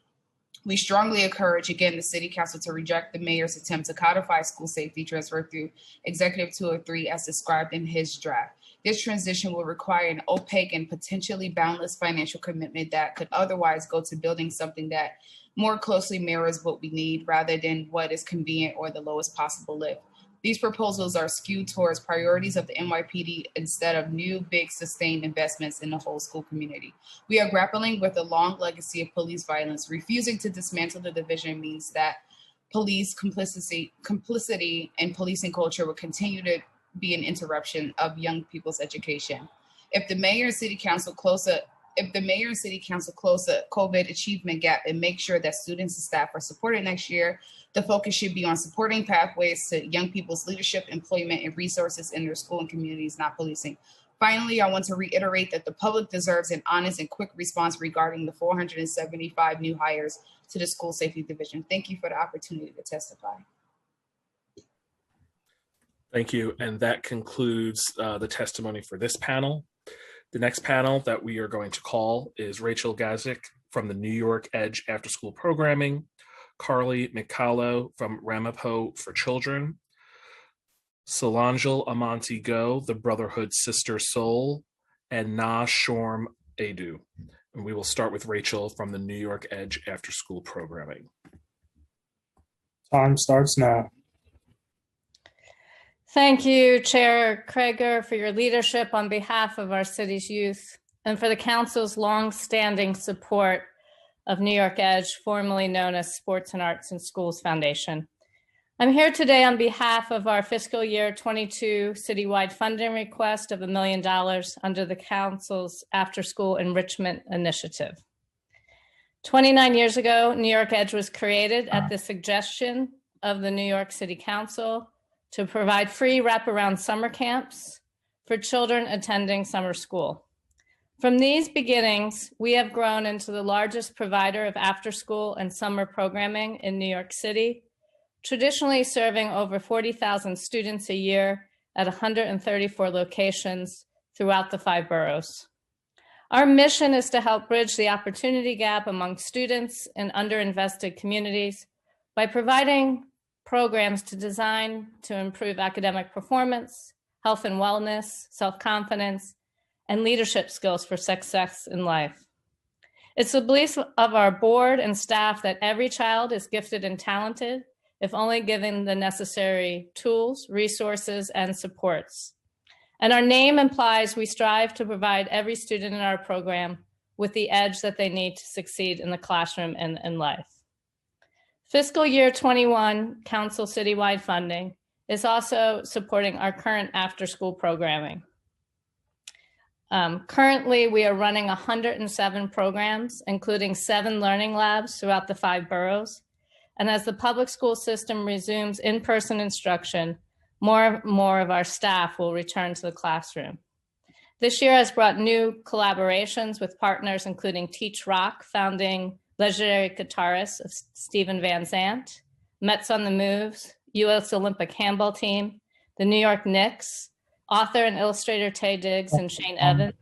We strongly encourage, again, the City Council to reject the mayor's attempt to codify school safety transfer through Executive 203 as described in his draft. This transition will require an opaque and potentially boundless financial commitment that could otherwise go to building something that more closely mirrors what we need rather than what is convenient or the lowest possible lift. These proposals are skewed towards priorities of the NYPD instead of new, big, sustained investments in the whole school community. We are grappling with a long legacy of police violence. Refusing to dismantle the division means that police complicity and policing culture will continue to be an interruption of young people's education. If the mayor and city council close the COVID achievement gap and make sure that students and staff are supported next year, the focus should be on supporting pathways to young people's leadership, employment, and resources in their school and communities, not policing. Finally, I want to reiterate that the public deserves an honest and quick response regarding the 475 new hires to the School Safety Division. Thank you for the opportunity to testify. Thank you. And that concludes the testimony for this panel. The next panel that we are going to call is Rachel Gazik from the New York Edge After School Programming, Carly McCallow from Ramapo for Children, Solange Amonte Go, the Brotherhood Sister Soul, and Na Shorm Adu. And we will start with Rachel from the New York Edge After School Programming. Time starts now. Thank you, Chair Krager, for your leadership on behalf of our city's youth and for the council's long-standing support of New York Edge, formerly known as Sports and Arts in Schools Foundation. I'm here today on behalf of our fiscal year 22 citywide funding request of $1 million under the council's after-school enrichment initiative. 29 years ago, New York Edge was created at the suggestion of the New York City Council to provide free wraparound summer camps for children attending summer school. From these beginnings, we have grown into the largest provider of after-school and summer programming in New York City, traditionally serving over 40,000 students a year at 134 locations throughout the 5 boroughs. Our mission is to help bridge the opportunity gap among students in underinvested communities by providing programs designed to improve academic performance, health and wellness, self-confidence, and leadership skills for success in life. It's the belief of our board and staff that every child is gifted and talented if only given the necessary tools, resources, and supports. And our name implies we strive to provide every student in our program with the edge that they need to succeed in the classroom and in life. Fiscal year 21 council citywide funding is also supporting our current after-school programming. Currently, we are running 107 programs, including 7 learning labs throughout the 5 boroughs. And as the public school system resumes in-person instruction, more of our staff will return to the classroom. This year has brought new collaborations with partners including Teach Rock, founding legendary guitarist of Steven Van Zandt, Mets on the Moves, U.S. Olympic handball team, the New York Knicks, author and illustrator Taye Diggs and Shane Evans.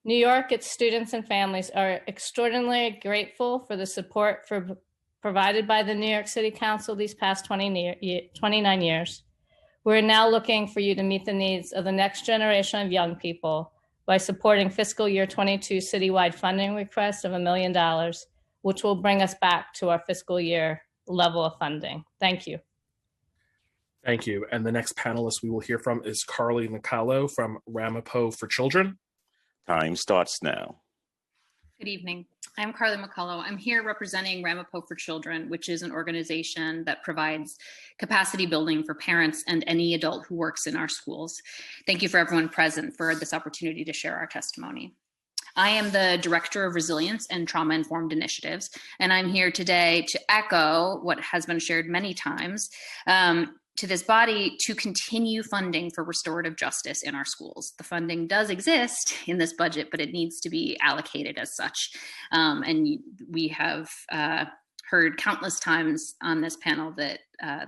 New York, its students and families are extraordinarily grateful for the support provided by the New York City Council these past 29 years. We're now looking for you to meet the needs of the next generation of young people by supporting fiscal year 22 citywide funding request of $1 million, which will bring us back to our fiscal year level of funding. Thank you. Thank you. And the next panelist we will hear from is Carly Nicolo from Ramapo for Children. Time starts now. Good evening. I'm Carly McCullough. I'm here representing Ramapo for Children, which is an organization that provides capacity building for parents and any adult who works in our schools. Thank you for everyone present for this opportunity to share our testimony. I am the Director of Resilience and Trauma-Informed Initiatives, and I'm here today to echo what has been shared many times to this body to continue funding for restorative justice in our schools. The funding does exist in this budget, but it needs to be allocated as such. And we have heard countless times on this panel that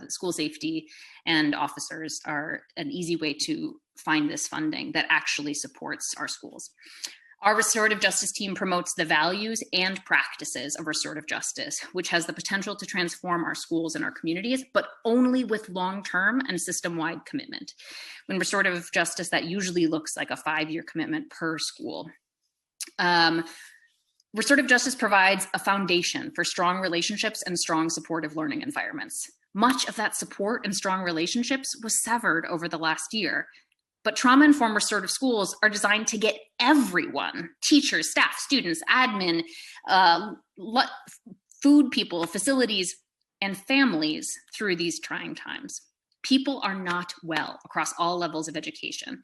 school safety and officers are an easy way to find this funding that actually supports our schools. Our restorative justice team promotes the values and practices of restorative justice, which has the potential to transform our schools and our communities, but only with long-term and system-wide commitment. When restorative justice, that usually looks like a 5-year commitment per school. Restorative justice provides a foundation for strong relationships and strong supportive learning environments. Much of that support and strong relationships was severed over the last year. But trauma-informed restorative schools are designed to get everyone, teachers, staff, students, admin, food people, facilities, and families through these trying times. People are not well across all levels of education.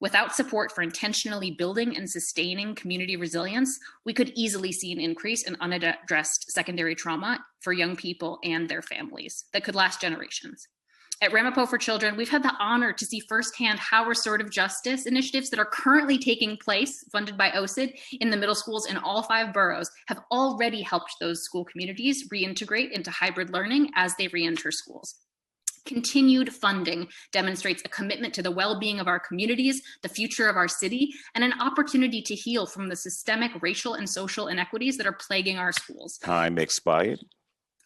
Without support for intentionally building and sustaining community resilience, we could easily see an increase in unaddressed secondary trauma for young people and their families that could last generations. At Ramapo for Children, we've had the honor to see firsthand how restorative justice initiatives that are currently taking place, funded by OCID, in the middle schools in all 5 boroughs have already helped those school communities reintegrate into hybrid learning as they reenter schools. Continued funding demonstrates a commitment to the well-being of our communities, the future of our city, and an opportunity to heal from the systemic racial and social inequities that are plaguing our schools. Time expired.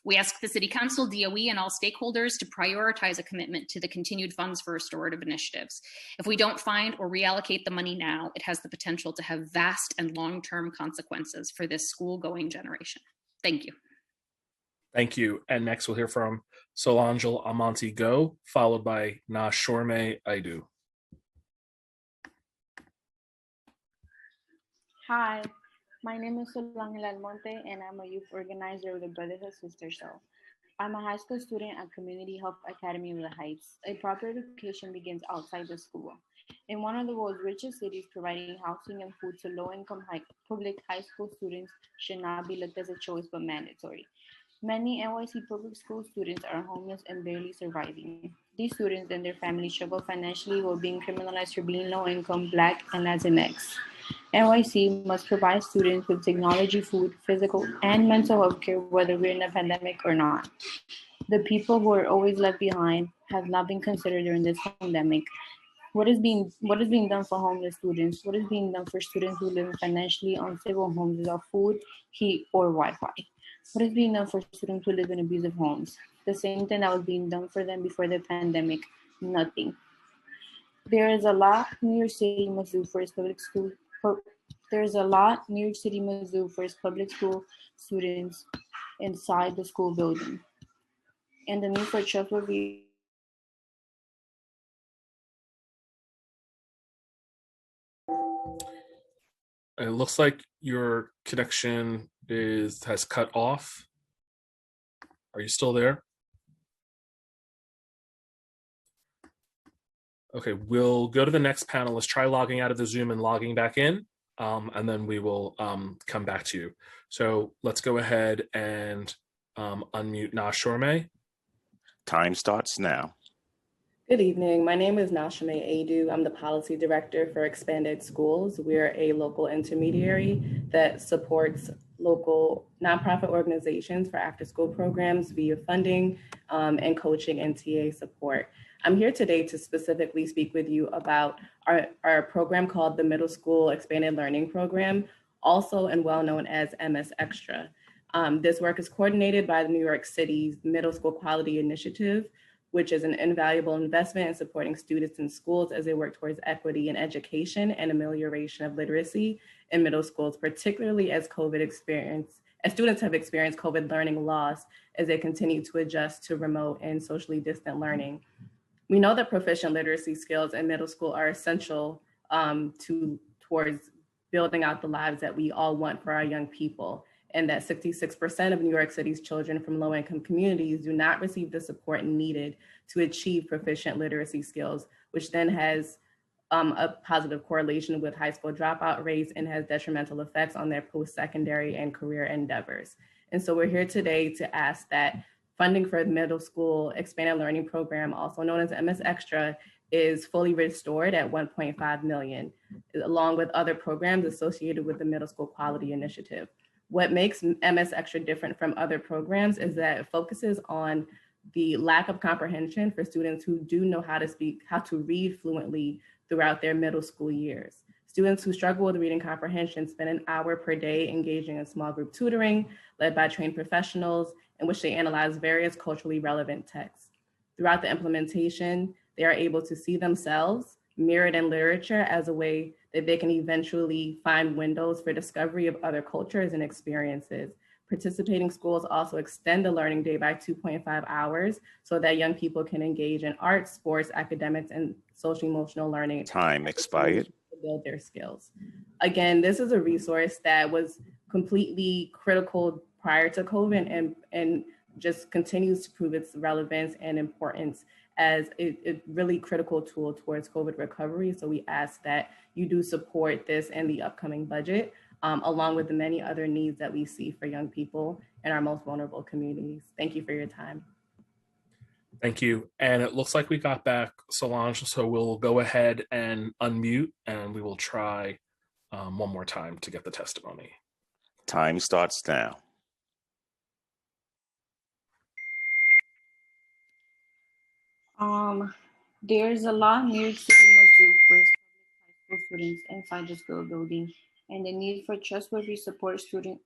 We ask the City Council, DOE, and all stakeholders to prioritize a commitment to the continued funds for restorative initiatives. If we don't find or reallocate the money now, it has the potential to have vast and long-term consequences for this school-going generation. Thank you. Thank you. And next we'll hear from Solangel Amonte Go, followed by Nashorme Aidu. Hi, my name is Solangel Almonte, and I'm a youth organizer of the Brotherhood Sister Cell. I'm a high school student at Community Health Academy of the Heights. A proper education begins outside the school. In one of the world's richest cities, providing housing and food to low-income public high school students should not be looked as a choice but mandatory. Many NYC public school students are homeless and barely surviving. These students and their families struggle financially while being criminalized for being low income, Black, and Latinx. NYC must provide students with technology, food, physical, and mental health care, whether we're in a pandemic or not. The people who are always left behind have not been considered during this pandemic. What is being done for homeless students? What is being done for students who live in financially unstable homes without food, heat, or Wi-Fi? What is being done for students who live in abusive homes? The same thing that was being done for them before the pandemic, nothing. There is a lot New York City must do for its public school. There's a lot New York City must do for its public school students inside the school building. And the need for trustworthy It looks like your connection has cut off. Are you still there? Okay, we'll go to the next panelist. Try logging out of the Zoom and logging back in, and then we will come back to you. So let's go ahead and unmute Nashorme. Time starts now. Good evening. My name is Nashome Aidu. I'm the Policy Director for Expanded Schools. We're a local intermediary that supports local nonprofit organizations for after-school programs via funding and coaching and TA support. I'm here today to specifically speak with you about our program called the Middle School Expanded Learning Program, also and well known as MS Extra. This work is coordinated by the New York City's Middle School Quality Initiative, which is an invaluable investment in supporting students in schools as they work towards equity in education and amelioration of literacy in middle schools, particularly as students have experienced COVID learning loss as they continue to adjust to remote and socially distant learning. We know that proficient literacy skills in middle school are essential towards building out the lives that we all want for our young people, and that 66% of New York City's children from low-income communities do not receive the support needed to achieve proficient literacy skills, which then has a positive correlation with high school dropout rates and has detrimental effects on their post-secondary and career endeavors. And so we're here today to ask that funding for the Middle School Expanded Learning Program, also known as MS Extra, is fully restored at $1.5 million, along with other programs associated with the Middle School Quality Initiative. What makes MS Extra different from other programs is that it focuses on the lack of comprehension for students who do know how to read fluently throughout their middle school years. Students who struggle with reading comprehension spend an hour per day engaging in small group tutoring led by trained professionals in which they analyze various culturally relevant texts. Throughout the implementation, they are able to see themselves mirrored in literature as a way that they can eventually find windows for discovery of other cultures and experiences. Participating schools also extend the learning day by 2.5 hours so that young people can engage in arts, sports, academics, and social emotional learning. Time expired. To build their skills. Again, this is a resource that was completely critical prior to COVID and just continues to prove its relevance and importance as a really critical tool towards COVID recovery. So we ask that you do support this in the upcoming budget, along with the many other needs that we see for young people in our most vulnerable communities. Thank you for your time. Thank you. And it looks like we got back Solange, so we'll go ahead and unmute and we will try one more time to get the testimony. Time starts now. There's a lot New York City must do for its public high school students inside the school building, and the need for trustworthy support student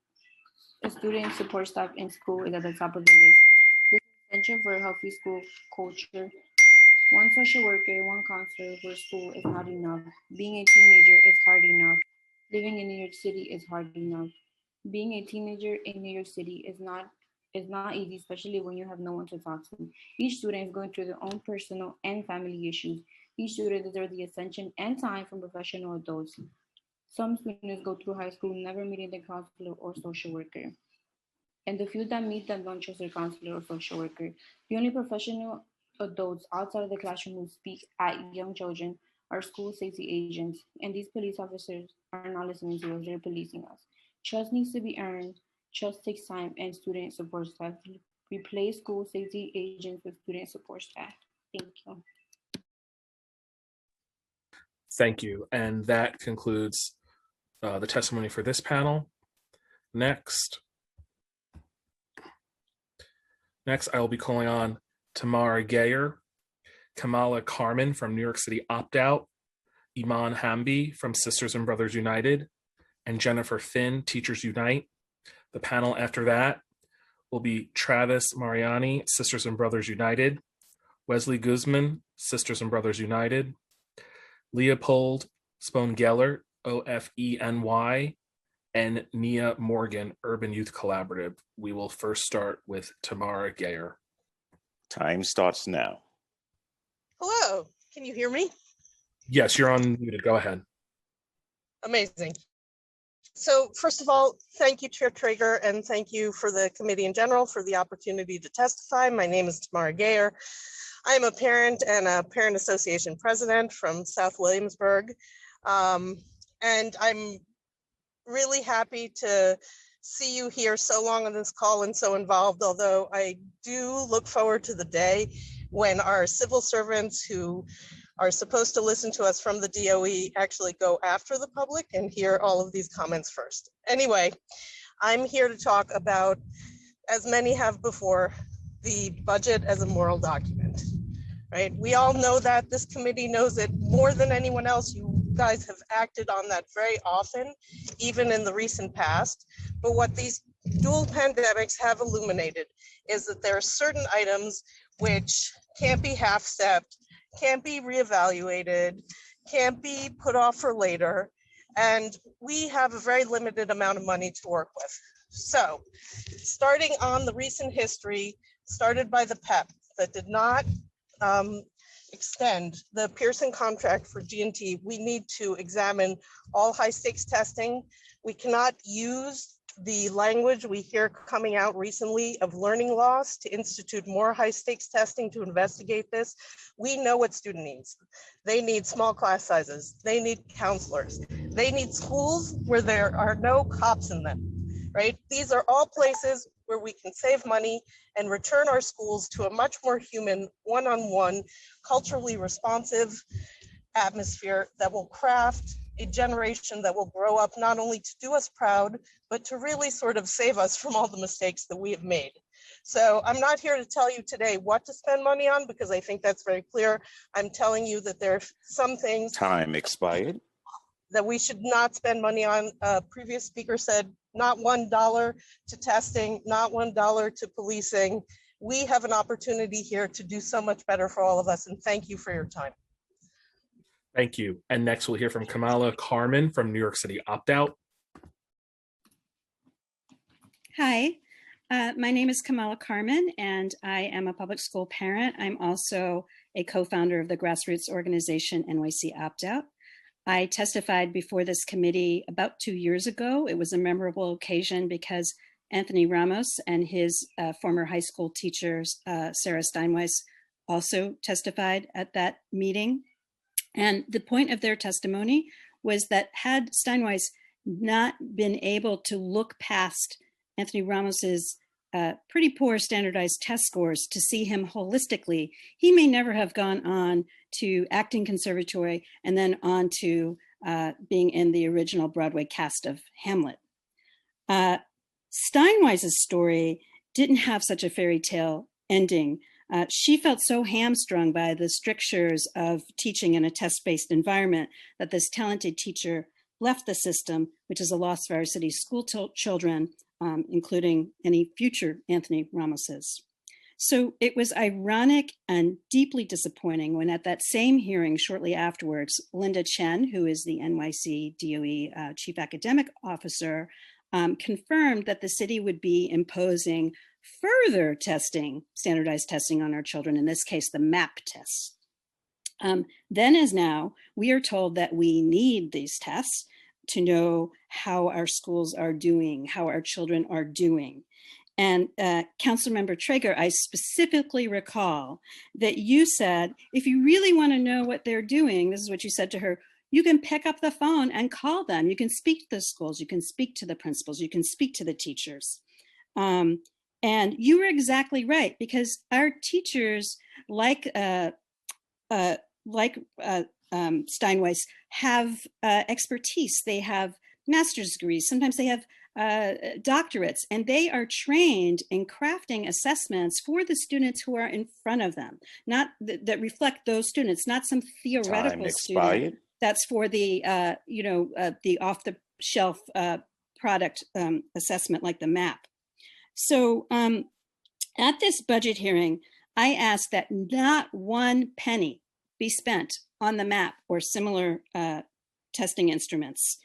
support staff in school is at the top of the list. This is essential for a healthy school culture. One social worker, one counselor for school is not enough. Being a teenager is hard enough. Living in New York City is hard enough. Being a teenager in New York City is not is not easy, especially when you have no one to talk to. Each student is going through their own personal and family issues. Each student deserves the attention and time from professional adults. Some students go through high school never meeting their counselor or social worker. And the few that meet them don't trust their counselor or social worker. The only professional adults outside of the classroom who speak at young children are school safety agents, and these police officers are not listening to us, they're policing us. Trust needs to be earned, trust takes time, and student support staff. Replace school safety agents with student support staff. Thank you. Thank you. And that concludes the testimony for this panel. Next, I will be calling on Tamara Gayer, Kamala Carmen from New York City Opt-Out, Iman Hamby from Sisters and Brothers United, and Jennifer Finn, Teachers Unite. The panel after that will be Travis Mariani, Sisters and Brothers United, Wesley Guzman, Sisters and Brothers United, Leopold Spohn-Gellert, OFENY, and Nia Morgan, Urban Youth Collaborative. We will first start with Tamara Gayer. Time starts now. Hello, can you hear me? Yes, you're unmuted. Go ahead. Amazing. So first of all, thank you, Chair Traeger, and thank you for the committee in general for the opportunity to testify. My name is Tamara Gayer. I am a parent and a parent association president from South Williamsburg. And I'm really happy to see you here so long on this call and so involved, although I do look forward to the day when our civil servants who are supposed to listen to us from the DOE actually go after the public and hear all of these comments first. Anyway, I'm here to talk about, as many have before, the budget as a moral document, right? We all know that. This committee knows it more than anyone else. You guys have acted on that very often, even in the recent past. But what these dual pandemics have illuminated is that there are certain items which can't be half-stepped, can't be reevaluated, can't be put off for later, and we have a very limited amount of money to work with. So, starting on the recent history, started by the PEP that did not extend the Pearson contract for G&T, we need to examine all high stakes testing. We cannot use the language we hear coming out recently of learning loss to institute more high stakes testing to investigate this. We know what student needs. They need small class sizes. They need counselors. They need schools where there are no cops in them, right? These are all places where we can save money and return our schools to a much more human, one-on-one, culturally responsive atmosphere that will craft a generation that will grow up not only to do us proud, but to really sort of save us from all the mistakes that we have made. So I'm not here to tell you today what to spend money on, because I think that's very clear. I'm telling you that there are some things. Time expired. That we should not spend money on. Previous speaker said not $1 to testing, not $1 to policing. We have an opportunity here to do so much better for all of us, and thank you for your time. Thank you. And next we'll hear from Kamala Carmen from New York City Opt-Out. Hi, my name is Kamala Carmen, and I am a public school parent. I'm also a co-founder of the grassroots organization NYC Opt-Out. I testified before this committee about 2 years ago. It was a memorable occasion because Anthony Ramos and his former high school teacher, Sarah Steinweiss, also testified at that meeting. And the point of their testimony was that had Steinweiss not been able to look past Anthony Ramos's pretty poor standardized test scores to see him holistically, he may never have gone on to acting conservatory and then on to being in the original Broadway cast of Hamlet. Steinweiss's story didn't have such a fairy tale ending. She felt so hamstrung by the strictures of teaching in a test-based environment that this talented teacher left the system, which is a loss for our city's school children, including any future Anthony Ramoses. So it was ironic and deeply disappointing when at that same hearing shortly afterwards, Linda Chen, who is the NYC DOE Chief Academic Officer, confirmed that the city would be imposing further testing, standardized testing on our children, in this case, the MAP tests. Then as now, we are told that we need these tests to know how our schools are doing, how our children are doing. And Councilmember Traeger, I specifically recall that you said, if you really want to know what they're doing, this is what you said to her, you can pick up the phone and call them. You can speak to the schools, you can speak to the principals, you can speak to the teachers. And you were exactly right, because our teachers, like Steinweiss, have expertise. They have master's degrees. Sometimes they have doctorates, and they are trained in crafting assessments for the students who are in front of them, not that reflect those students, not some theoretical student that's for the the off-the-shelf product assessment like the MAP. So at this budget hearing, I asked that not one penny be spent on the MAP or similar testing instruments.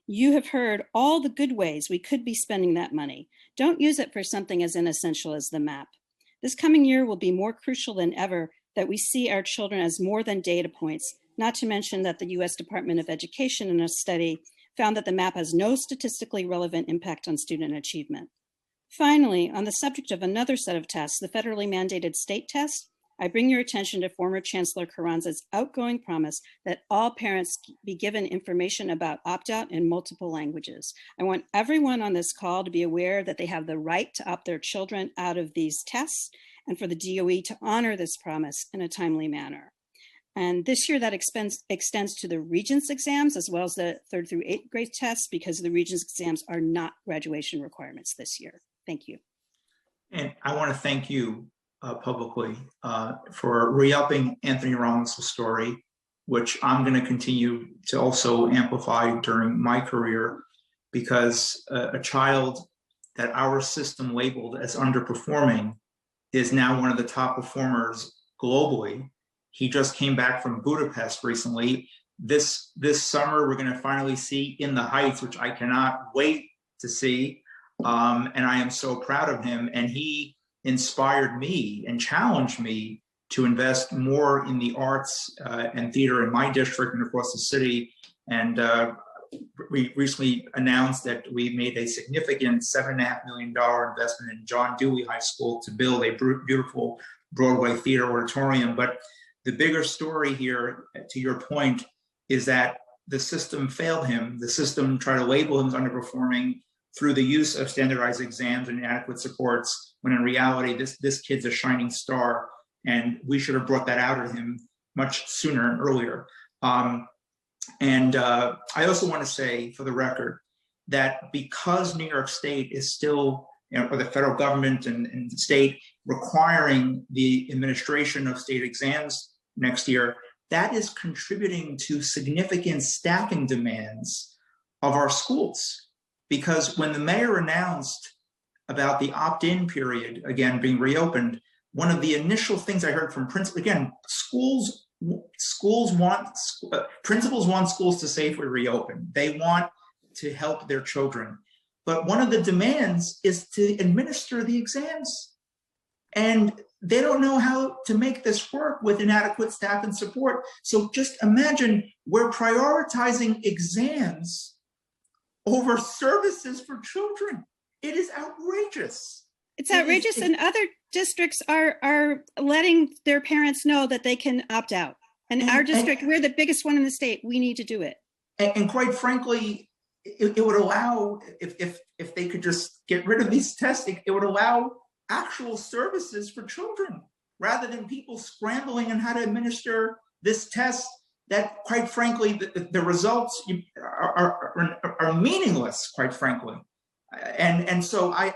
You have heard all the good ways we could be spending that money. Don't use it for something as inessential as the MAP. This coming year will be more crucial than ever that we see our children as more than data points, not to mention that the US Department of Education in a study found that the MAP has no statistically relevant impact on student achievement. Finally, on the subject of another set of tests, the federally mandated state test, I bring your attention to former Chancellor Carranza's outgoing promise that all parents be given information about opt-out in multiple languages. I want everyone on this call to be aware that they have the right to opt their children out of these tests, and for the DOE to honor this promise in a timely manner. And this year that extends to the Regents exams as well as the 3rd through 8th grade tests, because the Regents exams are not graduation requirements this year. Thank you. And I want to thank you publicly for re-upping Anthony Ramos' story, which I'm going to continue to also amplify during my career, because a child that our system labeled as underperforming is now one of the top performers globally. He just came back from Budapest recently. This summer, we're going to finally see In the Heights, which I cannot wait to see. And I am so proud of him. And he inspired me and challenged me to invest more in the arts and theater in my district and across the city. And we recently announced that we made a significant $7.5 million investment in John Dewey High School to build a beautiful Broadway theater auditorium. But the bigger story here, to your point, is that the system failed him. The system tried to label him as underperforming through the use of standardized exams and inadequate supports, when in reality, this kid's a shining star, and we should have brought that out of him much sooner and earlier. I also want to say, for the record, that because New York State is still, or the federal government and the state requiring the administration of state exams next year, that is contributing to significant staffing demands of our schools. Because when the mayor announced about the opt-in period, again, being reopened, one of the initial things I heard from principals, again, principals want schools to safely reopen. They want to help their children. But one of the demands is to administer the exams. And they don't know how to make this work with inadequate staff and support. So just imagine, we're prioritizing exams over services for children. It is outrageous. It's outrageous, and other districts are letting their parents know that they can opt out. And our district, we're the biggest one in the state. We need to do it. And quite frankly, it would allow, if they could just get rid of these tests, it would allow actual services for children, rather than people scrambling on how to administer this test that, quite frankly, the results are meaningless, quite frankly. And so I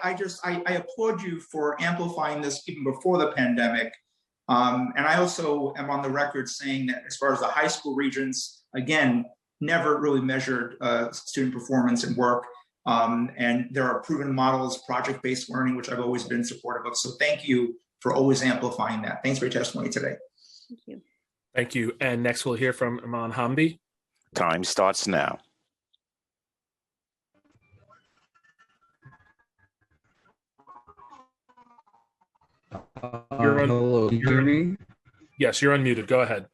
applaud you for amplifying this even before the pandemic. And I also am on the record saying that as far as the high school Regents, again, never really measured student performance and work. And there are proven models, project-based learning, which I've always been supportive of. So thank you for always amplifying that. Thanks for your testimony today. Thank you. Thank you. And next we'll hear from Iman Hamdi. Time starts now. Hello, can you hear me? Yes, you're unmuted. Go ahead.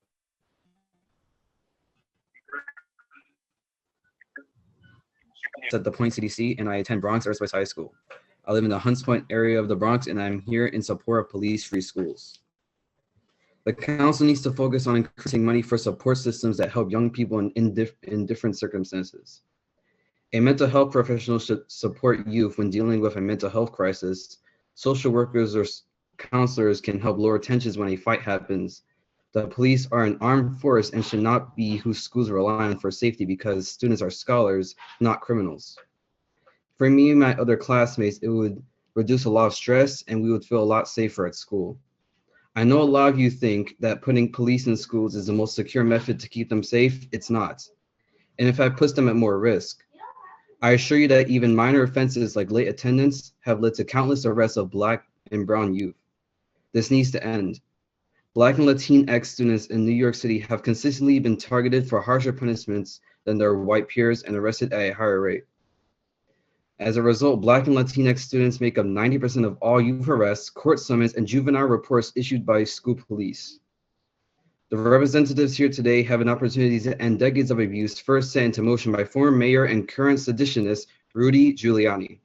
At the Point CDC, and I attend Bronx Earthwest High School. I live in the Hunts Point area of the Bronx, and I'm here in support of police-free schools. The council needs to focus on increasing money for support systems that help young people in different circumstances. A mental health professional should support youth when dealing with a mental health crisis. Social workers or counselors can help lower tensions when a fight happens. The police are an armed force and should not be who schools rely on for safety because students are scholars, not criminals. For me and my other classmates, it would reduce a lot of stress and we would feel a lot safer at school. I know a lot of you think that putting police in schools is the most secure method to keep them safe. It's not. And in fact, puts them at more risk. I assure you that even minor offenses like late attendance have led to countless arrests of Black and brown youth. This needs to end. Black and Latinx students in New York City have consistently been targeted for harsher punishments than their white peers and arrested at a higher rate. As a result, Black and Latinx students make up 90% of all youth arrests, court summons, and juvenile reports issued by school police. The representatives here today have an opportunity to end decades of abuse first set into motion by former mayor and current seditionist Rudy Giuliani.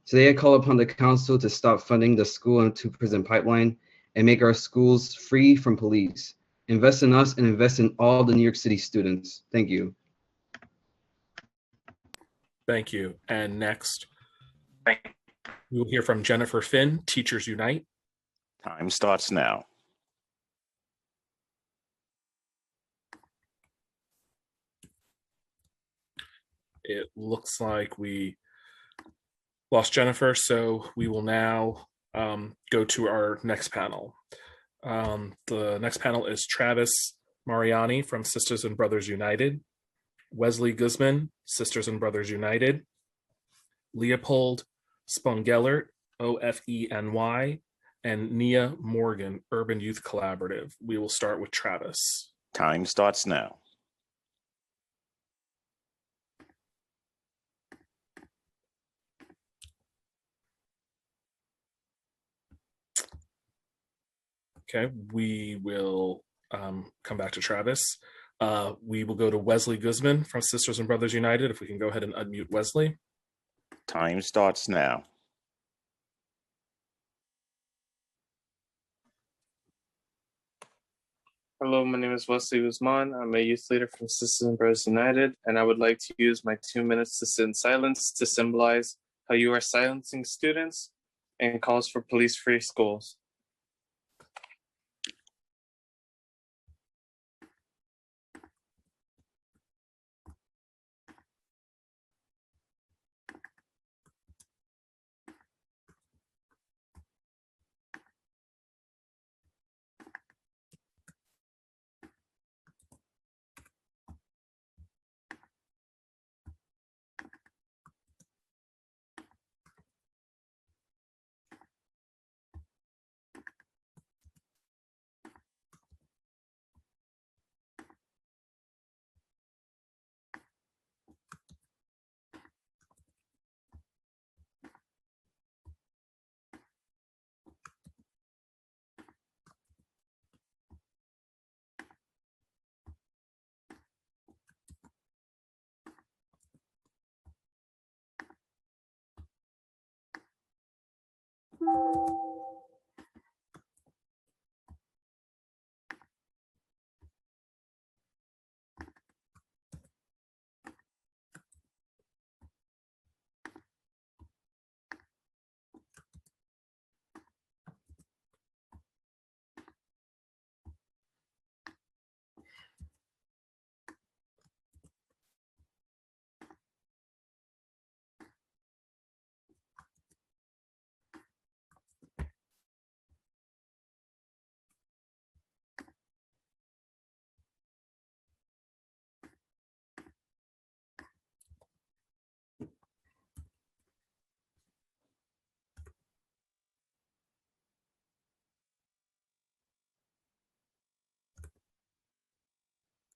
Today, I call upon the council to stop funding the school and to prison pipeline and make our schools free from police. Invest in us and invest in all the New York City students. Thank you. Thank you. And next, we will hear from Jennifer Finn, Teachers Unite. Time starts now. It looks like we lost Jennifer, so we will now go to our next panel. The next panel is Travis Mariani from Sisters and Brothers United, Wesley Guzman, Sisters and Brothers United, Leopold Spongellert, OFENY, and Nia Morgan, Urban Youth Collaborative. We will start with Travis. Time starts now. Okay, we will come back to Travis. We will go to Wesley Guzman from Sisters and Brothers United. If we can go ahead and unmute Wesley. Time starts now. Hello, my name is Wesley Guzman. I'm a youth leader from Sisters and Brothers United, and I would like to use my 2 minutes to sit in silence to symbolize how you are silencing students and calls for police-free schools.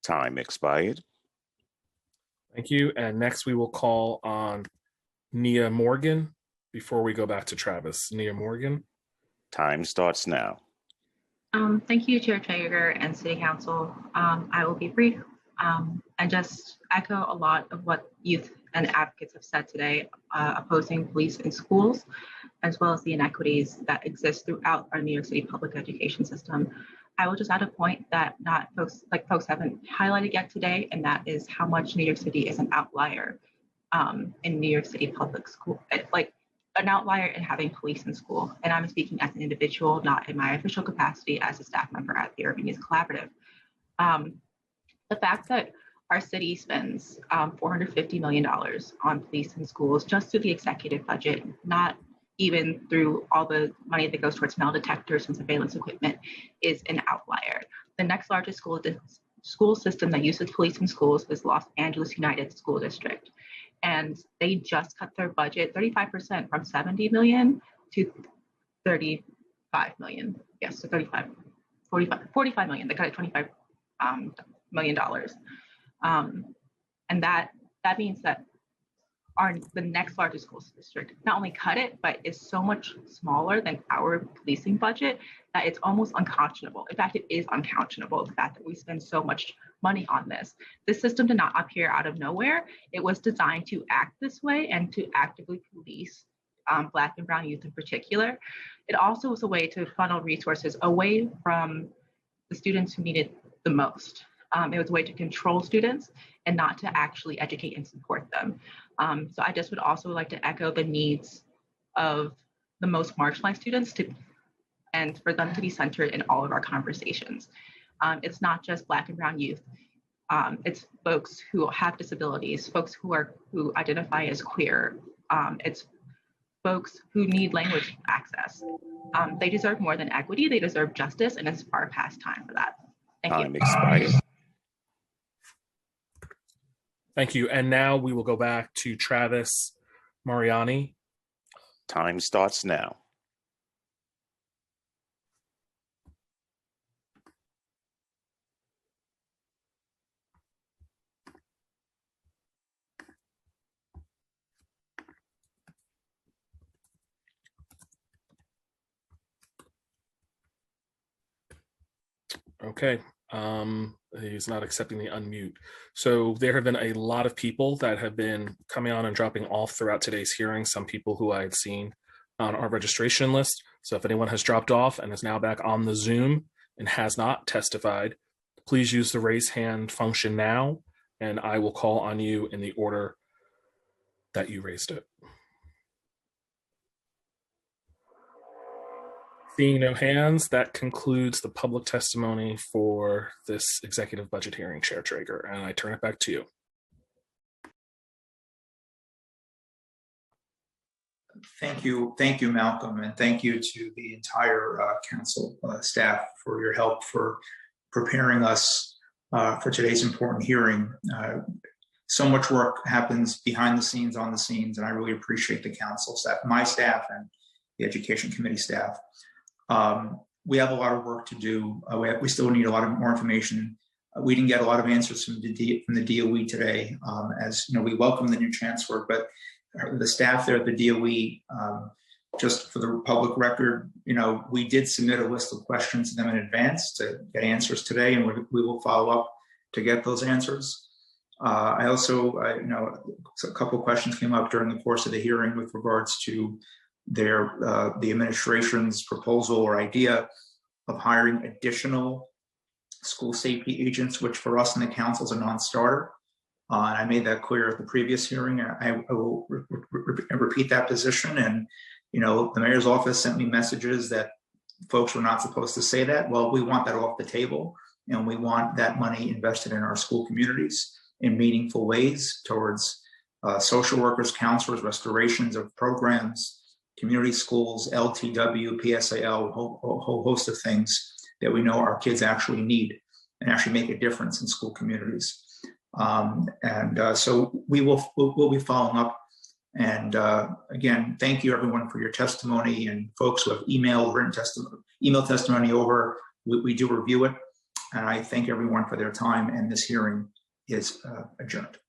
Time expired. Thank you. And next we will call on Nia Morgan before we go back to Travis. Nia Morgan. Time starts now. Thank you, Chair Traeger and City Council. I will be brief and just echo a lot of what youth and advocates have said today, opposing police in schools, as well as the inequities that exist throughout our New York City public education system. I will just add a point that folks haven't highlighted yet today, and that is how much New York City is an outlier in New York City public school, like an outlier in having police in school. And I'm speaking as an individual, not in my official capacity as a staff member at the Urban Youth Collaborative. The fact that our city spends $450 million on police in schools just through the executive budget, not even through all the money that goes towards metal detectors and surveillance equipment, is an outlier. The next largest school system that uses police in schools is Los Angeles United School District. And they just cut their budget 35% from 70 million to 35 million. Yes, so 45 million. They cut it $25 million. And that means that the next largest school district not only cut it, but is so much smaller than our policing budget that it's almost unconscionable. In fact, it is unconscionable, the fact that we spend so much money on this. This system did not appear out of nowhere. It was designed to act this way and to actively police Black and Brown youth in particular. It also was a way to funnel resources away from the students who needed the most. It was a way to control students and not to actually educate and support them. So I just would also like to echo the needs of the most marginalized students and for them to be centered in all of our conversations. It's not just Black and Brown youth. It's folks who have disabilities, folks who identify as queer. It's folks who need language access. They deserve more than equity. They deserve justice, and it's far past time for that. Thank you. Time expired. Thank you. And now we will go back to Travis Mariani. Time starts now. Okay. He's not accepting the unmute. So there have been a lot of people that have been coming on and dropping off throughout today's hearing, some people who I had seen on our registration list. So if anyone has dropped off and is now back on the Zoom and has not testified, please use the raise hand function now, and I will call on you in the order that you raised it. Seeing no hands, that concludes the public testimony for this executive budget hearing, Chair Traeger, and I turn it back to you. Thank you, Malcolm, and thank you to the entire council staff for your help for preparing us for today's important hearing. So much work happens behind the scenes, on the scenes, and I really appreciate the council staff, my staff, and the education committee staff. We have a lot of work to do. We still need a lot of more information. We didn't get a lot of answers from the DOE today. As you know, we welcome the new chancellor, but the staff there at the DOE, just for the public record, you know, we did submit a list of questions to them in advance to get answers today, and we will follow up to get those answers. I also, you know, a couple of questions came up during the course of the hearing with regards to the administration's proposal or idea of hiring additional school safety agents, which for us in the council is a non-starter. And I made that clear at the previous hearing. I will repeat that position. And, you know, the mayor's office sent me messages that folks were not supposed to say that. Well, we want that off the table, and we want that money invested in our school communities in meaningful ways towards social workers, counselors, restorations of programs, community schools, LTW, PSAL, a whole host of things that we know our kids actually need and actually make a difference in school communities. So we'll be following up. And again, thank you everyone for your testimony, and folks who have email testimony over. We do review it, and I thank everyone for their time. And this hearing is adjourned.